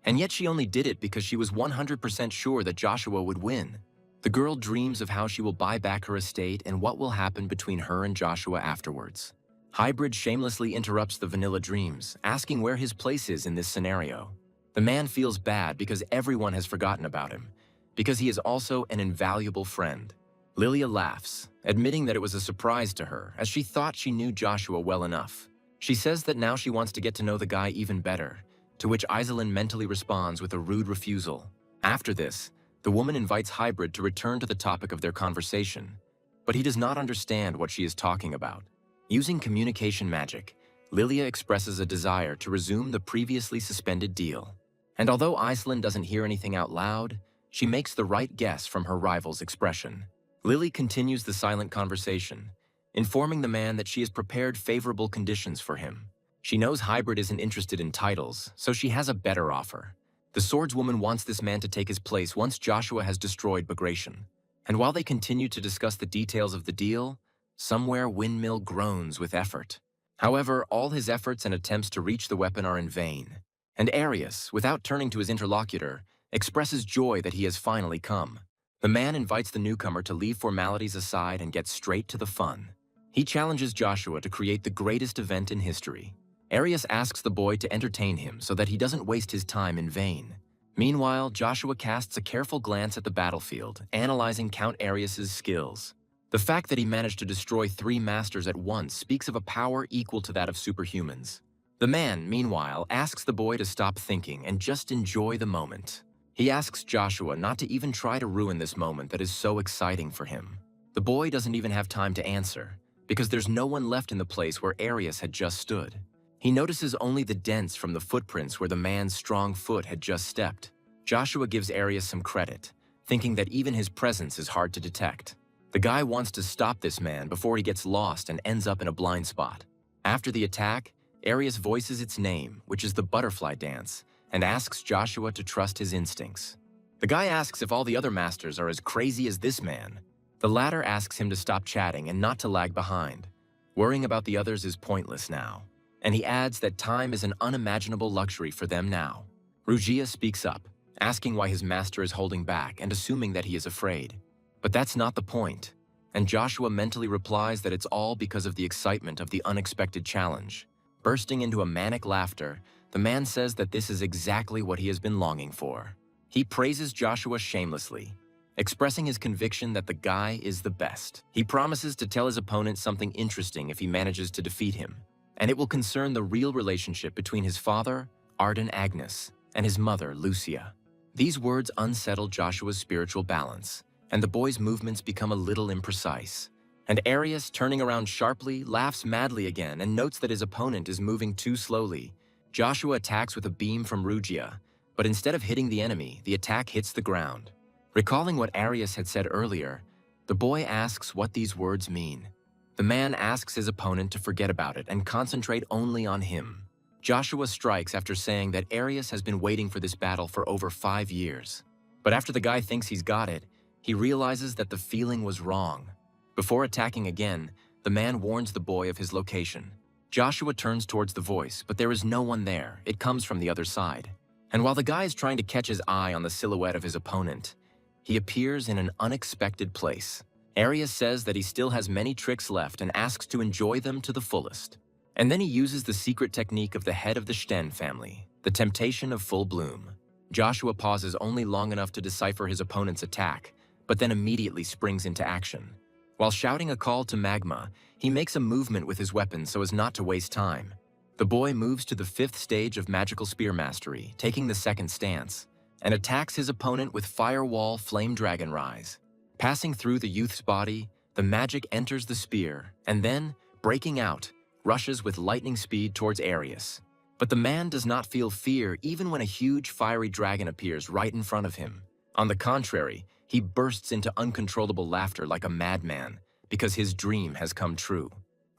And yet she only did it because she was 100% sure that Joshua would win. The girl dreams of how she will buy back her estate and what will happen between her and Joshua afterwards. Hybrid shamelessly interrupts the vanilla dreams, asking where his place is in this scenario. The man feels bad because everyone has forgotten about him, because he is also an invaluable friend. Lilia laughs, admitting that it was a surprise to her, as she thought she knew Joshua well enough. She says that now she wants to get to know the guy even better, to which Iselin mentally responds with a rude refusal. After this, the woman invites Hybrid to return to the topic of their conversation, but he does not understand what she is talking about. Using communication magic, Lilia expresses a desire to resume the previously suspended deal. And although Iselin doesn't hear anything out loud, she makes the right guess from her rival's expression. Lily continues the silent conversation, informing the man that she has prepared favorable conditions for him. She knows Hybrid isn't interested in titles, so she has a better offer. The swordswoman wants this man to take his place once Joshua has destroyed Bagration. And while they continue to discuss the details of the deal, somewhere Windmill groans with effort. However, all his efforts and attempts to reach the weapon are in vain. And Arius, without turning to his interlocutor, expresses joy that he has finally come. The man invites the newcomer to leave formalities aside and get straight to the fun. He challenges Joshua to create the greatest event in history. Arius asks the boy to entertain him so that he doesn't waste his time in vain. Meanwhile, Joshua casts a careful glance at the battlefield, analyzing Count Arius's skills. The fact that he managed to destroy 3 masters at once speaks of a power equal to that of superhumans. The man, meanwhile, asks the boy to stop thinking and just enjoy the moment. He asks Joshua not to even try to ruin this moment that is so exciting for him. The boy doesn't even have time to answer, because there's no one left in the place where Arius had just stood. He notices only the dents from the footprints where the man's strong foot had just stepped. Joshua gives Arius some credit, thinking that even his presence is hard to detect. The guy wants to stop this man before he gets lost and ends up in a blind spot. After the attack, Arius voices its name, which is the butterfly dance, and asks Joshua to trust his instincts. The guy asks if all the other masters are as crazy as this man. The latter asks him to stop chatting and not to lag behind. Worrying about the others is pointless now, and he adds that time is an unimaginable luxury for them now. Rugia speaks up, asking why his master is holding back and assuming that he is afraid. But that's not the point, and Joshua mentally replies that it's all because of the excitement of the unexpected challenge. Bursting into a manic laughter, the man says that this is exactly what he has been longing for. He praises Joshua shamelessly, expressing his conviction that the guy is the best. He promises to tell his opponent something interesting if he manages to defeat him, and it will concern the real relationship between his father, Arden Agnes, and his mother, Lucia. These words unsettle Joshua's spiritual balance, and the boy's movements become a little imprecise. And Arius, turning around sharply, laughs madly again and notes that his opponent is moving too slowly. Joshua attacks with a beam from Rugia, but instead of hitting the enemy, the attack hits the ground. Recalling what Arius had said earlier, the boy asks what these words mean. The man asks his opponent to forget about it and concentrate only on him. Joshua strikes after saying that Arius has been waiting for this battle for over 5 years. But after the guy thinks he's got it, he realizes that the feeling was wrong. Before attacking again, the man warns the boy of his location. Joshua turns towards the voice, but there is no one there. It comes from the other side. And while the guy is trying to catch his eye on the silhouette of his opponent, he appears in an unexpected place. Arius says that he still has many tricks left and asks to enjoy them to the fullest. And then he uses the secret technique of the head of the Sten family, the temptation of full bloom. Joshua pauses only long enough to decipher his opponent's attack, but then immediately springs into action. While shouting a call to magma, he makes a movement with his weapon so as not to waste time. The boy moves to the 5th stage of magical spear mastery, taking the 2nd stance, and attacks his opponent with Firewall Flame Dragon Rise. Passing through the youth's body, the magic enters the spear, and then, breaking out, rushes with lightning speed towards Arius. But the man does not feel fear even when a huge fiery dragon appears right in front of him. On the contrary, he bursts into uncontrollable laughter like a madman because his dream has come true.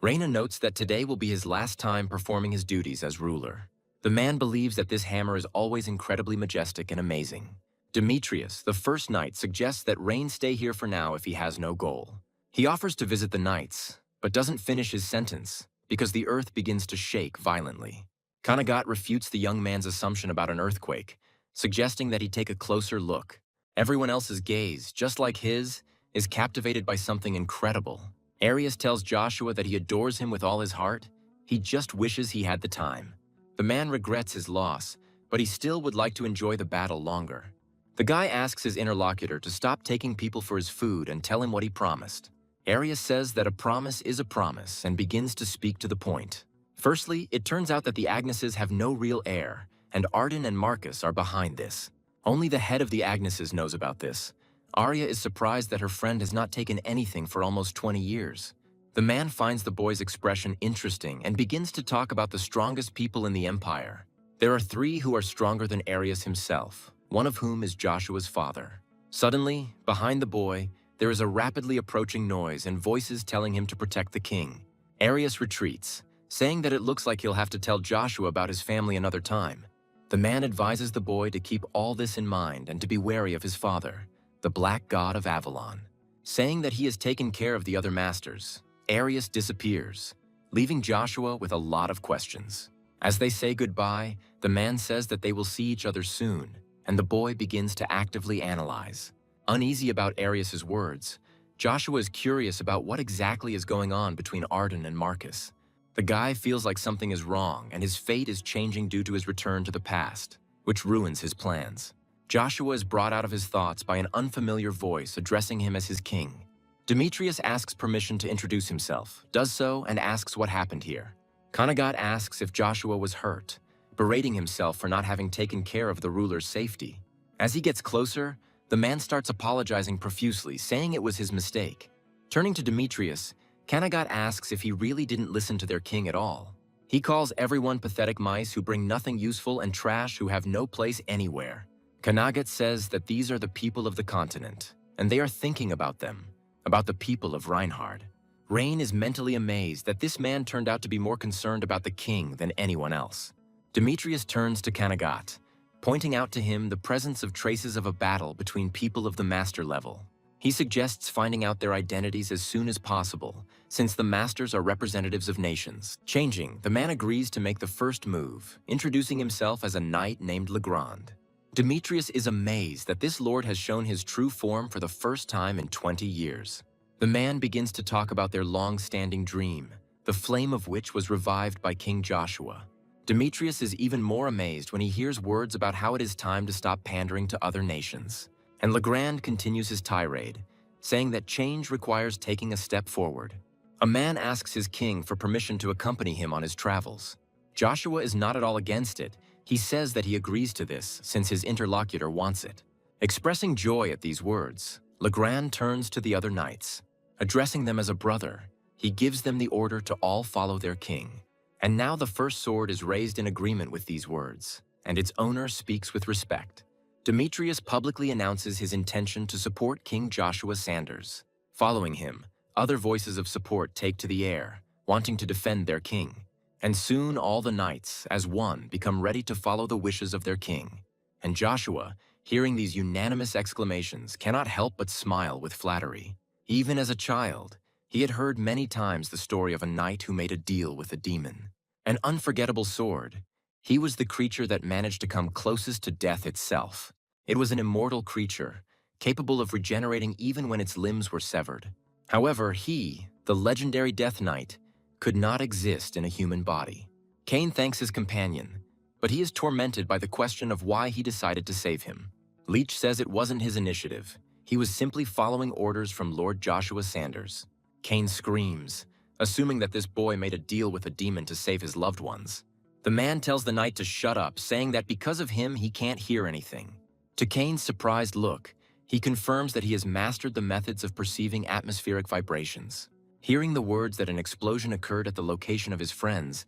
Reina notes that today will be his last time performing his duties as ruler. The man believes that this hammer is always incredibly majestic and amazing. Demetrius, the first knight, suggests that Rain stay here for now if he has no goal. He offers to visit the knights, but doesn't finish his sentence because the earth begins to shake violently. Kanagat refutes the young man's assumption about an earthquake, suggesting that he take a closer look. Everyone else's gaze, just like his, is captivated by something incredible. Arius tells Joshua that he adores him with all his heart. He just wishes he had the time. The man regrets his loss, but he still would like to enjoy the battle longer. The guy asks his interlocutor to stop taking people for his food and tell him what he promised. Arius says that a promise is a promise and begins to speak to the point. Firstly, it turns out that the Agneses have no real heir, and Arden and Marcus are behind this. Only the head of the Agneses knows about this. Arya is surprised that her friend has not taken anything for almost 20 years. The man finds the boy's expression interesting and begins to talk about the strongest people in the Empire. There are 3 who are stronger than Arius himself, one of whom is Joshua's father. Suddenly, behind the boy, there is a rapidly approaching noise and voices telling him to protect the king. Arius retreats, saying that it looks like he'll have to tell Joshua about his family another time. The man advises the boy to keep all this in mind and to be wary of his father, the Black God of Avalon. Saying that he has taken care of the other masters, Arius disappears, leaving Joshua with a lot of questions. As they say goodbye, the man says that they will see each other soon, and the boy begins to actively analyze. Uneasy about Arius's words, Joshua is curious about what exactly is going on between Arden and Marcus. The guy feels like something is wrong and his fate is changing due to his return to the past, which ruins his plans. Joshua is brought out of his thoughts by an unfamiliar voice addressing him as his king. Demetrius asks permission to introduce himself, does so, and asks what happened here. Kanagat asks if Joshua was hurt, berating himself for not having taken care of the ruler's safety. As he gets closer, the man starts apologizing profusely, saying it was his mistake. Turning to Demetrius, Kanagat asks if he really didn't listen to their king at all. He calls everyone pathetic mice who bring nothing useful and trash who have no place anywhere. Kanagat says that these are the people of the continent, and they are thinking about them, about the people of Reinhard. Rain is mentally amazed that this man turned out to be more concerned about the king than anyone else. Demetrius turns to Kanagat, pointing out to him the presence of traces of a battle between people of the master level. He suggests finding out their identities as soon as possible, since the masters are representatives of nations. Changing, the man agrees to make the first move, introducing himself as a knight named Legrand. Demetrius is amazed that this lord has shown his true form for the first time in 20 years. The man begins to talk about their long-standing dream, the flame of which was revived by King Joshua. Demetrius is even more amazed when he hears words about how it is time to stop pandering to other nations. And Legrand continues his tirade, saying that change requires taking a step forward. A man asks his king for permission to accompany him on his travels. Joshua is not at all against it. He says that he agrees to this since his interlocutor wants it. Expressing joy at these words, Legrand turns to the other knights. Addressing them as a brother, he gives them the order to all follow their king. And now the first sword is raised in agreement with these words, and its owner speaks with respect. Demetrius publicly announces his intention to support King Joshua Sanders. Following him, other voices of support take to the air, wanting to defend their king. And soon all the knights, as one, become ready to follow the wishes of their king. And Joshua, hearing these unanimous exclamations, cannot help but smile with flattery. Even as a child, he had heard many times the story of a knight who made a deal with a demon. An unforgettable sword. He was the creature that managed to come closest to death itself. It was an immortal creature, capable of regenerating even when its limbs were severed. However, he, the legendary Death Knight, could not exist in a human body. Cain thanks his companion, but he is tormented by the question of why he decided to save him. Leech says it wasn't his initiative. He was simply following orders from Lord Joshua Sanders. Cain screams, assuming that this boy made a deal with a demon to save his loved ones. The man tells the knight to shut up, saying that because of him he can't hear anything. To Cain's surprised look, he confirms that he has mastered the methods of perceiving atmospheric vibrations. Hearing the words that an explosion occurred at the location of his friends,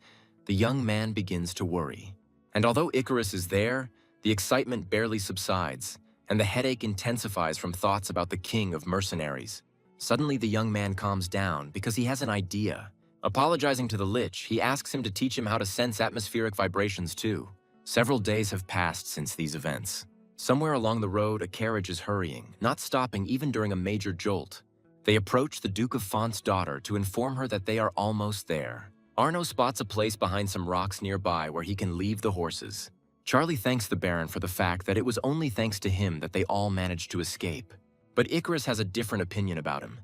the young man begins to worry. And although Icarus is there, the excitement barely subsides, and the headache intensifies from thoughts about the king of mercenaries. Suddenly, the young man calms down because he has an idea. Apologizing to the Lich, he asks him to teach him how to sense atmospheric vibrations too. Several days have passed since these events. Somewhere along the road, a carriage is hurrying, not stopping even during a major jolt. They approach the Duke of Font's daughter to inform her that they are almost there. Arno spots a place behind some rocks nearby where he can leave the horses. Charlie thanks the Baron for the fact that it was only thanks to him that they all managed to escape. But Icarus has a different opinion about him.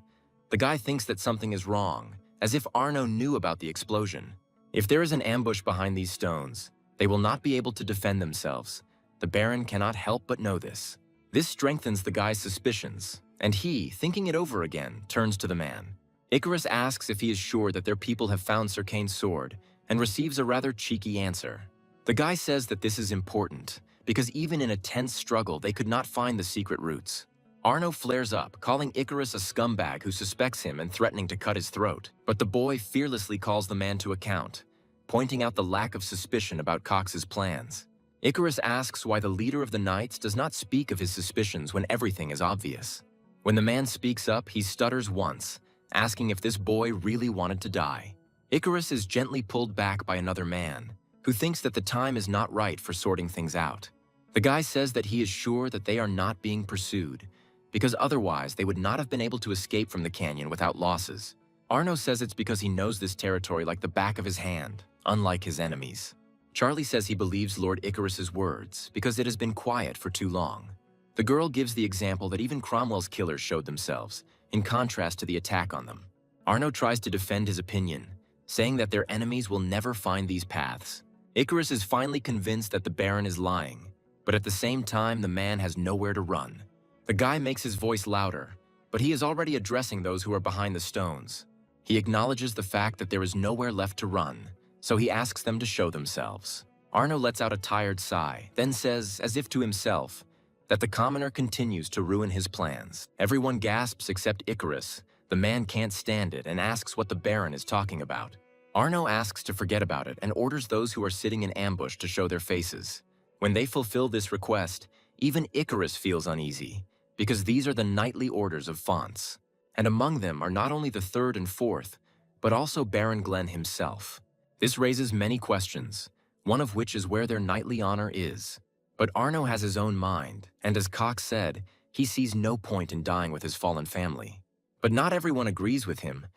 The guy thinks that something is wrong, as if Arno knew about the explosion. If there is an ambush behind these stones, they will not be able to defend themselves. The Baron cannot help but know this. This strengthens the guy's suspicions, and he, thinking it over again, turns to the man. Icarus asks if he is sure that their people have found Sir Kane's sword, and receives a rather cheeky answer. The guy says that this is important, because even in a tense struggle they could not find the secret routes. Arno flares up, calling Icarus a scumbag who suspects him and threatening to cut his throat. But the boy fearlessly calls the man to account, pointing out the lack of suspicion about Cox's plans. Icarus asks why the leader of the Knights does not speak of his suspicions when everything is obvious. When the man speaks up, he stutters once, asking if this boy really wanted to die. Icarus is gently pulled back by another man, who thinks that the time is not right for sorting things out. The guy says that he is sure that they are not being pursued, because otherwise they would not have been able to escape from the canyon without losses. Arno says it's because he knows this territory like the back of his hand, unlike his enemies. Charlie says he believes Lord Icarus's words because it has been quiet for too long. The girl gives the example that even Cromwell's killers showed themselves, in contrast to the attack on them. Arno tries to defend his opinion, saying that their enemies will never find these paths. Icarus is finally convinced that the Baron is lying, but at the same time the man has nowhere to run. The guy makes his voice louder, but he is already addressing those who are behind the stones. He acknowledges the fact that there is nowhere left to run, so he asks them to show themselves. Arno lets out a tired sigh, then says, as if to himself, that the commoner continues to ruin his plans. Everyone gasps except Icarus. The man can't stand it and asks what the Baron is talking about. Arno asks to forget about it and orders those who are sitting in ambush to show their faces. When they fulfill this request, Even Icarus feels uneasy, because these are the knightly orders of fonts. And among them are not only the third and fourth, but also Baron Glenn himself. This raises many questions, one of which is where their knightly honor is. But Arno has his own mind, and as Cox said, he sees no point in dying with his fallen family. But not everyone agrees with him.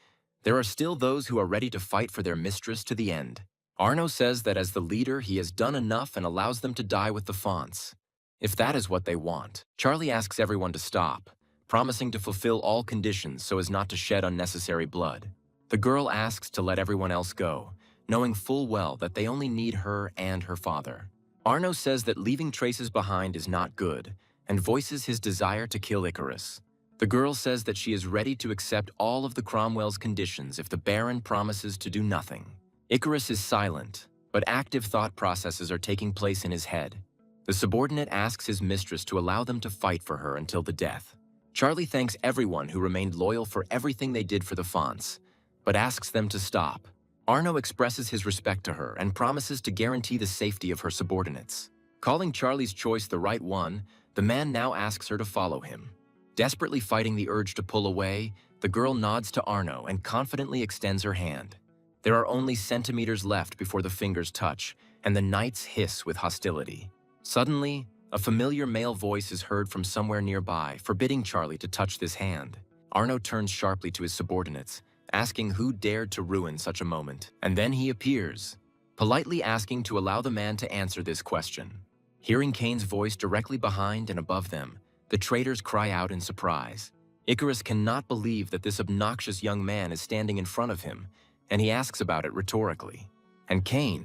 There are still those who are ready to fight for their mistress to the end. Arno says that as the leader, he has done enough and allows them to die with the fonts. If that is what they want, Charlie asks everyone to stop, promising to fulfill all conditions so as not to shed unnecessary blood. The girl asks to let everyone else go, knowing full well that they only need her and her father. Arno says that leaving traces behind is not good, and voices his desire to kill Icarus. The girl says that she is ready to accept all of the Cromwell's conditions if the Baron promises to do nothing. Icarus is silent, but active thought processes are taking place in his head. The subordinate asks his mistress to allow them to fight for her until the death. Charlie thanks everyone who remained loyal for everything they did for the fonts, but asks them to stop. Arno expresses his respect to her and promises to guarantee the safety of her subordinates. Calling Charlie's choice the right one, the man now asks her to follow him. Desperately fighting the urge to pull away, the girl nods to Arno and confidently extends her hand. There are only centimeters left before the fingers touch, and the knights hiss with hostility. Suddenly, a familiar male voice is heard from somewhere nearby, forbidding Charlie to touch this hand. Arno turns sharply to his subordinates, asking who dared to ruin such a moment, and then he appears, politely asking to allow the man to answer this question. Hearing Kane's voice directly behind and above them, the traitors cry out in surprise. Icarus cannot believe that this obnoxious young man is standing in front of him, and he asks about it rhetorically. And Kane,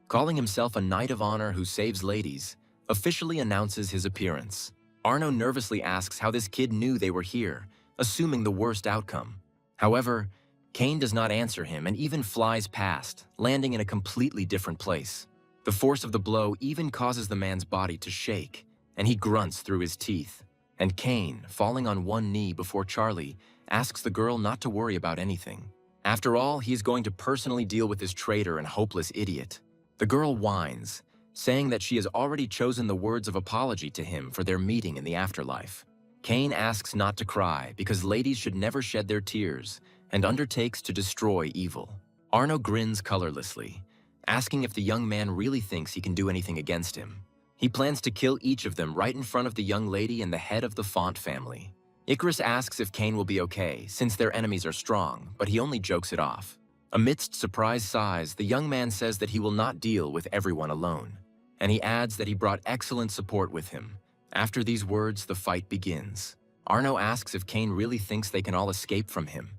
calling himself a knight of honor who saves ladies, officially announces his appearance. Arno nervously asks how this kid knew they were here, assuming the worst outcome. However, Kane does not answer him and even flies past, landing in a completely different place. The force of the blow even causes the man's body to shake, and he grunts through his teeth. And Kane, falling on one knee before Charlie, asks the girl not to worry about anything. After all, he is going to personally deal with this traitor and hopeless idiot. The girl whines, saying that she has already chosen the words of apology to him for their meeting in the afterlife. Kane asks not to cry because ladies should never shed their tears, and undertakes to destroy evil. Arno grins colorlessly, asking if the young man really thinks he can do anything against him. He plans to kill each of them right in front of the young lady and the head of the Font family. Icarus asks if Kane will be okay, since their enemies are strong, but he only jokes it off. Amidst surprised sighs, the young man says that he will not deal with everyone alone, and he adds that he brought excellent support with him. After these words, the fight begins. Arno asks if Kane really thinks they can all escape from him.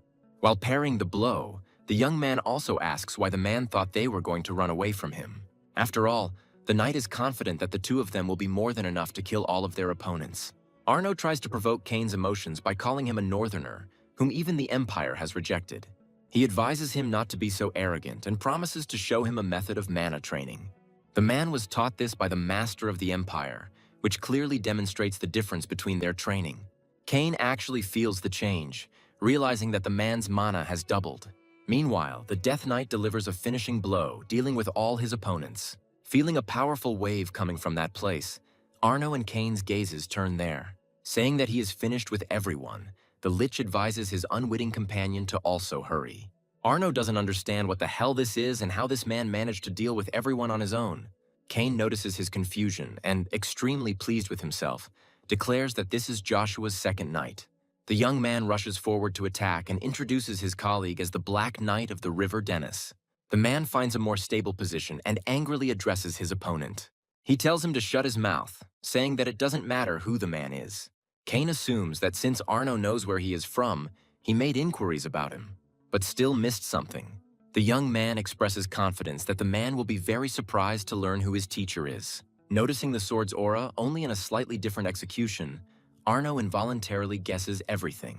While parrying the blow, the young man also asks why the man thought they were going to run away from him. After all, the knight is confident that the two of them will be more than enough to kill all of their opponents. Arno tries to provoke Kane's emotions by calling him a northerner, whom even the Empire has rejected. He advises him not to be so arrogant and promises to show him a method of mana training. The man was taught this by the master of the Empire, which clearly demonstrates the difference between their training. Kane actually feels the change, realizing that the man's mana has doubled. Meanwhile, the Death Knight delivers a finishing blow, dealing with all his opponents. Feeling a powerful wave coming from that place, Arno and Kane's gazes turn there. Saying that he is finished with everyone, the Lich advises his unwitting companion to also hurry. Arno doesn't understand what the hell this is and how this man managed to deal with everyone on his own. Kane notices his confusion and, extremely pleased with himself, declares that this is Joshua's second night. The young man rushes forward to attack and introduces his colleague as the Black Knight of the River Dennis. The man finds a more stable position and angrily addresses his opponent. He tells him to shut his mouth, saying that it doesn't matter who the man is. Kane assumes that since Arno knows where he is from, he made inquiries about him, but still missed something. The young man expresses confidence that the man will be very surprised to learn who his teacher is. Noticing the sword's aura only in a slightly different execution, Arno involuntarily guesses everything.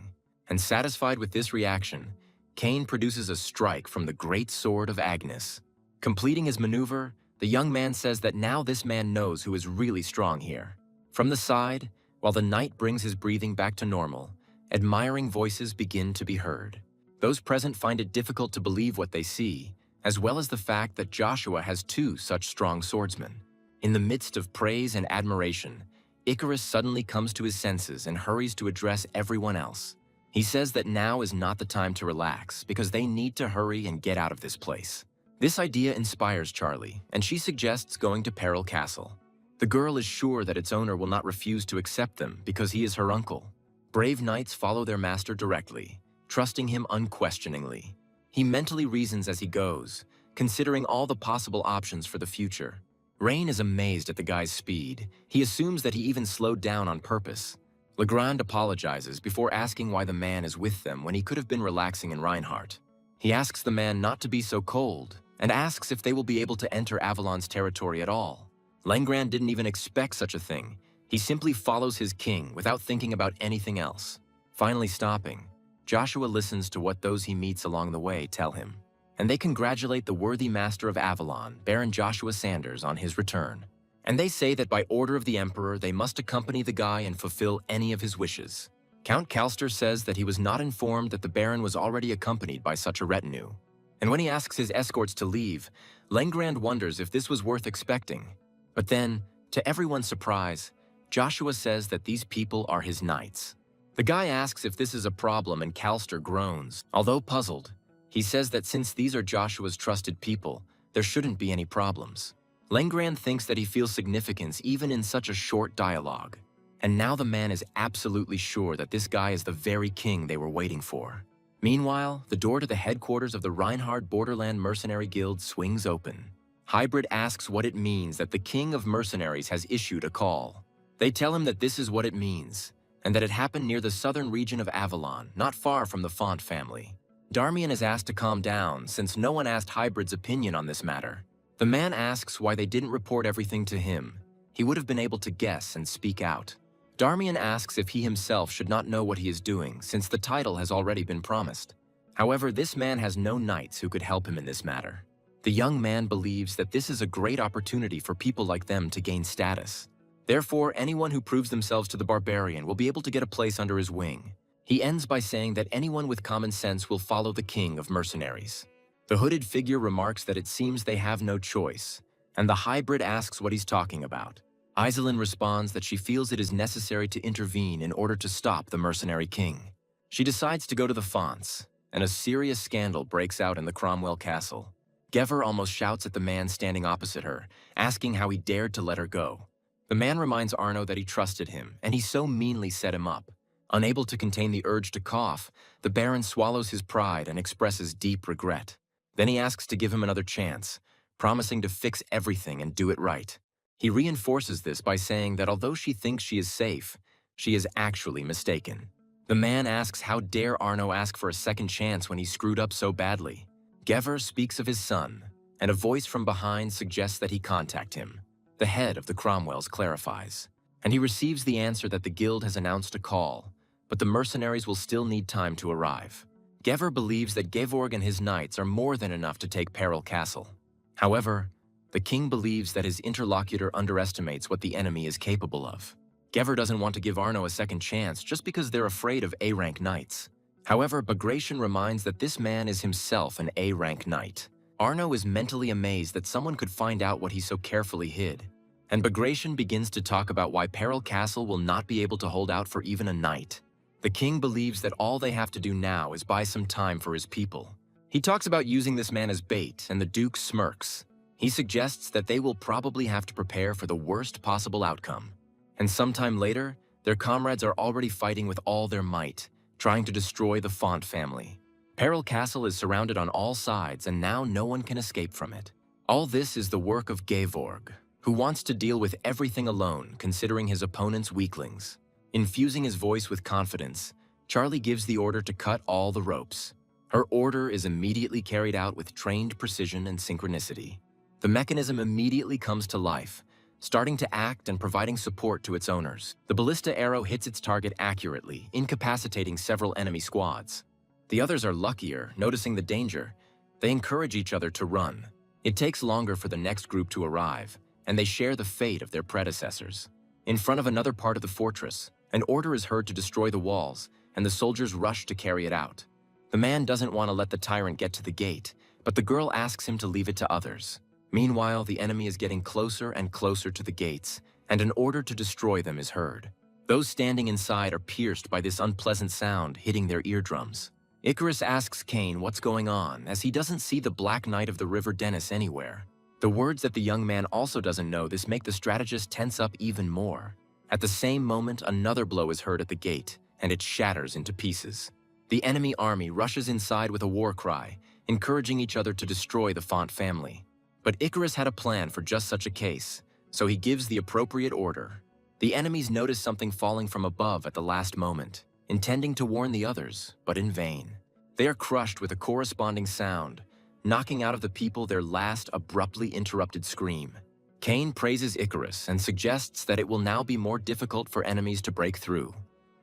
And satisfied with this reaction, Kane produces a strike from the great sword of Agnes. Completing his maneuver, the young man says that now this man knows who is really strong here. From the side, while the knight brings his breathing back to normal, admiring voices begin to be heard. Those present find it difficult to believe what they see, as well as the fact that Joshua has two such strong swordsmen. In the midst of praise and admiration, Icarus suddenly comes to his senses and hurries to address everyone else. He says that now is not the time to relax because they need to hurry and get out of this place. This idea inspires Charlie, and she suggests going to Peril Castle. The girl is sure that its owner will not refuse to accept them because he is her uncle. Brave knights follow their master directly, trusting him unquestioningly. He mentally reasons as he goes, considering all the possible options for the future. Rain is amazed at the guy's speed. He assumes that he even slowed down on purpose. Legrand apologizes before asking why the man is with them when he could have been relaxing in Reinhardt. He asks the man not to be so cold, and asks if they will be able to enter Avalon's territory at all. Legrand didn't even expect such a thing. He simply follows his king without thinking about anything else. Finally stopping, Joshua listens to what those he meets along the way tell him, and they congratulate the worthy master of Avalon, Baron Joshua Sanders, on his return. And they say that by order of the Emperor, they must accompany the guy and fulfill any of his wishes. Count Calster says that he was not informed that the Baron was already accompanied by such a retinue. And when he asks his escorts to leave, Legrand wonders if this was worth expecting. But then, to everyone's surprise, Joshua says that these people are his knights. The guy asks if this is a problem and Calster groans. Although puzzled, he says that since these are Joshua's trusted people, there shouldn't be any problems. Legrand thinks that he feels significance even in such a short dialogue. And now the man is absolutely sure that this guy is the very king they were waiting for. Meanwhile, the door to the headquarters of the Reinhardt Borderland Mercenary Guild swings open. Hybrid asks what it means that the king of mercenaries has issued a call. They tell him that this is what it means, and that it happened near the southern region of Avalon, not far from the Font family. Darmian is asked to calm down since no one asked Hybrid's opinion on this matter. The man asks why they didn't report everything to him. He would have been able to guess and speak out. Darmian asks if he himself should not know what he is doing since the title has already been promised. However, this man has no knights who could help him in this matter. The young man believes that this is a great opportunity for people like them to gain status. Therefore, anyone who proves themselves to the barbarian will be able to get a place under his wing. He ends by saying that anyone with common sense will follow the king of mercenaries. The hooded figure remarks that it seems they have no choice, and the hybrid asks what he's talking about. Iselin responds that she feels it is necessary to intervene in order to stop the mercenary king. She decides to go to the fonts, and a serious scandal breaks out in the Cromwell castle. Gever almost shouts at the man standing opposite her, asking how he dared to let her go. The man reminds Arno that he trusted him, and he so meanly set him up. Unable to contain the urge to cough, the Baron swallows his pride and expresses deep regret. Then he asks to give him another chance, promising to fix everything and do it right. He reinforces this by saying that although she thinks she is safe, she is actually mistaken. The man asks how dare Arno ask for a second chance when he screwed up so badly. Gever speaks of his son, and a voice from behind suggests that he contact him. The head of the Cromwells clarifies, and he receives the answer that the guild has announced a call, but the mercenaries will still need time to arrive. Gever believes that Gevorg and his knights are more than enough to take Peril Castle. However, the king believes that his interlocutor underestimates what the enemy is capable of. Gever doesn't want to give Arno a second chance just because they're afraid of A-rank knights. However, Bagration reminds that this man is himself an A-rank knight. Arno is mentally amazed that someone could find out what he so carefully hid. And Bagration begins to talk about why Peril Castle will not be able to hold out for even a night. The king believes that all they have to do now is buy some time for his people. He talks about using this man as bait, and the Duke smirks. He suggests that they will probably have to prepare for the worst possible outcome. And sometime later, their comrades are already fighting with all their might, trying to destroy the Font family. Peril Castle is surrounded on all sides, and now no one can escape from it. All this is the work of Gevorg, who wants to deal with everything alone, considering his opponent's weaklings. Infusing his voice with confidence, Charlie gives the order to cut all the ropes. Her order is immediately carried out with trained precision and synchronicity. The mechanism immediately comes to life, starting to act and providing support to its owners. The ballista arrow hits its target accurately, incapacitating several enemy squads. The others are luckier, noticing the danger. They encourage each other to run. It takes longer for the next group to arrive, and they share the fate of their predecessors. In front of another part of the fortress, an order is heard to destroy the walls, and the soldiers rush to carry it out. The man doesn't want to let the tyrant get to the gate, but the girl asks him to leave it to others. Meanwhile, the enemy is getting closer and closer to the gates, and an order to destroy them is heard. Those standing inside are pierced by this unpleasant sound hitting their eardrums. Icarus asks Cain what's going on, as he doesn't see the Black Knight of the River Dennis anywhere. The words that the young man also doesn't know this make the strategist tense up even more. At the same moment, another blow is heard at the gate, and it shatters into pieces. The enemy army rushes inside with a war cry, encouraging each other to destroy the Font family. But Icarus had a plan for just such a case, so he gives the appropriate order. The enemies notice something falling from above at the last moment, intending to warn the others, but in vain. They are crushed with a corresponding sound, knocking out of the people their last abruptly interrupted scream. Cain praises Icarus and suggests that it will now be more difficult for enemies to break through.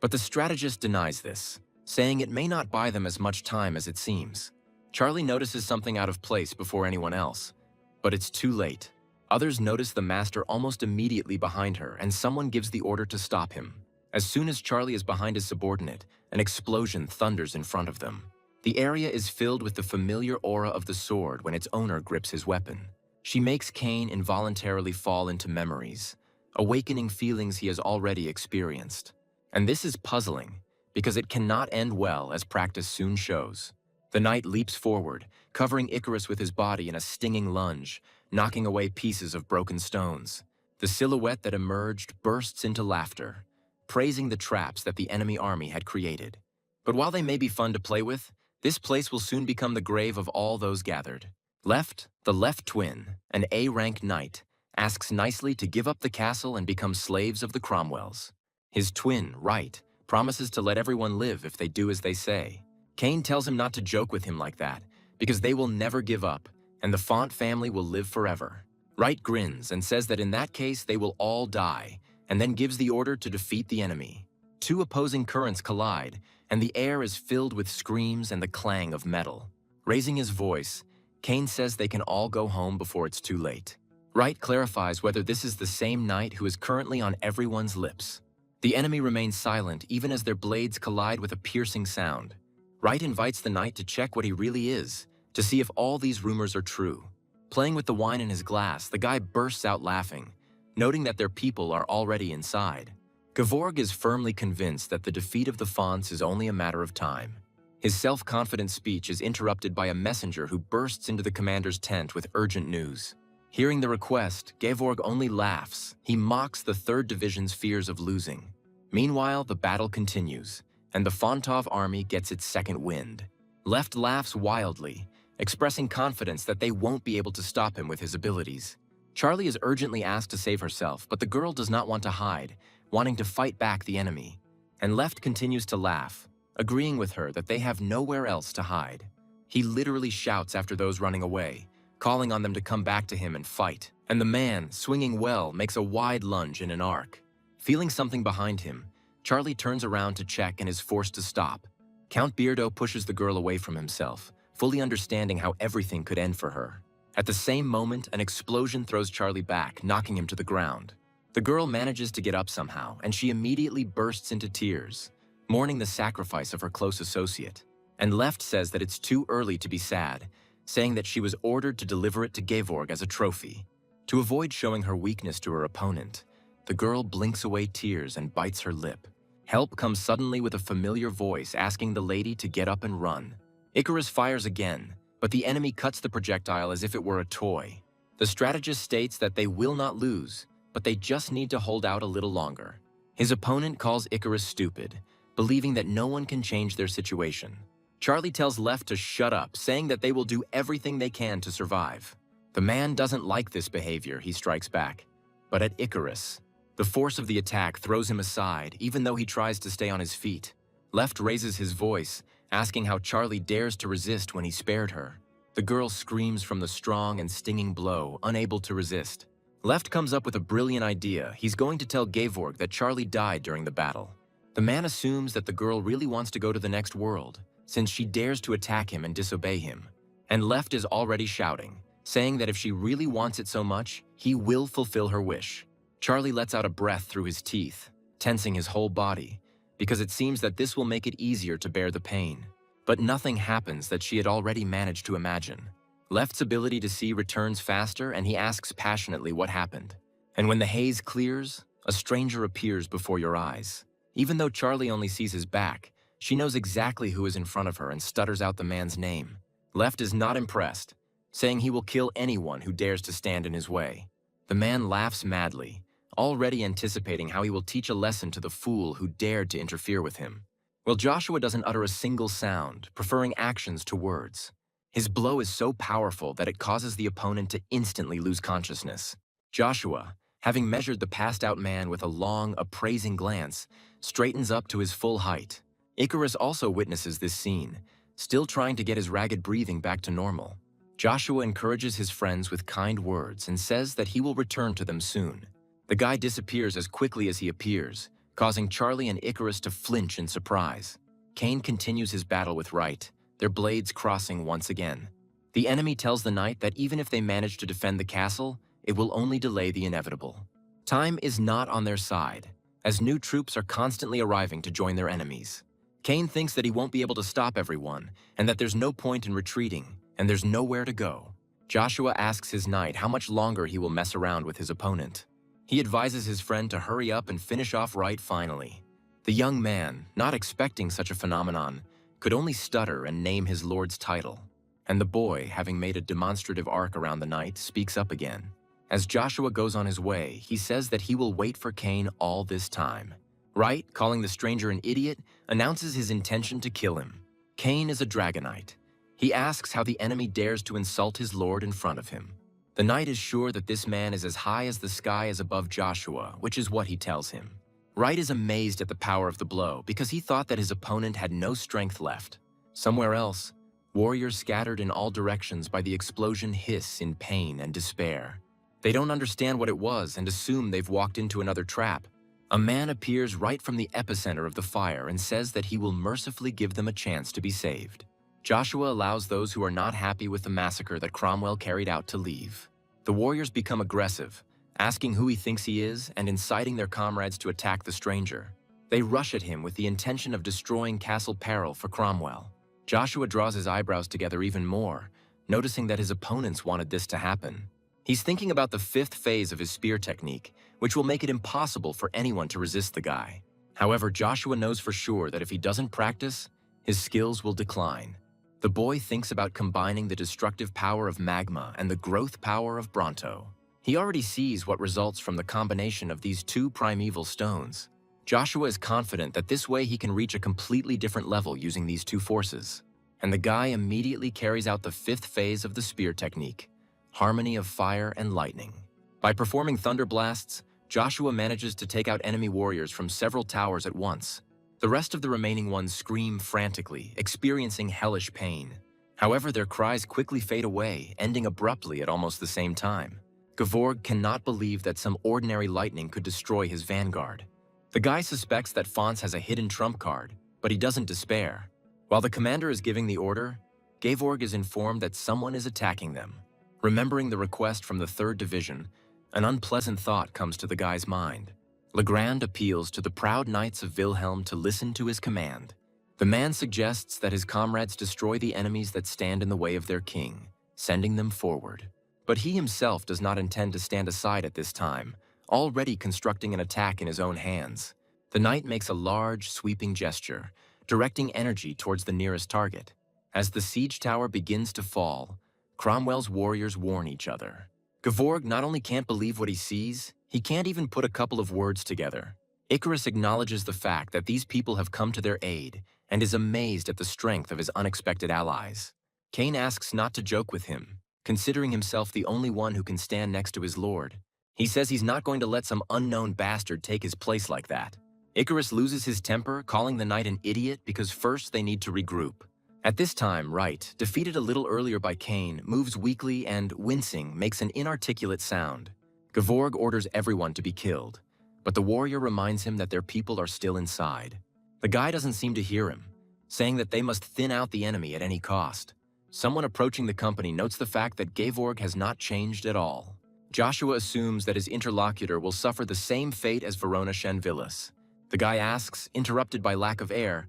But the strategist denies this, saying it may not buy them as much time as it seems. Charlie notices something out of place before anyone else, but it's too late. Others notice the master almost immediately behind her, and someone gives the order to stop him. As soon as Charlie is behind his subordinate, an explosion thunders in front of them. The area is filled with the familiar aura of the sword when its owner grips his weapon. She makes Cain involuntarily fall into memories, awakening feelings he has already experienced. And this is puzzling, because it cannot end well, as practice soon shows. The knight leaps forward, covering Icarus with his body in a stinging lunge, knocking away pieces of broken stones. The silhouette that emerged bursts into laughter, praising the traps that the enemy army had created. But while they may be fun to play with, this place will soon become the grave of all those gathered. Left, the left twin, an A-rank knight, asks nicely to give up the castle and become slaves of the Cromwells. His twin, Right, promises to let everyone live if they do as they say. Cain tells him not to joke with him like that, because they will never give up, and the Font family will live forever. Right grins and says that in that case they will all die, and then gives the order to defeat the enemy. Two opposing currents collide, and the air is filled with screams and the clang of metal. Raising his voice, Cain says they can all go home before it's too late. Right clarifies whether this is the same knight who is currently on everyone's lips. The enemy remains silent even as their blades collide with a piercing sound. Right invites the knight to check what he really is, to see if all these rumors are true. Playing with the wine in his glass, the guy bursts out laughing, noting that their people are already inside. Gevorg is firmly convinced that the defeat of the Fonts is only a matter of time. His self-confident speech is interrupted by a messenger who bursts into the commander's tent with urgent news. Hearing the request, Gevorg only laughs. He mocks the 3rd Division's fears of losing. Meanwhile, the battle continues, and the Fontov army gets its second wind. Left laughs wildly, expressing confidence that they won't be able to stop him with his abilities. Charlie is urgently asked to save herself, but the girl does not want to hide, wanting to fight back the enemy. And Left continues to laugh, agreeing with her that they have nowhere else to hide. He literally shouts after those running away, calling on them to come back to him and fight. And the man, swinging well, makes a wide lunge in an arc. Feeling something behind him, Charlie turns around to check and is forced to stop. Count Beardo pushes the girl away from himself, fully understanding how everything could end for her. At the same moment, an explosion throws Charlie back, knocking him to the ground. The girl manages to get up somehow, and she immediately bursts into tears, mourning the sacrifice of her close associate. And Left says that it's too early to be sad, saying that she was ordered to deliver it to Gevorg as a trophy. To avoid showing her weakness to her opponent, the girl blinks away tears and bites her lip. Help comes suddenly with a familiar voice asking the lady to get up and run. Icarus fires again, but the enemy cuts the projectile as if it were a toy. The strategist states that they will not lose, but they just need to hold out a little longer. His opponent calls Icarus stupid, believing that no one can change their situation. Charlie tells Left to shut up, saying that they will do everything they can to survive. The man doesn't like this behavior, he strikes back. But at Icarus, the force of the attack throws him aside, even though he tries to stay on his feet. Left raises his voice, asking how Charlie dares to resist when he spared her. The girl screams from the strong and stinging blow, unable to resist. Left comes up with a brilliant idea. He's going to tell Gevorg that Charlie died during the battle. The man assumes that the girl really wants to go to the next world, since she dares to attack him and disobey him. And Left is already shouting, saying that if she really wants it so much, he will fulfill her wish. Charlie lets out a breath through his teeth, tensing his whole body, because it seems that this will make it easier to bear the pain. But nothing happens that she had already managed to imagine. Left's ability to see returns faster, and he asks passionately what happened. And when the haze clears, a stranger appears before your eyes. Even though Charlie only sees his back, she knows exactly who is in front of her and stutters out the man's name. Left is not impressed, saying he will kill anyone who dares to stand in his way. The man laughs madly, already anticipating how he will teach a lesson to the fool who dared to interfere with him. Well, Joshua doesn't utter a single sound, preferring actions to words. His blow is so powerful that it causes the opponent to instantly lose consciousness. Joshua, having measured the passed-out man with a long, appraising glance, straightens up to his full height. Icarus also witnesses this scene, still trying to get his ragged breathing back to normal. Joshua encourages his friends with kind words and says that he will return to them soon. The guy disappears as quickly as he appears, causing Charlie and Icarus to flinch in surprise. Cain continues his battle with Right, their blades crossing once again. The enemy tells the knight that even if they manage to defend the castle, it will only delay the inevitable. Time is not on their side, as new troops are constantly arriving to join their enemies. Cain thinks that he won't be able to stop everyone, and that there's no point in retreating, and there's nowhere to go. Joshua asks his knight how much longer he will mess around with his opponent. He advises his friend to hurry up and finish off Right finally. The young man, not expecting such a phenomenon, could only stutter and name his lord's title. And the boy, having made a demonstrative arc around the knight, speaks up again. As Joshua goes on his way, he says that he will wait for Cain all this time. Right, calling the stranger an idiot, announces his intention to kill him. Cain is a dragonite. He asks how the enemy dares to insult his lord in front of him. The knight is sure that this man is as high as the sky is above Joshua, which is what he tells him. Right is amazed at the power of the blow because he thought that his opponent had no strength left. Somewhere else, warriors scattered in all directions by the explosion hiss in pain and despair. They don't understand what it was and assume they've walked into another trap. A man appears right from the epicenter of the fire and says that he will mercifully give them a chance to be saved. Joshua allows those who are not happy with the massacre that Cromwell carried out to leave. The warriors become aggressive, asking who he thinks he is and inciting their comrades to attack the stranger. They rush at him with the intention of destroying Castle Peril for Cromwell. Joshua draws his eyebrows together even more, noticing that his opponents wanted this to happen. He's thinking about the fifth phase of his spear technique, which will make it impossible for anyone to resist the guy. However, Joshua knows for sure that if he doesn't practice, his skills will decline. The boy thinks about combining the destructive power of magma and the growth power of Bronto. He already sees what results from the combination of these two primeval stones. Joshua is confident that this way he can reach a completely different level using these two forces. And the guy immediately carries out the fifth phase of the spear technique, harmony of fire and lightning. By performing thunder blasts, Joshua manages to take out enemy warriors from several towers at once. The rest of the remaining ones scream frantically, experiencing hellish pain. However, their cries quickly fade away, ending abruptly at almost the same time. Gevorg cannot believe that some ordinary lightning could destroy his vanguard. The guy suspects that Fonz has a hidden trump card, but he doesn't despair. While the commander is giving the order, Gevorg is informed that someone is attacking them. Remembering the request from the 3rd Division, an unpleasant thought comes to the guy's mind. Legrand appeals to the proud knights of Wilhelm to listen to his command. The man suggests that his comrades destroy the enemies that stand in the way of their king, sending them forward. But he himself does not intend to stand aside at this time, already constructing an attack in his own hands. The knight makes a large, sweeping gesture, directing energy towards the nearest target. As the siege tower begins to fall, Cromwell's warriors warn each other. Gevorg not only can't believe what he sees, he can't even put a couple of words together. Icarus acknowledges the fact that these people have come to their aid and is amazed at the strength of his unexpected allies. Cain asks not to joke with him, considering himself the only one who can stand next to his lord. He says he's not going to let some unknown bastard take his place like that. Icarus loses his temper, calling the knight an idiot because first they need to regroup. At this time, Right, defeated a little earlier by Cain, moves weakly and, wincing, makes an inarticulate sound. Gevorg orders everyone to be killed, but the warrior reminds him that their people are still inside. The guy doesn't seem to hear him, saying that they must thin out the enemy at any cost. Someone approaching the company notes the fact that Gevorg has not changed at all. Joshua assumes that his interlocutor will suffer the same fate as Verona Shenvillis. The guy asks, interrupted by lack of air,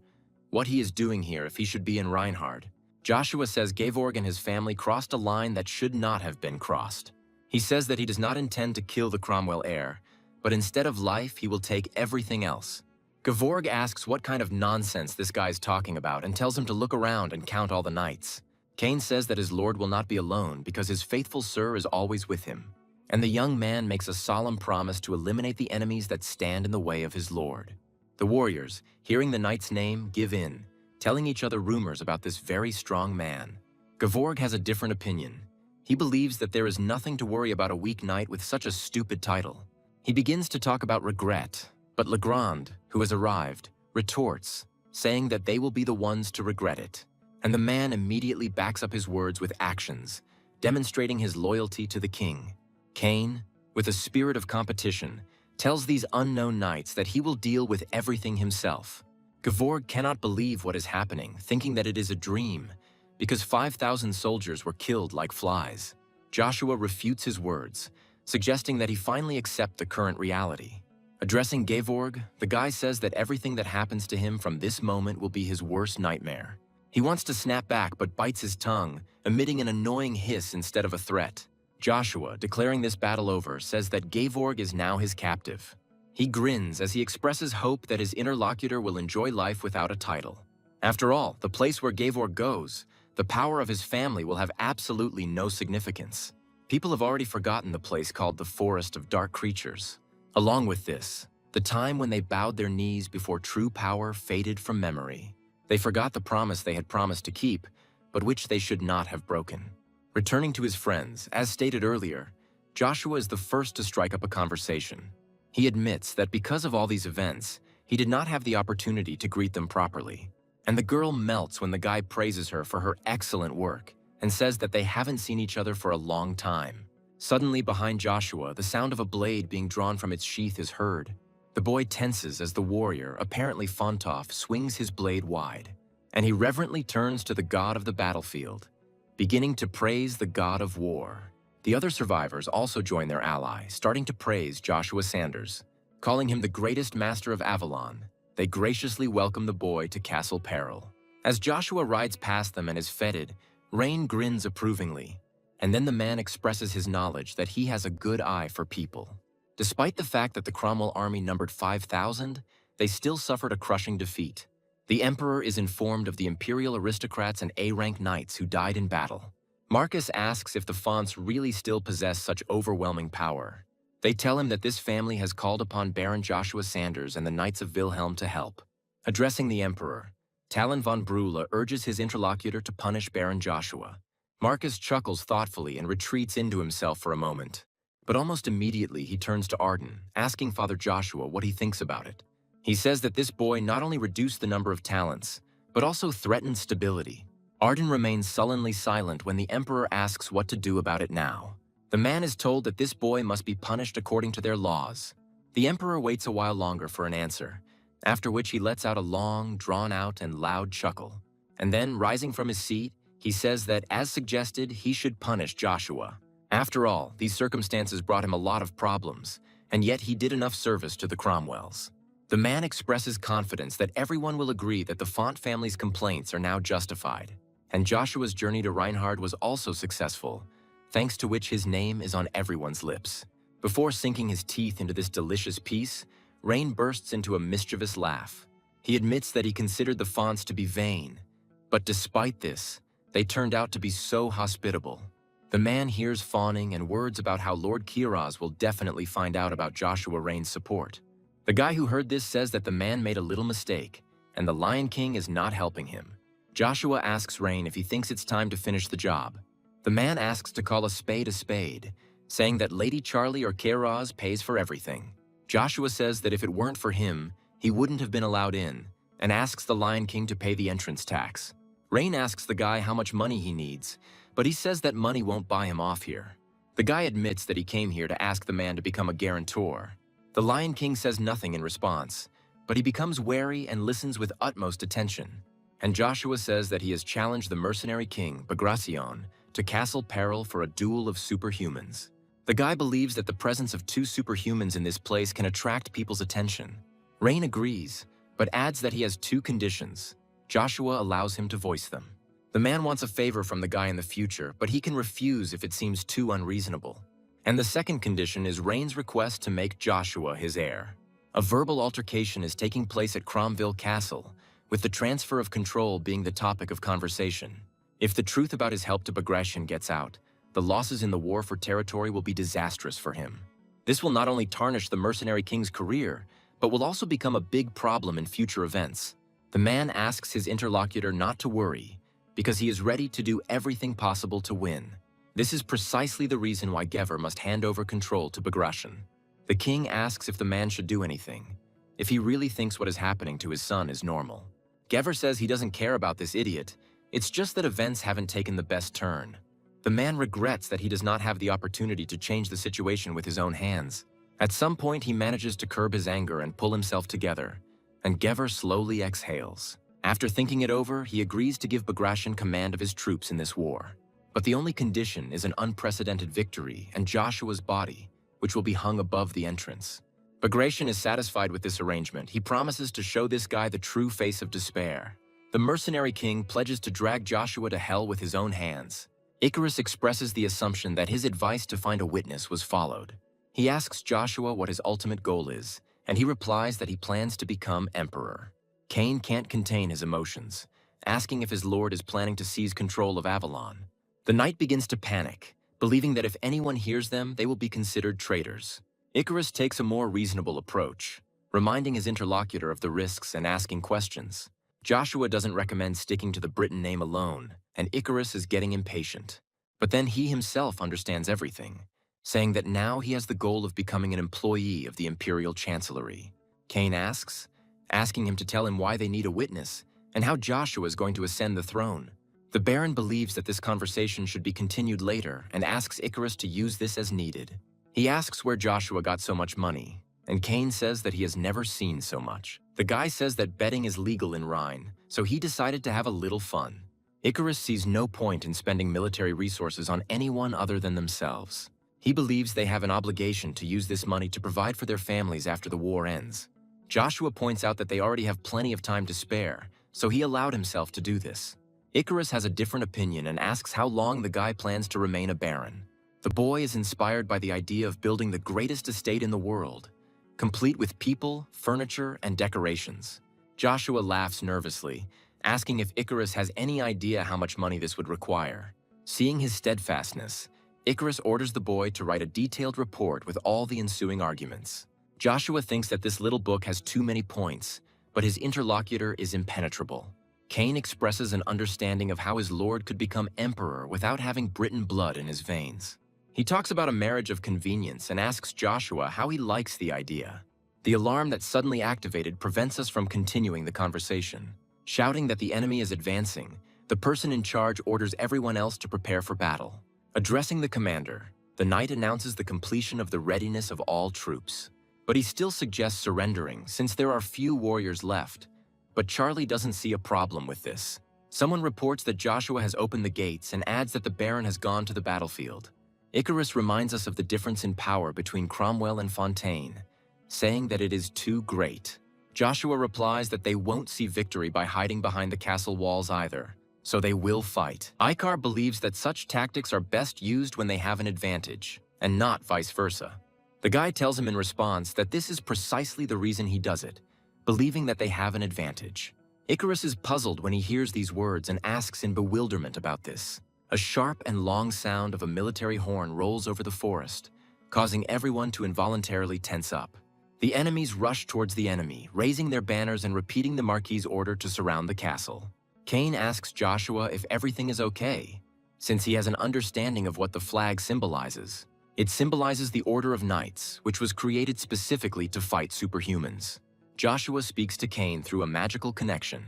what he is doing here if he should be in Reinhard. Joshua says Gevorg and his family crossed a line that should not have been crossed. He says that he does not intend to kill the Cromwell heir, but instead of life, he will take everything else. Gevorg asks what kind of nonsense this guy's talking about and tells him to look around and count all the knights. Cain says that his lord will not be alone because his faithful sir is always with him. And the young man makes a solemn promise to eliminate the enemies that stand in the way of his lord. The warriors, hearing the knight's name, give in, telling each other rumors about this very strong man. Gevorg has a different opinion. He believes that there is nothing to worry about a weak knight with such a stupid title. He begins to talk about regret, but Legrand, who has arrived, retorts, saying that they will be the ones to regret it. And the man immediately backs up his words with actions, demonstrating his loyalty to the king. Cain, with a spirit of competition, tells these unknown knights that he will deal with everything himself. Gevorg cannot believe what is happening, thinking that it is a dream, because 5,000 soldiers were killed like flies. Joshua refutes his words, suggesting that he finally accept the current reality. Addressing Gevorg, the guy says that everything that happens to him from this moment will be his worst nightmare. He wants to snap back but bites his tongue, emitting an annoying hiss instead of a threat. Joshua, declaring this battle over, says that Gevorg is now his captive. He grins as he expresses hope that his interlocutor will enjoy life without a title. After all, the place where Gevorg goes, the power of his family will have absolutely no significance. People have already forgotten the place called the Forest of Dark Creatures. Along with this, the time when they bowed their knees before true power faded from memory. They forgot the promise they had promised to keep, but which they should not have broken. Returning to his friends, as stated earlier, Joshua is the first to strike up a conversation. He admits that because of all these events, he did not have the opportunity to greet them properly. And the girl melts when the guy praises her for her excellent work and says that they haven't seen each other for a long time. Suddenly, behind Joshua, the sound of a blade being drawn from its sheath is heard. The boy tenses as the warrior, apparently Fontov, swings his blade wide, and he reverently turns to the god of the battlefield, beginning to praise the god of war. The other survivors also join their ally, starting to praise Joshua Sanders. Calling him the greatest master of Avalon, they graciously welcome the boy to Castle Peril. As Joshua rides past them and is feted, Rain grins approvingly, and then the man expresses his knowledge that he has a good eye for people. Despite the fact that the Cromwell army numbered 5,000, they still suffered a crushing defeat. The emperor is informed of the imperial aristocrats and A-rank knights who died in battle. Marcus asks if the Fonts really still possess such overwhelming power. They tell him that this family has called upon Baron Joshua Sanders and the Knights of Wilhelm to help. Addressing the emperor, Talon von Brühle urges his interlocutor to punish Baron Joshua. Marcus chuckles thoughtfully and retreats into himself for a moment. But almost immediately he turns to Arden, asking Father Joshua what he thinks about it. He says that this boy not only reduced the number of talents, but also threatened stability. Arden remains sullenly silent when the emperor asks what to do about it now. The man is told that this boy must be punished according to their laws. The emperor waits a while longer for an answer, after which he lets out a long, drawn-out, and loud chuckle. And then, rising from his seat, he says that, as suggested, he should punish Joshua. After all, these circumstances brought him a lot of problems, and yet he did enough service to the Cromwells. The man expresses confidence that everyone will agree that the Font family's complaints are now justified, and Joshua's journey to Reinhard was also successful, thanks to which his name is on everyone's lips. Before sinking his teeth into this delicious piece, Rain bursts into a mischievous laugh. He admits that he considered the Fonts to be vain, but despite this, they turned out to be so hospitable. The man hears fawning and words about how Lord Kiraz will definitely find out about Joshua Rain's support. The guy who heard this says that the man made a little mistake, and the Lion King is not helping him. Joshua asks Rain if he thinks it's time to finish the job. The man asks to call a spade, saying that Lady Charlie or Kiraz pays for everything. Joshua says that if it weren't for him, he wouldn't have been allowed in, and asks the Lion King to pay the entrance tax. Rain asks the guy how much money he needs, but he says that money won't buy him off here. The guy admits that he came here to ask the man to become a guarantor. The Lion King says nothing in response, but he becomes wary and listens with utmost attention. And Joshua says that he has challenged the mercenary king, Bagration, to Castle Peril for a duel of superhumans. The guy believes that the presence of two superhumans in this place can attract people's attention. Rain agrees, but adds that he has two conditions. Joshua allows him to voice them. The man wants a favor from the guy in the future, but he can refuse if it seems too unreasonable. And the second condition is Rain's request to make Joshua his heir. A verbal altercation is taking place at Cromville Castle, with the transfer of control being the topic of conversation. If the truth about his help to Bagration gets out, the losses in the war for territory will be disastrous for him. This will not only tarnish the mercenary king's career, but will also become a big problem in future events. The man asks his interlocutor not to worry, because he is ready to do everything possible to win. This is precisely the reason why Gever must hand over control to Bagration. The king asks if the man should do anything, if he really thinks what is happening to his son is normal. Gever says he doesn't care about this idiot, it's just that events haven't taken the best turn. The man regrets that he does not have the opportunity to change the situation with his own hands. At some point, he manages to curb his anger and pull himself together, and Gever slowly exhales. After thinking it over, he agrees to give Bagration command of his troops in this war. But the only condition is an unprecedented victory and Joshua's body, which will be hung above the entrance. Bagration is satisfied with this arrangement. He promises to show this guy the true face of despair. The mercenary king pledges to drag Joshua to hell with his own hands. Icarus expresses the assumption that his advice to find a witness was followed. He asks Joshua what his ultimate goal is, and he replies that he plans to become emperor. Cain can't contain his emotions, asking if his lord is planning to seize control of Avalon. The knight begins to panic, believing that if anyone hears them, they will be considered traitors. Icarus takes a more reasonable approach, reminding his interlocutor of the risks and asking questions. Joshua doesn't recommend sticking to the Britain name alone, and Icarus is getting impatient. But then he himself understands everything, saying that now he has the goal of becoming an employee of the Imperial Chancellery. Cain asking him to tell him why they need a witness, and how Joshua is going to ascend the throne. The Baron believes that this conversation should be continued later and asks Icarus to use this as needed. He asks where Joshua got so much money, and Cain says that he has never seen so much. The guy says that betting is legal in Rhine, so he decided to have a little fun. Icarus sees no point in spending military resources on anyone other than themselves. He believes they have an obligation to use this money to provide for their families after the war ends. Joshua points out that they already have plenty of time to spare, so he allowed himself to do this. Icarus has a different opinion and asks how long the guy plans to remain a baron. The boy is inspired by the idea of building the greatest estate in the world, complete with people, furniture, and decorations. Joshua laughs nervously, asking if Icarus has any idea how much money this would require. Seeing his steadfastness, Icarus orders the boy to write a detailed report with all the ensuing arguments. Joshua thinks that this little book has too many points, but his interlocutor is impenetrable. Cain expresses an understanding of how his lord could become emperor without having Briton blood in his veins. He talks about a marriage of convenience and asks Joshua how he likes the idea. The alarm that suddenly activated prevents us from continuing the conversation. Shouting that the enemy is advancing, the person in charge orders everyone else to prepare for battle. Addressing the commander, the knight announces the completion of the readiness of all troops. But he still suggests surrendering since there are few warriors left. But Charlie doesn't see a problem with this. Someone reports that Joshua has opened the gates and adds that the Baron has gone to the battlefield. Icarus reminds us of the difference in power between Cromwell and Fontaine, saying that it is too great. Joshua replies that they won't see victory by hiding behind the castle walls either, so they will fight. Icar believes that such tactics are best used when they have an advantage, and not vice versa. The guy tells him in response that this is precisely the reason he does it, believing that they have an advantage. Icarus is puzzled when he hears these words and asks in bewilderment about this. A sharp and long sound of a military horn rolls over the forest, causing everyone to involuntarily tense up. The enemies rush towards the enemy, raising their banners and repeating the Marquis's order to surround the castle. Cain asks Joshua if everything is okay, since he has an understanding of what the flag symbolizes. It symbolizes the Order of Knights, which was created specifically to fight superhumans. Joshua speaks to Cain through a magical connection,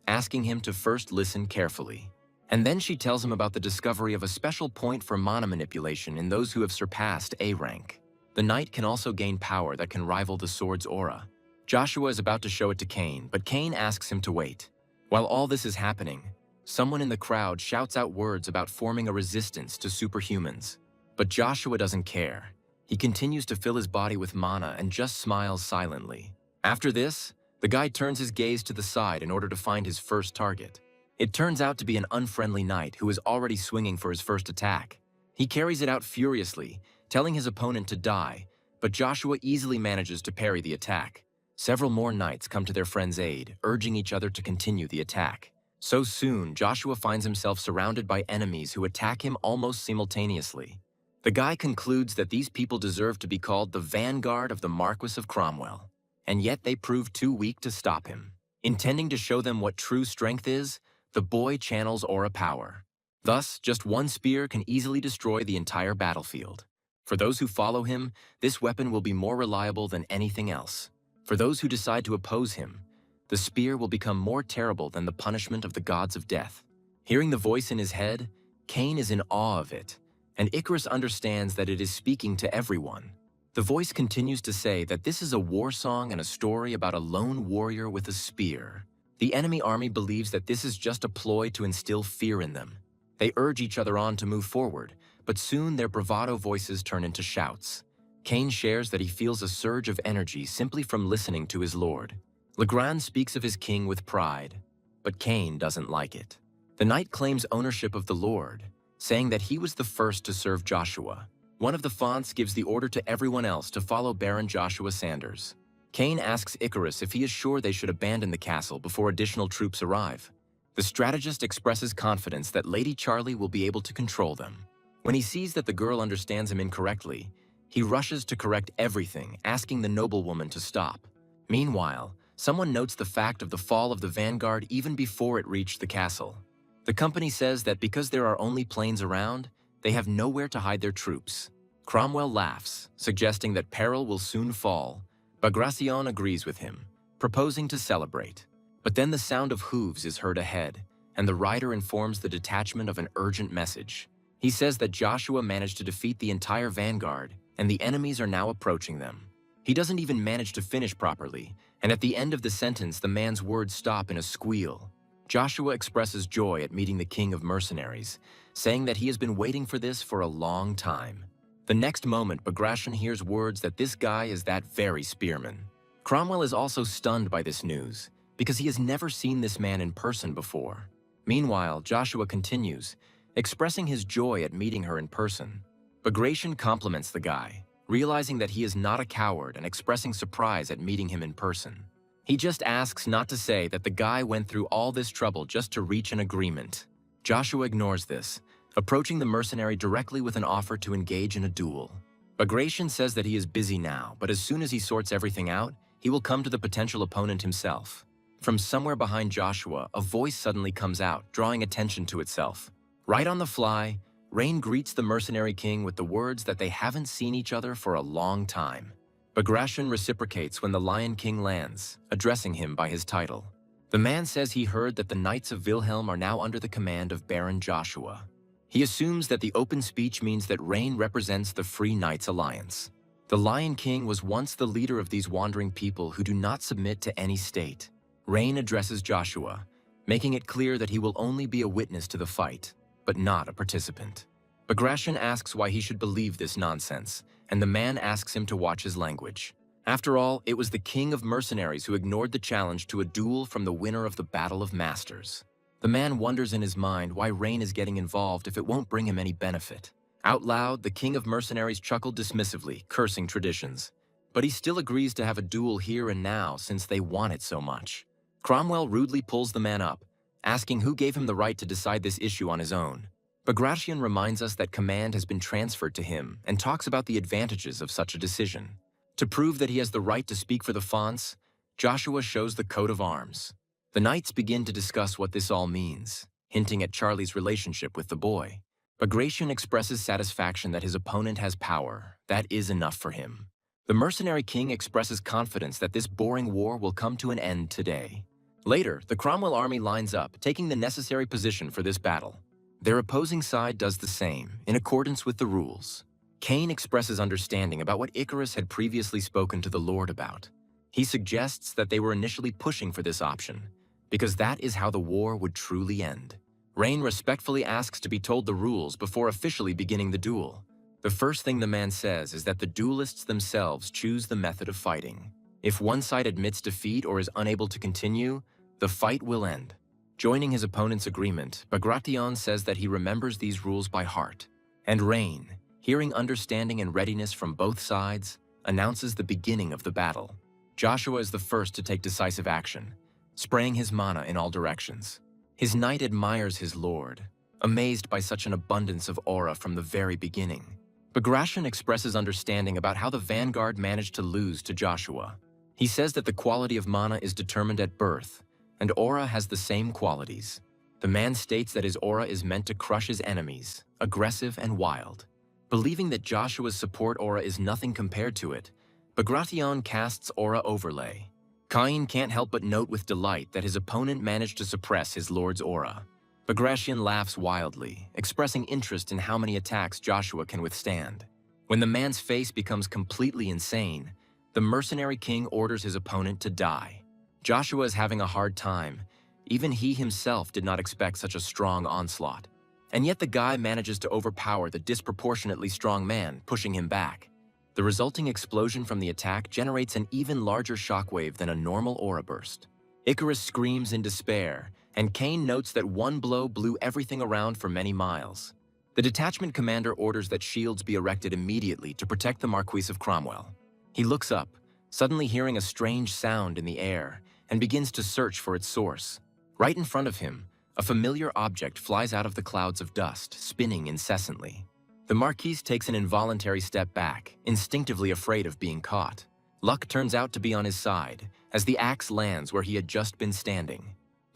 asking him to first listen carefully. And then she tells him about the discovery of a special point for mana manipulation in those who have surpassed A rank. The knight can also gain power that can rival the sword's aura. Joshua is about to show it to Cain, but Cain asks him to wait. While all this is happening, someone in the crowd shouts out words about forming a resistance to superhumans. But Joshua doesn't care. He continues to fill his body with mana and just smiles silently. After this, the guy turns his gaze to the side in order to find his first target. It turns out to be an unfriendly knight who is already swinging for his first attack. He carries it out furiously, telling his opponent to die, but Joshua easily manages to parry the attack. Several more knights come to their friend's aid, urging each other to continue the attack. So soon, Joshua finds himself surrounded by enemies who attack him almost simultaneously. The guy concludes that these people deserve to be called the vanguard of the Marquis of Cromwell, and yet they prove too weak to stop him. Intending to show them what true strength is, the boy channels aura power. Thus, just one spear can easily destroy the entire battlefield. For those who follow him, this weapon will be more reliable than anything else. For those who decide to oppose him, the spear will become more terrible than the punishment of the gods of death. Hearing the voice in his head, Cain is in awe of it, and Icarus understands that it is speaking to everyone. The voice continues to say that this is a war song and a story about a lone warrior with a spear. The enemy army believes that this is just a ploy to instill fear in them. They urge each other on to move forward, but soon their bravado voices turn into shouts. Cain shares that he feels a surge of energy simply from listening to his lord. Legrand speaks of his king with pride, but Cain doesn't like it. The knight claims ownership of the lord, saying that he was the first to serve Joshua. One of the fonts gives the order to everyone else to follow Baron Joshua Sanders. Cain asks Icarus if he is sure they should abandon the castle before additional troops arrive. The strategist expresses confidence that Lady Charlie will be able to control them. When he sees that the girl understands him incorrectly, he rushes to correct everything, asking the noblewoman to stop. Meanwhile, someone notes the fact of the fall of the vanguard even before it reached the castle. The company says that because there are only planes around, they have nowhere to hide their troops. Cromwell laughs, suggesting that peril will soon fall. Bagration agrees with him, proposing to celebrate. But then the sound of hooves is heard ahead, and the rider informs the detachment of an urgent message. He says that Joshua managed to defeat the entire vanguard, and the enemies are now approaching them. He doesn't even manage to finish properly, and at the end of the sentence, the man's words stop in a squeal. Joshua expresses joy at meeting the king of mercenaries, saying that he has been waiting for this for a long time. The next moment, Bagration hears words that this guy is that very spearman. Cromwell is also stunned by this news, because he has never seen this man in person before. Meanwhile, Joshua continues, expressing his joy at meeting her in person. Bagration compliments the guy, realizing that he is not a coward and expressing surprise at meeting him in person. He just asks not to say that the guy went through all this trouble just to reach an agreement. Joshua ignores this, approaching the mercenary directly with an offer to engage in a duel. Bagration says that he is busy now, but as soon as he sorts everything out, he will come to the potential opponent himself. From somewhere behind Joshua, a voice suddenly comes out, drawing attention to itself. Right on the fly, Rain greets the mercenary king with the words that they haven't seen each other for a long time. Bagration reciprocates when the Lion King lands, addressing him by his title. The man says he heard that the Knights of Wilhelm are now under the command of Baron Joshua. He assumes that the open speech means that Rain represents the Free Knights Alliance. The Lion King was once the leader of these wandering people who do not submit to any state. Rain addresses Joshua, making it clear that he will only be a witness to the fight, but not a participant. Bagration asks why he should believe this nonsense, and the man asks him to watch his language. After all, it was the king of mercenaries who ignored the challenge to a duel from the winner of the Battle of Masters. The man wonders in his mind why Rain is getting involved if it won't bring him any benefit. Out loud, the king of mercenaries chuckled dismissively, cursing traditions. But he still agrees to have a duel here and now since they want it so much. Cromwell rudely pulls the man up, asking who gave him the right to decide this issue on his own. Bagration reminds us that command has been transferred to him and talks about the advantages of such a decision. To prove that he has the right to speak for the fonts, Joshua shows the coat of arms. The knights begin to discuss what this all means, hinting at Charlie's relationship with the boy. Bagration expresses satisfaction that his opponent has power. That is enough for him. The mercenary king expresses confidence that this boring war will come to an end today. Later, the Cromwell army lines up, taking the necessary position for this battle. Their opposing side does the same, in accordance with the rules. Cain expresses understanding about what Icarus had previously spoken to the Lord about. He suggests that they were initially pushing for this option, because that is how the war would truly end. Rain respectfully asks to be told the rules before officially beginning the duel. The first thing the man says is that the duelists themselves choose the method of fighting. If one side admits defeat or is unable to continue, the fight will end. Joining his opponent's agreement, Bagration says that he remembers these rules by heart. And Rain, hearing understanding and readiness from both sides, announces the beginning of the battle. Joshua is the first to take decisive action, spraying his mana in all directions. His knight admires his lord, amazed by such an abundance of aura from the very beginning. Bagration expresses understanding about how the vanguard managed to lose to Joshua. He says that the quality of mana is determined at birth, and aura has the same qualities. The man states that his aura is meant to crush his enemies, aggressive and wild. Believing that Joshua's support aura is nothing compared to it, Bagration casts Aura Overlay. Cain can't help but note with delight that his opponent managed to suppress his lord's aura. Bagration laughs wildly, expressing interest in how many attacks Joshua can withstand. When the man's face becomes completely insane, the mercenary king orders his opponent to die. Joshua is having a hard time. Even he himself did not expect such a strong onslaught. And yet the guy manages to overpower the disproportionately strong man, pushing him back. The resulting explosion from the attack generates an even larger shockwave than a normal aura burst. Icarus screams in despair, and Cain notes that one blow blew everything around for many miles. The detachment commander orders that shields be erected immediately to protect the Marquis of Cromwell. He looks up, suddenly hearing a strange sound in the air, and begins to search for its source. Right in front of him, a familiar object flies out of the clouds of dust, spinning incessantly. The Marquis takes an involuntary step back, instinctively afraid of being caught. Luck turns out to be on his side, as the axe lands where he had just been standing.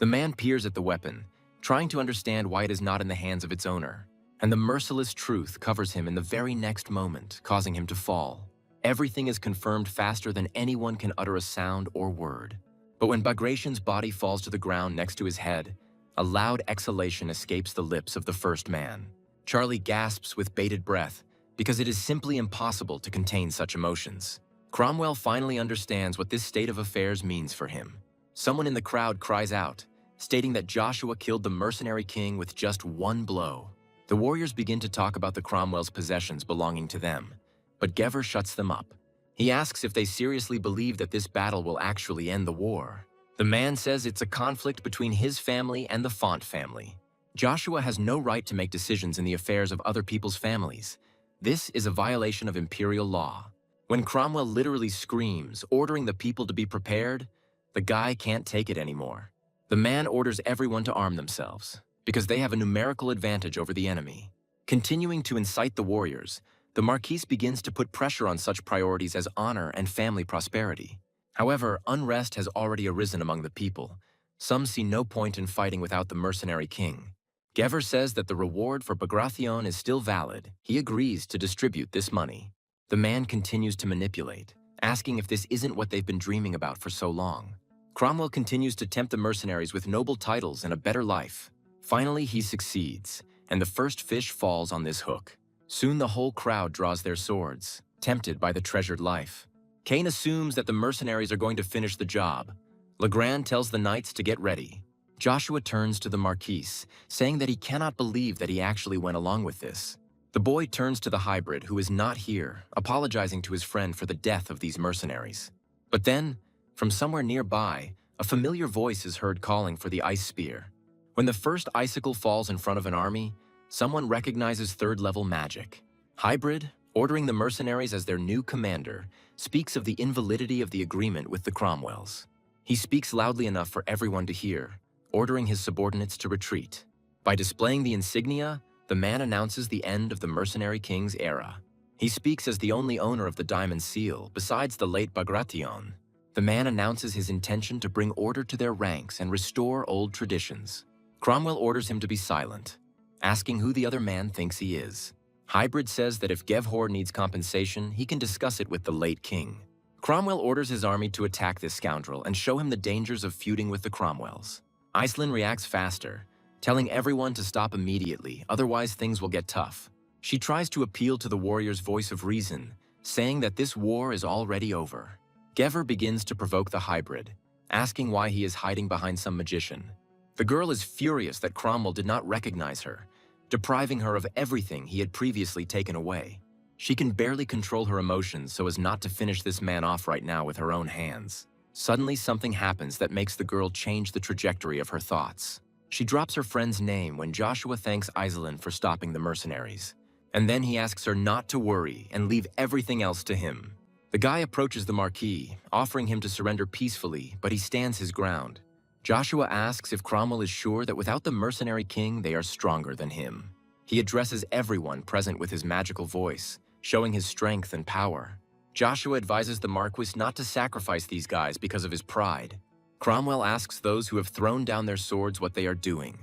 The man peers at the weapon, trying to understand why it is not in the hands of its owner, and the merciless truth covers him in the very next moment, causing him to fall. Everything is confirmed faster than anyone can utter a sound or word. But when Bagration's body falls to the ground next to his head, a loud exhalation escapes the lips of the first man. Charlie gasps with bated breath, because it is simply impossible to contain such emotions. Cromwell finally understands what this state of affairs means for him. Someone in the crowd cries out, stating that Joshua killed the mercenary king with just one blow. The warriors begin to talk about the Cromwell's possessions belonging to them, but Gever shuts them up. He asks if they seriously believe that this battle will actually end the war. The man says it's a conflict between his family and the Font family. Joshua has no right to make decisions in the affairs of other people's families. This is a violation of imperial law. When Cromwell literally screams, ordering the people to be prepared, the guy can't take it anymore. The man orders everyone to arm themselves, because they have a numerical advantage over the enemy. Continuing to incite the warriors, the Marquis begins to put pressure on such priorities as honor and family prosperity. However, unrest has already arisen among the people. Some see no point in fighting without the mercenary king. Gever says that the reward for Bagration is still valid. He agrees to distribute this money. The man continues to manipulate, asking if this isn't what they've been dreaming about for so long. Cromwell continues to tempt the mercenaries with noble titles and a better life. Finally, he succeeds, and the first fish falls on this hook. Soon the whole crowd draws their swords, tempted by the treasured life. Cain assumes that the mercenaries are going to finish the job. Legrand tells the knights to get ready. Joshua turns to the Marquis, saying that he cannot believe that he actually went along with this. The boy turns to the hybrid, who is not here, apologizing to his friend for the death of these mercenaries. But then, from somewhere nearby, a familiar voice is heard calling for the ice spear. When the first icicle falls in front of an army, someone recognizes third-level magic. Hybrid, ordering the mercenaries as their new commander, speaks of the invalidity of the agreement with the Cromwells. He speaks loudly enough for everyone to hear, ordering his subordinates to retreat. By displaying the insignia, the man announces the end of the mercenary king's era. He speaks as the only owner of the diamond seal, besides the late Bagration. The man announces his intention to bring order to their ranks and restore old traditions. Cromwell orders him to be silent, asking who the other man thinks he is. Hybrid says that if Gevhor needs compensation, he can discuss it with the late king. Cromwell orders his army to attack this scoundrel and show him the dangers of feuding with the Cromwells. Iceland reacts faster, telling everyone to stop immediately, otherwise things will get tough. She tries to appeal to the warrior's voice of reason, saying that this war is already over. Gever begins to provoke the hybrid, asking why he is hiding behind some magician. The girl is furious that Cromwell did not recognize her, depriving her of everything he had previously taken away. She can barely control her emotions so as not to finish this man off right now with her own hands. Suddenly, something happens that makes the girl change the trajectory of her thoughts. She drops her friend's name when Joshua thanks Iselin for stopping the mercenaries, And then he asks her not to worry and leave everything else to him. The guy approaches the Marquis, offering him to surrender peacefully, but he stands his ground. Joshua asks if Cromwell is sure that without the mercenary king, they are stronger than him. He addresses everyone present with his magical voice, showing his strength and power. Joshua advises the Marquis not to sacrifice these guys because of his pride. Cromwell asks those who have thrown down their swords what they are doing,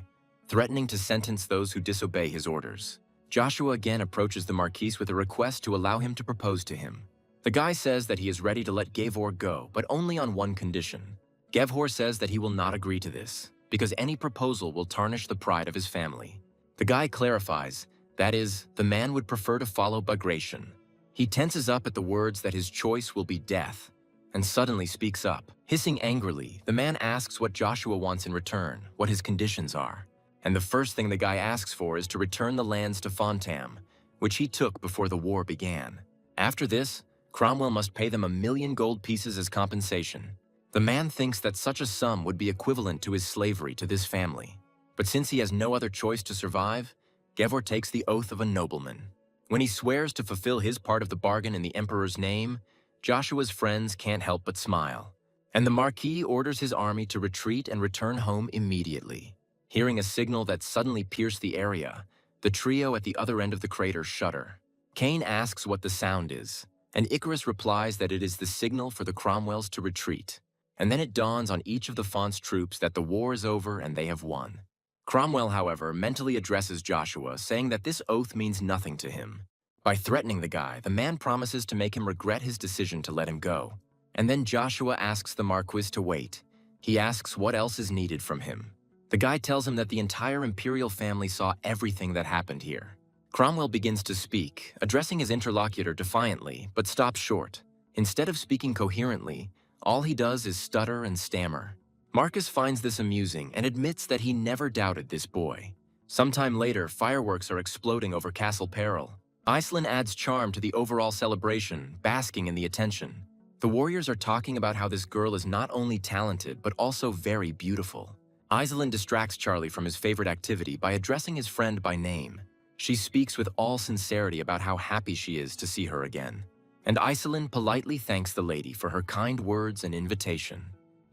threatening to sentence those who disobey his orders. Joshua again approaches the Marquis with a request to allow him to propose to him. The guy says that he is ready to let Gavor go, but only on one condition. Gavor says that he will not agree to this, because any proposal will tarnish the pride of his family. The guy clarifies, that is, the man would prefer to follow Bagration. He tenses up at the words that his choice will be death, and suddenly speaks up. Hissing angrily, the man asks what Joshua wants in return, what his conditions are. And the first thing the guy asks for is to return the lands to Fontam, which he took before the war began. After this, Cromwell must pay them 1,000,000 gold pieces as compensation. The man thinks that such a sum would be equivalent to his slavery to this family. But since he has no other choice to survive, Gavor takes the oath of a nobleman. When he swears to fulfill his part of the bargain in the emperor's name, Joshua's friends can't help but smile. And the Marquis orders his army to retreat and return home immediately. Hearing a signal that suddenly pierced the area, the trio at the other end of the crater shudder. Cain asks what the sound is, and Icarus replies that it is the signal for the Cromwells to retreat. And then it dawns on each of the Font's troops that the war is over and they have won. Cromwell, however, mentally addresses Joshua, saying that this oath means nothing to him. By threatening the guy, the man promises to make him regret his decision to let him go. And then Joshua asks the Marquis to wait. He asks what else is needed from him. The guy tells him that the entire imperial family saw everything that happened here. Cromwell begins to speak, addressing his interlocutor defiantly, but stops short. Instead of speaking coherently, all he does is stutter and stammer. Marcus finds this amusing and admits that he never doubted this boy. Sometime later, fireworks are exploding over Castle Peril. Iceland adds charm to the overall celebration, basking in the attention. The warriors are talking about how this girl is not only talented, but also very beautiful. Iceland distracts Charlie from his favorite activity by addressing his friend by name. She speaks with all sincerity about how happy she is to see her again. And Iceland politely thanks the lady for her kind words and invitation.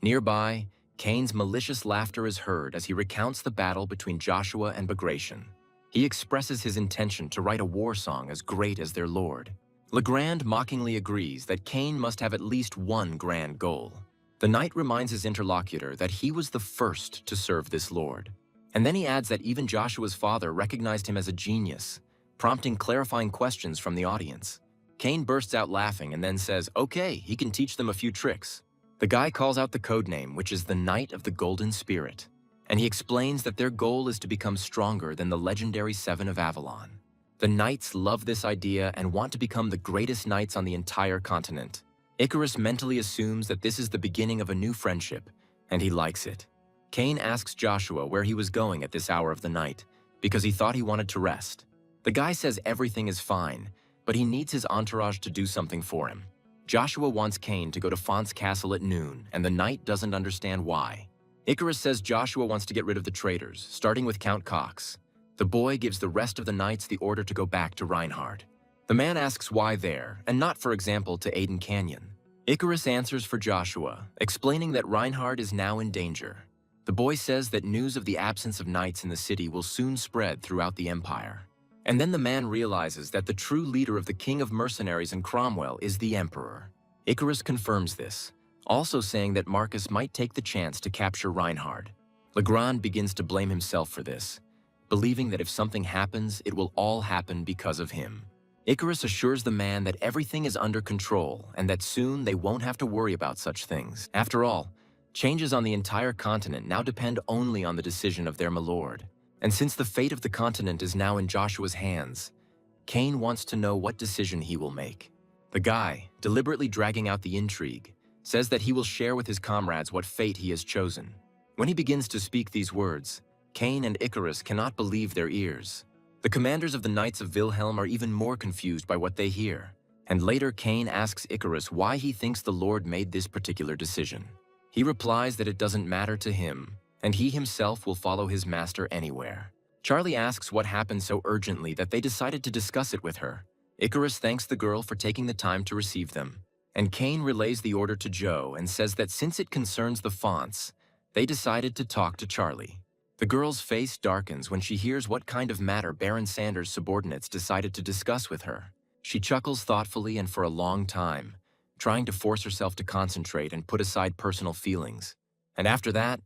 Nearby, Cain's malicious laughter is heard as he recounts the battle between Joshua and Bagration. He expresses his intention to write a war song as great as their lord. Legrand mockingly agrees that Cain must have at least one grand goal. The knight reminds his interlocutor that he was the first to serve this lord. And then he adds that even Joshua's father recognized him as a genius, prompting clarifying questions from the audience. Cain bursts out laughing and then says, okay, he can teach them a few tricks. The guy calls out the code name, which is the Knight of the Golden Spirit, and he explains that their goal is to become stronger than the legendary Seven of Avalon. The knights love this idea and want to become the greatest knights on the entire continent. Icarus mentally assumes that this is the beginning of a new friendship, and he likes it. Cain asks Joshua where he was going at this hour of the night, because he thought he wanted to rest. The guy says everything is fine, but he needs his entourage to do something for him. Joshua wants Cain to go to Font's castle at noon, and the knight doesn't understand why. Icarus says Joshua wants to get rid of the traitors, starting with Count Cox. The boy gives the rest of the knights the order to go back to Reinhard. The man asks why there, and not, for example, to Aden Canyon. Icarus answers for Joshua, explaining that Reinhard is now in danger. The boy says that news of the absence of knights in the city will soon spread throughout the empire. And then the man realizes that the true leader of the king of mercenaries in Cromwell is the emperor. Icarus confirms this, also saying that Marcus might take the chance to capture Reinhard. Legrand begins to blame himself for this, believing that if something happens, it will all happen because of him. Icarus assures the man that everything is under control and that soon they won't have to worry about such things. After all, changes on the entire continent now depend only on the decision of their milord. And since the fate of the continent is now in Joshua's hands, Cain wants to know what decision he will make. The guy, deliberately dragging out the intrigue, says that he will share with his comrades what fate he has chosen. When he begins to speak these words, Cain and Icarus cannot believe their ears. The commanders of the Knights of Wilhelm are even more confused by what they hear. And later Cain asks Icarus why he thinks the Lord made this particular decision. He replies that it doesn't matter to him, and he himself will follow his master anywhere. Charlie asks what happened so urgently that they decided to discuss it with her. Icarus thanks the girl for taking the time to receive them, and Kane relays the order to Joe and says that since it concerns the fonts, they decided to talk to Charlie. The girl's face darkens when she hears what kind of matter Baron Sanders' subordinates decided to discuss with her. She chuckles thoughtfully and for a long time, trying to force herself to concentrate and put aside personal feelings. And after that,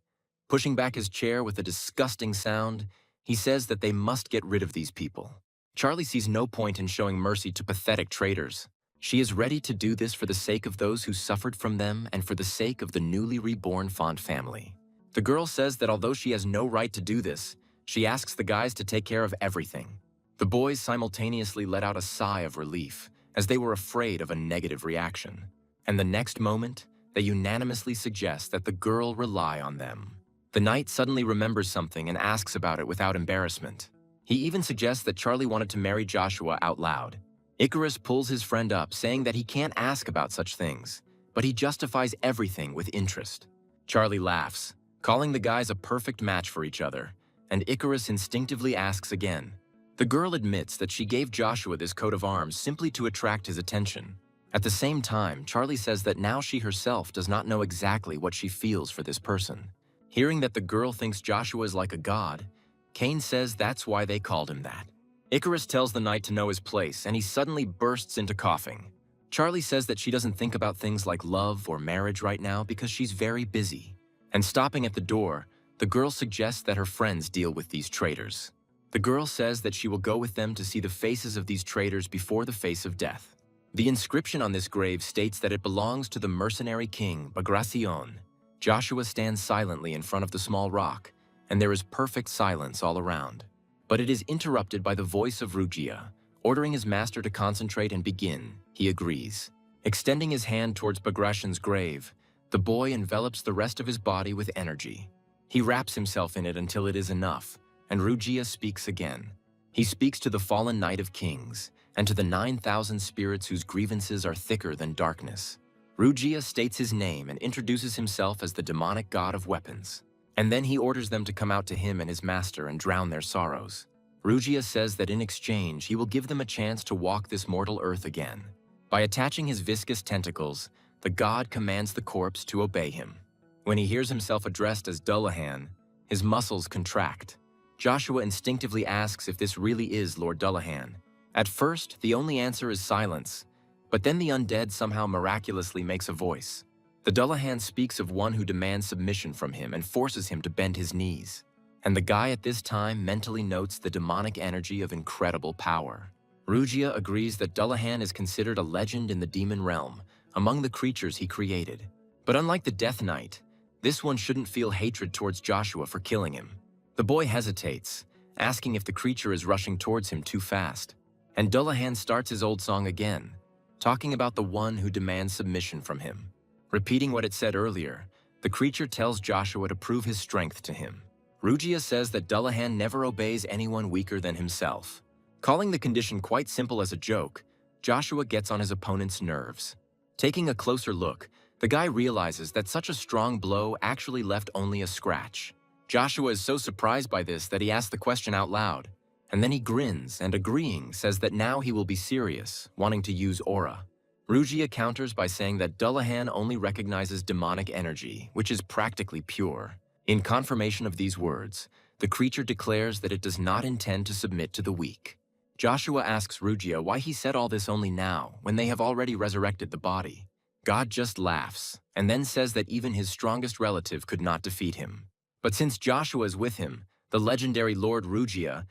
pushing back his chair with a disgusting sound, he says that they must get rid of these people. Charlie sees no point in showing mercy to pathetic traitors. She is ready to do this for the sake of those who suffered from them and for the sake of the newly reborn Font family. The girl says that although she has no right to do this, she asks the guys to take care of everything. The boys simultaneously let out a sigh of relief, as they were afraid of a negative reaction. And the next moment, they unanimously suggest that the girl rely on them. The knight suddenly remembers something and asks about it without embarrassment. He even suggests that Charlie wanted to marry Joshua out loud. Icarus pulls his friend up, saying that he can't ask about such things, but he justifies everything with interest. Charlie laughs, calling the guys a perfect match for each other, and Icarus instinctively asks again. The girl admits that she gave Joshua this coat of arms simply to attract his attention. At the same time, Charlie says that now she herself does not know exactly what she feels for this person. Hearing that the girl thinks Joshua is like a god, Kane says that's why they called him that. Icarus tells the knight to know his place, and he suddenly bursts into coughing. Charlie says that she doesn't think about things like love or marriage right now because she's very busy. And stopping at the door, the girl suggests that her friends deal with these traitors. The girl says that she will go with them to see the faces of these traitors before the face of death. The inscription on this grave states that it belongs to the mercenary king, Bagration. Joshua stands silently in front of the small rock, and there is perfect silence all around. But it is interrupted by the voice of Rugia, ordering his master to concentrate and begin. He agrees. Extending his hand towards Bagration's grave, the boy envelops the rest of his body with energy. He wraps himself in it until it is enough, and Rugia speaks again. He speaks to the fallen Knight of Kings, and to the 9,000 spirits whose grievances are thicker than darkness. Rugia states his name and introduces himself as the demonic god of weapons. And then he orders them to come out to him and his master and drown their sorrows. Rugia says that in exchange, he will give them a chance to walk this mortal earth again. By attaching his viscous tentacles, the god commands the corpse to obey him. When he hears himself addressed as Dullahan, his muscles contract. Joshua instinctively asks if this really is Lord Dullahan. At first, the only answer is silence, but then the undead somehow miraculously makes a voice. The Dullahan speaks of one who demands submission from him and forces him to bend his knees. And the guy at this time mentally notes the demonic energy of incredible power. Rugia agrees that Dullahan is considered a legend in the demon realm, among the creatures he created. But unlike the Death Knight, this one shouldn't feel hatred towards Joshua for killing him. The boy hesitates, asking if the creature is rushing towards him too fast. And Dullahan starts his old song again, talking about the one who demands submission from him. Repeating what it said earlier, the creature tells Joshua to prove his strength to him. Rugia says that Dullahan never obeys anyone weaker than himself. Calling the condition quite simple as a joke, Joshua gets on his opponent's nerves. Taking a closer look, the guy realizes that such a strong blow actually left only a scratch. Joshua is so surprised by this that he asks the question out loud. And then he grins and, agreeing, says that now he will be serious, wanting to use aura. Rugia counters by saying that Dullahan only recognizes demonic energy, which is practically pure. In confirmation of these words, the creature declares that it does not intend to submit to the weak. Joshua asks Rugia why he said all this only now, when they have already resurrected the body. God just laughs, and then says that even his strongest relative could not defeat him. But since Joshua is with him, the legendary Lord Rugia,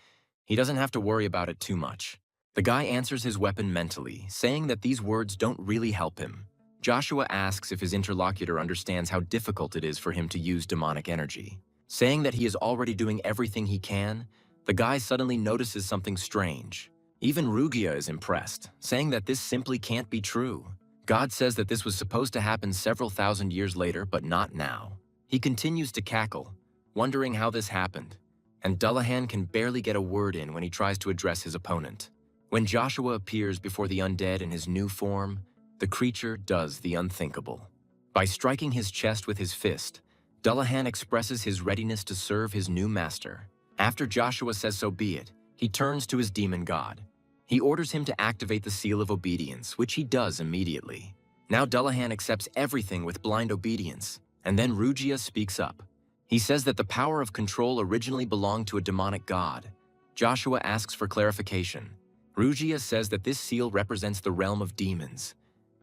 he doesn't have to worry about it too much. The guy answers his weapon mentally, saying that these words don't really help him. Joshua asks if his interlocutor understands how difficult it is for him to use demonic energy. Saying that he is already doing everything he can, the guy suddenly notices something strange. Even Rugia is impressed, saying that this simply can't be true. God says that this was supposed to happen several thousand years later, but not now. He continues to cackle, wondering how this happened, and Dullahan can barely get a word in when he tries to address his opponent. When Joshua appears before the undead in his new form, the creature does the unthinkable. By striking his chest with his fist, Dullahan expresses his readiness to serve his new master. After Joshua says so be it, he turns to his demon god. He orders him to activate the seal of obedience, which he does immediately. Now Dullahan accepts everything with blind obedience, and then Rugia speaks up. He says that the power of control originally belonged to a demonic god. Joshua asks for clarification. Rugia says that this seal represents the realm of demons,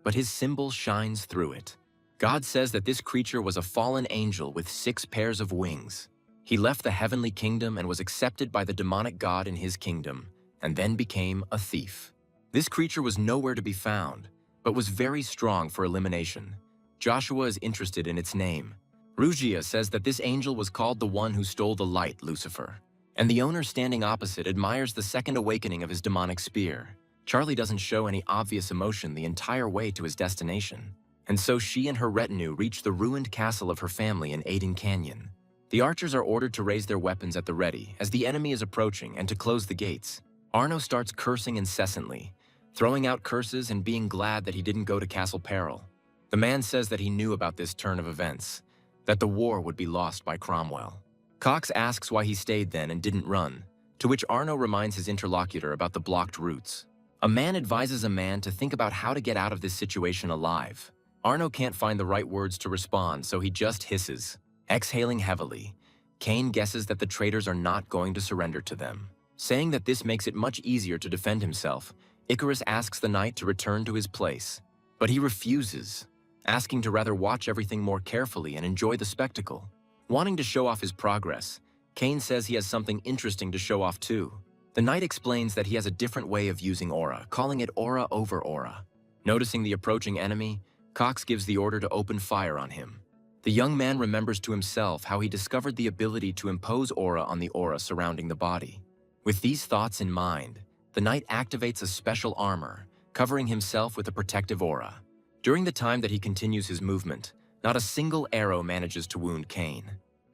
but his symbol shines through it. God says that this creature was a fallen angel with 6 pairs of wings. He left the heavenly kingdom and was accepted by the demonic god in his kingdom, and then became a thief. This creature was nowhere to be found, but was very strong for elimination. Joshua is interested in its name. Rugia says that this angel was called the one who stole the light, Lucifer, and the owner standing opposite admires the second awakening of his demonic spear. Charlie doesn't show any obvious emotion the entire way to his destination, and so she and her retinue reach the ruined castle of her family in Aden Canyon. The archers are ordered to raise their weapons at the ready as the enemy is approaching and to close the gates. Arno starts cursing incessantly, throwing out curses and being glad that he didn't go to Castle Peril. The man says that he knew about this turn of events, that the war would be lost by Cromwell. Cox asks why he stayed then and didn't run, to which Arno reminds his interlocutor about the blocked routes. A man advises a man to think about how to get out of this situation alive. Arno can't find the right words to respond, so he just hisses. Exhaling heavily, Cain guesses that the traitors are not going to surrender to them. Saying that this makes it much easier to defend himself, Icarus asks the knight to return to his place, but he refuses, asking to rather watch everything more carefully and enjoy the spectacle. Wanting to show off his progress, Cain says he has something interesting to show off too. The knight explains that he has a different way of using aura, calling it aura over aura. Noticing the approaching enemy, Cox gives the order to open fire on him. The young man remembers to himself how he discovered the ability to impose aura on the aura surrounding the body. With these thoughts in mind, the knight activates a special armor, covering himself with a protective aura. During the time that he continues his movement, not a single arrow manages to wound Cain.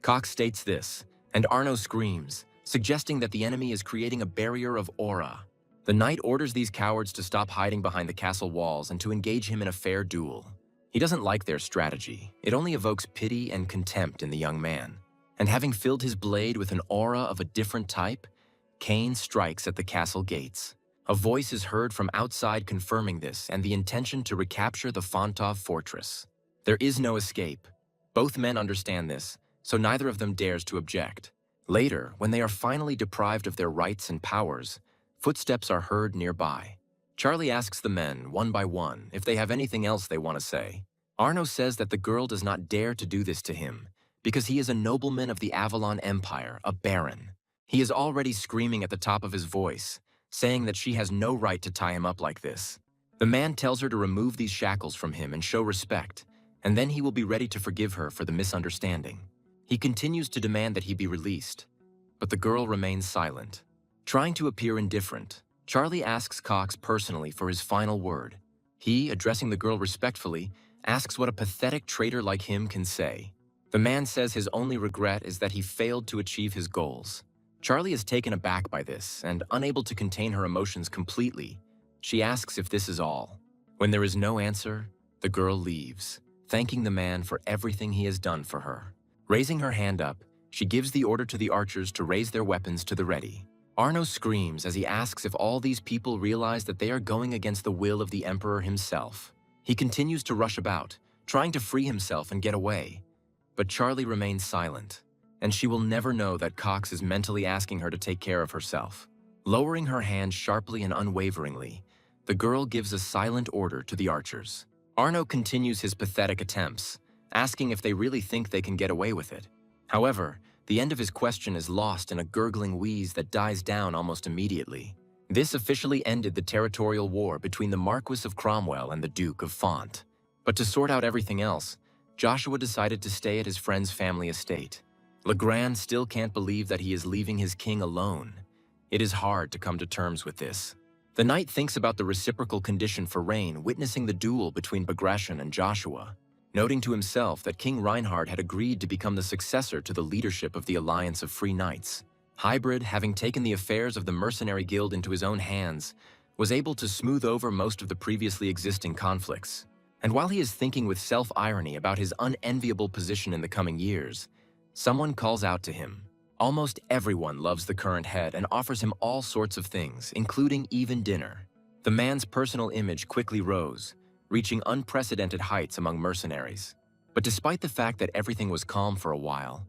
Cox states this, and Arno screams, suggesting that the enemy is creating a barrier of aura. The knight orders these cowards to stop hiding behind the castle walls and to engage him in a fair duel. He doesn't like their strategy. It only evokes pity and contempt in the young man. And having filled his blade with an aura of a different type, Cain strikes at the castle gates. A voice is heard from outside confirming this and the intention to recapture the Fontov fortress. There is no escape. Both men understand this, so neither of them dares to object. Later, when they are finally deprived of their rights and powers, footsteps are heard nearby. Charlie asks the men, one by one, if they have anything else they want to say. Arno says that the girl does not dare to do this to him, because he is a nobleman of the Avalon Empire, a baron. He is already screaming at the top of his voice, saying that she has no right to tie him up like this. The man tells her to remove these shackles from him and show respect, and then he will be ready to forgive her for the misunderstanding. He continues to demand that he be released, but the girl remains silent. Trying to appear indifferent, Charlie asks Cox personally for his final word. He, addressing the girl respectfully, asks what a pathetic traitor like him can say. The man says his only regret is that he failed to achieve his goals. Charlie is taken aback by this, and unable to contain her emotions completely, she asks if this is all. When there is no answer, the girl leaves, thanking the man for everything he has done for her. Raising her hand up, she gives the order to the archers to raise their weapons to the ready. Arno screams as he asks if all these people realize that they are going against the will of the Emperor himself. He continues to rush about, trying to free himself and get away. But Charlie remains silent, and she will never know that Cox is mentally asking her to take care of herself. Lowering her hand sharply and unwaveringly, the girl gives a silent order to the archers. Arno continues his pathetic attempts, asking if they really think they can get away with it. However, the end of his question is lost in a gurgling wheeze that dies down almost immediately. This officially ended the territorial war between the Marquis of Cromwell and the Duke of Font. But to sort out everything else, Joshua decided to stay at his friend's family estate. Legrand still can't believe that he is leaving his king alone. It is hard to come to terms with this. The knight thinks about the reciprocal condition for Rain witnessing the duel between Bagration and Joshua, noting to himself that King Reinhard had agreed to become the successor to the leadership of the Alliance of Free Knights. Hybrid, having taken the affairs of the Mercenary Guild into his own hands, was able to smooth over most of the previously existing conflicts. And while he is thinking with self-irony about his unenviable position in the coming years, someone calls out to him. Almost everyone loves the current head and offers him all sorts of things, including even dinner. The man's personal image quickly rose, reaching unprecedented heights among mercenaries. But despite the fact that everything was calm for a while,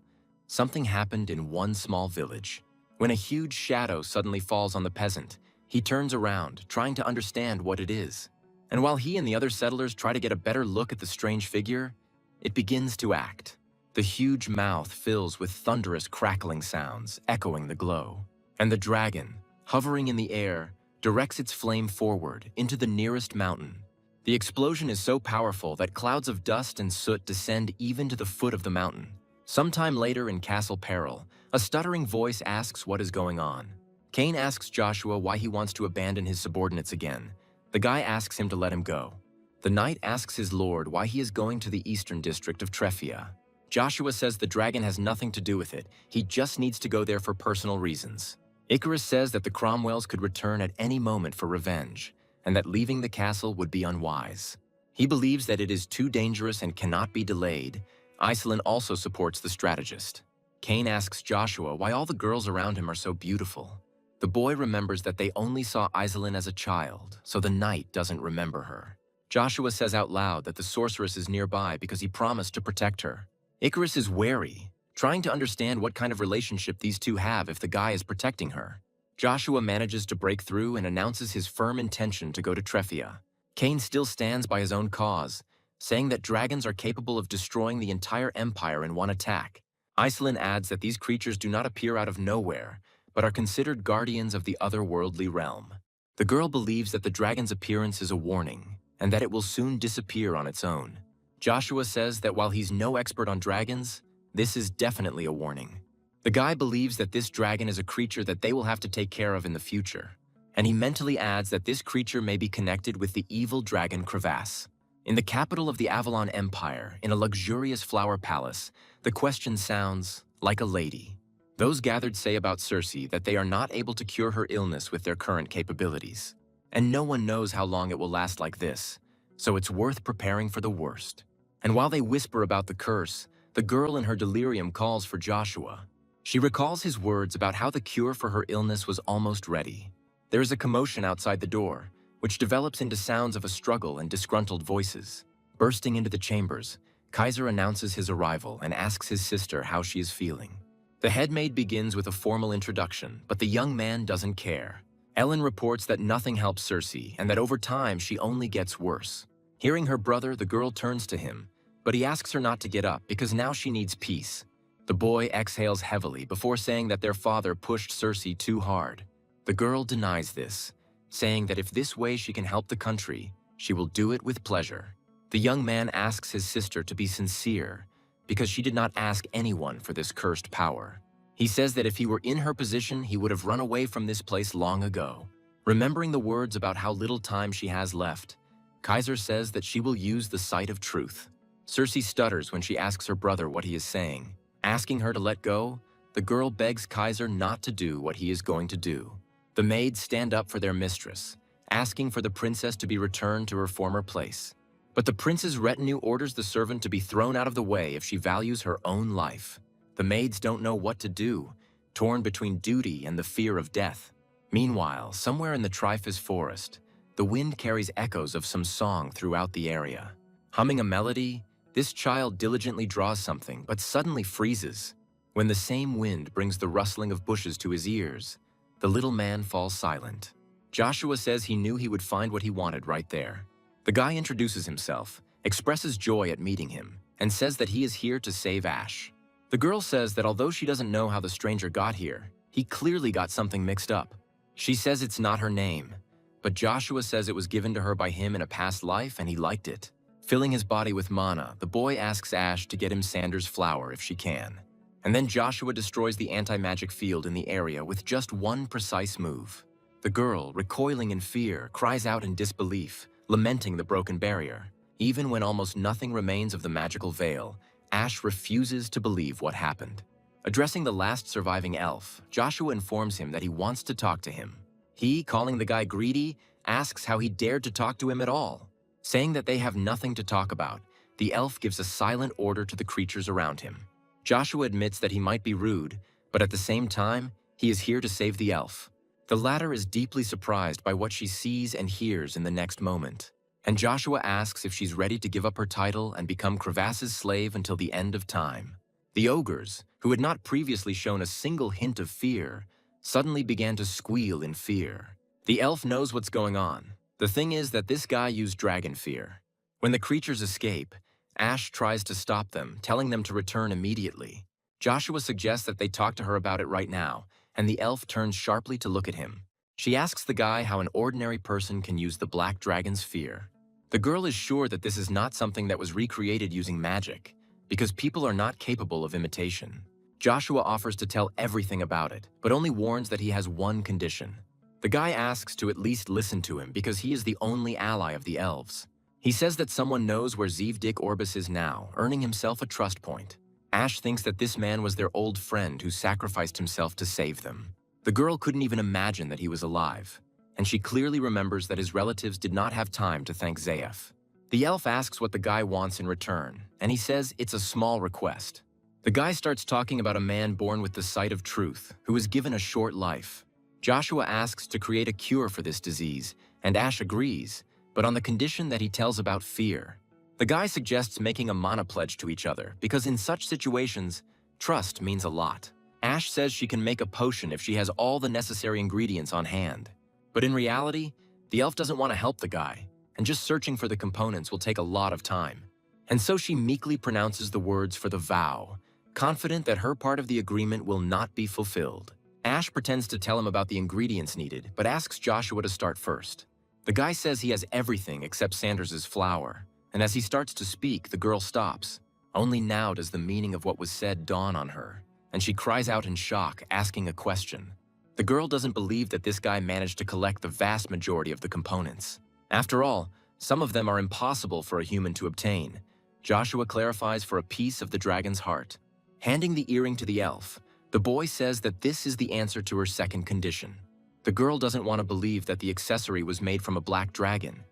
something happened in one small village. When a huge shadow suddenly falls on the peasant, he turns around, trying to understand what it is. And while he and the other settlers try to get a better look at the strange figure, it begins to act. The huge mouth fills with thunderous crackling sounds, echoing the glow. And the dragon, hovering in the air, directs its flame forward into the nearest mountain. The explosion is so powerful that clouds of dust and soot descend even to the foot of the mountain. Sometime later in Castle Peril, a stuttering voice asks what is going on. Cain asks Joshua why he wants to abandon his subordinates again. The guy asks him to let him go. The knight asks his lord why he is going to the eastern district of Treffia. Joshua says the dragon has nothing to do with it, he just needs to go there for personal reasons. Icarus says that the Cromwells could return at any moment for revenge, and that leaving the castle would be unwise. He believes that it is too dangerous and cannot be delayed. Iselin also supports the strategist. Cain asks Joshua why all the girls around him are so beautiful. The boy remembers that they only saw Iselin as a child, so the knight doesn't remember her. Joshua says out loud that the sorceress is nearby because he promised to protect her. Icarus is wary, trying to understand what kind of relationship these two have if the guy is protecting her. Joshua manages to break through and announces his firm intention to go to Treffia. Cain still stands by his own cause, saying that dragons are capable of destroying the entire empire in one attack. Iselin adds that these creatures do not appear out of nowhere, but are considered guardians of the otherworldly realm. The girl believes that the dragon's appearance is a warning, and that it will soon disappear on its own. Joshua says that while he's no expert on dragons, this is definitely a warning. The guy believes that this dragon is a creature that they will have to take care of in the future, and he mentally adds that this creature may be connected with the evil dragon Crevasse. In the capital of the Avalon Empire, in a luxurious flower palace, the question sounds like a lady. Those gathered say about Cersei that they are not able to cure her illness with their current capabilities, and no one knows how long it will last like this, so it's worth preparing for the worst. And while they whisper about the curse, the girl in her delirium calls for Joshua. She recalls his words about how the cure for her illness was almost ready. There is a commotion outside the door, which develops into sounds of a struggle and disgruntled voices. Bursting into the chambers, Kaiser announces his arrival and asks his sister how she is feeling. The headmaid begins with a formal introduction, but the young man doesn't care. Ellen reports that nothing helps Cersei and that over time she only gets worse. Hearing her brother, the girl turns to him, but he asks her not to get up because now she needs peace. The boy exhales heavily before saying that their father pushed Cersei too hard. The girl denies this, saying that if this way she can help the country, she will do it with pleasure. The young man asks his sister to be sincere because she did not ask anyone for this cursed power. He says that if he were in her position, he would have run away from this place long ago. Remembering the words about how little time she has left, Kaiser says that she will use the sight of truth. Cersei stutters when she asks her brother what he is saying. Asking her to let go, the girl begs Kaiser not to do what he is going to do. The maids stand up for their mistress, asking for the princess to be returned to her former place. But the prince's retinue orders the servant to be thrown out of the way if she values her own life. The maids don't know what to do, torn between duty and the fear of death. Meanwhile, somewhere in the Triphis forest, the wind carries echoes of some song throughout the area. Humming a melody, this child diligently draws something, but suddenly freezes. When the same wind brings the rustling of bushes to his ears, the little man falls silent. Joshua says he knew he would find what he wanted right there. The guy introduces himself, expresses joy at meeting him, and says that he is here to save Ash. The girl says that although she doesn't know how the stranger got here, he clearly got something mixed up. She says it's not her name, but Joshua says it was given to her by him in a past life and he liked it. Filling his body with mana, the boy asks Ash to get him Sanders' flower if she can. And then Joshua destroys the anti-magic field in the area with just one precise move. The girl, recoiling in fear, cries out in disbelief, lamenting the broken barrier. Even when almost nothing remains of the magical veil, Ash refuses to believe what happened. Addressing the last surviving elf, Joshua informs him that he wants to talk to him. He, calling the guy greedy, asks how he dared to talk to him at all. Saying that they have nothing to talk about, the elf gives a silent order to the creatures around him. Joshua admits that he might be rude, but at the same time, he is here to save the elf. The latter is deeply surprised by what she sees and hears in the next moment, and Joshua asks if she's ready to give up her title and become Crevass's slave until the end of time. The ogres, who had not previously shown a single hint of fear, suddenly began to squeal in fear. The elf knows what's going on. The thing is that this guy used dragon fear. When the creatures escape, Ash tries to stop them, telling them to return immediately. Joshua suggests that they talk to her about it right now, and the elf turns sharply to look at him. She asks the guy how an ordinary person can use the black dragon's fear. The girl is sure that this is not something that was recreated using magic, because people are not capable of imitation. Joshua offers to tell everything about it, but only warns that he has one condition. The guy asks to at least listen to him because he is the only ally of the elves. He says that someone knows where Zevdik Orbis is now, earning himself a trust point. Ash thinks that this man was their old friend who sacrificed himself to save them. The girl couldn't even imagine that he was alive, and she clearly remembers that his relatives did not have time to thank Zaef. The elf asks what the guy wants in return, and he says it's a small request. The guy starts talking about a man born with the sight of truth, who was given a short life. Joshua asks to create a cure for this disease, and Ash agrees, but on the condition that he tells about fear. The guy suggests making a mana pledge to each other, because in such situations, trust means a lot. Ash says she can make a potion if she has all the necessary ingredients on hand. But in reality, the elf doesn't want to help the guy, and just searching for the components will take a lot of time. And so she meekly pronounces the words for the vow, confident that her part of the agreement will not be fulfilled. Ash pretends to tell him about the ingredients needed, but asks Joshua to start first. The guy says he has everything except Sanders's flour, and as he starts to speak, the girl stops. Only now does the meaning of what was said dawn on her, and she cries out in shock, asking a question. The girl doesn't believe that this guy managed to collect the vast majority of the components. After all, some of them are impossible for a human to obtain. Joshua clarifies for a piece of the dragon's heart. Handing the earring to the elf, the boy says that this is the answer to her second condition. The girl doesn't want to believe that the accessory was made from a black dragon,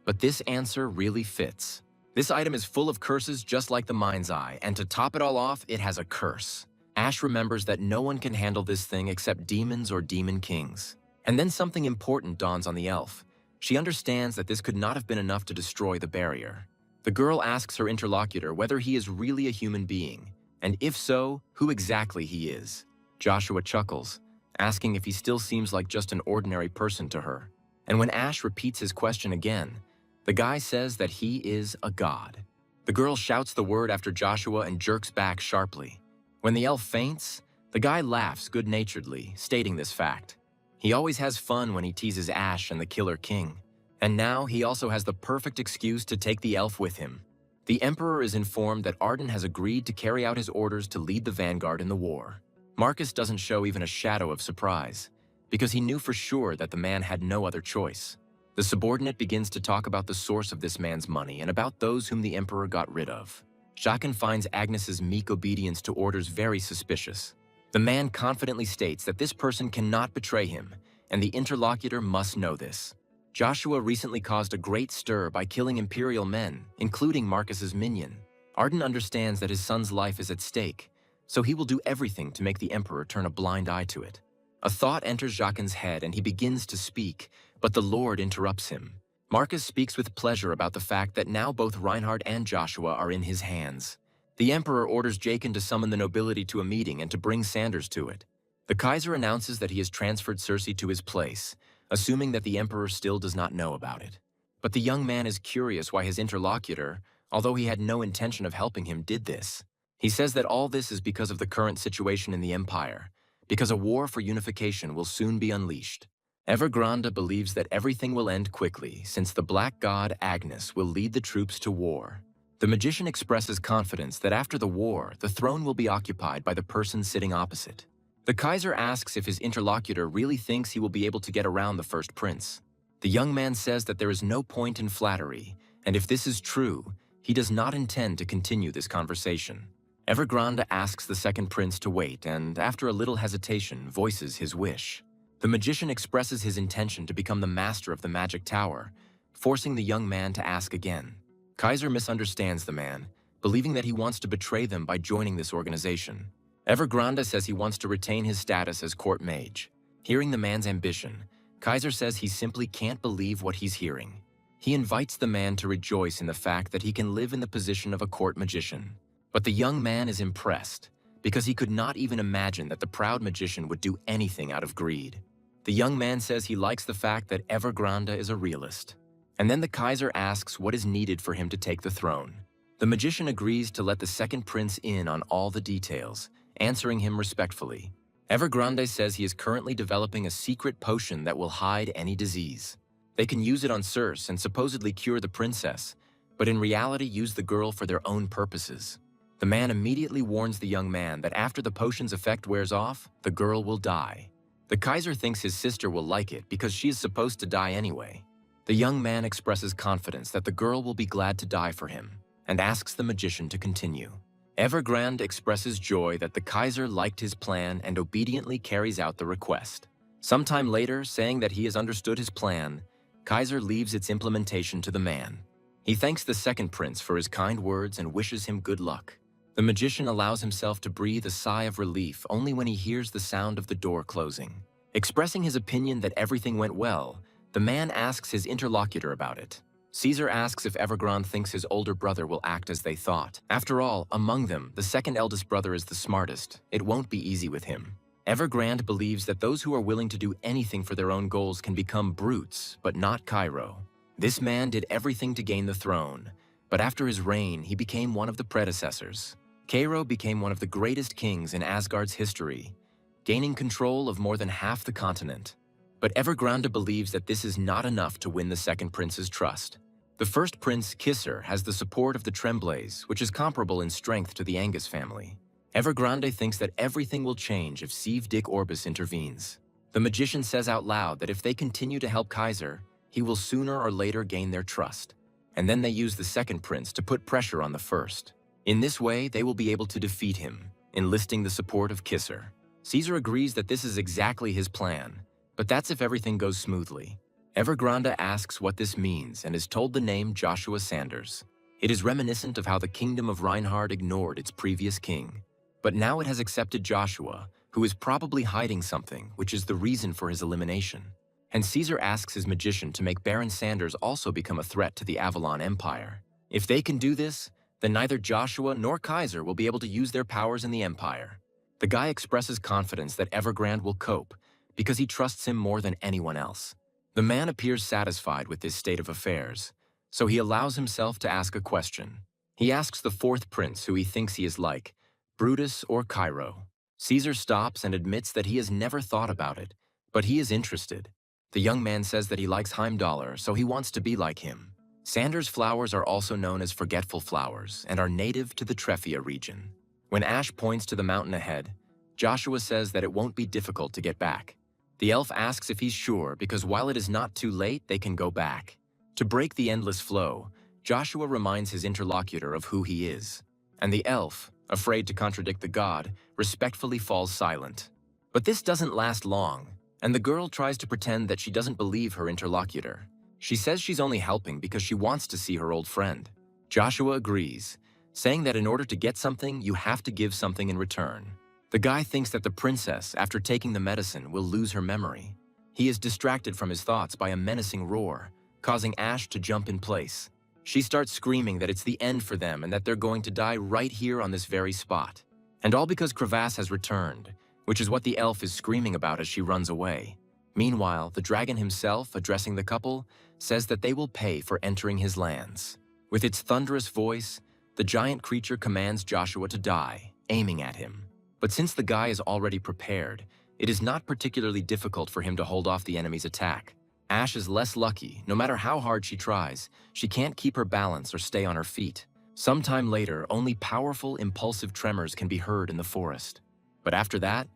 but this answer really fits. This item is full of curses just like the mind's eye, and to top it all off, it has a curse. Ash remembers that no one can handle this thing except demons or demon kings. And then something important dawns on the elf. She understands that this could not have been enough to destroy the barrier. The girl asks her interlocutor whether he is really a human being, and if so, who exactly he is. Joshua chuckles, asking if he still seems like just an ordinary person to her. And when Ash repeats his question again, the guy says that he is a god. The girl shouts the word after Joshua and jerks back sharply. When the elf faints, the guy laughs good-naturedly, stating this fact. He always has fun when he teases Ash and the Killer King, and now he also has the perfect excuse to take the elf with him. The Emperor is informed that Arden has agreed to carry out his orders to lead the vanguard in the war. Marcus doesn't show even a shadow of surprise, because he knew for sure that the man had no other choice. The subordinate begins to talk about the source of this man's money and about those whom the Emperor got rid of. Jaqen finds Agnes's meek obedience to orders very suspicious. The man confidently states that this person cannot betray him, and the interlocutor must know this. Joshua recently caused a great stir by killing Imperial men, including Marcus's minion. Arden understands that his son's life is at stake, so he will do everything to make the Emperor turn a blind eye to it. A thought enters Jaqen's head and he begins to speak, but the Lord interrupts him. Marcus speaks with pleasure about the fact that now both Reinhard and Joshua are in his hands. The Emperor orders Jaqen to summon the nobility to a meeting and to bring Sanders to it. The Kaiser announces that he has transferred Cersei to his place, assuming that the Emperor still does not know about it. But the young man is curious why his interlocutor, although he had no intention of helping him, did this. He says that all this is because of the current situation in the Empire, because a war for unification will soon be unleashed. Evergrande believes that everything will end quickly, since the Black God Agnes will lead the troops to war. The magician expresses confidence that after the war, the throne will be occupied by the person sitting opposite. The Kaiser asks if his interlocutor really thinks he will be able to get around the first prince. The young man says that there is no point in flattery, and if this is true, he does not intend to continue this conversation. Evergrande asks the second prince to wait and, after a little hesitation, voices his wish. The magician expresses his intention to become the master of the magic tower, forcing the young man to ask again. Kaiser misunderstands the man, believing that he wants to betray them by joining this organization. Evergrande says he wants to retain his status as court mage. Hearing the man's ambition, Kaiser says he simply can't believe what he's hearing. He invites the man to rejoice in the fact that he can live in the position of a court magician. But the young man is impressed, because he could not even imagine that the proud magician would do anything out of greed. The young man says he likes the fact that Evergrande is a realist. And then the Kaiser asks what is needed for him to take the throne. The magician agrees to let the second prince in on all the details, answering him respectfully. Evergrande says he is currently developing a secret potion that will hide any disease. They can use it on Circe and supposedly cure the princess, but in reality use the girl for their own purposes. The man immediately warns the young man that after the potion's effect wears off, the girl will die. The Kaiser thinks his sister will like it because she is supposed to die anyway. The young man expresses confidence that the girl will be glad to die for him, and asks the magician to continue. Evergrande expresses joy that the Kaiser liked his plan and obediently carries out the request. Sometime later, saying that he has understood his plan, Kaiser leaves its implementation to the man. He thanks the second prince for his kind words and wishes him good luck. The magician allows himself to breathe a sigh of relief only when he hears the sound of the door closing. Expressing his opinion that everything went well, the man asks his interlocutor about it. Caesar asks if Evergrande thinks his older brother will act as they thought. After all, among them, the second eldest brother is the smartest. It won't be easy with him. Evergrande believes that those who are willing to do anything for their own goals can become brutes, but not Cairo. This man did everything to gain the throne, but after his reign, he became one of the predecessors. Cairo became one of the greatest kings in Asgard's history, gaining control of more than half the continent. But Evergrande believes that this is not enough to win the second prince's trust. The first prince, Kisser, has the support of the Tremblays, which is comparable in strength to the Angus family. Evergrande thinks that everything will change if Sieve Dick Orbis intervenes. The magician says out loud that if they continue to help Kaiser, he will sooner or later gain their trust. And then they use the second prince to put pressure on the first. In this way, they will be able to defeat him, enlisting the support of Kisser. Caesar agrees that this is exactly his plan, but that's if everything goes smoothly. Evergrande asks what this means and is told the name Joshua Sanders. It is reminiscent of how the kingdom of Reinhard ignored its previous king. But now it has accepted Joshua, who is probably hiding something, which is the reason for his elimination. And Caesar asks his magician to make Baron Sanders also become a threat to the Avalon Empire. If they can do this, then neither Joshua nor Kaiser will be able to use their powers in the Empire. The guy expresses confidence that Evergrande will cope, because he trusts him more than anyone else. The man appears satisfied with this state of affairs, so he allows himself to ask a question. He asks the fourth prince who he thinks he is like, Brutus or Cairo. Caesar stops and admits that he has never thought about it, but he is interested. The young man says that he likes Heimdallr, so he wants to be like him. Sanders' flowers are also known as forgetful flowers and are native to the Treffia region. When Ash points to the mountain ahead, Joshua says that it won't be difficult to get back. The elf asks if he's sure because while it is not too late, they can go back. To break the endless flow, Joshua reminds his interlocutor of who he is. And the elf, afraid to contradict the god, respectfully falls silent. But this doesn't last long, and the girl tries to pretend that she doesn't believe her interlocutor. She says she's only helping because she wants to see her old friend. Joshua agrees, saying that in order to get something, you have to give something in return. The guy thinks that the princess, after taking the medicine, will lose her memory. He is distracted from his thoughts by a menacing roar, causing Ash to jump in place. She starts screaming that it's the end for them and that they're going to die right here on this very spot. And all because Crevasse has returned, which is what the elf is screaming about as she runs away. Meanwhile, the dragon himself, addressing the couple, says that they will pay for entering his lands. With its thunderous voice, the giant creature commands Joshua to die, aiming at him. But since the guy is already prepared, it is not particularly difficult for him to hold off the enemy's attack. Ash is less lucky. No matter how hard she tries, she can't keep her balance or stay on her feet. Sometime later, only powerful, impulsive tremors can be heard in the forest. But after that,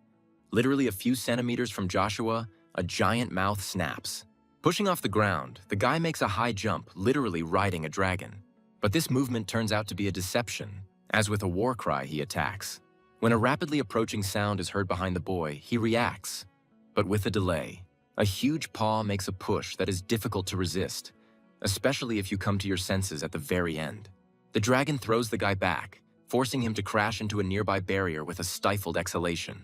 literally a few centimeters from Joshua, a giant mouth snaps. Pushing off the ground, the guy makes a high jump, literally riding a dragon. But this movement turns out to be a deception. As with a war cry, he attacks. When a rapidly approaching sound is heard behind the boy, he reacts, but with a delay. A huge paw makes a push that is difficult to resist, especially if you come to your senses at the very end. The dragon throws the guy back, forcing him to crash into a nearby barrier with a stifled exhalation.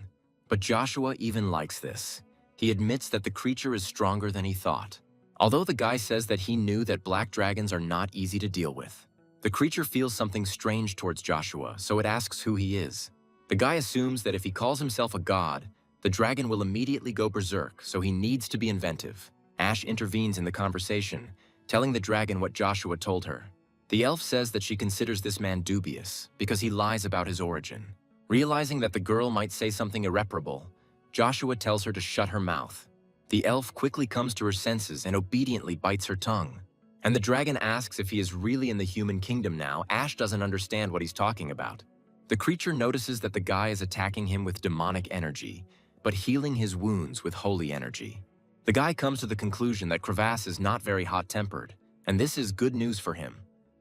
But Joshua even likes this. He admits that the creature is stronger than he thought. Although the guy says that he knew that black dragons are not easy to deal with, the creature feels something strange towards Joshua, so it asks who he is. The guy assumes that if he calls himself a god, the dragon will immediately go berserk, so he needs to be inventive. Ash intervenes in the conversation, telling the dragon what Joshua told her. The elf says that she considers this man dubious because he lies about his origin. Realizing that the girl might say something irreparable, Joshua tells her to shut her mouth. The elf quickly comes to her senses and obediently bites her tongue. And the dragon asks if he is really in the human kingdom now. Ash doesn't understand what he's talking about. The creature notices that the guy is attacking him with demonic energy, but healing his wounds with holy energy. The guy comes to the conclusion that Crevasse is not very hot-tempered, and this is good news for him.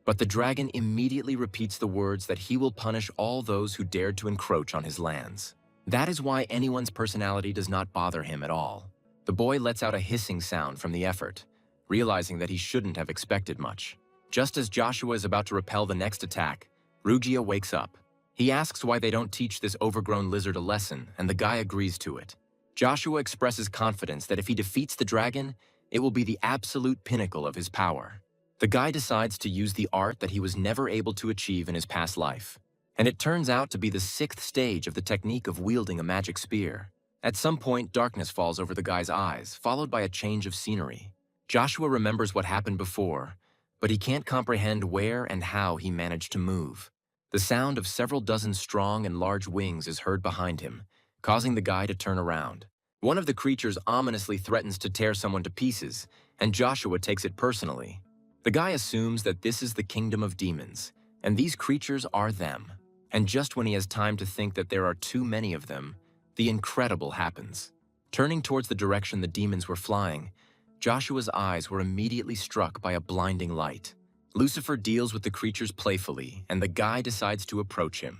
But the dragon immediately repeats the words that he will punish all those who dared to encroach on his lands. That is why anyone's personality does not bother him at all. The boy lets out a hissing sound from the effort, realizing that he shouldn't have expected much. Just as Joshua is about to repel the next attack, Rugia wakes up. He asks why they don't teach this overgrown lizard a lesson, and the guy agrees to it. Joshua expresses confidence that if he defeats the dragon, it will be the absolute pinnacle of his power. The guy decides to use the art that he was never able to achieve in his past life, and it turns out to be the 6th stage of the technique of wielding a magic spear. At some point, darkness falls over the guy's eyes, followed by a change of scenery. Joshua remembers what happened before, but he can't comprehend where and how he managed to move. The sound of several dozen strong and large wings is heard behind him, causing the guy to turn around. One of the creatures ominously threatens to tear someone to pieces, and Joshua takes it personally. The guy assumes that this is the kingdom of demons, and these creatures are them. And just when he has time to think that there are too many of them, the incredible happens. Turning towards the direction the demons were flying, Joshua's eyes were immediately struck by a blinding light. Lucifer deals with the creatures playfully, and the guy decides to approach him.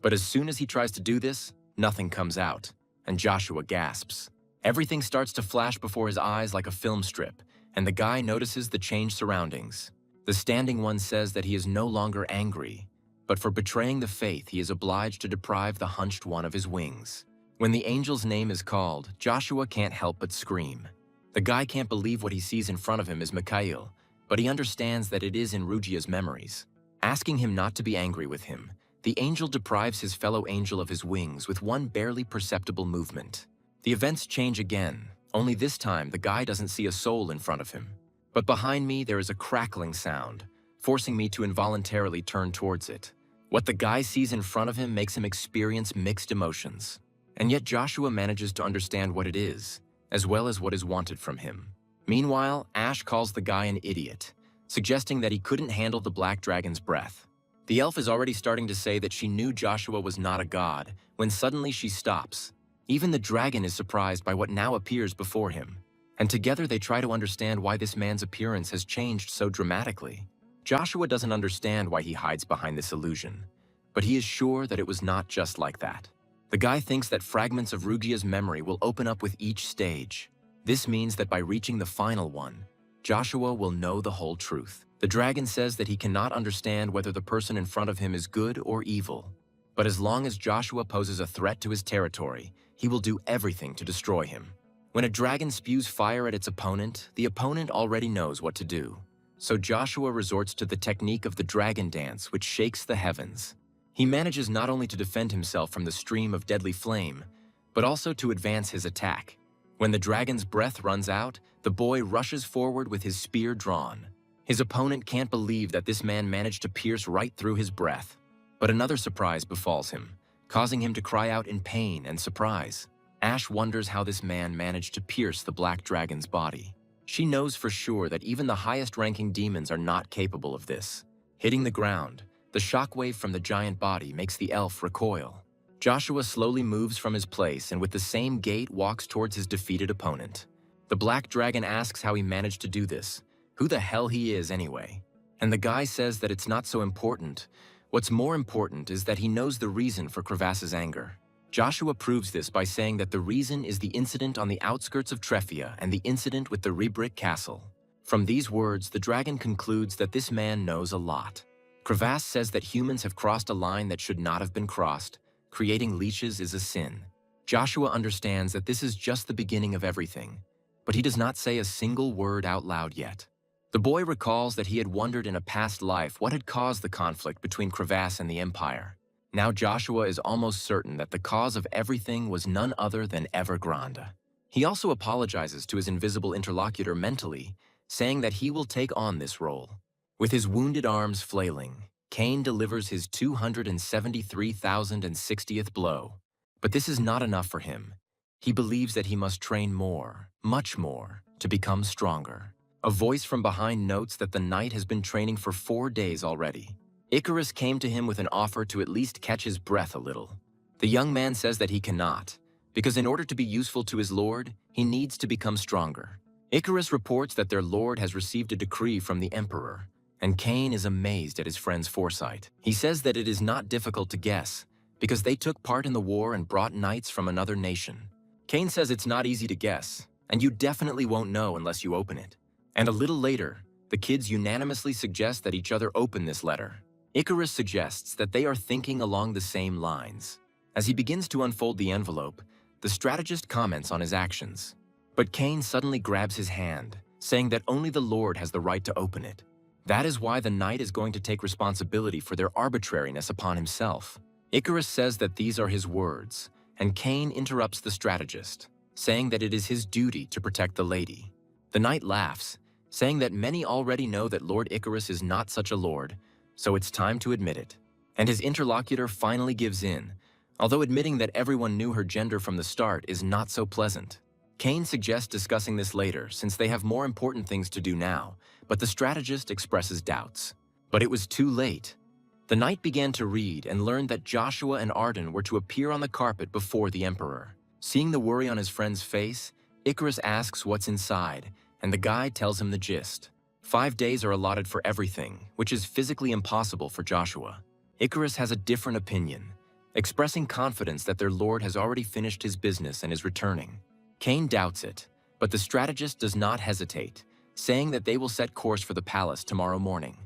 But as soon as he tries to do this, nothing comes out, and Joshua gasps. Everything starts to flash before his eyes like a film strip, and the guy notices the changed surroundings. The standing one says that he is no longer angry, but for betraying the faith, he is obliged to deprive the hunched one of his wings. When the angel's name is called, Joshua can't help but scream. The guy can't believe what he sees in front of him is Mikhail, but he understands that it is in Rugia's memories. Asking him not to be angry with him, the angel deprives his fellow angel of his wings with one barely perceptible movement. The events change again, only this time the guy doesn't see a soul in front of him. But behind me there is a crackling sound, forcing me to involuntarily turn towards it. What the guy sees in front of him makes him experience mixed emotions. And yet Joshua manages to understand what it is, as well as what is wanted from him. Meanwhile, Ash calls the guy an idiot, suggesting that he couldn't handle the black dragon's breath. The elf is already starting to say that she knew Joshua was not a god, when suddenly she stops. Even the dragon is surprised by what now appears before him, and together they try to understand why this man's appearance has changed so dramatically. Joshua doesn't understand why he hides behind this illusion, but he is sure that it was not just like that. The guy thinks that fragments of Rugia's memory will open up with each stage. This means that by reaching the final one, Joshua will know the whole truth. The dragon says that he cannot understand whether the person in front of him is good or evil, but as long as Joshua poses a threat to his territory, he will do everything to destroy him. When a dragon spews fire at its opponent, the opponent already knows what to do. So Joshua resorts to the technique of the dragon dance, which shakes the heavens. He manages not only to defend himself from the stream of deadly flame, but also to advance his attack. When the dragon's breath runs out, the boy rushes forward with his spear drawn. His opponent can't believe that this man managed to pierce right through his breath. But another surprise befalls him, causing him to cry out in pain and surprise. Ash wonders how this man managed to pierce the black dragon's body. She knows for sure that even the highest-ranking demons are not capable of this. Hitting the ground, the shockwave from the giant body makes the elf recoil. Joshua slowly moves from his place and with the same gait walks towards his defeated opponent. The black dragon asks how he managed to do this, who the hell he is anyway. And the guy says that it's not so important. What's more important is that he knows the reason for Crevasse's anger. Joshua proves this by saying that the reason is the incident on the outskirts of Treffia and the incident with the Rebrick Castle. From these words, the dragon concludes that this man knows a lot. Crevasse says that humans have crossed a line that should not have been crossed. Creating leashes is a sin. Joshua understands that this is just the beginning of everything, but he does not say a single word out loud yet. The boy recalls that he had wondered in a past life what had caused the conflict between Crevasse and the Empire. Now Joshua is almost certain that the cause of everything was none other than Evergrande. He also apologizes to his invisible interlocutor mentally, saying that he will take on this role. With his wounded arms flailing, Cain delivers his 273,060th blow. But this is not enough for him. He believes that he must train more, much more, to become stronger. A voice from behind notes that the knight has been training for 4 days already. Icarus came to him with an offer to at least catch his breath a little. The young man says that he cannot, because in order to be useful to his lord, he needs to become stronger. Icarus reports that their lord has received a decree from the emperor, and Cain is amazed at his friend's foresight. He says that it is not difficult to guess, because they took part in the war and brought knights from another nation. Cain says it's not easy to guess, and you definitely won't know unless you open it. And a little later, the kids unanimously suggest that each other open this letter. Icarus suggests that they are thinking along the same lines. As he begins to unfold the envelope, the strategist comments on his actions. But Cain suddenly grabs his hand, saying that only the Lord has the right to open it. That is why the knight is going to take responsibility for their arbitrariness upon himself. Icarus says that these are his words, and Cain interrupts the strategist, saying that it is his duty to protect the lady. The knight laughs, saying that many already know that Lord Icarus is not such a lord, so it's time to admit it. And his interlocutor finally gives in, although admitting that everyone knew her gender from the start is not so pleasant. Cain suggests discussing this later since they have more important things to do now, but the strategist expresses doubts. But it was too late. The knight began to read and learned that Joshua and Arden were to appear on the carpet before the emperor. Seeing the worry on his friend's face, Icarus asks what's inside, and the guide tells him the gist. 5 days are allotted for everything, which is physically impossible for Joshua. Icarus has a different opinion, expressing confidence that their lord has already finished his business and is returning. Cain doubts it, but the strategist does not hesitate, saying that they will set course for the palace tomorrow morning.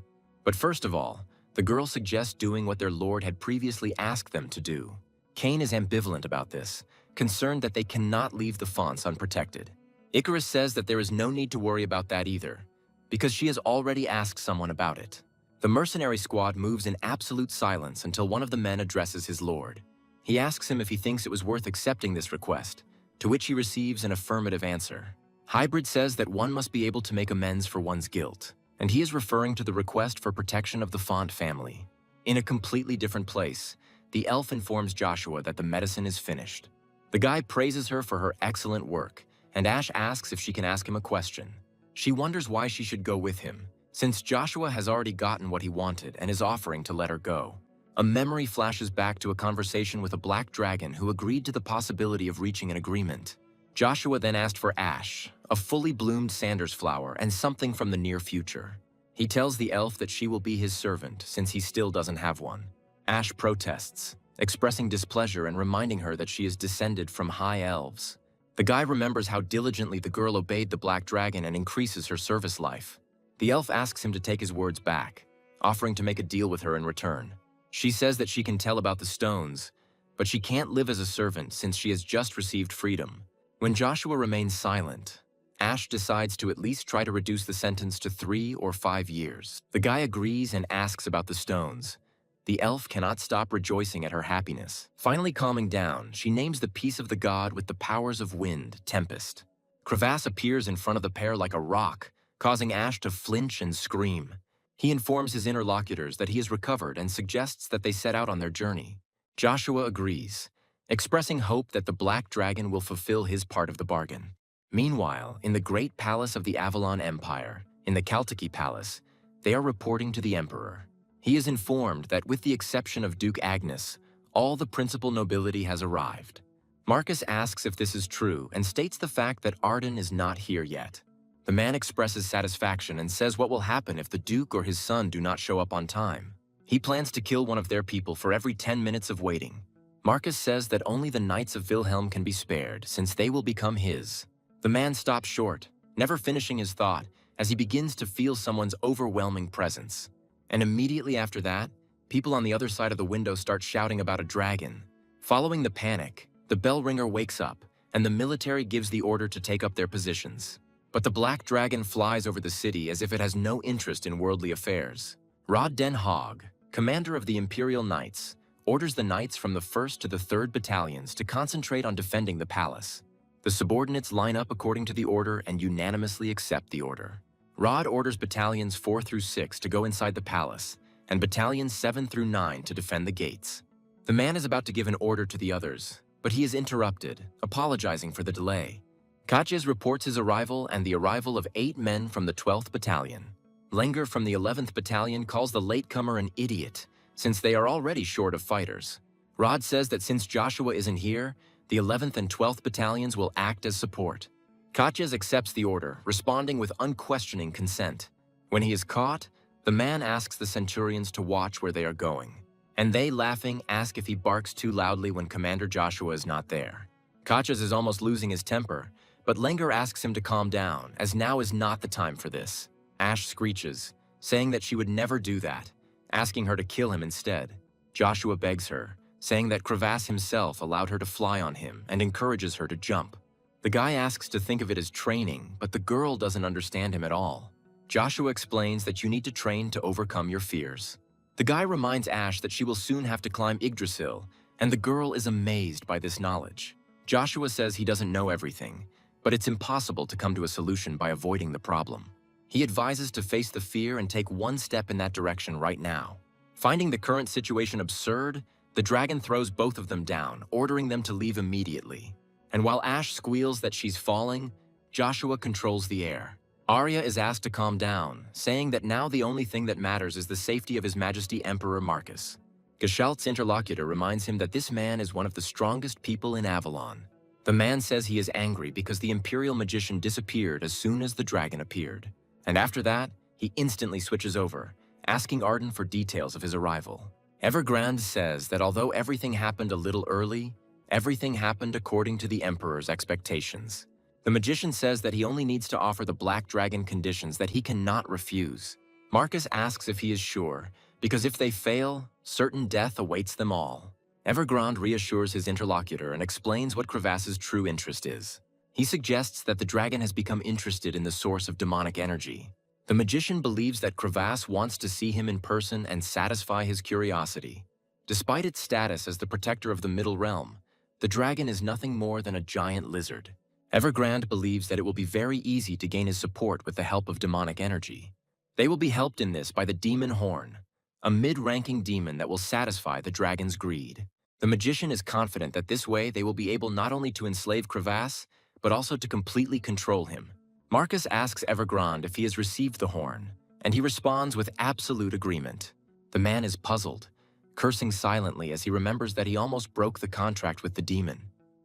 But first of all, the girl suggests doing what their lord had previously asked them to do. Cain is ambivalent about this, concerned that they cannot leave the fonts unprotected. Icarus says that there is no need to worry about that either, because she has already asked someone about it. The mercenary squad moves in absolute silence until one of the men addresses his lord. He asks him if he thinks it was worth accepting this request, to which he receives an affirmative answer. Hybrid says that one must be able to make amends for one's guilt, and he is referring to the request for protection of the Font family. In a completely different place, the elf informs Joshua that the medicine is finished. The guy praises her for her excellent work, and Ash asks if she can ask him a question. She wonders why she should go with him, since Joshua has already gotten what he wanted and is offering to let her go. A memory flashes back to a conversation with a black dragon who agreed to the possibility of reaching an agreement. Joshua then asked for Ash, a fully bloomed Sanders flower, and something from the near future. He tells the elf that she will be his servant since he still doesn't have one. Ash protests, expressing displeasure and reminding her that she is descended from high elves. The guy remembers how diligently the girl obeyed the black dragon and increases her service life. The elf asks him to take his words back, offering to make a deal with her in return. She says that she can tell about the stones, but she can't live as a servant since she has just received freedom. When Joshua remains silent, Ash decides to at least try to reduce the sentence to 3 or 5 years. The guy agrees and asks about the stones. The elf cannot stop rejoicing at her happiness. Finally calming down, she names the piece of the god with the powers of wind, Tempest. Crevasse appears in front of the pair like a rock, causing Ash to flinch and scream. He informs his interlocutors that he has recovered and suggests that they set out on their journey. Joshua agrees, expressing hope that the Black Dragon will fulfill his part of the bargain. Meanwhile, in the great palace of the Avalon Empire, in the Kaltiki Palace, they are reporting to the Emperor. He is informed that with the exception of Duke Agnes, all the principal nobility has arrived. Marcus asks if this is true and states the fact that Arden is not here yet. The man expresses satisfaction and says what will happen if the Duke or his son do not show up on time. He plans to kill one of their people for every 10 minutes of waiting. Marcus says that only the Knights of Wilhelm can be spared, since they will become his. The man stops short, never finishing his thought, as he begins to feel someone's overwhelming presence. And immediately after that, people on the other side of the window start shouting about a dragon. Following the panic, the bell ringer wakes up, and the military gives the order to take up their positions. But the black dragon flies over the city as if it has no interest in worldly affairs. Rod Den Haag, commander of the Imperial Knights, orders the knights from the 1st to the 3rd battalions to concentrate on defending the palace. The subordinates line up according to the order and unanimously accept the order. Rod orders battalions 4 through 6 to go inside the palace, and battalions 7 through 9 to defend the gates. The man is about to give an order to the others, but he is interrupted, apologizing for the delay. Katjes reports his arrival and the arrival of 8 men from the 12th Battalion. Lenger from the 11th Battalion calls the latecomer an idiot, since they are already short of fighters. Rod says that since Joshua isn't here, the 11th and 12th Battalions will act as support. Katjes accepts the order, responding with unquestioning consent. When he is caught, the man asks the centurions to watch where they are going, and they, laughing, ask if he barks too loudly when Commander Joshua is not there. Katjes is almost losing his temper, but Lenger asks him to calm down, as now is not the time for this. Ash screeches, saying that she would never do that, asking her to kill him instead. Joshua begs her, saying that Crevasse himself allowed her to fly on him and encourages her to jump. The guy asks to think of it as training, but the girl doesn't understand him at all. Joshua explains that you need to train to overcome your fears. The guy reminds Ash that she will soon have to climb Yggdrasil, and the girl is amazed by this knowledge. Joshua says he doesn't know everything, but it's impossible to come to a solution by avoiding the problem. He advises to face the fear and take one step in that direction right now. Finding the current situation absurd, the dragon throws both of them down, ordering them to leave immediately. And while Ash squeals that she's falling, Joshua controls the air. Arya is asked to calm down, saying that now the only thing that matters is the safety of His Majesty Emperor Marcus. Geshalt's interlocutor reminds him that this man is one of the strongest people in Avalon. The man says he is angry because the Imperial magician disappeared as soon as the dragon appeared. And after that, he instantly switches over, asking Arden for details of his arrival. Evergrande says that although everything happened a little early, everything happened according to the Emperor's expectations. The magician says that he only needs to offer the Black Dragon conditions that he cannot refuse. Marcus asks if he is sure, because if they fail, certain death awaits them all. Evergrande reassures his interlocutor and explains what Crevasse's true interest is. He suggests that the dragon has become interested in the source of demonic energy. The magician believes that Crevasse wants to see him in person and satisfy his curiosity. Despite its status as the protector of the Middle Realm, the dragon is nothing more than a giant lizard. Evergrande believes that it will be very easy to gain his support with the help of demonic energy. They will be helped in this by the Demon Horn, a mid-ranking demon that will satisfy the dragon's greed. The magician is confident that this way they will be able not only to enslave Crevasse, but also to completely control him. Marcus asks Evergrande if he has received the horn, and he responds with absolute agreement. The man is puzzled, cursing silently as he remembers that he almost broke the contract with the demon.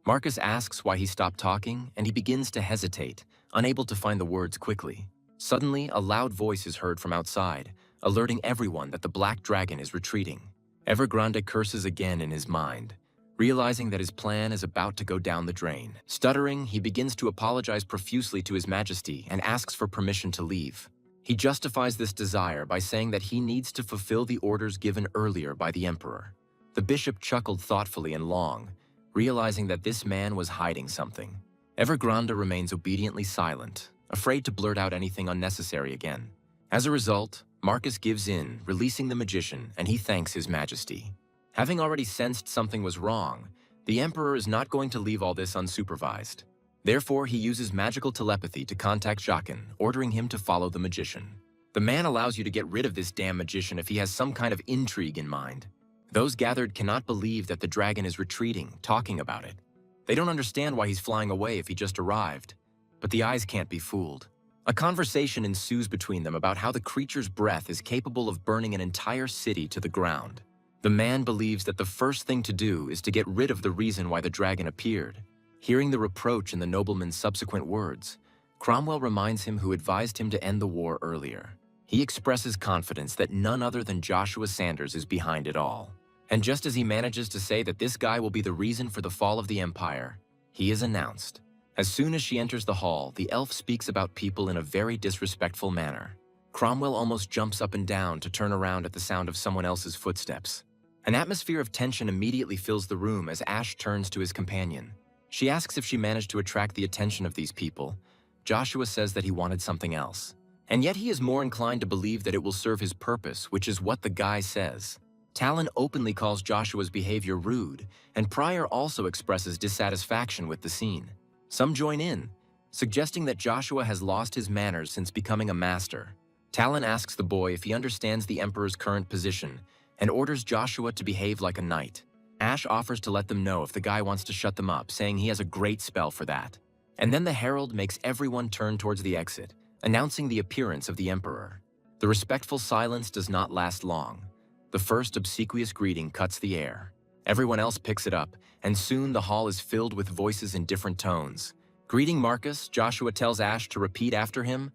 Marcus asks why he stopped talking, and he begins to hesitate, unable to find the words quickly. Suddenly, a loud voice is heard from outside, alerting everyone that the Black Dragon is retreating. Evergrande curses again in his mind, realizing that his plan is about to go down the drain. Stuttering, he begins to apologize profusely to His Majesty and asks for permission to leave. He justifies this desire by saying that he needs to fulfill the orders given earlier by the Emperor. The bishop chuckled thoughtfully and long, realizing that this man was hiding something. Evergrande remains obediently silent, afraid to blurt out anything unnecessary again. As a result, Marcus gives in, releasing the magician, and he thanks His Majesty. Having already sensed something was wrong, the Emperor is not going to leave all this unsupervised. Therefore, he uses magical telepathy to contact Jaqen, ordering him to follow the magician. The man allows you to get rid of this damn magician if he has some kind of intrigue in mind. Those gathered cannot believe that the dragon is retreating, talking about it. They don't understand why he's flying away if he just arrived. But the eyes can't be fooled. A conversation ensues between them about how the creature's breath is capable of burning an entire city to the ground. The man believes that the first thing to do is to get rid of the reason why the dragon appeared. Hearing the reproach in the nobleman's subsequent words, Cromwell reminds him who advised him to end the war earlier. He expresses confidence that none other than Joshua Sanders is behind it all. And just as he manages to say that this guy will be the reason for the fall of the Empire, he is announced. As soon as she enters the hall, the elf speaks about people in a very disrespectful manner. Cromwell almost jumps up and down to turn around at the sound of someone else's footsteps. An atmosphere of tension immediately fills the room as Ash turns to his companion. She asks if she managed to attract the attention of these people. Joshua says that he wanted something else. And yet he is more inclined to believe that it will serve his purpose, which is what the guy says. Talon openly calls Joshua's behavior rude, and Pryor also expresses dissatisfaction with the scene. Some join in, suggesting that Joshua has lost his manners since becoming a master. Talon asks the boy if he understands the Emperor's current position and orders Joshua to behave like a knight. Ash offers to let them know if the guy wants to shut them up, saying he has a great spell for that. And then the herald makes everyone turn towards the exit, announcing the appearance of the Emperor. The respectful silence does not last long. The first obsequious greeting cuts the air. Everyone else picks it up, and soon the hall is filled with voices in different tones. Greeting Marcus, Joshua tells Ash to repeat after him.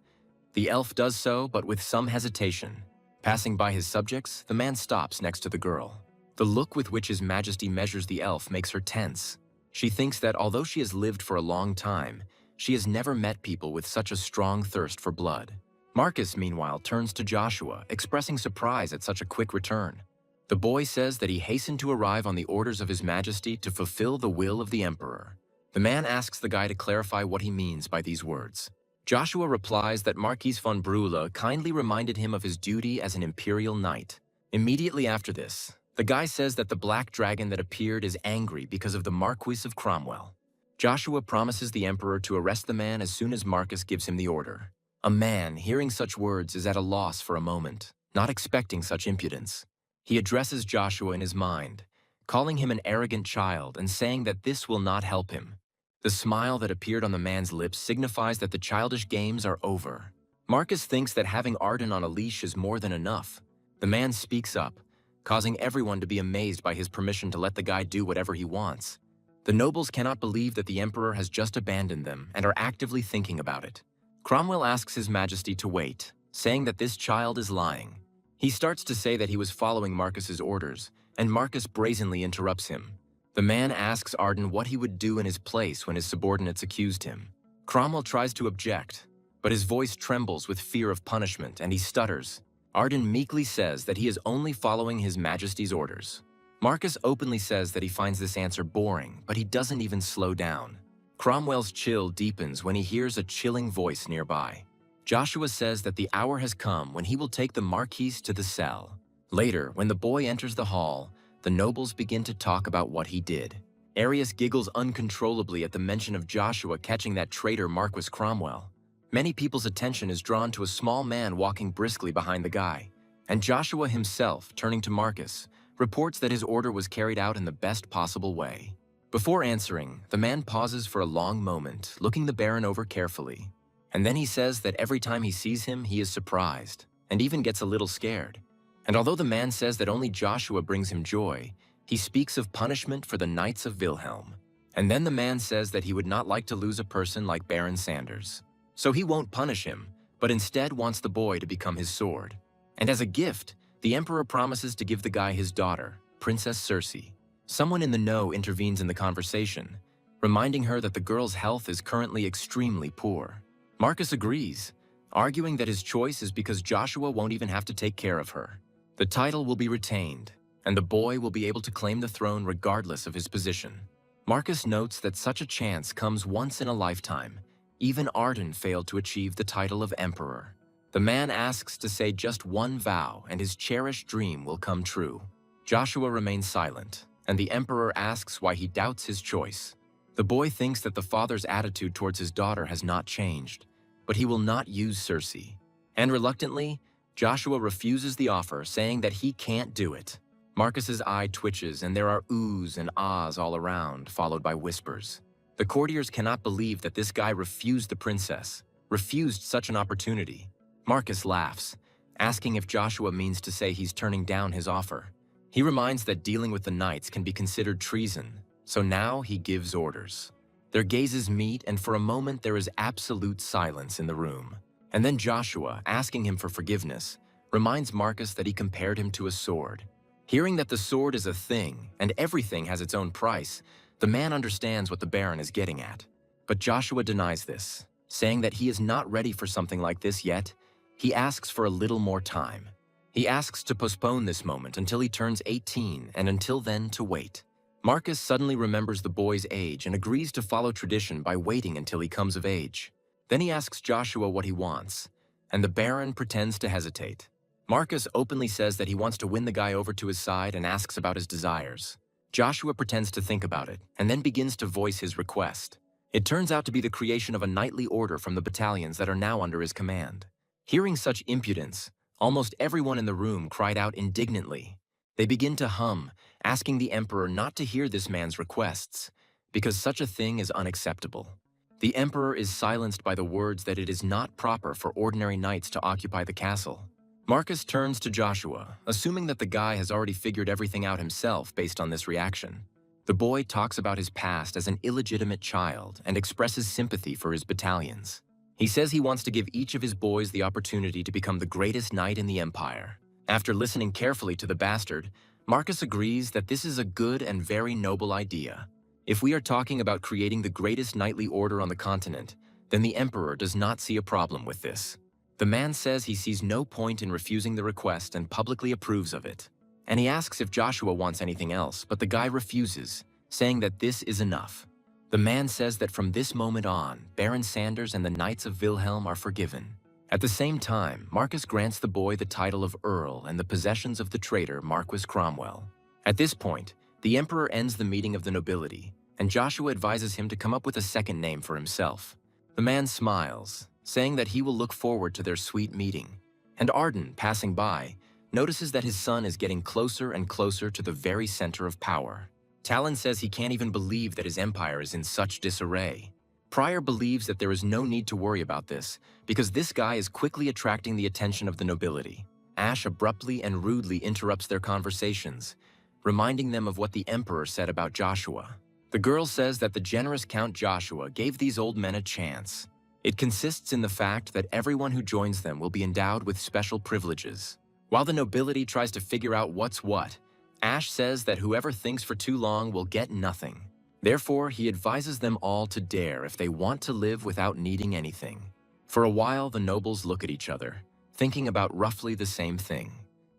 The elf does so, but with some hesitation. Passing by his subjects, the man stops next to the girl. The look with which His Majesty measures the elf makes her tense. She thinks that although she has lived for a long time, she has never met people with such a strong thirst for blood. Marcus, meanwhile, turns to Joshua, expressing surprise at such a quick return. The boy says that he hastened to arrive on the orders of His Majesty to fulfill the will of the Emperor. The man asks the guy to clarify what he means by these words. Joshua replies that Marquis von Brühl kindly reminded him of his duty as an imperial knight. Immediately after this, the guy says that the black dragon that appeared is angry because of the Marquis of Cromwell. Joshua promises the Emperor to arrest the man as soon as Marcus gives him the order. A man, hearing such words, is at a loss for a moment, not expecting such impudence. He addresses Joshua in his mind, calling him an arrogant child and saying that this will not help him. The smile that appeared on the man's lips signifies that the childish games are over. Marcus thinks that having Arden on a leash is more than enough. The man speaks up, causing everyone to be amazed by his permission to let the guy do whatever he wants. The nobles cannot believe that the Emperor has just abandoned them and are actively thinking about it. Cromwell asks His Majesty to wait, saying that this child is lying. He starts to say that he was following Marcus's orders, and Marcus brazenly interrupts him. The man asks Arden what he would do in his place when his subordinates accused him. Cromwell tries to object, but his voice trembles with fear of punishment and he stutters. Arden meekly says that he is only following His Majesty's orders. Marcus openly says that he finds this answer boring, but he doesn't even slow down. Cromwell's chill deepens when he hears a chilling voice nearby. Joshua says that the hour has come when he will take the Marquis to the cell. Later, when the boy enters the hall, the nobles begin to talk about what he did. Arius giggles uncontrollably at the mention of Joshua catching that traitor Marquis Cromwell. Many people's attention is drawn to a small man walking briskly behind the guy, and Joshua himself, turning to Marcus, reports that his order was carried out in the best possible way. Before answering, the man pauses for a long moment, looking the Baron over carefully, and then he says that every time he sees him, he is surprised, and even gets a little scared. And although the man says that only Joshua brings him joy, he speaks of punishment for the Knights of Wilhelm. And then the man says that he would not like to lose a person like Baron Sanders. So he won't punish him, but instead wants the boy to become his sword. And as a gift, the Emperor promises to give the guy his daughter, Princess Circe. Someone in the know intervenes in the conversation, reminding her that the girl's health is currently extremely poor. Marcus agrees, arguing that his choice is because Joshua won't even have to take care of her. The title will be retained, and the boy will be able to claim the throne regardless of his position. Marcus notes that such a chance comes once in a lifetime. Even Arden failed to achieve the title of Emperor. The man asks to say just one vow, and his cherished dream will come true. Joshua remains silent, and the Emperor asks why he doubts his choice. The boy thinks that the father's attitude towards his daughter has not changed, but he will not use Circe. And reluctantly, Joshua refuses the offer, saying that he can't do it. Marcus's eye twitches, and there are oohs and ahs all around, followed by whispers. The courtiers cannot believe that this guy refused the princess, refused such an opportunity. Marcus laughs, asking if Joshua means to say he's turning down his offer. He reminds that dealing with the knights can be considered treason, so now he gives orders. Their gazes meet, and for a moment there is absolute silence in the room. And then Joshua, asking him for forgiveness, reminds Marcus that he compared him to a sword. Hearing that the sword is a thing, and everything has its own price, the man understands what the Baron is getting at. But Joshua denies this, saying that he is not ready for something like this yet, He asks for a little more time. He asks to postpone this moment until he turns 18 and until then to wait. Marcus suddenly remembers the boy's age and agrees to follow tradition by waiting until he comes of age. Then he asks Joshua what he wants, and the Baron pretends to hesitate. Marcus openly says that he wants to win the guy over to his side and asks about his desires. Joshua pretends to think about it and then begins to voice his request. It turns out to be the creation of a knightly order from the battalions that are now under his command. Hearing such impudence, almost everyone in the room cried out indignantly. They begin to hum, asking the emperor not to hear this man's requests, because such a thing is unacceptable. The emperor is silenced by the words that it is not proper for ordinary knights to occupy the castle. Marcus turns to Joshua, assuming that the guy has already figured everything out himself based on this reaction. The boy talks about his past as an illegitimate child and expresses sympathy for his battalions. He says he wants to give each of his boys the opportunity to become the greatest knight in the empire. After listening carefully to the bastard, Marcus agrees that this is a good and very noble idea. If we are talking about creating the greatest knightly order on the continent, then the emperor does not see a problem with this. The man says he sees no point in refusing the request and publicly approves of it. And he asks if Joshua wants anything else, but the guy refuses, saying that this is enough. The man says that from this moment on, Baron Sanders and the Knights of Wilhelm are forgiven. At the same time, Marcus grants the boy the title of Earl and the possessions of the traitor Marquis Cromwell. At this point, the emperor ends the meeting of the nobility, and Joshua advises him to come up with a second name for himself. The man smiles, saying that he will look forward to their sweet meeting. And Arden, passing by, notices that his son is getting closer and closer to the very center of power. Talon says he can't even believe that his empire is in such disarray. Pryor believes that there is no need to worry about this, because this guy is quickly attracting the attention of the nobility. Ash abruptly and rudely interrupts their conversations, reminding them of what the emperor said about Joshua. The girl says that the generous Count Joshua gave these old men a chance. It consists in the fact that everyone who joins them will be endowed with special privileges. While the nobility tries to figure out what's what, Ash says that whoever thinks for too long will get nothing. Therefore, he advises them all to dare if they want to live without needing anything. For a while, the nobles look at each other, thinking about roughly the same thing.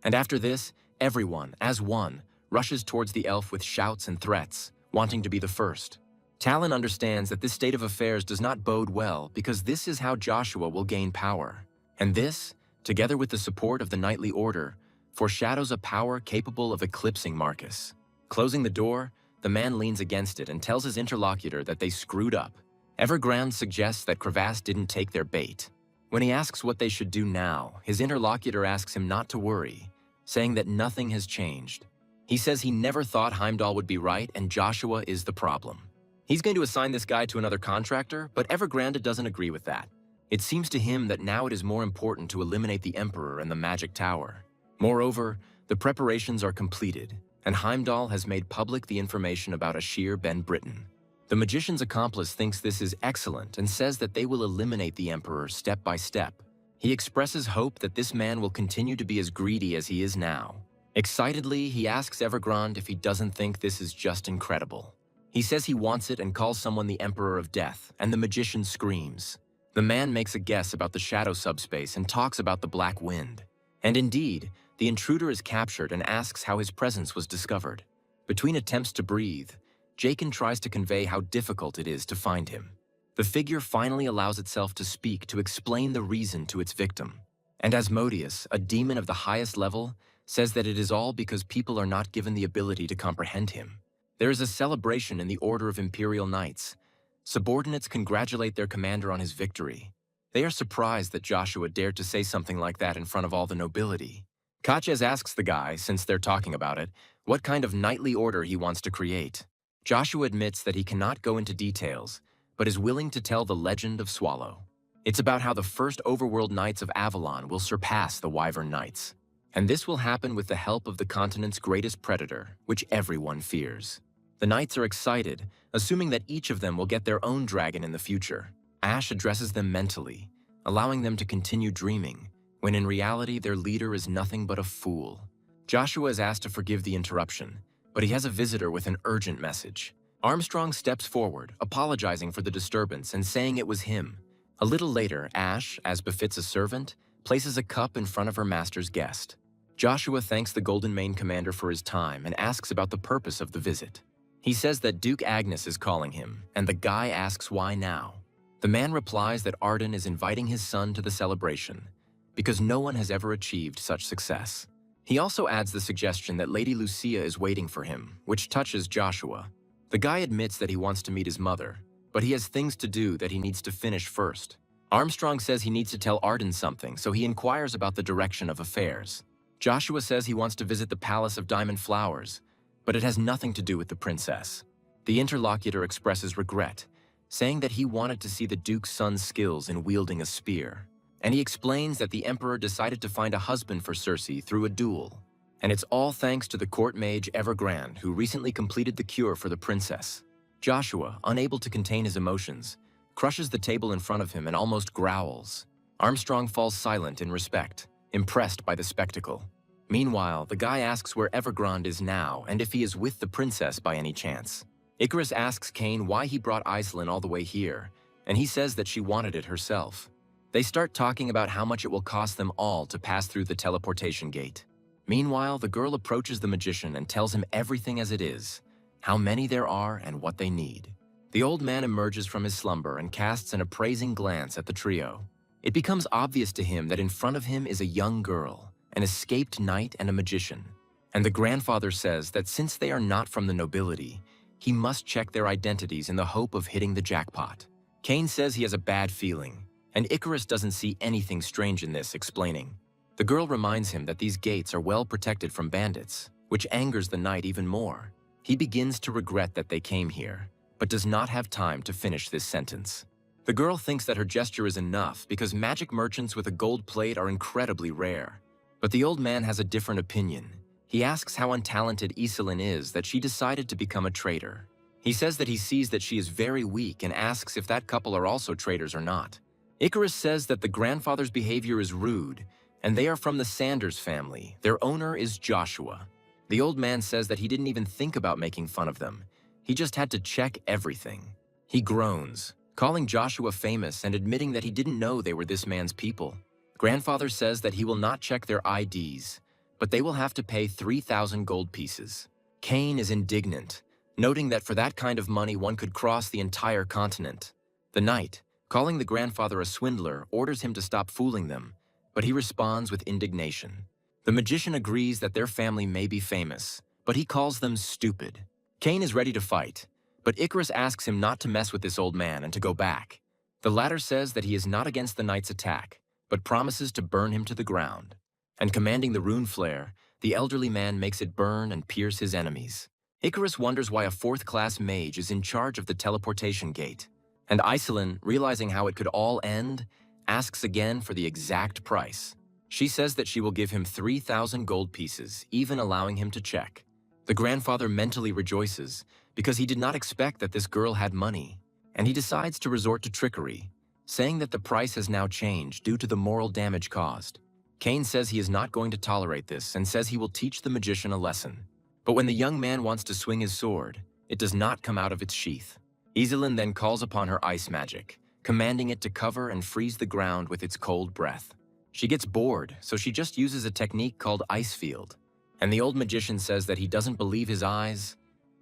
And after this, everyone, as one, rushes towards the elf with shouts and threats, wanting to be the first. Talon understands that this state of affairs does not bode well because this is how Joshua will gain power. And this, together with the support of the knightly order, foreshadows a power capable of eclipsing Marcus. Closing the door, the man leans against it and tells his interlocutor that they screwed up. Evergrande suggests that Crevasse didn't take their bait. When he asks what they should do now, his interlocutor asks him not to worry, saying that nothing has changed. He says he never thought Heimdall would be right and Joshua is the problem. He's going to assign this guy to another contractor, but Evergrande doesn't agree with that. It seems to him that now it is more important to eliminate the Emperor and the Magic Tower. Moreover, the preparations are completed, and Heimdall has made public the information about Ashir Ben Britain. The magician's accomplice thinks this is excellent and says that they will eliminate the Emperor step by step. He expresses hope that this man will continue to be as greedy as he is now. Excitedly, he asks Evergrande if he doesn't think this is just incredible. He says he wants it and calls someone the Emperor of Death, and the magician screams. The man makes a guess about the shadow subspace and talks about the Black Wind. And indeed, the intruder is captured and asks how his presence was discovered. Between attempts to breathe, Jakin tries to convey how difficult it is to find him. The figure finally allows itself to speak to explain the reason to its victim. And Asmodeus, a demon of the highest level, says that it is all because people are not given the ability to comprehend him. There is a celebration in the Order of Imperial Knights. Subordinates congratulate their commander on his victory. They are surprised that Joshua dared to say something like that in front of all the nobility. Katjes asks the guy, since they're talking about it, what kind of knightly order he wants to create. Joshua admits that he cannot go into details, but is willing to tell the legend of Swallow. It's about how the first overworld knights of Avalon will surpass the Wyvern Knights. And this will happen with the help of the continent's greatest predator, which everyone fears. The knights are excited, assuming that each of them will get their own dragon in the future. Ash addresses them mentally, allowing them to continue dreaming, when in reality their leader is nothing but a fool. Joshua is asked to forgive the interruption, but he has a visitor with an urgent message. Armstrong steps forward, apologizing for the disturbance and saying it was him. A little later, Ash, as befits a servant, places a cup in front of her master's guest. Joshua thanks the Golden Mane commander for his time and asks about the purpose of the visit. He says that Duke Agnes is calling him, and the guy asks why now. The man replies that Arden is inviting his son to the celebration, because no one has ever achieved such success. He also adds the suggestion that Lady Lucia is waiting for him, which touches Joshua. The guy admits that he wants to meet his mother, but he has things to do that he needs to finish first. Armstrong says he needs to tell Arden something, so he inquires about the direction of affairs. Joshua says he wants to visit the Palace of Diamond Flowers, but it has nothing to do with the princess. The interlocutor expresses regret, saying that he wanted to see the Duke's son's skills in wielding a spear. And he explains that the Emperor decided to find a husband for Cersei through a duel. And it's all thanks to the court mage Evergrande, who recently completed the cure for the princess. Joshua, unable to contain his emotions, crushes the table in front of him and almost growls. Armstrong falls silent in respect, impressed by the spectacle. Meanwhile, the guy asks where Evergrande is now and if he is with the princess by any chance. Icarus asks Cain why he brought Iselin all the way here, and he says that she wanted it herself. They start talking about how much it will cost them all to pass through the teleportation gate. Meanwhile, the girl approaches the magician and tells him everything as it is, how many there are and what they need. The old man emerges from his slumber and casts an appraising glance at the trio. It becomes obvious to him that in front of him is a young girl, an escaped knight and a magician. And the grandfather says that since they are not from the nobility, he must check their identities in the hope of hitting the jackpot. Cain says he has a bad feeling, and Icarus doesn't see anything strange in this, explaining. The girl reminds him that these gates are well protected from bandits, which angers the knight even more. He begins to regret that they came here, but does not have time to finish this sentence. The girl thinks that her gesture is enough because magic merchants with a gold plate are incredibly rare. But the old man has a different opinion. He asks how untalented Iselin is that she decided to become a traitor. He says that he sees that she is very weak and asks if that couple are also traitors or not. Icarus says that the grandfather's behavior is rude, and they are from the Sanders family. Their owner is Joshua. The old man says that he didn't even think about making fun of them. He just had to check everything. He groans, calling Joshua famous and admitting that he didn't know they were this man's people. Grandfather says that he will not check their IDs, but they will have to pay 3,000 gold pieces. Cain is indignant, noting that for that kind of money one could cross the entire continent. The knight, calling the grandfather a swindler, orders him to stop fooling them, but he responds with indignation. The magician agrees that their family may be famous, but he calls them stupid. Cain is ready to fight, but Icarus asks him not to mess with this old man and to go back. The latter says that he is not against the knight's attack, but promises to burn him to the ground. And commanding the rune flare, the elderly man makes it burn and pierce his enemies. Icarus wonders why a fourth-class mage is in charge of the teleportation gate. And Iselin, realizing how it could all end, asks again for the exact price. She says that she will give him 3,000 gold pieces, even allowing him to check. The grandfather mentally rejoices because he did not expect that this girl had money, and he decides to resort to trickery, saying that the price has now changed due to the moral damage caused. Cain says he is not going to tolerate this and says he will teach the magician a lesson. But when the young man wants to swing his sword, it does not come out of its sheath. Iselin then calls upon her ice magic, commanding it to cover and freeze the ground with its cold breath. She gets bored, so she just uses a technique called ice field. And the old magician says that he doesn't believe his eyes,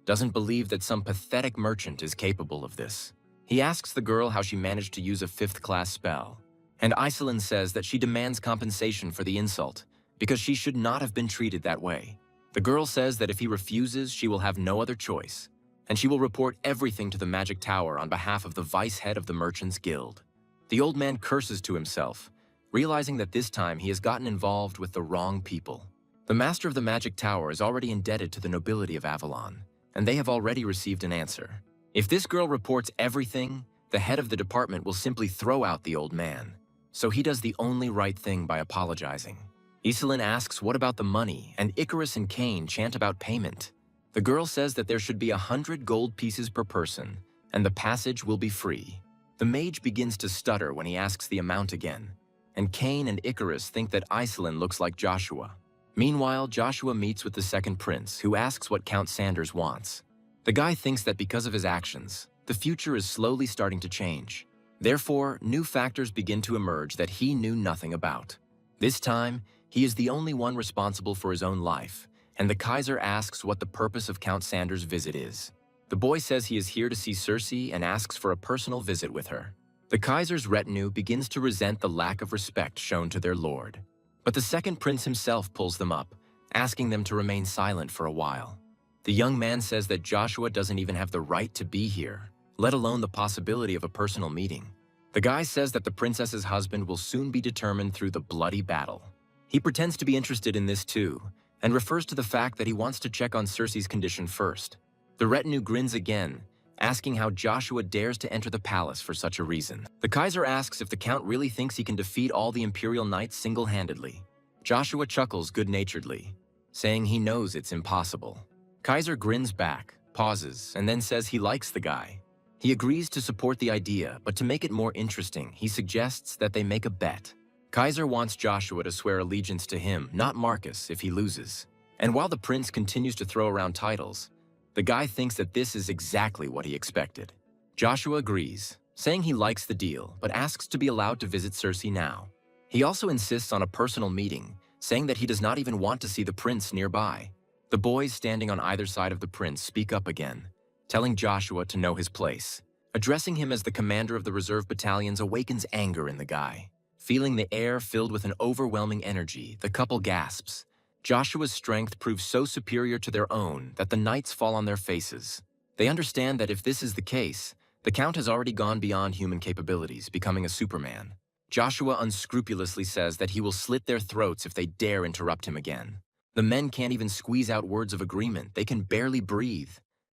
doesn't believe that some pathetic merchant is capable of this. He asks the girl how she managed to use a 5th-class spell, and Iselin says that she demands compensation for the insult, because she should not have been treated that way. The girl says that if he refuses, she will have no other choice, and she will report everything to the Magic Tower on behalf of the vice head of the Merchants Guild. The old man curses to himself, realizing that this time he has gotten involved with the wrong people. The master of the Magic Tower is already indebted to the nobility of Avalon, and they have already received an answer. If this girl reports everything, the head of the department will simply throw out the old man. So he does the only right thing by apologizing. Iselin asks what about the money, and Icarus and Cain chant about payment. The girl says that there should be 100 gold pieces per person, and the passage will be free. The mage begins to stutter when he asks the amount again, and Cain and Icarus think that Iselin looks like Joshua. Meanwhile, Joshua meets with the second prince, who asks what Count Sanders wants. The guy thinks that because of his actions, the future is slowly starting to change. Therefore, new factors begin to emerge that he knew nothing about. This time, he is the only one responsible for his own life, and the Kaiser asks what the purpose of Count Sanders' visit is. The boy says he is here to see Cersei and asks for a personal visit with her. The Kaiser's retinue begins to resent the lack of respect shown to their lord. But the second prince himself pulls them up, asking them to remain silent for a while. The young man says that Joshua doesn't even have the right to be here, let alone the possibility of a personal meeting. The guy says that the princess's husband will soon be determined through the bloody battle. He pretends to be interested in this too, and refers to the fact that he wants to check on Cersei's condition first. The retinue grins again, asking how Joshua dares to enter the palace for such a reason. The Kaiser asks if the Count really thinks he can defeat all the Imperial Knights single-handedly. Joshua chuckles good-naturedly, saying he knows it's impossible. Kaiser grins back, pauses, and then says he likes the guy. He agrees to support the idea, but to make it more interesting, he suggests that they make a bet. Kaiser wants Joshua to swear allegiance to him, not Marcus, if he loses. And while the prince continues to throw around titles, the guy thinks that this is exactly what he expected. Joshua agrees, saying he likes the deal, but asks to be allowed to visit Cersei now. He also insists on a personal meeting, saying that he does not even want to see the prince nearby. The boys standing on either side of the prince speak up again, telling Joshua to know his place. Addressing him as the commander of the reserve battalions awakens anger in the guy. Feeling the air filled with an overwhelming energy, the couple gasps. Joshua's strength proves so superior to their own that the knights fall on their faces. They understand that if this is the case, the Count has already gone beyond human capabilities, becoming a Superman. Joshua unscrupulously says that he will slit their throats if they dare interrupt him again. The men can't even squeeze out words of agreement, they can barely breathe.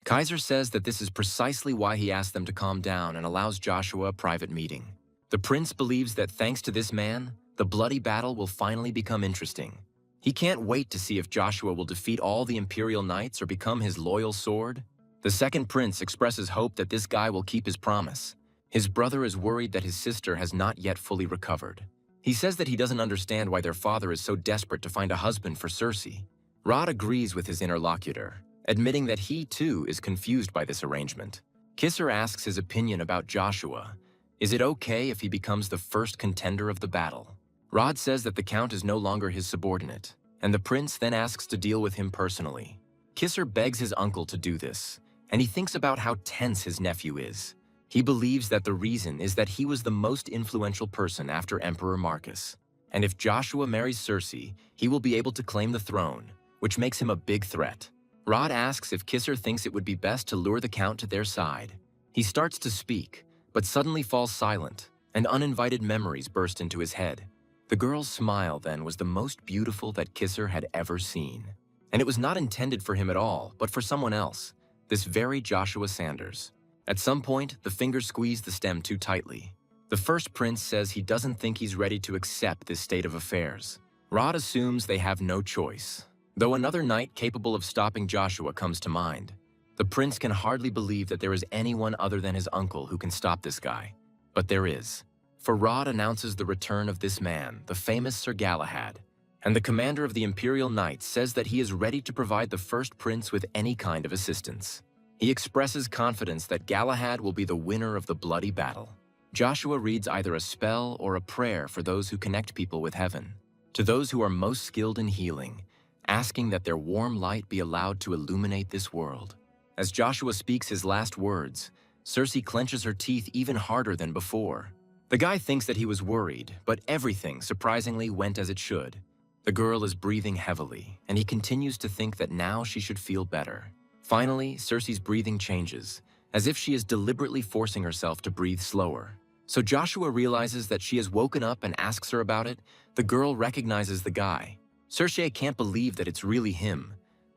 Kaiser says that this is precisely why he asked them to calm down and allows Joshua a private meeting. The prince believes that thanks to this man, the bloody battle will finally become interesting. He can't wait to see if Joshua will defeat all the Imperial Knights or become his loyal sword. The second prince expresses hope that this guy will keep his promise. His brother is worried that his sister has not yet fully recovered. He says that he doesn't understand why their father is so desperate to find a husband for Cersei. Rod agrees with his interlocutor, admitting that he too is confused by this arrangement. Kisser asks his opinion about Joshua. Is it okay if he becomes the first contender of the battle? Rod says that the Count is no longer his subordinate, and the prince then asks to deal with him personally. Kisser begs his uncle to do this, and he thinks about how tense his nephew is. He believes that the reason is that he was the most influential person after Emperor Marcus, and if Joshua marries Cersei, he will be able to claim the throne, which makes him a big threat. Rod asks if Kisser thinks it would be best to lure the Count to their side. He starts to speak, but suddenly falls silent, and uninvited memories burst into his head. The girl's smile then was the most beautiful that Kisser had ever seen. And it was not intended for him at all, but for someone else, this very Joshua Sanders. At some point, the finger squeezed the stem too tightly. The first prince says he doesn't think he's ready to accept this state of affairs. Rod assumes they have no choice, though another knight capable of stopping Joshua comes to mind. The prince can hardly believe that there is anyone other than his uncle who can stop this guy. But there is. For Rod announces the return of this man, the famous Sir Galahad, and the commander of the Imperial Knights says that he is ready to provide the first prince with any kind of assistance. He expresses confidence that Galahad will be the winner of the bloody battle. Joshua reads either a spell or a prayer for those who connect people with heaven, to those who are most skilled in healing, asking that their warm light be allowed to illuminate this world. As Joshua speaks his last words, Cersei clenches her teeth even harder than before. The guy thinks that he was worried, but everything, surprisingly, went as it should. The girl is breathing heavily, and he continues to think that now she should feel better. Finally, Cersei's breathing changes, as if she is deliberately forcing herself to breathe slower. So Joshua realizes that she has woken up and asks her about it. The girl recognizes the guy. Cersei can't believe that it's really him,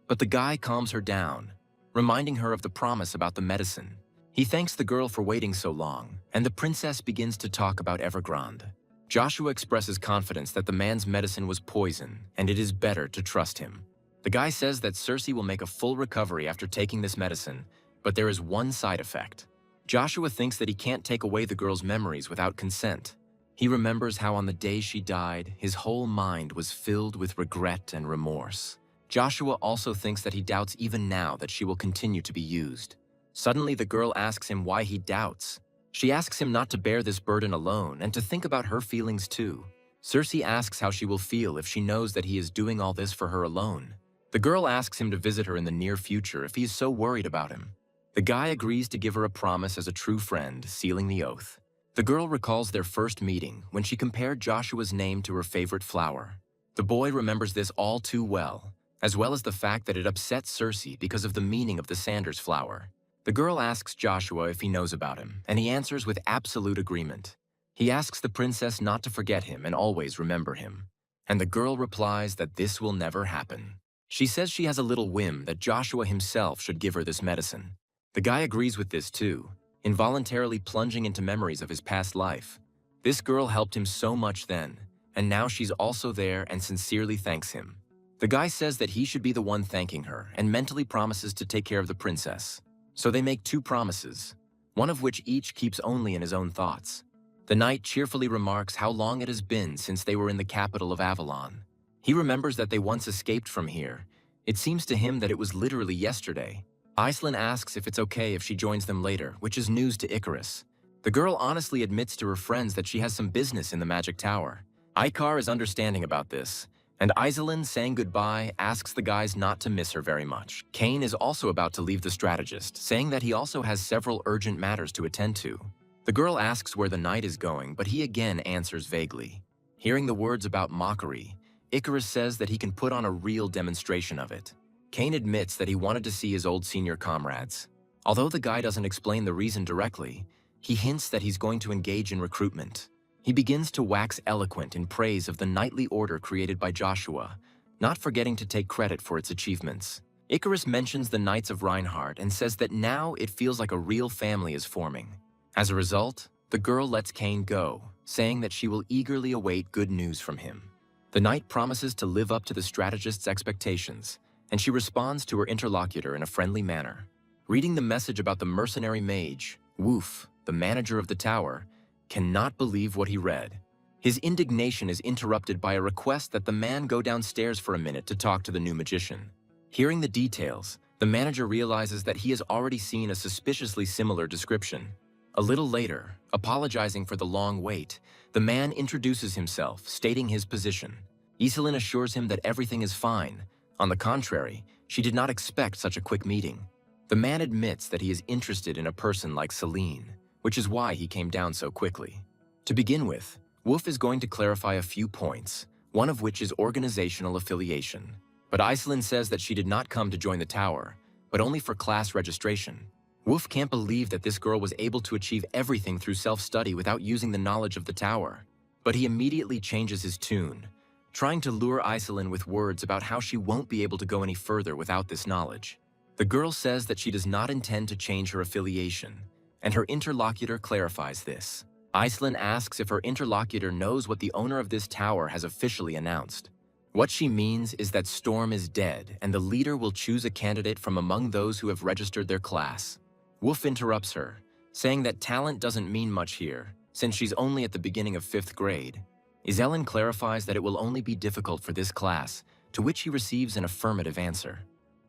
but the guy calms her down, reminding her of the promise about the medicine. He thanks the girl for waiting so long, and the princess begins to talk about Evergrande. Joshua expresses confidence that the man's medicine was poison, and it is better to trust him. The guy says that Cersei will make a full recovery after taking this medicine, but there is one side effect. Joshua thinks that he can't take away the girl's memories without consent. He remembers how on the day she died, his whole mind was filled with regret and remorse. Joshua also thinks that he doubts even now that she will continue to be used. Suddenly, the girl asks him why he doubts. She asks him not to bear this burden alone and to think about her feelings too. Cersei asks how she will feel if she knows that he is doing all this for her alone. The girl asks him to visit her in the near future if he is so worried about him. The guy agrees to give her a promise as a true friend, sealing the oath. The girl recalls their first meeting when she compared Joshua's name to her favorite flower. The boy remembers this all too well as the fact that it upset Cersei because of the meaning of the Sanders flower. The girl asks Joshua if he knows about him, and he answers with absolute agreement. He asks the princess not to forget him and always remember him. And the girl replies that this will never happen. She says she has a little whim that Joshua himself should give her this medicine. The guy agrees with this too, involuntarily plunging into memories of his past life. This girl helped him so much then, and now she's also there and sincerely thanks him. The guy says that he should be the one thanking her and mentally promises to take care of the princess. So they make two promises, one of which each keeps only in his own thoughts. The knight cheerfully remarks how long it has been since they were in the capital of Avalon. He remembers that they once escaped from here. It seems to him that it was literally yesterday. Iceland asks if it's okay if she joins them later, which is news to Icarus. The girl honestly admits to her friends that she has some business in the Magic Tower. Icar is understanding about this, and Iselin, saying goodbye, asks the guys not to miss her very much. Cain is also about to leave the strategist, saying that he also has several urgent matters to attend to. The girl asks where the knight is going, but he again answers vaguely. Hearing the words about mockery, Icarus says that he can put on a real demonstration of it. Cain admits that he wanted to see his old senior comrades. Although the guy doesn't explain the reason directly, he hints that he's going to engage in recruitment. He begins to wax eloquent in praise of the knightly order created by Joshua, not forgetting to take credit for its achievements. Icarus mentions the Knights of Reinhardt and says that now it feels like a real family is forming. As a result, the girl lets Cain go, saying that she will eagerly await good news from him. The knight promises to live up to the strategist's expectations, and she responds to her interlocutor in a friendly manner. Reading the message about the mercenary mage, Woof, the manager of the tower, cannot believe what he read. His indignation is interrupted by a request that the man go downstairs for a minute to talk to the new magician. Hearing the details, the manager realizes that he has already seen a suspiciously similar description. A little later, apologizing for the long wait, the man introduces himself, stating his position. Iselin assures him that everything is fine. On the contrary, she did not expect such a quick meeting. The man admits that he is interested in a person like Celine, which is why he came down so quickly. To begin with, Wolf is going to clarify a few points, one of which is organizational affiliation. But Iselin says that she did not come to join the tower, but only for class registration. Wolf can't believe that this girl was able to achieve everything through self-study without using the knowledge of the tower. But he immediately changes his tune, trying to lure Iselin with words about how she won't be able to go any further without this knowledge. The girl says that she does not intend to change her affiliation, and her interlocutor clarifies this. Iselin asks if her interlocutor knows what the owner of this tower has officially announced. What she means is that Storm is dead, and the leader will choose a candidate from among those who have registered their class. Wolf interrupts her, saying that talent doesn't mean much here, since she's only at the beginning of 5th grade. Iselin clarifies that it will only be difficult for this class, to which he receives an affirmative answer.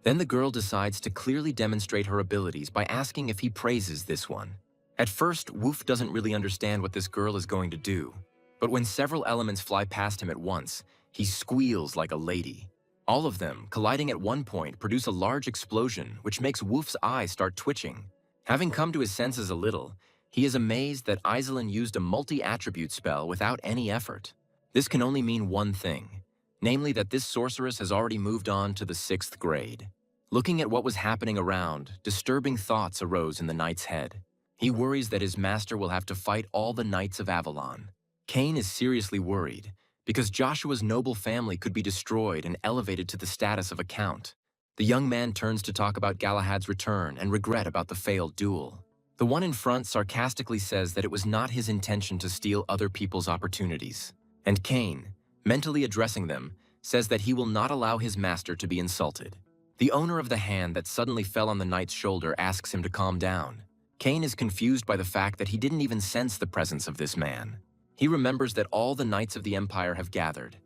Then the girl decides to clearly demonstrate her abilities by asking if he praises this one. At first, Wolf doesn't really understand what this girl is going to do, but when several elements fly past him at once, he squeals like a lady. All of them, colliding at one point, produce a large explosion, which makes Wolf's eyes start twitching. Having come to his senses a little, he is amazed that Iselin used a multi-attribute spell without any effort. This can only mean one thing, namely that this sorceress has already moved on to the 6th grade. Looking at what was happening around, disturbing thoughts arose in the knight's head. He worries that his master will have to fight all the knights of Avalon. Cain is seriously worried, because Joshua's noble family could be destroyed and elevated to the status of a count. The young man turns to talk about Galahad's return and regret about the failed duel. The one in front sarcastically says that it was not his intention to steal other people's opportunities. And Cain, mentally addressing them, says that he will not allow his master to be insulted. The owner of the hand that suddenly fell on the knight's shoulder asks him to calm down. Cain is confused by the fact that he didn't even sense the presence of this man. He remembers that all the knights of the Empire have gathered,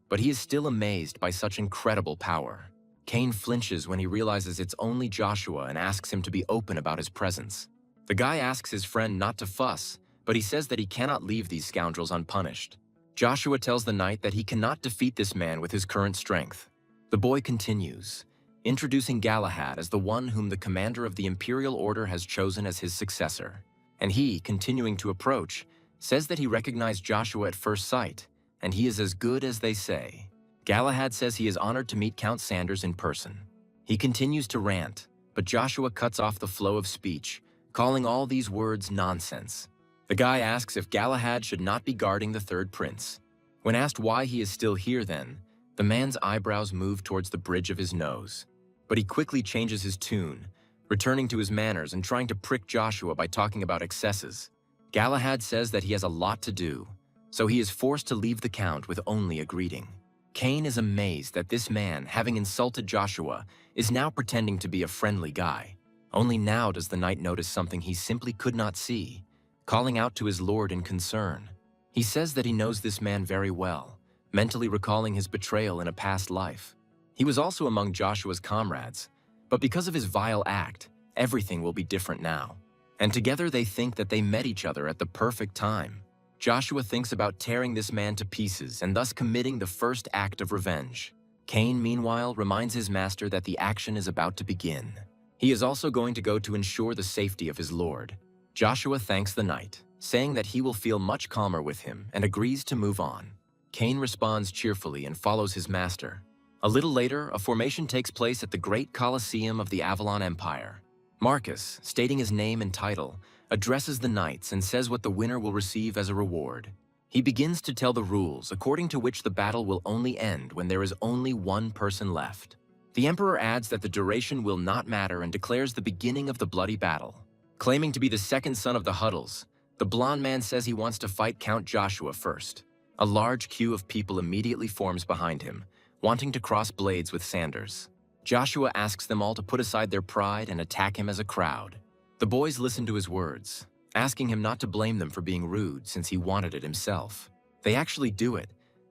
but he is still amazed by such incredible power. Cain flinches when he realizes it's only Joshua and asks him to be open about his presence. The guy asks his friend not to fuss, but he says that he cannot leave these scoundrels unpunished. Joshua tells the knight that he cannot defeat this man with his current strength. The boy continues, introducing Galahad as the one whom the commander of the Imperial Order has chosen as his successor. And he, continuing to approach, says that he recognized Joshua at first sight, and he is as good as they say. Galahad says he is honored to meet Count Sanders in person. He continues to rant, but Joshua cuts off the flow of speech, calling all these words nonsense. The guy asks if Galahad should not be guarding the third prince. When asked why he is still here then, the man's eyebrows move towards the bridge of his nose. But he quickly changes his tune, returning to his manners and trying to prick Joshua by talking about excesses. Galahad says that he has a lot to do, so he is forced to leave the count with only a greeting. Cain is amazed that this man, having insulted Joshua, is now pretending to be a friendly guy. Only now does the knight notice something he simply could not see, calling out to his lord in concern. He says that he knows this man very well, mentally recalling his betrayal in a past life. He was also among Joshua's comrades, but because of his vile act, everything will be different now. And together they think that they met each other at the perfect time. Joshua thinks about tearing this man to pieces and thus committing the first act of revenge. Cain, meanwhile, reminds his master that the action is about to begin. He is also going to go to ensure the safety of his lord. Joshua thanks the knight, saying that he will feel much calmer with him and agrees to move on. Cain responds cheerfully and follows his master. A little later, a formation takes place at the Great Colosseum of the Avalon Empire. Marcus, stating his name and title, addresses the knights and says what the winner will receive as a reward. He begins to tell the rules according to which the battle will only end when there is only one person left. The emperor adds that the duration will not matter and declares the beginning of the bloody battle. Claiming to be the second son of the Huddles, the blond man says he wants to fight Count Joshua first. A large queue of people immediately forms behind him, wanting to cross blades with Sanders. Joshua asks them all to put aside their pride and attack him as a crowd. The boys listen to his words, asking him not to blame them for being rude since he wanted it himself. They actually do it,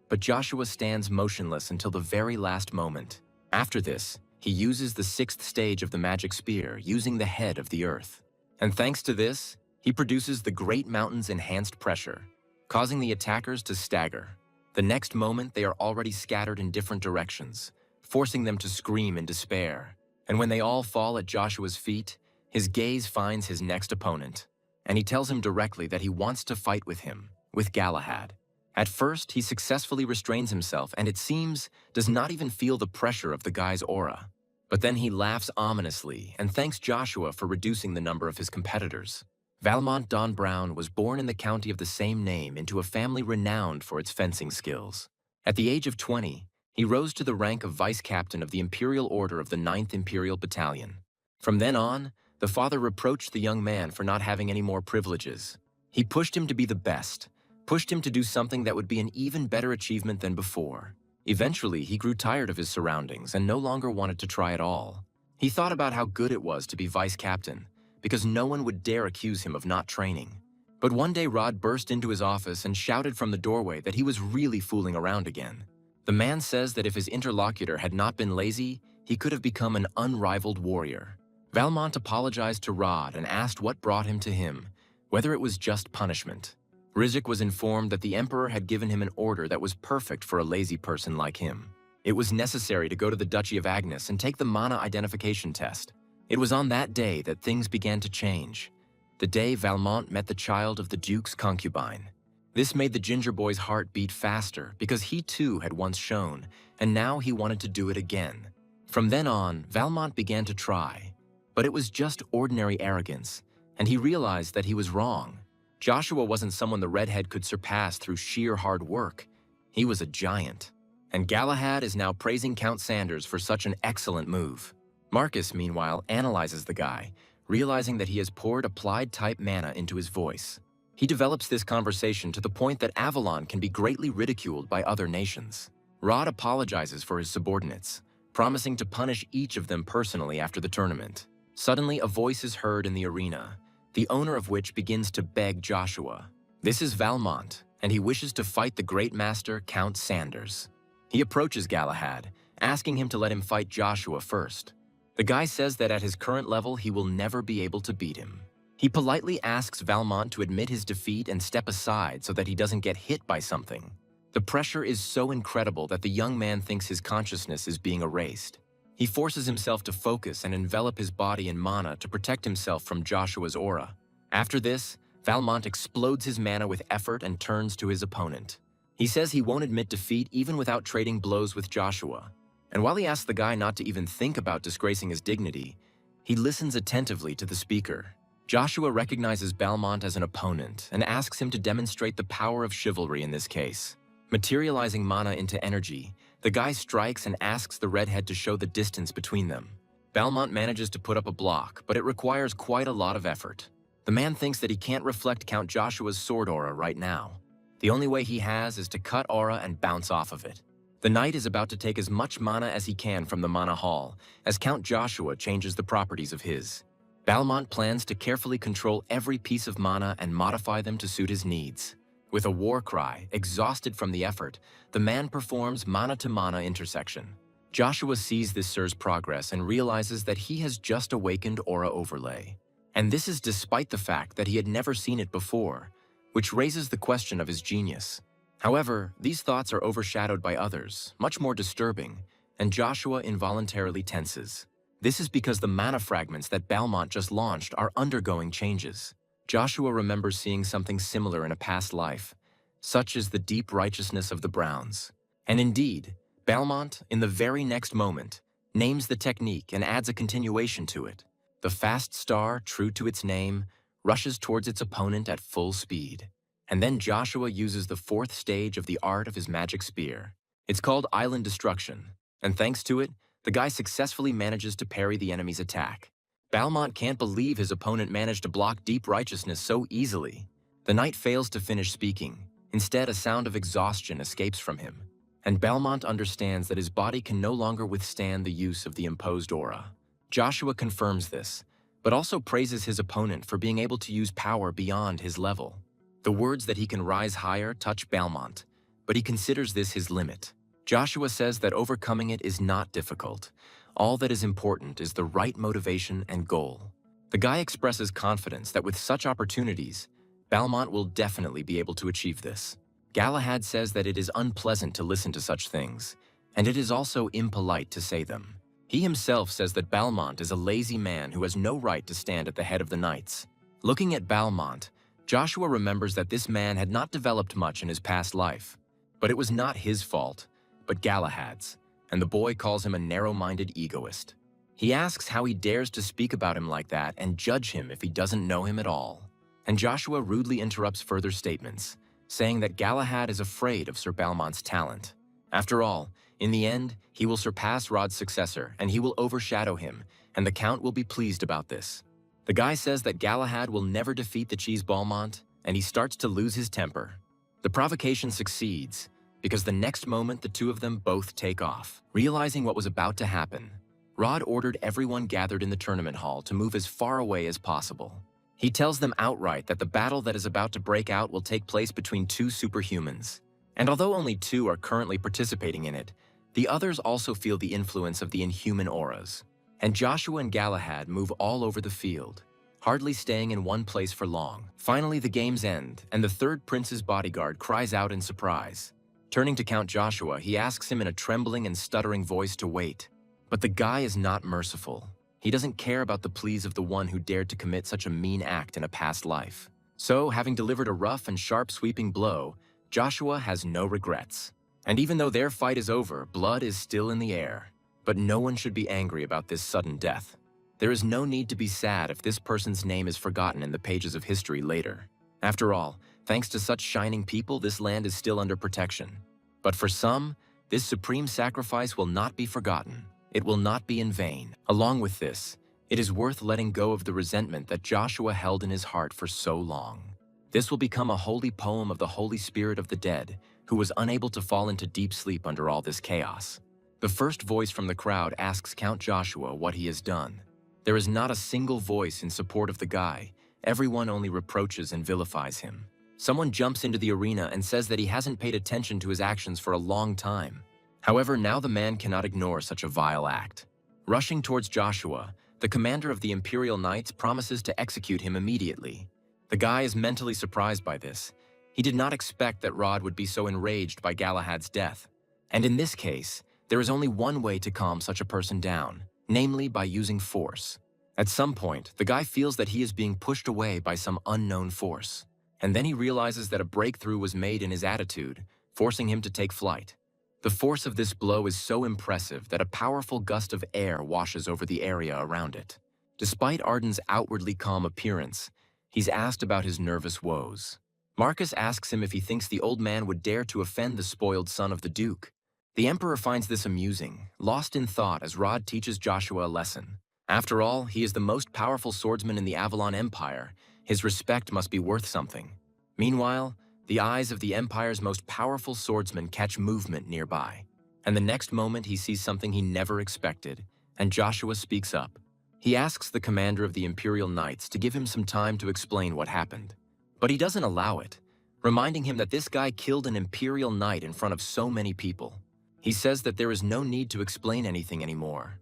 but Joshua stands motionless until the very last moment. After this, he uses the sixth stage of the magic spear, using the head of the earth. And thanks to this, he produces the Great Mountain's enhanced pressure, causing the attackers to stagger. The next moment, they are already scattered in different directions, forcing them to scream in despair. And when they all fall at Joshua's feet, his gaze finds his next opponent, and he tells him directly that he wants to fight with him, with Galahad. At first, he successfully restrains himself and it seems does not even feel the pressure of the guy's aura. But then he laughs ominously and thanks Joshua for reducing the number of his competitors. Valmont Don Brown was born in the county of the same name into a family renowned for its fencing skills. At the age of 20, he rose to the rank of vice captain of the Imperial Order of the 9th Imperial Battalion. From then on, the father reproached the young man for not having any more privileges. He pushed him to be the best, pushed him to do something that would be an even better achievement than before. Eventually, he grew tired of his surroundings and no longer wanted to try at all. He thought about how good it was to be vice captain, because no one would dare accuse him of not training. But one day Rod burst into his office and shouted from the doorway that he was really fooling around again. The man says that if his interlocutor had not been lazy, he could have become an unrivaled warrior. Valmont apologized to Rod and asked what brought him to him, whether it was just punishment. Rizik was informed that the Emperor had given him an order that was perfect for a lazy person like him. It was necessary to go to the Duchy of Agnes and take the mana identification test. It was on that day that things began to change. The day Valmont met the child of the Duke's concubine. This made the ginger boy's heart beat faster because he too had once shown, and now he wanted to do it again. From then on, Valmont began to try. But it was just ordinary arrogance, and he realized that he was wrong. Joshua wasn't someone the redhead could surpass through sheer hard work. He was a giant. And Galahad is now praising Count Sanders for such an excellent move. Marcus, meanwhile, analyzes the guy, realizing that he has poured applied-type mana into his voice. He develops this conversation to the point that Avalon can be greatly ridiculed by other nations. Rod apologizes for his subordinates, promising to punish each of them personally after the tournament. Suddenly, a voice is heard in the arena, the owner of which begins to beg Joshua. This is Valmont, and he wishes to fight the great master, Count Sanders. He approaches Galahad, asking him to let him fight Joshua first. The guy says that at his current level, he will never be able to beat him. He politely asks Valmont to admit his defeat and step aside so that he doesn't get hit by something. The pressure is so incredible that the young man thinks his consciousness is being erased. He forces himself to focus and envelop his body in mana to protect himself from Joshua's aura. After this, Valmont explodes his mana with effort and turns to his opponent. He says he won't admit defeat even without trading blows with Joshua. And while he asks the guy not to even think about disgracing his dignity, he listens attentively to the speaker. Joshua recognizes Valmont as an opponent and asks him to demonstrate the power of chivalry in this case. Materializing mana into energy, the guy strikes and asks the redhead to show the distance between them. Valmont manages to put up a block, but it requires quite a lot of effort. The man thinks that he can't reflect Count Joshua's sword aura right now. The only way he has is to cut aura and bounce off of it. The knight is about to take as much mana as he can from the mana hall, as Count Joshua changes the properties of his. Valmont plans to carefully control every piece of mana and modify them to suit his needs. With a war cry, exhausted from the effort, the man performs mana-to-mana intersection. Joshua sees this Sir's progress and realizes that he has just awakened aura overlay. And this is despite the fact that he had never seen it before, which raises the question of his genius. However, these thoughts are overshadowed by others, much more disturbing, and Joshua involuntarily tenses. This is because the mana fragments that Valmont just launched are undergoing changes. Joshua remembers seeing something similar in a past life, such as the deep righteousness of the Browns. And indeed, Valmont, in the very next moment, names the technique and adds a continuation to it. The fast star, true to its name, rushes towards its opponent at full speed. And then Joshua uses the fourth stage of the art of his magic spear. It's called Island Destruction, and thanks to it, the guy successfully manages to parry the enemy's attack. Valmont can't believe his opponent managed to block deep righteousness so easily. The knight fails to finish speaking. Instead, a sound of exhaustion escapes from him, and Valmont understands that his body can no longer withstand the use of the imposed aura. Joshua confirms this, but also praises his opponent for being able to use power beyond his level. The words that he can rise higher touch Valmont, but he considers this his limit. Joshua says that overcoming it is not difficult. All that is important is the right motivation and goal. The guy expresses confidence that with such opportunities, Valmont will definitely be able to achieve this. Galahad says that it is unpleasant to listen to such things, and it is also impolite to say them. He himself says that Valmont is a lazy man who has no right to stand at the head of the knights. Looking at Valmont, Joshua remembers that this man had not developed much in his past life. But it was not his fault, but Galahad's, and the boy calls him a narrow-minded egoist. He asks how he dares to speak about him like that and judge him if he doesn't know him at all. And Joshua rudely interrupts further statements, saying that Galahad is afraid of Sir Valmont's talent. After all, in the end, he will surpass Rod's successor, and he will overshadow him, and the Count will be pleased about this. The guy says that Galahad will never defeat the Cheese Balmont, and he starts to lose his temper. The provocation succeeds, because the next moment the two of them both take off. Realizing what was about to happen, Rod ordered everyone gathered in the tournament hall to move as far away as possible. He tells them outright that the battle that is about to break out will take place between two superhumans. And although only two are currently participating in it, the others also feel the influence of the inhuman auras. And Joshua and Galahad move all over the field, hardly staying in one place for long. Finally, the games end, and the third prince's bodyguard cries out in surprise. Turning to Count Joshua, he asks him in a trembling and stuttering voice to wait. But the guy is not merciful. He doesn't care about the pleas of the one who dared to commit such a mean act in a past life. So, having delivered a rough and sharp sweeping blow, Joshua has no regrets. And even though their fight is over, blood is still in the air. But no one should be angry about this sudden death. There is no need to be sad if this person's name is forgotten in the pages of history later. After all, thanks to such shining people, this land is still under protection. But for some, this supreme sacrifice will not be forgotten. It will not be in vain. Along with this, it is worth letting go of the resentment that Joshua held in his heart for so long. This will become a holy poem of the Holy Spirit of the dead, who was unable to fall into deep sleep under all this chaos. The first voice from the crowd asks Count Joshua what he has done. There is not a single voice in support of the guy. Everyone only reproaches and vilifies him. Someone jumps into the arena and says that he hasn't paid attention to his actions for a long time. However, now the man cannot ignore such a vile act. Rushing towards Joshua, the commander of the Imperial Knights promises to execute him immediately. The guy is mentally surprised by this. He did not expect that Rod would be so enraged by Galahad's death. And in this case, there is only one way to calm such a person down, namely by using force. At some point, the guy feels that he is being pushed away by some unknown force. And then he realizes that a breakthrough was made in his attitude, forcing him to take flight. The force of this blow is so impressive that a powerful gust of air washes over the area around it. Despite Arden's outwardly calm appearance, he's asked about his nervous woes. Marcus asks him if he thinks the old man would dare to offend the spoiled son of the Duke. The Emperor finds this amusing, lost in thought as Rod teaches Joshua a lesson. After all, he is the most powerful swordsman in the Avalon Empire. His respect must be worth something. Meanwhile, the eyes of the Empire's most powerful swordsman catch movement nearby. And the next moment he sees something he never expected, and Joshua speaks up. He asks the commander of the Imperial Knights to give him some time to explain what happened. But he doesn't allow it, reminding him that this guy killed an Imperial Knight in front of so many people. He says that there is no need to explain anything anymore.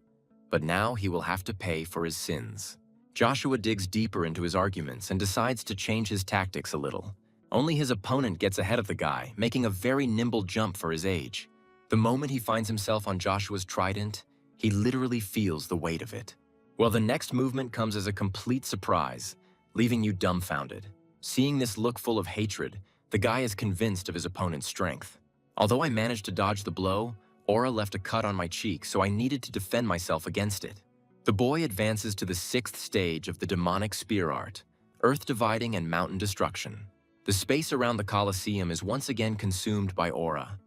But now he will have to pay for his sins. Joshua digs deeper into his arguments and decides to change his tactics a little. Only his opponent gets ahead of the guy, making a very nimble jump for his age. The moment he finds himself on Joshua's trident, he literally feels the weight of it. Well, the next movement comes as a complete surprise, leaving you dumbfounded. Seeing this look full of hatred, the guy is convinced of his opponent's strength. Although I managed to dodge the blow, Aura left a cut on my cheek, so I needed to defend myself against it. The boy advances to the 6th stage of the demonic spear art, earth dividing and mountain destruction. The space around the Colosseum is once again consumed by Aura,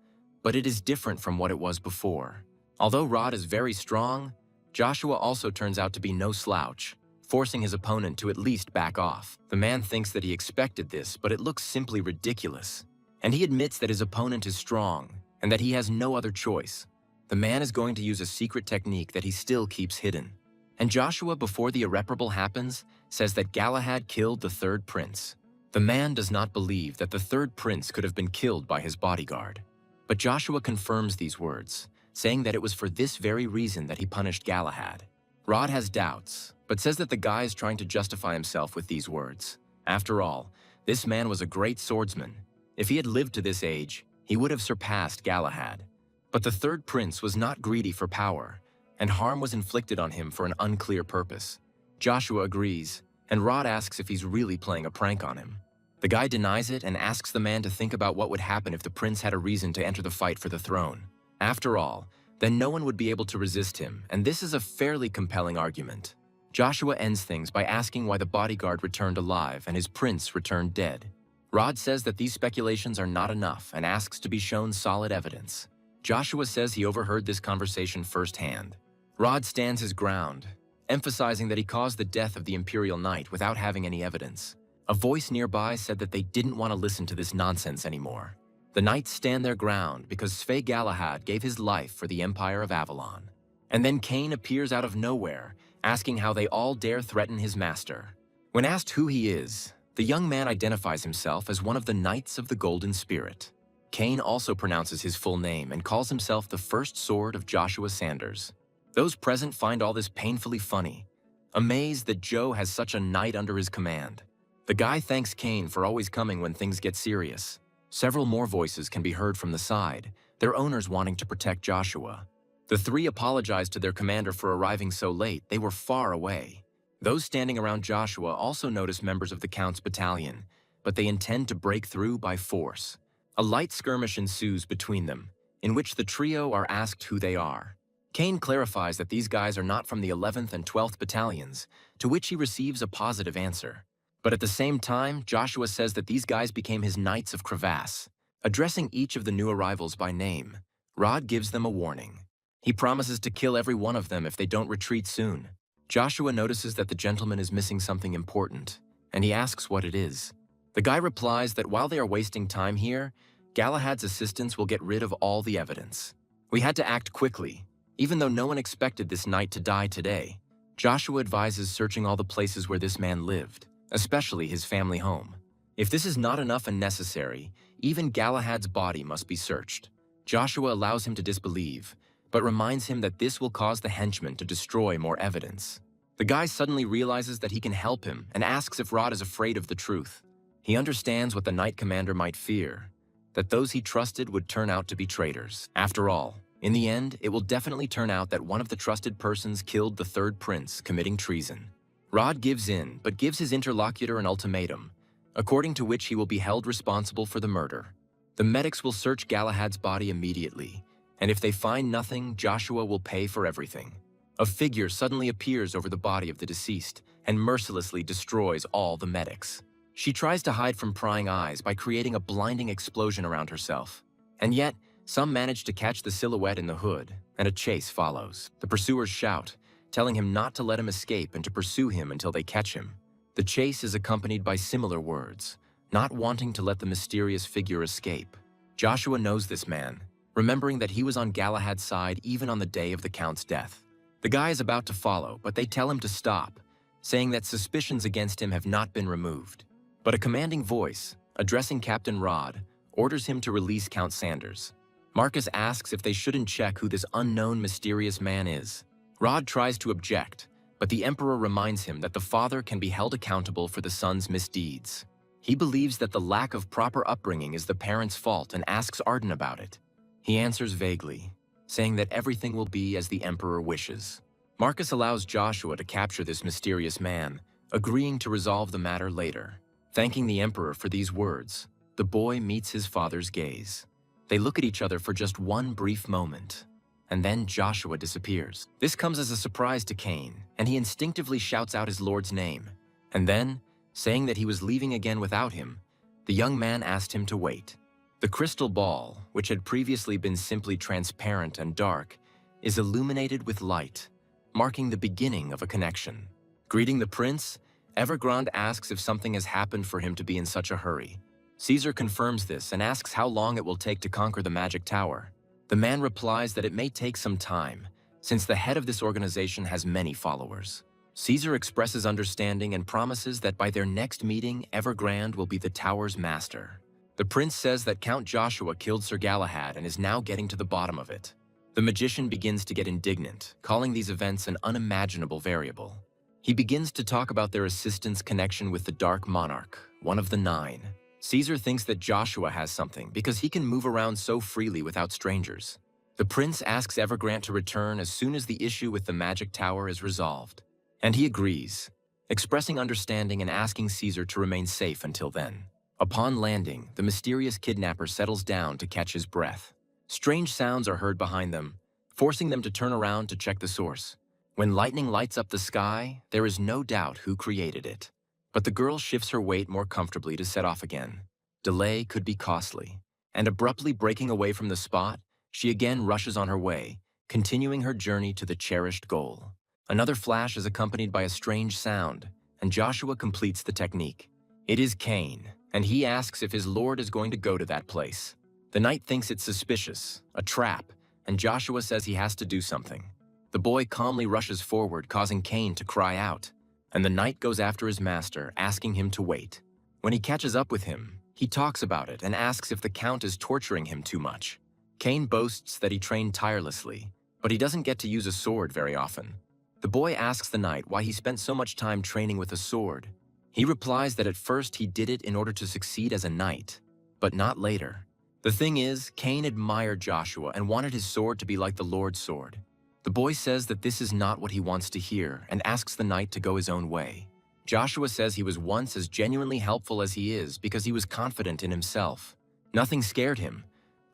but it is different from what it was before. Although Rod is very strong, Joshua also turns out to be no slouch, forcing his opponent to at least back off. The man thinks that he expected this, but it looks simply ridiculous. And he admits that his opponent is strong, and that he has no other choice. The man is going to use a secret technique that he still keeps hidden. And Joshua, before the irreparable happens, says that Galahad killed the 3rd prince. The man does not believe that the 3rd prince could have been killed by his bodyguard. But Joshua confirms these words, saying that it was for this very reason that he punished Galahad. Rod has doubts, but says that the guy is trying to justify himself with these words. After all, this man was a great swordsman. If he had lived to this age, he would have surpassed Galahad. But the 3rd prince was not greedy for power, and harm was inflicted on him for an unclear purpose. Joshua agrees, and Rod asks if he's really playing a prank on him. The guy denies it and asks the man to think about what would happen if the prince had a reason to enter the fight for the throne. After all, then no one would be able to resist him, and this is a fairly compelling argument. Joshua ends things by asking why the bodyguard returned alive and his prince returned dead. Rod says that these speculations are not enough and asks to be shown solid evidence. Joshua says he overheard this conversation firsthand. Rod stands his ground, emphasizing that he caused the death of the Imperial Knight without having any evidence. A voice nearby said that they didn't want to listen to this nonsense anymore. The knights stand their ground because Sfey Galahad gave his life for the Empire of Avalon. And then Cain appears out of nowhere, asking how they all dare threaten his master. When asked who he is, the young man identifies himself as one of the Knights of the Golden Spirit. Cain also pronounces his full name and calls himself the first sword of Joshua Sanders. Those present find all this painfully funny, amazed that Joe has such a knight under his command. The guy thanks Cain for always coming when things get serious. Several more voices can be heard from the side, their owners wanting to protect Joshua. The 3 apologize to their commander for arriving so late. They were far away. Those standing around Joshua also notice members of the Count's battalion, but they intend to break through by force. A light skirmish ensues between them, in which the trio are asked who they are. Cain clarifies that these guys are not from the 11th and 12th battalions, to which he receives a positive answer. But at the same time, Joshua says that these guys became his Knights of Crevasse. Addressing each of the new arrivals by name, Rod gives them a warning. He promises to kill every one of them if they don't retreat soon. Joshua notices that the gentleman is missing something important, and he asks what it is. The guy replies that while they are wasting time here, Galahad's assistants will get rid of all the evidence. We had to act quickly, even though no one expected this knight to die today. Joshua advises searching all the places where this man lived, especially his family home. If this is not enough and necessary, even Galahad's body must be searched. Joshua allows him to disbelieve, but reminds him that this will cause the henchmen to destroy more evidence. The guy suddenly realizes that he can help him and asks if Rod is afraid of the truth. He understands what the Knight Commander might fear, that those he trusted would turn out to be traitors. After all, in the end, it will definitely turn out that one of the trusted persons killed the third prince, committing treason. Rod gives in, but gives his interlocutor an ultimatum, according to which he will be held responsible for the murder. The medics will search Galahad's body immediately, and if they find nothing, Joshua will pay for everything. A figure suddenly appears over the body of the deceased and mercilessly destroys all the medics. She tries to hide from prying eyes by creating a blinding explosion around herself. And yet, some manage to catch the silhouette in the hood, and a chase follows. The pursuers shout, telling him not to let him escape and to pursue him until they catch him. The chase is accompanied by similar words, not wanting to let the mysterious figure escape. Joshua knows this man, remembering that he was on Galahad's side even on the day of the Count's death. The guy is about to follow, but they tell him to stop, saying that suspicions against him have not been removed. But a commanding voice, addressing Captain Rod, orders him to release Count Sanders. Marcus asks if they shouldn't check who this unknown mysterious man is. Rod tries to object, but the Emperor reminds him that the father can be held accountable for the son's misdeeds. He believes that the lack of proper upbringing is the parent's fault and asks Arden about it. He answers vaguely, saying that everything will be as the Emperor wishes. Marcus allows Joshua to capture this mysterious man, agreeing to resolve the matter later. Thanking the Emperor for these words, the boy meets his father's gaze. They look at each other for just one brief moment, and then Joshua disappears. This comes as a surprise to Cain, and he instinctively shouts out his lord's name. And then, saying that he was leaving again without him, the young man asked him to wait. The crystal ball, which had previously been simply transparent and dark, is illuminated with light, marking the beginning of a connection. Greeting the prince, Evergrande asks if something has happened for him to be in such a hurry. Caesar confirms this and asks how long it will take to conquer the magic tower. The man replies that it may take some time, since the head of this organization has many followers. Caesar expresses understanding and promises that by their next meeting, Evergrande will be the tower's master. The prince says that Count Joshua killed Sir Galahad and is now getting to the bottom of it. The magician begins to get indignant, calling these events an unimaginable variable. He begins to talk about their assistant's connection with the Dark Monarch, one of the 9. Caesar thinks that Joshua has something because he can move around so freely without strangers. The prince asks Evergrande to return as soon as the issue with the magic tower is resolved. And he agrees, expressing understanding and asking Caesar to remain safe until then. Upon landing, the mysterious kidnapper settles down to catch his breath. Strange sounds are heard behind them, forcing them to turn around to check the source. When lightning lights up the sky, there is no doubt who created it. But the girl shifts her weight more comfortably to set off again. Delay could be costly, and abruptly breaking away from the spot, she again rushes on her way, continuing her journey to the cherished goal. Another flash is accompanied by a strange sound, and Joshua completes the technique. It is Cain, and he asks if his lord is going to go to that place. The knight thinks it's suspicious, a trap, and Joshua says he has to do something. The boy calmly rushes forward, causing Cain to cry out, and the knight goes after his master, asking him to wait. When he catches up with him, he talks about it and asks if the Count is torturing him too much. Cain boasts that he trained tirelessly, but he doesn't get to use a sword very often. The boy asks the knight why he spent so much time training with a sword. He replies that at first he did it in order to succeed as a knight, but not later. The thing is, Cain admired Joshua and wanted his sword to be like the Lord's sword. The boy says that this is not what he wants to hear and asks the knight to go his own way. Joshua says he was once as genuinely helpful as he is because he was confident in himself. Nothing scared him,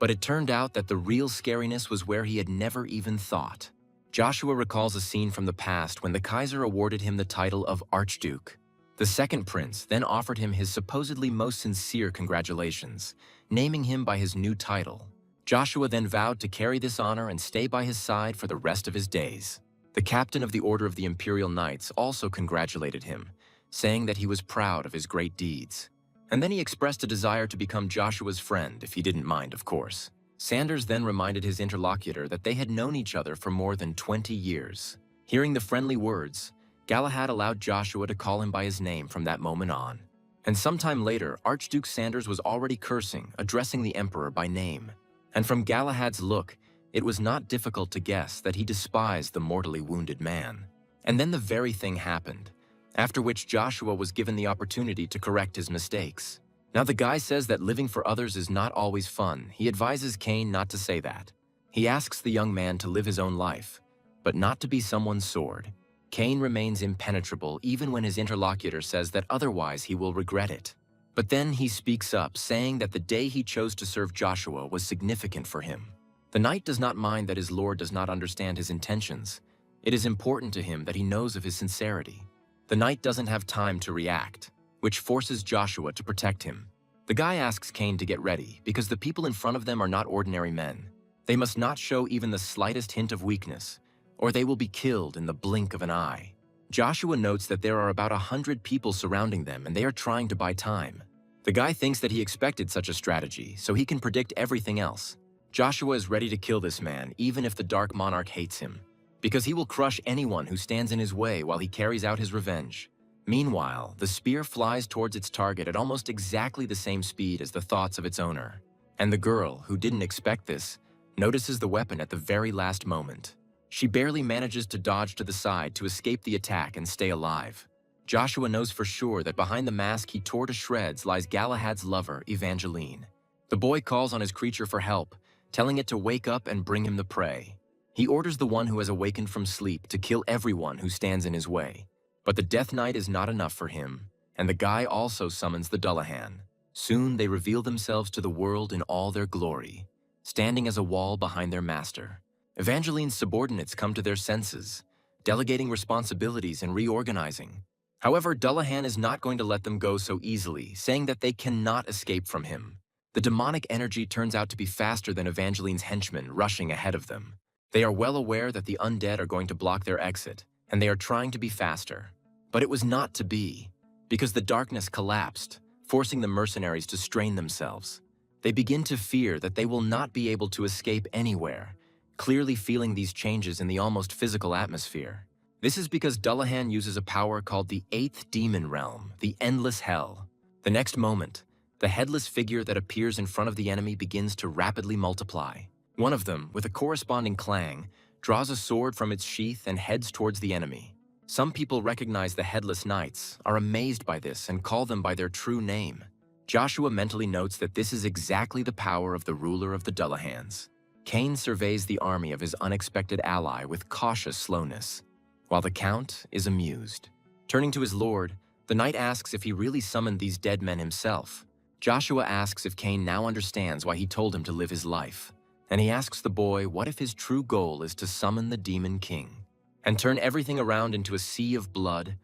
but it turned out that the real scariness was where he had never even thought. Joshua recalls a scene from the past when the Kaiser awarded him the title of Archduke. The second prince then offered him his supposedly most sincere congratulations, naming him by his new title. Joshua then vowed to carry this honor and stay by his side for the rest of his days. The captain of the Order of the Imperial Knights also congratulated him, saying that he was proud of his great deeds. And then he expressed a desire to become Joshua's friend, if he didn't mind, of course. Sanders then reminded his interlocutor that they had known each other for more than 20 years. Hearing the friendly words, Galahad allowed Joshua to call him by his name from that moment on. And sometime later, Archduke Sanders was already cursing, addressing the Emperor by name. And from Galahad's look, it was not difficult to guess that he despised the mortally wounded man. And then the very thing happened. after which Joshua was given the opportunity to correct his mistakes. Now the guy says that living for others is not always fun. He advises Cain not to say that. He asks the young man to live his own life, but not to be someone's sword. Cain remains impenetrable even when his interlocutor says that otherwise he will regret it. But then he speaks up, saying that the day he chose to serve Joshua was significant for him. The knight does not mind that his lord does not understand his intentions. It is important to him that he knows of his sincerity. The knight doesn't have time to react, which forces Joshua to protect him. The guy asks Cain to get ready because the people in front of them are not ordinary men. They must not show even the slightest hint of weakness, or they will be killed in the blink of an eye. Joshua notes that there are about 100 people surrounding them and they are trying to buy time. The guy thinks that he expected such a strategy, so he can predict everything else. Joshua is ready to kill this man, even if the Dark Monarch hates him, because he will crush anyone who stands in his way while he carries out his revenge. Meanwhile, the spear flies towards its target at almost exactly the same speed as the thoughts of its owner. And the girl, who didn't expect this, notices the weapon at the very last moment. She barely manages to dodge to the side to escape the attack and stay alive. Joshua knows for sure that behind the mask he tore to shreds lies Galahad's lover, Evangeline. The boy calls on his creature for help, telling it to wake up and bring him the prey. He orders the one who has awakened from sleep to kill everyone who stands in his way. But the Death Knight is not enough for him, and the guy also summons the Dullahan. Soon they reveal themselves to the world in all their glory, standing as a wall behind their master. Evangeline's subordinates come to their senses, delegating responsibilities and reorganizing. However, Dullahan is not going to let them go so easily, saying that they cannot escape from him. The demonic energy turns out to be faster than Evangeline's henchmen rushing ahead of them. They are well aware that the undead are going to block their exit, and they are trying to be faster. But it was not to be, because the darkness collapsed, forcing the mercenaries to strain themselves. They begin to fear that they will not be able to escape anywhere, clearly feeling these changes in the almost physical atmosphere. This is because Dullahan uses a power called the 8th Demon Realm, the Endless Hell. The next moment, the headless figure that appears in front of the enemy begins to rapidly multiply. One of them, with a corresponding clang, draws a sword from its sheath and heads towards the enemy. Some people recognize the Headless Knights, are amazed by this, and call them by their true name. Joshua mentally notes that this is exactly the power of the ruler of the Dullahans. Cain surveys the army of his unexpected ally with cautious slowness, while the Count is amused. Turning to his lord, the knight asks if he really summoned these dead men himself. Joshua asks if Cain now understands why he told him to live his life. And he asks the boy what if his true goal is to summon the Demon King and turn everything around into a sea of blood.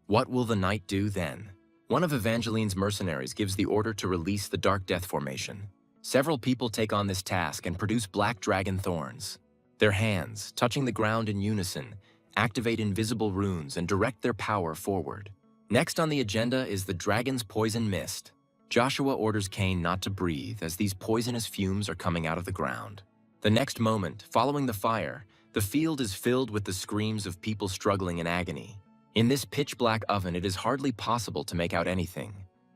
What will the knight do then? One of Evangeline's mercenaries gives the order to release the Dark Death formation. Several people take on this task and produce black dragon thorns. Their hands, touching the ground in unison, activate invisible runes and direct their power forward. Next on the agenda is the dragon's poison mist. Joshua orders Cain not to breathe as these poisonous fumes are coming out of the ground. The next moment, following the fire, the field is filled with the screams of people struggling in agony. In this pitch-black oven, it is hardly possible to make out anything,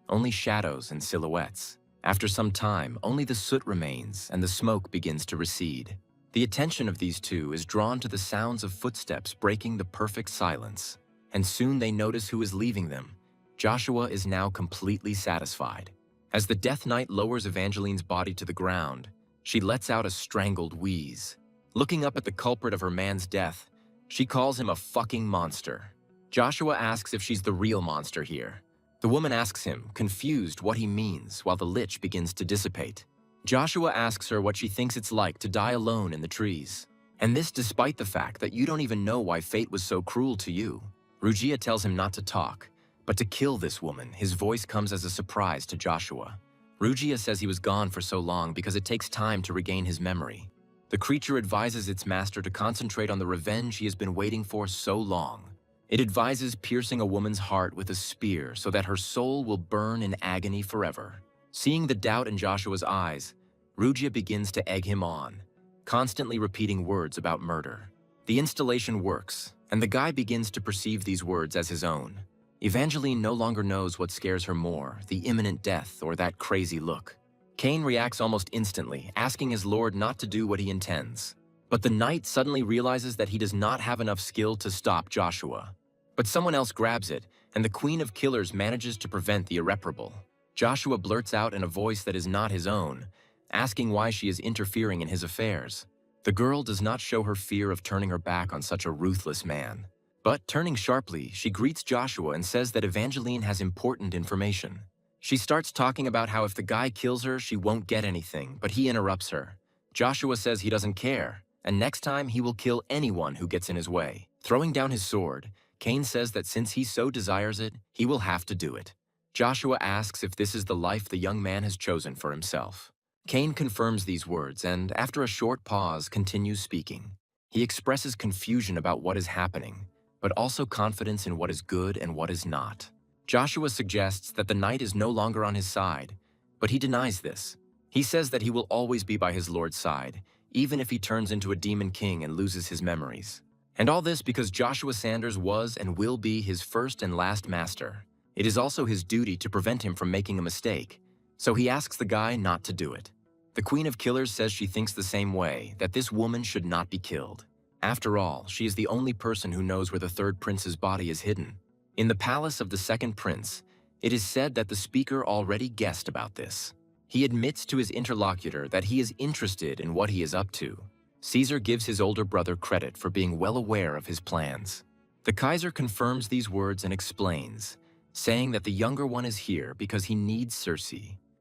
only shadows and silhouettes. After some time, only the soot remains and the smoke begins to recede. The attention of these two is drawn to the sounds of footsteps breaking the perfect silence, and soon they notice who is leaving them. Joshua is now completely satisfied. As the Death Knight lowers Evangeline's body to the ground, she lets out a strangled wheeze. Looking up at the culprit of her man's death, she calls him a fucking monster. Joshua asks if she's the real monster here. The woman asks him, confused, what he means, while the lich begins to dissipate. Joshua asks her what she thinks it's like to die alone in the trees. And this despite the fact that you don't even know why fate was so cruel to you. Rugia tells him not to talk, but to kill this woman. His voice comes as a surprise to Joshua. Rugia says he was gone for so long because it takes time to regain his memory. The creature advises its master to concentrate on the revenge he has been waiting for so long. It advises piercing a woman's heart with a spear so that her soul will burn in agony forever. Seeing the doubt in Joshua's eyes, Rugia begins to egg him on, constantly repeating words about murder. The installation works, and the guy begins to perceive these words as his own. Evangeline no longer knows what scares her more, the imminent death or that crazy look. Cain reacts almost instantly, asking his lord not to do what he intends. But the knight suddenly realizes that he does not have enough skill to stop Joshua. But someone else grabs it, and the Queen of Killers manages to prevent the irreparable. Joshua blurts out in a voice that is not his own, asking why she is interfering in his affairs. The girl does not show her fear of turning her back on such a ruthless man. But turning sharply, she greets Joshua and says that Evangeline has important information. She starts talking about how if the guy kills her, she won't get anything, but he interrupts her. Joshua says he doesn't care, and next time he will kill anyone who gets in his way. Throwing down his sword, Cain says that since he so desires it, he will have to do it. Joshua asks if this is the life the young man has chosen for himself. Cain confirms these words and, after a short pause, continues speaking. He expresses confusion about what is happening, but also confidence in what is good and what is not. Joshua suggests that the knight is no longer on his side, but he denies this. He says that he will always be by his lord's side, even if he turns into a demon king and loses his memories. And all this because Joshua Sanders was and will be his first and last master. It is also his duty to prevent him from making a mistake, so he asks the guy not to do it. The Queen of Killers says she thinks the same way, that this woman should not be killed. After all, she is the only person who knows where the third prince's body is hidden. In the palace of the second prince, it is said that the speaker already guessed about this. He admits to his interlocutor that he is interested in what he is up to. Caesar gives his older brother credit for being well aware of his plans. The Kaiser confirms these words and explains, saying that the younger one is here because he needs Circe.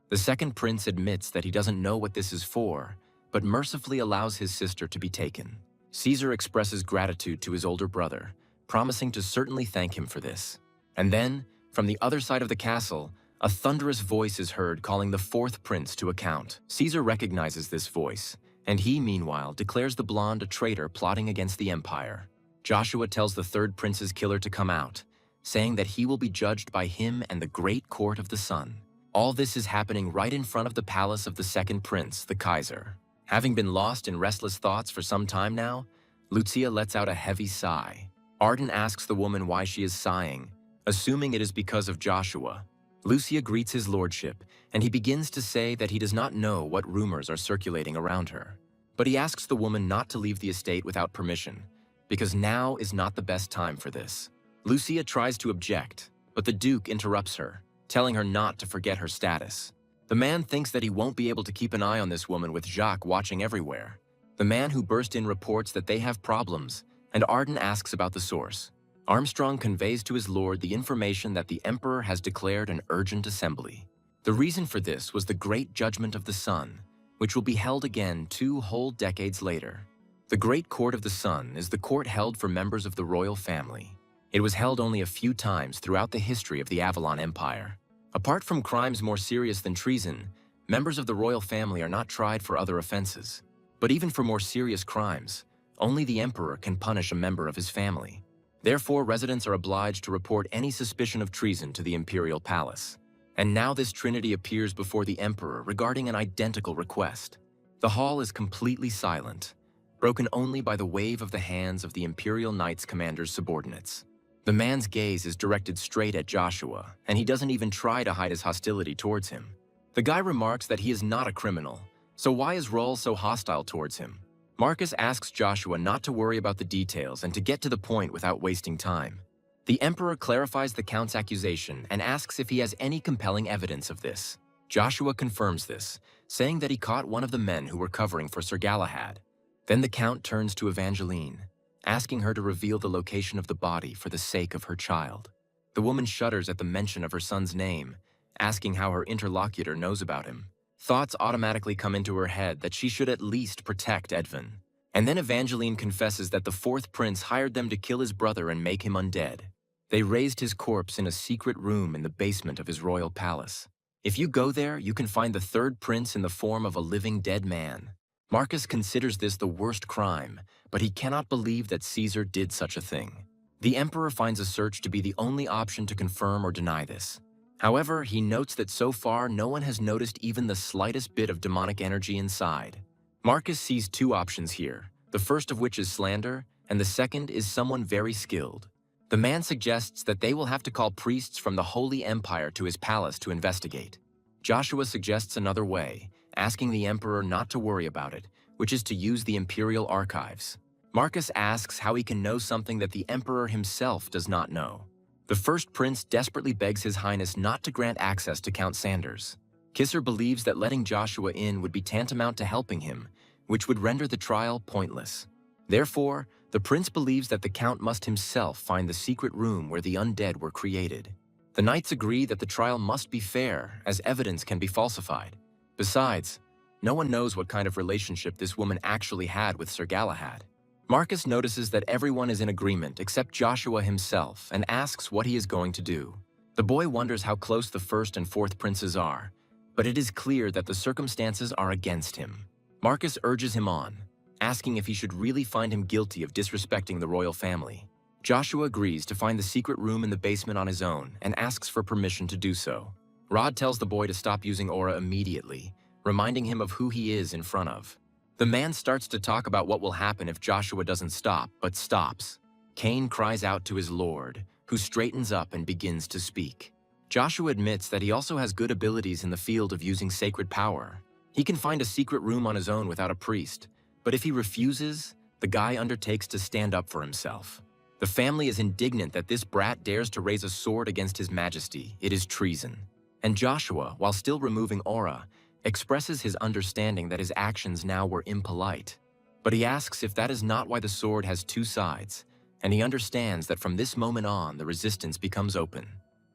The second prince admits that he doesn't know what this is for, but mercifully allows his sister to be taken. Caesar expresses gratitude to his older brother, promising to certainly thank him for this. And then, from the other side of the castle, a thunderous voice is heard calling the fourth prince to account. Caesar recognizes this voice, and he, meanwhile, declares the blonde a traitor plotting against the empire. Joshua tells the third prince's killer to come out, saying that he will be judged by him and the great court of the sun. All this is happening right in front of the palace of the second prince, the Kaiser. Having been lost in restless thoughts for some time now, Lucia lets out a heavy sigh. Arden asks the woman why she is sighing, assuming it is because of Joshua. Lucia greets his lordship, and he begins to say that he does not know what rumors are circulating around her. But he asks the woman not to leave the estate without permission, because now is not the best time for this. Lucia tries to object, but the Duke interrupts her, telling her not to forget her status. The man thinks that he won't be able to keep an eye on this woman with Jacques watching everywhere. The man who burst in reports that they have problems, and Arden asks about the source. Armstrong conveys to his lord the information that the emperor has declared an urgent assembly. The reason for this was the great judgment of the sun, which will be held again 2 whole decades later. The Great Court of the Sun is the court held for members of the royal family. It was held only a few times throughout the history of the Avalon Empire. Apart from crimes more serious than treason, members of the royal family are not tried for other offenses. But even for more serious crimes, only the emperor can punish a member of his family. Therefore, residents are obliged to report any suspicion of treason to the imperial palace. And now this trinity appears before the emperor regarding an identical request. The hall is completely silent, broken only by the wave of the hands of the imperial knights commander's subordinates. The man's gaze is directed straight at Joshua, and he doesn't even try to hide his hostility towards him. The guy remarks that he is not a criminal, so why is Roll so hostile towards him? Marcus asks Joshua not to worry about the details and to get to the point without wasting time. The emperor clarifies the count's accusation and asks if he has any compelling evidence of this. Joshua confirms this, saying that he caught one of the men who were covering for Sir Galahad. Then the count turns to Evangeline, asking her to reveal the location of the body for the sake of her child. The woman shudders at the mention of her son's name, asking how her interlocutor knows about him. Thoughts automatically come into her head that she should at least protect Edvin. And then Evangeline confesses that the fourth prince hired them to kill his brother and make him undead. They raised his corpse in a secret room in the basement of his royal palace. If you go there, you can find the third prince in the form of a living dead man. Marcus considers this the worst crime, but he cannot believe that Caesar did such a thing. The emperor finds a search to be the only option to confirm or deny this. However, he notes that so far no one has noticed even the slightest bit of demonic energy inside. Marcus sees 2 options here, the first of which is slander, and the second is someone very skilled. The man suggests that they will have to call priests from the Holy Empire to his palace to investigate. Joshua suggests another way, asking the emperor not to worry about it, which is to use the imperial archives. Marcus asks how he can know something that the emperor himself does not know. The first prince desperately begs His Highness not to grant access to Count Sanders. Kisser believes that letting Joshua in would be tantamount to helping him, which would render the trial pointless. Therefore, the prince believes that the count must himself find the secret room where the undead were created. The knights agree that the trial must be fair, as evidence can be falsified. Besides, no one knows what kind of relationship this woman actually had with Sir Galahad. Marcus notices that everyone is in agreement except Joshua himself and asks what he is going to do. The boy wonders how close the first and fourth princes are, but it is clear that the circumstances are against him. Marcus urges him on, asking if he should really find him guilty of disrespecting the royal family. Joshua agrees to find the secret room in the basement on his own and asks for permission to do so. Rod tells the boy to stop using aura immediately, reminding him of who he is in front of. The man starts to talk about what will happen if Joshua doesn't stop, but stops. Cain cries out to his lord, who straightens up and begins to speak. Joshua admits that he also has good abilities in the field of using sacred power. He can find a secret room on his own without a priest, but if he refuses, the guy undertakes to stand up for himself. The family is indignant that this brat dares to raise a sword against his majesty. It is treason. And Joshua, while still removing aura, expresses his understanding that his actions now were impolite. But he asks if that is not why the sword has two sides, and he understands that from this moment on, the resistance becomes open.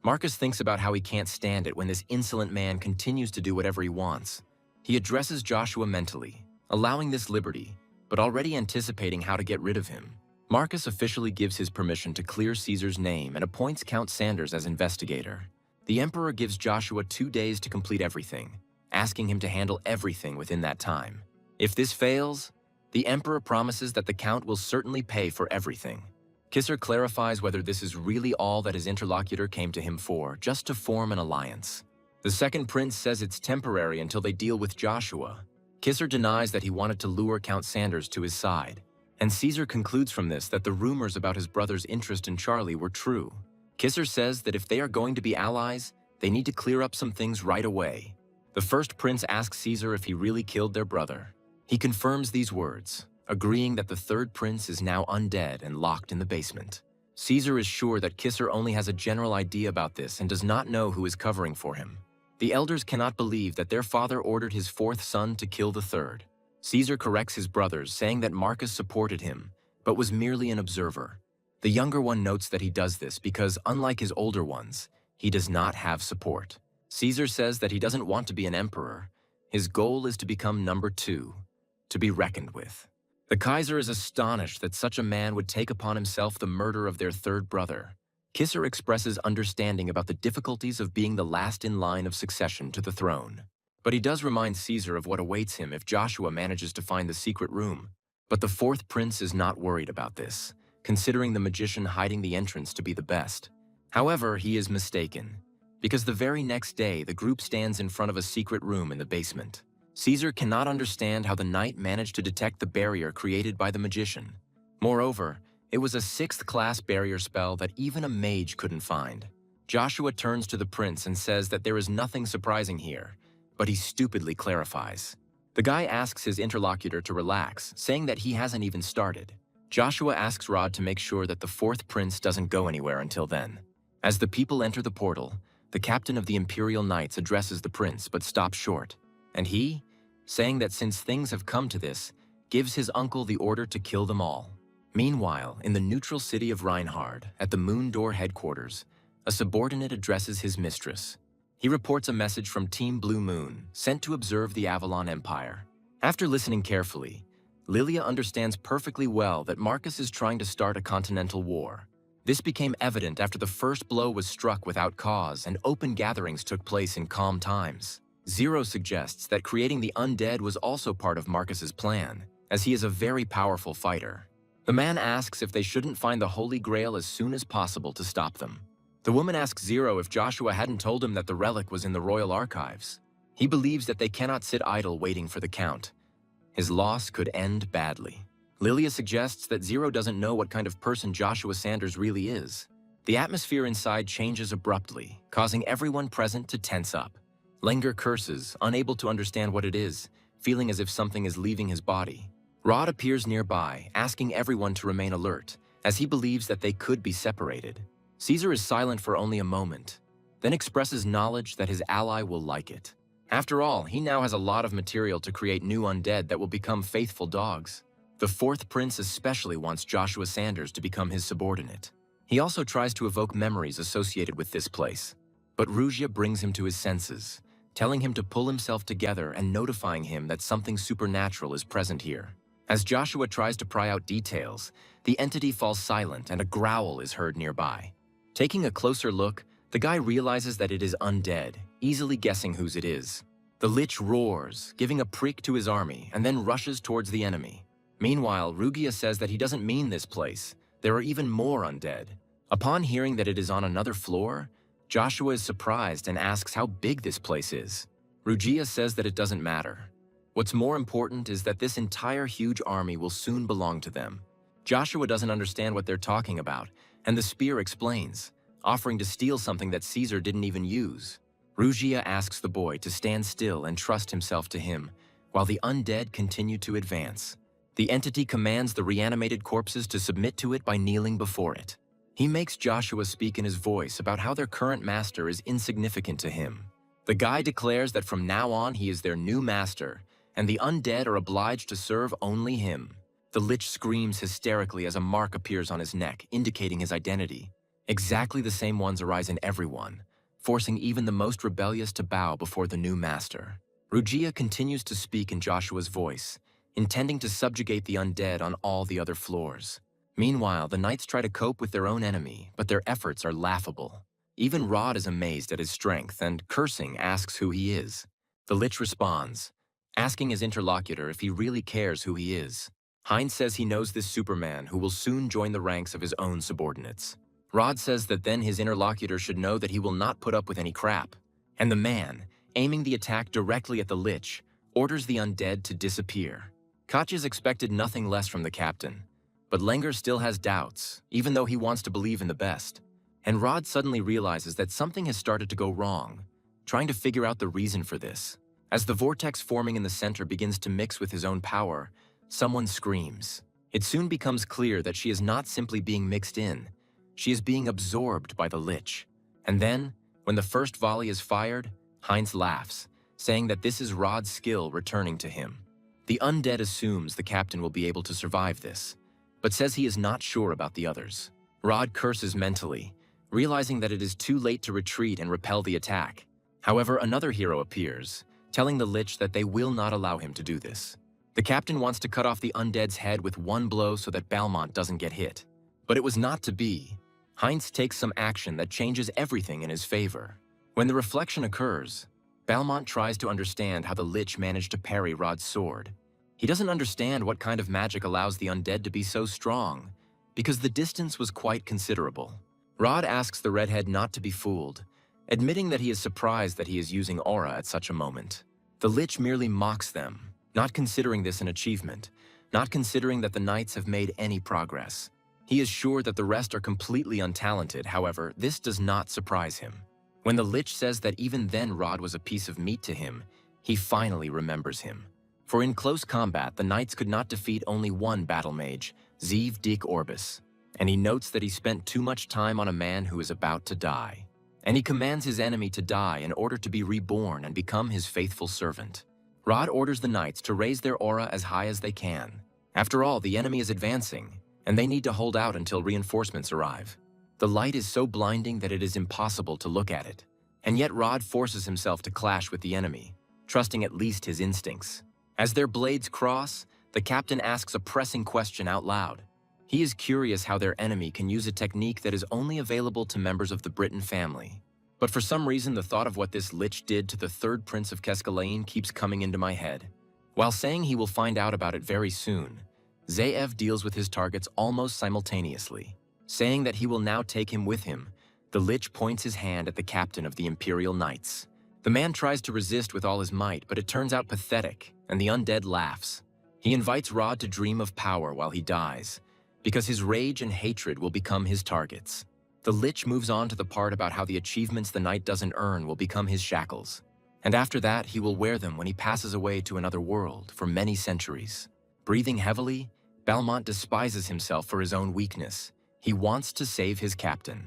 Marcus thinks about how he can't stand it when this insolent man continues to do whatever he wants. He addresses Joshua mentally, allowing this liberty, but already anticipating how to get rid of him. Marcus officially gives his permission to clear Caesar's name and appoints Count Sanders as investigator. The emperor gives Joshua 2 days to complete everything, asking him to handle everything within that time. If this fails, the emperor promises that the count will certainly pay for everything. Kisser clarifies whether this is really all that his interlocutor came to him for, just to form an alliance. The second prince says it's temporary until they deal with Joshua. Kisser denies that he wanted to lure Count Sanders to his side, and Caesar concludes from this that the rumors about his brother's interest in Charlie were true. Kisser says that if they are going to be allies, they need to clear up some things right away. The first prince asks Caesar if he really killed their brother. He confirms these words, agreeing that the third prince is now undead and locked in the basement. Caesar is sure that Kisser only has a general idea about this and does not know who is covering for him. The elders cannot believe that their father ordered his fourth son to kill the third. Caesar corrects his brothers, saying that Marcus supported him, but was merely an observer. The younger one notes that he does this because, unlike his older ones, he does not have support. Caesar says that he doesn't want to be an emperor. His goal is to become number 2, to be reckoned with. The Kaiser is astonished that such a man would take upon himself the murder of their third brother. Kisser expresses understanding about the difficulties of being the last in line of succession to the throne. But he does remind Caesar of what awaits him if Joshua manages to find the secret room. But the fourth prince is not worried about this, considering the magician hiding the entrance to be the best. However, he is mistaken, because the very next day the group stands in front of a secret room in the basement. Caesar cannot understand how the knight managed to detect the barrier created by the magician. Moreover, it was a 6th-class barrier spell that even a mage couldn't find. Joshua turns to the prince and says that there is nothing surprising here, but he stupidly clarifies. The guy asks his interlocutor to relax, saying that he hasn't even started. Joshua asks Rod to make sure that the fourth prince doesn't go anywhere until then. As the people enter the portal, the captain of the Imperial Knights addresses the prince but stops short, and he, saying that since things have come to this, gives his uncle the order to kill them all. Meanwhile, in the neutral city of Reinhard, at the Moon Door headquarters, a subordinate addresses his mistress. He reports a message from Team Blue Moon, sent to observe the Avalon Empire. After listening carefully, Lilia understands perfectly well that Marcus is trying to start a continental war. This became evident after the first blow was struck without cause and open gatherings took place in calm times. Zero suggests that creating the undead was also part of Marcus's plan, as he is a very powerful fighter. The man asks if they shouldn't find the Holy Grail as soon as possible to stop them. The woman asks Zero if Joshua hadn't told him that the relic was in the royal archives. He believes that they cannot sit idle waiting for the count. His loss could end badly. Lilia suggests that Zero doesn't know what kind of person Joshua Sanders really is. The atmosphere inside changes abruptly, causing everyone present to tense up. Lenger curses, unable to understand what it is, feeling as if something is leaving his body. Rod appears nearby, asking everyone to remain alert, as he believes that they could be separated. Caesar is silent for only a moment, then expresses knowledge that his ally will like it. After all, he now has a lot of material to create new undead that will become faithful dogs. The fourth prince especially wants Joshua Sanders to become his subordinate. He also tries to evoke memories associated with this place. But Rugia brings him to his senses, telling him to pull himself together and notifying him that something supernatural is present here. As Joshua tries to pry out details, the entity falls silent and a growl is heard nearby. Taking a closer look, the guy realizes that it is undead, easily guessing whose it is. The Lich roars, giving a prick to his army, and then rushes towards the enemy. Meanwhile, Rugia says that he doesn't mean this place. There are even more undead. Upon hearing that it is on another floor, Joshua is surprised and asks how big this place is. Rugia says that it doesn't matter. What's more important is that this entire huge army will soon belong to them. Joshua doesn't understand what they're talking about, and the spear explains, offering to steal something that Caesar didn't even use. Rugia asks the boy to stand still and trust himself to him, while the undead continue to advance. The entity commands the reanimated corpses to submit to it by kneeling before it. He makes Joshua speak in his voice about how their current master is insignificant to him. The guy declares that from now on he is their new master, and the undead are obliged to serve only him. The Lich screams hysterically as a mark appears on his neck, indicating his identity. Exactly the same ones arise in everyone, forcing even the most rebellious to bow before the new master. Rugia continues to speak in Joshua's voice, intending to subjugate the undead on all the other floors. Meanwhile, the knights try to cope with their own enemy, but their efforts are laughable. Even Rod is amazed at his strength and, cursing, asks who he is. The Lich responds, asking his interlocutor if he really cares who he is. Heinz says he knows this Superman who will soon join the ranks of his own subordinates. Rod says that then his interlocutor should know that he will not put up with any crap. And the man, aiming the attack directly at the Lich, orders the undead to disappear. Katjas expected nothing less from the captain, but Lenger still has doubts, even though he wants to believe in the best. And Rod suddenly realizes that something has started to go wrong, trying to figure out the reason for this. As the vortex forming in the center begins to mix with his own power, someone screams. It soon becomes clear that she is not simply being mixed in, she is being absorbed by the Lich. And then, when the first volley is fired, Heinz laughs, saying that this is Rod's skill returning to him. The undead assumes the captain will be able to survive this, but says he is not sure about the others. Rod curses mentally, realizing that it is too late to retreat and repel the attack. However, another hero appears, telling the Lich that they will not allow him to do this. The captain wants to cut off the undead's head with one blow so that Balmont doesn't get hit. But it was not to be. Heinz takes some action that changes everything in his favor. When the reflection occurs, Balmont tries to understand how the Lich managed to parry Rod's sword. He doesn't understand what kind of magic allows the undead to be so strong, because the distance was quite considerable. Rod asks the redhead not to be fooled, admitting that he is surprised that he is using aura at such a moment. The Lich merely mocks them, not considering this an achievement, not considering that the knights have made any progress. He is sure that the rest are completely untalented, however, this does not surprise him. When the Lich says that even then Rod was a piece of meat to him, he finally remembers him. For in close combat, the knights could not defeat only one battle mage, Zeev Dick Orbis, and he notes that he spent too much time on a man who is about to die. And he commands his enemy to die in order to be reborn and become his faithful servant. Rod orders the knights to raise their aura as high as they can. After all, the enemy is advancing, and they need to hold out until reinforcements arrive. The light is so blinding that it is impossible to look at it. And yet Rod forces himself to clash with the enemy, trusting at least his instincts. As their blades cross, the captain asks a pressing question out loud. He is curious how their enemy can use a technique that is only available to members of the Britain family. But for some reason, the thought of what this Lich did to the third prince of Keskalain keeps coming into my head. While saying he will find out about it very soon, Zaev deals with his targets almost simultaneously. Saying that he will now take him with him, the Lich points his hand at the captain of the Imperial Knights. The man tries to resist with all his might, but it turns out pathetic, and the undead laughs. He invites Rod to dream of power while he dies, because his rage and hatred will become his targets. The Lich moves on to the part about how the achievements the knight doesn't earn will become his shackles, and after that he will wear them when he passes away to another world for many centuries. Breathing heavily, Balmont despises himself for his own weakness. He wants to save his captain,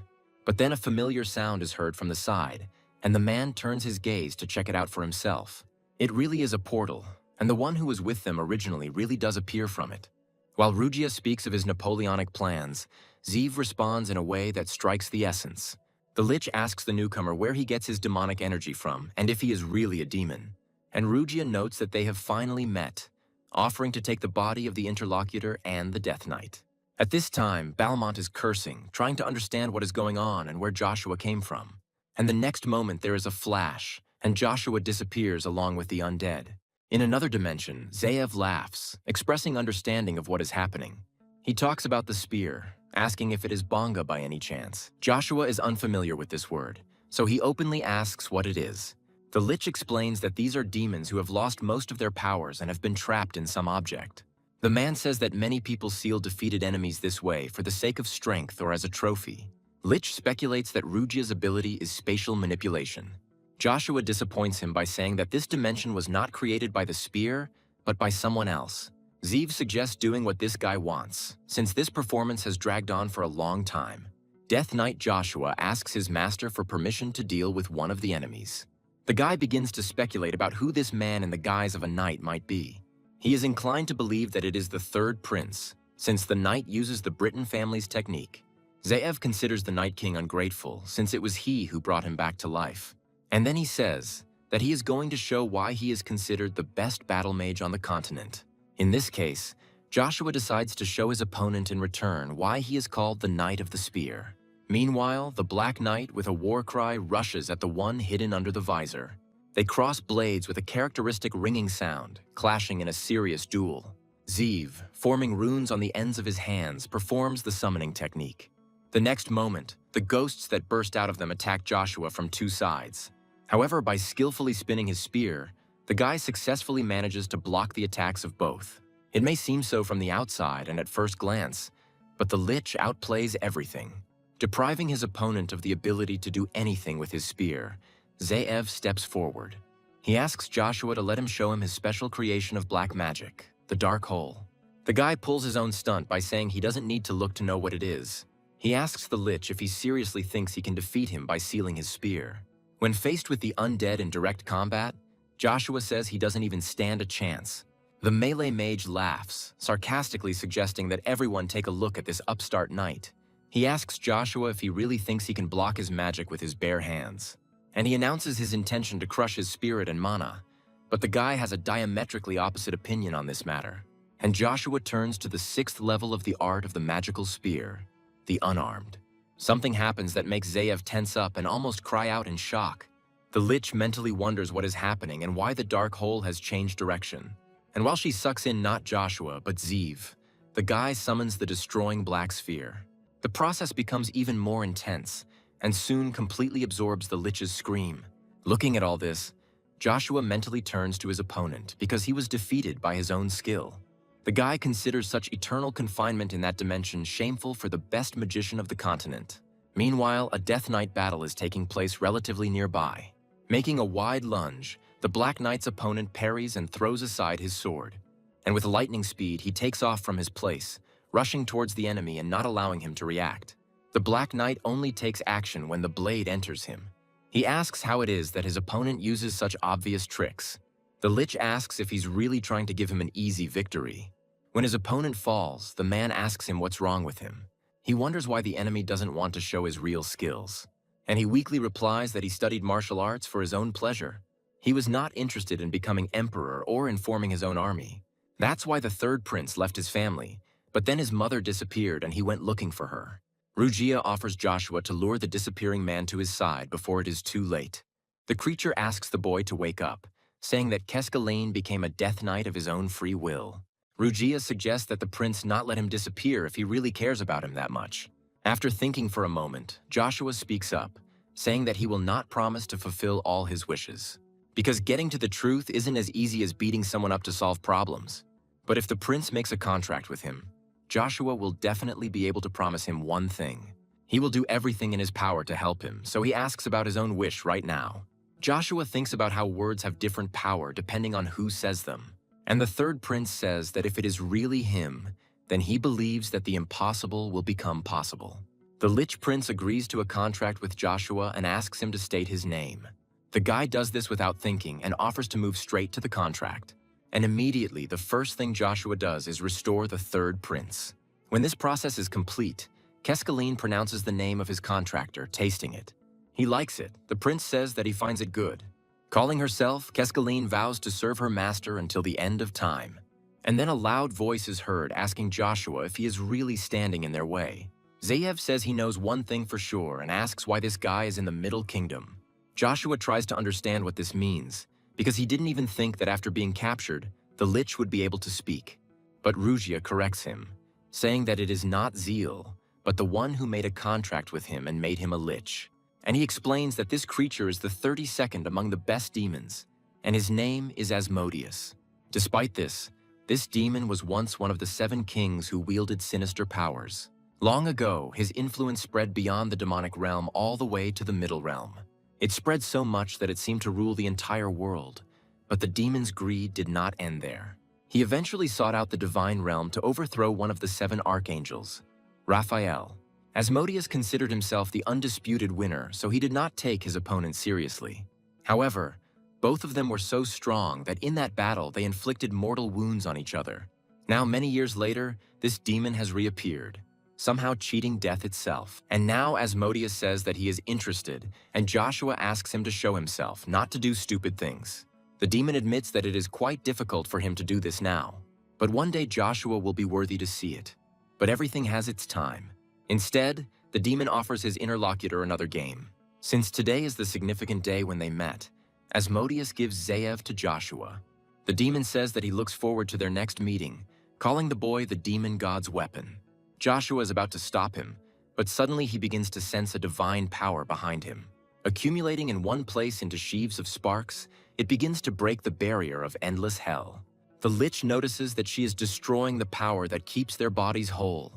But then a familiar sound is heard from the side, and the man turns his gaze to check it out for himself. It really is a portal, and the one who was with them originally really does appear from it. While Rugia speaks of his Napoleonic plans, Zeev responds in a way that strikes the essence. The Lich asks the newcomer where he gets his demonic energy from and if he is really a demon. And Rugia notes that they have finally met, offering to take the body of the interlocutor and the Death Knight. At this time, Balmont is cursing, trying to understand what is going on and where Joshua came from. And the next moment there is a flash, and Joshua disappears along with the undead. In another dimension, Zeev laughs, expressing understanding of what is happening. He talks about the spear, asking if it is Bonga by any chance. Joshua is unfamiliar with this word, so he openly asks what it is. The Lich explains that these are demons who have lost most of their powers and have been trapped in some object. The man says that many people seal defeated enemies this way for the sake of strength or as a trophy. Lich speculates that Rugia's ability is spatial manipulation. Joshua disappoints him by saying that this dimension was not created by the spear, but by someone else. Zeev suggests doing what this guy wants, since this performance has dragged on for a long time. Death Knight Joshua asks his master for permission to deal with one of the enemies. The guy begins to speculate about who this man in the guise of a knight might be. He is inclined to believe that it is the third prince, since the knight uses the Britain family's technique. Zeev considers the Night King ungrateful, since it was he who brought him back to life. And then he says that he is going to show why he is considered the best battle mage on the continent. In this case, Joshua decides to show his opponent in return why he is called the Knight of the Spear. Meanwhile, the Black Knight with a war cry rushes at the one hidden under the visor. They cross blades with a characteristic ringing sound, clashing in a serious duel. Zeev, forming runes on the ends of his hands, performs the summoning technique. The next moment, the ghosts that burst out of them attack Joshua from two sides. However, by skillfully spinning his spear, the guy successfully manages to block the attacks of both. It may seem so from the outside and at first glance, but the Lich outplays everything. Depriving his opponent of the ability to do anything with his spear, Zeev steps forward. He asks Joshua to let him show him his special creation of black magic, the Dark Hole. The guy pulls his own stunt by saying he doesn't need to look to know what it is. He asks the Lich if he seriously thinks he can defeat him by sealing his spear. When faced with the undead in direct combat, Joshua says he doesn't even stand a chance. The melee mage laughs, sarcastically suggesting that everyone take a look at this upstart knight. He asks Joshua if he really thinks he can block his magic with his bare hands. And he announces his intention to crush his spirit and mana. But the guy has a diametrically opposite opinion on this matter. And Joshua turns to the 6th level of the art of the magical spear, the unarmed. Something happens that makes Zeev tense up and almost cry out in shock. The Lich mentally wonders what is happening and why the Dark Hole has changed direction. And while she sucks in not Joshua, but Zeev, the guy summons the destroying black sphere. The process becomes even more intense, and soon completely absorbs the Lich's scream. Looking at all this, Joshua mentally turns to his opponent because he was defeated by his own skill. The guy considers such eternal confinement in that dimension shameful for the best magician of the continent. Meanwhile, a Death Knight battle is taking place relatively nearby. Making a wide lunge, the Black Knight's opponent parries and throws aside his sword. And with lightning speed, he takes off from his place, rushing towards the enemy and not allowing him to react. The Black Knight only takes action when the blade enters him. He asks how it is that his opponent uses such obvious tricks. The Lich asks if he's really trying to give him an easy victory. When his opponent falls, the man asks him what's wrong with him. He wonders why the enemy doesn't want to show his real skills. And he weakly replies that he studied martial arts for his own pleasure. He was not interested in becoming emperor or in forming his own army. That's why the third prince left his family, but then his mother disappeared and he went looking for her. Rugia offers Joshua to lure the disappearing man to his side before it is too late. The creature asks the boy to wake up, saying that Keskalane became a Death Knight of his own free will. Rugia suggests that the prince not let him disappear if he really cares about him that much. After thinking for a moment, Joshua speaks up, saying that he will not promise to fulfill all his wishes. Because getting to the truth isn't as easy as beating someone up to solve problems. But if the prince makes a contract with him, Joshua will definitely be able to promise him one thing. He will do everything in his power to help him, so he asks about his own wish right now. Joshua thinks about how words have different power depending on who says them. And the third prince says that if it is really him, then he believes that the impossible will become possible. The Lich Prince agrees to a contract with Joshua and asks him to state his name. The guy does this without thinking and offers to move straight to the contract. And immediately, the first thing Joshua does is restore the third prince. When this process is complete, Kescaline pronounces the name of his contractor, tasting it. He likes it. The prince says that he finds it good. Calling herself, Kescaline vows to serve her master until the end of time. And then a loud voice is heard asking Joshua if he is really standing in their way. Zayev says he knows one thing for sure and asks why this guy is in the Middle Kingdom. Joshua tries to understand what this means, because he didn't even think that after being captured, the Lich would be able to speak. But Rugia corrects him, saying that it is not Zeal, but the one who made a contract with him and made him a Lich. And he explains that this creature is the 32nd among the best demons, and his name is Asmodeus. Despite this demon was once one of the 7 kings who wielded sinister powers. Long ago, his influence spread beyond the demonic realm all the way to the Middle Realm. It spread so much that it seemed to rule the entire world, but the demon's greed did not end there. He eventually sought out the divine realm to overthrow one of the 7 archangels, Raphael. Asmodeus considered himself the undisputed winner, so he did not take his opponent seriously. However, both of them were so strong that in that battle they inflicted mortal wounds on each other. Now, many years later, this demon has reappeared, somehow cheating death itself. And now Asmodeus says that he is interested, and Joshua asks him to show himself, not to do stupid things. The demon admits that it is quite difficult for him to do this now, but one day Joshua will be worthy to see it. But everything has its time. Instead, the demon offers his interlocutor another game. Since today is the significant day when they met, Asmodeus gives Zayev to Joshua. The demon says that he looks forward to their next meeting, calling the boy the demon god's weapon. Joshua is about to stop him, but suddenly he begins to sense a divine power behind him. Accumulating in one place into sheaves of sparks, it begins to break the barrier of endless hell. The Lich notices that she is destroying the power that keeps their bodies whole.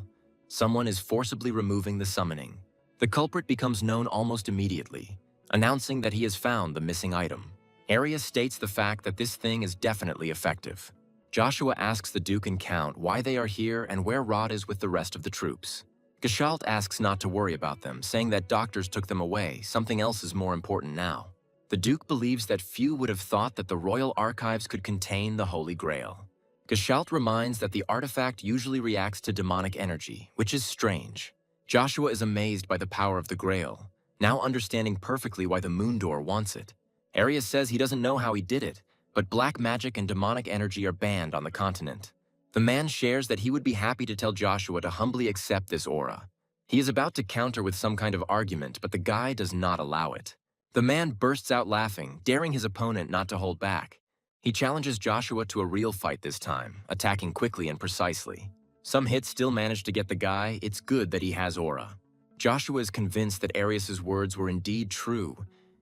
Someone is forcibly removing the summoning. The culprit becomes known almost immediately, announcing that he has found the missing item. Arius states the fact that this thing is definitely effective. Joshua asks the Duke and Count why they are here and where Rod is with the rest of the troops. Gestalt asks not to worry about them, saying that doctors took them away, something else is more important now. The Duke believes that few would have thought that the royal archives could contain the Holy Grail. Gestalt reminds that the artifact usually reacts to demonic energy, which is strange. Joshua is amazed by the power of the Grail, now understanding perfectly why the Moon Door wants it. Arius says he doesn't know how he did it, but black magic and demonic energy are banned on the continent. The man shares that he would be happy to tell Joshua to humbly accept this aura. He is about to counter with some kind of argument, but the guy does not allow it. The man bursts out laughing, daring his opponent not to hold back. He challenges Joshua to a real fight this time, attacking quickly and precisely. Some hits still manage to get the guy. It's good that he has aura. Joshua is convinced that Arius's words were indeed true.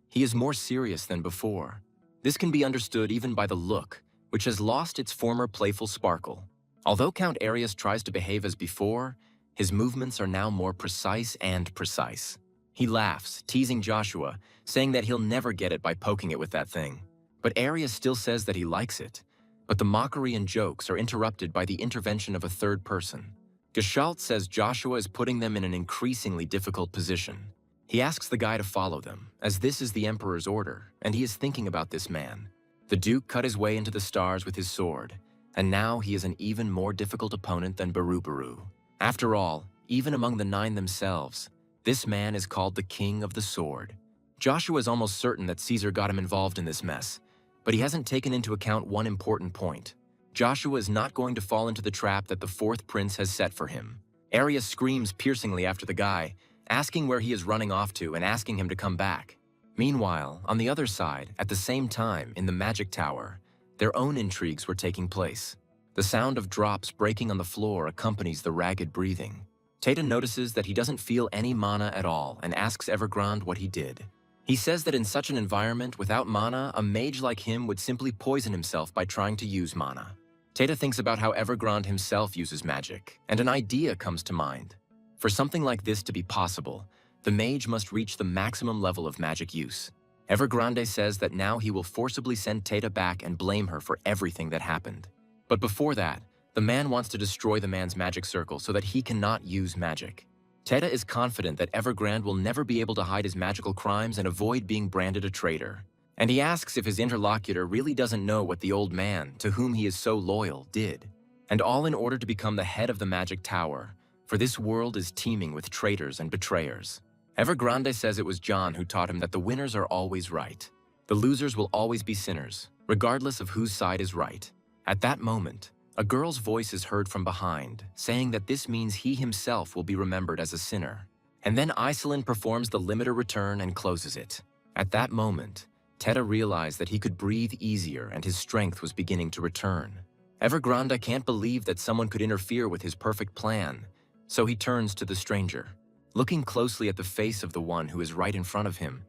He is more serious than before. This can be understood even by the look, which has lost its former playful sparkle. Although Count Arius tries to behave as before, his movements are now more precise and precise. He laughs, teasing Joshua, saying that he'll never get it by poking it with that thing. But Arius still says that he likes it. But the mockery and jokes are interrupted by the intervention of a third person. Gestalt says Joshua is putting them in an increasingly difficult position. He asks the guy to follow them, as this is the Emperor's order, and he is thinking about this man. The Duke cut his way into the stars with his sword, and now he is an even more difficult opponent than Baru. After all, even among the 9 themselves, this man is called the King of the Sword. Joshua is almost certain that Caesar got him involved in this mess, but he hasn't taken into account one important point. Joshua is not going to fall into the trap that the 4th prince has set for him. Arius screams piercingly after the guy, asking where he is running off to and asking him to come back. Meanwhile, on the other side, at the same time, in the Magic Tower, their own intrigues were taking place. The sound of drops breaking on the floor accompanies the ragged breathing. Tata notices that he doesn't feel any mana at all and asks Evergrande what he did. He says that in such an environment, without mana, a mage like him would simply poison himself by trying to use mana. Tata thinks about how Evergrande himself uses magic, and an idea comes to mind. For something like this to be possible, the mage must reach the maximum level of magic use. Evergrande says that now he will forcibly send Tata back and blame her for everything that happened. But before that, the man wants to destroy the man's magic circle so that he cannot use magic. Teta is confident that Evergrande will never be able to hide his magical crimes and avoid being branded a traitor. And he asks if his interlocutor really doesn't know what the old man, to whom he is so loyal, did. And all in order to become the head of the Magic Tower, for this world is teeming with traitors and betrayers. Evergrande says it was John who taught him that the winners are always right. The losers will always be sinners, regardless of whose side is right. At that moment, a girl's voice is heard from behind, saying that this means he himself will be remembered as a sinner. And then Iselin performs the limiter return and closes it. At that moment, Teta realized that he could breathe easier and his strength was beginning to return. Evergrande can't believe that someone could interfere with his perfect plan, so he turns to the stranger. Looking closely at the face of the one who is right in front of him,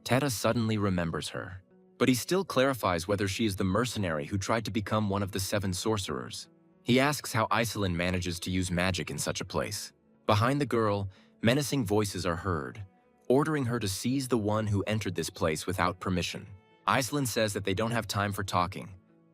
Teta suddenly remembers her. But he still clarifies whether she is the mercenary who tried to become one of the 7 sorcerers. He asks how Iselin manages to use magic in such a place. Behind the girl, menacing voices are heard, ordering her to seize the one who entered this place without permission. Iselin says that they don't have time for talking.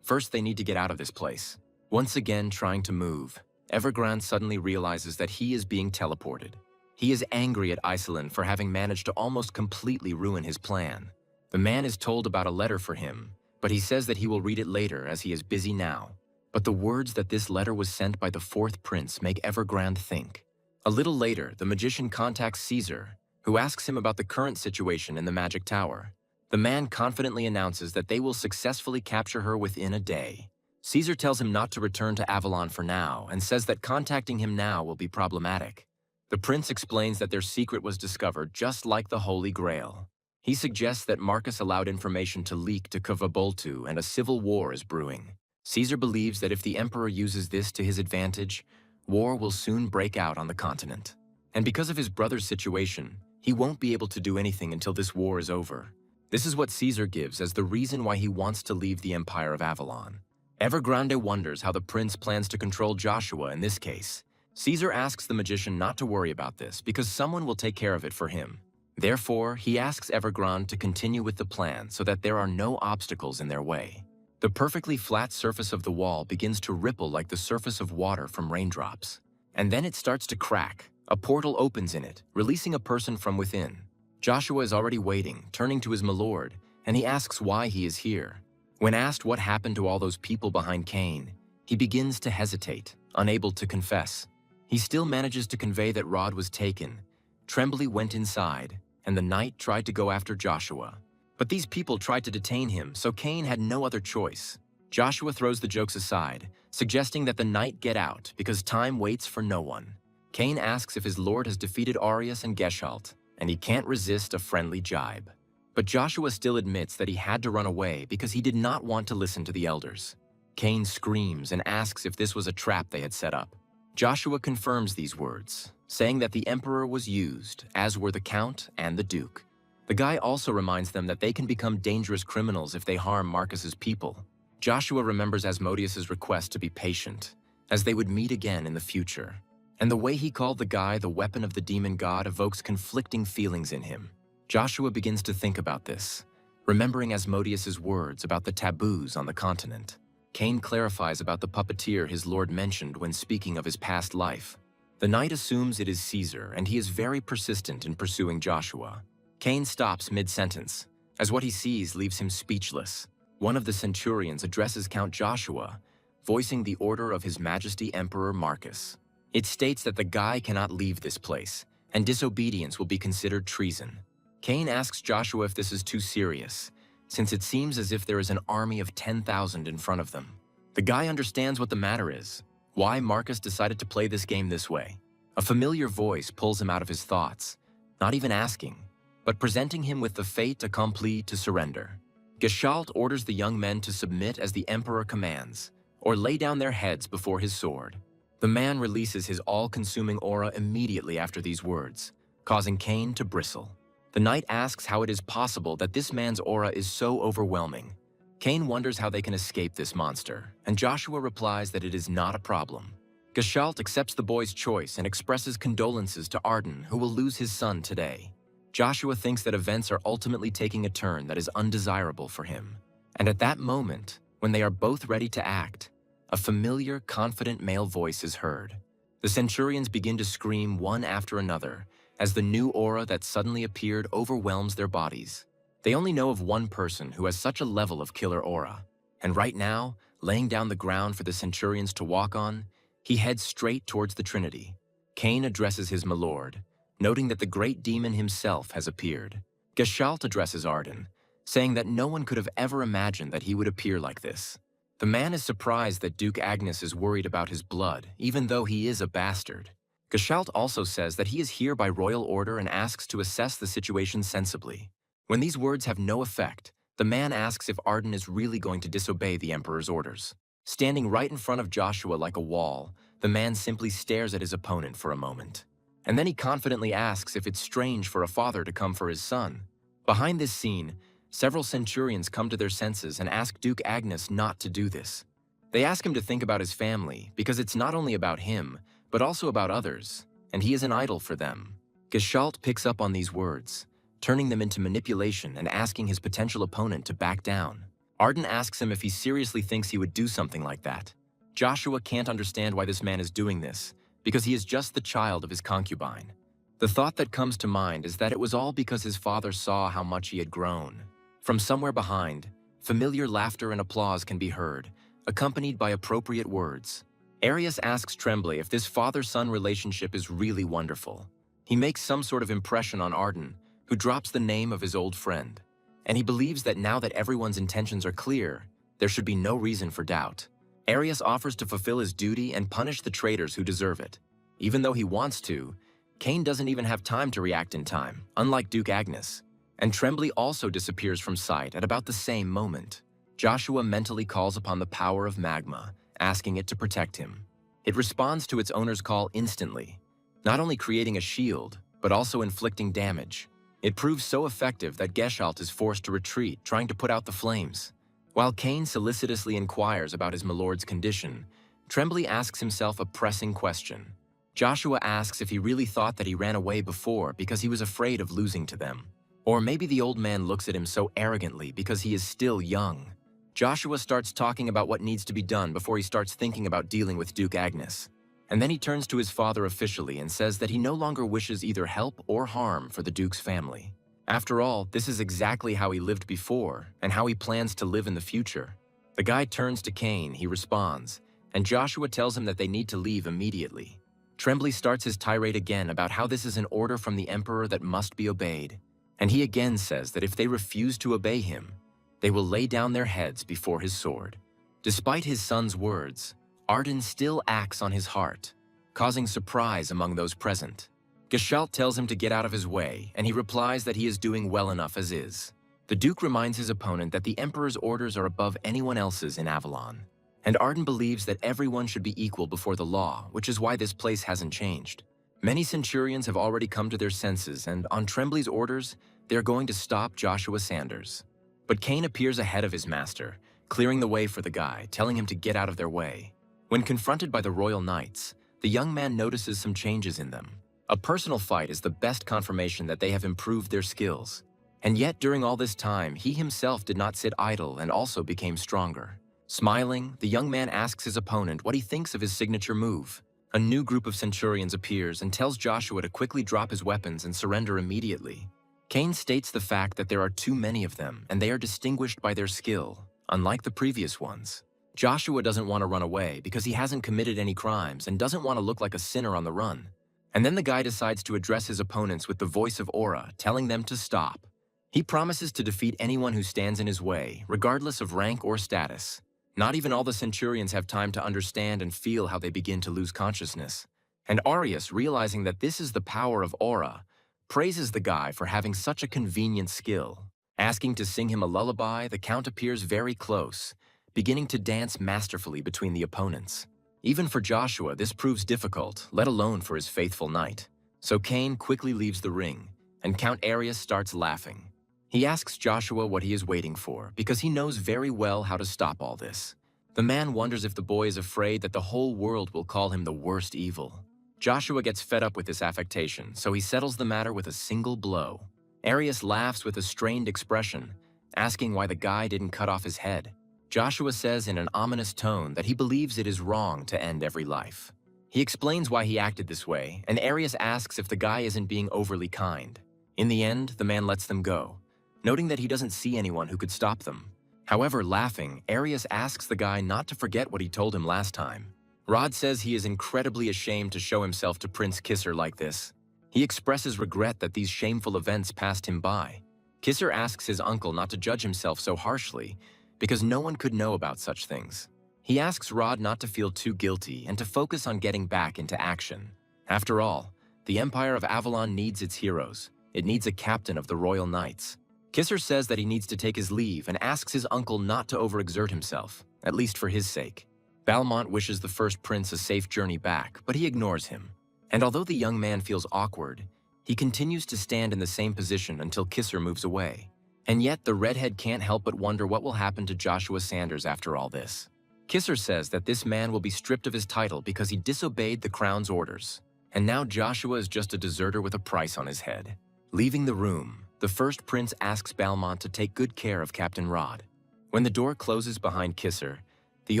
First, they need to get out of this place. Once again trying to move, Evergrande suddenly realizes that he is being teleported. He is angry at Iselin for having managed to almost completely ruin his plan. The man is told about a letter for him, but he says that he will read it later as he is busy now. But the words that this letter was sent by the 4th prince make Evergrande think. A little later, the magician contacts Caesar, who asks him about the current situation in the Magic Tower. The man confidently announces that they will successfully capture her within a day. Caesar tells him not to return to Avalon for now and says that contacting him now will be problematic. The prince explains that their secret was discovered just like the Holy Grail. He suggests that Marcus allowed information to leak to Kvaboltu and a civil war is brewing. Caesar believes that if the emperor uses this to his advantage, war will soon break out on the continent. And because of his brother's situation, he won't be able to do anything until this war is over. This is what Caesar gives as the reason why he wants to leave the Empire of Avalon. Evergrande wonders how the prince plans to control Joshua in this case. Caesar asks the magician not to worry about this because someone will take care of it for him. Therefore, he asks Evergrande to continue with the plan so that there are no obstacles in their way. The perfectly flat surface of the wall begins to ripple like the surface of water from raindrops. And then it starts to crack. A portal opens in it, releasing a person from within. Joshua is already waiting, turning to his milord, and he asks why he is here. When asked what happened to all those people behind Cain, he begins to hesitate, unable to confess. He still manages to convey that Rod was taken. Trembly went inside, and the knight tried to go after Joshua. But these people tried to detain him, so Cain had no other choice. Joshua throws the jokes aside, suggesting that the knight get out because time waits for no one. Cain asks if his lord has defeated Arius and Geshalt, and he can't resist a friendly jibe. But Joshua still admits that he had to run away because he did not want to listen to the elders. Cain screams and asks if this was a trap they had set up. Joshua confirms these words, saying that the emperor was used, as were the count and the duke. The guy also reminds them that they can become dangerous criminals if they harm Marcus's people. Joshua remembers Asmodeus's request to be patient, as they would meet again in the future. And the way he called the guy the weapon of the demon god evokes conflicting feelings in him. Joshua begins to think about this, remembering Asmodeus's words about the taboos on the continent. Cain clarifies about the puppeteer his lord mentioned when speaking of his past life. The knight assumes it is Caesar, and he is very persistent in pursuing Joshua. Cain stops mid-sentence, as what he sees leaves him speechless. One of the centurions addresses Count Joshua, voicing the order of His Majesty Emperor Marcus. It states that the guy cannot leave this place, and disobedience will be considered treason. Cain asks Joshua if this is too serious, since it seems as if there is an army of 10,000 in front of them. The guy understands what the matter is, why Marcus decided to play this game this way. A familiar voice pulls him out of his thoughts, not even asking, but presenting him with the fait accompli to surrender. Geshalt orders the young men to submit as the emperor commands, or lay down their heads before his sword. The man releases his all-consuming aura immediately after these words, causing Cain to bristle. The knight asks how it is possible that this man's aura is so overwhelming. Cain wonders how they can escape this monster, and Joshua replies that it is not a problem. Geshalt accepts the boy's choice and expresses condolences to Arden, who will lose his son today. Joshua thinks that events are ultimately taking a turn that is undesirable for him. And at that moment, when they are both ready to act, a familiar, confident male voice is heard. The centurions begin to scream one after another as the new aura that suddenly appeared overwhelms their bodies. They only know of one person who has such a level of killer aura. And right now, laying down the ground for the centurions to walk on, he heads straight towards the Trinity. Cain addresses his milord, noting that the great demon himself has appeared. Gestalt addresses Arden, saying that no one could have ever imagined that he would appear like this. The man is surprised that Duke Agnes is worried about his blood, even though he is a bastard. Gestalt also says that he is here by royal order and asks to assess the situation sensibly. When these words have no effect, the man asks if Arden is really going to disobey the Emperor's orders. Standing right in front of Joshua like a wall, the man simply stares at his opponent for a moment. And then he confidently asks if it's strange for a father to come for his son. Behind this scene, several centurions come to their senses and ask Duke Agnes not to do this. They ask him to think about his family because it's not only about him, but also about others, and he is an idol for them. Gestalt picks up on these words, turning them into manipulation and asking his potential opponent to back down. Arden asks him if he seriously thinks he would do something like that. Joshua can't understand why this man is doing this, because he is just the child of his concubine. The thought that comes to mind is that it was all because his father saw how much he had grown. From somewhere behind, familiar laughter and applause can be heard, accompanied by appropriate words. Arius asks Tremblay if this father-son relationship is really wonderful. He makes some sort of impression on Arden, who drops the name of his old friend. And he believes that now that everyone's intentions are clear, there should be no reason for doubt. Arius offers to fulfill his duty and punish the traitors who deserve it. Even though he wants to, Cain doesn't even have time to react in time, unlike Duke Agnes. And Tremblay also disappears from sight at about the same moment. Joshua mentally calls upon the power of magma, asking it to protect him. It responds to its owner's call instantly, not only creating a shield, but also inflicting damage. It proves so effective that Gestalt is forced to retreat, trying to put out the flames. While Cain solicitously inquires about his milord's condition, Tremblay asks himself a pressing question. Joshua asks if he really thought that he ran away before because he was afraid of losing to them. Or maybe the old man looks at him so arrogantly because he is still young. Joshua starts talking about what needs to be done before he starts thinking about dealing with Duke Agnes. And then he turns to his father officially and says that he no longer wishes either help or harm for the Duke's family. After all, this is exactly how he lived before and how he plans to live in the future. The guy turns to Cain, he responds, and Joshua tells him that they need to leave immediately. Tremblay starts his tirade again about how this is an order from the Emperor that must be obeyed. And he again says that if they refuse to obey him, they will lay down their heads before his sword. Despite his son's words, Arden still acts on his heart, causing surprise among those present. Gestalt tells him to get out of his way, and he replies that he is doing well enough as is. The Duke reminds his opponent that the Emperor's orders are above anyone else's in Avalon. And Arden believes that everyone should be equal before the law, which is why this place hasn't changed. Many centurions have already come to their senses, and on Tremblay's orders, they are going to stop Joshua Sanders. But Cain appears ahead of his master, clearing the way for the guy, telling him to get out of their way. When confronted by the royal knights, the young man notices some changes in them. A personal fight is the best confirmation that they have improved their skills. And yet, during all this time, he himself did not sit idle and also became stronger. Smiling, the young man asks his opponent what he thinks of his signature move. A new group of centurions appears and tells Joshua to quickly drop his weapons and surrender immediately. Cain states the fact that there are too many of them and they are distinguished by their skill, unlike the previous ones. Joshua doesn't want to run away because he hasn't committed any crimes and doesn't want to look like a sinner on the run. And then the guy decides to address his opponents with the voice of Aura, telling them to stop. He promises to defeat anyone who stands in his way, regardless of rank or status. Not even all the centurions have time to understand and feel how they begin to lose consciousness. And Arius, realizing that this is the power of Aura, praises the guy for having such a convenient skill. Asking to sing him a lullaby, the Count appears very close, beginning to dance masterfully between the opponents. Even for Joshua, this proves difficult, let alone for his faithful knight. So Cain quickly leaves the ring, and Count Arius starts laughing. He asks Joshua what he is waiting for, because he knows very well how to stop all this. The man wonders if the boy is afraid that the whole world will call him the worst evil. Joshua gets fed up with this affectation, so he settles the matter with a single blow. Arius laughs with a strained expression, asking why the guy didn't cut off his head. Joshua says in an ominous tone that he believes it is wrong to end every life. He explains why he acted this way, and Arius asks if the guy isn't being overly kind. In the end, the man lets them go, noting that he doesn't see anyone who could stop them. However, laughing, Arius asks the guy not to forget what he told him last time. Rod says he is incredibly ashamed to show himself to Prince Kisser like this. He expresses regret that these shameful events passed him by. Kisser asks his uncle not to judge himself so harshly, because no one could know about such things. He asks Rod not to feel too guilty and to focus on getting back into action. After all, the Empire of Avalon needs its heroes. It needs a captain of the Royal Knights. Kisser says that he needs to take his leave and asks his uncle not to overexert himself, at least for his sake. Balmont wishes the first prince a safe journey back, but he ignores him. And although the young man feels awkward, he continues to stand in the same position until Kisser moves away. And yet, the redhead can't help but wonder what will happen to Joshua Sanders after all this. Kisser says that this man will be stripped of his title because he disobeyed the crown's orders. And now Joshua is just a deserter with a price on his head. Leaving the room, the first prince asks Balmont to take good care of Captain Rod. When the door closes behind Kisser, the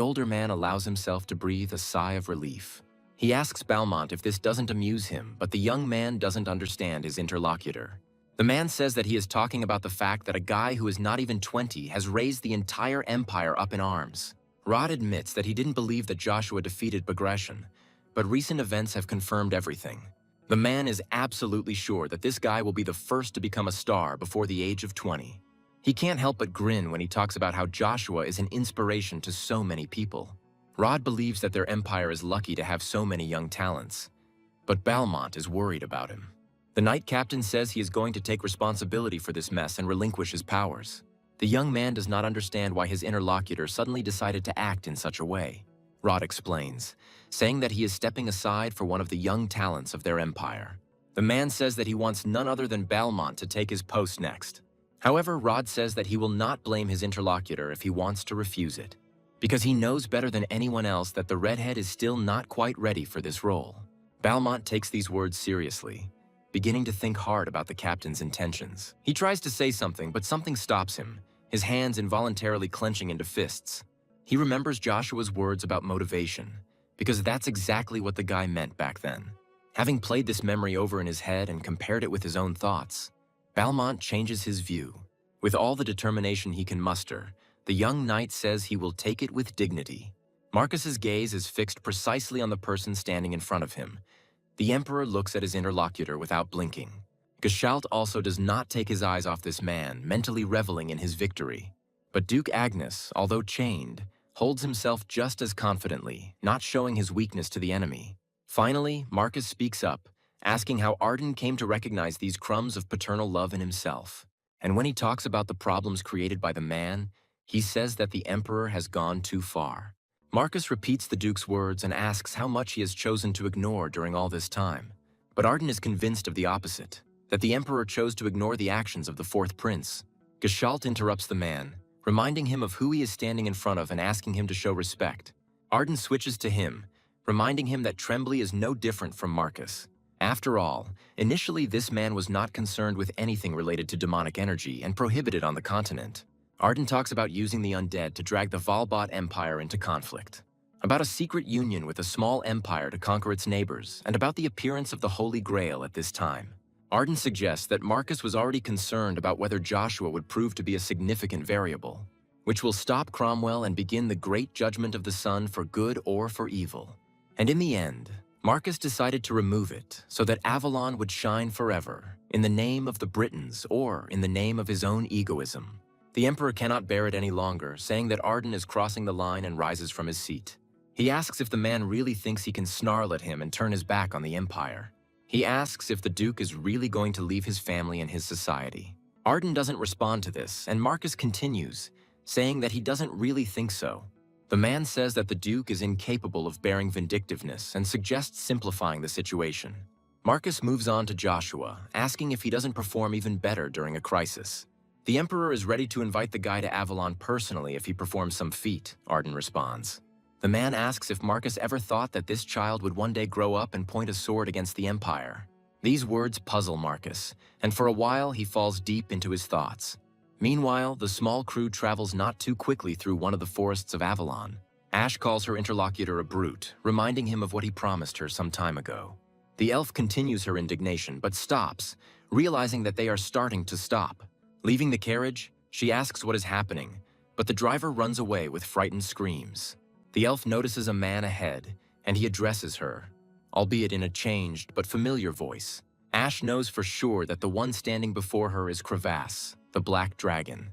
older man allows himself to breathe a sigh of relief. He asks Balmont if this doesn't amuse him, but the young man doesn't understand his interlocutor. The man says that he is talking about the fact that a guy who is not even 20 has raised the entire empire up in arms. Rod admits that he didn't believe that Joshua defeated Bagration, but recent events have confirmed everything. The man is absolutely sure that this guy will be the first to become a star before the age of 20. He can't help but grin when he talks about how Joshua is an inspiration to so many people. Rod believes that their empire is lucky to have so many young talents. But Balmont is worried about him. The Knight Captain says he is going to take responsibility for this mess and relinquish his powers. The young man does not understand why his interlocutor suddenly decided to act in such a way. Rod explains, saying that he is stepping aside for one of the young talents of their empire. The man says that he wants none other than Balmont to take his post next. However, Rod says that he will not blame his interlocutor if he wants to refuse it, because he knows better than anyone else that the redhead is still not quite ready for this role. Balmont takes these words seriously, beginning to think hard about the captain's intentions. He tries to say something, but something stops him, his hands involuntarily clenching into fists. He remembers Joshua's words about motivation, because that's exactly what the guy meant back then. Having played this memory over in his head and compared it with his own thoughts, Balmont changes his view. With all the determination he can muster, the young knight says he will take it with dignity. Marcus's gaze is fixed precisely on the person standing in front of him. The Emperor looks at his interlocutor without blinking. Gestalt also does not take his eyes off this man, mentally reveling in his victory. But Duke Agnes, although chained, holds himself just as confidently, not showing his weakness to the enemy. Finally, Marcus speaks up, asking how Arden came to recognize these crumbs of paternal love in himself. And when he talks about the problems created by the man, he says that the Emperor has gone too far. Marcus repeats the Duke's words and asks how much he has chosen to ignore during all this time. But Arden is convinced of the opposite, that the Emperor chose to ignore the actions of the fourth prince. Gestalt interrupts the man, reminding him of who he is standing in front of and asking him to show respect. Arden switches to him, reminding him that Tremblay is no different from Marcus. After all, initially this man was not concerned with anything related to demonic energy and prohibited on the continent. Arden talks about using the undead to drag the Valbot Empire into conflict, about a secret union with a small empire to conquer its neighbors, and about the appearance of the Holy Grail at this time. Arden suggests that Marcus was already concerned about whether Joshua would prove to be a significant variable, which will stop Cromwell and begin the great judgment of the sun for good or for evil. And in the end, Marcus decided to remove it so that Avalon would shine forever, in the name of the Britons or in the name of his own egoism. The Emperor cannot bear it any longer, saying that Arden is crossing the line and rises from his seat. He asks if the man really thinks he can snarl at him and turn his back on the Empire. He asks if the Duke is really going to leave his family and his society. Arden doesn't respond to this, and Marcus continues, saying that he doesn't really think so. The man says that the Duke is incapable of bearing vindictiveness and suggests simplifying the situation. Marcus moves on to Joshua, asking if he doesn't perform even better during a crisis. The Emperor is ready to invite the guy to Avalon personally if he performs some feat, Arden responds. The man asks if Marcus ever thought that this child would one day grow up and point a sword against the Empire. These words puzzle Marcus, and for a while he falls deep into his thoughts. Meanwhile, the small crew travels not too quickly through one of the forests of Avalon. Ash calls her interlocutor a brute, reminding him of what he promised her some time ago. The elf continues her indignation, but stops, realizing that they are starting to stop. Leaving the carriage, she asks what is happening, but the driver runs away with frightened screams. The elf notices a man ahead, and he addresses her, albeit in a changed but familiar voice. Ash knows for sure that the one standing before her is Crevasse, the black dragon.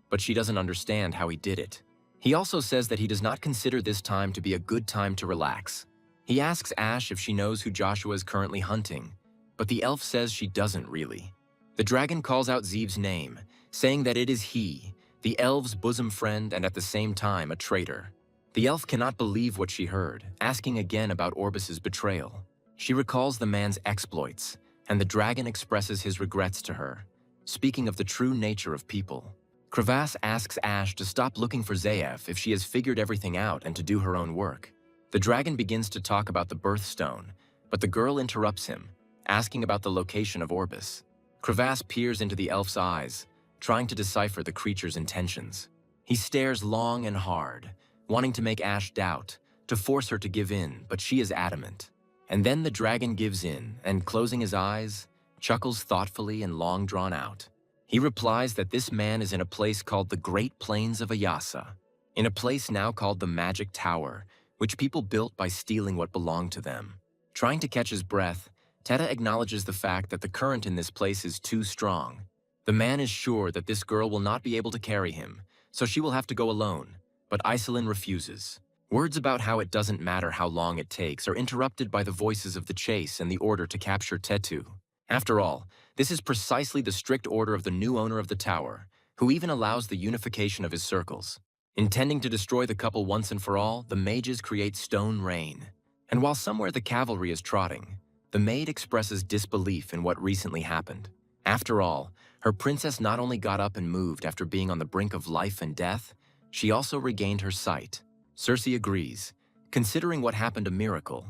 But she doesn't understand how he did it. He also says that he does not consider this time to be a good time to relax. He asks Ash if she knows who Joshua is currently hunting, but the elf says she doesn't really. The dragon calls out Zeev's name, saying that it is he, the elf's bosom friend and at the same time a traitor. The elf cannot believe what she heard, asking again about Orbis's betrayal. She recalls the man's exploits, and the dragon expresses his regrets to her, speaking of the true nature of people. Crevasse asks Ash to stop looking for Zaev if she has figured everything out and to do her own work. The dragon begins to talk about the birthstone, but the girl interrupts him, asking about the location of Orbis. Crevasse peers into the elf's eyes, trying to decipher the creature's intentions. He stares long and hard, wanting to make Ash doubt, to force her to give in, but she is adamant. And then the dragon gives in, and closing his eyes, chuckles thoughtfully and long drawn out. He replies that this man is in a place called the Great Plains of Ayasa, in a place now called the Magic Tower, which people built by stealing what belonged to them. Trying to catch his breath, Teta acknowledges the fact that the current in this place is too strong. The man is sure that this girl will not be able to carry him, so she will have to go alone, but Iselin refuses. Words about how it doesn't matter how long it takes are interrupted by the voices of the chase and the order to capture Tetu. After all, this is precisely the strict order of the new owner of the tower, who even allows the unification of his circles. Intending to destroy the couple once and for all, the mages create stone rain. And while somewhere the cavalry is trotting, the maid expresses disbelief in what recently happened. After all, her princess not only got up and moved after being on the brink of life and death, she also regained her sight. Cersei agrees, considering what happened a miracle,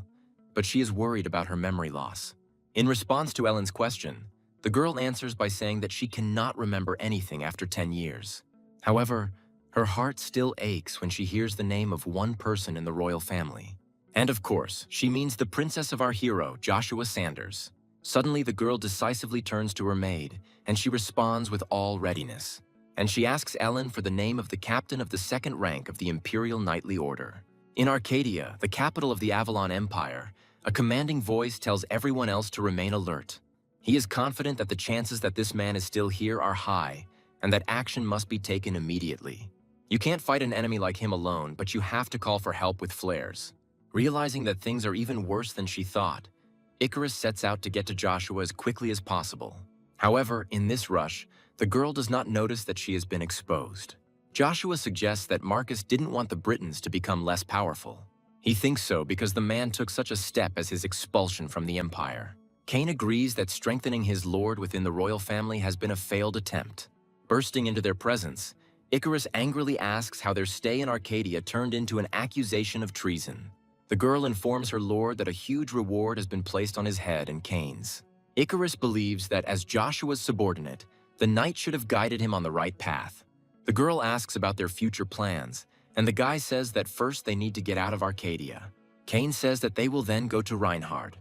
but she is worried about her memory loss. In response to Ellen's question, the girl answers by saying that she cannot remember anything after 10 years. However, her heart still aches when she hears the name of one person in the royal family. And of course, she means the princess of our hero, Joshua Sanders. Suddenly, the girl decisively turns to her maid, and she responds with all readiness. And she asks Ellen for the name of the captain of the second rank of the Imperial Knightly Order. In Arcadia, the capital of the Avalon Empire, a commanding voice tells everyone else to remain alert. He is confident that the chances that this man is still here are high, and that action must be taken immediately. You can't fight an enemy like him alone, but you have to call for help with flares. Realizing that things are even worse than she thought, Icarus sets out to get to Joshua as quickly as possible. However, in this rush, the girl does not notice that she has been exposed. Joshua suggests that Marcus didn't want the Britons to become less powerful. He thinks so because the man took such a step as his expulsion from the Empire. Cain agrees that strengthening his lord within the royal family has been a failed attempt. Bursting into their presence, Icarus angrily asks how their stay in Arcadia turned into an accusation of treason. The girl informs her lord that a huge reward has been placed on his head and Cain's. Icarus believes that as Joshua's subordinate, the knight should have guided him on the right path. The girl asks about their future plans, and the guy says that first they need to get out of Arcadia. Cain says that they will then go to Reinhard,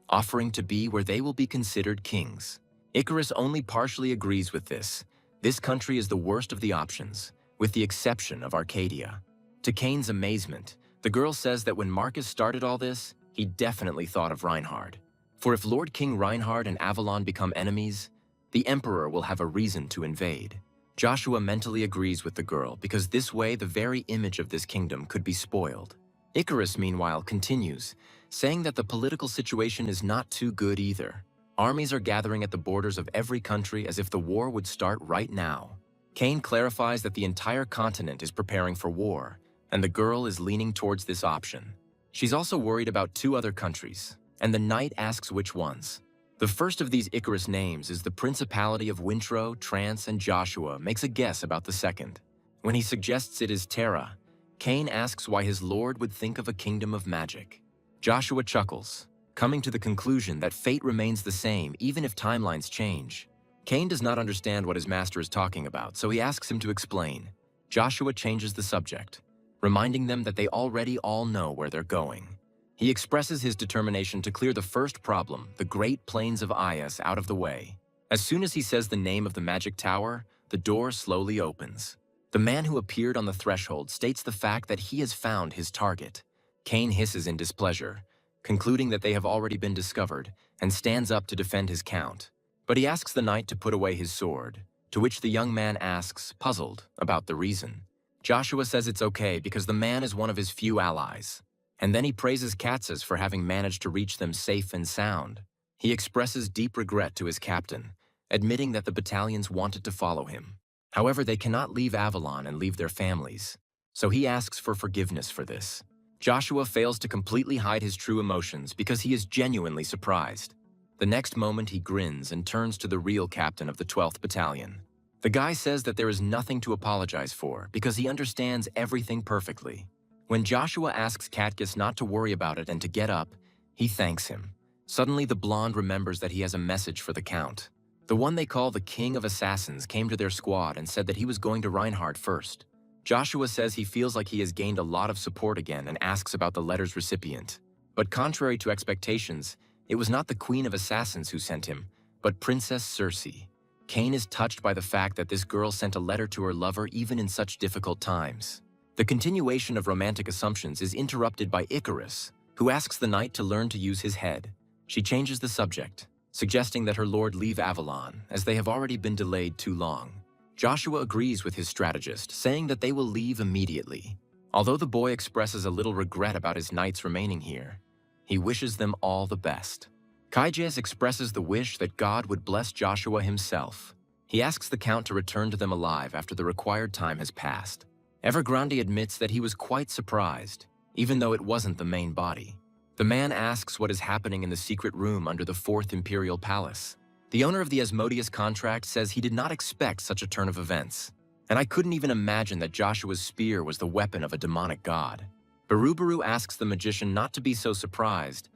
offering to be where they will be considered kings. Icarus only partially agrees with this. This country is the worst of the options, with the exception of Arcadia. To Cain's amazement, the girl says that when Marcus started all this, he definitely thought of Reinhard. For if Lord King Reinhard and Avalon become enemies, the Emperor will have a reason to invade. Joshua mentally agrees with the girl because this way the very image of this kingdom could be spoiled. Icarus, meanwhile, continues, saying that the political situation is not too good either. Armies are gathering at the borders of every country as if the war would start right now. Cain clarifies that the entire continent is preparing for war, and the girl is leaning towards this option. She's also worried about 2 other countries, and the knight asks which ones. The first of these Icarus names is the Principality of Wintro, Trance, and Joshua makes a guess about the second. When he suggests it is Terra, Cain asks why his lord would think of a kingdom of magic. Joshua chuckles, coming to the conclusion that fate remains the same even if timelines change. Cain does not understand what his master is talking about, so he asks him to explain. Joshua changes the subject. reminding them that they already all know where they're going. He expresses his determination to clear the first problem, the Great Plains of Ayas, out of the way. As soon as he says the name of the magic tower, the door slowly opens. The man who appeared on the threshold states the fact that he has found his target. Cain hisses in displeasure, concluding that they have already been discovered, and stands up to defend his count. But he asks the knight to put away his sword, to which the young man asks, puzzled, about the reason. Joshua says it's okay because the man is one of his few allies. And then he praises Katz's for having managed to reach them safe and sound. He expresses deep regret to his captain, admitting that the battalions wanted to follow him. However, they cannot leave Avalon and leave their families, so he asks for forgiveness for this. Joshua fails to completely hide his true emotions because he is genuinely surprised. The next moment he grins and turns to the real captain of the 12th Battalion. The guy says that there is nothing to apologize for because he understands everything perfectly. When Joshua asks Katkiss not to worry about it and to get up, he thanks him. Suddenly the blonde remembers that he has a message for the Count. The one they call the King of Assassins came to their squad and said that he was going to Reinhardt first. Joshua says he feels like he has gained a lot of support again and asks about the letter's recipient. But contrary to expectations, it was not the Queen of Assassins who sent him, but Princess Circe. Cain is touched by the fact that this girl sent a letter to her lover even in such difficult times. The continuation of romantic assumptions is interrupted by Icarus, who asks the knight to learn to use his head. She changes the subject, suggesting that her lord leave Avalon, as they have already been delayed too long. Joshua agrees with his strategist, saying that they will leave immediately. Although the boy expresses a little regret about his knights remaining here, he wishes them all the best. Kaijas expresses the wish that God would bless Joshua himself. He asks the Count to return to them alive after the required time has passed. Evergrande admits that he was quite surprised, even though it wasn't the main body. The man asks what is happening in the secret room under the 4th Imperial Palace. The owner of the Asmodeus contract says he did not expect such a turn of events, and I couldn't even imagine that Joshua's spear was the weapon of a demonic god. Barubaru asks the magician not to be so surprised,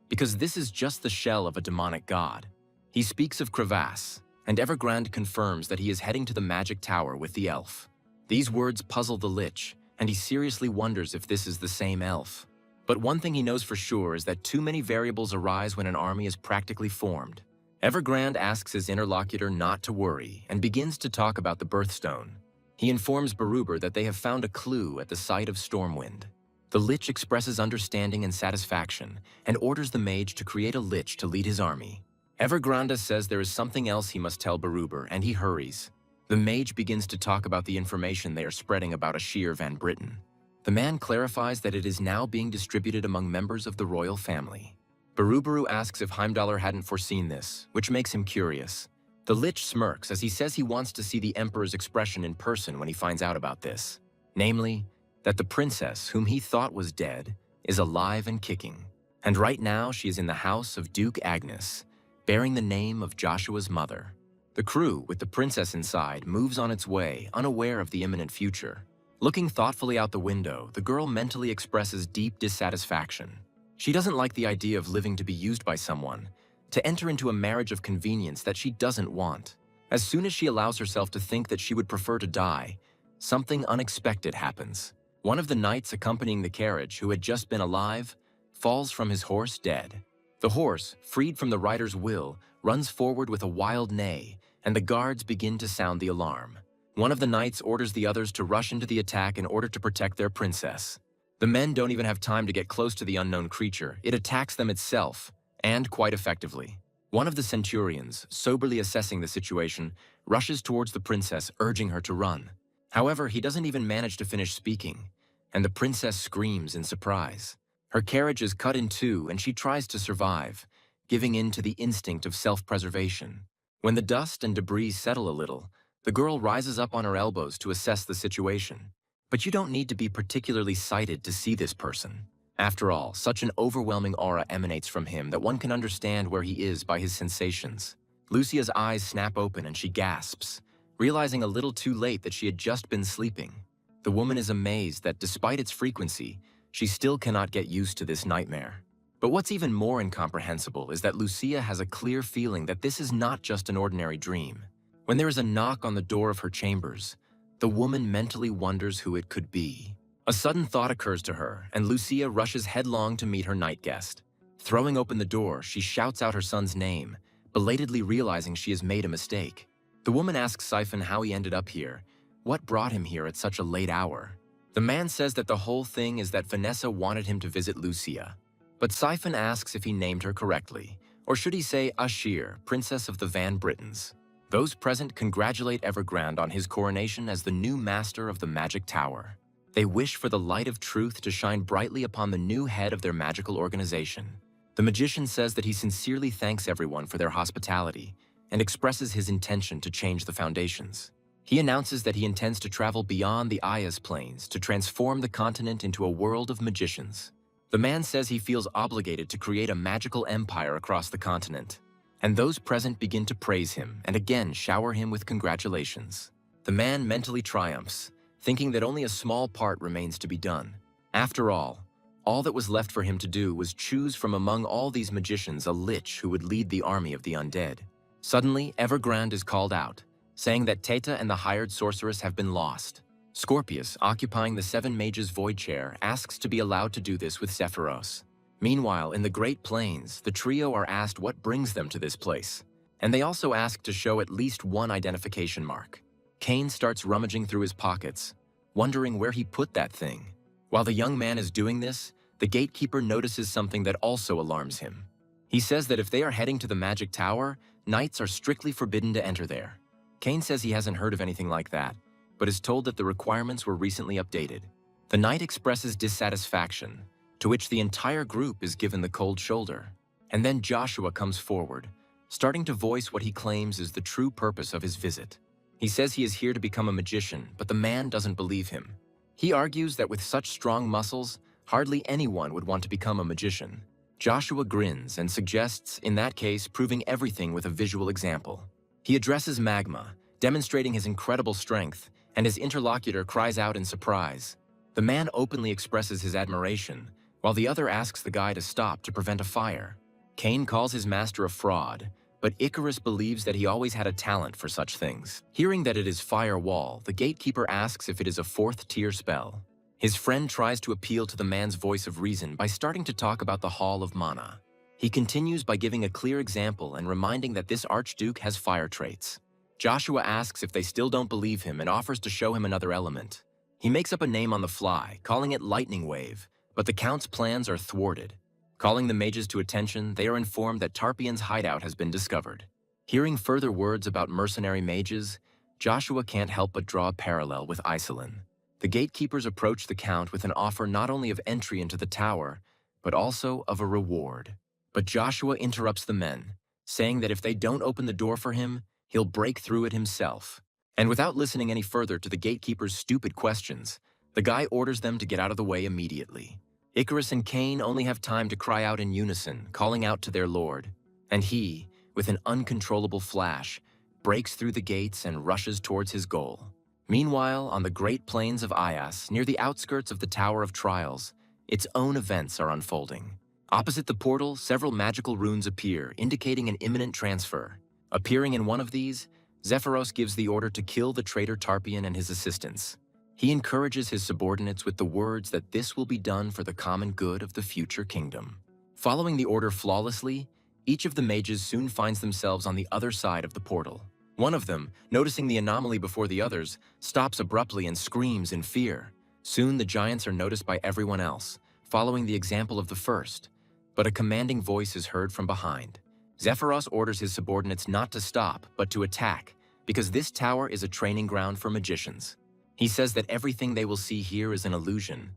because this is just the shell of a demonic god. He speaks of Crevasse, and Evergrande confirms that he is heading to the magic tower with the elf. These words puzzle the Lich, and he seriously wonders if this is the same elf. But one thing he knows for sure is that too many variables arise when an army is practically formed. Evergrande asks his interlocutor not to worry and begins to talk about the birthstone. He informs Baruber that they have found a clue at the site of Stormwind. The Lich expresses understanding and satisfaction and orders the mage to create a Lich to lead his army. Evergrande says there is something else he must tell Baruber, and he hurries. The mage begins to talk about the information they are spreading about Ashir Van Britten. The man clarifies that it is now being distributed among members of the royal family. Barubaru asks if Heimdallr hadn't foreseen this, which makes him curious. The Lich smirks as he says he wants to see the Emperor's expression in person when he finds out about this. Namely, that the princess, whom he thought was dead, is alive and kicking. And right now she is in the house of Duke Agnes, bearing the name of Joshua's mother. The crew, with the princess inside, moves on its way, unaware of the imminent future. Looking thoughtfully out the window, the girl mentally expresses deep dissatisfaction. She doesn't like the idea of living to be used by someone, to enter into a marriage of convenience that she doesn't want. As soon as she allows herself to think that she would prefer to die, something unexpected happens. One of the knights accompanying the carriage, who had just been alive, falls from his horse dead. The horse, freed from the rider's will, runs forward with a wild neigh, and the guards begin to sound the alarm. One of the knights orders the others to rush into the attack in order to protect their princess. The men don't even have time to get close to the unknown creature. It attacks them itself, and quite effectively. One of the centurions, soberly assessing the situation, rushes towards the princess, urging her to run. However, he doesn't even manage to finish speaking, and the princess screams in surprise. Her carriage is cut in two, and she tries to survive, giving in to the instinct of self-preservation. When the dust and debris settle a little, the girl rises up on her elbows to assess the situation. But you don't need to be particularly sighted to see this person. After all, such an overwhelming aura emanates from him that one can understand where he is by his sensations. Lucia's eyes snap open and she gasps, realizing a little too late that she had just been sleeping. The woman is amazed that despite its frequency, she still cannot get used to this nightmare. But what's even more incomprehensible is that Lucia has a clear feeling that this is not just an ordinary dream. When there is a knock on the door of her chambers, the woman mentally wonders who it could be. A sudden thought occurs to her, and Lucia rushes headlong to meet her night guest. Throwing open the door, she shouts out her son's name, belatedly realizing she has made a mistake. The woman asks Siphon how he ended up here, what brought him here at such a late hour. The man says that the whole thing is that Vanessa wanted him to visit Lucia. But Siphon asks if he named her correctly, or should he say Ashir, Princess of the Van Britons. Those present congratulate Evergrande on his coronation as the new master of the Magic Tower. They wish for the light of truth to shine brightly upon the new head of their magical organization. The magician says that he sincerely thanks everyone for their hospitality and expresses his intention to change the foundations. He announces that he intends to travel beyond the Ayas plains to transform the continent into a world of magicians. The man says he feels obligated to create a magical empire across the continent, and those present begin to praise him and again shower him with congratulations. The man mentally triumphs, thinking that only a small part remains to be done. After all that was left for him to do was choose from among all these magicians a lich who would lead the army of the undead. Suddenly, Evergrande is called out, saying that Teta and the hired sorceress have been lost. Scorpius, occupying the Seven Mages' void chair, asks to be allowed to do this with Zephyros. Meanwhile, in the Great Plains, the trio are asked what brings them to this place, and they also ask to show at least one identification mark. Cain starts rummaging through his pockets, wondering where he put that thing. While the young man is doing this, the gatekeeper notices something that also alarms him. He says that if they are heading to the Magic Tower, knights are strictly forbidden to enter there. Cain says he hasn't heard of anything like that, but is told that the requirements were recently updated. The knight expresses dissatisfaction, to which the entire group is given the cold shoulder. And then Joshua comes forward, starting to voice what he claims is the true purpose of his visit. He says he is here to become a magician, but the man doesn't believe him. He argues that with such strong muscles, hardly anyone would want to become a magician. Joshua grins and suggests, in that case, proving everything with a visual example. He addresses Magma, demonstrating his incredible strength, and his interlocutor cries out in surprise. The man openly expresses his admiration, while the other asks the guy to stop to prevent a fire. Cain calls his master a fraud, but Icarus believes that he always had a talent for such things. Hearing that it is Fire Wall, the gatekeeper asks if it is a 4th-tier spell. His friend tries to appeal to the man's voice of reason by starting to talk about the Hall of Mana. He continues by giving a clear example and reminding that this Archduke has fire traits. Joshua asks if they still don't believe him and offers to show him another element. He makes up a name on the fly, calling it Lightning Wave, but the Count's plans are thwarted. Calling the mages to attention, they are informed that Tarpeion's hideout has been discovered. Hearing further words about mercenary mages, Joshua can't help but draw a parallel with Iselin. The gatekeepers approach the Count with an offer not only of entry into the tower, but also of a reward. But Joshua interrupts the men, saying that if they don't open the door for him, he'll break through it himself. And without listening any further to the gatekeeper's stupid questions, the guy orders them to get out of the way immediately. Icarus and Cain only have time to cry out in unison, calling out to their lord. And he, with an uncontrollable flash, breaks through the gates and rushes towards his goal. Meanwhile, on the Great Plains of Ayas, near the outskirts of the Tower of Trials, its own events are unfolding. Opposite the portal, several magical runes appear, indicating an imminent transfer. Appearing in one of these, Zephyros gives the order to kill the traitor Tarpeion and his assistants. He encourages his subordinates with the words that this will be done for the common good of the future kingdom. Following the order flawlessly, each of the mages soon finds themselves on the other side of the portal. One of them, noticing the anomaly before the others, stops abruptly and screams in fear. Soon the giants are noticed by everyone else, following the example of the first. But a commanding voice is heard from behind. Zephyros orders his subordinates not to stop, but to attack, because this tower is a training ground for magicians. He says that everything they will see here is an illusion,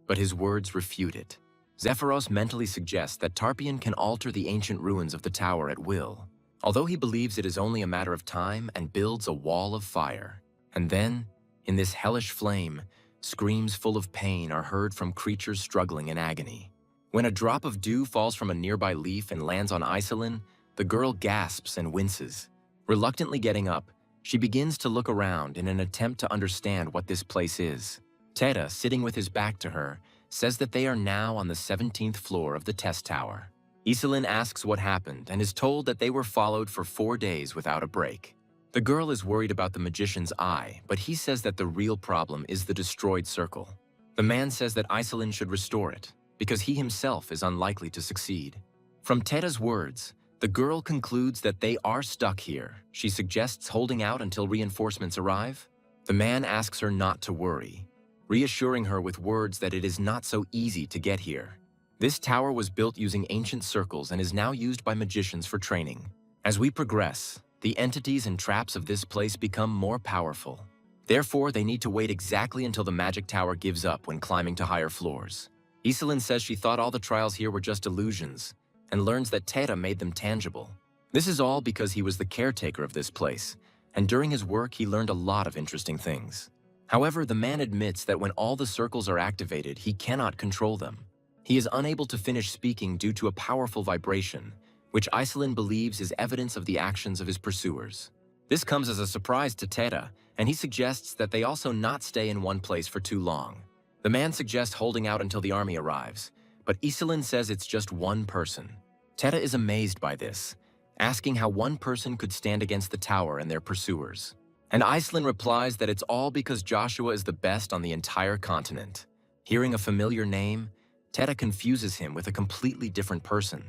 but his words refute it. Zephyros mentally suggests that Tarpeion can alter the ancient ruins of the tower at will, although he believes it is only a matter of time, and builds a wall of fire. And then, in this hellish flame, screams full of pain are heard from creatures struggling in agony. When a drop of dew falls from a nearby leaf and lands on Iselin, the girl gasps and winces. Reluctantly getting up, she begins to look around in an attempt to understand what this place is. Teta, sitting with his back to her, says that they are now on the 17th floor of the test tower. Iselin asks what happened and is told that they were followed for 4 days without a break. The girl is worried about the magician's eye, but he says that the real problem is the destroyed circle. The man says that Iselin should restore it, because he himself is unlikely to succeed. From Teta's words, the girl concludes that they are stuck here. She suggests holding out until reinforcements arrive. The man asks her not to worry, reassuring her with words that it is not so easy to get here. This tower was built using ancient circles and is now used by magicians for training. As we progress, the entities and traps of this place become more powerful. Therefore, they need to wait exactly until the magic tower gives up when climbing to higher floors. Iselin says she thought all the trials here were just illusions, and learns that Teta made them tangible. This is all because he was the caretaker of this place, and during his work he learned a lot of interesting things. However, the man admits that when all the circles are activated, he cannot control them. He is unable to finish speaking due to a powerful vibration, which Iselin believes is evidence of the actions of his pursuers. This comes as a surprise to Teta, and he suggests that they also not stay in one place for too long. The man suggests holding out until the army arrives, but Iselin says it's just one person. Teta is amazed by this, asking how one person could stand against the tower and their pursuers. And Iselin replies that it's all because Joshua is the best on the entire continent. Hearing a familiar name, Teta confuses him with a completely different person,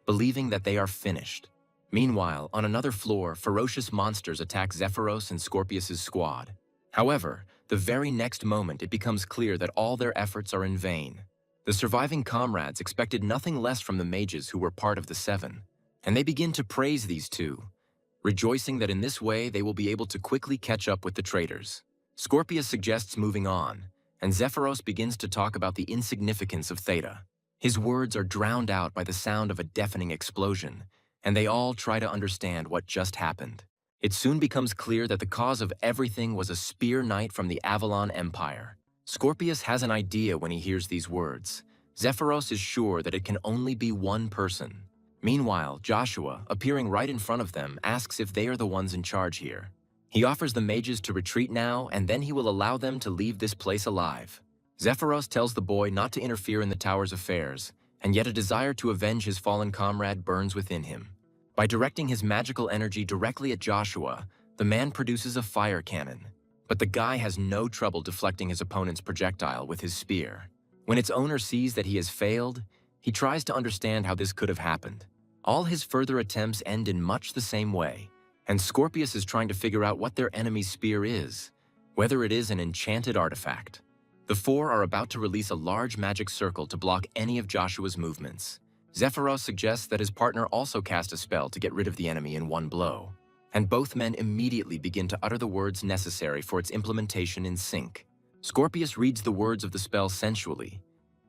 believing that they are finished. Meanwhile, on another floor, ferocious monsters attack Zephyros and Scorpius's squad. However, the very next moment it becomes clear that all their efforts are in vain. The surviving comrades expected nothing less from the mages who were part of the Seven, and they begin to praise these two, rejoicing that in this way they will be able to quickly catch up with the traitors. Scorpius suggests moving on, and Zephyros begins to talk about the insignificance of Theta. His words are drowned out by the sound of a deafening explosion, and they all try to understand what just happened. It soon becomes clear that the cause of everything was a spear knight from the Avalon Empire. Scorpius has an idea when he hears these words. Zephyros is sure that it can only be one person. Meanwhile, Joshua, appearing right in front of them, asks if they are the ones in charge here. He offers the mages to retreat now, and then he will allow them to leave this place alive. Zephyros tells the boy not to interfere in the tower's affairs, and yet a desire to avenge his fallen comrade burns within him. By directing his magical energy directly at Joshua, the man produces a fire cannon. But the guy has no trouble deflecting his opponent's projectile with his spear. When its owner sees that he has failed, he tries to understand how this could have happened. All his further attempts end in much the same way, and Scorpius is trying to figure out what their enemy's spear is, whether it is an enchanted artifact. The four are about to release a large magic circle to block any of Joshua's movements. Zephyros suggests that his partner also cast a spell to get rid of the enemy in one blow, and both men immediately begin to utter the words necessary for its implementation in sync. Scorpius reads the words of the spell sensually,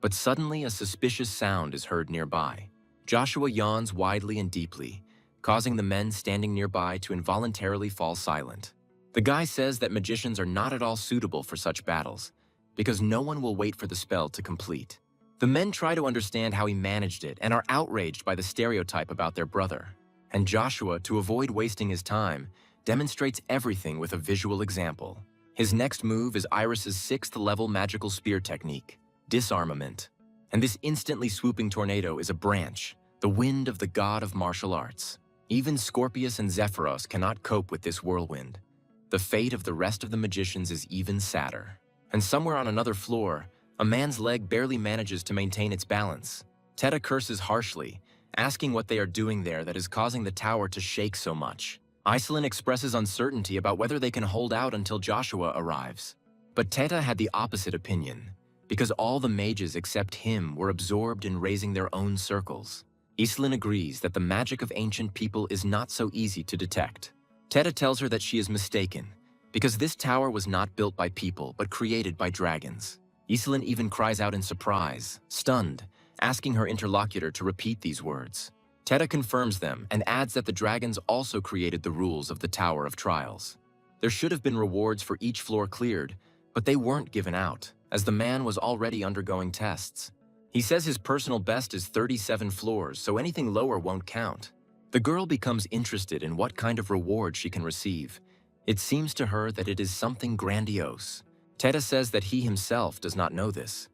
but suddenly a suspicious sound is heard nearby. Joshua yawns widely and deeply, causing the men standing nearby to involuntarily fall silent. The guy says that magicians are not at all suitable for such battles, because no one will wait for the spell to complete. The men try to understand how he managed it and are outraged by the stereotype about their brother. And Joshua, to avoid wasting his time, demonstrates everything with a visual example. His next move is Iris's 6th-level magical spear technique, disarmament. And this instantly swooping tornado is a branch, the wind of the god of martial arts. Even Scorpius and Zephyros cannot cope with this whirlwind. The fate of the rest of the magicians is even sadder. And somewhere on another floor, a man's leg barely manages to maintain its balance. Teta curses harshly, asking what they are doing there that is causing the tower to shake so much. Iselin expresses uncertainty about whether they can hold out until Joshua arrives. But Teta had the opposite opinion, because all the mages except him were absorbed in raising their own circles. Iselin agrees that the magic of ancient people is not so easy to detect. Teta tells her that she is mistaken, because this tower was not built by people but created by dragons. Iselin even cries out in surprise, stunned, asking her interlocutor to repeat these words. Teta confirms them and adds that the dragons also created the rules of the Tower of Trials. There should have been rewards for each floor cleared, but they weren't given out, as the man was already undergoing tests. He says his personal best is 37 floors, so anything lower won't count. The girl becomes interested in what kind of reward she can receive. It seems to her that it is something grandiose. Teta says that he himself does not know this,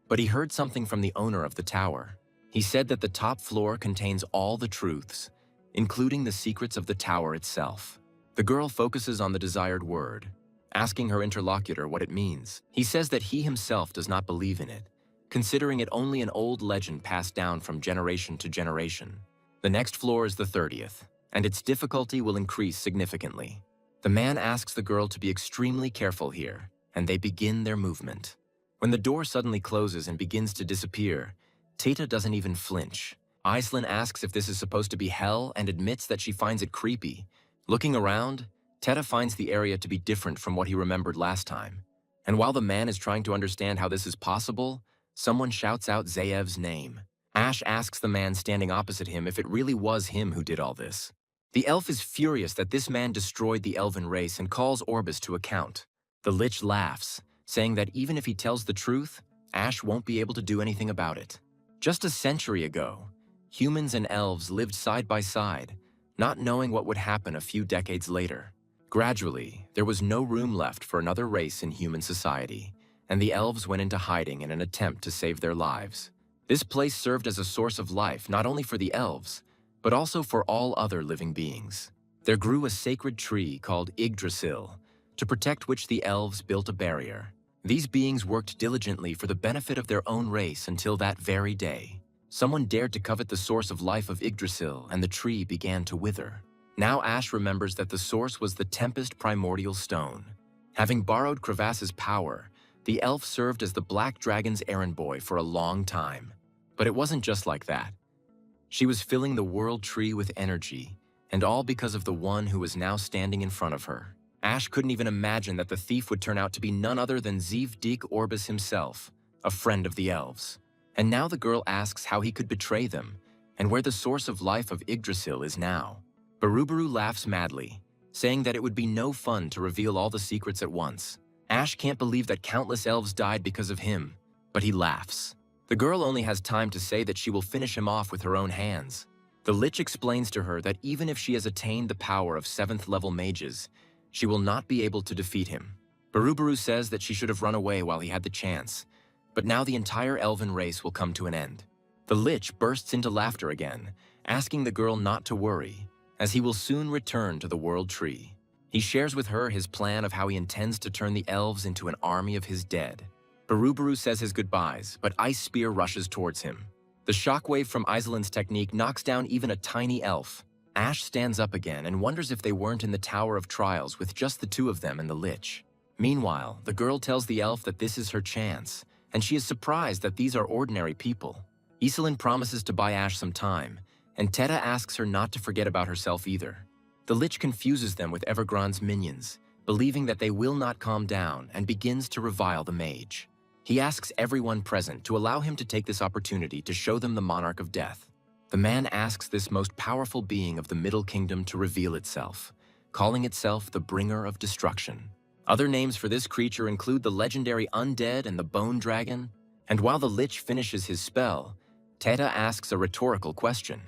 but he heard something from the owner of the tower. He said that the top floor contains all the truths, including the secrets of the tower itself. The girl focuses on the desired word, asking her interlocutor what it means. He says that he himself does not believe in it, considering it only an old legend passed down from generation to generation. The next floor is the 30th, and its difficulty will increase significantly. The man asks the girl to be extremely careful here, and they begin their movement. When the door suddenly closes and begins to disappear, Tata doesn't even flinch. Iceland asks if this is supposed to be hell and admits that she finds it creepy. Looking around, Tata finds the area to be different from what he remembered last time. And while the man is trying to understand how this is possible, someone shouts out Zayev's name. Ash asks the man standing opposite him if it really was him who did all this. The elf is furious that this man destroyed the elven race and calls Orbis to account. The Lich laughs, saying that even if he tells the truth, Ash won't be able to do anything about it. Just a century ago, humans and elves lived side by side, not knowing what would happen a few decades later. Gradually, there was no room left for another race in human society, and the elves went into hiding in an attempt to save their lives. This place served as a source of life not only for the elves, but also for all other living beings. There grew a sacred tree called Yggdrasil, to protect which the elves built a barrier. These beings worked diligently for the benefit of their own race until that very day. Someone dared to covet the source of life of Yggdrasil, and the tree began to wither. Now Ash remembers that the source was the Tempest Primordial Stone. Having borrowed Crevass's power, the elf served as the Black Dragon's errand boy for a long time. But it wasn't just like that. She was filling the world tree with energy, and all because of the one who was now standing in front of her. Ash couldn't even imagine that the thief would turn out to be none other than Zeevdik Orbis himself, a friend of the elves. And now the girl asks how he could betray them, and where the source of life of Yggdrasil is now. Barubaru laughs madly, saying that it would be no fun to reveal all the secrets at once. Ash can't believe that countless elves died because of him, but he laughs. The girl only has time to say that she will finish him off with her own hands. The Lich explains to her that even if she has attained the power of 7th level mages, she will not be able to defeat him. Barubaru says that she should have run away while he had the chance, but now the entire elven race will come to an end. The Lich bursts into laughter again, asking the girl not to worry, as he will soon return to the World Tree. He shares with her his plan of how he intends to turn the elves into an army of his dead. Barubaru says his goodbyes, but Ice Spear rushes towards him. The shockwave from Iselin's technique knocks down even a tiny elf. Ash stands up again and wonders if they weren't in the Tower of Trials with just the two of them and the Lich. Meanwhile, the girl tells the elf that this is her chance, and she is surprised that these are ordinary people. Iselin promises to buy Ash some time, and Teta asks her not to forget about herself either. The Lich confuses them with Evergrand's minions, believing that they will not calm down, and begins to revile the mage. He asks everyone present to allow him to take this opportunity to show them the Monarch of Death. The man asks this most powerful being of the Middle Kingdom to reveal itself, calling itself the Bringer of Destruction. Other names for this creature include the legendary Undead and the Bone Dragon, and while the Lich finishes his spell, Teta asks a rhetorical question.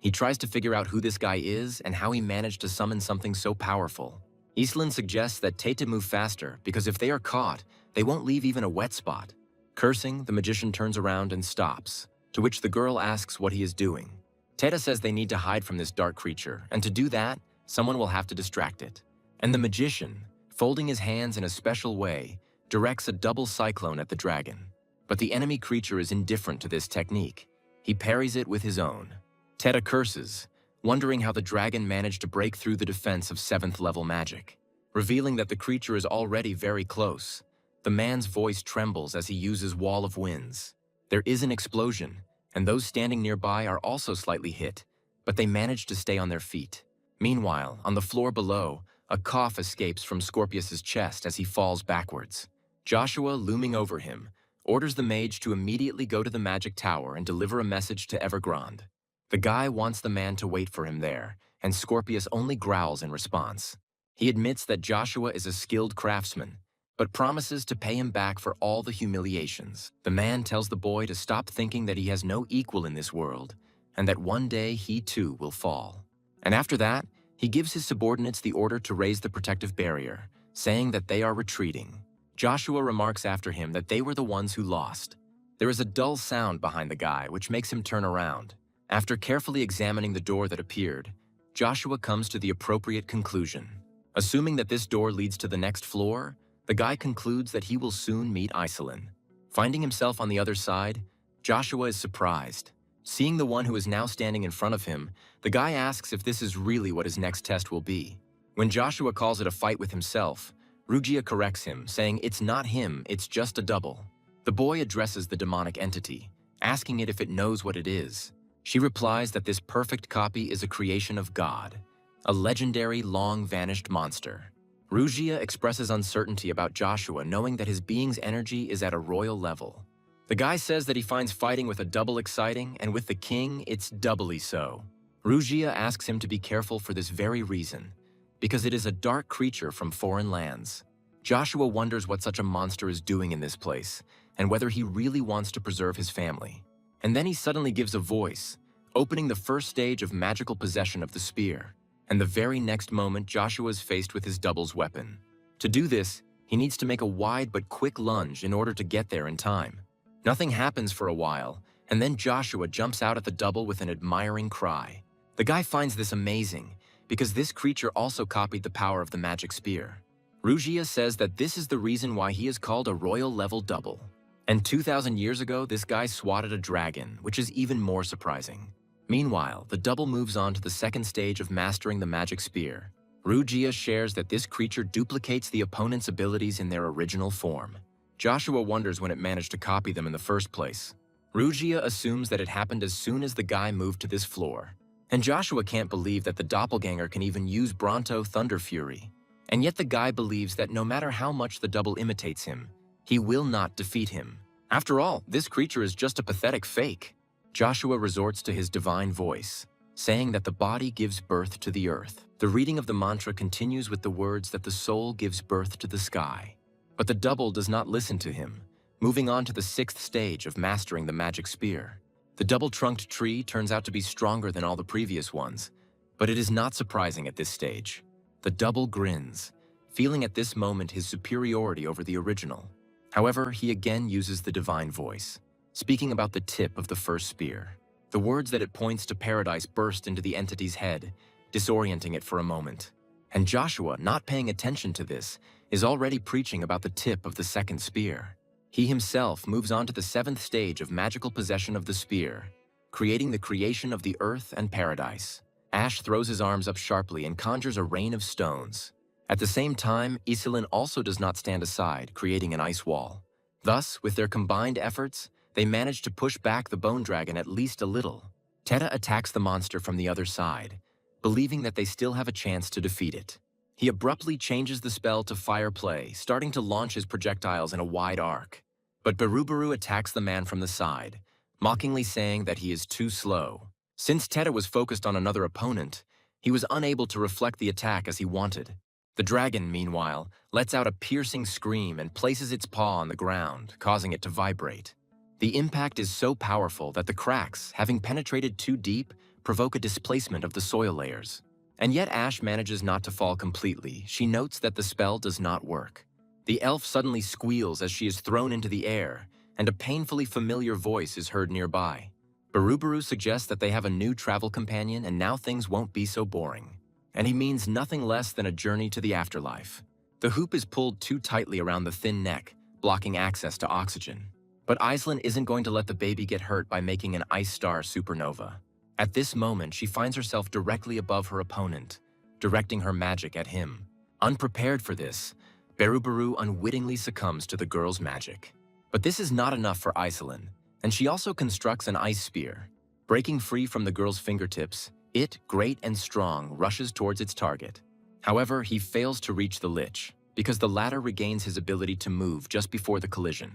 He tries to figure out who this guy is and how he managed to summon something so powerful. Iselin suggests that Teta move faster because if they are caught, they won't leave even a wet spot. Cursing, the magician turns around and stops, to which the girl asks what he is doing. Teta says they need to hide from this dark creature, and to do that, someone will have to distract it. And the magician, folding his hands in a special way, directs a double cyclone at the dragon. But the enemy creature is indifferent to this technique. He parries it with his own. Teta curses, wondering how the dragon managed to break through the defense of 7th level magic. Revealing that the creature is already very close, the man's voice trembles as he uses Wall of Winds. There is an explosion, and those standing nearby are also slightly hit, but they manage to stay on their feet. Meanwhile, on the floor below, a cough escapes from Scorpius's chest as he falls backwards. Joshua, looming over him, orders the mage to immediately go to the magic tower and deliver a message to Evergrande. The guy wants the man to wait for him there, and Scorpius only growls in response. He admits that Joshua is a skilled craftsman, but promises to pay him back for all the humiliations. The man tells the boy to stop thinking that he has no equal in this world, and that one day he too will fall. And after that, he gives his subordinates the order to raise the protective barrier, saying that they are retreating. Joshua remarks after him that they were the ones who lost. There is a dull sound behind the guy, which makes him turn around. After carefully examining the door that appeared, Joshua comes to the appropriate conclusion. Assuming that this door leads to the next floor, the guy concludes that he will soon meet Iselin. Finding himself on the other side, Joshua is surprised. Seeing the one who is now standing in front of him, the guy asks if this is really what his next test will be. When Joshua calls it a fight with himself, Rugia corrects him, saying it's not him, it's just a double. The boy addresses the demonic entity, asking it if it knows what it is. She replies that this perfect copy is a creation of God, a legendary, long-vanished monster. Rugia expresses uncertainty about Joshua, knowing that his being's energy is at a royal level. The guy says that he finds fighting with a double exciting, and with the king, it's doubly so. Rugia asks him to be careful for this very reason, because it is a dark creature from foreign lands. Joshua wonders what such a monster is doing in this place, and whether he really wants to preserve his family. And then he suddenly gives a voice, opening the first stage of magical possession of the spear. And the very next moment, Joshua is faced with his double's weapon. To do this, he needs to make a wide but quick lunge in order to get there in time. Nothing happens for a while, and then Joshua jumps out at the double with an admiring cry. The guy finds this amazing, because this creature also copied the power of the magic spear. Rugia says that this is the reason why he is called a royal-level double. And 2,000 years ago, this guy swatted a dragon, which is even more surprising. Meanwhile, the double moves on to the second stage of mastering the magic spear. Rugia shares that this creature duplicates the opponent's abilities in their original form. Joshua wonders when it managed to copy them in the first place. Rugia assumes that it happened as soon as the guy moved to this floor. And Joshua can't believe that the doppelganger can even use Bronto Thunder Fury. And yet the guy believes that no matter how much the double imitates him, he will not defeat him. After all, this creature is just a pathetic fake. Joshua resorts to his divine voice, saying that the body gives birth to the earth. The reading of the mantra continues with the words that the soul gives birth to the sky. But the double does not listen to him, moving on to the sixth stage of mastering the magic spear. The double-trunked tree turns out to be stronger than all the previous ones, but it is not surprising at this stage. The double grins, feeling at this moment his superiority over the original. However, he again uses the divine voice, speaking about the tip of the first spear. The words that it points to paradise burst into the entity's head, disorienting it for a moment. And Joshua, not paying attention to this, is already preaching about the tip of the second spear. He himself moves on to the seventh stage of magical possession of the spear, creating the creation of the earth and paradise. Ash throws his arms up sharply and conjures a rain of stones. At the same time, Iselin also does not stand aside, creating an ice wall. Thus, with their combined efforts, they manage to push back the bone dragon at least a little. Teta attacks the monster from the other side, believing that they still have a chance to defeat it. He abruptly changes the spell to fire play, starting to launch his projectiles in a wide arc. But Barubaru attacks the man from the side, mockingly saying that he is too slow. Since Teta was focused on another opponent, he was unable to reflect the attack as he wanted. The dragon, meanwhile, lets out a piercing scream and places its paw on the ground, causing it to vibrate. The impact is so powerful that the cracks, having penetrated too deep, provoke a displacement of the soil layers. And yet Ash manages not to fall completely. She notes that the spell does not work. The elf suddenly squeals as she is thrown into the air, and a painfully familiar voice is heard nearby. Barubaru suggests that they have a new travel companion and now things won't be so boring. And he means nothing less than a journey to the afterlife. The hoop is pulled too tightly around the thin neck, blocking access to oxygen. But Iselin isn't going to let the baby get hurt by making an ice star supernova. At this moment, she finds herself directly above her opponent, directing her magic at him. Unprepared for this, Barubaru unwittingly succumbs to the girl's magic. But this is not enough for Iselin, and she also constructs an ice spear. Breaking free from the girl's fingertips, it, great and strong, rushes towards its target. However, he fails to reach the lich, because the latter regains his ability to move just before the collision.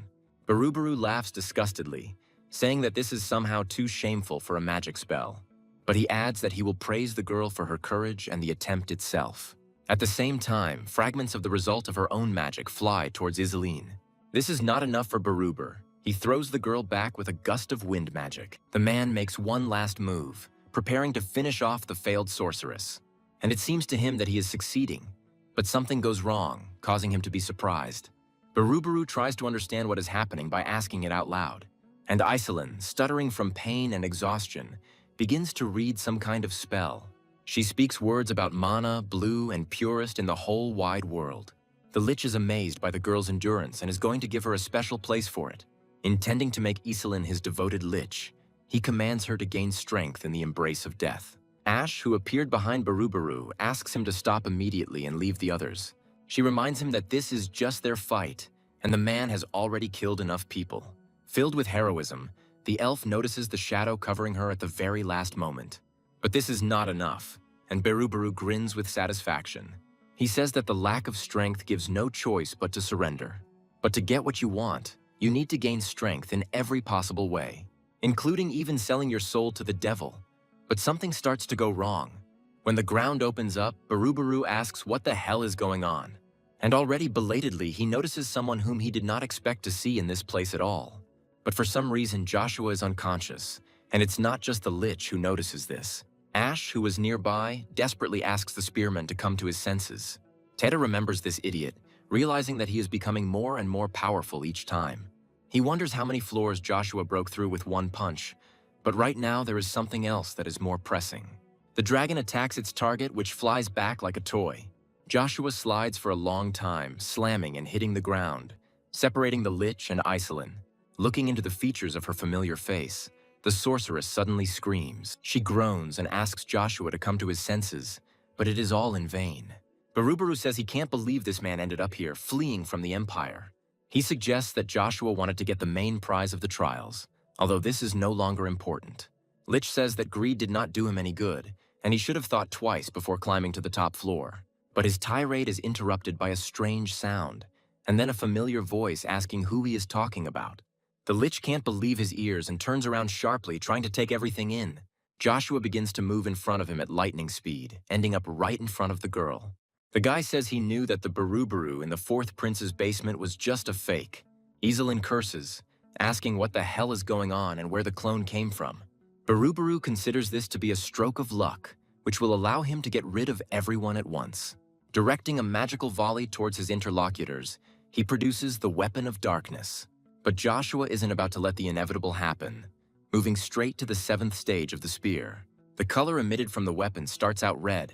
Barubaru laughs disgustedly, saying that this is somehow too shameful for a magic spell. But he adds that he will praise the girl for her courage and the attempt itself. At the same time, fragments of the result of her own magic fly towards Iselin. This is not enough for Baruber. He throws the girl back with a gust of wind magic. The man makes one last move, preparing to finish off the failed sorceress. And it seems to him that he is succeeding, but something goes wrong, causing him to be surprised. Barubaru tries to understand what is happening by asking it out loud. And Iselin, stuttering from pain and exhaustion, begins to read some kind of spell. She speaks words about mana, blue, and purest in the whole wide world. The Lich is amazed by the girl's endurance and is going to give her a special place for it. Intending to make Iselin his devoted Lich, he commands her to gain strength in the embrace of death. Ash, who appeared behind Barubaru, asks him to stop immediately and leave the others. She reminds him that this is just their fight, and the man has already killed enough people. Filled with heroism, the elf notices the shadow covering her at the very last moment. But this is not enough, and Barubaru grins with satisfaction. He says that the lack of strength gives no choice but to surrender. But to get what you want, you need to gain strength in every possible way, including even selling your soul to the devil. But something starts to go wrong. When the ground opens up, Barubaru asks what the hell is going on. And already belatedly, he notices someone whom he did not expect to see in this place at all. But for some reason, Joshua is unconscious, and it's not just the Lich who notices this. Ash, who was nearby, desperately asks the spearman to come to his senses. Teda remembers this idiot, realizing that he is becoming more and more powerful each time. He wonders how many floors Joshua broke through with one punch, but right now there is something else that is more pressing. The dragon attacks its target, which flies back like a toy. Joshua slides for a long time, slamming and hitting the ground, separating the Lich and Iselin. Looking into the features of her familiar face, the sorceress suddenly screams. She groans and asks Joshua to come to his senses, but it is all in vain. Barubaru says he can't believe this man ended up here, fleeing from the Empire. He suggests that Joshua wanted to get the main prize of the trials, although this is no longer important. Lich says that greed did not do him any good, and he should have thought twice before climbing to the top floor. But his tirade is interrupted by a strange sound, and then a familiar voice asking who he is talking about. The Lich can't believe his ears and turns around sharply, trying to take everything in. Joshua begins to move in front of him at lightning speed, ending up right in front of the girl. The guy says he knew that the Barubaru in the fourth prince's basement was just a fake. Iselin curses, asking what the hell is going on and where the clone came from. Barubaru considers this to be a stroke of luck, which will allow him to get rid of everyone at once. Directing a magical volley towards his interlocutors, he produces the Weapon of Darkness. But Joshua isn't about to let the inevitable happen. Moving straight to the 7th stage of the spear, the color emitted from the weapon starts out red,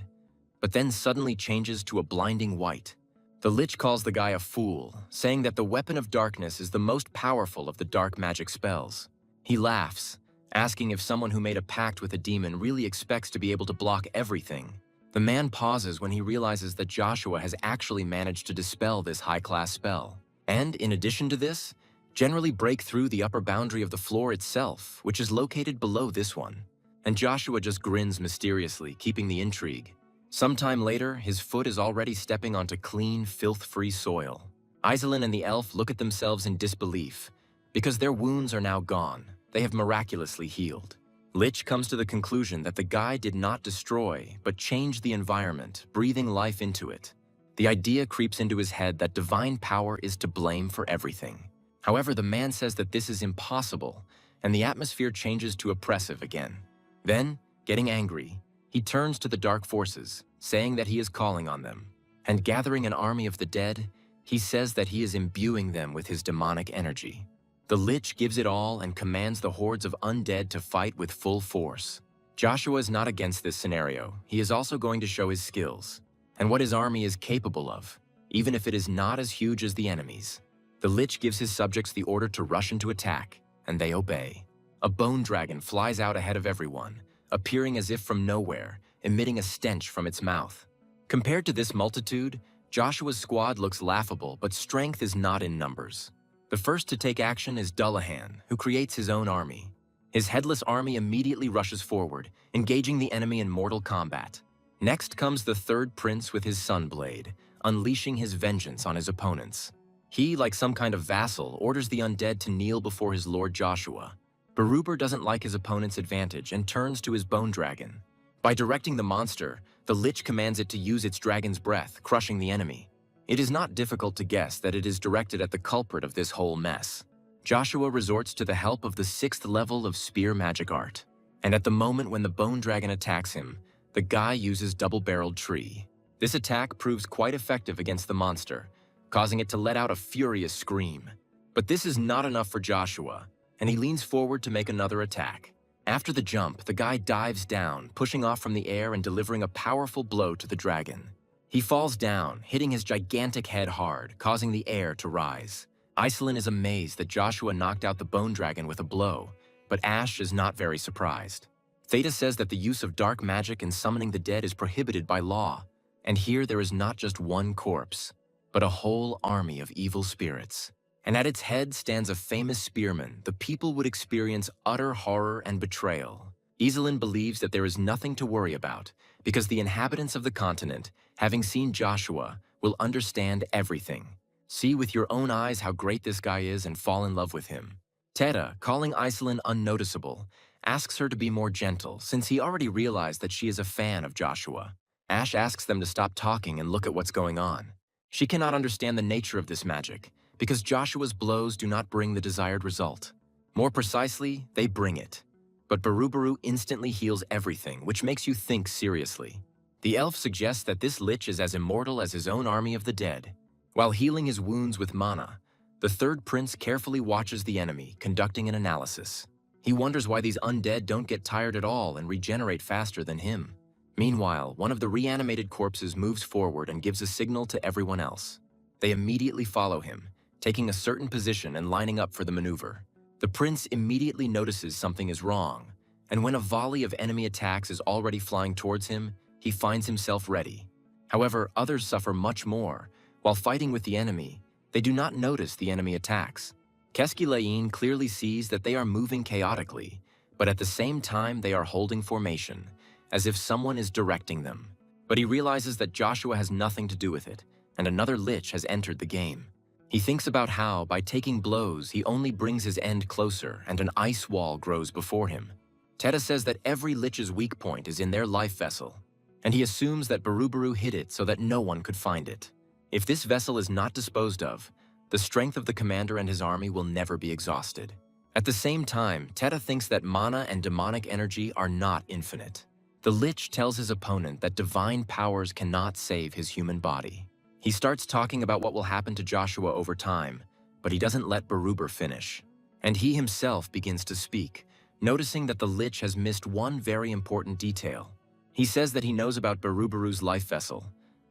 but then suddenly changes to a blinding white. The Lich calls the guy a fool, saying that the Weapon of Darkness is the most powerful of the dark magic spells. He laughs, asking if someone who made a pact with a demon really expects to be able to block everything. The man pauses when he realizes that Joshua has actually managed to dispel this high-class spell. And, in addition to this, generally break through the upper boundary of the floor itself, which is located below this one. And Joshua just grins mysteriously, keeping the intrigue. Sometime later, his foot is already stepping onto clean, filth-free soil. Iselin and the elf look at themselves in disbelief, because their wounds are now gone. They have miraculously healed. Lich comes to the conclusion that the guy did not destroy, but change the environment, breathing life into it. The idea creeps into his head that divine power is to blame for everything. However, the man says that this is impossible, and the atmosphere changes to oppressive again. Then, getting angry, he turns to the dark forces, saying that he is calling on them. And gathering an army of the dead, he says that he is imbuing them with his demonic energy. The Lich gives it all and commands the hordes of undead to fight with full force. Joshua is not against this scenario. He is also going to show his skills, and what his army is capable of, even if it is not as huge as the enemies. The Lich gives his subjects the order to rush into attack, and they obey. A bone dragon flies out ahead of everyone, appearing as if from nowhere, emitting a stench from its mouth. Compared to this multitude, Joshua's squad looks laughable, but strength is not in numbers. The first to take action is Dullahan, who creates his own army. His headless army immediately rushes forward, engaging the enemy in mortal combat. Next comes the third prince with his Sunblade, unleashing his vengeance on his opponents. He, like some kind of vassal, orders the undead to kneel before his lord Joshua. Baruber doesn't like his opponent's advantage and turns to his bone dragon. By directing the monster, the Lich commands it to use its dragon's breath, crushing the enemy. It is not difficult to guess that it is directed at the culprit of this whole mess. Joshua resorts to the help of the 6th level of spear magic art. And at the moment when the bone dragon attacks him, the guy uses double-barreled tree. This attack proves quite effective against the monster, causing it to let out a furious scream. But this is not enough for Joshua, and he leans forward to make another attack. After the jump, the guy dives down, pushing off from the air and delivering a powerful blow to the dragon. He falls down, hitting his gigantic head hard, causing the air to rise. Iselin is amazed that Joshua knocked out the bone dragon with a blow, but Ash is not very surprised. Theta says that the use of dark magic in summoning the dead is prohibited by law, and here there is not just one corpse, but a whole army of evil spirits. And at its head stands a famous spearman. The people would experience utter horror and betrayal. Iselin believes that there is nothing to worry about, because the inhabitants of the continent, having seen Joshua, will understand everything. See with your own eyes how great this guy is and fall in love with him. Teta, calling Iselin unnoticeable, asks her to be more gentle, since he already realized that she is a fan of Joshua. Ash asks them to stop talking and look at what's going on. She cannot understand the nature of this magic, because Joshua's blows do not bring the desired result. More precisely, they bring it. But Barubaru instantly heals everything, which makes you think seriously. The elf suggests that this lich is as immortal as his own army of the dead. While healing his wounds with mana, the third prince carefully watches the enemy, conducting an analysis. He wonders why these undead don't get tired at all and regenerate faster than him. Meanwhile, one of the reanimated corpses moves forward and gives a signal to everyone else. They immediately follow him, taking a certain position and lining up for the maneuver. The prince immediately notices something is wrong, and when a volley of enemy attacks is already flying towards him, he finds himself ready. However, others suffer much more. While fighting with the enemy, they do not notice the enemy attacks. Keskilain clearly sees that they are moving chaotically, but at the same time they are holding formation, as if someone is directing them. But he realizes that Joshua has nothing to do with it, and another lich has entered the game. He thinks about how, by taking blows, he only brings his end closer and an ice wall grows before him. Teta says that every lich's weak point is in their life vessel, and he assumes that Barubaru hid it so that no one could find it. If this vessel is not disposed of, the strength of the commander and his army will never be exhausted. At the same time, Teta thinks that mana and demonic energy are not infinite. The lich tells his opponent that divine powers cannot save his human body. He starts talking about what will happen to Joshua over time, but he doesn't let Barubar finish. And he himself begins to speak, noticing that the lich has missed one very important detail. He says that he knows about Barubaru's life vessel.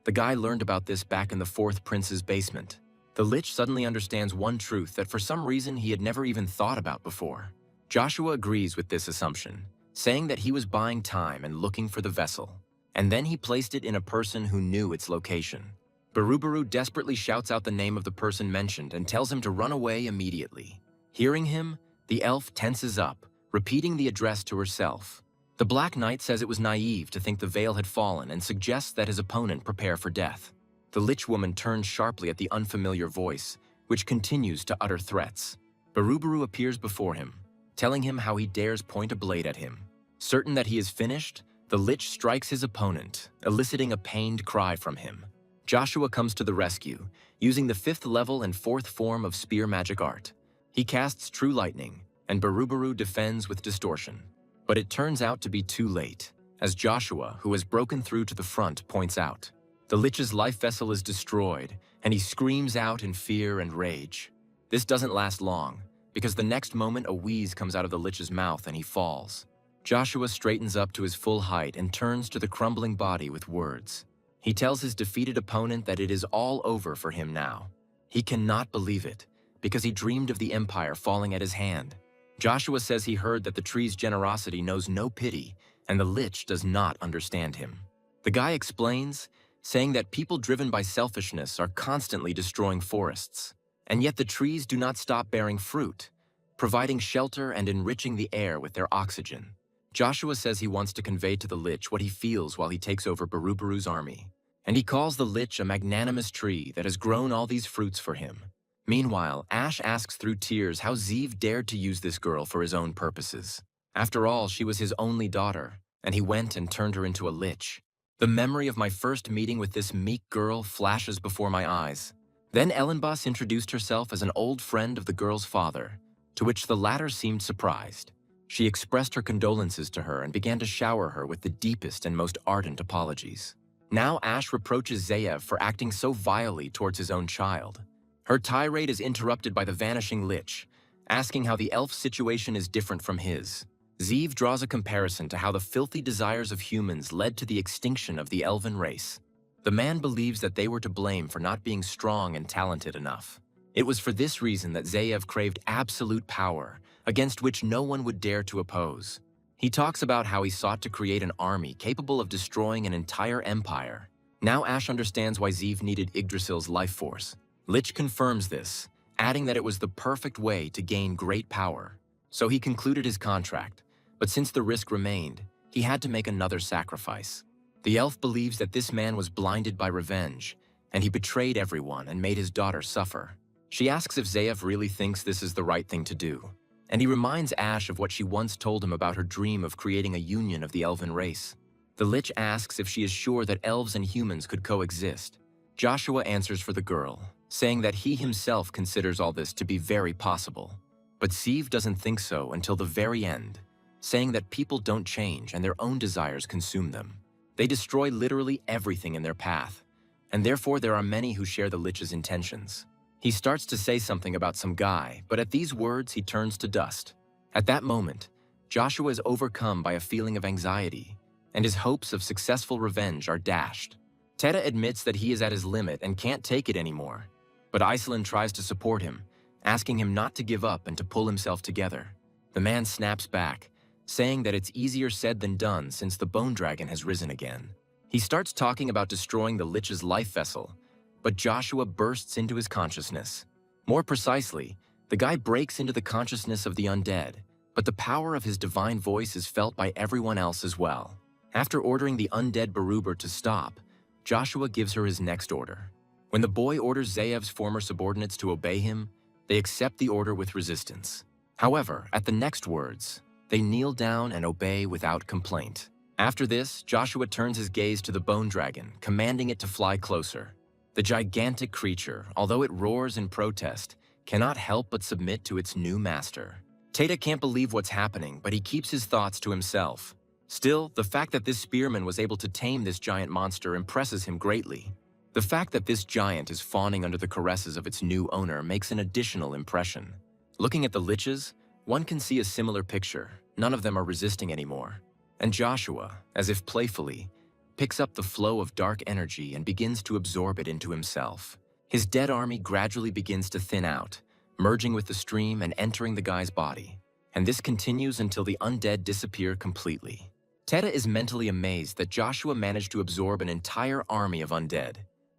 The guy learned about this back in the fourth prince's basement. The lich suddenly understands one truth that for some reason he had never even thought about before. Joshua agrees with this assumption, saying that he was buying time and looking for the vessel. And then he placed it in a person who knew its location. Barubaru desperately shouts out the name of the person mentioned and tells him to run away immediately. Hearing him, the elf tenses up, repeating the address to herself. The Black Knight says it was naive to think the veil had fallen and suggests that his opponent prepare for death. The Lich Woman turns sharply at the unfamiliar voice, which continues to utter threats. Barubaru appears before him, telling him how he dares point a blade at him. Certain that he is finished, the Lich strikes his opponent, eliciting a pained cry from him. Joshua comes to the rescue, using the 5th level and 4th form of spear magic art. He casts True Lightning, and Barubaru defends with Distortion. But it turns out to be too late, as Joshua, who has broken through to the front, points out. The Lich's life vessel is destroyed, and he screams out in fear and rage. This doesn't last long, because the next moment a wheeze comes out of the Lich's mouth and he falls. Joshua straightens up to his full height and turns to the crumbling body with words. He tells his defeated opponent that it is all over for him now. He cannot believe it, because he dreamed of the Empire falling at his hand. Joshua says he heard that the tree's generosity knows no pity, and the Lich does not understand him. The guy explains, saying that people driven by selfishness are constantly destroying forests, and yet the trees do not stop bearing fruit, providing shelter and enriching the air with their oxygen. Joshua says he wants to convey to the Lich what he feels while he takes over Barubaru's army, and he calls the Lich a magnanimous tree that has grown all these fruits for him. Meanwhile, Ash asks through tears how Zeev dared to use this girl for his own purposes. After all, she was his only daughter, and he went and turned her into a Lich. The memory of my first meeting with this meek girl flashes before my eyes. Then Ellenbus introduced herself as an old friend of the girl's father, to which the latter seemed surprised. She expressed her condolences to her and began to shower her with the deepest and most ardent apologies. Now Ash reproaches Zeev for acting so vilely towards his own child. Her tirade is interrupted by the vanishing Lich, asking how the elf's situation is different from his. Zeev draws a comparison to how the filthy desires of humans led to the extinction of the elven race. The man believes that they were to blame for not being strong and talented enough. It was for this reason that Zeev craved absolute power, against which no one would dare to oppose. He talks about how he sought to create an army capable of destroying an entire empire. Now Ash understands why Zeev needed Yggdrasil's life force. Lich confirms this, adding that it was the perfect way to gain great power. So he concluded his contract, but since the risk remained, he had to make another sacrifice. The elf believes that this man was blinded by revenge, and he betrayed everyone and made his daughter suffer. She asks if Zeev really thinks this is the right thing to do, and he reminds Ash of what she once told him about her dream of creating a union of the elven race. The Lich asks if she is sure that elves and humans could coexist. Joshua answers for the girl, saying that he himself considers all this to be very possible. But Zeev doesn't think so until the very end, saying that people don't change and their own desires consume them. They destroy literally everything in their path, and therefore there are many who share the Lich's intentions. He starts to say something about some guy, but at these words he turns to dust. At that moment, Joshua is overcome by a feeling of anxiety, and his hopes of successful revenge are dashed. Teta admits that he is at his limit and can't take it anymore, but Iselin tries to support him, asking him not to give up and to pull himself together. The man snaps back, saying that it's easier said than done since the bone dragon has risen again. He starts talking about destroying the Lich's life vessel, but Joshua bursts into his consciousness. More precisely, the guy breaks into the consciousness of the undead, but the power of his divine voice is felt by everyone else as well. After ordering the undead Baruber to stop, Joshua gives her his next order. When the boy orders Zeev's former subordinates to obey him, they accept the order with resistance. However, at the next words, they kneel down and obey without complaint. After this, Joshua turns his gaze to the bone dragon, commanding it to fly closer. The gigantic creature, although it roars in protest, cannot help but submit to its new master. Teta can't believe what's happening, but he keeps his thoughts to himself. Still, the fact that this spearman was able to tame this giant monster impresses him greatly. The fact that this giant is fawning under the caresses of its new owner makes an additional impression. Looking at the Liches, one can see a similar picture. None of them are resisting anymore. And Joshua, as if playfully, picks up the flow of dark energy and begins to absorb it into himself. His dead army gradually begins to thin out, merging with the stream and entering the guy's body. And this continues until the undead disappear completely. Teta is mentally amazed that Joshua managed to absorb an entire army of undead.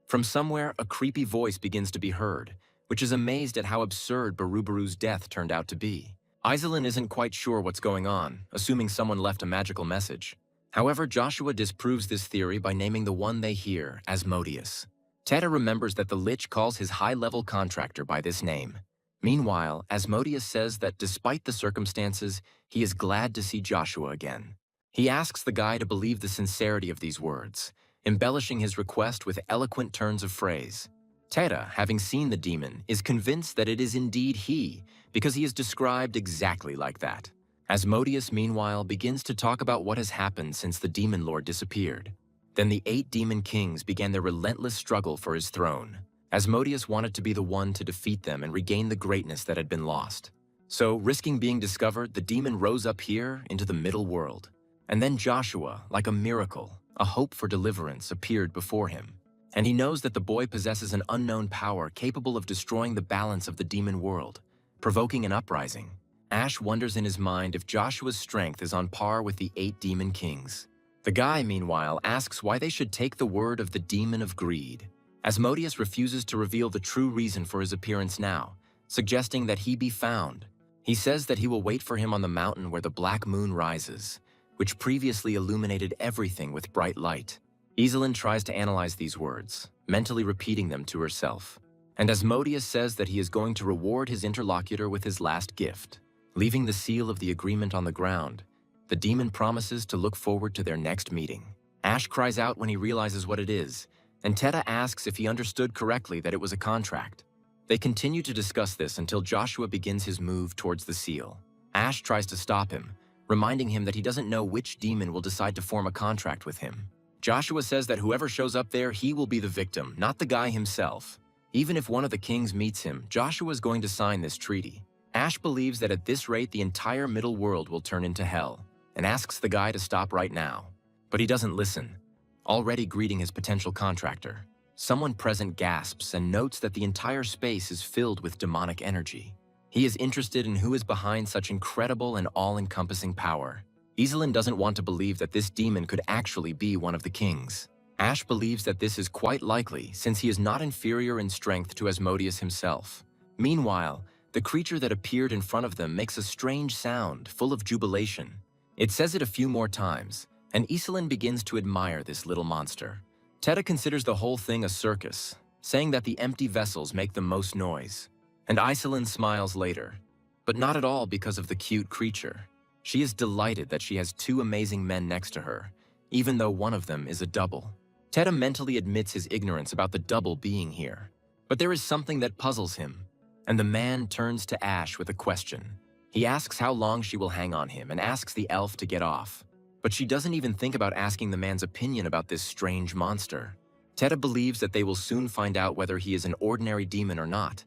From somewhere, a creepy voice begins to be heard, which is amazed at how absurd Barubaru's death turned out to be. Iselin isn't quite sure what's going on, assuming someone left a magical message. However, Joshua disproves this theory by naming the one they hear Asmodeus. Teta remembers that the Lich calls his high-level contractor by this name. Meanwhile, Asmodeus says that despite the circumstances, he is glad to see Joshua again. He asks the guy to believe the sincerity of these words, embellishing his request with eloquent turns of phrase. Teta, having seen the demon, is convinced that it is indeed he, because he is described exactly like that. Asmodeus, meanwhile, begins to talk about what has happened since the demon lord disappeared. Then the 8 demon kings began their relentless struggle for his throne. Asmodeus wanted to be the one to defeat them and regain the greatness that had been lost. So, risking being discovered, the demon rose up here into the middle world. And then Joshua, like a miracle, a hope for deliverance, appeared before him. And he knows that the boy possesses an unknown power capable of destroying the balance of the demon world, provoking an uprising. Ash wonders in his mind if Joshua's strength is on par with the 8 demon kings. The guy, meanwhile, asks why they should take the word of the demon of greed. Asmodeus refuses to reveal the true reason for his appearance now, suggesting that he be found. He says that he will wait for him on the mountain where the black moon rises, which previously illuminated everything with bright light. Iselin tries to analyze these words, mentally repeating them to herself. And Asmodeus says that he is going to reward his interlocutor with his last gift. Leaving the seal of the agreement on the ground, the demon promises to look forward to their next meeting. Ash cries out when he realizes what it is, and Teta asks if he understood correctly that it was a contract. They continue to discuss this until Joshua begins his move towards the seal. Ash tries to stop him, reminding him that he doesn't know which demon will decide to form a contract with him. Joshua says that whoever shows up there, he will be the victim, not the guy himself. Even if one of the kings meets him, Joshua is going to sign this treaty. Ash believes that at this rate the entire middle world will turn into hell, and asks the guy to stop right now. But he doesn't listen, already greeting his potential contractor. Someone present gasps and notes that the entire space is filled with demonic energy. He is interested in who is behind such incredible and all-encompassing power. Iselin doesn't want to believe that this demon could actually be one of the kings. Ash believes that this is quite likely since he is not inferior in strength to Asmodeus himself. Meanwhile, the creature that appeared in front of them makes a strange sound, full of jubilation. It says it a few more times, and Iselin begins to admire this little monster. Teta considers the whole thing a circus, saying that the empty vessels make the most noise. And Iselin smiles later, but not at all because of the cute creature. She is delighted that she has two amazing men next to her, even though one of them is a double. Teta mentally admits his ignorance about the double being here. But there is something that puzzles him, and the man turns to Ash with a question. He asks how long she will hang on him and asks the elf to get off. But she doesn't even think about asking the man's opinion about this strange monster. Teta believes that they will soon find out whether he is an ordinary demon or not.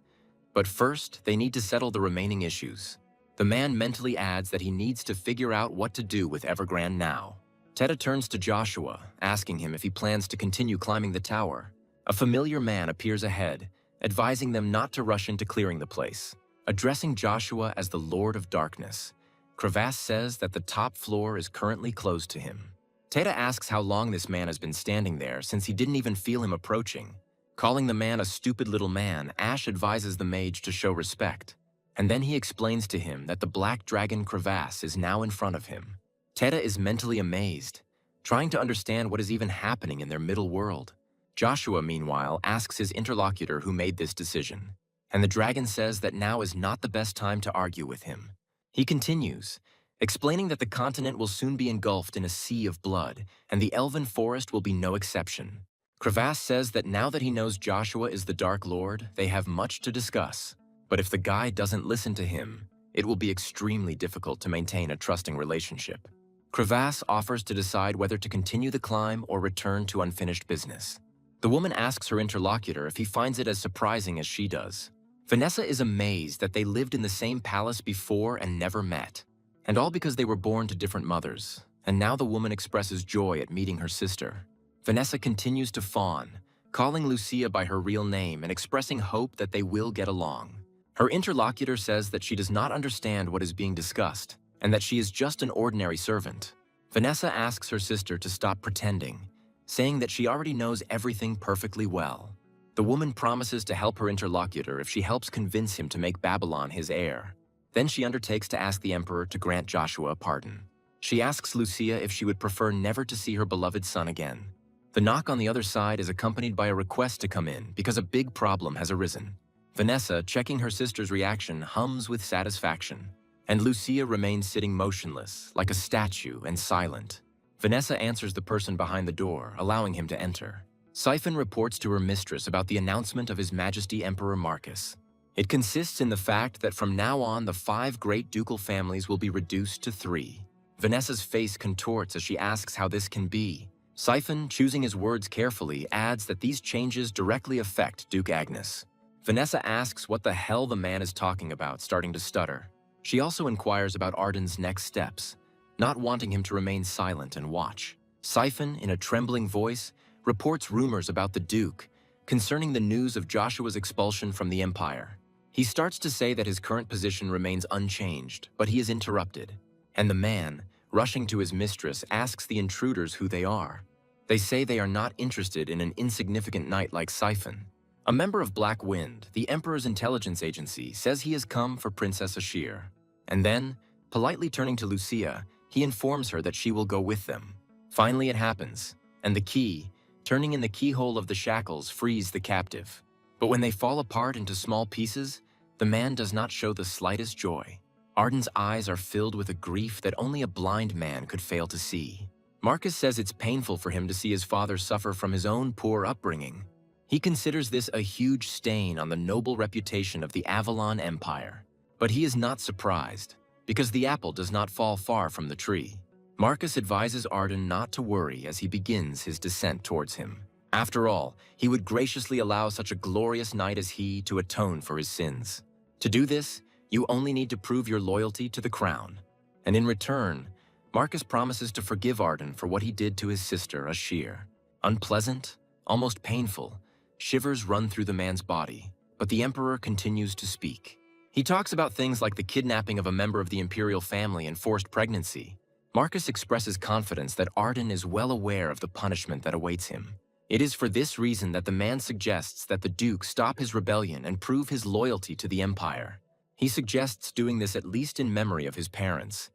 But first, they need to settle the remaining issues. The man mentally adds that he needs to figure out what to do with Evergrande now. Teta turns to Joshua, asking him if he plans to continue climbing the tower. A familiar man appears ahead, advising them not to rush into clearing the place. Addressing Joshua as the Lord of Darkness, Crevasse says that the top floor is currently closed to him. Teta asks how long this man has been standing there since he didn't even feel him approaching. Calling the man a stupid little man, Ash advises the mage to show respect. And then he explains to him that the black dragon Crevasse is now in front of him. Teta is mentally amazed, trying to understand what is even happening in their middle world. Joshua, meanwhile, asks his interlocutor who made this decision, and the dragon says that now is not the best time to argue with him. He continues, explaining that the continent will soon be engulfed in a sea of blood, and the elven forest will be no exception. Crevasse says that now that he knows Joshua is the Dark Lord, they have much to discuss. But if the guy doesn't listen to him, it will be extremely difficult to maintain a trusting relationship. Crevasse offers to decide whether to continue the climb or return to unfinished business. The woman asks her interlocutor if he finds it as surprising as she does. Vanessa is amazed that they lived in the same palace before and never met, and all because they were born to different mothers, and now the woman expresses joy at meeting her sister. Vanessa continues to fawn, calling Lucia by her real name and expressing hope that they will get along. Her interlocutor says that she does not understand what is being discussed, and that she is just an ordinary servant. Vanessa asks her sister to stop pretending, saying that she already knows everything perfectly well. The woman promises to help her interlocutor if she helps convince him to make Babylon his heir. Then she undertakes to ask the emperor to grant Joshua a pardon. She asks Lucia if she would prefer never to see her beloved son again. The knock on the other side is accompanied by a request to come in because a big problem has arisen. Vanessa, checking her sister's reaction, hums with satisfaction, and Lucia remains sitting motionless, like a statue and silent. Vanessa answers the person behind the door, allowing him to enter. Siphon reports to her mistress about the announcement of His Majesty Emperor Marcus. It consists in the fact that from now on the 5 great ducal families will be reduced to 3. Vanessa's face contorts as she asks how this can be. Siphon, choosing his words carefully, adds that these changes directly affect Duke Agnes. Vanessa asks what the hell the man is talking about, starting to stutter. She also inquires about Arden's next steps, not wanting him to remain silent and watch. Siphon, in a trembling voice, reports rumors about the Duke, concerning the news of Joshua's expulsion from the Empire. He starts to say that his current position remains unchanged, but he is interrupted, and the man, rushing to his mistress, asks the intruders who they are. They say they are not interested in an insignificant knight like Siphon. A member of Black Wind, the Emperor's intelligence agency, says he has come for Princess Ashir. And then, politely turning to Lucia, he informs her that she will go with them. Finally it happens, and the key, turning in the keyhole of the shackles, frees the captive. But when they fall apart into small pieces, the man does not show the slightest joy. Arden's eyes are filled with a grief that only a blind man could fail to see. Marcus says it's painful for him to see his father suffer from his own poor upbringing. He considers this a huge stain on the noble reputation of the Avalon Empire. But he is not surprised, because the apple does not fall far from the tree. Marcus advises Arden not to worry as he begins his descent towards him. After all, he would graciously allow such a glorious knight as he to atone for his sins. To do this, You only need to prove your loyalty to the crown. And in return, Marcus promises to forgive Arden for what he did to his sister, Ashir. Unpleasant, almost painful, shivers run through the man's body, but the Emperor continues to speak. He talks about things like the kidnapping of a member of the imperial family and forced pregnancy. Marcus expresses confidence that Arden is well aware of the punishment that awaits him. It is for this reason that the man suggests that the Duke stop his rebellion and prove his loyalty to the Empire. He suggests doing this at least in memory of his parents.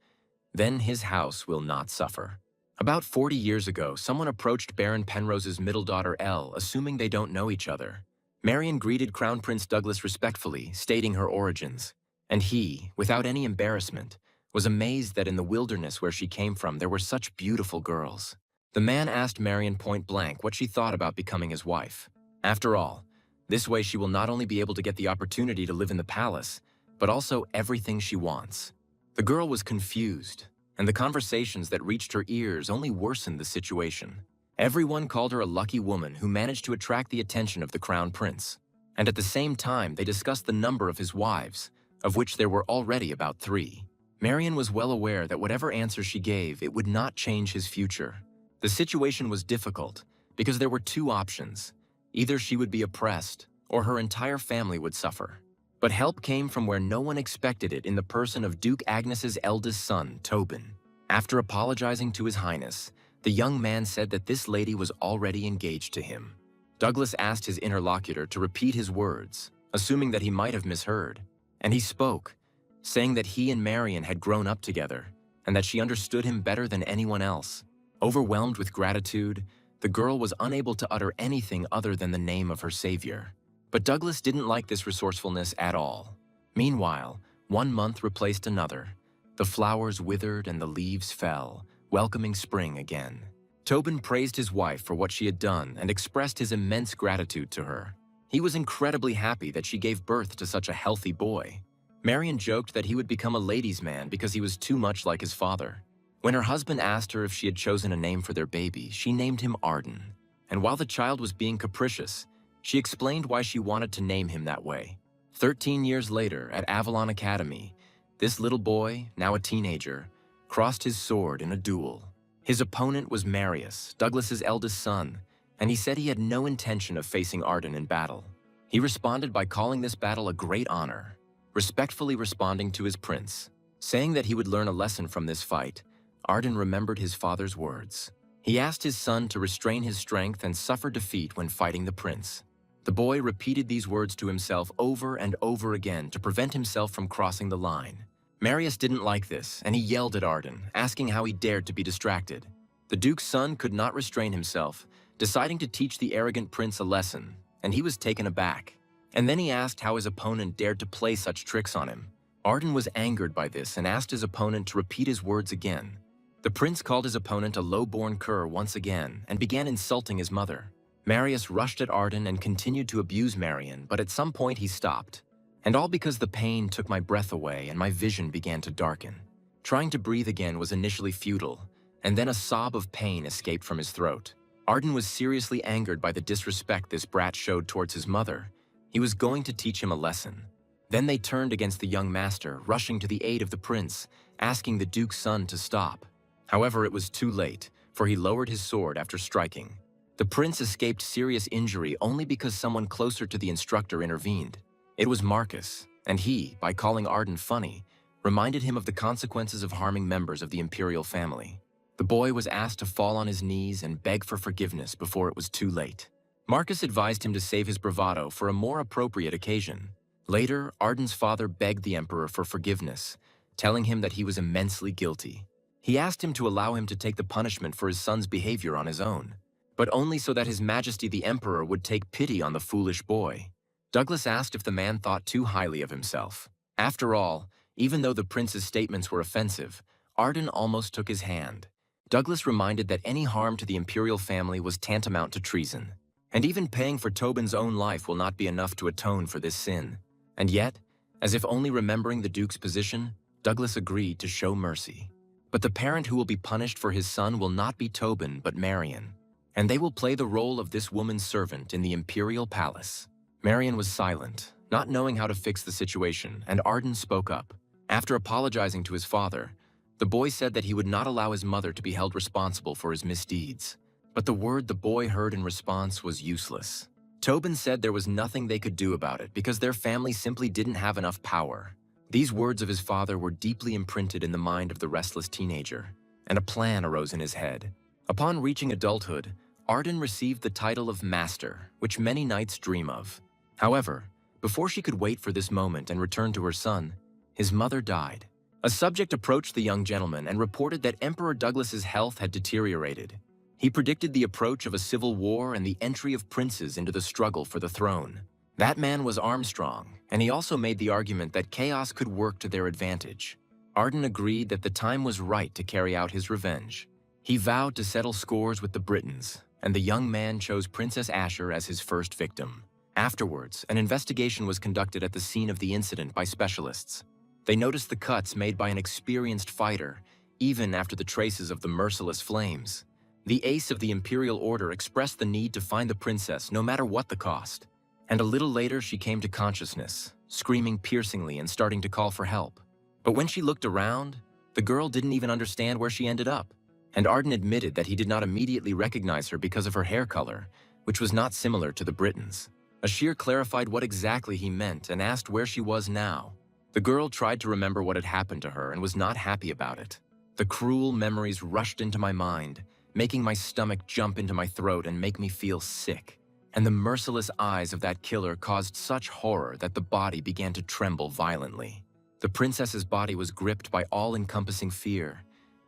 Then his house will not suffer. About 40 years ago, someone approached Baron Penrose's middle daughter Elle, assuming they don't know each other. Marion greeted Crown Prince Douglas respectfully, stating her origins. And he, without any embarrassment, was amazed that in the wilderness where she came from there were such beautiful girls. The man asked Marion point blank what she thought about becoming his wife. After all, this way she will not only be able to get the opportunity to live in the palace, but also everything she wants. The girl was confused, and the conversations that reached her ears only worsened the situation. Everyone called her a lucky woman who managed to attract the attention of the crown prince. And at the same time, they discussed the number of his wives, of which there were already about 3. Marion was well aware that whatever answer she gave, it would not change his future. The situation was difficult because there were 2 options. Either she would be oppressed, or her entire family would suffer. But help came from where no one expected it in the person of Duke Agnes's eldest son, Tobin. After apologizing to His Highness, the young man said that this lady was already engaged to him. Douglas asked his interlocutor to repeat his words, assuming that he might have misheard. And he spoke, saying that he and Marion had grown up together, and that she understood him better than anyone else. Overwhelmed with gratitude, the girl was unable to utter anything other than the name of her savior. But Douglas didn't like this resourcefulness at all. Meanwhile, 1 month replaced another. The flowers withered and the leaves fell, welcoming spring again. Tobin praised his wife for what she had done and expressed his immense gratitude to her. He was incredibly happy that she gave birth to such a healthy boy. Marion joked that he would become a ladies' man because he was too much like his father. When her husband asked her if she had chosen a name for their baby, she named him Arden. And while the child was being capricious, she explained why she wanted to name him that way. 13 years later, at Avalon Academy, this little boy, now a teenager, crossed his sword in a duel. His opponent was Marius, Douglas's eldest son, and he said he had no intention of facing Arden in battle. He responded by calling this battle a great honor, respectfully responding to his prince. Saying that he would learn a lesson from this fight, Arden remembered his father's words. He asked his son to restrain his strength and suffer defeat when fighting the prince. The boy repeated these words to himself over and over again to prevent himself from crossing the line. Marius didn't like this, and he yelled at Arden, asking how he dared to be distracted. The Duke's son could not restrain himself, deciding to teach the arrogant prince a lesson, and he was taken aback. And then he asked how his opponent dared to play such tricks on him. Arden was angered by this and asked his opponent to repeat his words again. The prince called his opponent a low-born cur once again and began insulting his mother. Marius rushed at Arden and continued to abuse Marion, but at some point he stopped. And all because the pain took my breath away and my vision began to darken. Trying to breathe again was initially futile, and then a sob of pain escaped from his throat. Arden was seriously angered by the disrespect this brat showed towards his mother. He was going to teach him a lesson. Then they turned against the young master, rushing to the aid of the prince, asking the Duke's son to stop. However, it was too late, for he lowered his sword after striking. The prince escaped serious injury only because someone closer to the instructor intervened. It was Marcus, and he, by calling Arden funny, reminded him of the consequences of harming members of the imperial family. The boy was asked to fall on his knees and beg for forgiveness before it was too late. Marcus advised him to save his bravado for a more appropriate occasion. Later, Arden's father begged the emperor for forgiveness, telling him that he was immensely guilty. He asked him to allow him to take the punishment for his son's behavior on his own, but only so that His Majesty the Emperor would take pity on the foolish boy. Douglas asked if the man thought too highly of himself. After all, even though the prince's statements were offensive, Arden almost took his hand. Douglas reminded that any harm to the imperial family was tantamount to treason, and even paying for Tobin's own life will not be enough to atone for this sin. And yet, as if only remembering the Duke's position, Douglas agreed to show mercy. But the parent who will be punished for his son will not be Tobin, but Marion, and they will play the role of this woman's servant in the imperial palace. Marion was silent, not knowing how to fix the situation, and Arden spoke up. After apologizing to his father, the boy said that he would not allow his mother to be held responsible for his misdeeds. But the word the boy heard in response was useless. Tobin said there was nothing they could do about it because their family simply didn't have enough power. These words of his father were deeply imprinted in the mind of the restless teenager, and a plan arose in his head. Upon reaching adulthood, Arden received the title of Master, which many knights dream of. However, before she could wait for this moment and return to her son, his mother died. A subject approached the young gentleman and reported that Emperor Douglas's health had deteriorated. He predicted the approach of a civil war and the entry of princes into the struggle for the throne. That man was Armstrong, and he also made the argument that chaos could work to their advantage. Arden agreed that the time was right to carry out his revenge. He vowed to settle scores with the Britons, and the young man chose Princess Asher as his first victim. Afterwards, an investigation was conducted at the scene of the incident by specialists. They noticed the cuts made by an experienced fighter, even after the traces of the merciless flames. The ace of the Imperial Order expressed the need to find the princess no matter what the cost. And a little later she came to consciousness, screaming piercingly and starting to call for help. But when she looked around, the girl didn't even understand where she ended up. And Arden admitted that he did not immediately recognize her because of her hair color, which was not similar to the Britons. Ashir clarified what exactly he meant and asked where she was now. The girl tried to remember what had happened to her and was not happy about it. The cruel memories rushed into my mind, making my stomach jump into my throat and make me feel sick. And the merciless eyes of that killer caused such horror that the body began to tremble violently. The princess's body was gripped by all-encompassing fear.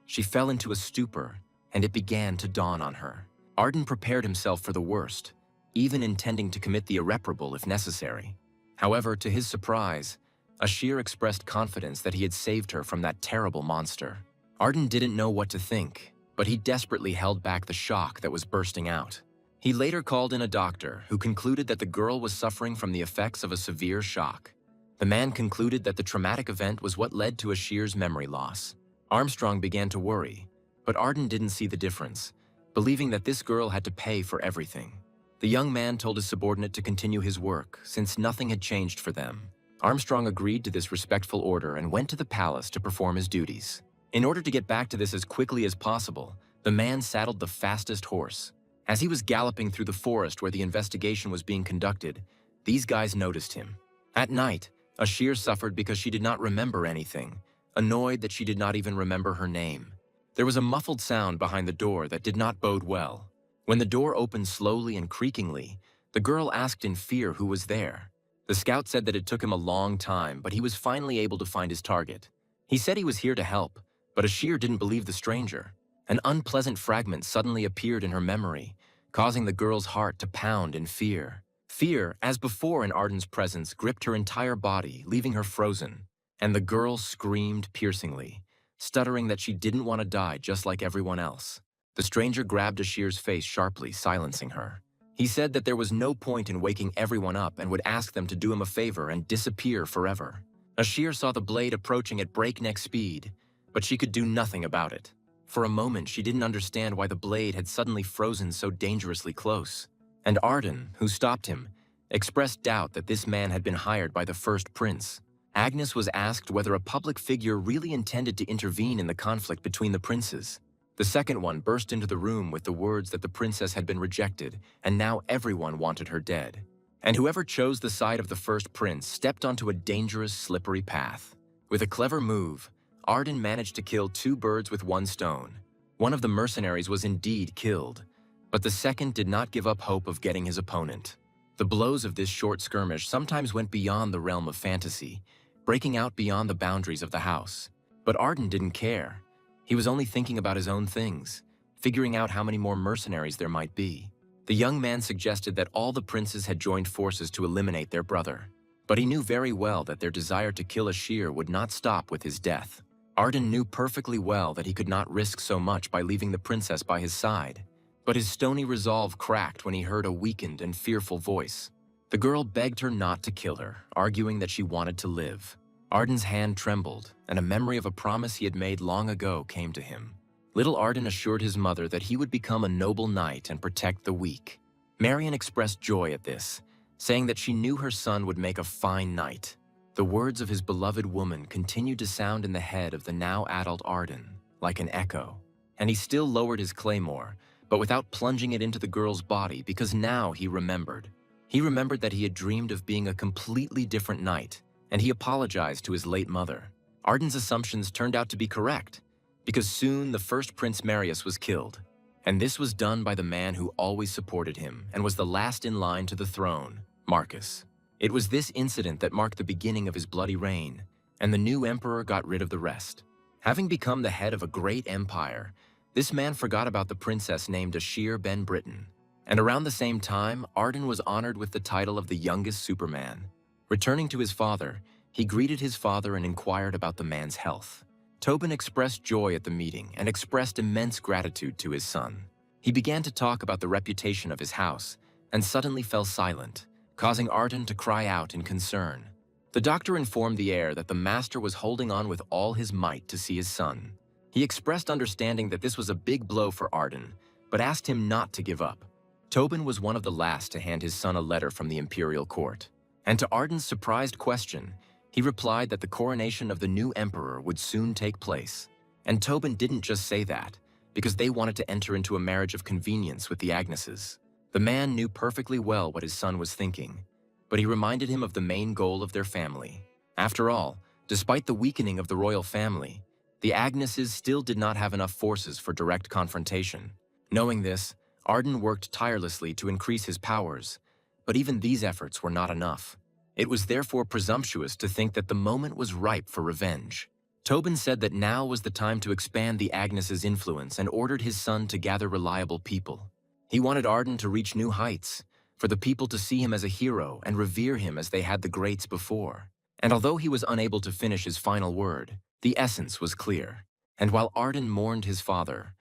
She fell into a stupor, and it began to dawn on her. Arden prepared himself for the worst, even intending to commit the irreparable if necessary. However, to his surprise, Ashir expressed confidence that he had saved her from that terrible monster. Arden didn't know what to think, but he desperately held back the shock that was bursting out. He later called in a doctor who concluded that the girl was suffering from the effects of a severe shock. The man concluded that the traumatic event was what led to Ashir's memory loss. Armstrong began to worry, but Arden didn't see the difference, believing that this girl had to pay for everything. The young man told his subordinate to continue his work, since nothing had changed for them. Armstrong agreed to this respectful order and went to the palace to perform his duties. In order to get back to this as quickly as possible, the man saddled the fastest horse. As he was galloping through the forest where the investigation was being conducted, these guys noticed him. At night, Ashir suffered because she did not remember anything, annoyed that she did not even remember her name. There was a muffled sound behind the door that did not bode well. When the door opened slowly and creakingly, the girl asked in fear who was there. The scout said that it took him a long time, but he was finally able to find his target. He said he was here to help, but Ashir didn't believe the stranger. An unpleasant fragment suddenly appeared in her memory, causing the girl's heart to pound in fear. Fear, as before in Arden's presence, gripped her entire body, leaving her frozen. And the girl screamed piercingly, stuttering that she didn't want to die just like everyone else. The stranger grabbed Ashir's face sharply, silencing her. He said that there was no point in waking everyone up and would ask them to do him a favor and disappear forever. Ashir saw the blade approaching at breakneck speed, but she could do nothing about it. For a moment, she didn't understand why the blade had suddenly frozen so dangerously close. And Arden, who stopped him, expressed doubt that this man had been hired by the first prince. Agnes was asked whether a public figure really intended to intervene in the conflict between the princes. The second one burst into the room with the words that the princess had been rejected, and now everyone wanted her dead. And whoever chose the side of the first prince stepped onto a dangerous, slippery path. With a clever move, Arden managed to kill 2 birds with 1 stone. One of the mercenaries was indeed killed, but the second did not give up hope of getting his opponent. The blows of this short skirmish sometimes went beyond the realm of fantasy, breaking out beyond the boundaries of the house. But Arden didn't care. He was only thinking about his own things, figuring out how many more mercenaries there might be. The young man suggested that all the princes had joined forces to eliminate their brother, but he knew very well that their desire to kill Ashir would not stop with his death. Arden knew perfectly well that he could not risk so much by leaving the princess by his side, but his stony resolve cracked when he heard a weakened and fearful voice. The girl begged her not to kill her, arguing that she wanted to live. Arden's hand trembled, and a memory of a promise he had made long ago came to him. Little Arden assured his mother that he would become a noble knight and protect the weak. Marion expressed joy at this, saying that she knew her son would make a fine knight. The words of his beloved woman continued to sound in the head of the now adult Arden, like an echo. And he still lowered his claymore, but without plunging it into the girl's body, because now he remembered. He remembered that he had dreamed of being a completely different knight, and he apologized to his late mother. Arden's assumptions turned out to be correct, because soon the first Prince Marius was killed. And this was done by the man who always supported him and was the last in line to the throne, Marcus. It was this incident that marked the beginning of his bloody reign, and the new emperor got rid of the rest. Having become the head of a great empire, this man forgot about the princess named Ashir Ben Britain. And around the same time, Arden was honored with the title of the youngest Superman. Returning to his father, he greeted his father and inquired about the man's health. Tobin expressed joy at the meeting and expressed immense gratitude to his son. He began to talk about the reputation of his house and suddenly fell silent, causing Arden to cry out in concern. The doctor informed the heir that the master was holding on with all his might to see his son. He expressed understanding that this was a big blow for Arden, but asked him not to give up. Tobin was one of the last to hand his son a letter from the imperial court. And to Arden's surprised question, he replied that the coronation of the new emperor would soon take place. And Tobin didn't just say that, because they wanted to enter into a marriage of convenience with the Agneses. The man knew perfectly well what his son was thinking, but he reminded him of the main goal of their family. After all, despite the weakening of the royal family, the Agneses still did not have enough forces for direct confrontation. Knowing this, Arden worked tirelessly to increase his powers, but even these efforts were not enough. It was therefore presumptuous to think that the moment was ripe for revenge. Tobin said that now was the time to expand the Agnes's influence and ordered his son to gather reliable people. He wanted Arden to reach new heights, for the people to see him as a hero and revere him as they had the greats before. And although he was unable to finish his final word, the essence was clear. And while Arden mourned his father,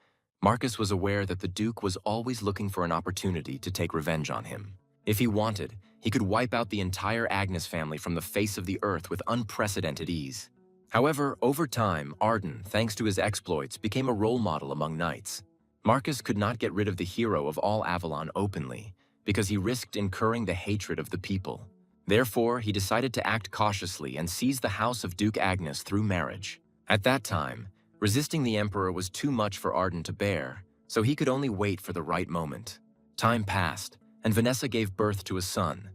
Marcus was aware that the Duke was always looking for an opportunity to take revenge on him. If he wanted, he could wipe out the entire Agnes family from the face of the earth with unprecedented ease. However, over time, Arden, thanks to his exploits, became a role model among knights. Marcus could not get rid of the hero of all Avalon openly, because he risked incurring the hatred of the people. Therefore, he decided to act cautiously and seize the house of Duke Agnes through marriage. At that time, resisting the emperor was too much for Arden to bear, so he could only wait for the right moment. Time passed, and Vanessa gave birth to a son.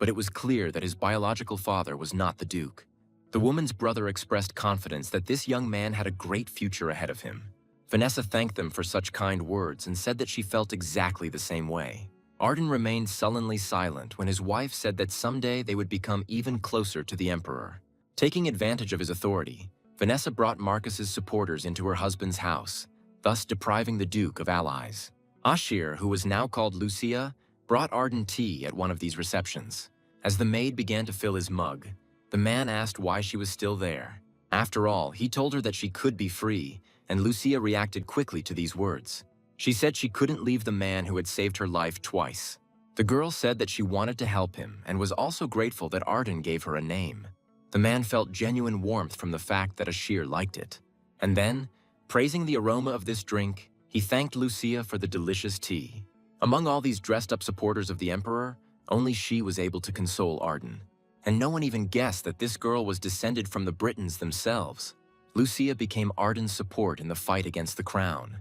But it was clear that his biological father was not the Duke. The woman's brother expressed confidence that this young man had a great future ahead of him. Vanessa thanked them for such kind words and said that she felt exactly the same way. Arden remained sullenly silent when his wife said that someday they would become even closer to the emperor. Taking advantage of his authority, Vanessa brought Marcus's supporters into her husband's house, thus depriving the Duke of allies. Ashir, who was now called Lucia, brought Arden tea at one of these receptions. As the maid began to fill his mug, the man asked why she was still there. After all, he told her that she could be free, and Lucia reacted quickly to these words. She said she couldn't leave the man who had saved her life twice. The girl said that she wanted to help him and was also grateful that Arden gave her a name. The man felt genuine warmth from the fact that Ashir liked it. And then, praising the aroma of this drink, he thanked Lucia for the delicious tea. Among all these dressed-up supporters of the emperor, only she was able to console Arden. And no one even guessed that this girl was descended from the Britons themselves. Lucia became Arden's support in the fight against the crown.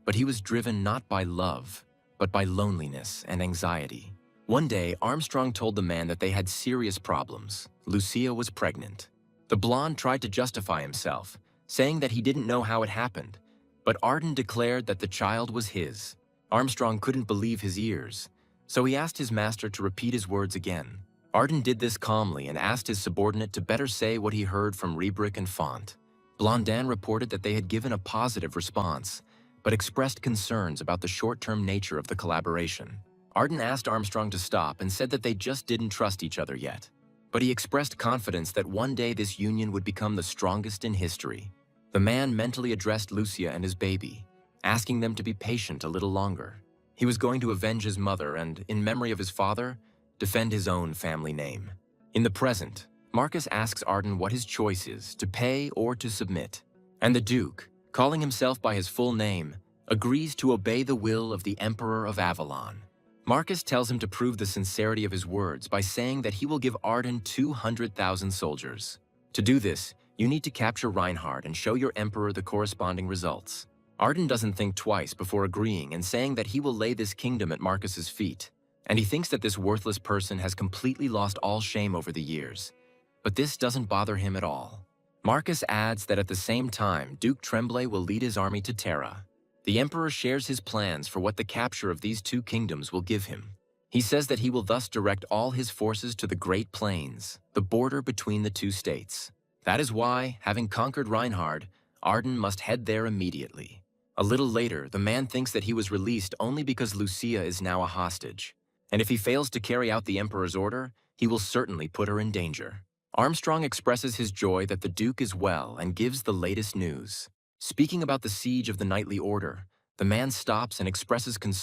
But he was driven not by love, but by loneliness and anxiety. One day, Armstrong told the man that they had serious problems. Lucia was pregnant. The blonde tried to justify himself, saying that he didn't know how it happened. But Arden declared that the child was his. Armstrong couldn't believe his ears, so he asked his master to repeat his words again. Arden did this calmly and asked his subordinate to better say what he heard from Rebrick and Font. Blondin reported that they had given a positive response, but expressed concerns about the short-term nature of the collaboration. Arden asked Armstrong to stop and said that they just didn't trust each other yet. But he expressed confidence that one day this union would become the strongest in history. The man mentally addressed Lucia and his baby, asking them to be patient a little longer. He was going to avenge his mother and, in memory of his father, defend his own family name. In the present, Marcus asks Arden what his choice is, to pay or to submit. And the Duke, calling himself by his full name, agrees to obey the will of the Emperor of Avalon. Marcus tells him to prove the sincerity of his words by saying that he will give Arden 200,000 soldiers. To do this, you need to capture Reinhard and show your emperor the corresponding results. Arden doesn't think twice before agreeing and saying that he will lay this kingdom at Marcus's feet, and he thinks that this worthless person has completely lost all shame over the years. But this doesn't bother him at all. Marcus adds that at the same time, Duke Tremblay will lead his army to Terra. The emperor shares his plans for what the capture of these two kingdoms will give him. He says that he will thus direct all his forces to the Great Plains, the border between the two states. That is why, having conquered Reinhard, Arden must head there immediately. A little later, the man thinks that he was released only because Lucia is now a hostage, and if he fails to carry out the emperor's order, he will certainly put her in danger. Armstrong expresses his joy that the Duke is well and gives the latest news. Speaking about the siege of the Knightly Order, the man stops and expresses concern